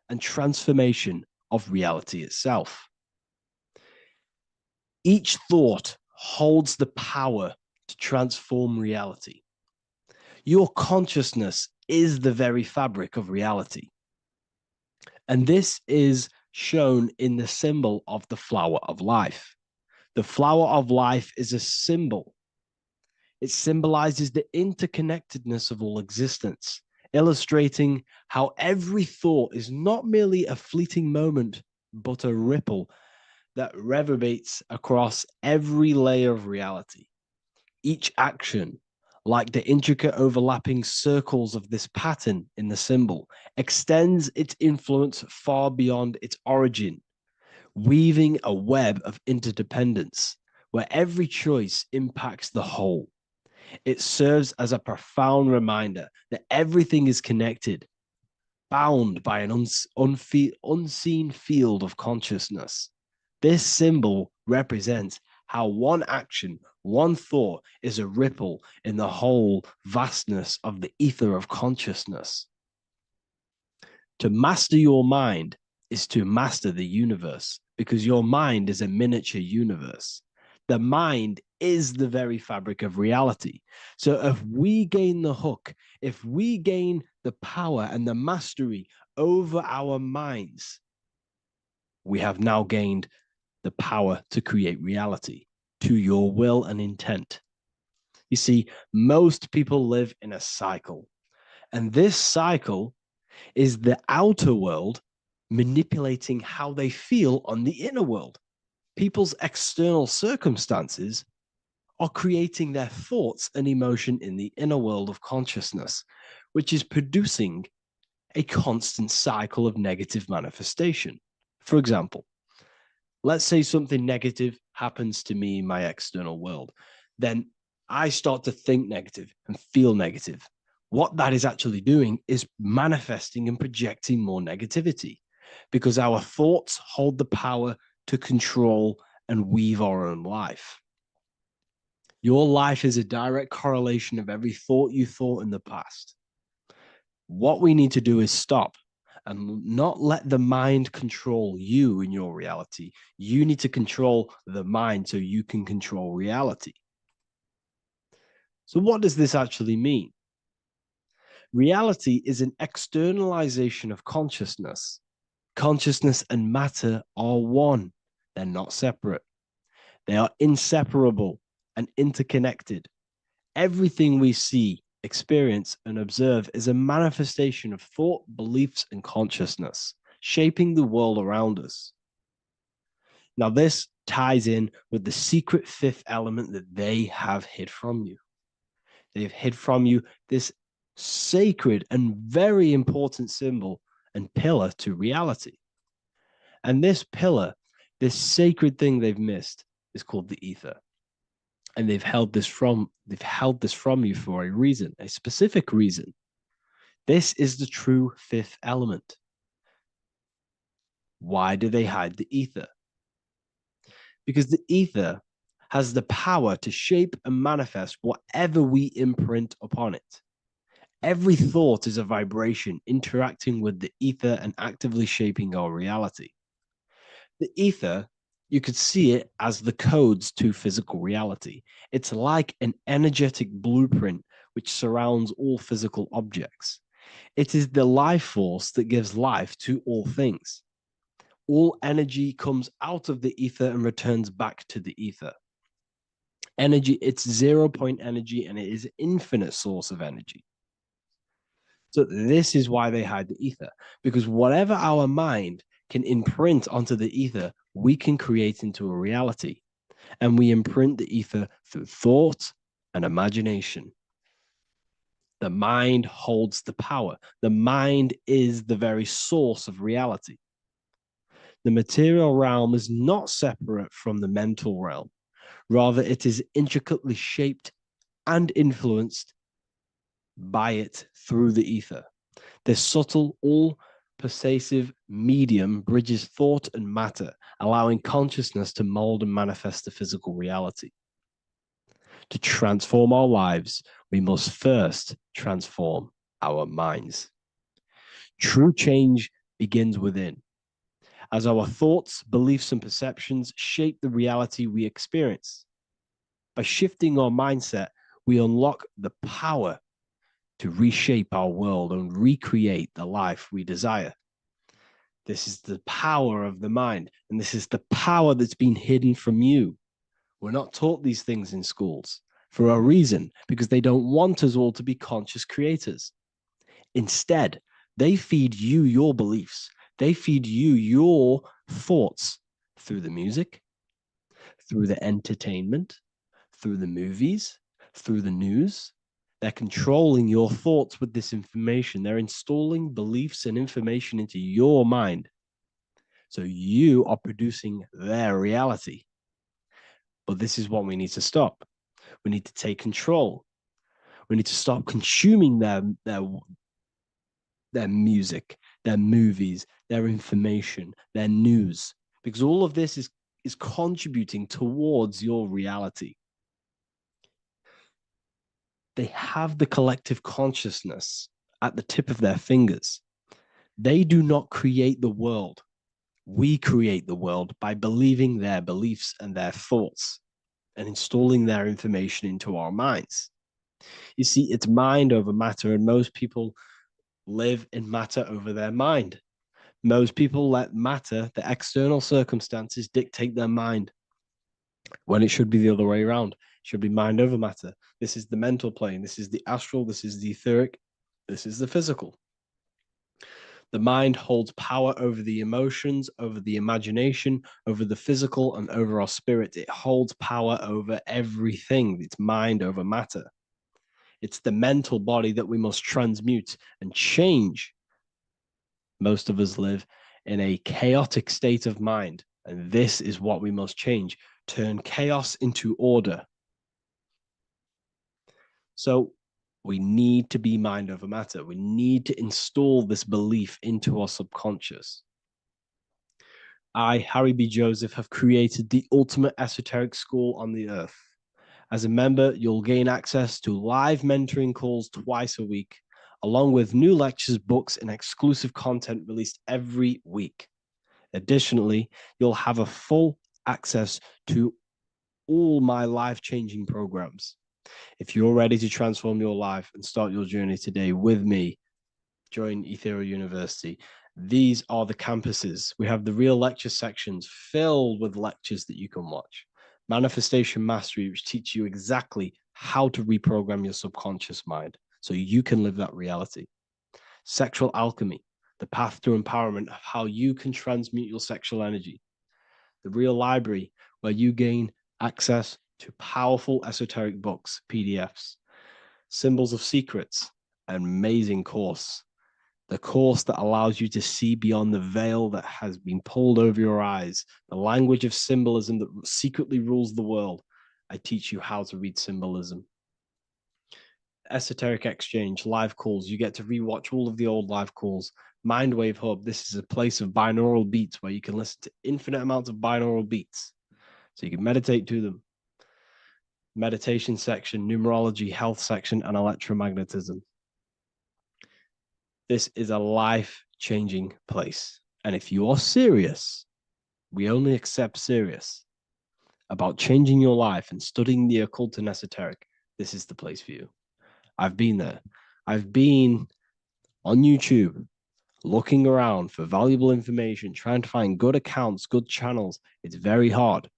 and transformation of reality itself. Each thought holds the power to transform reality. Your consciousness is the very fabric of reality. And this is shown in the symbol of the flower of life. The flower of life is a symbol. It symbolizes the interconnectedness of all existence, illustrating how every thought is not merely a fleeting moment, but a ripple that reverberates across every layer of reality. Each action, like the intricate overlapping circles of this pattern in the symbol, extends its influence far beyond its origin, weaving a web of interdependence where every choice impacts the whole. It serves as a profound reminder that everything is connected, bound by an unseen field of consciousness. This symbol represents how one action, one thought is a ripple in the whole vastness of the ether of consciousness. To master your mind is to master the universe, because your mind is a miniature universe. The mind is the very fabric of reality. So if we gain the hook, if we gain the power and the mastery over our minds, we have now gained the power to create reality to your will and intent. You see, most people live in a cycle, and this cycle is the outer world manipulating how they feel on the inner world. People's external circumstances are creating their thoughts and emotion in the inner world of consciousness, which is producing a constant cycle of negative manifestation. For example, let's say something negative happens to me in my external world. Then I start to think negative and feel negative. What that is actually doing is manifesting and projecting more negativity. because our thoughts hold the power to control and weave our own life. Your life is a direct correlation of every thought you thought in the past. What we need to do is stop and not let the mind control you in your reality. You need to control the mind so you can control reality. So what does this actually mean? Reality is an externalization of consciousness. Consciousness and matter are one. They're not separate. They are inseparable and interconnected. Everything we see, experience, and observe is a manifestation of thought, beliefs, and consciousness, shaping the world around us. Now, this ties in with the secret fifth element that they have hid from you. They've hid from you this sacred and very important symbol and pillar to reality. And this pillar, this sacred thing they've missed, is called the ether. And they've held this from you for a reason, a specific reason. This is the true fifth element. Why do they hide the ether? Because the ether has the power to shape and manifest whatever we imprint upon it. Every thought is a vibration interacting with the ether and actively shaping our reality. The ether, you could see it as the codes to physical reality. It's like an energetic blueprint which surrounds all physical objects. It is the life force that gives life to all things. All energy comes out of the ether and returns back to the ether. Energy, it's 0-point energy, and it is an infinite source of energy. So this is why they hide the ether, because whatever our mind can imprint onto the ether, we can create into a reality. And we imprint the ether through thought and imagination. The mind holds the power. The mind is the very source of reality. The material realm is not separate from the mental realm. Rather, it is intricately shaped and influenced by it through the ether. This subtle, all-pervasive medium bridges thought and matter, allowing consciousness to mold and manifest the physical reality. To transform our lives, we must first transform our minds. True change begins within, as our thoughts, beliefs, and perceptions shape the reality we experience. By shifting our mindset, we unlock the power to reshape our world and recreate the life we desire. This is the power of the mind, and this is the power that's been hidden from you. We're not taught these things in schools for a reason, because they don't want us all to be conscious creators. Instead, they feed you your beliefs. They feed you your thoughts through the music, through the entertainment, through the movies, through the news. They're controlling your thoughts with this information. They're installing beliefs and information into your mind. So you are producing their reality. But this is what we need to stop. We need to take control. We need to stop consuming their music, their movies, their information, their news, because all of this is contributing towards your reality. They have the collective consciousness at the tip of their fingers. They do not create the world. We create the world by believing their beliefs and their thoughts and installing their information into our minds. You see, it's mind over matter, and most people live in matter over their mind. Most people let matter, the external circumstances, dictate their mind, when it should be the other way around. It should be mind over matter. This is the mental plane. This is the astral. This is the etheric. This is the physical. The mind holds power over the emotions, over the imagination, over the physical, and over our spirit. It holds power over everything. It's mind over matter. It's the mental body that we must transmute and change. Most of us live in a chaotic state of mind, and this is what we must change. Turn chaos into order. So we need to be mind over matter. We need to install this belief into our subconscious. I, Harry B. Joseph, have created the ultimate esoteric school on the earth. As a member, you'll gain access to live mentoring calls twice a week, along with new lectures, books, and exclusive content released every week. Additionally, you'll have a full access to all my life-changing programs. If you're ready to transform your life and start your journey today with me, join Ethereal University. These are the campuses. We have the real lecture sections filled with lectures that you can watch. Manifestation Mastery, which teach you exactly how to reprogram your subconscious mind so you can live that reality. Sexual Alchemy, the path to empowerment of how you can transmute your sexual energy. The Real Library, where you gain access to powerful esoteric books, PDFs. Symbols of Secrets, an amazing course. The course that allows you to see beyond the veil that has been pulled over your eyes, the language of symbolism that secretly rules the world. I teach you how to read symbolism. Esoteric Exchange, live calls. You get to rewatch all of the old live calls. Mindwave Hub, this is a place of binaural beats where you can listen to infinite amounts of binaural beats. So you can meditate to them. Meditation section, numerology, health section, and electromagnetism. This is a life-changing place. And if you are serious, we only accept serious about changing your life and studying the occult and esoteric, this is the place for you. I've been there. I've been on YouTube looking around for valuable information, trying to find good accounts, good channels. It's very hard.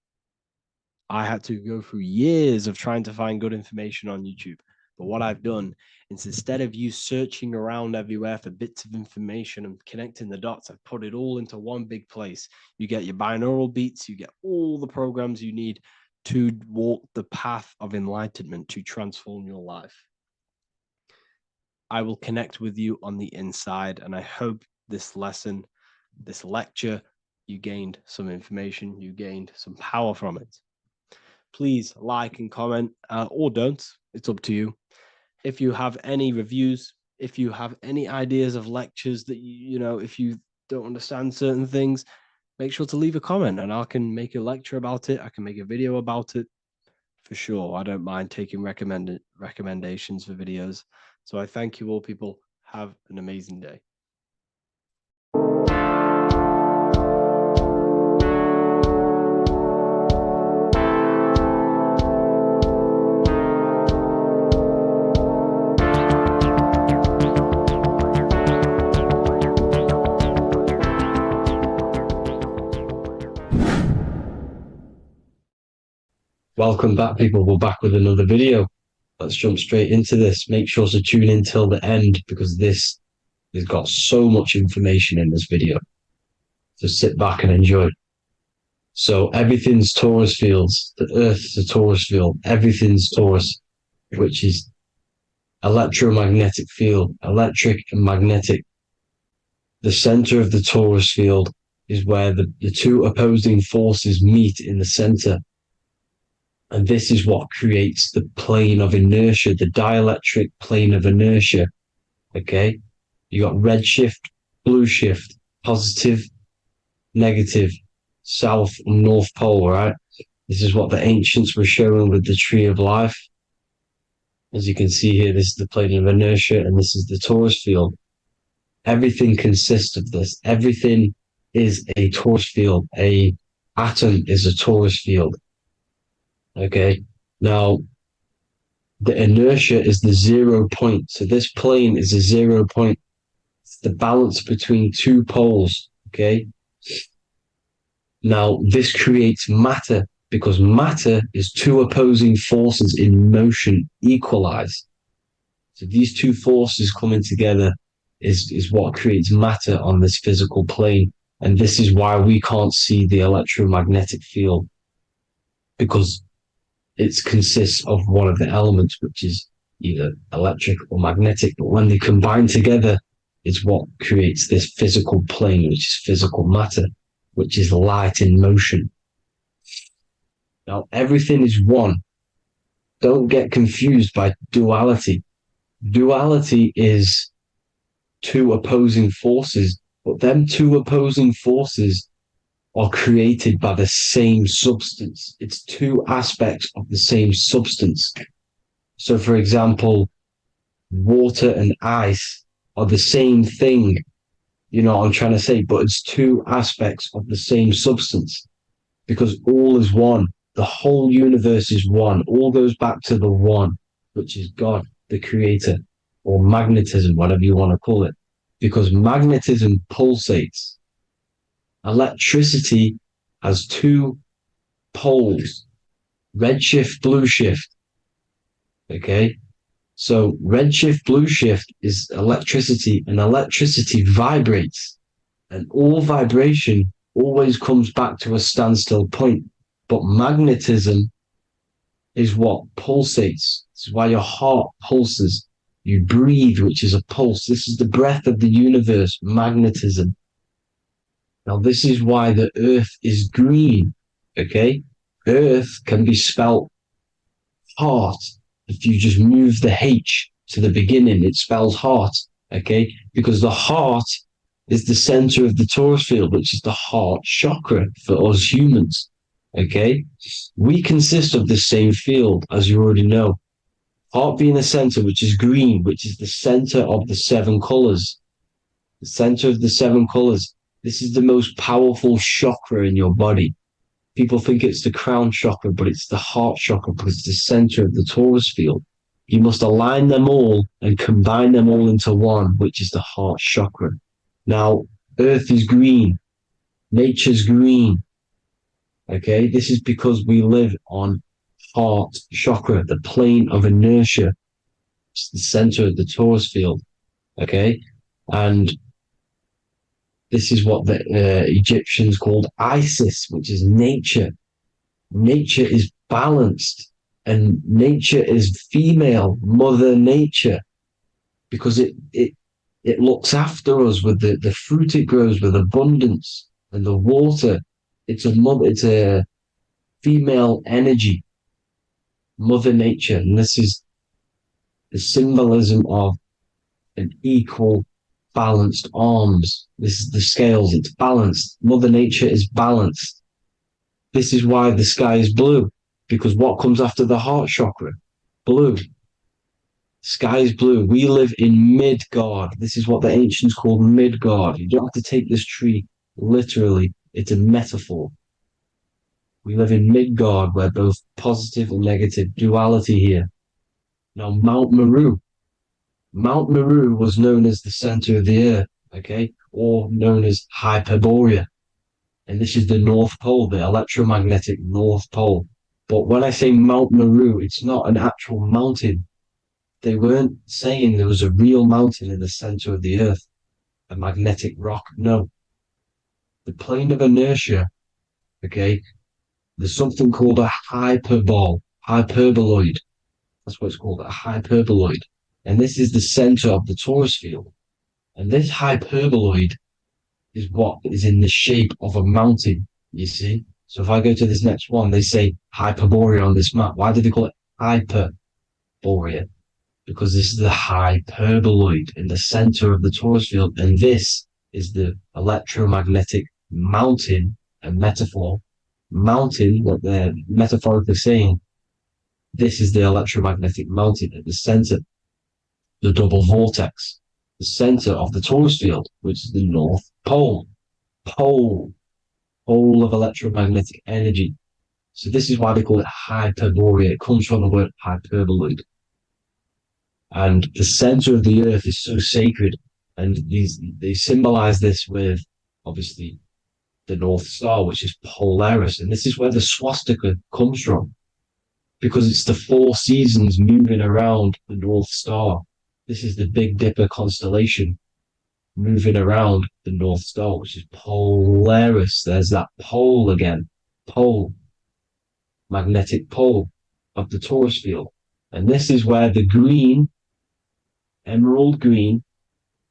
I had to go through years of trying to find good information on YouTube. But what I've done is, instead of you searching around everywhere for bits of information and connecting the dots, I've put it all into one big place. You get your binaural beats, you get all the programs you need to walk the path of enlightenment to transform your life. I will connect with you on the inside, and I hope this lesson, this lecture, you gained some information, you gained some power from it. Please like and comment, or don't. It's up to you. If you have any reviews, if you have any ideas of lectures that you know, if you don't understand certain things, make sure to leave a comment and I can make a lecture about it. I can make a video about it for sure. I don't mind taking recommendations for videos. So I thank you all, people. Have an amazing day. Welcome back, people. We're back with another video. Let's jump straight into this. Make sure to tune in till the end because this has got so much information in this video. So sit back and enjoy. So everything's Taurus fields. The Earth's a Taurus field. Everything's Taurus, which is electromagnetic field, electric and magnetic. The center of the Taurus field is where the two opposing forces meet in the center. And this is what creates the plane of inertia, the dielectric plane of inertia. Okay? You got red shift, blue shift, positive, negative, south and north pole, right? This is what the ancients were showing with the tree of life. As you can see here, this is the plane of inertia and this is the Taurus field. Everything consists of this. Everything is a Taurus field. A atom is a Taurus field. Okay, now the inertia is the 0 point. So this plane is a 0 point. It's the balance between two poles. Okay, now this creates matter because matter is two opposing forces in motion equalized. So these two forces coming together is what creates matter on this physical plane. And this is why we can't see the electromagnetic field, because it consists of one of the elements, which is either electric or magnetic, but when they combine together, it's what creates this physical plane, which is physical matter, which is light in motion. Now, everything is one. Don't get confused by duality. Duality is two opposing forces, but them two opposing forces are created by the same substance. It's two aspects of the same substance. So, for example, water and ice are the same thing, you know what I'm trying to say, but it's two aspects of the same substance because all is one. The whole universe is one. All goes back to the one, which is God, the creator, or magnetism, whatever you want to call it, because magnetism pulsates. Electricity has two poles, red shift, blue shift. Okay? So red shift, blue shift is electricity, and electricity vibrates. And all vibration always comes back to a standstill point. But magnetism is what pulsates. This is why your heart pulses. You breathe, which is a pulse. This is the breath of the universe, magnetism. Now, this is why the earth is green, okay? Earth can be spelt heart. If you just move the H to the beginning, it spells heart, okay? Because the heart is the center of the torus field, which is the heart chakra for us humans, okay? We consist of the same field, as you already know. Heart being the center, which is green, which is the center of the seven colors. The center of the seven colors. This is the most powerful chakra in your body. People think it's the crown chakra, but it's the heart chakra because it's the center of the torus field. You must align them all and combine them all into one, which is the heart chakra. Now, earth is green. Nature's green. Okay, this is because we live on heart chakra, the plane of inertia. It's the center of the torus field. Okay, and this is what the Egyptians called Isis, which is nature. Nature is balanced, and nature is female, Mother Nature, because it looks after us with the fruit it grows with abundance, and the water. It's a female energy, Mother Nature, and this is the symbolism of an equal, balanced arms. This is the scales, it's balanced. Mother Nature is balanced. This is why the sky is blue, because what comes after the heart chakra? Blue. Sky is blue. We live in Midgard. This is what the ancients called Midgard. You don't have to take this tree literally. It's a metaphor. We live in Midgard, where both positive and negative duality here. Now, Mount Meru. Mount Meru was known as the center of the earth, okay, or known as Hyperborea. And this is the North Pole, the electromagnetic North Pole. But when I say Mount Meru, it's not an actual mountain. They weren't saying there was a real mountain in the center of the earth, a magnetic rock. No. The plane of inertia, okay, there's something called a hyperboloid. That's what it's called, a hyperboloid. And this is the center of the torus field. And this hyperboloid is what is in the shape of a mountain, you see? So if I go to this next one, they say Hyperborea on this map. Why did they call it Hyperborea? Because this is the hyperboloid in the center of the torus field. And this is the electromagnetic mountain, a metaphor. Mountain, what they're metaphorically saying, this is the electromagnetic mountain at the center. The double vortex, the center of the torus field, which is the North Pole. Pole of electromagnetic energy. So this is why they call it Hyperborea. It comes from the word hyperboloid. And the center of the earth is so sacred. And they symbolize this with, obviously, the North Star, which is Polaris. And this is where the swastika comes from, because it's the four seasons moving around the North Star. This is the Big Dipper constellation moving around the North Star, which is Polaris. There's that pole again. Pole. Magnetic pole of the torus field. And this is where the green, emerald green,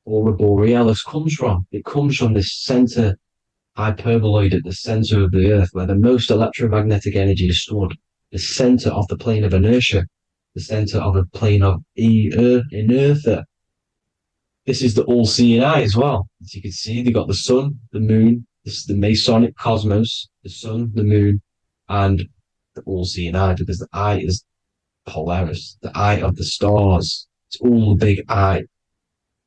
aurora borealis comes from. It comes from this center hyperboloid at the center of the earth, where the most electromagnetic energy is stored. The center of the plane of inertia. The center of the plane of inertia. This is the all-seeing eye as well. As you can see, they got the sun, the moon, This is the Masonic cosmos, the sun, the moon, and the all-seeing eye, because the eye is Polaris, the eye of the stars. It's all the big eye.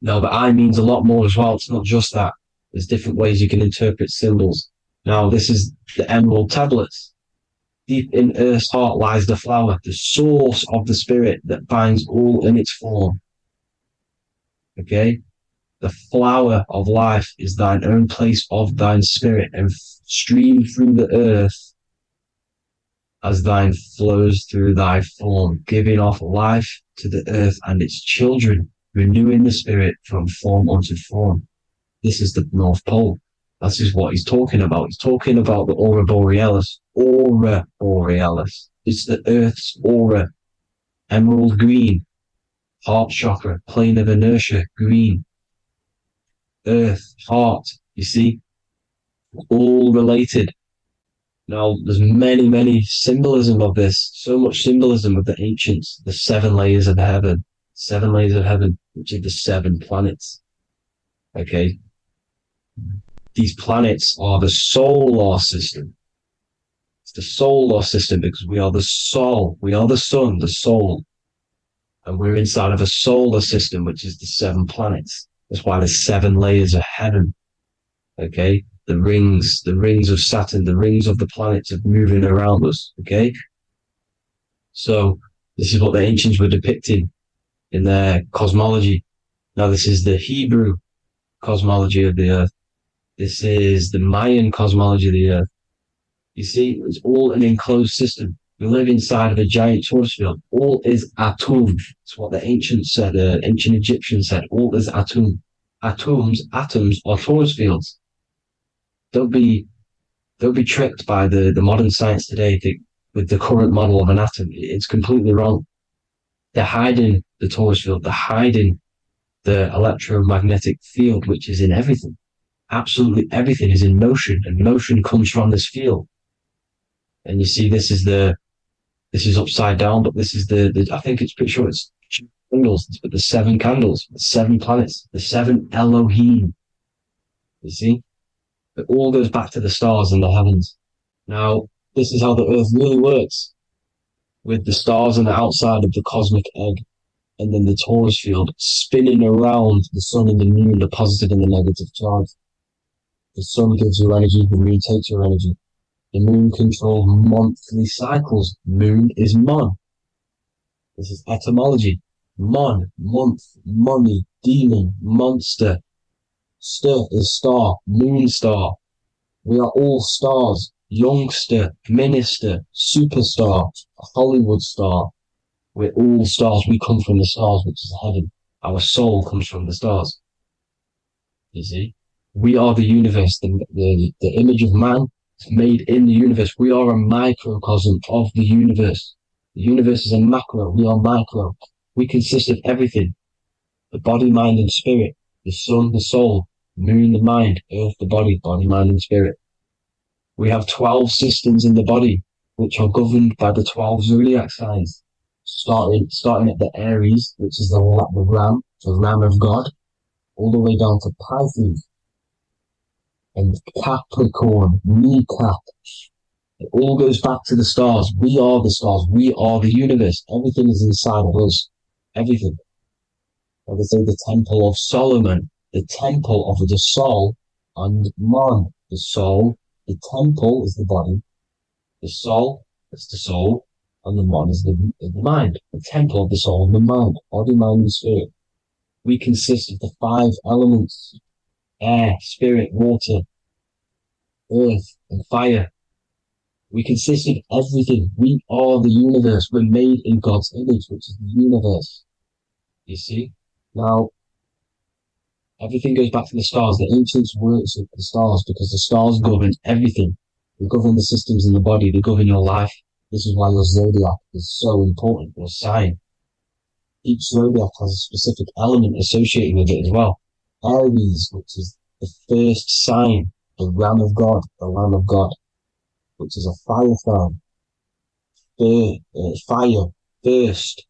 Now, the eye means a lot more as well. It's not just that. There's different ways you can interpret symbols. Now, this is the emerald tablets. Deep in Earth's heart lies the flower, the source of the spirit that binds all in its form. Okay? The flower of life is thine own place of thine spirit, and stream through the earth as thine flows through thy form, giving off life to the earth and its children, renewing the spirit from form unto form. This is the North Pole. This is what he's talking about. He's talking about the aurora borealis. Aurora borealis. It's the earth's aura. Emerald green. Heart chakra. Plane of inertia. Green. Earth. Heart. You see? All related. Now, there's many symbolism of this. So much symbolism of the ancients. The 7 layers of heaven. 7 layers of heaven, which are the 7 planets. Okay? These planets are the solar system. It's the solar system because we are the soul. We are the sun, the soul. And we're inside of a solar system, which is the 7 planets. That's why there's 7 layers of heaven. Okay? The rings of Saturn, the rings of the planets are moving around us. Okay? So, this is what the ancients were depicting in their cosmology. Now, this is the Hebrew cosmology of the earth. This is the Mayan cosmology of the earth. You see, it's all an enclosed system. We live inside of a giant torus field. All is atum. It's what the ancients said, ancient Egyptians said. All is atum. Atoms are torus fields. Don't be tricked by the modern science today with the current model of an atom. It's completely wrong. They're hiding the torus field. They're hiding the electromagnetic field, which is in everything. Absolutely everything is in motion, and motion comes from this field. And you see, this is upside down, but this is the I think it's pretty sure it's 2 candles, but the 7 candles, the 7 planets, the 7 Elohim. You see? It all goes back to the stars and the heavens. Now, this is how the earth really works, with the stars on the outside of the cosmic egg, and then the torus field spinning around the sun and the moon, the positive and the negative charge. The sun gives you energy, the moon takes your energy. The moon controls monthly cycles. Moon is mon. This is etymology. Mon, month, money, demon, monster. Stir is star, moon star. We are all stars. Youngster, minister, superstar, Hollywood star. We're all stars. We come from the stars, which is heaven. Our soul comes from the stars. You see? We are the universe. The image of man is made in the universe. We are a microcosm of the universe. The universe is a macro. We are micro. We consist of everything. The body, mind, and spirit. The sun, the soul. Moon, the mind. Earth, the body. Body, mind, and spirit. We have 12 systems in the body, which are governed by the 12 zodiac signs. Starting at the Aries, which is the ram, the ram of God, all the way down to Pisces and Capricorn, kneecap. It all goes back to the stars. We are the stars. We are the universe. Everything is inside of us. Everything. Like I say, the Temple of Solomon, the Temple of the Soul, and man, the soul. The temple is the body. The soul is the soul. And the man is the mind. The temple of the soul and the mind. Body, mind, and spirit. We consist of the 5 elements. Air, spirit, water, earth, and fire. We consist of everything. We are the universe. We're made in God's image, which is the universe. You see? Now, everything goes back to the stars. The ancients worshipped the stars because the stars govern everything. They govern the systems in the body. They govern your life. This is why your zodiac is so important, your sign. Each zodiac has a specific element associated with it as well. Aries, which is the first sign, the Ram of God, which is a fire sign. Fire, first.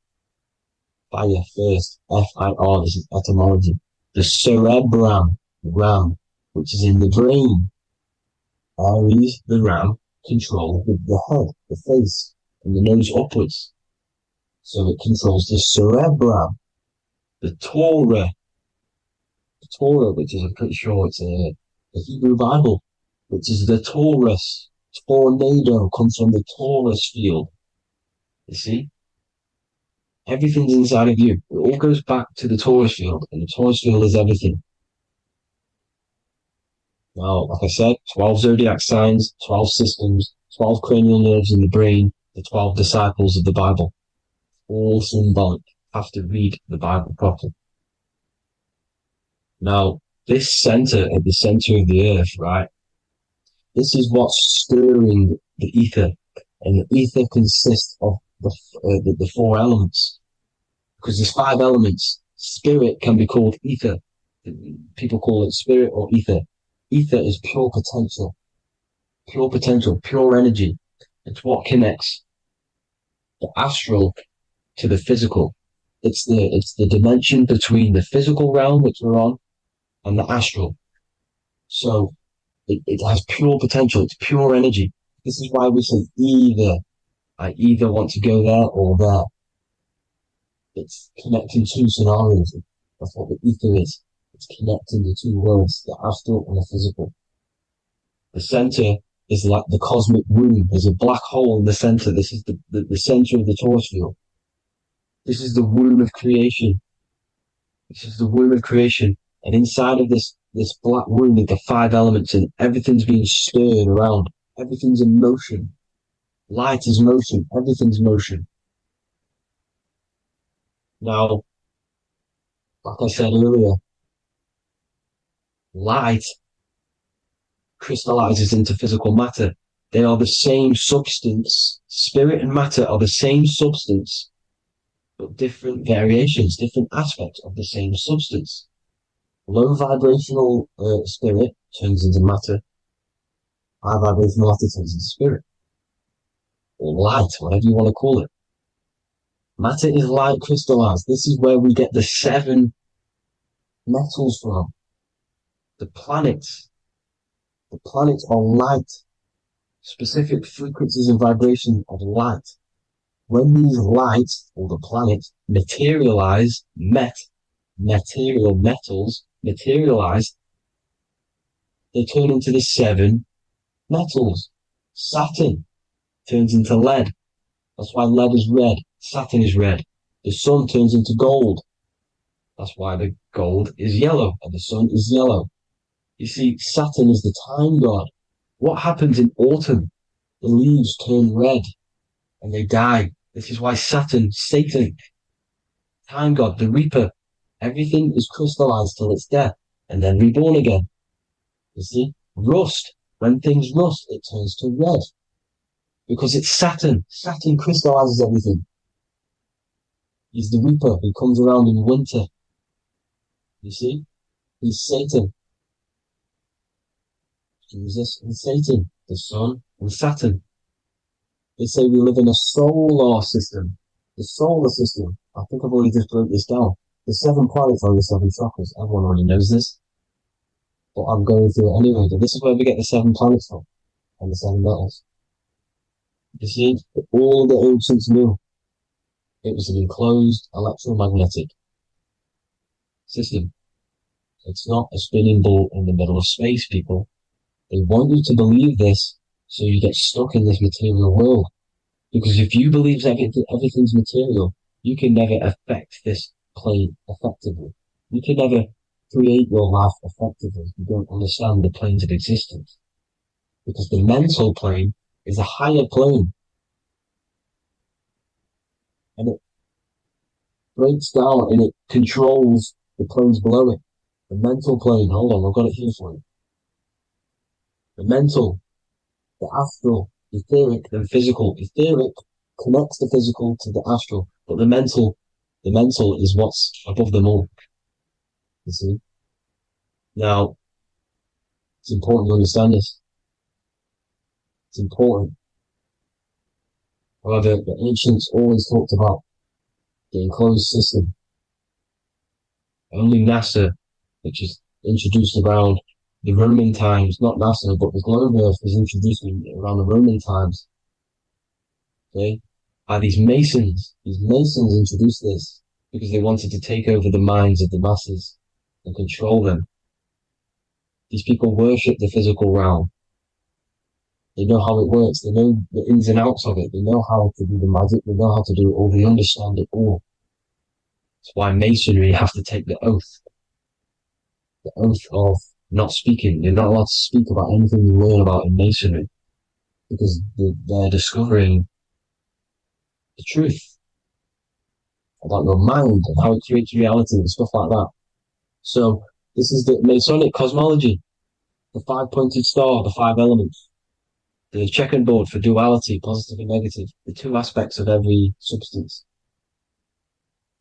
F-I-R, this is etymology. The cerebrum, ram, which is in the brain. Aries, the ram, control the head, the face, and the nose upwards. So it controls the cerebrum, the Torah, which is, I'm pretty sure it's the Hebrew Bible, which is the Taurus. Tornado comes from the Taurus field. You see? Everything's inside of you. It all goes back to the Taurus field, and the Taurus field is everything. Now, like I said, 12 zodiac signs, 12 systems, 12 cranial nerves in the brain, the 12 disciples of the Bible. All symbolic. Have to read the Bible properly. Now, this center, at the center of the earth, right? This is what's stirring the ether. And the ether consists of the four elements. Because there's 5 elements. Spirit can be called ether. People call it spirit or ether. Ether is pure potential, pure energy. It's what connects the astral to the physical. It's the dimension between the physical realm, which we're on, and the astral. So it has pure potential. It's pure energy. This is why we say either. I either want to go there or there. It's connecting 2 scenarios. That's what the ether is. It's connecting the 2 worlds, the astral and the physical. The center is like the cosmic womb. There's a black hole in the center. This is the center of the Taurus field. This is the womb of creation. This is the womb of creation. And inside of this black womb are the 5 elements, and everything's being stirred around. Everything's in motion. Light is motion. Everything's motion. Now, like I said earlier, light crystallizes into physical matter. They are the same substance. Spirit and matter are the same substance, but different variations, different aspects of the same substance. Low vibrational spirit turns into matter. High vibrational matter turns into spirit. Or light, whatever you want to call it. Matter is light crystallized. This is where we get the 7 metals from. The planets. The planets are light. Specific frequencies and vibration of light. When these lights, or the planets, materialize, material metals materialize, they turn into the 7 metals. Saturn turns into lead. That's why lead is red. Saturn is red. The sun turns into gold. That's why the gold is yellow and the sun is yellow. You see, Saturn is the time god. What happens in autumn? The leaves turn red and they die. This is why Satan, time god, the reaper, everything is crystallized till it's death and then reborn again. You see, rust. When things rust, it turns to red. Because it's Saturn. Saturn crystallizes everything. He's the reaper who comes around in winter. You see? He's Satan. Jesus and Satan, the sun and Saturn. They say we live in a solar system. The solar system. I think I've already just broke this down. The 7 planets are the 7 chakras. Everyone already knows this. But I'm going through it anyway. But this is where we get the 7 planets from. And the 7 metals. You see, all the ancients knew it was an enclosed electromagnetic system. It's not a spinning ball in the middle of space, people. They want you to believe this so you get stuck in this material world. Because if you believe everything's material, you can never affect this plane effectively. You can never create your life effectively. You don't understand the planes of existence. Because the mental plane is a higher plane. And it breaks down and it controls the planes below it. The mental plane, hold on, I've got it here for you. The mental, the astral, etheric, then physical. Etheric connects the physical to the astral, but the mental is what's above them all. You see? Now, it's important to understand this. It's important. However, the ancients always talked about the enclosed system. Only NASA, which is introduced around the Roman times, not NASA, but the globe earth was introduced around the Roman times. Okay? By these Masons. These Masons introduced this because they wanted to take over the minds of the masses and control them. These people worship the physical realm. They know how it works. They know the ins and outs of it. They know how to do the magic. They know how to do it all. They understand it all. That's why Masonry have to take the oath. The oath of not speaking. You're not allowed to speak about anything you learn about in Masonry because they're discovering the truth about your mind and how it creates reality and stuff like that. So this is the Masonic cosmology, the 5-pointed star, the 5 elements, the checkerboard for duality, positive and negative, the 2 aspects of every substance.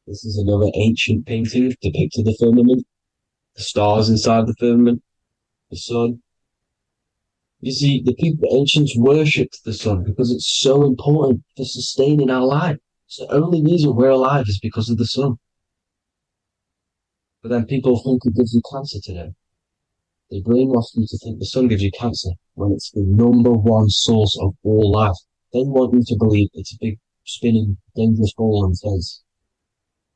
This is another ancient painting depicting the firmament, the stars inside the firmament, the sun. You see, the ancients worshipped the sun because it's so important for sustaining our life. It's the only reason we're alive is because of the sun. But then people think it gives you cancer today. They brainwash you to think the sun gives you cancer when it's the #1 source of all life. They want you to believe it's a big, spinning, dangerous ball in space.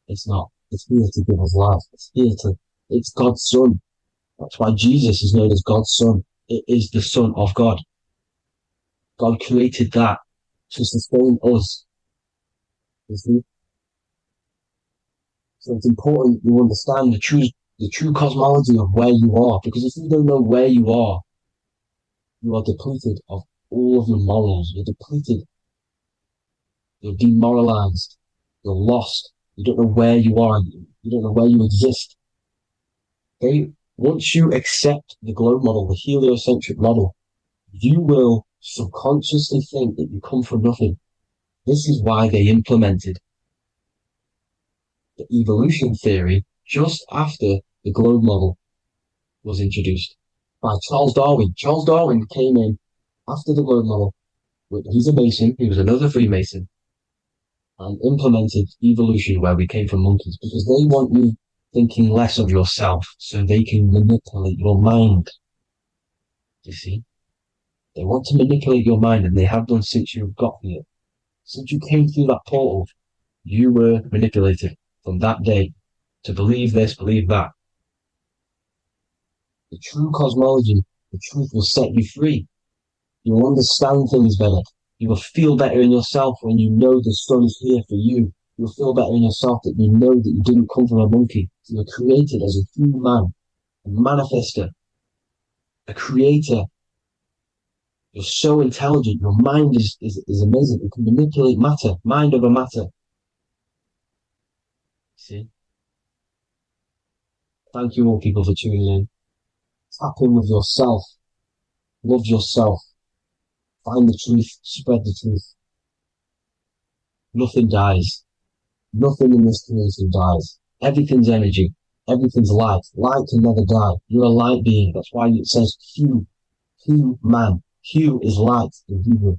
It's not. It's here to give us life. It's God's son. That's why Jesus is known as God's son. It is the Son of God. God created that to sustain us. You see? So it's important you understand the true cosmology of where you are, because if you don't know where you are depleted of all of your morals. You're depleted. You're demoralized. You're lost. You don't know where you are. You don't know where you exist. Okay? Once you accept the globe model, the heliocentric model, you will subconsciously think that you come from nothing. This is why they implemented the evolution theory just after the globe model was introduced by Charles Darwin. Charles Darwin came in after the globe model. He's a Mason, he was another Freemason, and implemented evolution where we came from monkeys, because they want you thinking less of yourself so they can manipulate your mind. You see? They want to manipulate your mind, and they have done since you got here. Since you came through that portal, you were manipulated from that day to believe this, believe that. The true cosmology, the truth will set you free. You will understand things better. You will feel better in yourself when you know the sun is here for you. You'll feel better in yourself that you know that you didn't come from a monkey. You were created as a human, a manifester, a creator. You're so intelligent. Your mind is amazing. You can manipulate matter, mind over matter. See? Thank you all people for tuning in. Tap in with yourself. Love yourself. Find the truth. Spread the truth. Nothing dies. Nothing in this creation dies. Everything's energy. Everything's light. Light can never die. You're a light being. That's why it says Q. Q man. Q is light in Hebrew.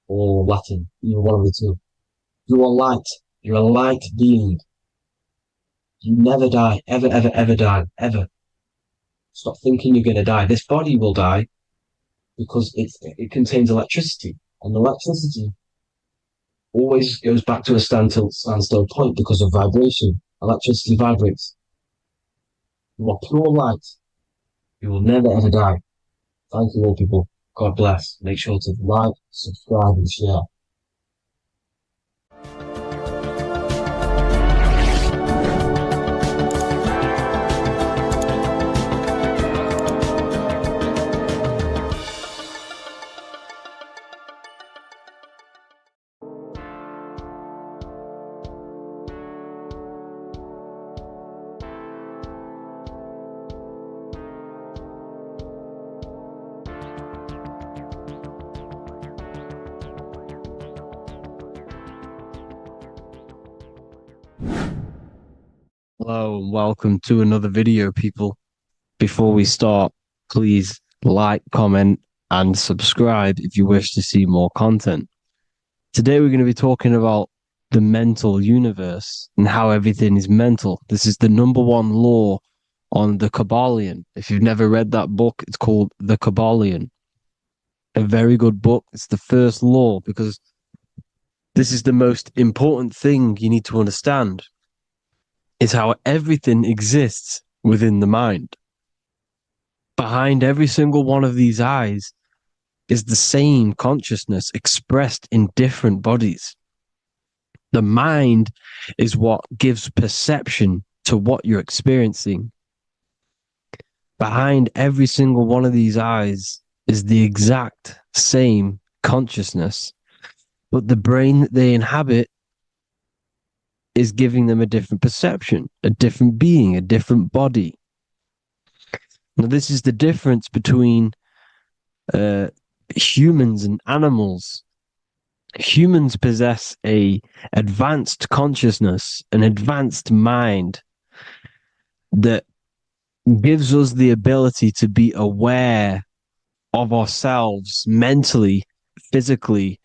Or Latin. Either one of the two. You are light. You're a light being. You never die. Ever, ever, ever die. Ever. Stop thinking you're going to die. This body will die because it contains electricity. And electricity always goes back to a standstill point because of vibration. Electricity vibrates. You are pure light. You will never ever die. Thank you all people. God bless. Make sure to like, subscribe and share. Hello and welcome to another video, people. Before we start, please like, comment, and subscribe if you wish to see more content. Today we're going to be talking about the mental universe and how everything is mental. This is the #1 law on the Kabbalion. If you've never read that book, it's called The Kabbalion. A very good book. It's the first law, because this is the most important thing you need to understand, is how everything exists within the mind. Behind every single one of these eyes is the same consciousness expressed in different bodies. The mind is what gives perception to what you're experiencing. Behind every single one of these eyes is the exact same consciousness, but the brain that they inhabit is giving them a different perception, a different being, a different body. Now, this is the difference between humans and animals. Humans possess a advanced consciousness, an advanced mind that gives us the ability to be aware of ourselves mentally, physically,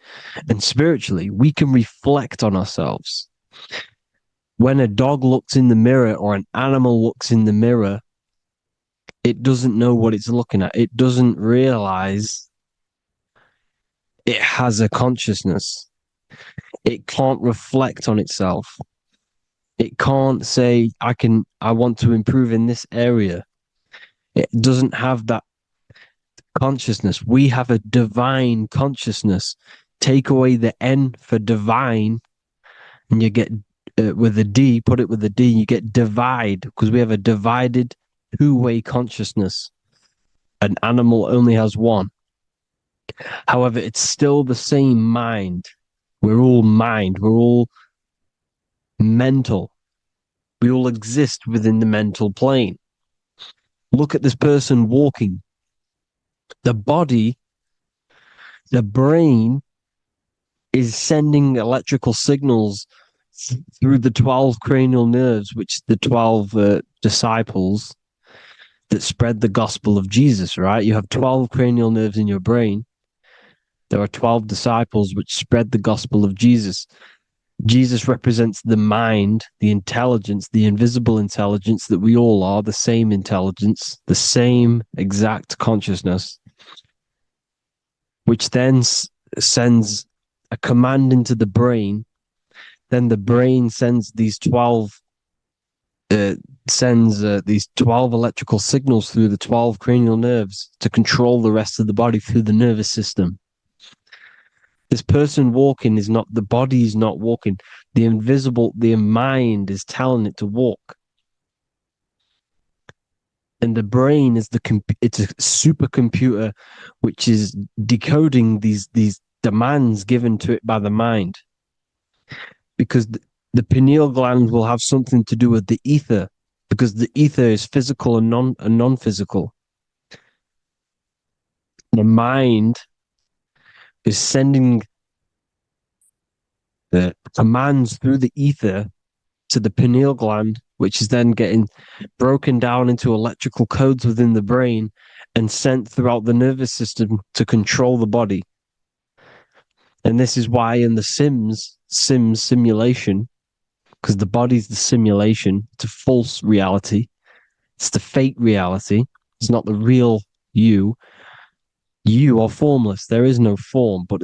and spiritually. We can reflect on ourselves. When a dog looks in the mirror or an animal looks in the mirror, it doesn't know what it's looking at. It doesn't realize it has a consciousness. It can't reflect on itself. It can't say, I want to improve in this area. It doesn't have that consciousness. We have a divine consciousness. Take away the N for divine, and you get with a D, put it with a D, you get divide, because we have a divided two-way consciousness. An animal only has one. However, it's still the same mind. We're all mind. We're all mental. We all exist within the mental plane. Look at this person walking. The body, the brain, is sending electrical signals through the 12 cranial nerves, which the 12 disciples that spread the gospel of Jesus, right? You have 12 cranial nerves in your brain. There are 12 disciples which spread the gospel of Jesus. Jesus represents the mind, the intelligence, the invisible intelligence that we all are, the same intelligence, the same exact consciousness, which then sends a command into the brain. Then the brain sends these 12 electrical signals through the 12 cranial nerves to control the rest of the body through the nervous system. This person walking is not, the body is not walking. The mind is telling it to walk. And the brain is it's a supercomputer which is decoding these demands given to it by the mind. Because the pineal gland will have something to do with the ether, because the ether is physical and non-physical. The mind is sending the commands through the ether to the pineal gland, which is then getting broken down into electrical codes within the brain and sent throughout the nervous system to control the body. And this is why in the Sims simulation, because the body's the simulation, it's a false reality. It's the fake reality. It's not the real you. You are formless. There is no form. But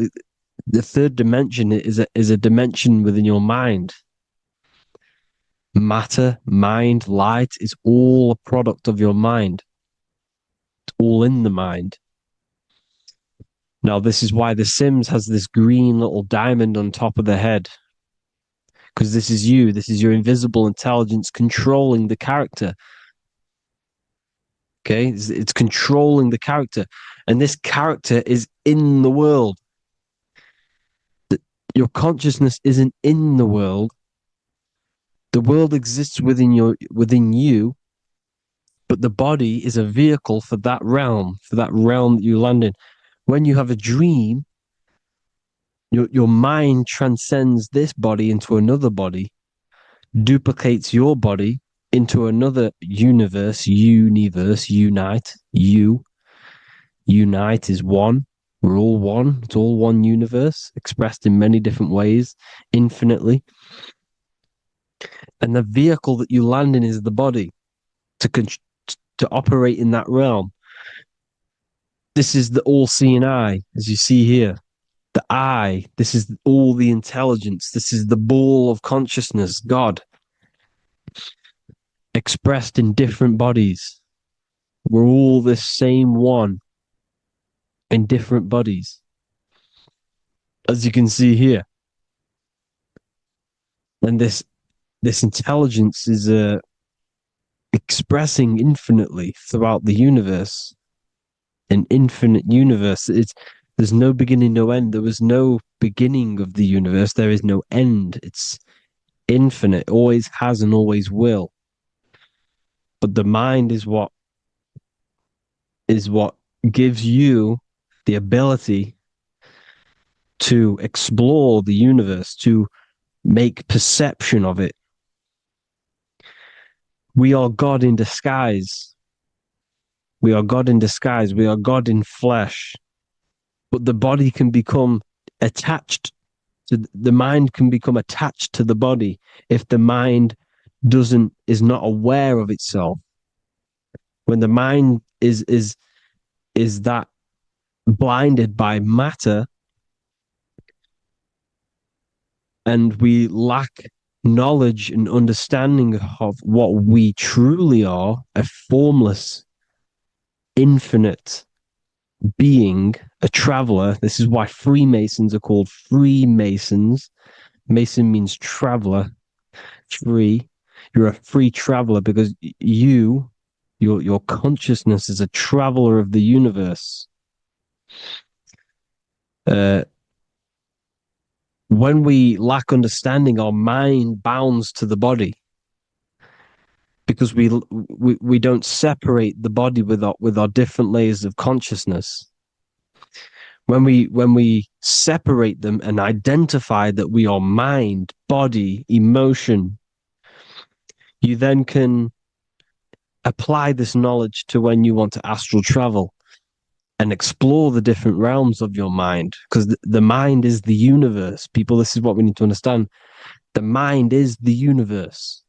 the third dimension is a dimension within your mind. Matter, mind, light is all a product of your mind. It's all in the mind. Now, this is why The Sims has this green little diamond on top of the head. Because this is you. This is your invisible intelligence controlling the character. Okay? It's controlling the character. And this character is in the world. Your consciousness isn't in the world. The world exists within you, but the body is a vehicle for that realm that you land in. When you have a dream, your mind transcends this body into another body, duplicates your body into another universe, unite. Unite is one. We're all one. It's all one universe, expressed in many different ways, infinitely. And the vehicle that you land in is the body to operate in that realm. This is the all-seeing eye, as you see here. The eye, this is all the intelligence. This is the ball of consciousness, God, expressed in different bodies. We're all this same one in different bodies, as you can see here. And this intelligence is expressing infinitely throughout the universe. An infinite universe. There's no beginning, no end. There was no beginning of the universe. There is no end. It's infinite, always has and always will. But the mind is what gives you the ability to explore the universe, to make perception of it. We are God in disguise. We are God in disguise. We are God in flesh. But the body can become attached to the mind, can become attached to the body if the mind is not aware of itself. When the mind is that blinded by matter, and we lack knowledge and understanding of what we truly are, a formless, infinite being, a traveler. This is why Freemasons are called Freemasons. Mason means traveler. Free. You're a free traveler because your consciousness is a traveler of the universe. When we lack understanding, our mind bounds to the body because we don't separate the body with our different layers of consciousness. When we separate them and identify that we are mind, body, emotion, you then can apply this knowledge to when you want to astral travel and explore the different realms of your mind, because the mind is the universe. People, this is what we need to understand. The mind is the universe.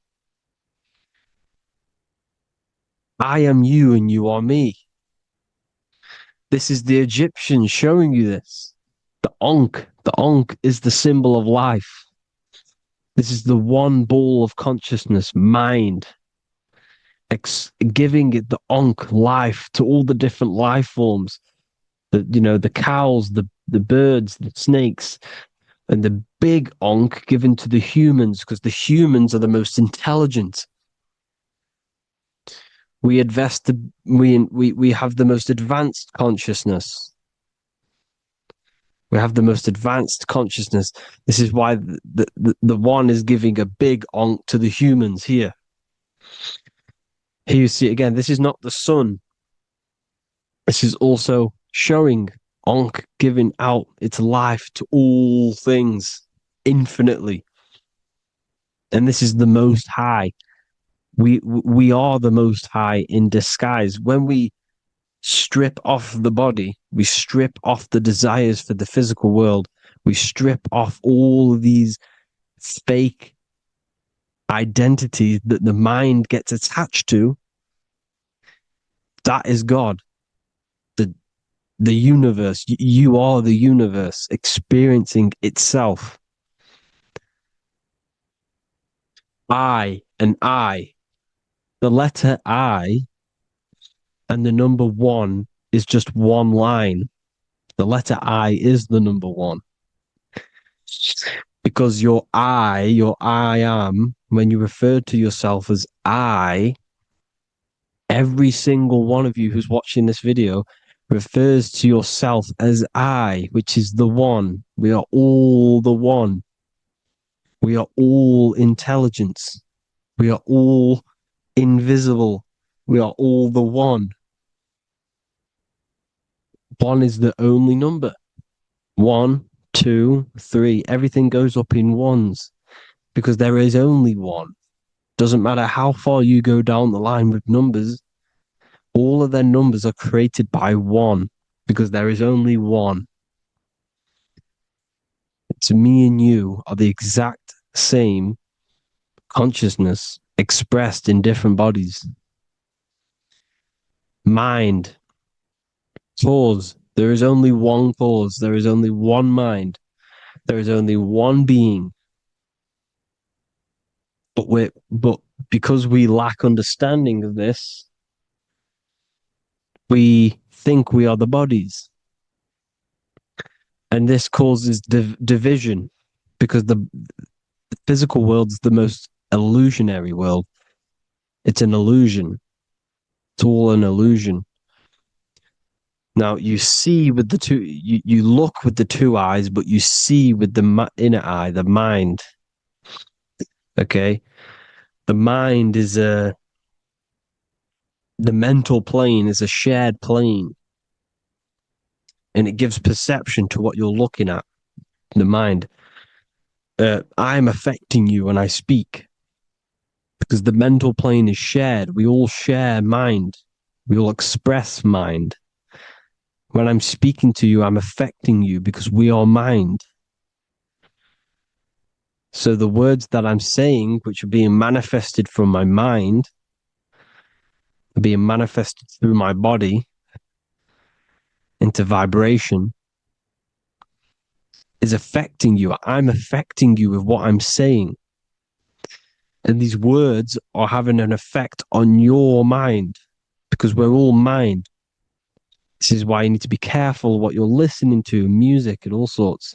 I am you and you are me. This is the Egyptians showing you this. The Ankh is the symbol of life. This is the one ball of consciousness, mind, giving it the Ankh life to all the different life forms. The cows, the birds, the snakes, and the big Ankh given to the humans, because the humans are the most intelligent. We have the most advanced consciousness. We have the most advanced consciousness. This is why the one is giving a big Ankh to the humans here. Here you see it again. This is not the sun. This is also showing Ankh giving out its life to all things infinitely. And this is the Most High. We are the Most High in disguise. When we strip off the body, we strip off the desires for the physical world, we strip off all of these fake identities that the mind gets attached to. That is God. The universe. You are the universe experiencing itself. I and I. The letter I and the number 1 is just one line. The letter I is the number 1. Because your I am, when you refer to yourself as I, every single one of you who's watching this video refers to yourself as I, which is the one. We are all the one. We are all intelligence. We are all invisible. We are all the one. 1 is the only number. 1, 2, 3. Everything goes up in ones because there is only one. Doesn't matter how far you go down the line with numbers, all of their numbers are created by 1 because there is only one. It's me and you are the exact same consciousness expressed in different bodies. Mind. Cause. There is only one cause. There is only one mind. There is only one being. But because we lack understanding of this, we think we are the bodies. And this causes division, because the physical world is the most illusionary world. It's an illusion. It's all an illusion. Now you see with the two, you look with the two eyes, but you see with the inner eye, the mind. Okay, the mind is the mental plane is a shared plane, and it gives perception to what you're looking at. The mind. I'm affecting you when I speak, because the mental plane is shared. We all share mind. We all express mind. When I'm speaking to you, I'm affecting you because we are mind. So the words that I'm saying, which are being manifested from my mind, are being manifested through my body into vibration, is affecting you. I'm affecting you with what I'm saying. And these words are having an effect on your mind, because we're all mind. This is why you need to be careful what you're listening to, music and all sorts.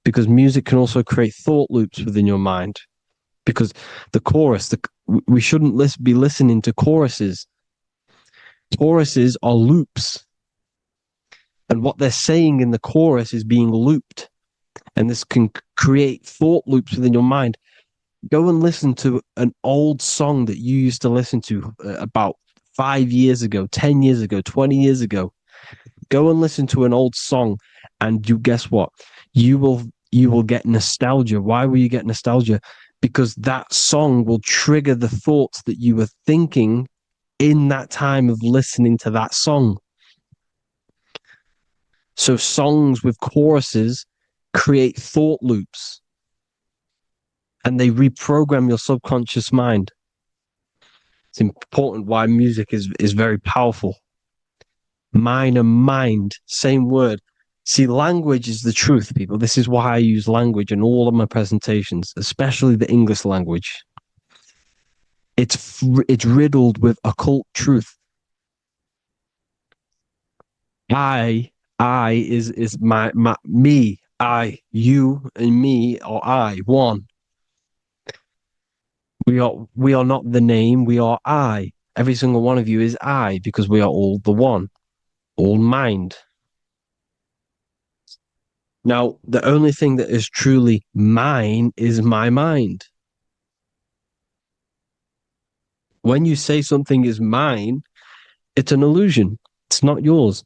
Because music can also create thought loops within your mind. Because the chorus, we shouldn't be listening to choruses. Choruses are loops. And what they're saying in the chorus is being looped. And this can create thought loops within your mind. Go and listen to an old song that you used to listen to about 5 years ago, 10 years ago, 20 years ago. Go and listen to an old song, and you guess what? You will get nostalgia. Why will you get nostalgia? Because that song will trigger the thoughts that you were thinking in that time of listening to that song. So songs with choruses create thought loops, and they reprogram your subconscious mind. It's important why music is very powerful. Mine and mind, same word. See, language is the truth, people. This is why I use language in all of my presentations, especially the English language. It's riddled with occult truth. I is my me, I, you and me, or I, one. We are not the name, we are I. Every single one of you is I, because we are all the one, all mind. Now, the only thing that is truly mine is my mind. When you say something is mine, it's an illusion. It's not yours.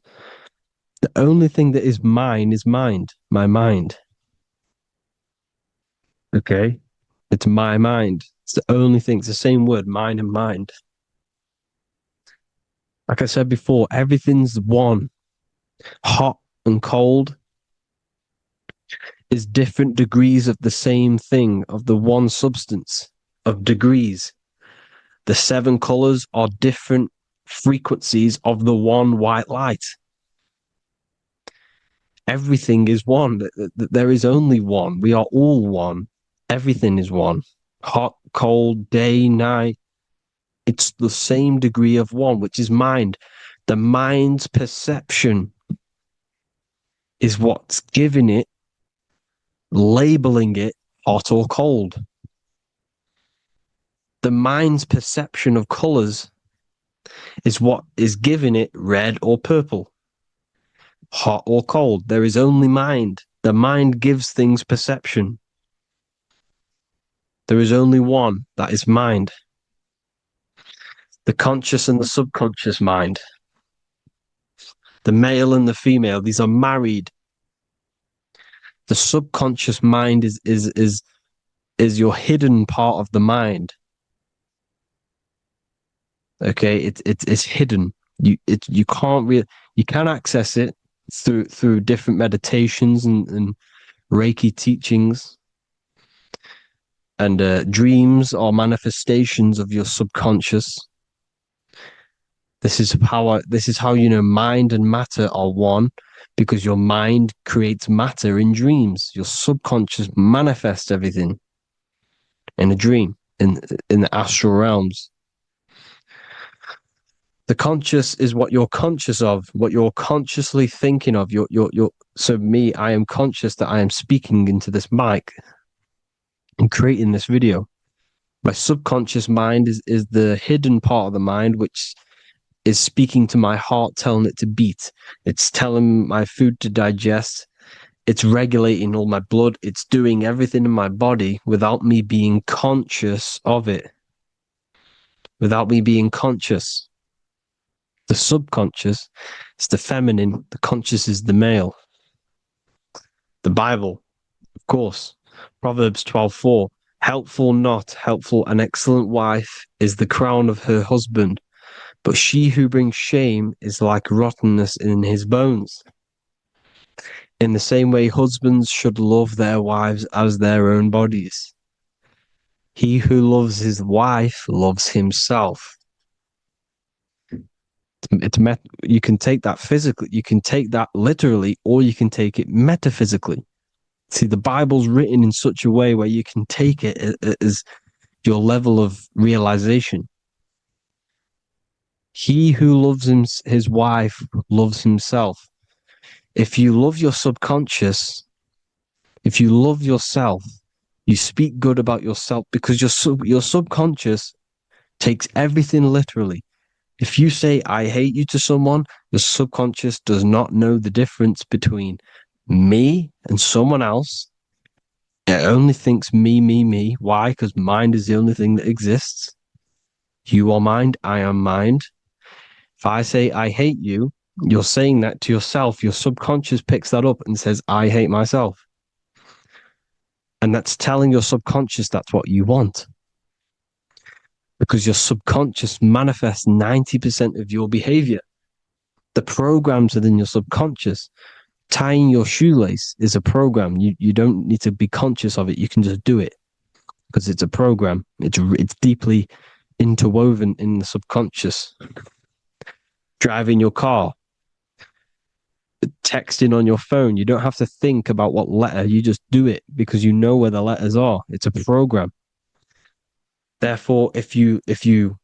The only thing that is mine is mind, my mind. Okay? It's my mind. It's the only thing. It's the same word, mind and mind. Like I said before, everything's one. Hot and cold is different degrees of the same thing, of the one substance, of degrees. The 7 colors are different frequencies of the one white light. Everything is one. There is only one. We are all one. Everything is one. Hot, cold, day, night. It's the same degree of one, which is mind. The mind's perception is what's giving it, labeling it hot or cold. The mind's perception of colors is what is giving it red or purple, hot or cold. There is only mind. The mind gives things perception. There is only one, that is mind. The conscious and the subconscious mind. The male and the female, these are married. The subconscious mind is your hidden part of the mind. Okay, it's hidden. You can access it through different meditations and Reiki teachings, and dreams or manifestations of your subconscious. This is how you know mind and matter are one, because your mind creates matter in dreams. Your subconscious manifests everything in a dream, in the astral realms. The conscious is what you're conscious of, what you're consciously thinking of. So me, I am conscious that I am speaking into this mic and creating this video. My subconscious mind is the hidden part of the mind, which is speaking to my heart, telling it to beat. It's telling my food to digest. It's regulating all my blood. It's doing everything in my body without me being conscious of it. Without me being conscious. The subconscious is the feminine. The conscious is the male. The Bible, of course. Proverbs 12:4. Helpful, not helpful, an excellent wife is the crown of her husband, but she who brings shame is like rottenness in his bones. In the same way, husbands should love their wives as their own bodies. He who loves his wife loves himself. You can take that physically, you can take that literally, or you can take it metaphysically. See, the Bible's written in such a way where you can take it as your level of realization. He who loves his wife loves himself. If you love your subconscious, if you love yourself, you speak good about yourself, because your subconscious takes everything literally. If you say, I hate you to someone, your subconscious does not know the difference between me and someone else. It only thinks me, me, me. Why? Because mind is the only thing that exists. You are mind, I am mind. If I say I hate you, you're saying that to yourself. Your subconscious picks that up and says, I hate myself. And that's telling your subconscious that's what you want. Because your subconscious manifests 90% of your behavior. The programs within your subconscious. Tying your shoelace is a program. You don't need to be conscious of it. You can just do it because it's a program. It's deeply interwoven in the subconscious. Driving your car, texting on your phone. You don't have to think about what letter. You just do it because you know where the letters are. It's a program. Therefore, if you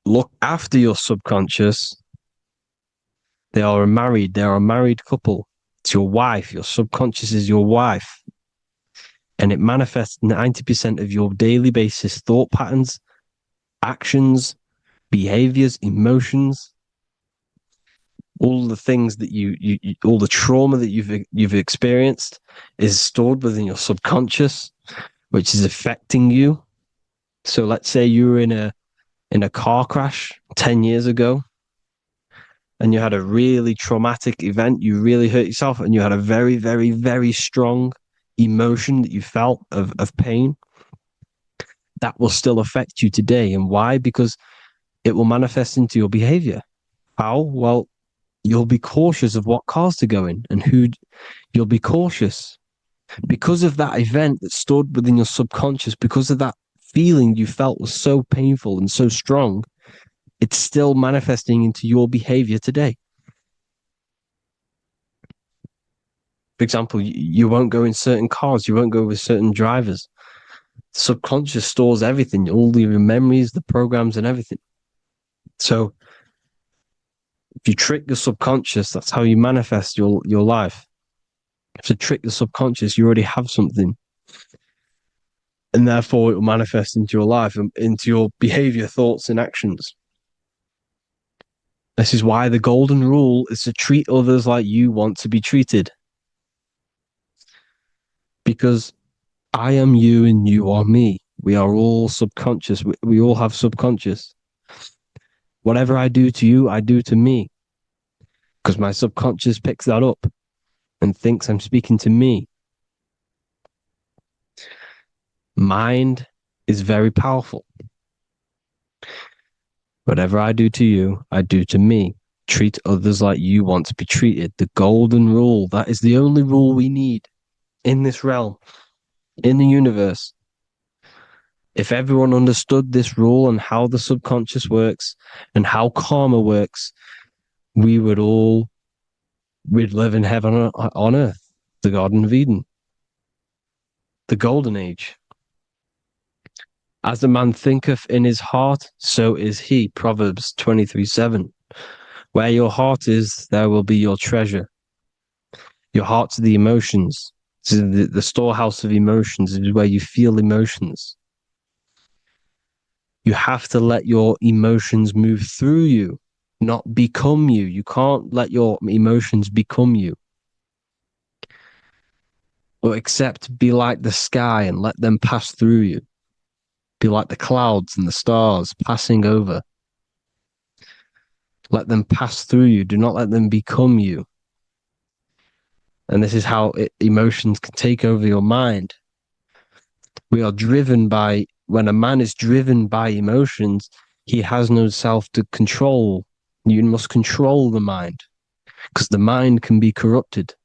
look after your subconscious, they are a married couple. It's your wife. Your subconscious is your wife. And it manifests 90% of your daily basis thought patterns, actions, behaviors, emotions, all the things that you all the trauma that you've experienced is stored within your subconscious, which is affecting you. So let's say you were in a car crash 10 years ago, and you had a really traumatic event, you really hurt yourself, and you had a very, very, very strong emotion that you felt of pain. That will still affect you today. And why? Because it will manifest into your behavior. How? Well, you'll be cautious of what cars to go in and who. You'll be cautious because of that event that's stored within your subconscious, because of that feeling you felt was so painful and so strong. It's still manifesting into your behavior today. For example, you won't go in certain cars, you won't go with certain drivers. The subconscious stores everything, all your memories, the programs, and everything. So if you trick your subconscious, that's how you manifest your life. If you trick the subconscious, you already have something. And therefore, it will manifest into your life, and into your behavior, thoughts, and actions. This is why the golden rule is to treat others like you want to be treated. Because I am you and you are me. We are all subconscious. We all have subconscious. Whatever I do to you, I do to me. Because my subconscious picks that up and thinks I'm speaking to me. Mind is very powerful. Whatever I do to you, I do to me. Treat others like you want to be treated. The golden rule. That is the only rule we need in this realm, in the universe. If everyone understood this rule and how the subconscious works and how karma works, we'd live in heaven on earth, the Garden of Eden, the Golden Age. As a man thinketh in his heart, so is he. Proverbs 23:7. Where your heart is, there will be your treasure. Your heart's the emotions. The storehouse of emotions is where you feel emotions. You have to let your emotions move through you, not become you. You can't let your emotions become you. Or except be like the sky and let them pass through you. Be like the clouds and the stars passing over. Let them pass through you. Do not let them become you. And this is how emotions can take over your mind. We are driven by, when a man is driven by emotions, he has no self to control. You must control the mind, because the mind can be corrupted.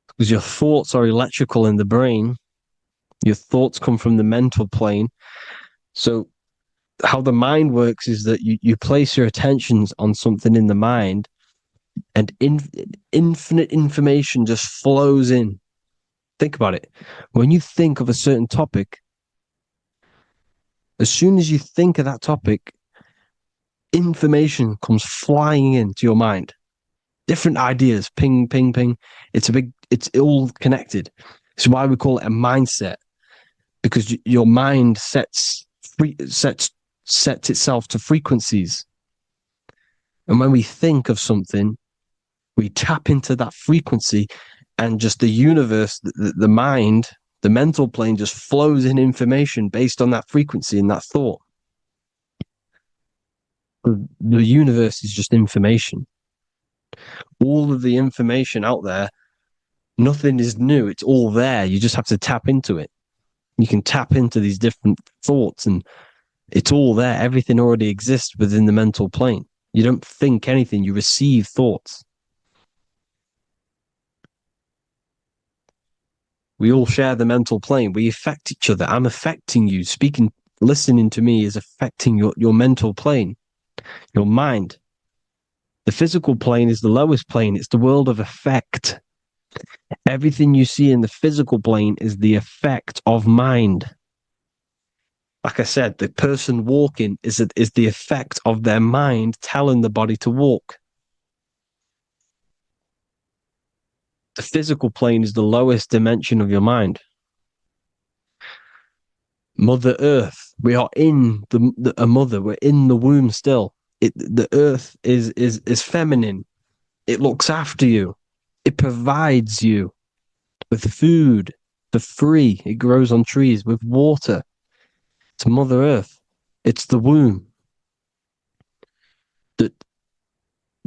Because your thoughts are electrical in the brain. Your thoughts come from the mental plane. So how the mind works is that you place your attentions on something in the mind, and infinite information just flows in. Think about it. When you think of a certain topic, as soon as you think of that topic, information comes flying into your mind. Different ideas, ping, ping, ping. It's all connected. It's why we call it a mindset, because your mind sets itself to frequencies. And when we think of something, we tap into that frequency, and just the universe, the mind, the mental plane just flows in information based on that frequency and that thought. The universe is just information. All of the information out there, nothing is new. It's all there. You just have to tap into it. You can tap into these different thoughts, and it's all there. Everything already exists within the mental plane. You don't think anything. You receive thoughts. We all share the mental plane. We affect each other. I'm affecting you. Listening to me is affecting your mental plane, your mind. The physical plane is the lowest plane. It's the world of effect. Everything you see in the physical plane is the effect of mind. Like I said, the person walking is the effect of their mind telling the body to walk. The physical plane is the lowest dimension of your mind. Mother Earth, we are in a mother. We're in the womb still. The earth is feminine. It looks after you. It provides you with food for free. It grows on trees with water. It's Mother Earth. It's the womb.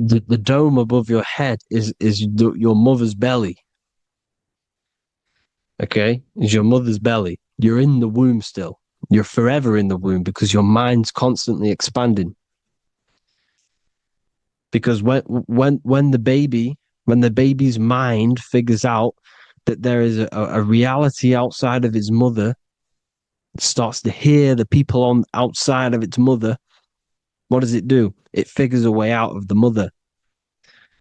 The dome above your head is your mother's belly. Okay? Is your mother's belly. You're in the womb still. You're forever in the womb because your mind's constantly expanding. Because when the baby's mind figures out that there is a reality outside of its mother, it starts to hear the people on outside of its mother, what does it do? It figures a way out of the mother,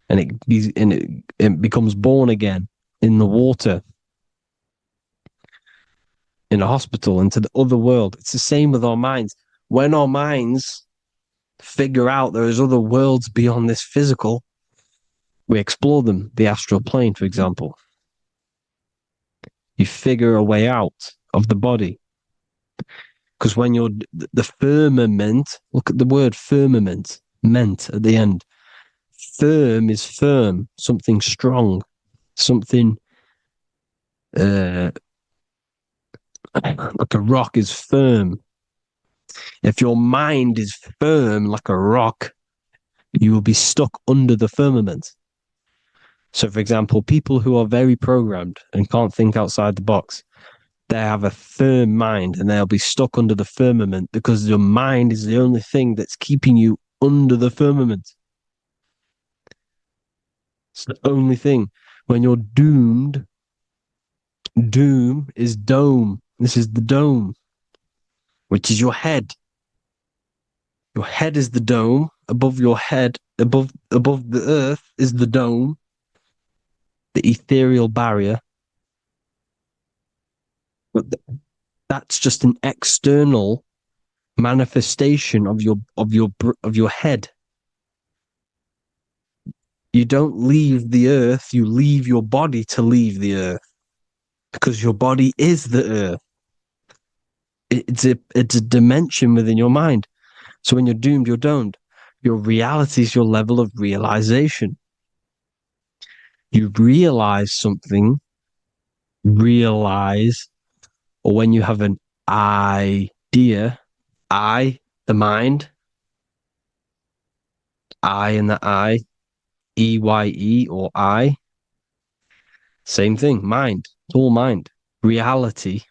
and it becomes born again in the water, in a hospital, into the other world. It's the same with our minds. When our minds figure out there is other worlds beyond this physical, we explore them. The astral plane, for example. You figure a way out of the body. Because when you're the firmament, look at the word firmament, meant at the end. Firm is firm, something strong, something like a rock is firm. If your mind is firm like a rock, you will be stuck under the firmament. So, for example, people who are very programmed and can't think outside the box, they have a firm mind and they'll be stuck under the firmament because your mind is the only thing that's keeping you under the firmament. It's the only thing. When you're doomed Doom is dome. This is the dome, which is your head. Your head is the dome. Above your head, above the earth is the dome, the ethereal barrier. But that's just an external manifestation of your head. You don't leave the earth, you leave your body to leave the earth, because your body is the earth. It's a dimension within your mind. So when you're doomed, you're domed. Your reality is your level of realization. You realize something, or when you have an idea, the mind, and the EYE or I. Same thing, mind. It's all mind. Reality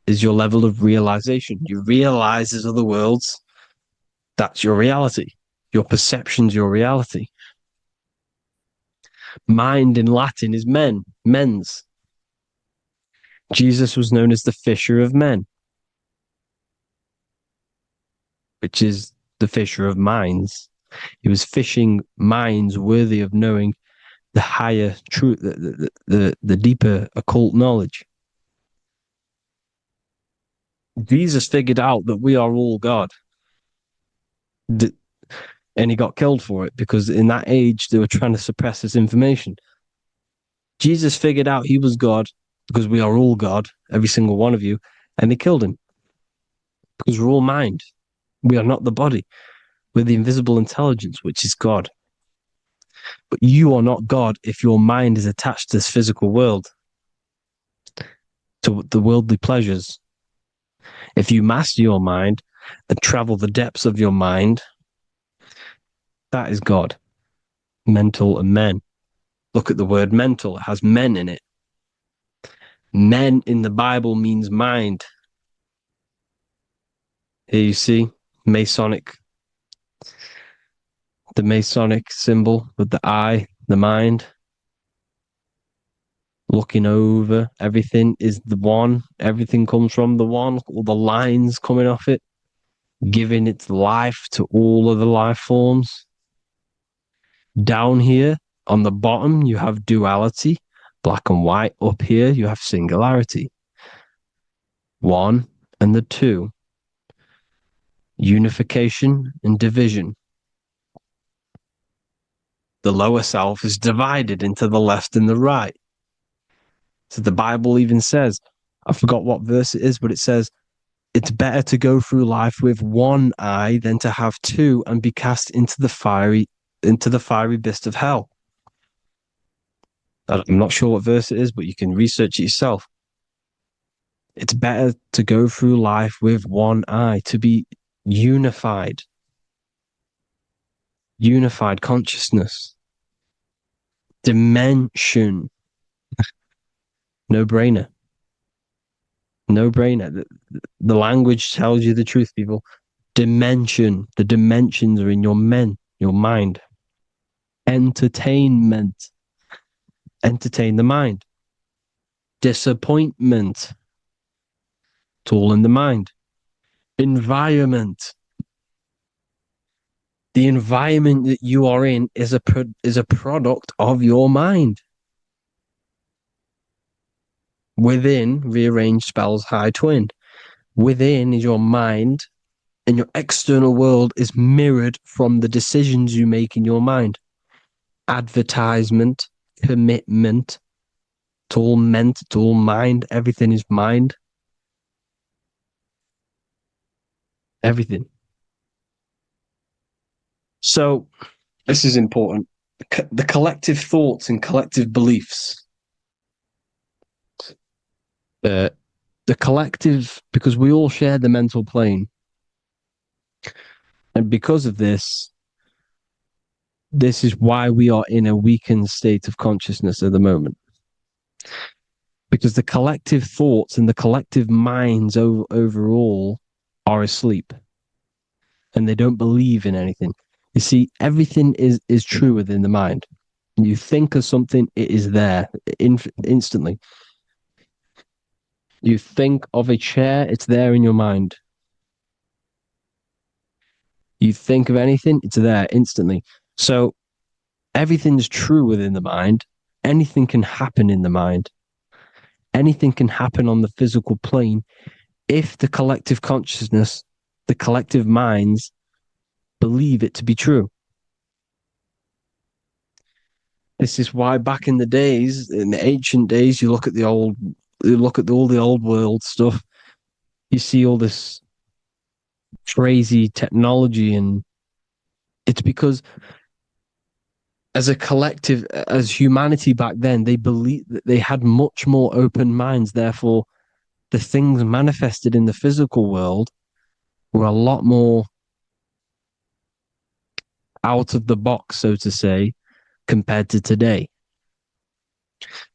is your level of realization. You realize there's other worlds. That's your reality. Your perception's your reality. Mind in Latin is mens. Jesus was known as the fisher of men, which is the fisher of minds. He was fishing minds worthy of knowing the higher truth, the deeper occult knowledge. Jesus figured out that we are all God. And he got killed for it, because in that age they were trying to suppress this information. Jesus figured out he was God because we are all God, every single one of you, and they killed him because we're all mind. We are not the body. We're the invisible intelligence, which is God. But you are not God if your mind is attached to this physical world, to the worldly pleasures. If you master your mind and travel the depths of your mind, that is God. Mental and men. Look at the word mental. It has men in it. Men in the Bible means mind. Here you see Masonic. The Masonic symbol with the eye, the mind. Looking over, everything is the one. Everything comes from the one. All the lines coming off it, giving its life to all of the life forms. Down here on the bottom, you have duality, black and white. Up here, you have singularity. One and the two. Unification and division. The lower self is divided into the left and the right. So the Bible even says, I forgot what verse it is, but it says, it's better to go through life with one eye than to have two and be cast into the fiery abyss of hell. I'm not sure what verse it is, but you can research it yourself. It's better to go through life with one eye, to be unified. Unified consciousness. Dimension. No-brainer. No-brainer. The language tells you the truth, people. Dimension. The dimensions are in your mind. Entertainment. Entertain the mind. Disappointment. It's all in the mind. Environment. The environment that you are in is a product of your mind. Within, rearrange spells high twin. Within is your mind, and your external world is mirrored from the decisions you make in your mind. Advertisement, commitment, it's all meant, it's all mind. Everything is mind. Everything. So, this is important. The collective thoughts and collective beliefs. The collective, because we all share the mental plane. And because of this is why we are in a weakened state of consciousness at the moment. Because the collective thoughts and the collective minds overall are asleep. And they don't believe in anything. You see, everything is true within the mind. You think of something, it is there instantly. You think of a chair, it's there in your mind. You think of anything, it's there instantly. So everything's true within the mind. Anything can happen in the mind. Anything can happen on the physical plane if the collective consciousness, the collective minds, believe it to be true. This is why back in the days, in the ancient days, you look at all the old world stuff, you see all this crazy technology, and it's because as a collective, as humanity back then, they believed that they had much more open minds. Therefore, the things manifested in the physical world were a lot more out of the box, so to say, compared to today.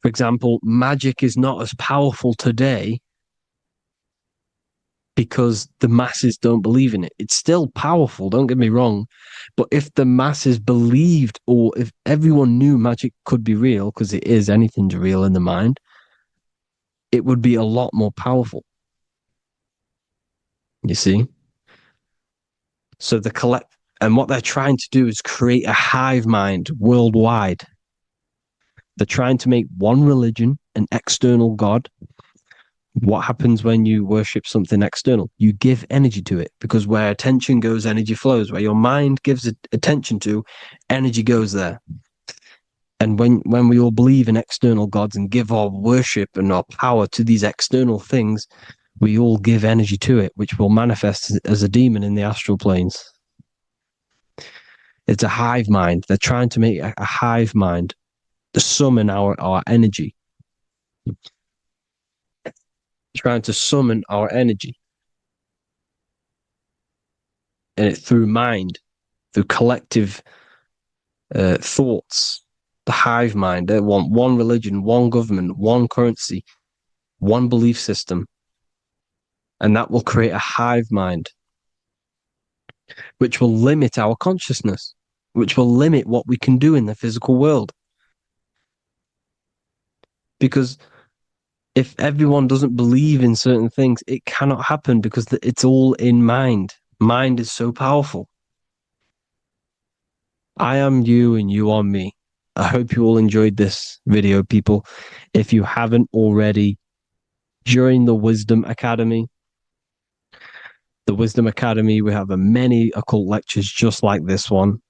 For example, magic is not as powerful today because the masses don't believe in it. It's still powerful, don't get me wrong, but if the masses believed, or if everyone knew magic could be real, because it is, anything's real in the mind, it would be a lot more powerful. You see? So and what they're trying to do is create a hive mind worldwide. They're trying to make one religion, an external god. What happens when you worship something external? You give energy to it, because where attention goes, energy flows. Where your mind gives attention to, energy goes there. And when we all believe in external gods and give our worship and our power to these external things, we all give energy to it, which will manifest as a demon in the astral planes. It's a hive mind. They're trying to make a hive mind to summon our energy. Trying to summon our energy. And it through mind, through collective thoughts. The hive mind. They want one religion, one government, one currency, one belief system. And that will create a hive mind, which will limit our consciousness, which will limit what we can do in the physical world. Because if everyone doesn't believe in certain things, it cannot happen, because it's all in mind. Mind is so powerful. I am you and you are me. I hope you all enjoyed this video, people. If you haven't already, join the Wisdom Academy. The Wisdom Academy, we have many occult lectures just like this one.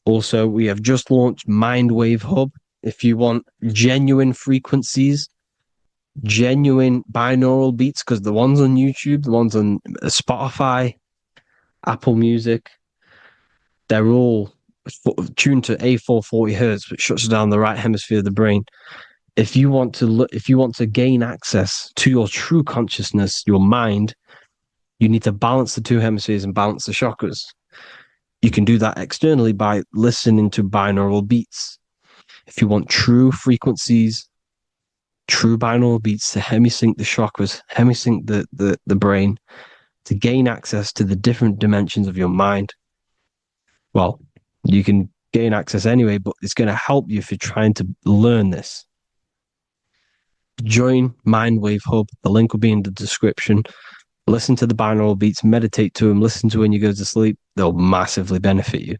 Also, we have just launched Mindwave Hub. If you want genuine frequencies, genuine binaural beats, because the ones on YouTube, the ones on Spotify, Apple Music, they're all tuned to A440 hertz, which shuts down the right hemisphere of the brain. If you want to gain access to your true consciousness, your mind, you need to balance the two hemispheres and balance the chakras. You can do that externally by listening to binaural beats. If you want true frequencies, true binaural beats to hemisync the chakras, hemisync the brain, to gain access to the different dimensions of your mind, well, you can gain access anyway, but it's going to help you if you're trying to learn this. Join Mindwave Hub. The link will be in the description. Listen to the binaural beats, meditate to them, listen to when you go to sleep. They'll massively benefit you.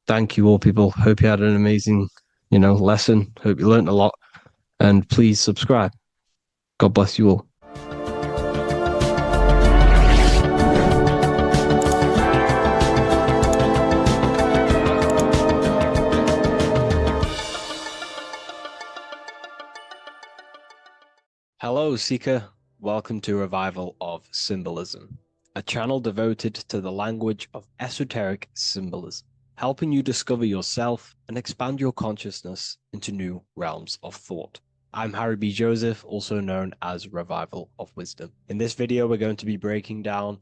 Thank you all, people. Hope you had an amazing, lesson. Hope you learned a lot. And please subscribe. God bless you all. Hello, Seeker. Welcome to Revival of Symbolism, a channel devoted to the language of esoteric symbolism, helping you discover yourself and expand your consciousness into new realms of thought. I'm Harry B. Joseph, also known as Revival of Wisdom. In this video, we're going to be breaking down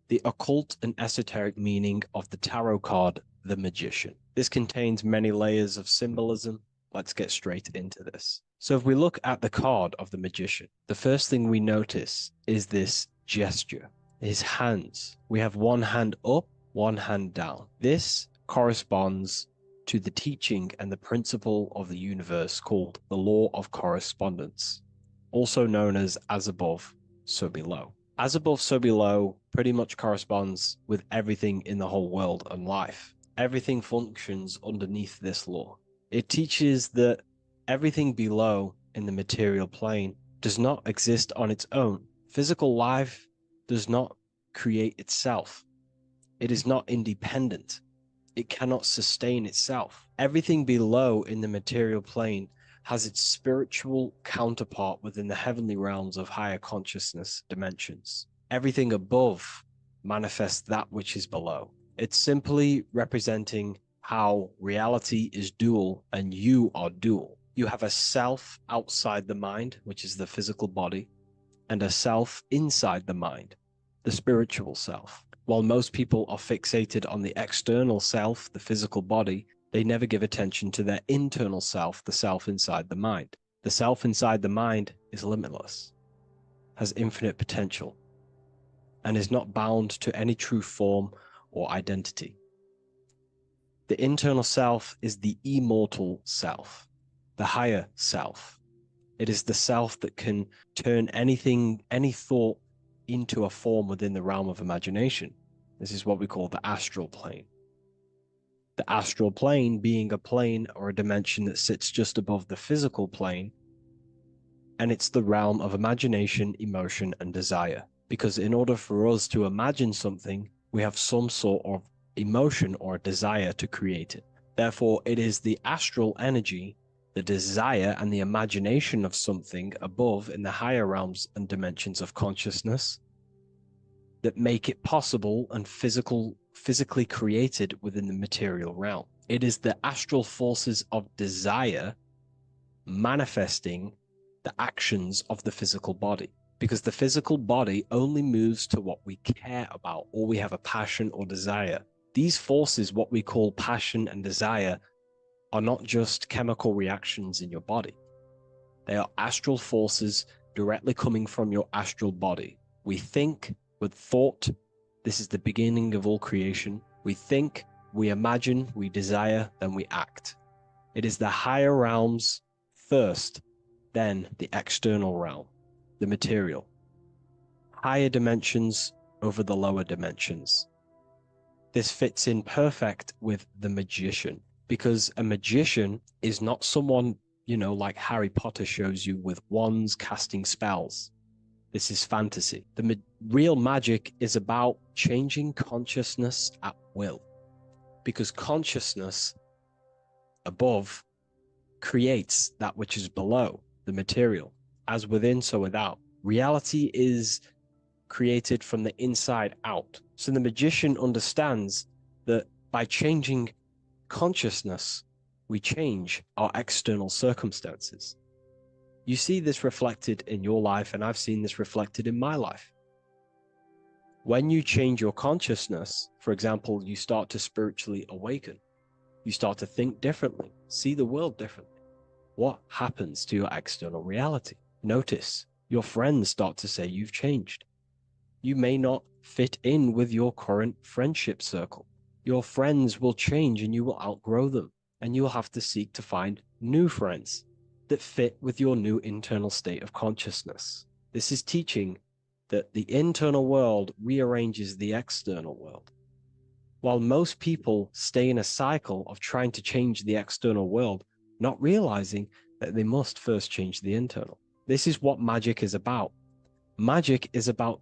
the occult and esoteric meaning of the tarot card, the Magician. This contains many layers of symbolism. Let's get straight into this. So if we look at the card of the Magician, the first thing we notice is this gesture, his hands. We have one hand up, one hand down. This corresponds to the teaching and the principle of the universe called the law of correspondence, also known as above, so below. As above, so below pretty much corresponds with everything in the whole world and life. Everything functions underneath this law. It teaches that everything below in the material plane does not exist on its own. Physical life does not create itself. It is not independent. It cannot sustain itself. Everything below in the material plane has its spiritual counterpart within the heavenly realms of higher consciousness dimensions. Everything above manifests that which is below. It's simply representing how reality is dual and you are dual. You have a self outside the mind, which is the physical body, and a self inside the mind, the spiritual self. While most people are fixated on the external self, the physical body, they never give attention to their internal self, the self inside the mind. The self inside the mind is limitless, has infinite potential, and is not bound to any true form or identity. The internal self is the immortal self, the higher self. It is the self that can turn anything, any thought, into a form within the realm of imagination. This is what we call the astral plane. The astral plane being a plane or a dimension that sits just above the physical plane, and it's the realm of imagination, emotion, and desire. Because in order for us to imagine something, we have some sort of emotion or desire to create it. Therefore, it is the astral energy, the desire and the imagination of something above in the higher realms and dimensions of consciousness that make it possible and physically created within the material realm. It is the astral forces of desire manifesting the actions of the physical body, because the physical body only moves to what we care about or we have a passion or desire. These forces, what we call passion and desire, are not just chemical reactions in your body. They are astral forces directly coming from your astral body. We think with thought. This is the beginning of all creation. We think, we imagine, we desire, then we act. It is the higher realms first, then the external realm, the material. Higher dimensions over the lower dimensions. This fits in perfect with the magician, because a magician is not someone, like Harry Potter shows you with wands casting spells. This is fantasy. The real magic is about changing consciousness at will, because consciousness above creates that which is below, the material. As within, so without. Reality is created from the inside out. So the magician understands that by changing consciousness, we change our external circumstances. You see this reflected in your life, and I've seen this reflected in my life. When you change your consciousness, for example, you start to spiritually awaken. You start to think differently, see the world differently. What happens to your external reality? Notice your friends start to say you've changed. You may not fit in with your current friendship circle. Your friends will change and you will outgrow them, and you'll have to seek to find new friends that fit with your new internal state of consciousness. This is teaching that the internal world rearranges the external world. While most people stay in a cycle of trying to change the external world, not realizing that they must first change the internal. This is what magic is about. Magic is about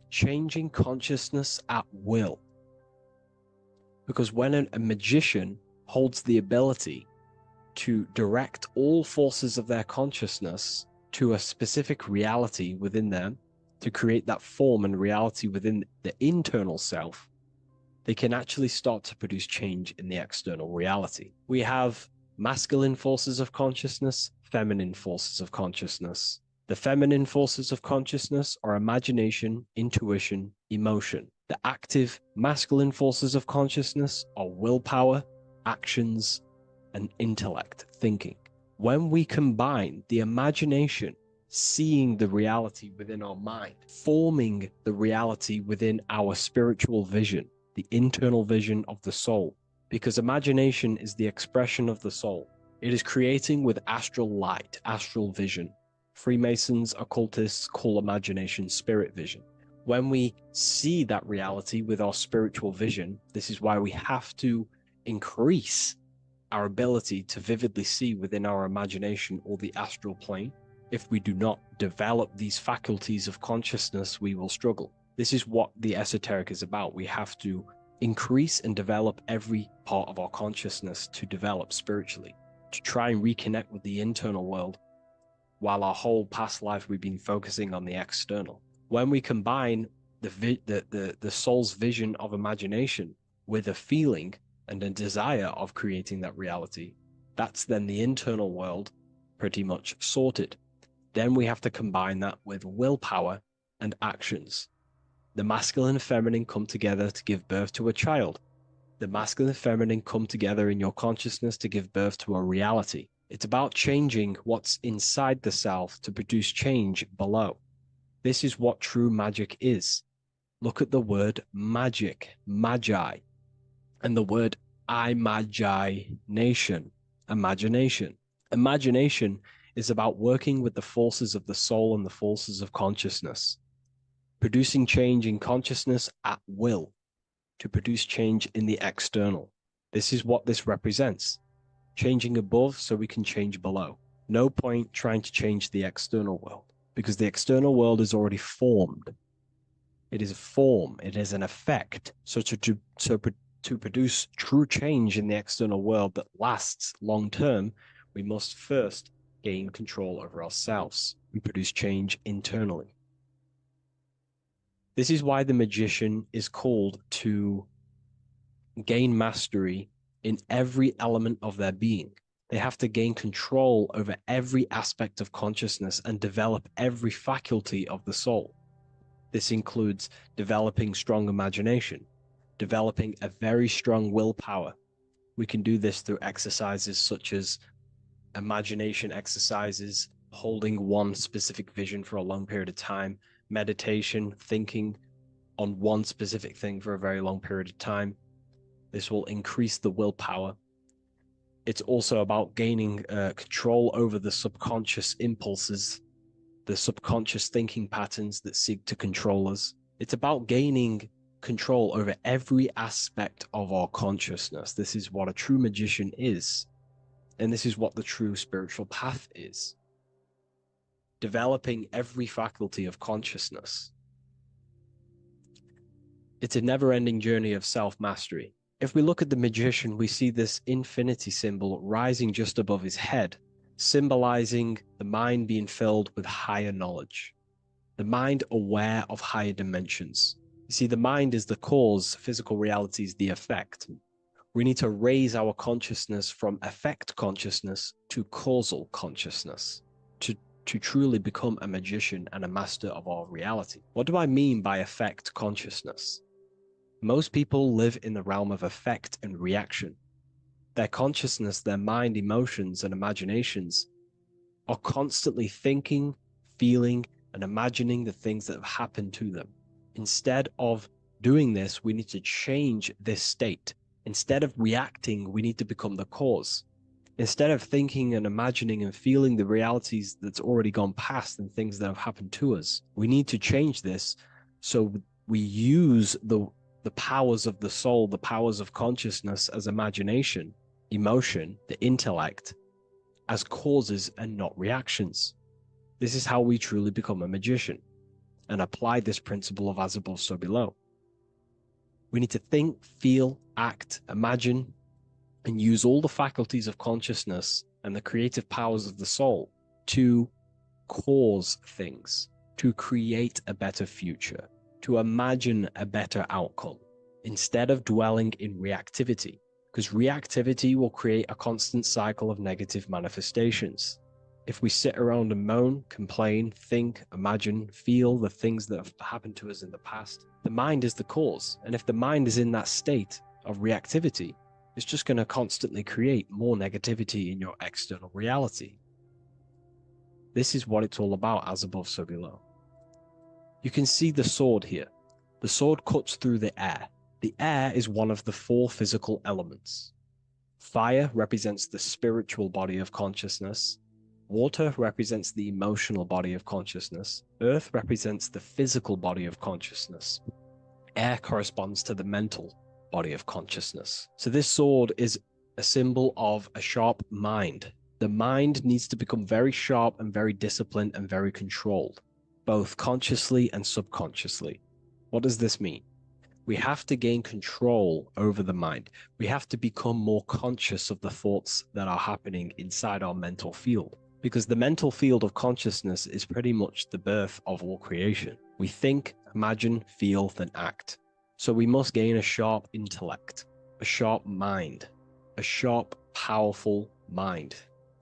changing consciousness at will. Because when a magician holds the ability to direct all forces of their consciousness to a specific reality within them, to create that form and reality within the internal self, they can actually start to produce change in the external reality. We have masculine forces of consciousness, feminine forces of consciousness. The feminine forces of consciousness are imagination, intuition, emotion. The active masculine forces of consciousness are willpower, actions, and intellect, thinking. When we combine the imagination, seeing the reality within our mind, forming the reality within our spiritual vision, the internal vision of the soul, because imagination is the expression of the soul. It is creating with astral light, astral vision. Freemasons, occultists call imagination spirit vision. When we see that reality with our spiritual vision, this is why we have to increase our ability to vividly see within our imagination or the astral plane. If we do not develop these faculties of consciousness, we will struggle. This is what the esoteric is about. We have to increase and develop every part of our consciousness to develop spiritually, to try and reconnect with the internal world, while our whole past life we've been focusing on the external. When we combine the soul's vision of imagination with a feeling and a desire of creating that reality, that's then the internal world pretty much sorted. Then we have to combine that with willpower and actions. The masculine and feminine come together to give birth to a child. The masculine and feminine come together in your consciousness to give birth to a reality. It's about changing what's inside the self to produce change below. This is what true magic is. Look at the word magic, magi, and the word imagination, imagination. Imagination is about working with the forces of the soul and the forces of consciousness, producing change in consciousness at will to produce change in the external. This is what this represents. Changing above so we can change below. No point trying to change the external world, because the external world is already formed. It is a form, it is an effect. So to produce true change in the external world that lasts long term, we must first gain control over ourselves and produce change internally. This is why the magician is called to gain mastery in every element of their being. They have to gain control over every aspect of consciousness and develop every faculty of the soul. This includes developing strong imagination, developing a very strong willpower. We can do this through exercises such as imagination exercises, holding one specific vision for a long period of time, meditation, thinking on one specific thing for a very long period of time. This will increase the willpower. It's also about gaining control over the subconscious impulses, the subconscious thinking patterns that seek to control us. It's about gaining control over every aspect of our consciousness. This is what a true magician is. And this is what the true spiritual path is. Developing every faculty of consciousness. It's a never-ending journey of self-mastery. If we look at the magician, we see this infinity symbol rising just above his head, symbolizing the mind being filled with higher knowledge. The mind aware of higher dimensions. You see, the mind is the cause, physical reality is the effect. We need to raise our consciousness from effect consciousness to causal consciousness to truly become a magician and a master of our reality. What do I mean by effect consciousness? Most people live in the realm of effect and reaction. Their consciousness, their mind, emotions, and imaginations are constantly thinking, feeling, and imagining the things that have happened to them. Instead of doing this, we need to change this state. Instead of reacting, we need to become the cause. Instead of thinking and imagining and feeling the realities that's already gone past and things that have happened to us, we need to change this so we use the powers of the soul, the powers of consciousness as imagination, emotion, the intellect, as causes and not reactions. This is how we truly become a magician and apply this principle of as above, so below. We need to think, feel, act, imagine, and use all the faculties of consciousness and the creative powers of the soul to cause things, to create a better future, to imagine a better outcome, instead of dwelling in reactivity, because reactivity will create a constant cycle of negative manifestations. If we sit around and moan, complain, think, imagine, feel the things that have happened to us in the past, the mind is the cause. And if the mind is in that state of reactivity, it's just going to constantly create more negativity in your external reality. This is what it's all about, as above, so below. You can see the sword here. The sword cuts through the air. The air is one of the 4 physical elements. Fire represents the spiritual body of consciousness. Water represents the emotional body of consciousness. Earth represents the physical body of consciousness. Air corresponds to the mental body of consciousness. So this sword is a symbol of a sharp mind. The mind needs to become very sharp and very disciplined and very controlled, both consciously and subconsciously. What does this mean? We have to gain control over the mind. We have to become more conscious of the thoughts that are happening inside our mental field, because the mental field of consciousness is pretty much the birth of all creation. We think, imagine, feel, then act. So we must gain a sharp intellect, a sharp mind, a sharp, powerful mind.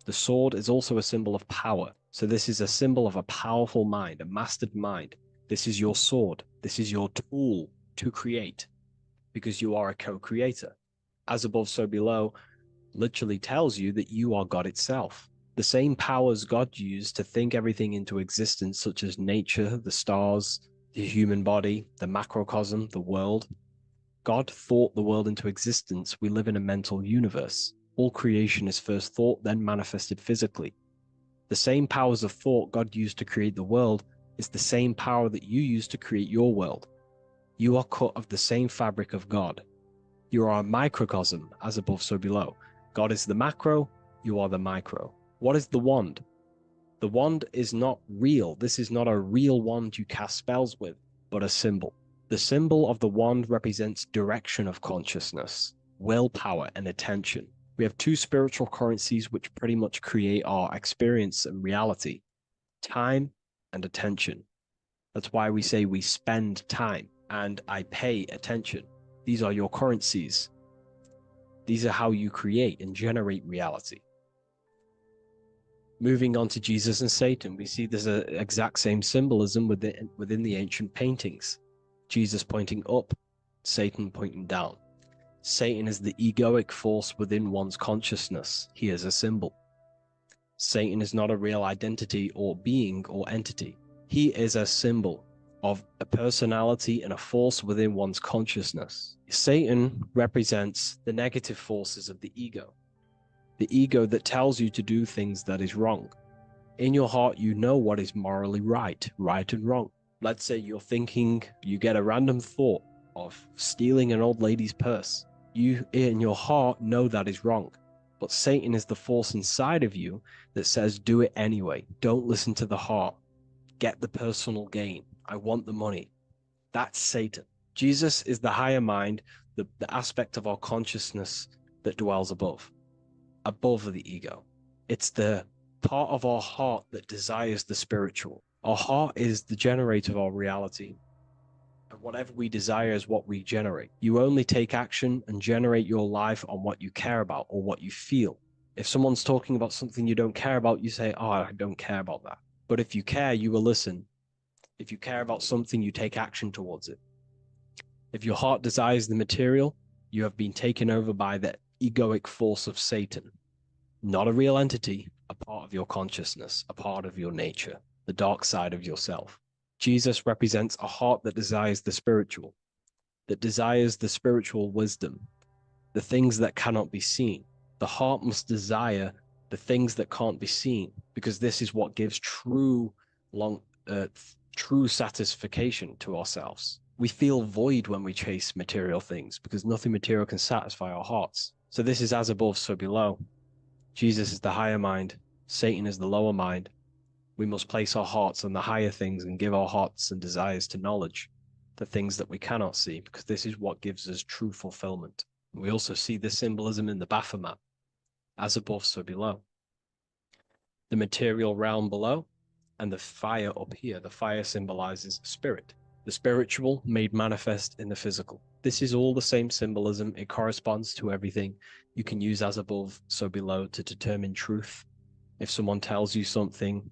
The sword is also a symbol of power. So this is a symbol of a powerful mind, a mastered mind. This is your sword. This is your tool to create, because you are a co-creator. As above, so below literally tells you that you are God itself. The same powers God used to think everything into existence, such as nature, the stars, the human body, the macrocosm, the world. God thought the world into existence. We live in a mental universe. All creation is first thought, then manifested physically. The same powers of thought God used to create the world is the same power that you use to create your world. You are cut of the same fabric of God. You are a microcosm, as above, so below. God is the macro, you are the micro. What is the wand? The wand is not real. This is not a real wand you cast spells with, but a symbol. The symbol of the wand represents direction of consciousness, willpower, and attention. We have 2 spiritual currencies which pretty much create our experience and reality: time and attention. That's why we say we spend time. And I pay attention. These are your currencies. These are how you create and generate reality. Moving on to Jesus and Satan, we see there's an exact same symbolism within the ancient paintings. Jesus pointing up, Satan pointing down. Satan is the egoic force within one's consciousness. He is a symbol. Satan is not a real identity or being or entity. He is a symbol of a personality and a force within one's consciousness. Satan represents the negative forces of the ego that tells you to do things that is wrong. In your heart, you know what is morally right and wrong. Let's say you're thinking, you get a random thought of stealing an old lady's purse. You, in your heart, know that is wrong. But Satan is the force inside of you that says, do it anyway. Don't listen to the heart. Get the personal gain. I want the money. That's Satan. Jesus is the higher mind, the aspect of our consciousness that dwells above the ego. It's the part of our heart that desires the spiritual. Our heart is the generator of our reality. And whatever we desire is what we generate. You only take action and generate your life on what you care about or what you feel. If someone's talking about something you don't care about, you say, oh, I don't care about that. But if you care, you will listen. If you care about something, you take action towards it. If your heart desires the material, you have been taken over by the egoic force of Satan. Not a real entity, a part of your consciousness, a part of your nature, the dark side of yourself. Jesus represents a heart that desires the spiritual wisdom, the things that cannot be seen. The heart must desire the things that can't be seen, because this is what gives true satisfaction to ourselves. We feel void when we chase material things because nothing material can satisfy our hearts. So this is as above, so below. Jesus is the higher mind. Satan is the lower mind. We must place our hearts on the higher things and give our hearts and desires to knowledge, the things that we cannot see, because this is what gives us true fulfillment. We also see this symbolism in the Baphomet. As above, so below. The material realm below and the fire up here. The fire symbolizes spirit. The spiritual made manifest in the physical. This is all the same symbolism. It corresponds to everything. You can use as above, so below to determine truth. If someone tells you something,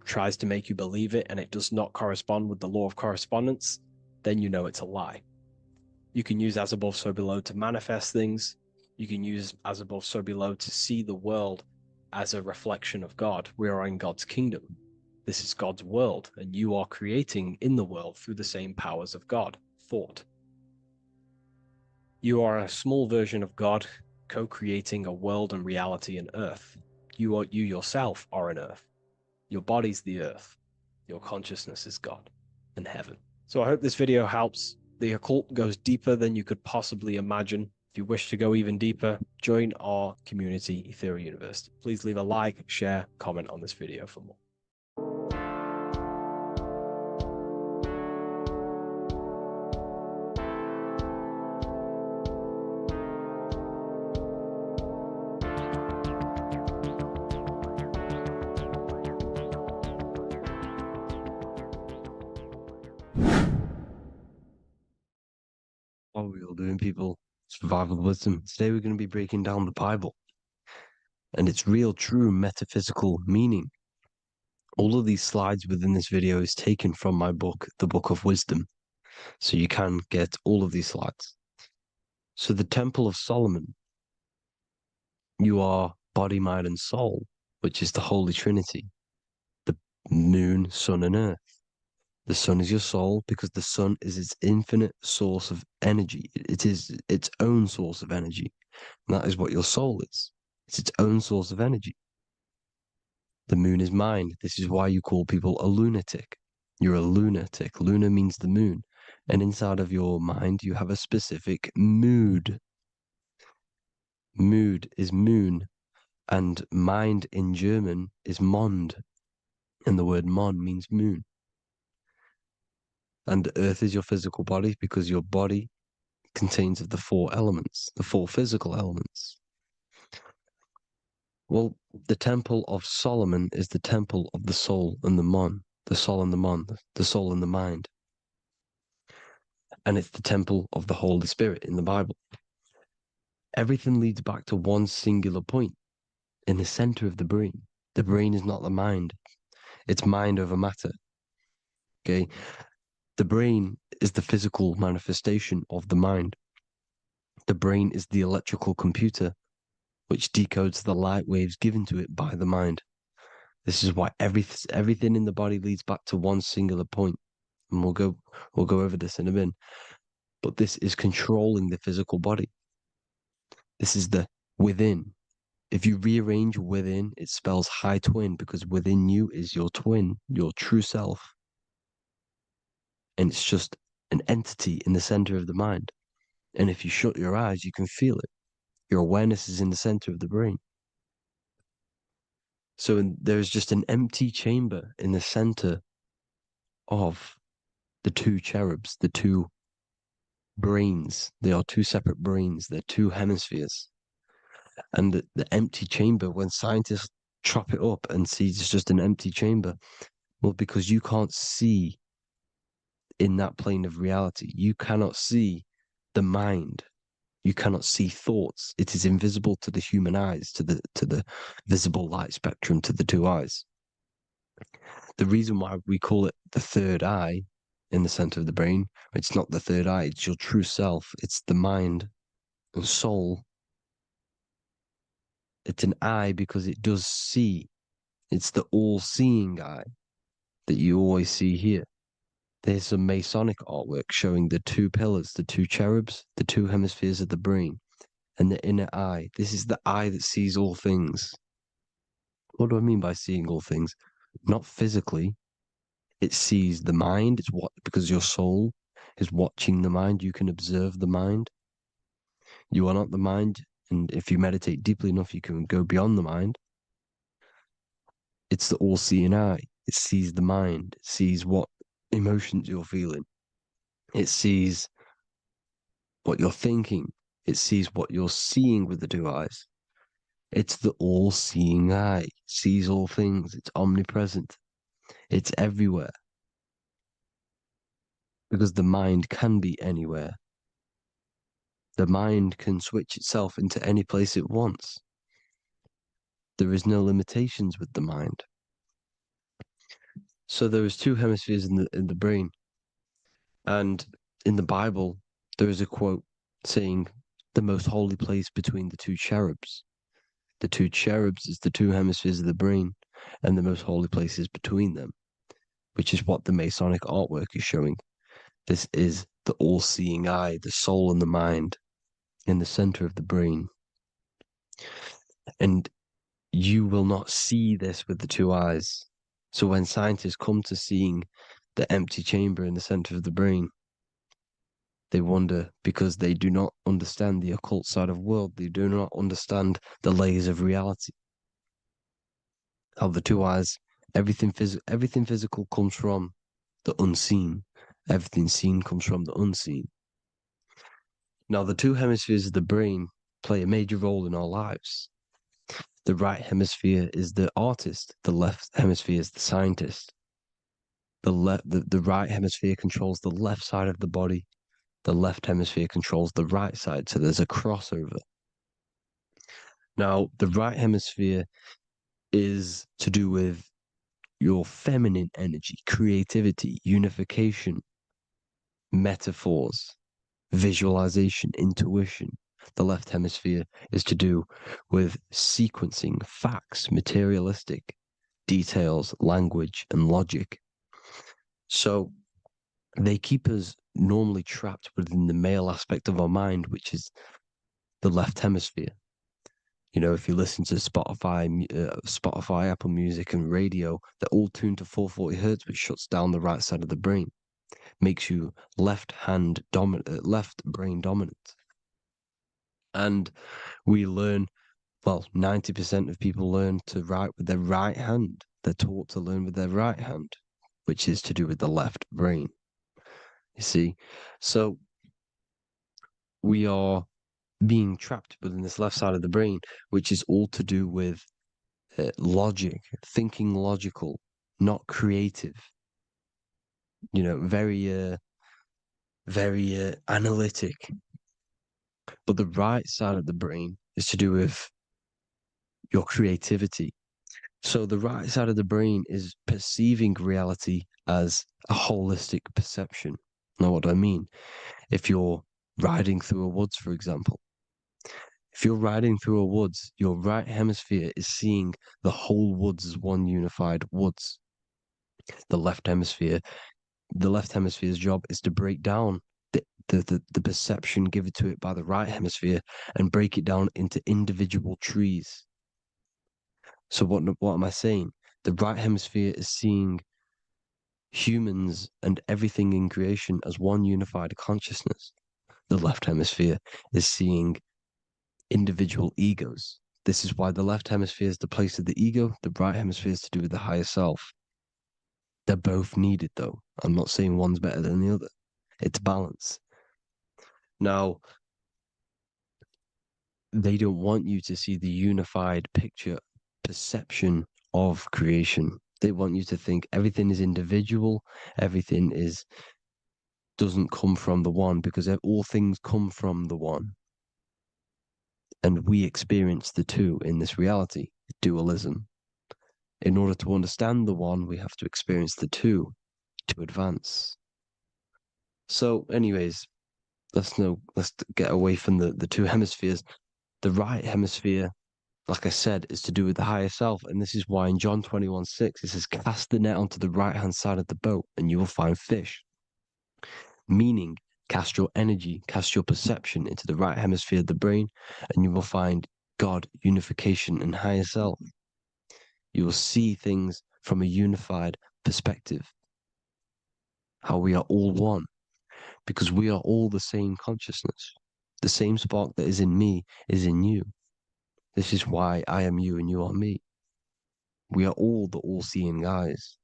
tries to make you believe it, and it does not correspond with the law of correspondence, then you know it's a lie. You can use as above, so below to manifest things. You can use as above, so below to see the world as a reflection of God. We are in God's kingdom. This is God's world, and you are creating in the world through the same powers of God, thought. You are a small version of God, co-creating a world and reality in Earth. You yourself are an Earth. Your body's the Earth. Your consciousness is God and heaven. So I hope this video helps. The occult goes deeper than you could possibly imagine. If you wish to go even deeper, join our community, Ethereal University. Please leave a like, share, comment on this video for more. What are we all doing, people? Survival wisdom. Today we're going to be breaking down the Bible and its real, true metaphysical meaning. All of these slides within this video is taken from my book, The Book of Wisdom, so you can get all of these slides. So the Temple of Solomon, you are body, mind, and soul, which is the Holy Trinity, the moon, sun, and earth. The sun is your soul because the sun is its infinite source of energy. It is its own source of energy. And that is what your soul is. It's its own source of energy. The moon is mind. This is why you call people a lunatic. You're a lunatic. Luna means the moon. And inside of your mind, you have a specific mood. Mood is moon. And mind in German is Mond. And the word Mond means moon. And earth is your physical body because your body contains of the four elements, the four physical elements. Well, the Temple of Solomon is the temple of the soul and the mon, the soul and the mon, the soul and the mind. And it's the temple of the Holy Spirit in the Bible. Everything leads back to one singular point in the center of the brain. The brain is not the mind. It's mind over matter. Okay? The brain is the physical manifestation of the mind. The brain is the electrical computer which decodes the light waves given to it by the mind. This is why everything in the body leads back to one singular point. And we'll go over this in a minute. But this is controlling the physical body. This is the within. If you rearrange within, it spells high twin because within you is your twin, your true self. And it's just an entity in the center of the mind. And if you shut your eyes, you can feel it. Your awareness is in the center of the brain. So there's just an empty chamber in the center of the two cherubs, the two brains. They are two separate brains. They're two hemispheres. And the empty chamber, when scientists chop it up and see it's just an empty chamber, well, because you can't see in that plane of reality. You cannot see the mind. You cannot see thoughts. It is invisible to the human eyes, to the visible light spectrum, to the two eyes. The reason why we call it the third eye in the center of the brain, it's not the third eye, it's your true self. It's the mind and soul. It's an eye because it does see. It's the all-seeing eye that you always see here. There's some Masonic artwork showing the two pillars, the two cherubs, the two hemispheres of the brain, and the inner eye. This is the eye that sees all things. What do I mean by seeing all things? Not physically. It sees the mind. It's what, because your soul is watching the mind. You can observe the mind. You are not the mind, and if you meditate deeply enough, you can go beyond the mind. It's the all-seeing eye. It sees the mind. It sees what emotions you're feeling. It sees what you're thinking. It sees what you're seeing with the two eyes. It's the all-seeing eye. It sees all things. It's omnipresent. It's everywhere. Because the mind can be anywhere. The mind can switch itself into any place it wants. There is no limitations with the mind. So there is two hemispheres in the brain. And in the Bible, there is a quote saying the most holy place between the two cherubs. The two cherubs is the two hemispheres of the brain, and the most holy place is between them, which is what the Masonic artwork is showing. This is the all-seeing eye, the soul and the mind. in the center of the brain. And you will not see this with the two eyes. So when scientists come to seeing the empty chamber in the center of the brain, they wonder because they do not understand the occult side of the world. They do not understand the layers of reality. How the two eyes, everything physical comes from the unseen. Everything seen comes from the unseen. Now, the two hemispheres of the brain play a major role in our lives. The right hemisphere is the artist. The left hemisphere is the scientist. The right hemisphere controls the left side of the body. The left hemisphere controls the right side. So there's a crossover. Now, the right hemisphere is to do with your feminine energy, creativity, unification, metaphors, visualization, intuition. The left hemisphere is to do with sequencing, facts, materialistic details, language, and logic. So they keep us normally trapped within the male aspect of our mind, which is the left hemisphere. You know, if you listen to Spotify, Apple Music, and radio, they're all tuned to 440 hertz, which shuts down the right side of the brain, makes you left brain dominant. And we learn, well, 90% of people learn to write with their right hand. They're taught to learn with their right hand, which is to do with the left brain. You see, so we are being trapped within this left side of the brain, which is all to do with logic, thinking logical, not creative. You know, very analytic. But the right side of the brain is to do with your creativity. So the right side of the brain is perceiving reality as a holistic perception. Now, what do I mean? If you're riding through a woods, for example, if you're riding through a woods, your right hemisphere is seeing the whole woods as one unified woods. The left hemisphere's job is to break down the perception given to it by the right hemisphere and break it down into individual trees. So what am I saying? The right hemisphere is seeing humans and everything in creation as one unified consciousness. The left hemisphere is seeing individual egos. This is why the left hemisphere is the place of the ego, the right hemisphere is to do with the higher self. They're both needed, though. I'm not saying one's better than the other. It's balance. Now, they don't want you to see the unified picture, perception of creation. They want you to think everything is individual, everything doesn't come from the one, because all things come from the one. And we experience the two in this reality, dualism. In order to understand the one, we have to experience the two to advance. So, anyways, let's get away from the two hemispheres. The right hemisphere, like I said, is to do with the higher self. And this is why in John 21:6, it says, cast the net onto the right-hand side of the boat and you will find fish. Meaning, cast your energy, cast your perception into the right hemisphere of the brain, and you will find God, unification, and higher self. You will see things from a unified perspective. How we are all one. Because we are all the same consciousness. The same spark that is in me is in you. This is why I am you and you are me. We are all the all-seeing eyes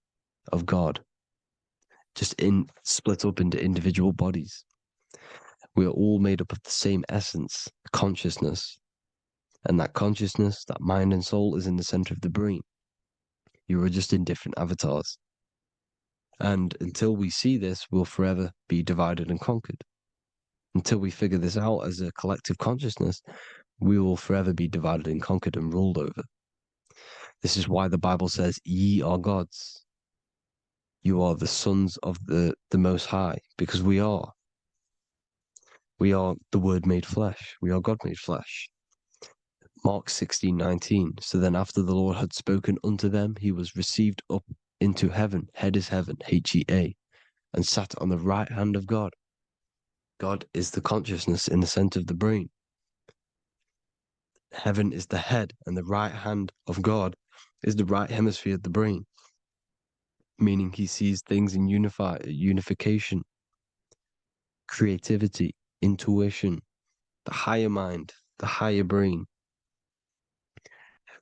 of God, just split up into individual bodies. We are all made up of the same essence, consciousness. And that consciousness, that mind and soul, is in the center of the brain. You are just in different avatars. And until we see this, we'll forever be divided and conquered. Until we figure this out as a collective consciousness, we will forever be divided and conquered and ruled over. This is why the Bible says, ye are gods. You are the sons of the Most High, because we are. We are the Word made flesh. We are God made flesh. Mark 16:19. So then after the Lord had spoken unto them, he was received up into heaven. Head is heaven, H-E-A, and sat on the right hand of God. God is the consciousness in the center of the brain. Heaven is the head, and the right hand of God is the right hemisphere of the brain, meaning he sees things in unification, creativity, intuition, the higher mind, the higher brain.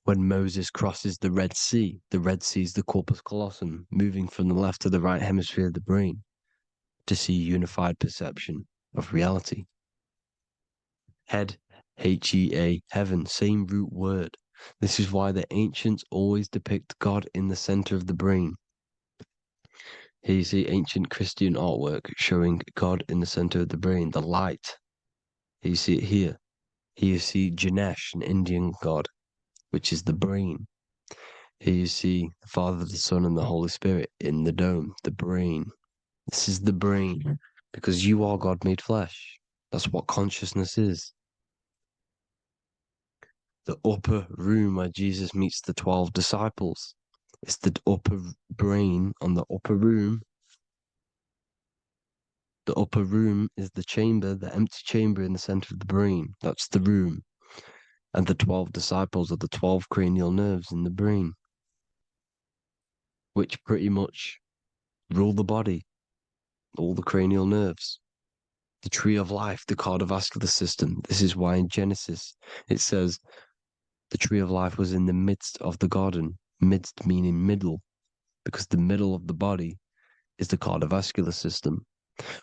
When Moses crosses the Red Sea is the corpus callosum, moving from the left to the right hemisphere of the brain to see unified perception of reality. Head, H-E-A, heaven, same root word. This is why the ancients always depict God in the center of the brain. Here you see ancient Christian artwork showing God in the center of the brain, the light. Here you see it here. Here you see Ganesh, an Indian god, which is the brain. Here you see the Father, the Son, and the Holy Spirit in the dome, the brain. This is the brain, because you are God made flesh. That's what consciousness is. The upper room where Jesus meets the 12 disciples. It's the upper brain on the upper room. The upper room is the chamber, the empty chamber in the center of the brain. That's the room. And the 12 disciples are the 12 cranial nerves in the brain, which pretty much rule the body, all the cranial nerves. The tree of life, the cardiovascular system. This is why in Genesis it says the tree of life was in the midst of the garden. Midst meaning middle, because the middle of the body is the cardiovascular system,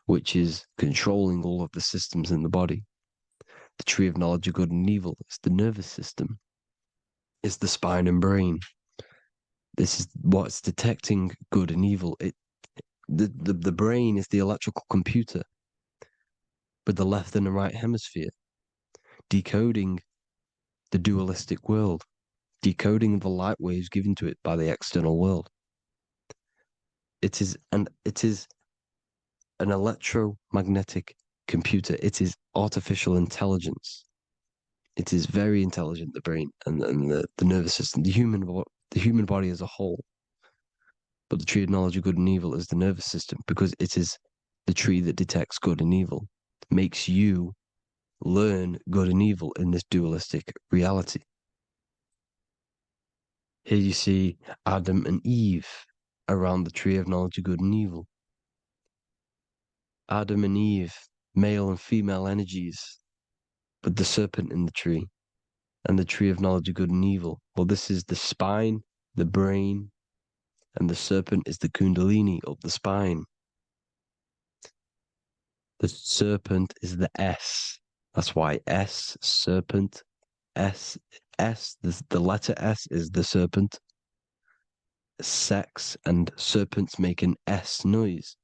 which is controlling all of the systems in the body. The tree of knowledge of good and evil is the nervous system. It's the spine and brain. This is what's detecting good and evil. The brain is the electrical computer with the left and the right hemisphere, decoding the dualistic world, decoding the light waves given to it by the external world. It is an electromagnetic computer. It is artificial intelligence. It is very intelligent, the brain and the nervous system, the human body as a whole. But the tree of knowledge of good and evil is the nervous system, because it is the tree that detects good and evil, makes you learn good and evil in this dualistic reality. Here you see Adam and Eve around the tree of knowledge of good and evil. Adam and Eve, male and female energies, with the serpent in the tree, and the tree of knowledge of good and evil. Well, this is the spine, the brain, and the serpent is the kundalini of the spine. The serpent is the S. That's why S, serpent, S, the letter S is the serpent. Sex and serpents make an S noise.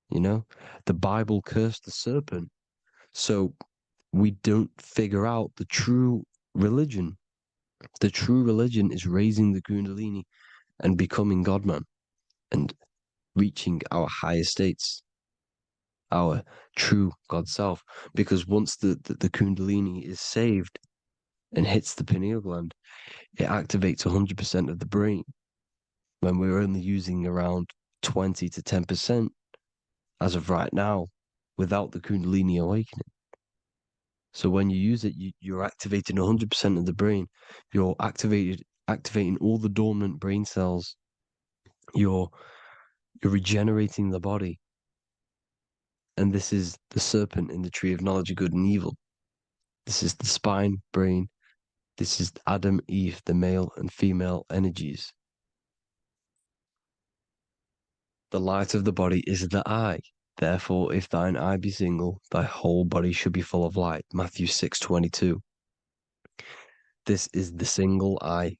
You know, the Bible cursed the serpent. So we don't figure out the true religion. The true religion is raising the kundalini and becoming God-man and reaching our higher states, our true God self. Because once the kundalini is saved and hits the pineal gland, it activates 100% of the brain, when we're only using around 20 to 10% as of right now without the kundalini awakening. So when you use it, you're activating 100% of the brain. You're activating all the dormant brain cells. You're regenerating the body. And this is the serpent in the tree of knowledge of good and evil. This is the spine, brain. This is Adam, Eve, the male and female energies. The light of the body is the eye. Therefore, if thine eye be single, thy whole body should be full of light. Matthew 6:22. This is the single eye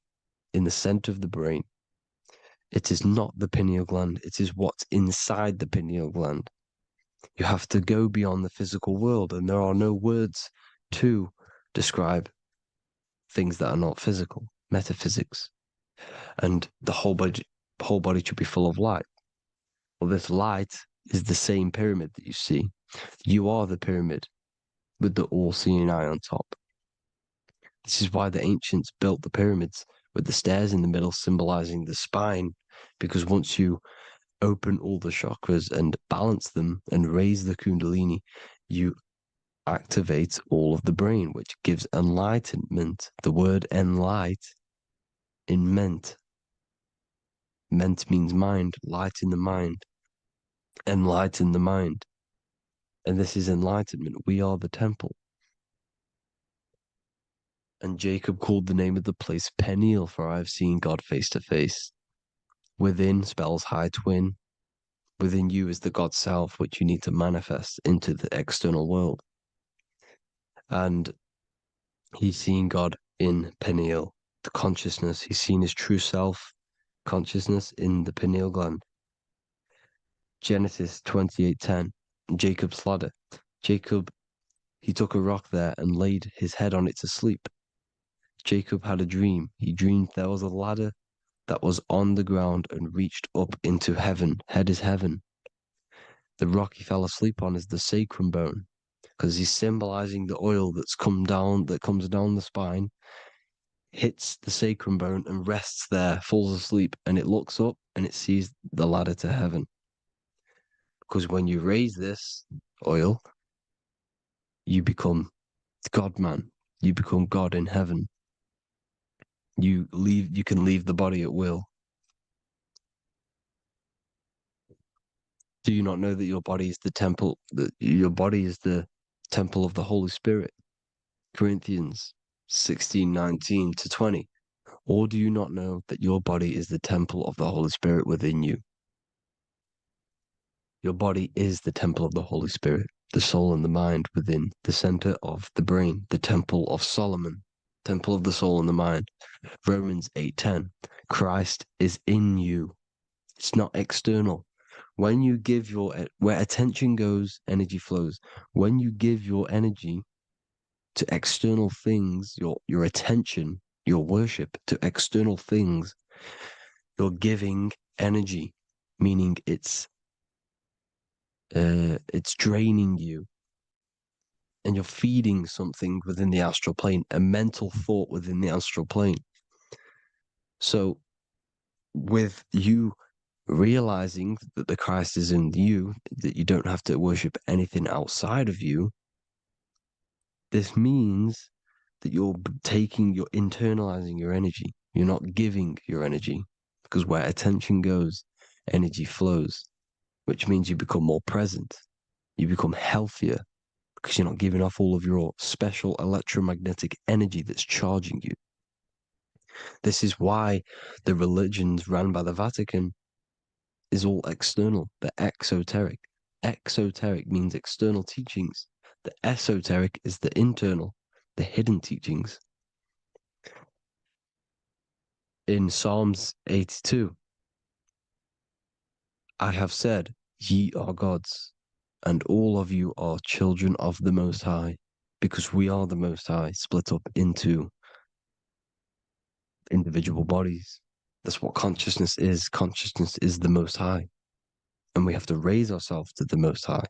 in the center of the brain. It is not the pineal gland. It is what's inside the pineal gland. You have to go beyond the physical world, and there are no words to describe things that are not physical, metaphysics. And the whole body should be full of light. Well, this light is the same pyramid that you see. You are the pyramid with the all-seeing eye on top. This is why the ancients built the pyramids with the stairs in the middle symbolizing the spine, because once you open all the chakras and balance them and raise the kundalini, you activates all of the brain, which gives enlightenment. The word enlight in ment. Ment means mind, light in the mind. Enlighten the mind. And this is enlightenment. We are the temple. And Jacob called the name of the place Peniel, for I have seen God face to face. Within spells high twin. Within you is the God self, which you need to manifest into the external world. And he's seen God in Peniel, the consciousness. He's seen his true self, consciousness, in the pineal gland. Genesis 28:10, Jacob's ladder. Jacob, he took a rock there and laid his head on it to sleep. Jacob had a dream. He dreamed there was a ladder that was on the ground and reached up into heaven. Head is heaven. The rock he fell asleep on is the sacrum bone, because he's symbolizing the oil that comes down the spine, hits the sacrum bone and rests there, falls asleep, and it looks up and it sees the ladder to heaven. Because when you raise this oil, you become God man. You become God in heaven. You can leave the body at will. Do you not know that your body is the temple, that your body is the temple of the Holy Spirit? Corinthians 16:19-20. Or do you not know that your body is the temple of the Holy Spirit within you? Your body is the temple of the Holy Spirit, the soul and the mind within the center of the brain, the temple of Solomon, temple of the soul and the mind. Romans 8:10. Christ is in you. It's not external. When you give where attention goes, energy flows. When you give your energy to external things, your attention, your worship to external things, you're giving energy, meaning it's draining you, and you're feeding something within the astral plane, a mental thought within the astral plane. So with you realizing that the Christ is in you, that you don't have to worship anything outside of you, this means that you're internalizing your energy. You're not giving your energy, because where attention goes, energy flows, which means you become more present. You become healthier, because you're not giving off all of your special electromagnetic energy that's charging you. This is why the religions run by the Vatican is all external. They're exoteric. Exoteric means external teachings. The esoteric is the internal, the hidden teachings. In Psalms 82, I have said, ye are gods, and all of you are children of the Most High, because we are the Most High, split up into individual bodies. That's what consciousness is. Consciousness is the Most High, and we have to raise ourselves to the Most High.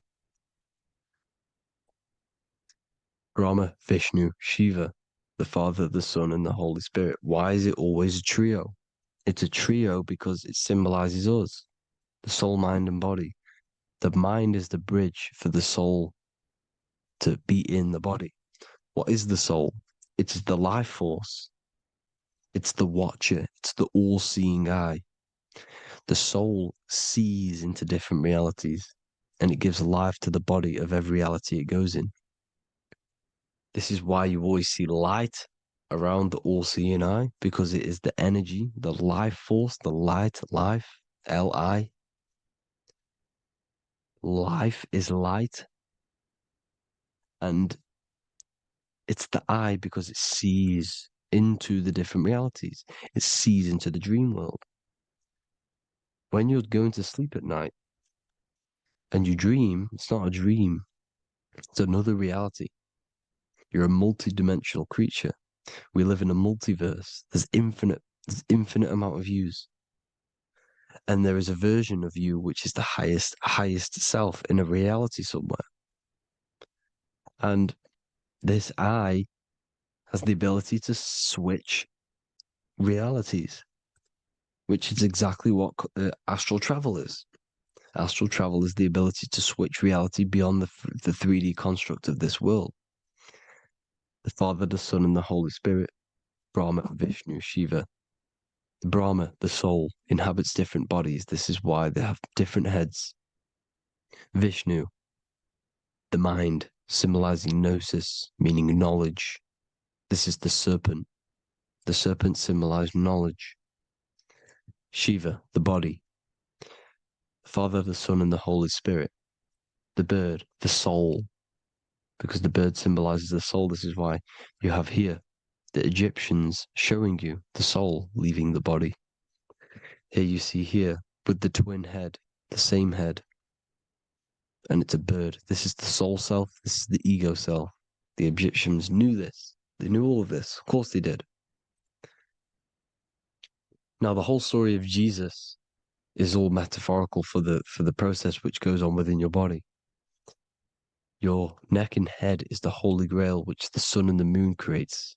Brahma, Vishnu, Shiva, the Father, the Son, and the Holy Spirit. Why is it always a trio? It's a trio because it symbolizes us, the soul, mind, and body. The mind is the bridge for the soul to be in the body. What is the soul? It's the life force. It's the watcher. It's the all-seeing eye. The soul sees into different realities, and it gives life to the body of every reality it goes in. This is why you always see light around the all-seeing eye, because it is the energy, the life force, the light, life, L-I. Life is light. And it's the eye because it sees into the different realities. It sees into the dream world. When you're going to sleep at night and you dream, it's not a dream. It's another reality. You're a multi-dimensional creature. We live in a multiverse. There's infinite amount of yous. And there is a version of you which is the highest self in a reality somewhere. And this eye has the ability to switch realities, which is exactly what astral travel is. Astral travel is the ability to switch reality beyond the 3D construct of this world. The Father, the Son, and the Holy Spirit, Brahma, Vishnu, Shiva. The Brahma, the soul, inhabits different bodies. This is why they have different heads. Vishnu, the mind, symbolizing gnosis, meaning knowledge. This is the serpent. The serpent symbolized knowledge. Shiva, the body. The Father, the Son, and the Holy Spirit. The bird, the soul, because the bird symbolizes the soul. This is why you have here the Egyptians showing you the soul leaving the body. Here you see here with the twin head, the same head, and it's a bird. This is the soul self. This is the ego self. The Egyptians knew this. They knew all of this. Of course they did. Now the whole story of Jesus is all metaphorical for the process which goes on within your body. Your neck and head is the holy grail which the sun and the moon creates.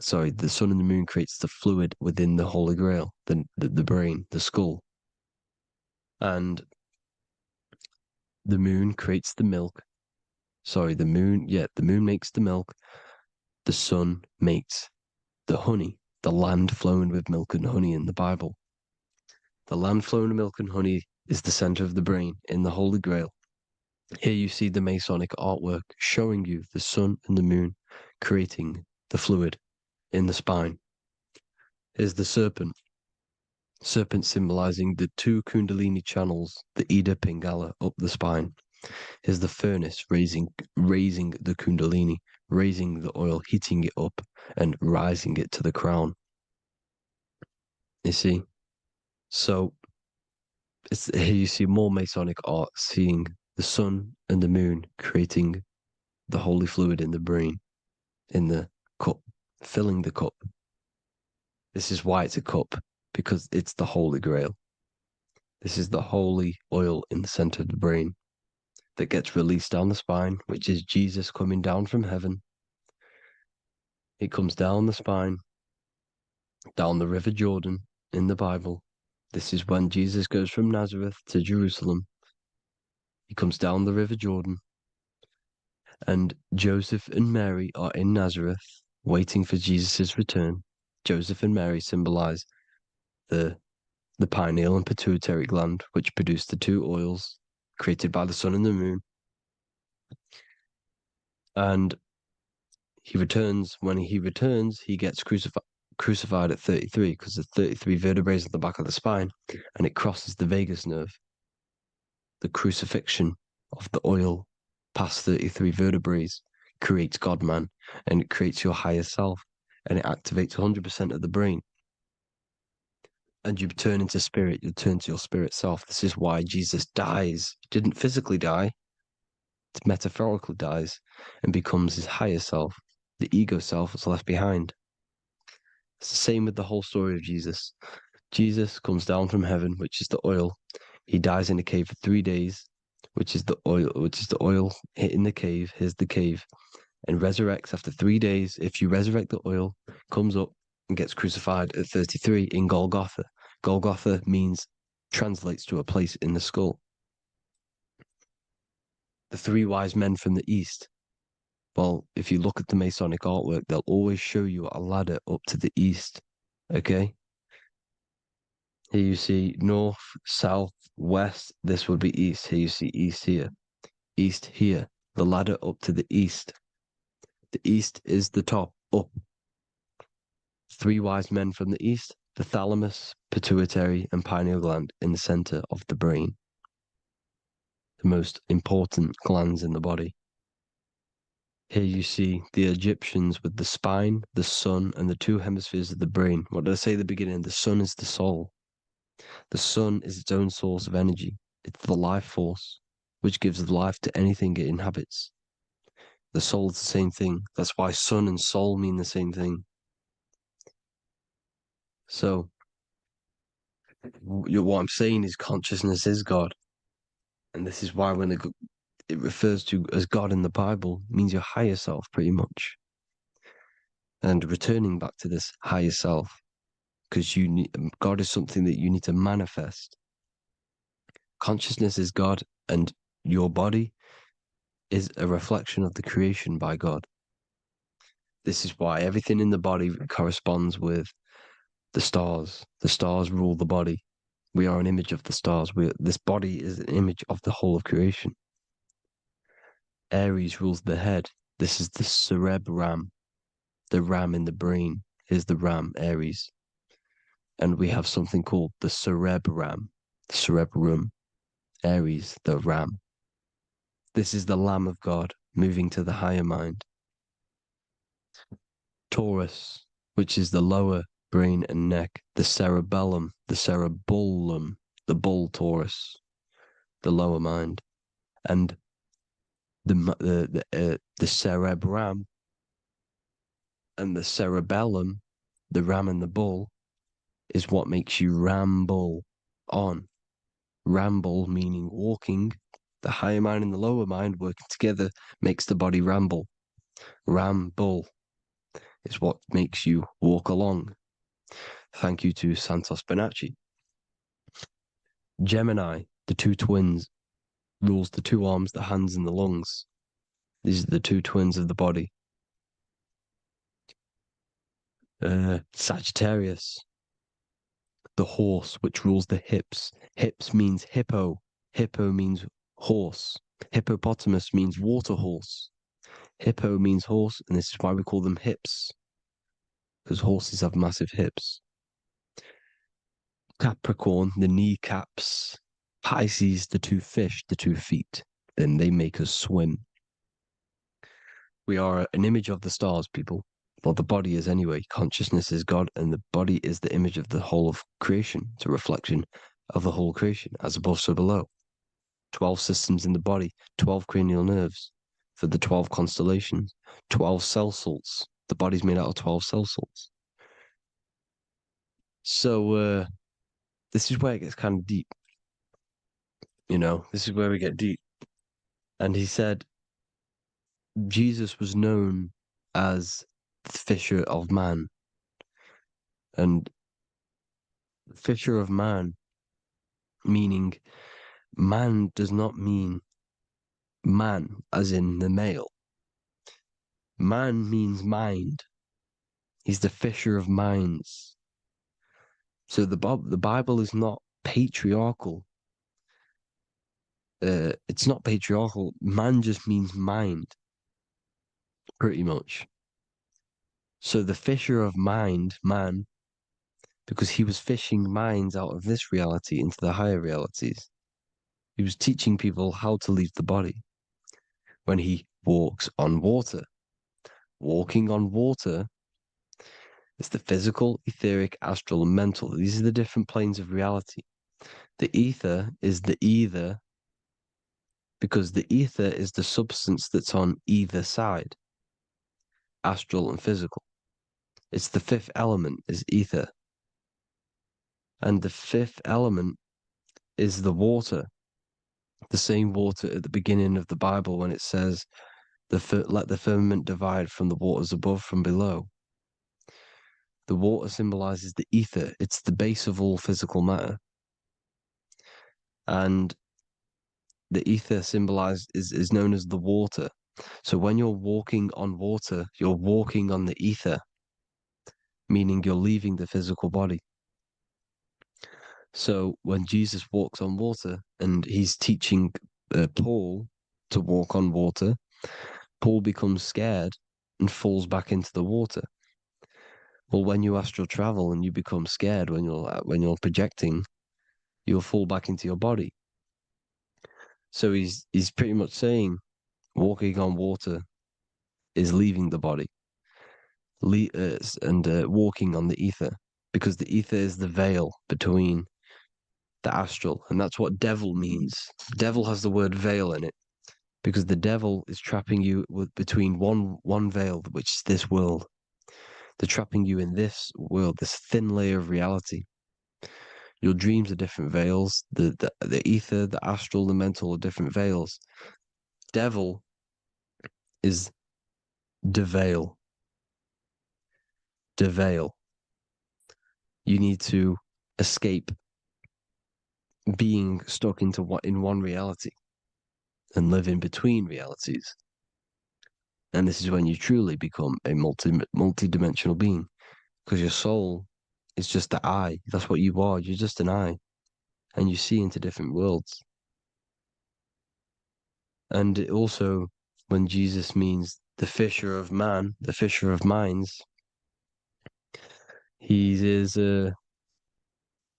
Sorry, the sun and the moon creates the fluid within the holy grail, the brain, the skull. And the moon creates the milk. Sorry, the moon makes the milk. The sun makes the honey, the land flowing with milk and honey in the Bible. The land flowing with milk and honey is the center of the brain in the Holy Grail. Here you see the Masonic artwork showing you the sun and the moon creating the fluid in the spine. Here's the serpent. Serpent symbolizing the two Kundalini channels, the Ida Pingala up the spine. Here's the furnace raising the Kundalini, raising the oil, heating it up and rising it to the crown. You see? So here you see more Masonic art, seeing the sun and the moon creating the holy fluid in the brain, in the cup, filling the cup. This is why it's a cup, because it's the Holy Grail. This is the holy oil in the center of the brain that gets released down the spine, which is Jesus coming down from heaven. It comes down the spine, down the River Jordan in the Bible. This is when Jesus goes from Nazareth to Jerusalem. He comes down the River Jordan, and Joseph and Mary are in Nazareth waiting for Jesus' return. Joseph and Mary symbolize the pineal and pituitary gland, which produce the two oils created by the sun and the moon. And he returns. When he returns, he gets crucified at 33, because there's 33 vertebrae at the back of the spine, and it crosses the vagus nerve. The crucifixion of the oil past 33 vertebrae creates God-man, and it creates your higher self, and it activates 100% of the brain. And you turn into spirit, you turn to your spirit self. This is why Jesus dies. He didn't physically die, it metaphorically dies, and becomes his higher self. The ego self is left behind. It's the same with the whole story of Jesus. Jesus comes down from heaven, which is the oil. He dies in a cave for 3 days, which is the oil hitting the cave. Here's the cave. And resurrects after 3 days. If you resurrect the oil, comes up and gets crucified at 33 in Golgotha. Golgotha translates to a place in the skull. The three wise men from the east. Well, if you look at the Masonic artwork, they'll always show you a ladder up to the east. Okay? Here you see north, south, west. This would be east. Here you see east here. East here. The ladder up to the east. The east is the top, up. Three wise men from the east. The thalamus, pituitary, and pineal gland in the center of the brain. The most important glands in the body. Here you see the Egyptians with the spine, the sun, and the two hemispheres of the brain. What did I say at the beginning? The sun is the soul. The sun is its own source of energy. It's the life force, which gives life to anything it inhabits. The soul is the same thing. That's why sun and soul mean the same thing. So, what I'm saying is consciousness is God. And this is why when it refers to as God in the Bible, means your higher self, pretty much. And returning back to this higher self, because God is something that you need to manifest. Consciousness is God, and your body is a reflection of the creation by God. This is why everything in the body corresponds with the stars. The stars rule the body. We are an image of the stars. This body is an image of the whole of creation. Aries rules the head. This is the cerebrum, the ram in the brain is the ram, Aries. And we have something called the cerebrum, Aries, the ram. This is the Lamb of God moving to the higher mind. Taurus, which is the lower brain and neck, the cerebellum, the bull Taurus, the lower mind, and the cerebrum and the cerebellum, the ram and the bull, is what makes you ramble on. Ramble meaning walking. The higher mind and the lower mind working together makes the body ramble. Ramble is what makes you walk along. Thank you to Santos Bonacci. Gemini, the two twins, rules the two arms, the hands, and the lungs. These are the two twins of the body. Sagittarius, the horse, which rules the hips. Hips means hippo. Hippo means horse. Hippopotamus means water horse. Hippo means horse, and this is why we call them hips, because horses have massive hips. Capricorn, the kneecaps. Pisces, the two fish, the 2 feet. Then they make us swim. We are an image of the stars, people. Well, the body is anyway. Consciousness is God, and the body is the image of the whole of creation. It's a reflection of the whole creation, as above, so below. 12 systems in the body, 12 cranial nerves for the 12 constellations, 12 cell salts. The body's made out of 12 cell salts. So, this is where it gets kind of deep. This is where we get deep. And he said, Jesus was known as the fisher of man. And fisher of man, meaning man does not mean man as in the male. Man means mind. He's the fisher of minds. So the Bible is not patriarchal. It's not patriarchal. Man just means mind, pretty much. So the fisher of mind, man, because he was fishing minds out of this reality into the higher realities. He was teaching people how to leave the body when he walks on water. Walking on water is the physical, etheric, astral, and mental. These are the different planes of reality. The ether is the either, because the ether is the substance that's on either side, astral and physical. It's the fifth element, is ether. And the fifth element is the water. The same water at the beginning of the Bible when it says, let the firmament divide from the waters above from below. The water symbolizes the ether. It's the base of all physical matter. And the ether symbolized is known as the water. So when you're walking on water, you're walking on the ether, meaning you're leaving the physical body. So when Jesus walks on water and he's teaching Paul to walk on water, Paul becomes scared and falls back into the water. Well, when you astral travel and you become scared when you're projecting, you'll fall back into your body. So he's pretty much saying walking on water is leaving the body, and walking on the ether, because the ether is the veil between the astral, and that's what devil means. Devil has the word veil in it, because the devil is trapping you between one veil, which is this world. They're trapping you in this world, this thin layer of reality. Your dreams are different veils. The ether, the astral, the mental are different veils. Devil is deveil. Deveil. You need to escape being stuck into in one reality and living between realities. And this is when you truly become a multi-dimensional being, because your soul is just the eye. That's what you are. You're just an eye, and you see into different worlds. And it also, when Jesus means the fisher of man, the fisher of minds, he is.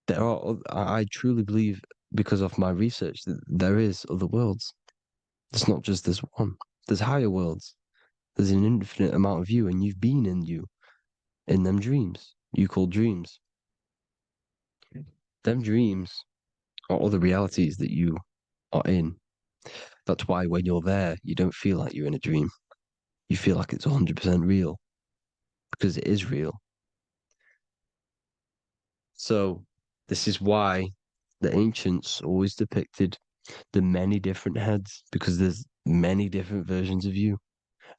I truly believe, because of my research, that there is other worlds. It's not just this one. There's higher worlds. There's an infinite amount of you, and you've been in you, in them dreams you call dreams. Them dreams are other realities that you are in. That's why when you're there, you don't feel like you're in a dream. You feel like it's 100% real, because it is real. So this is why the ancients always depicted the many different heads, because there's many different versions of you.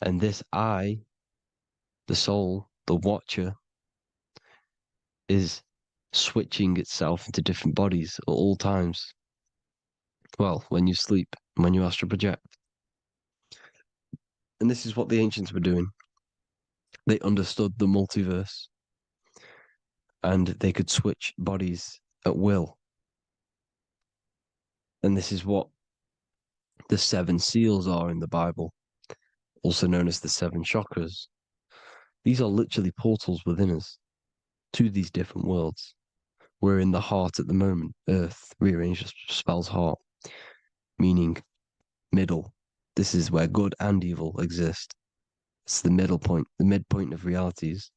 And this I, the soul, the watcher, is switching itself into different bodies at all times. Well, when you sleep, when you astral project. And this is what the ancients were doing. They understood the multiverse, and they could switch bodies at will. And this is what the 7 seals are in the Bible, also known as the 7 chakras. These are literally portals within us to these different worlds. We're in the heart at the moment. Earth, rearranged, spells heart, meaning middle. This is where good and evil exist. It's the middle point, the midpoint of realities.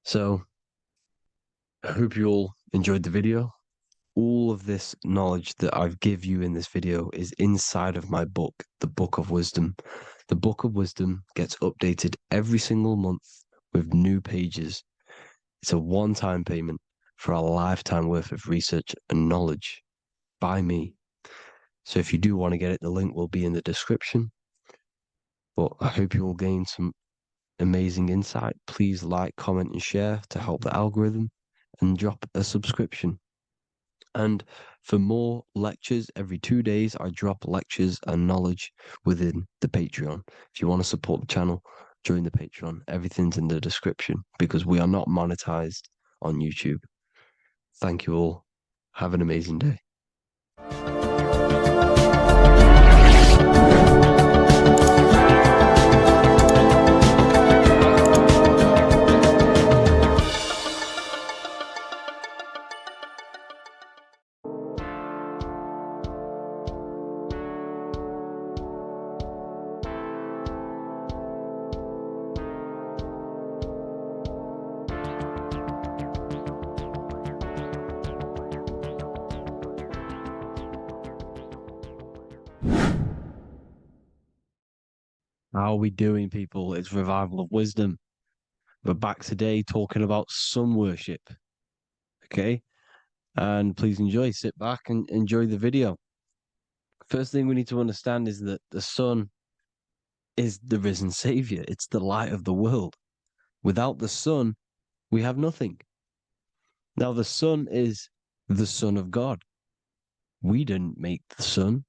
So, I hope you all enjoyed the video. All of this knowledge that I've give you in this video is inside of my book, the Book of Wisdom. The Book of Wisdom gets updated every single month with new pages. It's a one-time payment for a lifetime worth of research and knowledge by me. So if you do want to get it, the link will be in the description. But I hope you will gain some amazing insight. Please like, comment, and share to help the algorithm, and drop a subscription. And for more lectures, every 2 days, I drop lectures and knowledge within the Patreon. If you want to support the channel, join the Patreon. Everything's in the description, because we are not monetized on YouTube. Thank you all. Have an amazing day. How are we doing, people? It's Revival of Wisdom. We're back today talking about sun worship. Okay? And please enjoy. Sit back and enjoy the video. First thing we need to understand is that the sun is the risen savior. It's the light of the world. Without the sun, we have nothing. Now, the sun is the Son of God. We didn't make the sun.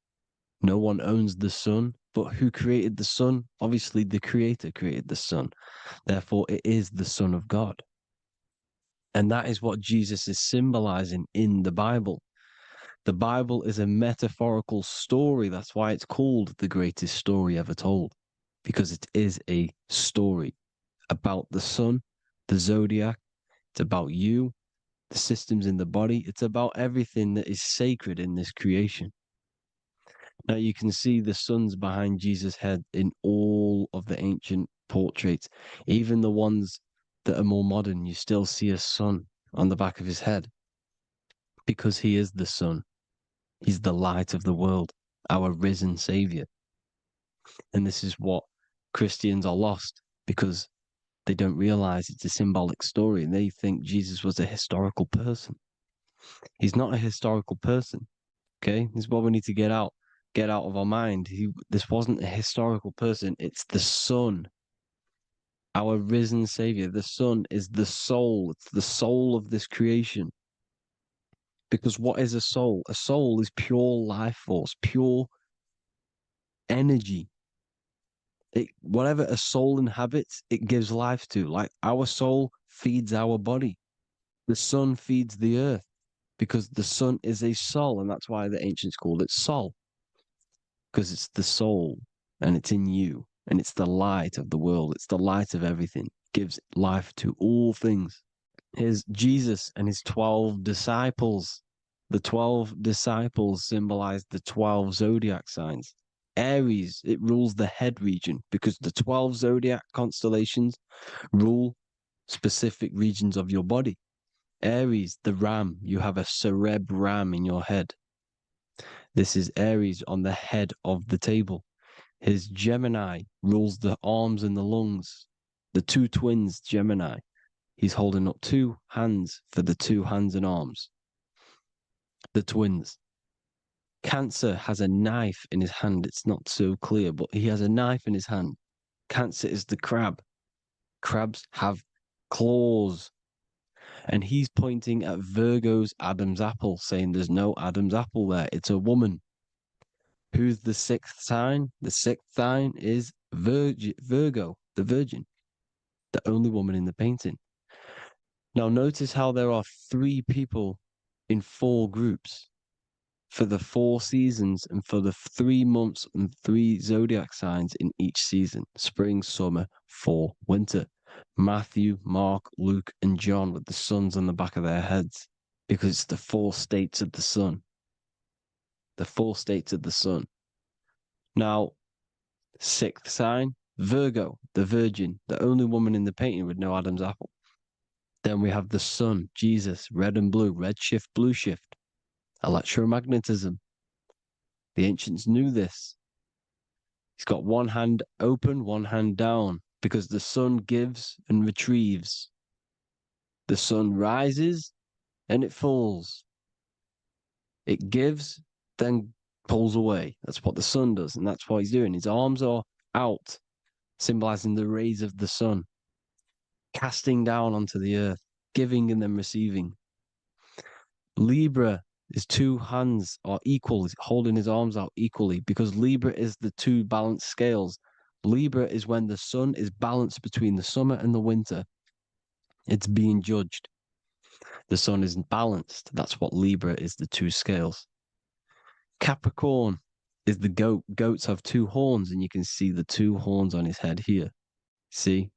No one owns the sun. But who created the sun? Obviously, the Creator created the sun. Therefore, it is the Son of God. And that is what Jesus is symbolizing in the Bible. The Bible is a metaphorical story. That's why it's called the greatest story ever told, because it is a story about the sun, the zodiac. It's about you, the systems in the body. It's about everything that is sacred in this creation. Now you can see the suns behind Jesus' head in all of the ancient portraits, even the ones that are more modern. You still see a sun on the back of his head, because he is the sun. He's the light of the world, our risen savior. And this is what Christians are lost, because they don't realize it's a symbolic story, and they think Jesus was a historical person. He's not a historical person. Okay, this is what we need to get out of our mind. This wasn't a historical person. It's the Son, our risen savior. The Son is the soul. It's the soul of this creation. Because what is a soul? A soul is pure life force, pure energy. Whatever a soul inhabits, it gives life to. Like our soul feeds our body. The sun feeds the earth because the sun is a soul, and that's why the ancients called it soul. Because it's the soul and it's in you, and it's the light of the world. It's the light of everything. It gives life to all things. Here's Jesus and his 12 disciples. The 12 disciples symbolize the 12 zodiac signs. Aries, it rules the head region because the 12 zodiac constellations rule specific regions of your body. Aries, the ram, you have a cerebrum in your head. This is Aries on the head of the table. His Gemini rules the arms and the lungs. The two twins, Gemini. He's holding up two hands for the two hands and arms. The twins. Cancer has a knife in his hand. It's not so clear, but he has a knife in his hand. Cancer is the crab. Crabs have claws. And he's pointing at Virgo's Adam's apple, saying there's no Adam's apple there. It's a woman. Who's the sixth sign? The sixth sign is Virgo, the virgin, the only woman in the painting. Now notice how there are 3 people in 4 groups for the 4 seasons and for the 3 months and 3 zodiac signs in each season: spring, summer, fall, winter. Matthew, Mark, Luke, and John with the suns on the back of their heads, because it's the 4 states of the sun. The 4 states of the sun. Now, 6th sign, Virgo, the virgin, the only woman in the painting with no Adam's apple. Then we have the sun, Jesus, red and blue, red shift, blue shift. Electromagnetism. The ancients knew this. He's got one hand open, one hand down, because the sun gives and retrieves. The sun rises and it falls. It gives, then pulls away. That's what the sun does, and that's what he's doing. His arms are out, symbolizing the rays of the sun, casting down onto the earth, giving and then receiving. Libra, his 2 hands are equal, he's holding his arms out equally, because Libra is the 2 balanced scales. Libra is when the sun is balanced between the summer and the winter. It's being judged. The sun isn't balanced. That's what Libra is, the 2 scales. Capricorn is the goat. Goats have 2 horns, and you can see the 2 horns on his head here. See?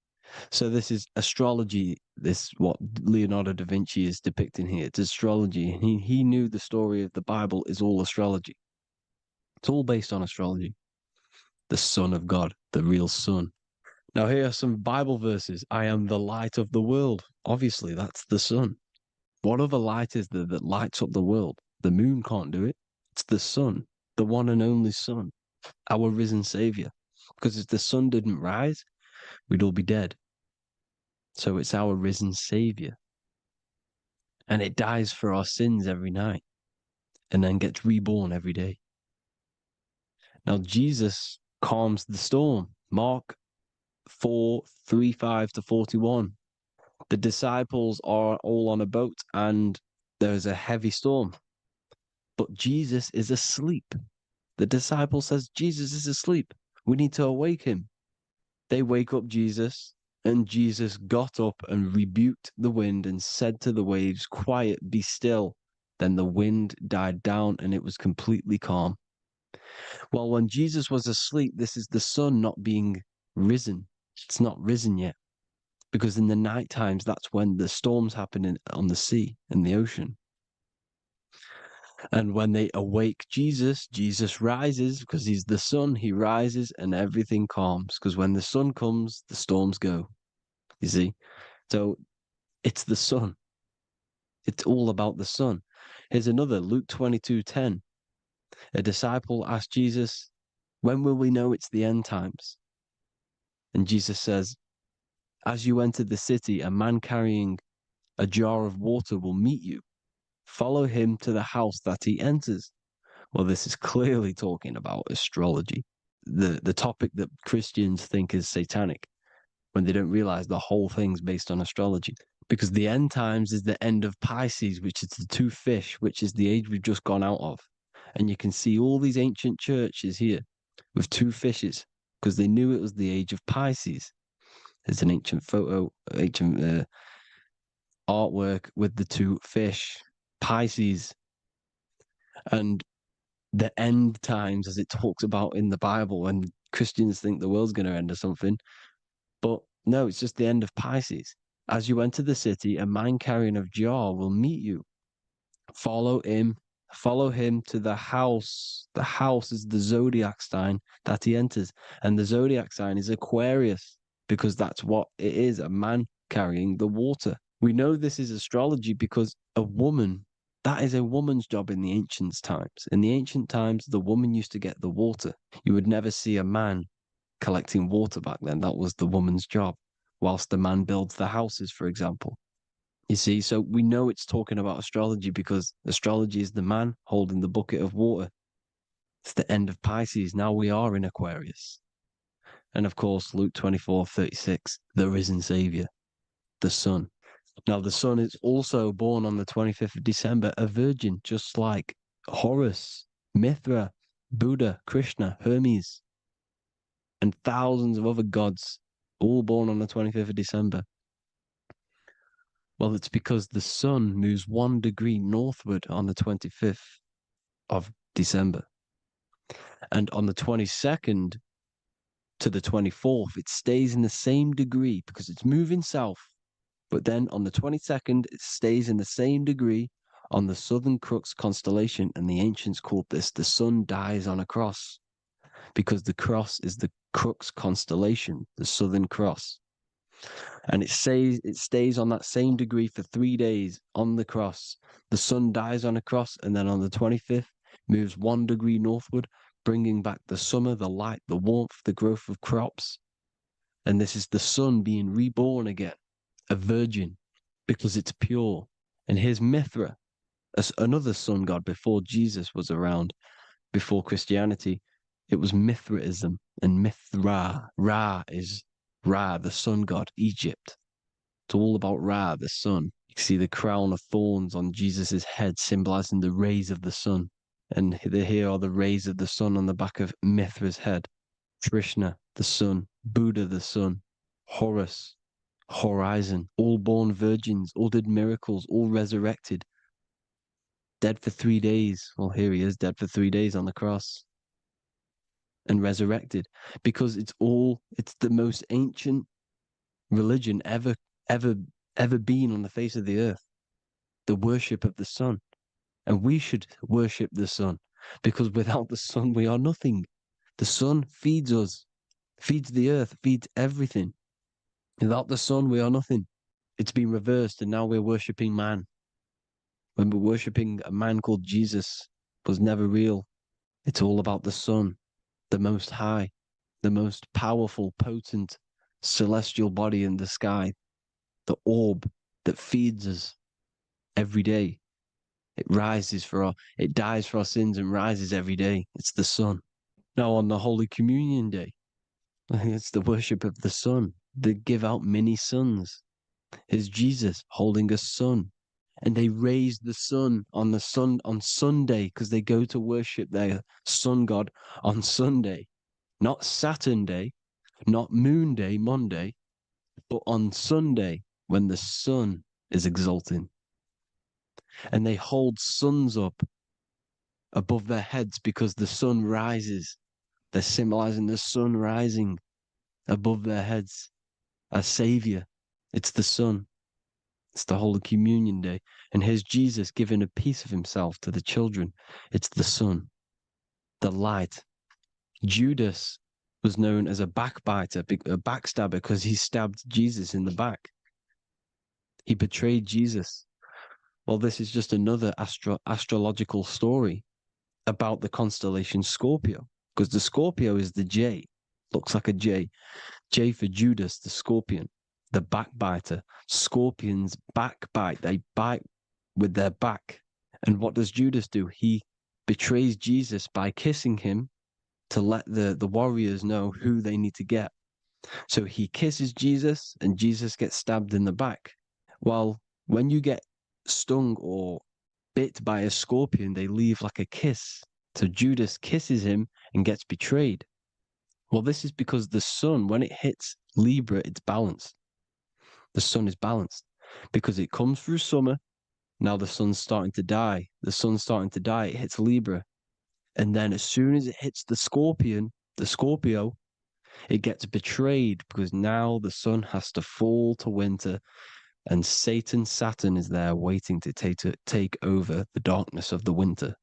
So this is astrology. This what Leonardo da Vinci is depicting here. It's astrology. He knew the story of the Bible is all astrology. It's all based on astrology. The Son of God, the real Son. Now here are some Bible verses. I am the light of the world. Obviously, that's the sun. What other light is there that lights up the world? The moon can't do it. It's the sun, the one and only Son, our risen Savior. Because if the sun didn't rise, we'd all be dead. So it's our risen Savior. And it dies for our sins every night and then gets reborn every day. Now Jesus calms the storm. Mark 4:35-41. The disciples are all on a boat and there's a heavy storm. But Jesus is asleep. The disciple says, Jesus is asleep. We need to awake him. They wake up Jesus, and Jesus got up and rebuked the wind and said to the waves, quiet, be still. Then the wind died down and it was completely calm. Well, when Jesus was asleep, this is the sun not being risen. It's not risen yet. Because in the night times, that's when the storms happen on the sea and the ocean. And when they awake Jesus, Jesus rises because he's the sun. He rises and everything calms. Because when the sun comes, the storms go. You see? So it's the sun. It's all about the sun. Here's another, Luke 22:10. A disciple asked Jesus, when will we know it's the end times? And Jesus says, as you enter the city, a man carrying a jar of water will meet you. Follow him to the house that he enters. Well, this is clearly talking about astrology, the topic that Christians think is satanic, when they don't realize the whole thing's based on astrology. because the end times is the end of Pisces, which is the two fish, which is the age we've just gone out of. And you can see all these ancient churches here with two fishes because they knew it was the age of Pisces. There's an ancient photo, ancient artwork with the two fish, Pisces. And the end times, as it talks about in the Bible, and Christians think the world's going to end or something. But no, it's just the end of Pisces. As you enter the city, a man carrying a jar will meet you. Follow him to the house. The house is the zodiac sign that he enters. And the zodiac sign is Aquarius, because that's what it is, a man carrying the water. We know this is astrology because a woman, that is a woman's job in the ancient times. In the ancient times, the woman used to get the water. You would never see a man collecting water back then. That was the woman's job, whilst the man builds the houses, for example. You see, so we know it's talking about astrology because astrology is the man holding the bucket of water. It's the end of Pisces. Now we are in Aquarius. And of course, Luke 24:36, the risen Savior, the Son. Now, the Son is also born on the 25th of December, a virgin, just like Horus, Mithra, Buddha, Krishna, Hermes, and thousands of other gods, all born on the 25th of December. Well, it's because the sun moves 1 degree northward on the 25th of December. And on the 22nd to the 24th, it stays in the same degree because it's moving south. But then on the 22nd, it stays in the same degree on the Southern Crux constellation. And the ancients called this the sun dies on a cross because the cross is the Crux constellation, the Southern Cross. And it stays on that same degree for 3 days on the cross. The sun dies on a cross, and then on the 25th, moves 1 degree northward, bringing back the summer, the light, the warmth, the growth of crops. And this is the sun being reborn again, a virgin, because it's pure. And here's Mithra, another sun god before Jesus was around, before Christianity. It was Mithraism, and Mithra, Ra is Ra, the sun god, Egypt. It's all about Ra, the sun. You see the crown of thorns on Jesus' head, symbolizing the rays of the sun. And here are the rays of the sun on the back of Mithra's head. Krishna, the sun. Buddha, the sun. Horus, horizon. All born virgins, all did miracles, all resurrected. Dead for 3 days. Well, here he is, dead for 3 days on the cross. And resurrected, because it's the most ancient religion ever been on the face of the earth, the worship of the sun. And we should worship the sun, because without the sun we are nothing. The sun feeds us, feeds the earth, feeds everything. Without the sun we are nothing. It's been reversed, and now we're worshipping man. When we're worshipping a man called Jesus, was never real. It's all about the sun, the most high, the most powerful, potent, celestial body in the sky, the orb that feeds us every day. It dies for our sins and rises every day. It's the sun. Now on the Holy Communion Day, it's the worship of the sun. They give out many suns. Here's Jesus holding a sun. And they raise the sun on Sunday because they go to worship their sun god on Sunday. Not Saturn Day, not Moon Day, Monday, but on Sunday when the sun is exalting. And they hold suns up above their heads because the sun rises. They're symbolizing the sun rising above their heads as Savior. It's the sun. It's the Holy Communion Day. And here's Jesus giving a piece of himself to the children. It's the sun, the light. Judas was known as a backbiter, a backstabber, because he stabbed Jesus in the back. He betrayed Jesus. Well, this is just another astrological story about the constellation Scorpio, because the Scorpio is the J, looks like a J. J for Judas, the scorpion, the backbiter. Scorpions backbite. They bite with their back. And what does Judas do? He betrays Jesus by kissing him to let the warriors know who they need to get. So he kisses Jesus and Jesus gets stabbed in the back. Well, when you get stung or bit by a scorpion, they leave like a kiss. So Judas kisses him and gets betrayed. Well, this is because the sun, when it hits Libra, it's balanced. The sun is balanced because it comes through summer. Now the sun's starting to die. The sun's starting to die. It hits Libra. And then as soon as it hits the scorpion, the Scorpio, it gets betrayed because now the sun has to fall to winter and Saturn is there waiting to take over the darkness of the winter.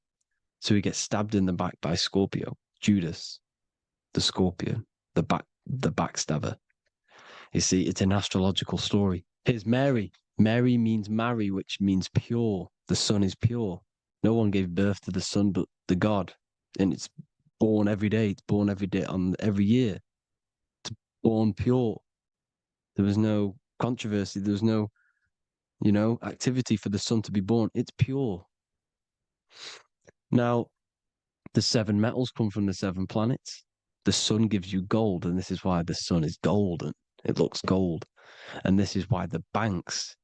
So he gets stabbed in the back by Scorpio, Judas, the Scorpion, the backstabber. You see, it's an astrological story. Here's Mary. Mary means marry, which means pure. The sun is pure. No one gave birth to the sun but the God. And it's born every day. It's born every day on every year. It's born pure. There was no controversy. There was no, activity for the sun to be born. It's pure. Now, the 7 metals come from the 7 planets. The sun gives you gold, and this is why the sun is golden. It looks gold. And this is why the banks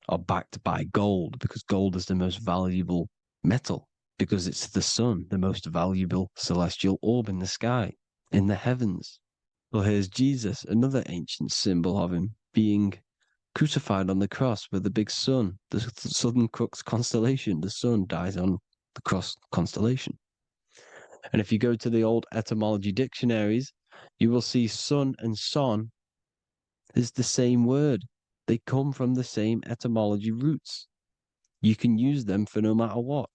are backed by gold, because gold is the most valuable metal, because it's the sun, the most valuable celestial orb in the sky, in the heavens. Well, here's Jesus, another ancient symbol of him being crucified on the cross with the big sun, the Southern Cross constellation. The sun dies on the cross constellation. And if you go to the old etymology dictionaries, you will see sun and son is the same word. They come from the same etymology roots. You can use them for no matter what,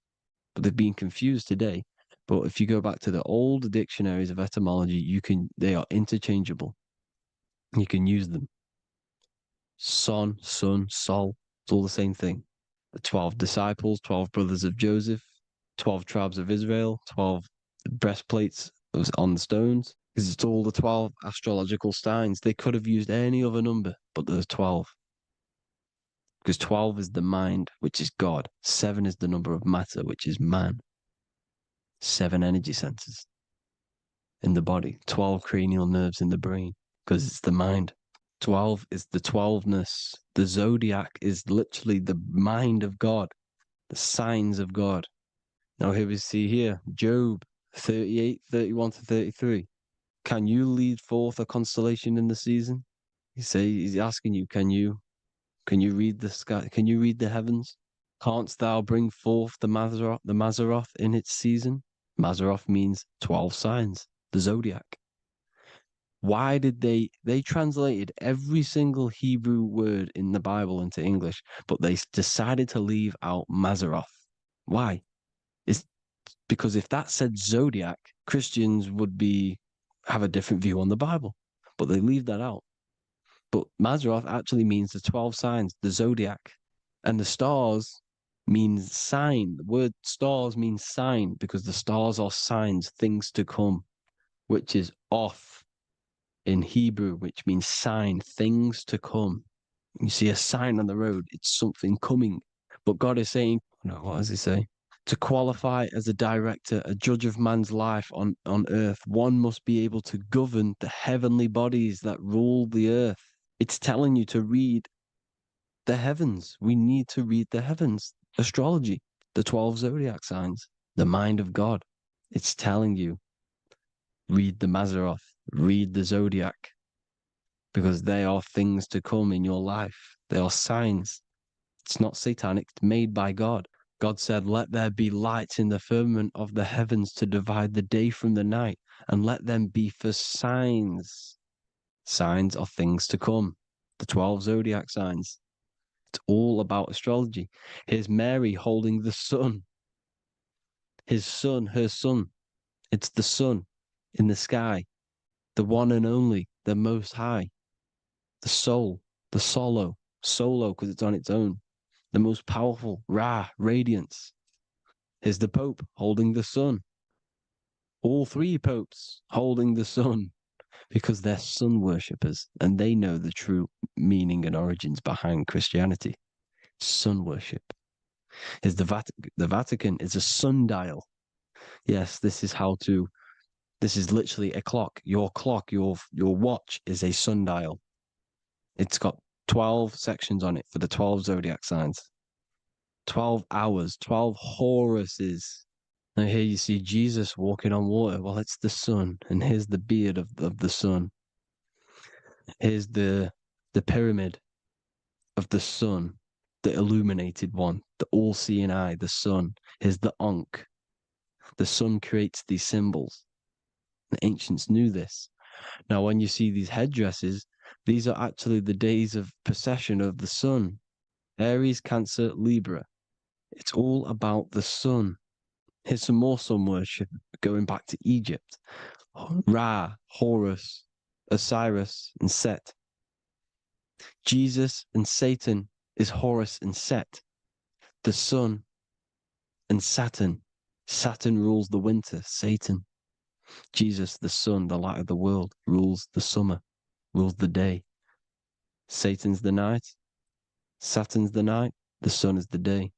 but they've been confused today. But if you go back to the old dictionaries of etymology, they are interchangeable. You can use them. Son, sun, sol, it's all the same thing. The 12 disciples, 12 brothers of Joseph, 12 tribes of Israel, 12 breastplates on the stones, because it's all the 12 astrological signs. They could have used any other number, but there's 12. Because 12 is the mind, which is God. 7 is the number of matter, which is man. 7 energy centers in the body. 12 cranial nerves in the brain, because it's the mind. 12 is the 12ness. The zodiac is literally the mind of God, the signs of God. Now here we see here, Job 38, 31 to 33. Can you lead forth a constellation in the season? He's asking you, can you read the sky? Can you read the heavens? Canst thou bring forth the Mazzaroth in its season? Mazzaroth means 12 signs, the zodiac. Why did they translated every single Hebrew word in the Bible into English, but they decided to leave out Mazzaroth? Why? It's because if that said zodiac, Christians would have a different view on the Bible, but they leave that out. But Mazzaroth actually means the 12 signs, the zodiac, and the stars means sign. The word stars means sign because the stars are signs, things to come, which is off in Hebrew, which means sign, things to come. You see a sign on the road, it's something coming. But God is saying, no, what does he say? To qualify as a director, a judge of man's life on earth, one must be able to govern the heavenly bodies that rule the earth. It's telling you to read the heavens. We need to read the heavens. Astrology, the 12 zodiac signs, the mind of God. It's telling you, read the Mazzaroth, read the zodiac, because they are things to come in your life. They are signs. It's not satanic, it's made by God. God said, let there be lights in the firmament of the heavens to divide the day from the night, and let them be for signs. Signs are things to come. The 12 zodiac signs. It's all about astrology. Here's Mary holding the sun. His son, her son. It's the sun in the sky. The one and only, the most high. The soul, the solo because it's on its own. The most powerful, Ra, radiance. Here's the Pope holding the sun. All 3 popes holding the sun because they're sun worshippers and they know the true meaning and origins behind Christianity. Sun worship. Here's the Vatican is a sundial. Yes, this is literally a clock. Your watch is a sundial. It's got 12 sections on it for the 12 zodiac signs. 12 hours, 12 Horuses. Now here you see Jesus walking on water. Well, it's the sun, and here's the beard of the sun. Here's the pyramid of the sun, the illuminated one, the all-seeing eye, the sun. Here's the Ankh. The sun creates these symbols. The ancients knew this. Now, when you see these headdresses, these are actually the days of procession of the sun. Aries, Cancer, Libra. It's all about the sun. Here's some more sun worship going back to Egypt. Ra, Horus, Osiris, and Set. Jesus and Satan is Horus and Set. The sun and Saturn. Saturn rules the winter, Satan. Jesus, the sun, the light of the world, rules the summer, rules the day. Satan's the night, Saturn's the night, the sun is the day.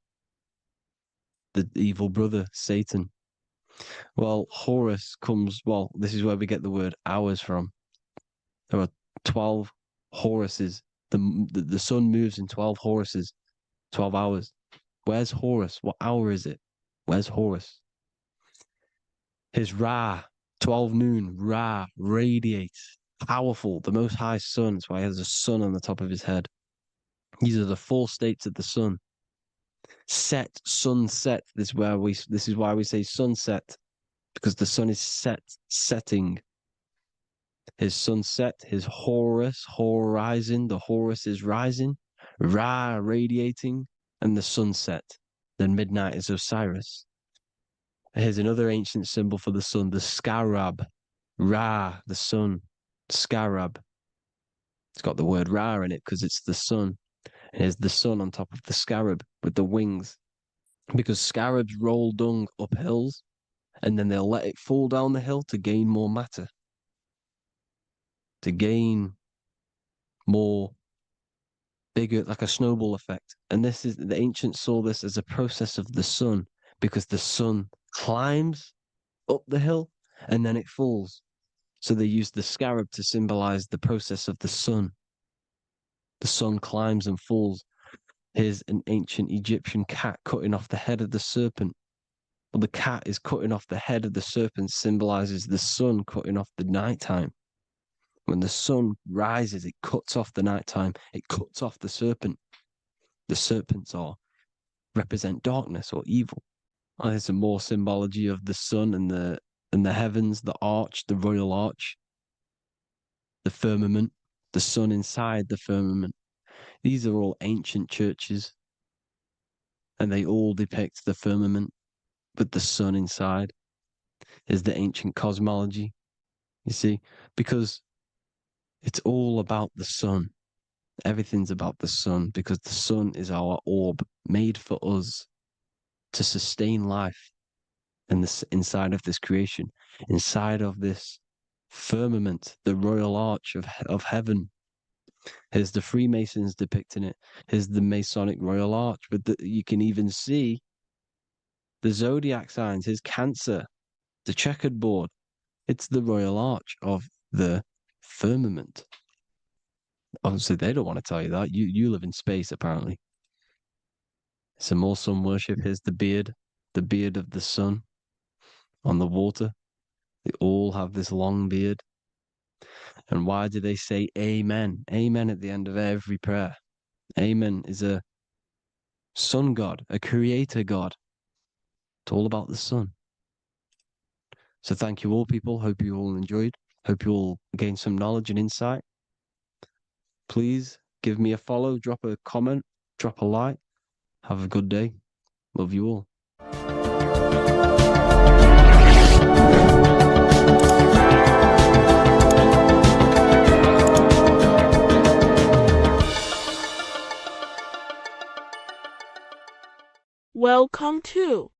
The evil brother, Satan. Well, Horus comes, well, this is where we get the word hours from. There are 12 Horuses. The sun moves in 12 Horuses, 12 hours. Where's Horus? What hour is it? Where's Horus? His Ra, 12 noon, Ra, radiates, powerful, the most high sun. That's why he has a sun on the top of his head. These are the 4 states of the sun. Set, sunset. This is why we say sunset, because the sun is setting. His sunset, his Horus, horizon, the Horus is rising, Ra radiating, and the sunset. Then midnight is Osiris. Here's another ancient symbol for the sun, the scarab. Ra, the sun, scarab. It's got the word Ra in it because it's the sun. Here's the sun on top of the scarab with the wings. Because scarabs roll dung up hills, and then they'll let it fall down the hill to gain more matter. To gain more bigger, like a snowball effect. And this is, the ancients saw this as a process of the sun, because the sun climbs up the hill and then it falls. So they used the scarab to symbolize the process of the sun. The sun climbs and falls. Here's an ancient Egyptian cat cutting off the head of the serpent. Well, the cat is cutting off the head of the serpent, symbolizes the sun cutting off the nighttime. When the sun rises, it cuts off the nighttime. It cuts off the serpent. The serpents represent darkness or evil. Oh, there's some more symbology of the sun and the heavens, the arch, the royal arch, the firmament, the sun inside the firmament. These are all ancient churches, and they all depict the firmament with the sun inside. Is the ancient cosmology, you see, because it's all about the sun. Everything's about the sun, because the sun is our orb made for us to sustain life in this, inside of this creation, inside of this firmament, the royal arch of heaven. Here's the Freemasons depicting it. Here's the Masonic royal arch, but you can even see the zodiac signs. Here's Cancer, the checkered board. It's the royal arch of the firmament. Obviously, they don't want to tell you that. You live in space, apparently. Some more sun worship. Here's the beard of the sun on the water. They all have this long beard. And why do they say amen? Amen at the end of every prayer. Amen is a sun god, a creator god. It's all about the sun. So thank you all, people. Hope you all enjoyed. Hope you all gained some knowledge and insight. Please give me a follow, drop a comment, drop a like. Have a good day. Love you all. Welcome to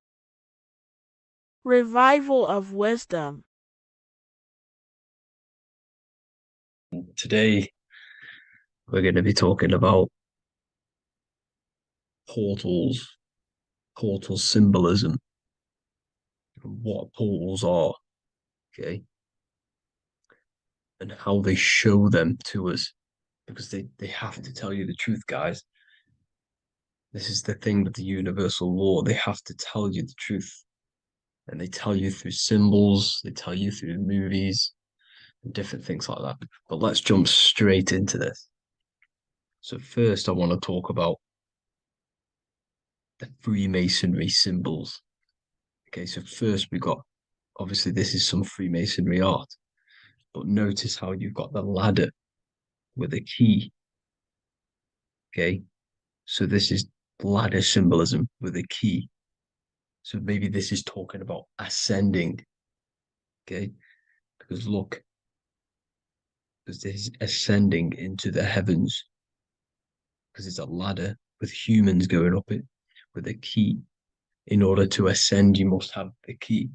Revival of Wisdom. Today, we're going to be talking about portals, portal symbolism, what portals are, okay, and how they show them to us. because they have to tell you the truth, guys. This is the thing with the universal law. They have to tell you the truth. And they tell you through symbols, they tell you through movies, and different things like that. But let's jump straight into this. So first I want to talk about the Freemasonry symbols. Okay, so first we got, obviously this is some Freemasonry art, but notice how you've got the ladder with a key. Okay, so this is ladder symbolism with a key. So maybe this is talking about ascending. Okay, because look, because this is ascending into the heavens, because it's a ladder with humans going up it with a key. In order to ascend, you must have the key.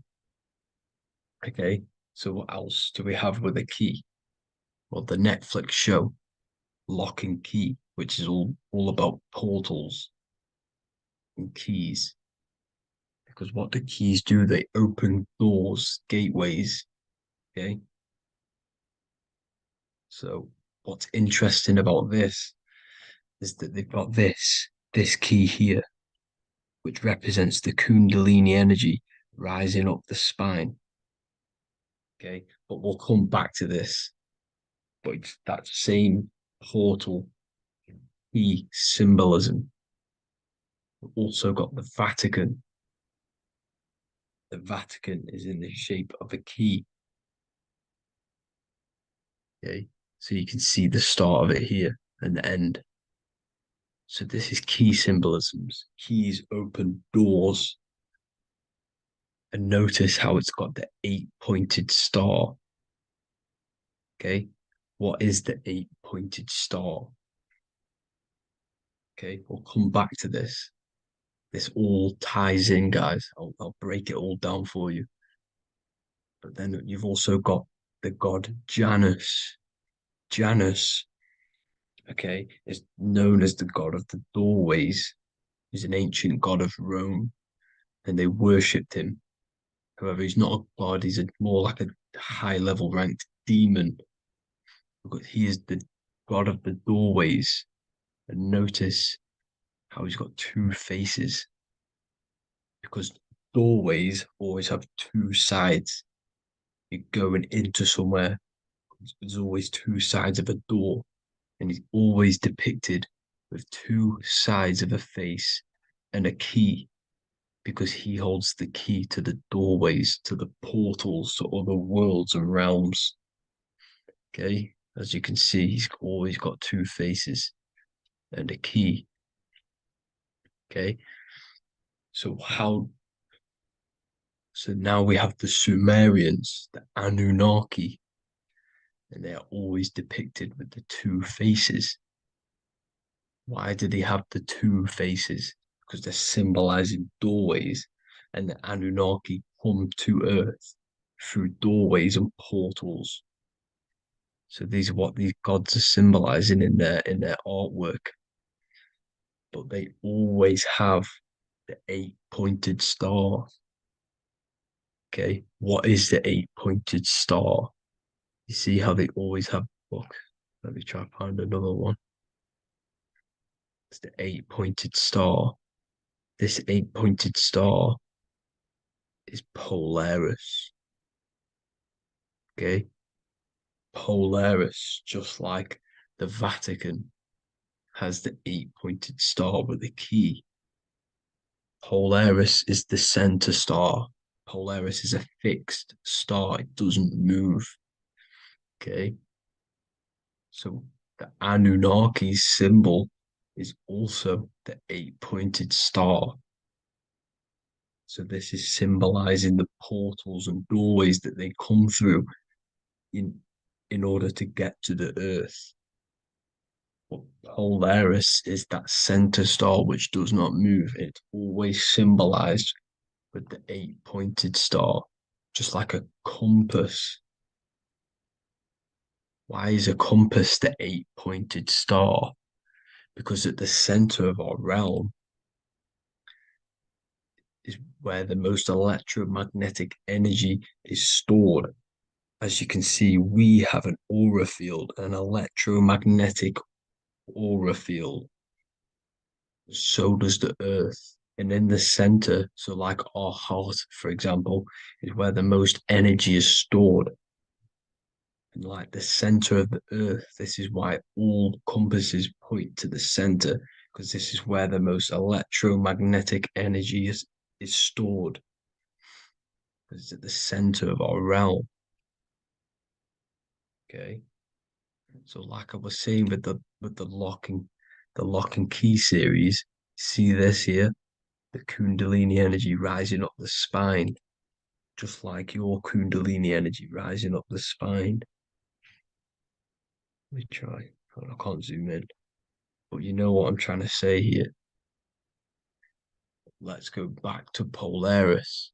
Okay, so what else do we have with a key? Well, the Netflix show Lock and Key, which is all about portals and keys. Because what the keys do, they open doors, gateways. Okay. So what's interesting about this is that they've got this key here, which represents the Kundalini energy rising up the spine. Okay, but we'll come back to this. But it's that same portal key symbolism. We've also got the Vatican. The Vatican is in the shape of a key. Okay, so you can see the start of it here and the end. So this is key symbolisms. Keys open doors. And notice how it's got the 8-pointed star. Okay, what is the 8-pointed star? Okay, we'll come back to this. This all ties in, guys. I'll break it all down for you. But then you've also got the god Janus. Janus, okay, is known as the god of the doorways. He's an ancient god of Rome, and they worshipped him. However, he's not a god, he's more like a high-level ranked demon. Because he is the god of the doorways. And notice how he's got two faces. Because doorways always have two sides. You're going into somewhere, there's always two sides of a door. And he's always depicted with two sides of a face and a key, because he holds the key to the doorways, to the portals, to other worlds and realms. Okay, as you can see, he's always got two faces and a key. Okay, so now we have the Sumerians, the Anunnaki, and they are always depicted with the two faces. Why do they have the two faces? Because they're symbolizing doorways, and the Anunnaki come to Earth through doorways and portals. So these are what these gods are symbolizing in their artwork. But they always have the 8-pointed star. Okay, what is the 8-pointed star? You see how they always have, look, let me try to find another one. It's the 8-pointed star. This 8-pointed star is Polaris. Okay, Polaris, just like the Vatican has the 8-pointed star with a key. Polaris is the center star. Polaris is a fixed star, it doesn't move. Okay, so the Anunnaki symbol is also the 8-pointed star. So this is symbolizing the portals and doorways that they come through in order to get to the earth. But Polaris is that center star which does not move. It's always symbolized with the 8-pointed star, just like a compass. Why is a compass the 8-pointed star? Because at the center of our realm is where the most electromagnetic energy is stored. as you can see, we have an aura field, an electromagnetic aura field. So does the Earth. And in the center, so like our heart, for example, is where the most energy is stored. And like the center of the Earth, this is why all compasses point to the center, because this is where the most electromagnetic energy is stored. It's at the center of our realm. Okay. So like I was saying with the lock and key series, see this here? The Kundalini energy rising up the spine, just like your Kundalini energy rising up the spine. Let me try. I can't zoom in. But you know what I'm trying to say here. Let's go back to Polaris.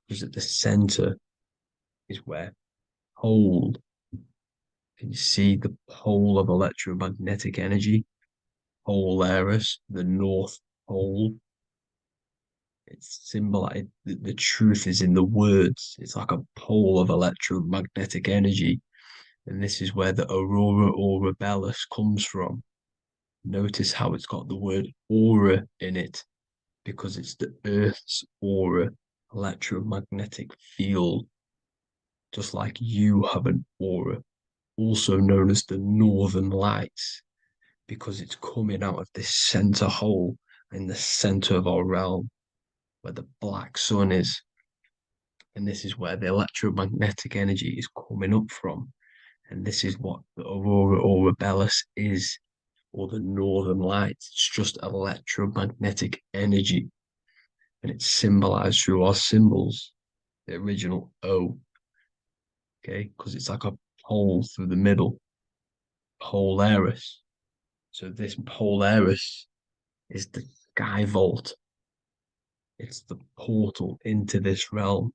Because at the center is where hold. Can you see the pole of electromagnetic energy? Polaris, the North Pole. It's symbolized, the truth is in the words. It's like a pole of electromagnetic energy. And this is where the aurora borealis comes from. Notice how it's got the word aura in it, because it's the Earth's aura, electromagnetic field. Just like you have an aura, also known as the northern lights, because it's coming out of this center hole in the center of our realm, where the black sun is. And this is where the electromagnetic energy is coming up from. And this is what the aurora borealis is, or the northern lights. It's just electromagnetic energy. And it's symbolized through our symbols, the original O. Okay, because it's like a pole through the middle. Polaris. So this Polaris is the sky vault. It's the portal into this realm.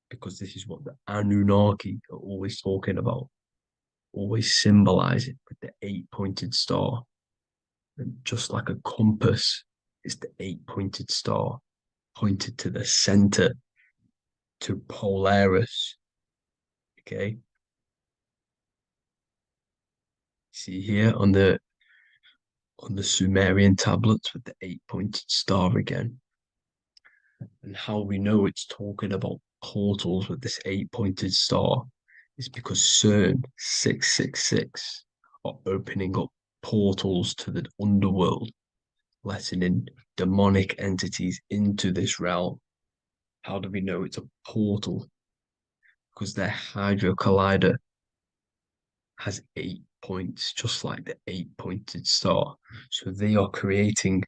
Because this is what the Anunnaki are always talking about. Always symbolize it with the 8-pointed star. And just like a compass, it's the 8-pointed star pointed to the center, to Polaris. Okay. See here on the Sumerian tablets with the 8-pointed star again. And how we know it's talking about portals with this 8-pointed star is because CERN 666 are opening up portals to the underworld, letting in demonic entities into this realm. How do we know it's a portal? Because their Hydra Collider has 8 points, just like the 8-pointed star. So they are creating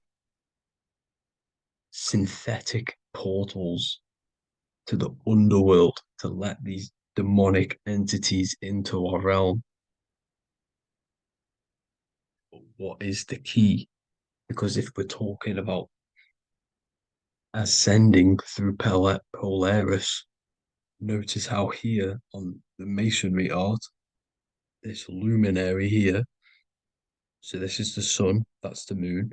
synthetic portals to the underworld to let these demonic entities into our realm. But what is the key? Because if we're talking about ascending through Polaris, notice how here on the masonry art, this luminary here, so this is the sun, that's the moon,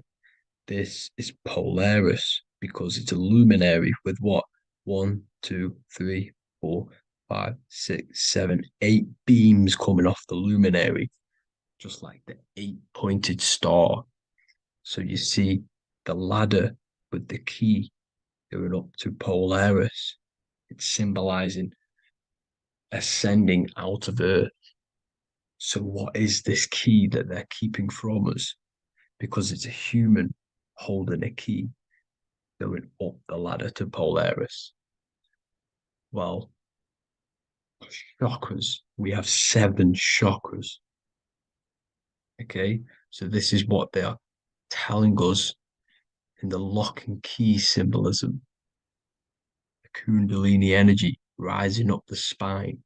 this is Polaris, because it's a luminary with what? 1, 2, 3, 4, 5, 6, 7, 8 beams coming off the luminary, just like the 8-pointed star. So you see the ladder with the key going up to Polaris. It's symbolizing ascending out of Earth. So what is this key that they're keeping from us? Because it's a human holding a key going up the ladder to Polaris. Well, chakras. We have 7 chakras. Okay, so this is what they are telling us in the lock and key symbolism. The Kundalini energy rising up the spine.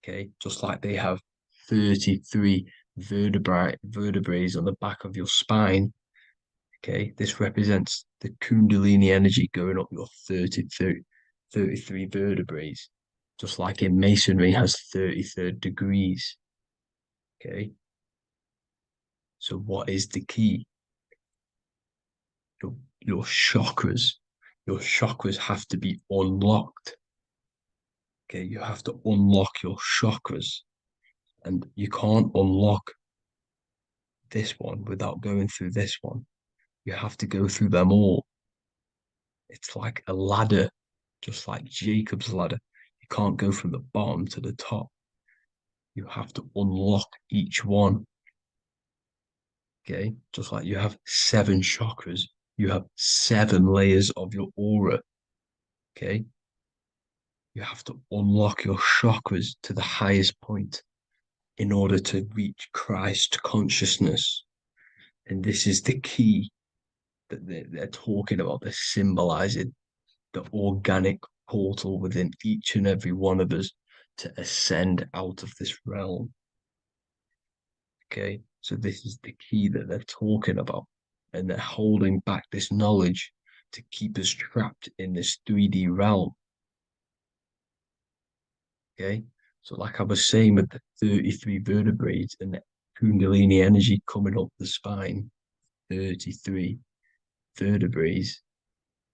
Okay, just like they have 33 vertebrae on the back of your spine. Okay, this represents the Kundalini energy going up your 33 vertebrae, just like in masonry has 33rd degrees. Okay, so what is the key? Your chakras. Your chakras have to be unlocked. Okay, you have to unlock your chakras, and you can't unlock this one without going through this one. You have to go through them all. It's like a ladder, just like Jacob's ladder. You can't go from the bottom to the top. You have to unlock each one. Okay, just like you have 7 chakras, you have 7 layers of your aura. Okay, you have to unlock your chakras to the highest point in order to reach Christ consciousness. And this is the key that they're talking about. They're symbolizing the organic portal within each and every one of us to ascend out of this realm. Okay, so this is the key that they're talking about, and they're holding back this knowledge to keep us trapped in this 3D realm. Okay, so like I was saying with the 33 vertebrae and the Kundalini energy coming up the spine, 33 vertebrae,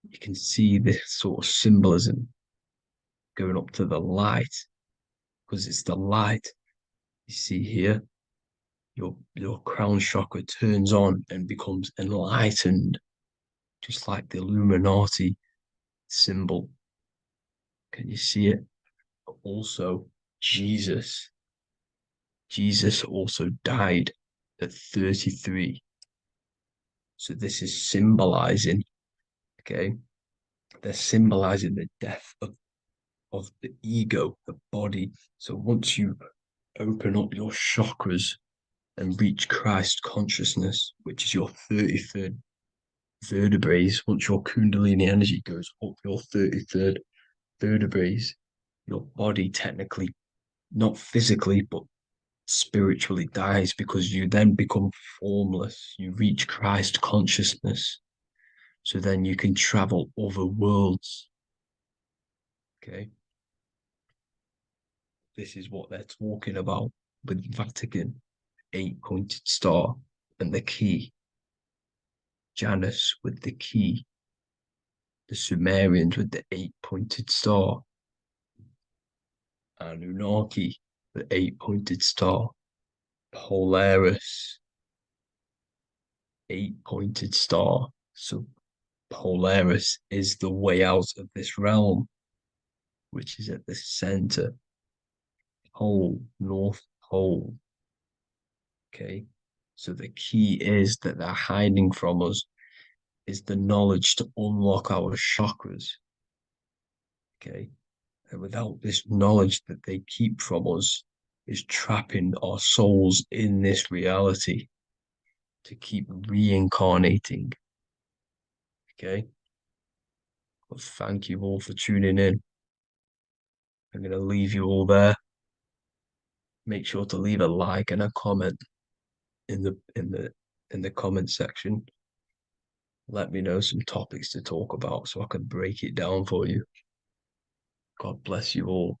you can see this sort of symbolism going up to the light, because it's the light. You see here, your crown chakra turns on and becomes enlightened, just like the Illuminati symbol. Can you see it? But also, Jesus also died at 33. So this is symbolizing, okay? They're symbolizing the death of the ego, the body. So once you open up your chakras and reach Christ consciousness, which is your 33rd vertebrae, once your Kundalini energy goes up your 33rd vertebrae, your body technically, not physically, but spiritually dies, because you then become formless. You reach Christ consciousness. So then you can travel other worlds. Okay. This is what they're talking about with Vatican, 8-pointed star, and the key. Janus with the key. The Sumerians with the 8-pointed star. Anunnaki, the 8-pointed star. Polaris, 8-pointed star. So Polaris is the way out of this realm, which is at the center. Pole, North Pole. Okay, so the key is that they're hiding from us is the knowledge to unlock our chakras. Okay, and without this knowledge that they keep from us is trapping our souls in this reality to keep reincarnating. Okay, well, thank you all for tuning in. I'm going to leave you all there. Make sure to leave a like and a comment in the comment section. Let me know some topics to talk about so I can break it down for you. God bless you all.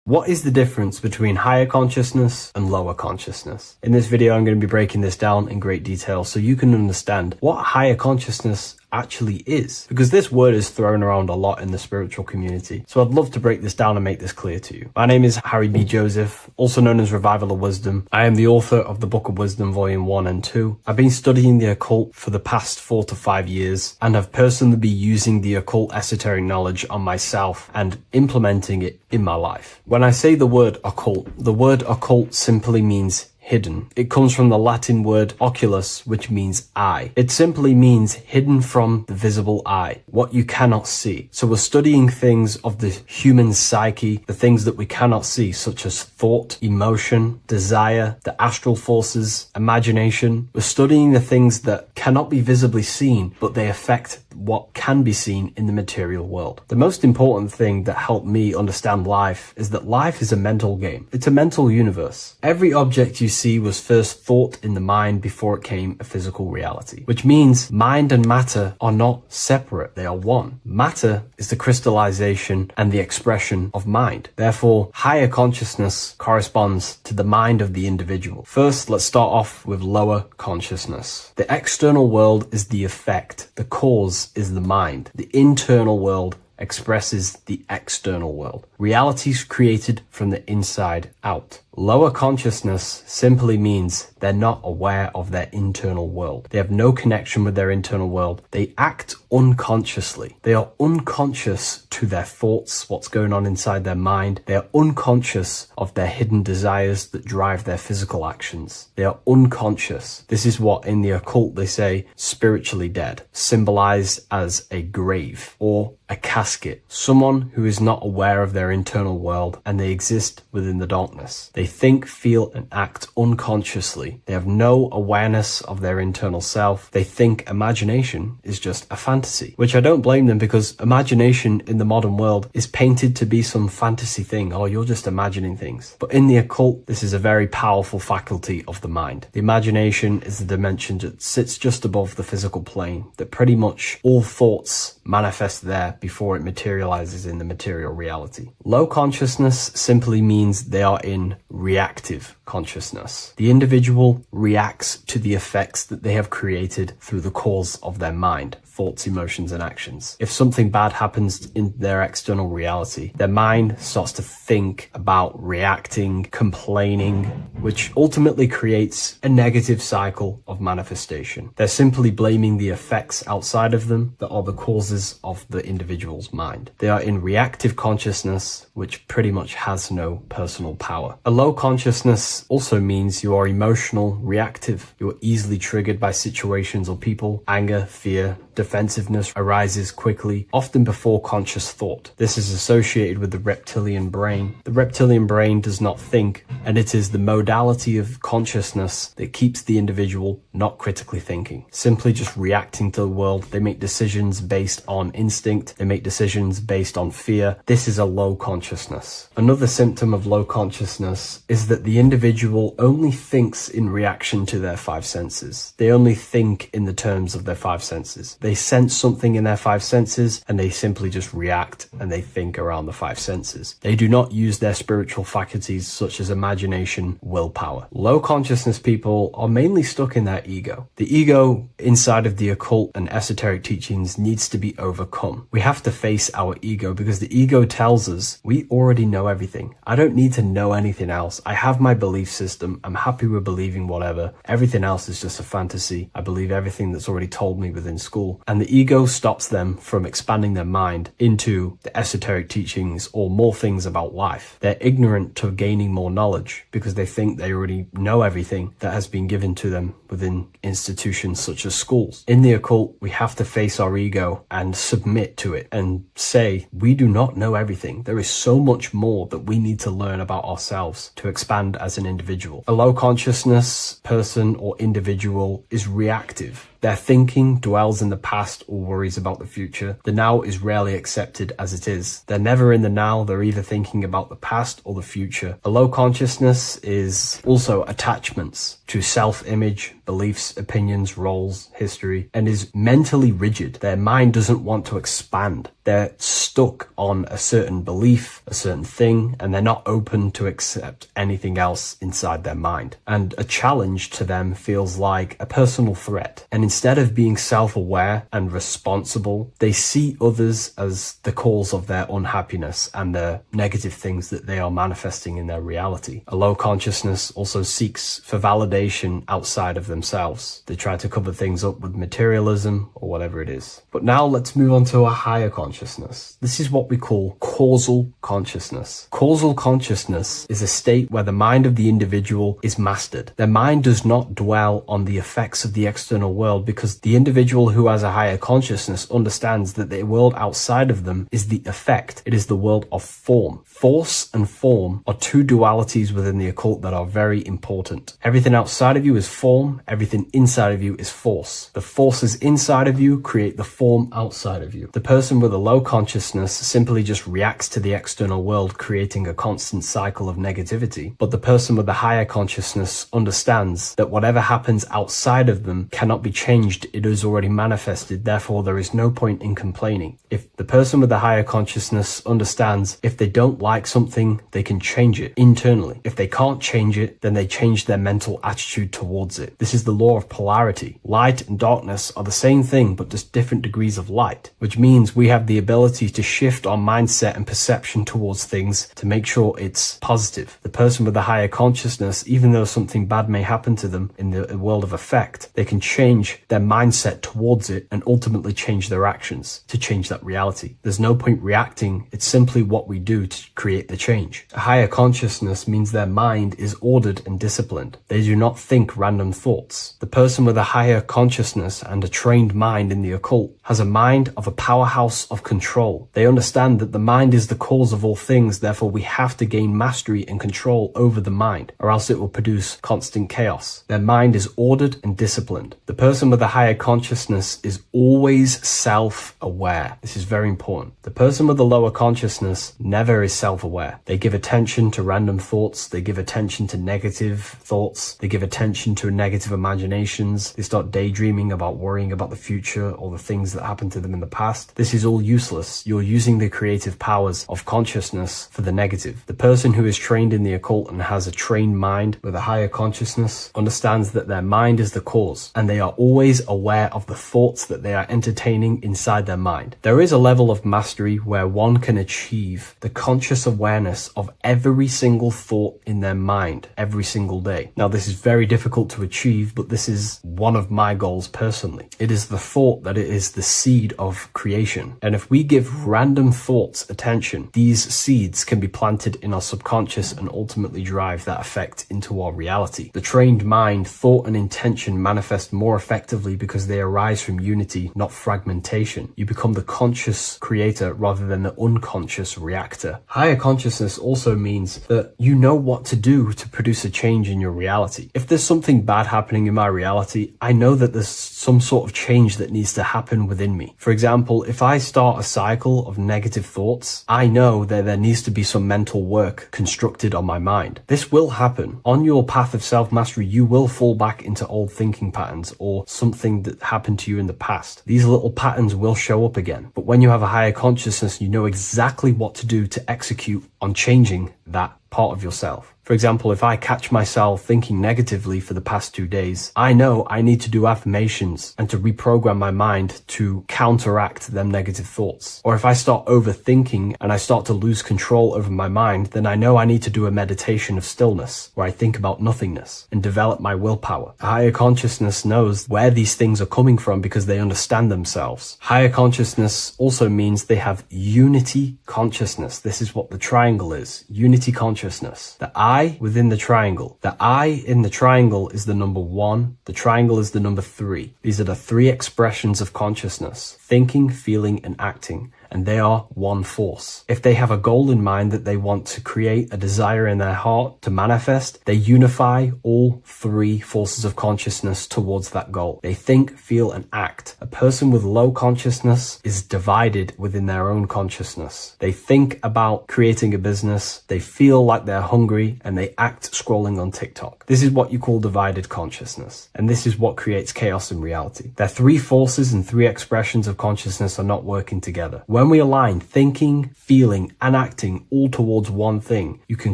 What is the difference between higher consciousness and lower consciousness? In this video, I'm going to be breaking this down in great detail so you can understand what higher consciousness actually is, because this word is thrown around a lot in the spiritual community. So I'd love to break this down and make this clear to you. My name is Harry B. Joseph, also known as Revival of Wisdom. I am the author of the Book of Wisdom, Volume 1 and 2. I've been studying the occult for the past 4 to 5 years and have personally been using the occult esoteric knowledge on myself and implementing it in my life. When I say the word occult simply means hidden. It comes from the Latin word oculus, which means eye. It simply means hidden from the visible eye, what you cannot see. So we're studying things of the human psyche, the things that we cannot see, such as thought, emotion, desire, the astral forces, imagination. We're studying the things that cannot be visibly seen, but they affect what can be seen in the material world. The most important thing that helped me understand life is that life is a mental game. It's a mental universe. Every object you see was first thought in the mind before it came a physical reality, which means mind and matter are not separate, they are one. Matter is the crystallization and the expression of mind. Therefore, higher consciousness corresponds to the mind of the individual. First, let's start off with lower consciousness. The external world is the effect, the cause is the mind. The internal world expresses the external world. Realities created from the inside out. Lower consciousness simply means they're not aware of their internal world. They have no connection with their internal world. They act unconsciously. They are unconscious to their thoughts, what's going on inside their mind. They are unconscious of their hidden desires that drive their physical actions. They are unconscious. This is what in the occult they say spiritually dead, symbolized as a grave or a casket. Someone who is not aware of their internal world and they exist within the darkness. They think, feel, and act unconsciously. They have no awareness of their internal self. They think imagination is just a fantasy, which I don't blame them, because imagination in the modern world is painted to be some fantasy thing. Oh, you're just imagining things. But in the occult, this is a very powerful faculty of the mind. The imagination is the dimension that sits just above the physical plane, that pretty much all thoughts manifest there before it materializes in the material reality. Low consciousness simply means they are in reactive consciousness. The individual reacts to the effects that they have created through the cause of their mind, thoughts, emotions, and actions. If something bad happens in their external reality, their mind starts to think about reacting, complaining, which ultimately creates a negative cycle of manifestation. They're simply blaming the effects outside of them that are the causes of the individual's mind. They are in reactive consciousness, which pretty much has no personal power. A low consciousness also means you are emotional, reactive. You are easily triggered by situations or people. Anger, fear, defensiveness arises quickly, often before conscious thought. This is associated with the reptilian brain. The reptilian brain does not think, and it is the modality of consciousness that keeps the individual not critically thinking, simply just reacting to the world. They make decisions based on instinct. They make decisions based on fear. This is a low consciousness. Another symptom of low consciousness is that the individual only thinks in reaction to their five senses. They only think in the terms of their five senses. They sense something in their five senses and they simply just react and they think around the five senses. They do not use their spiritual faculties such as imagination, willpower. Low consciousness people are mainly stuck in their ego. The ego inside of the occult and esoteric teachings needs to be overcome. We have to face our ego because the ego tells us we already know everything. I don't need to know anything else. I have my belief system. I'm happy with believing whatever. Everything else is just a fantasy. I believe everything that's already told me within school. And the ego stops them from expanding their mind into the esoteric teachings or more things about life. They're ignorant to gaining more knowledge because they think they already know everything that has been given to them within institutions such as schools. In the occult, we have to face our ego and submit to it and say, we do not know everything. There is so much more that we need to learn about ourselves to expand as an individual. A low consciousness person or individual is reactive. Their thinking dwells in the past or worries about the future. The now is rarely accepted as it is. They're never in the now. They're either thinking about the past or the future. A low consciousness is also attachments to self-image, beliefs, opinions, roles, history, and is mentally rigid. Their mind doesn't want to expand. They're stuck on a certain belief, a certain thing, and they're not open to accept anything else inside their mind. And a challenge to them feels like a personal threat. And instead of being self-aware and responsible, they see others as the cause of their unhappiness and the negative things that they are manifesting in their reality. A low consciousness also seeks for validation outside of themselves. They try to cover things up with materialism or whatever it is. But now let's move on to a higher consciousness. This is what we call causal consciousness. Causal consciousness is a state where the mind of the individual is mastered. Their mind does not dwell on the effects of the external world because the individual who has a higher consciousness understands that the world outside of them is the effect. It is the world of form. Force and form are two dualities within the occult that are very important. Everything outside of you is form. Everything inside of you is force. The forces inside of you create the form outside of you. The person with a low consciousness simply just reacts to the external world, creating a constant cycle of negativity. But the person with the higher consciousness understands that whatever happens outside of them cannot be changed. It is already manifested. Therefore, there is no point in complaining. If the person with the higher consciousness understands if they don't like something, they can change it internally. If they can't change it, then they change their mental attitude towards it. This is the law of polarity. Light and darkness are the same thing, but just different degrees of light, which means we have the ability to to shift our mindset and perception towards things to make sure it's positive. The person with the higher consciousness, even though something bad may happen to them in the world of effect, they can change their mindset towards it and ultimately change their actions to change that reality. There's no point reacting. It's simply what we do to create the change. A higher consciousness means their mind is ordered and disciplined. They do not think random thoughts. The person with a higher consciousness and a trained mind in the occult has a mind of a powerhouse of control. They understand that the mind is the cause of all things, therefore we have to gain mastery and control over the mind, or else it will produce constant chaos. Their mind is ordered and disciplined. The person with a higher consciousness is always self-aware. This is very important. The person with a lower consciousness never is self-aware. They give attention to random thoughts, they give attention to negative thoughts, they give attention to negative imaginations, they start daydreaming about worrying about the future or the things that happened to them in the past. This is all useless. You're using the creative powers of consciousness for the negative. The person who is trained in the occult and has a trained mind with a higher consciousness understands that their mind is the cause, and they are always aware of the thoughts that they are entertaining inside their mind. There is a level of mastery where one can achieve the conscious awareness of every single thought in their mind every single day. Now, this is very difficult to achieve, but this is one of my goals personally. It is the thought that it is the seed of creation. And if we give random thoughts attention, these seeds can be planted in our subconscious and ultimately drive that effect into our reality. The trained mind, thought and intention manifest more effectively because they arise from unity, not fragmentation. You become the conscious creator rather than the unconscious reactor. Higher consciousness also means that you know what to do to produce a change in your reality. If there's something bad happening in my reality, I know that there's some sort of change that needs to happen within me. For example, if I start a cycle of negative thoughts, I know that there needs to be some mental work constructed on my mind. This will happen. On your path of self-mastery, you will fall back into old thinking patterns or something that happened to you in the past. These little patterns will show up again. But when you have a higher consciousness, you know exactly what to do to execute on changing that part of yourself. For example, if I catch myself thinking negatively for the past 2 days, I know I need to do affirmations and to reprogram my mind to counteract them negative thoughts. Or if I start overthinking and I start to lose control over my mind, then I know I need to do a meditation of stillness where I think about nothingness and develop my willpower. A higher consciousness knows where these things are coming from because they understand themselves. Higher consciousness also means they have unity consciousness. This is what the triangle is. Unity consciousness. The I within the triangle. The I in the triangle is the number 1. The triangle is the number 3. These are the 3 expressions of consciousness: thinking, feeling, and acting. And they are one force. If they have a goal in mind that they want to create, a desire in their heart to manifest, they unify all 3 forces of consciousness towards that goal. They think, feel, and act. A person with low consciousness is divided within their own consciousness. They think about creating a business, they feel like they're hungry, and they act scrolling on TikTok. This is what you call divided consciousness. And this is what creates chaos in reality. Their 3 forces and 3 expressions of consciousness are not working together. When we align thinking, feeling, and acting all towards one thing, you can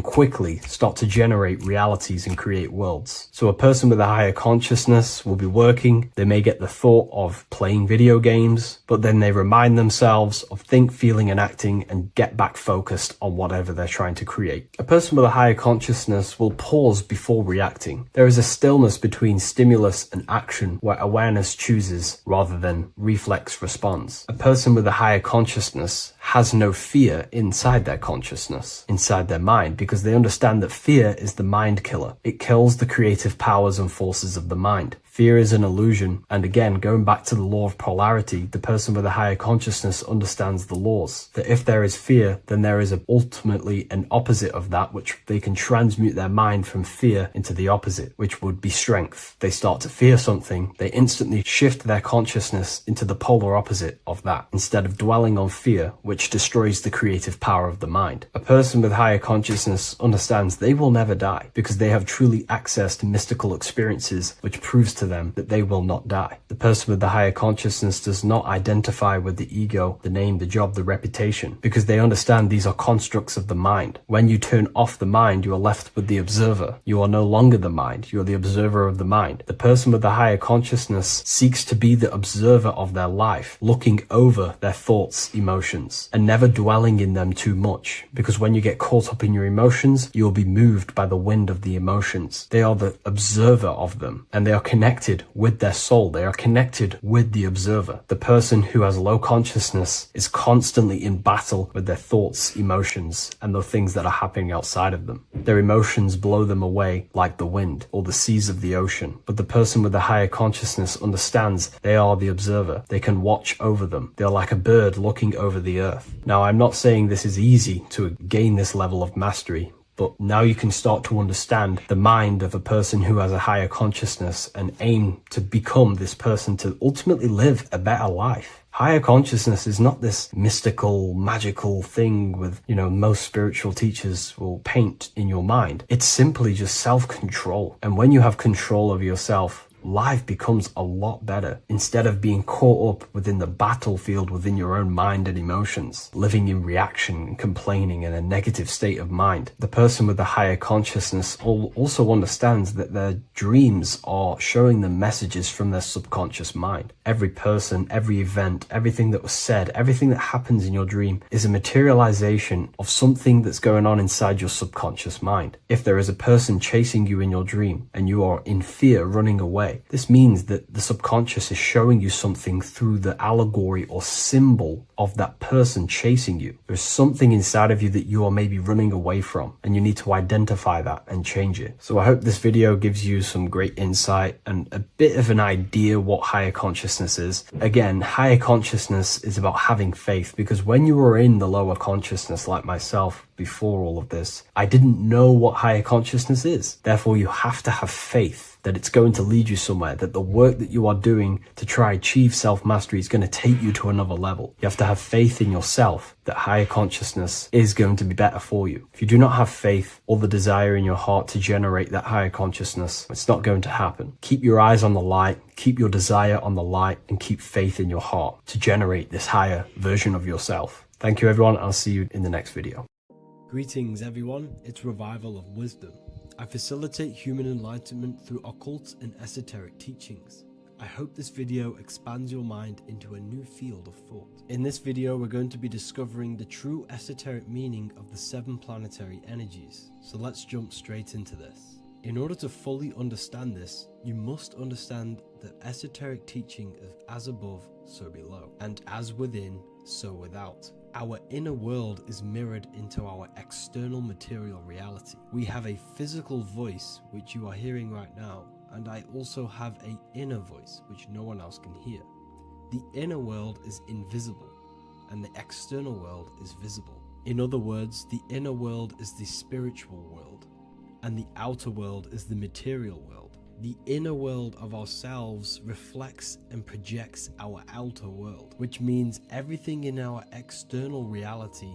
quickly start to generate realities and create worlds. So a person with a higher consciousness will be working, they may get the thought of playing video games, but then they remind themselves of think, feeling, and acting and get back focused on whatever they're trying to create. A person with a higher consciousness will pause before reacting. There is a stillness between stimulus and action where awareness chooses rather than reflex response. A person with a higher consciousness has no fear inside their consciousness, inside their mind, because they understand that fear is the mind killer. It kills the creative powers and forces of the mind. Fear is an illusion, and again, going back to the law of polarity, the person with a higher consciousness understands the laws, that if there is fear, then there is ultimately an opposite of that, which they can transmute their mind from fear into the opposite, which would be strength. They start to fear something, they instantly shift their consciousness into the polar opposite of that, instead of dwelling on fear, which destroys the creative power of the mind. A person with higher consciousness understands they will never die, because they have truly access to mystical experiences, which proves to them that they will not die. The person with the higher consciousness does not identify with the ego, the name, the job, the reputation, because they understand these are constructs of the mind. When you turn off the mind, you are left with the observer. You are no longer the mind, you are the observer of the mind. The person with the higher consciousness seeks to be the observer of their life, looking over their thoughts, emotions, and never dwelling in them too much, because when you get caught up in your emotions, you will be moved by the wind of the emotions. They are the observer of them, and they are connected with their soul. They are connected with the observer. The person who has low consciousness is constantly in battle with their thoughts, emotions, and the things that are happening outside of them. Their emotions blow them away like the wind or the seas of the ocean. But the person with the higher consciousness understands they are the observer. They can watch over them. They are like a bird looking over the earth. Now, I'm not saying this is easy to gain this level of mastery, but now you can start to understand the mind of a person who has a higher consciousness and aim to become this person to ultimately live a better life. Higher consciousness is not this mystical, magical thing with, most spiritual teachers will paint in your mind. It's simply just self-control. And when you have control of yourself, life becomes a lot better. Instead of being caught up within the battlefield within your own mind and emotions, living in reaction and complaining in a negative state of mind, the person with the higher consciousness also understands that their dreams are showing them messages from their subconscious mind. Every person, every event, everything that was said, everything that happens in your dream is a materialization of something that's going on inside your subconscious mind. If there is a person chasing you in your dream and you are in fear running away, this means that the subconscious is showing you something through the allegory or symbol of that person chasing you. There's something inside of you that you are maybe running away from, and you need to identify that and change it. So I hope this video gives you some great insight and a bit of an idea what higher consciousness is. Again, higher consciousness is about having faith, because when you were in the lower consciousness like myself, before all of this, I didn't know what higher consciousness is. Therefore, you have to have faith that it's going to lead you somewhere, that the work that you are doing to try achieve self-mastery is going to take you to another level. You have to have faith in yourself that higher consciousness is going to be better for you. If you do not have faith or the desire in your heart to generate that higher consciousness, it's not going to happen. Keep your eyes on the light, keep your desire on the light, and keep faith in your heart to generate this higher version of yourself. Thank you, everyone. I'll see you in the next video. Greetings everyone, it's Revival of Wisdom. I facilitate human enlightenment through occult and esoteric teachings. I hope this video expands your mind into a new field of thought. In this video, we're going to be discovering the true esoteric meaning of the 7 planetary energies. So let's jump straight into this. In order to fully understand this, you must understand the esoteric teaching of as above, so below, and as within, so without. Our inner world is mirrored into our external material reality. We have a physical voice, which you are hearing right now, and I also have an inner voice, which no one else can hear. The inner world is invisible, and the external world is visible. In other words, the inner world is the spiritual world, and the outer world is the material world. The inner world of ourselves reflects and projects our outer world, which means everything in our external reality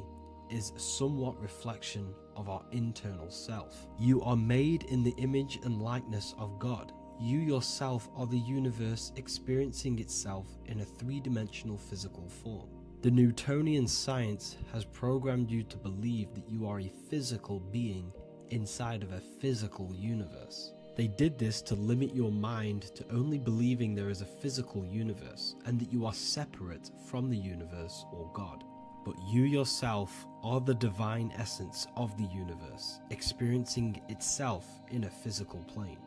is somewhat reflection of our internal self. You are made in the image and likeness of God. You yourself are the universe experiencing itself in a 3-dimensional physical form. The Newtonian science has programmed you to believe that you are a physical being inside of a physical universe. They did this to limit your mind to only believing there is a physical universe and that you are separate from the universe or God. But you yourself are the divine essence of the universe, experiencing itself in a physical plane,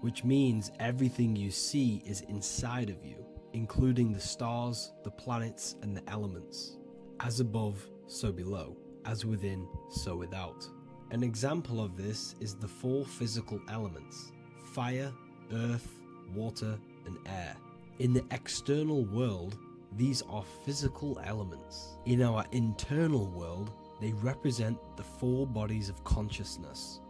which means everything you see is inside of you, including the stars, the planets, and the elements. As above, so below. As within, so without. An example of this is the 4 physical elements: fire, earth, water, and air. In the external world, these are physical elements. In our internal world, they represent the 4 bodies of consciousness.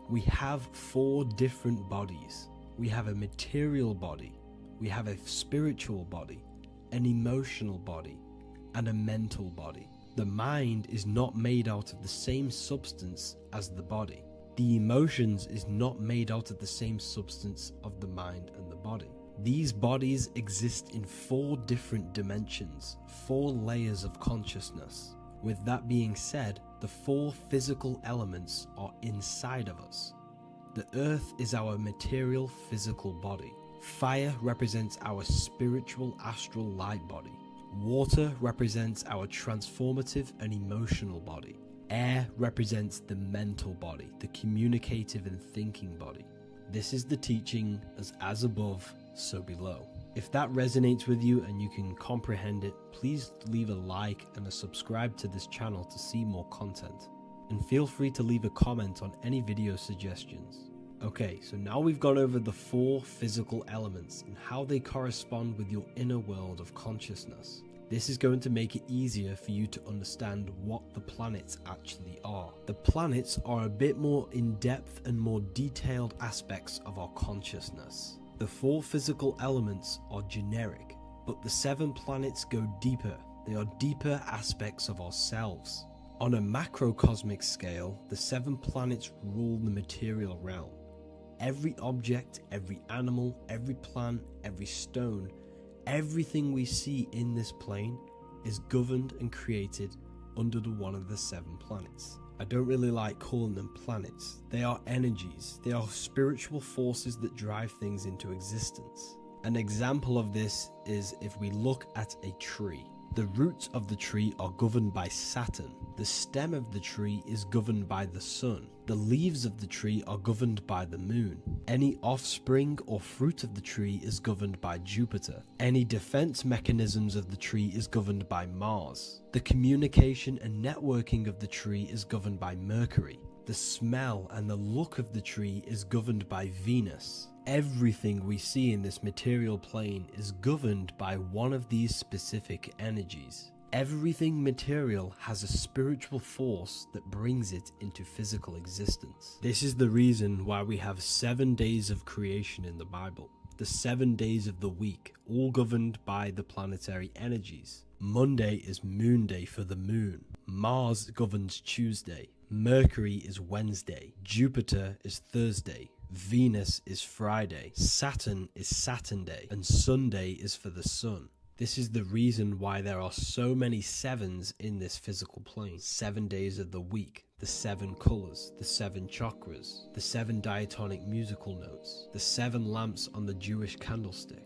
We have 4 different bodies. We have a material body, we have a spiritual body, an emotional body, and a mental body. The mind is not made out of the same substance as the body. The emotions is not made out of the same substance of the mind and the body. These bodies exist in 4 different dimensions, 4 layers of consciousness. With that being said, the 4 physical elements are inside of us. The earth is our material physical body. Fire represents our spiritual astral light body. Water represents our transformative and emotional body. Air represents the mental body, the communicative and thinking body. This is the teaching as above, so below. If that resonates with you and you can comprehend it, please leave a like and a subscribe to this channel to see more content. And feel free to leave a comment on any video suggestions. Okay, so now we've gone over the 4 physical elements and how they correspond with your inner world of consciousness. This is going to make it easier for you to understand what the planets actually are. The planets are a bit more in-depth and more detailed aspects of our consciousness. The 4 physical elements are generic, but the 7 planets go deeper. They are deeper aspects of ourselves. On a macrocosmic scale, the 7 planets rule the material realm. Every object, every animal, every plant, every stone, everything we see in this plane is governed and created under one of the 7 planets. I don't really like calling them planets. They are energies. They are spiritual forces that drive things into existence. An example of this is if we look at a tree. The roots of the tree are governed by Saturn. The stem of the tree is governed by the sun. The leaves of the tree are governed by the moon. Any offspring or fruit of the tree is governed by Jupiter. Any defense mechanisms of the tree is governed by Mars. The communication and networking of the tree is governed by Mercury. The smell and the look of the tree is governed by Venus. Everything we see in this material plane is governed by one of these specific energies. Everything material has a spiritual force that brings it into physical existence. This is the reason why we have 7 days of creation in the Bible. The 7 days of the week, all governed by the planetary energies. Monday is Moon Day for the moon. Mars governs Tuesday. Mercury is Wednesday. Jupiter is Thursday. Venus is Friday. Saturn is Saturn Day. And Sunday is for the sun. This is the reason why there are so many 7s in this physical plane. 7 days of the week, the 7 colors, the 7 chakras, the 7 diatonic musical notes, the 7 lamps on the Jewish candlestick,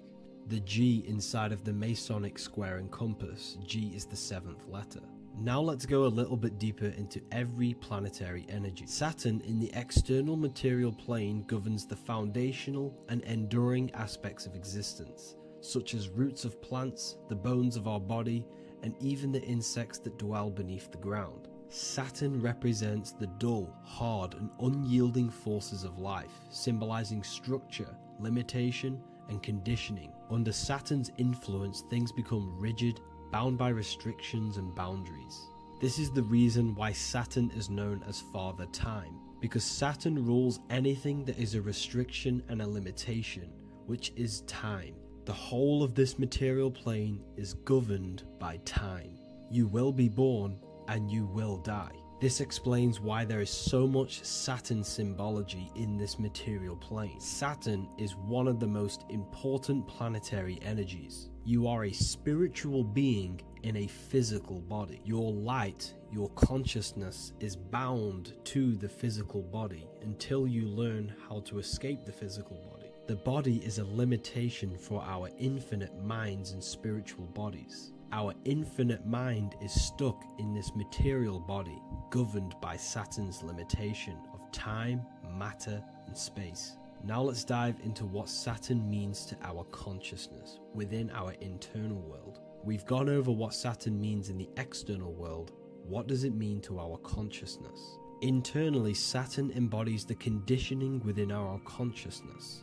the G inside of the Masonic square and compass. G is the 7th letter. Now let's go a little bit deeper into every planetary energy. Saturn in the external material plane governs the foundational and enduring aspects of existence, such as roots of plants, the bones of our body, and even the insects that dwell beneath the ground. Saturn represents the dull, hard, and unyielding forces of life, symbolizing structure, limitation, and conditioning. Under Saturn's influence, things become rigid, bound by restrictions and boundaries. This is the reason why Saturn is known as Father Time, because Saturn rules anything that is a restriction and a limitation, which is time. The whole of this material plane is governed by time. You will be born and you will die. This explains why there is so much Saturn symbology in this material plane. Saturn is one of the most important planetary energies. You are a spiritual being in a physical body. Your light, your consciousness is bound to the physical body until you learn how to escape the physical body. The body is a limitation for our infinite minds and spiritual bodies. Our infinite mind is stuck in this material body, governed by Saturn's limitation of time, matter, and space. Now let's dive into what Saturn means to our consciousness within our internal world. We've gone over what Saturn means in the external world. What does it mean to our consciousness? Internally, Saturn embodies the conditioning within our consciousness.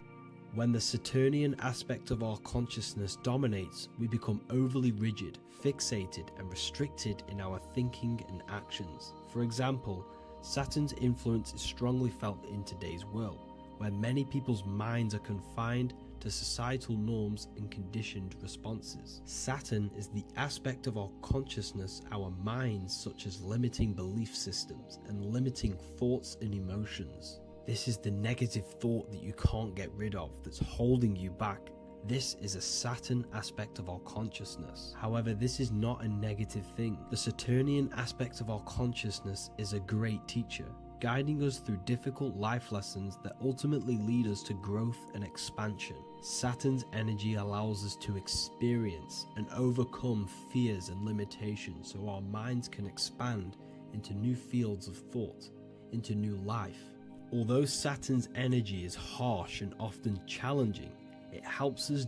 When the Saturnian aspect of our consciousness dominates, we become overly rigid, fixated, and restricted in our thinking and actions. For example, Saturn's influence is strongly felt in today's world, where many people's minds are confined to societal norms and conditioned responses. Saturn is the aspect of our consciousness, our minds, such as limiting belief systems and limiting thoughts and emotions. This is the negative thought that you can't get rid of, that's holding you back This is a Saturn aspect of our consciousness. However, this is not a negative thing. The Saturnian aspect of our consciousness is a great teacher, guiding us through difficult life lessons that ultimately lead us to growth and expansion. Saturn's energy allows us to experience and overcome fears and limitations so our minds can expand into new fields of thought, into new life. Although Saturn's energy is harsh and often challenging, it helps us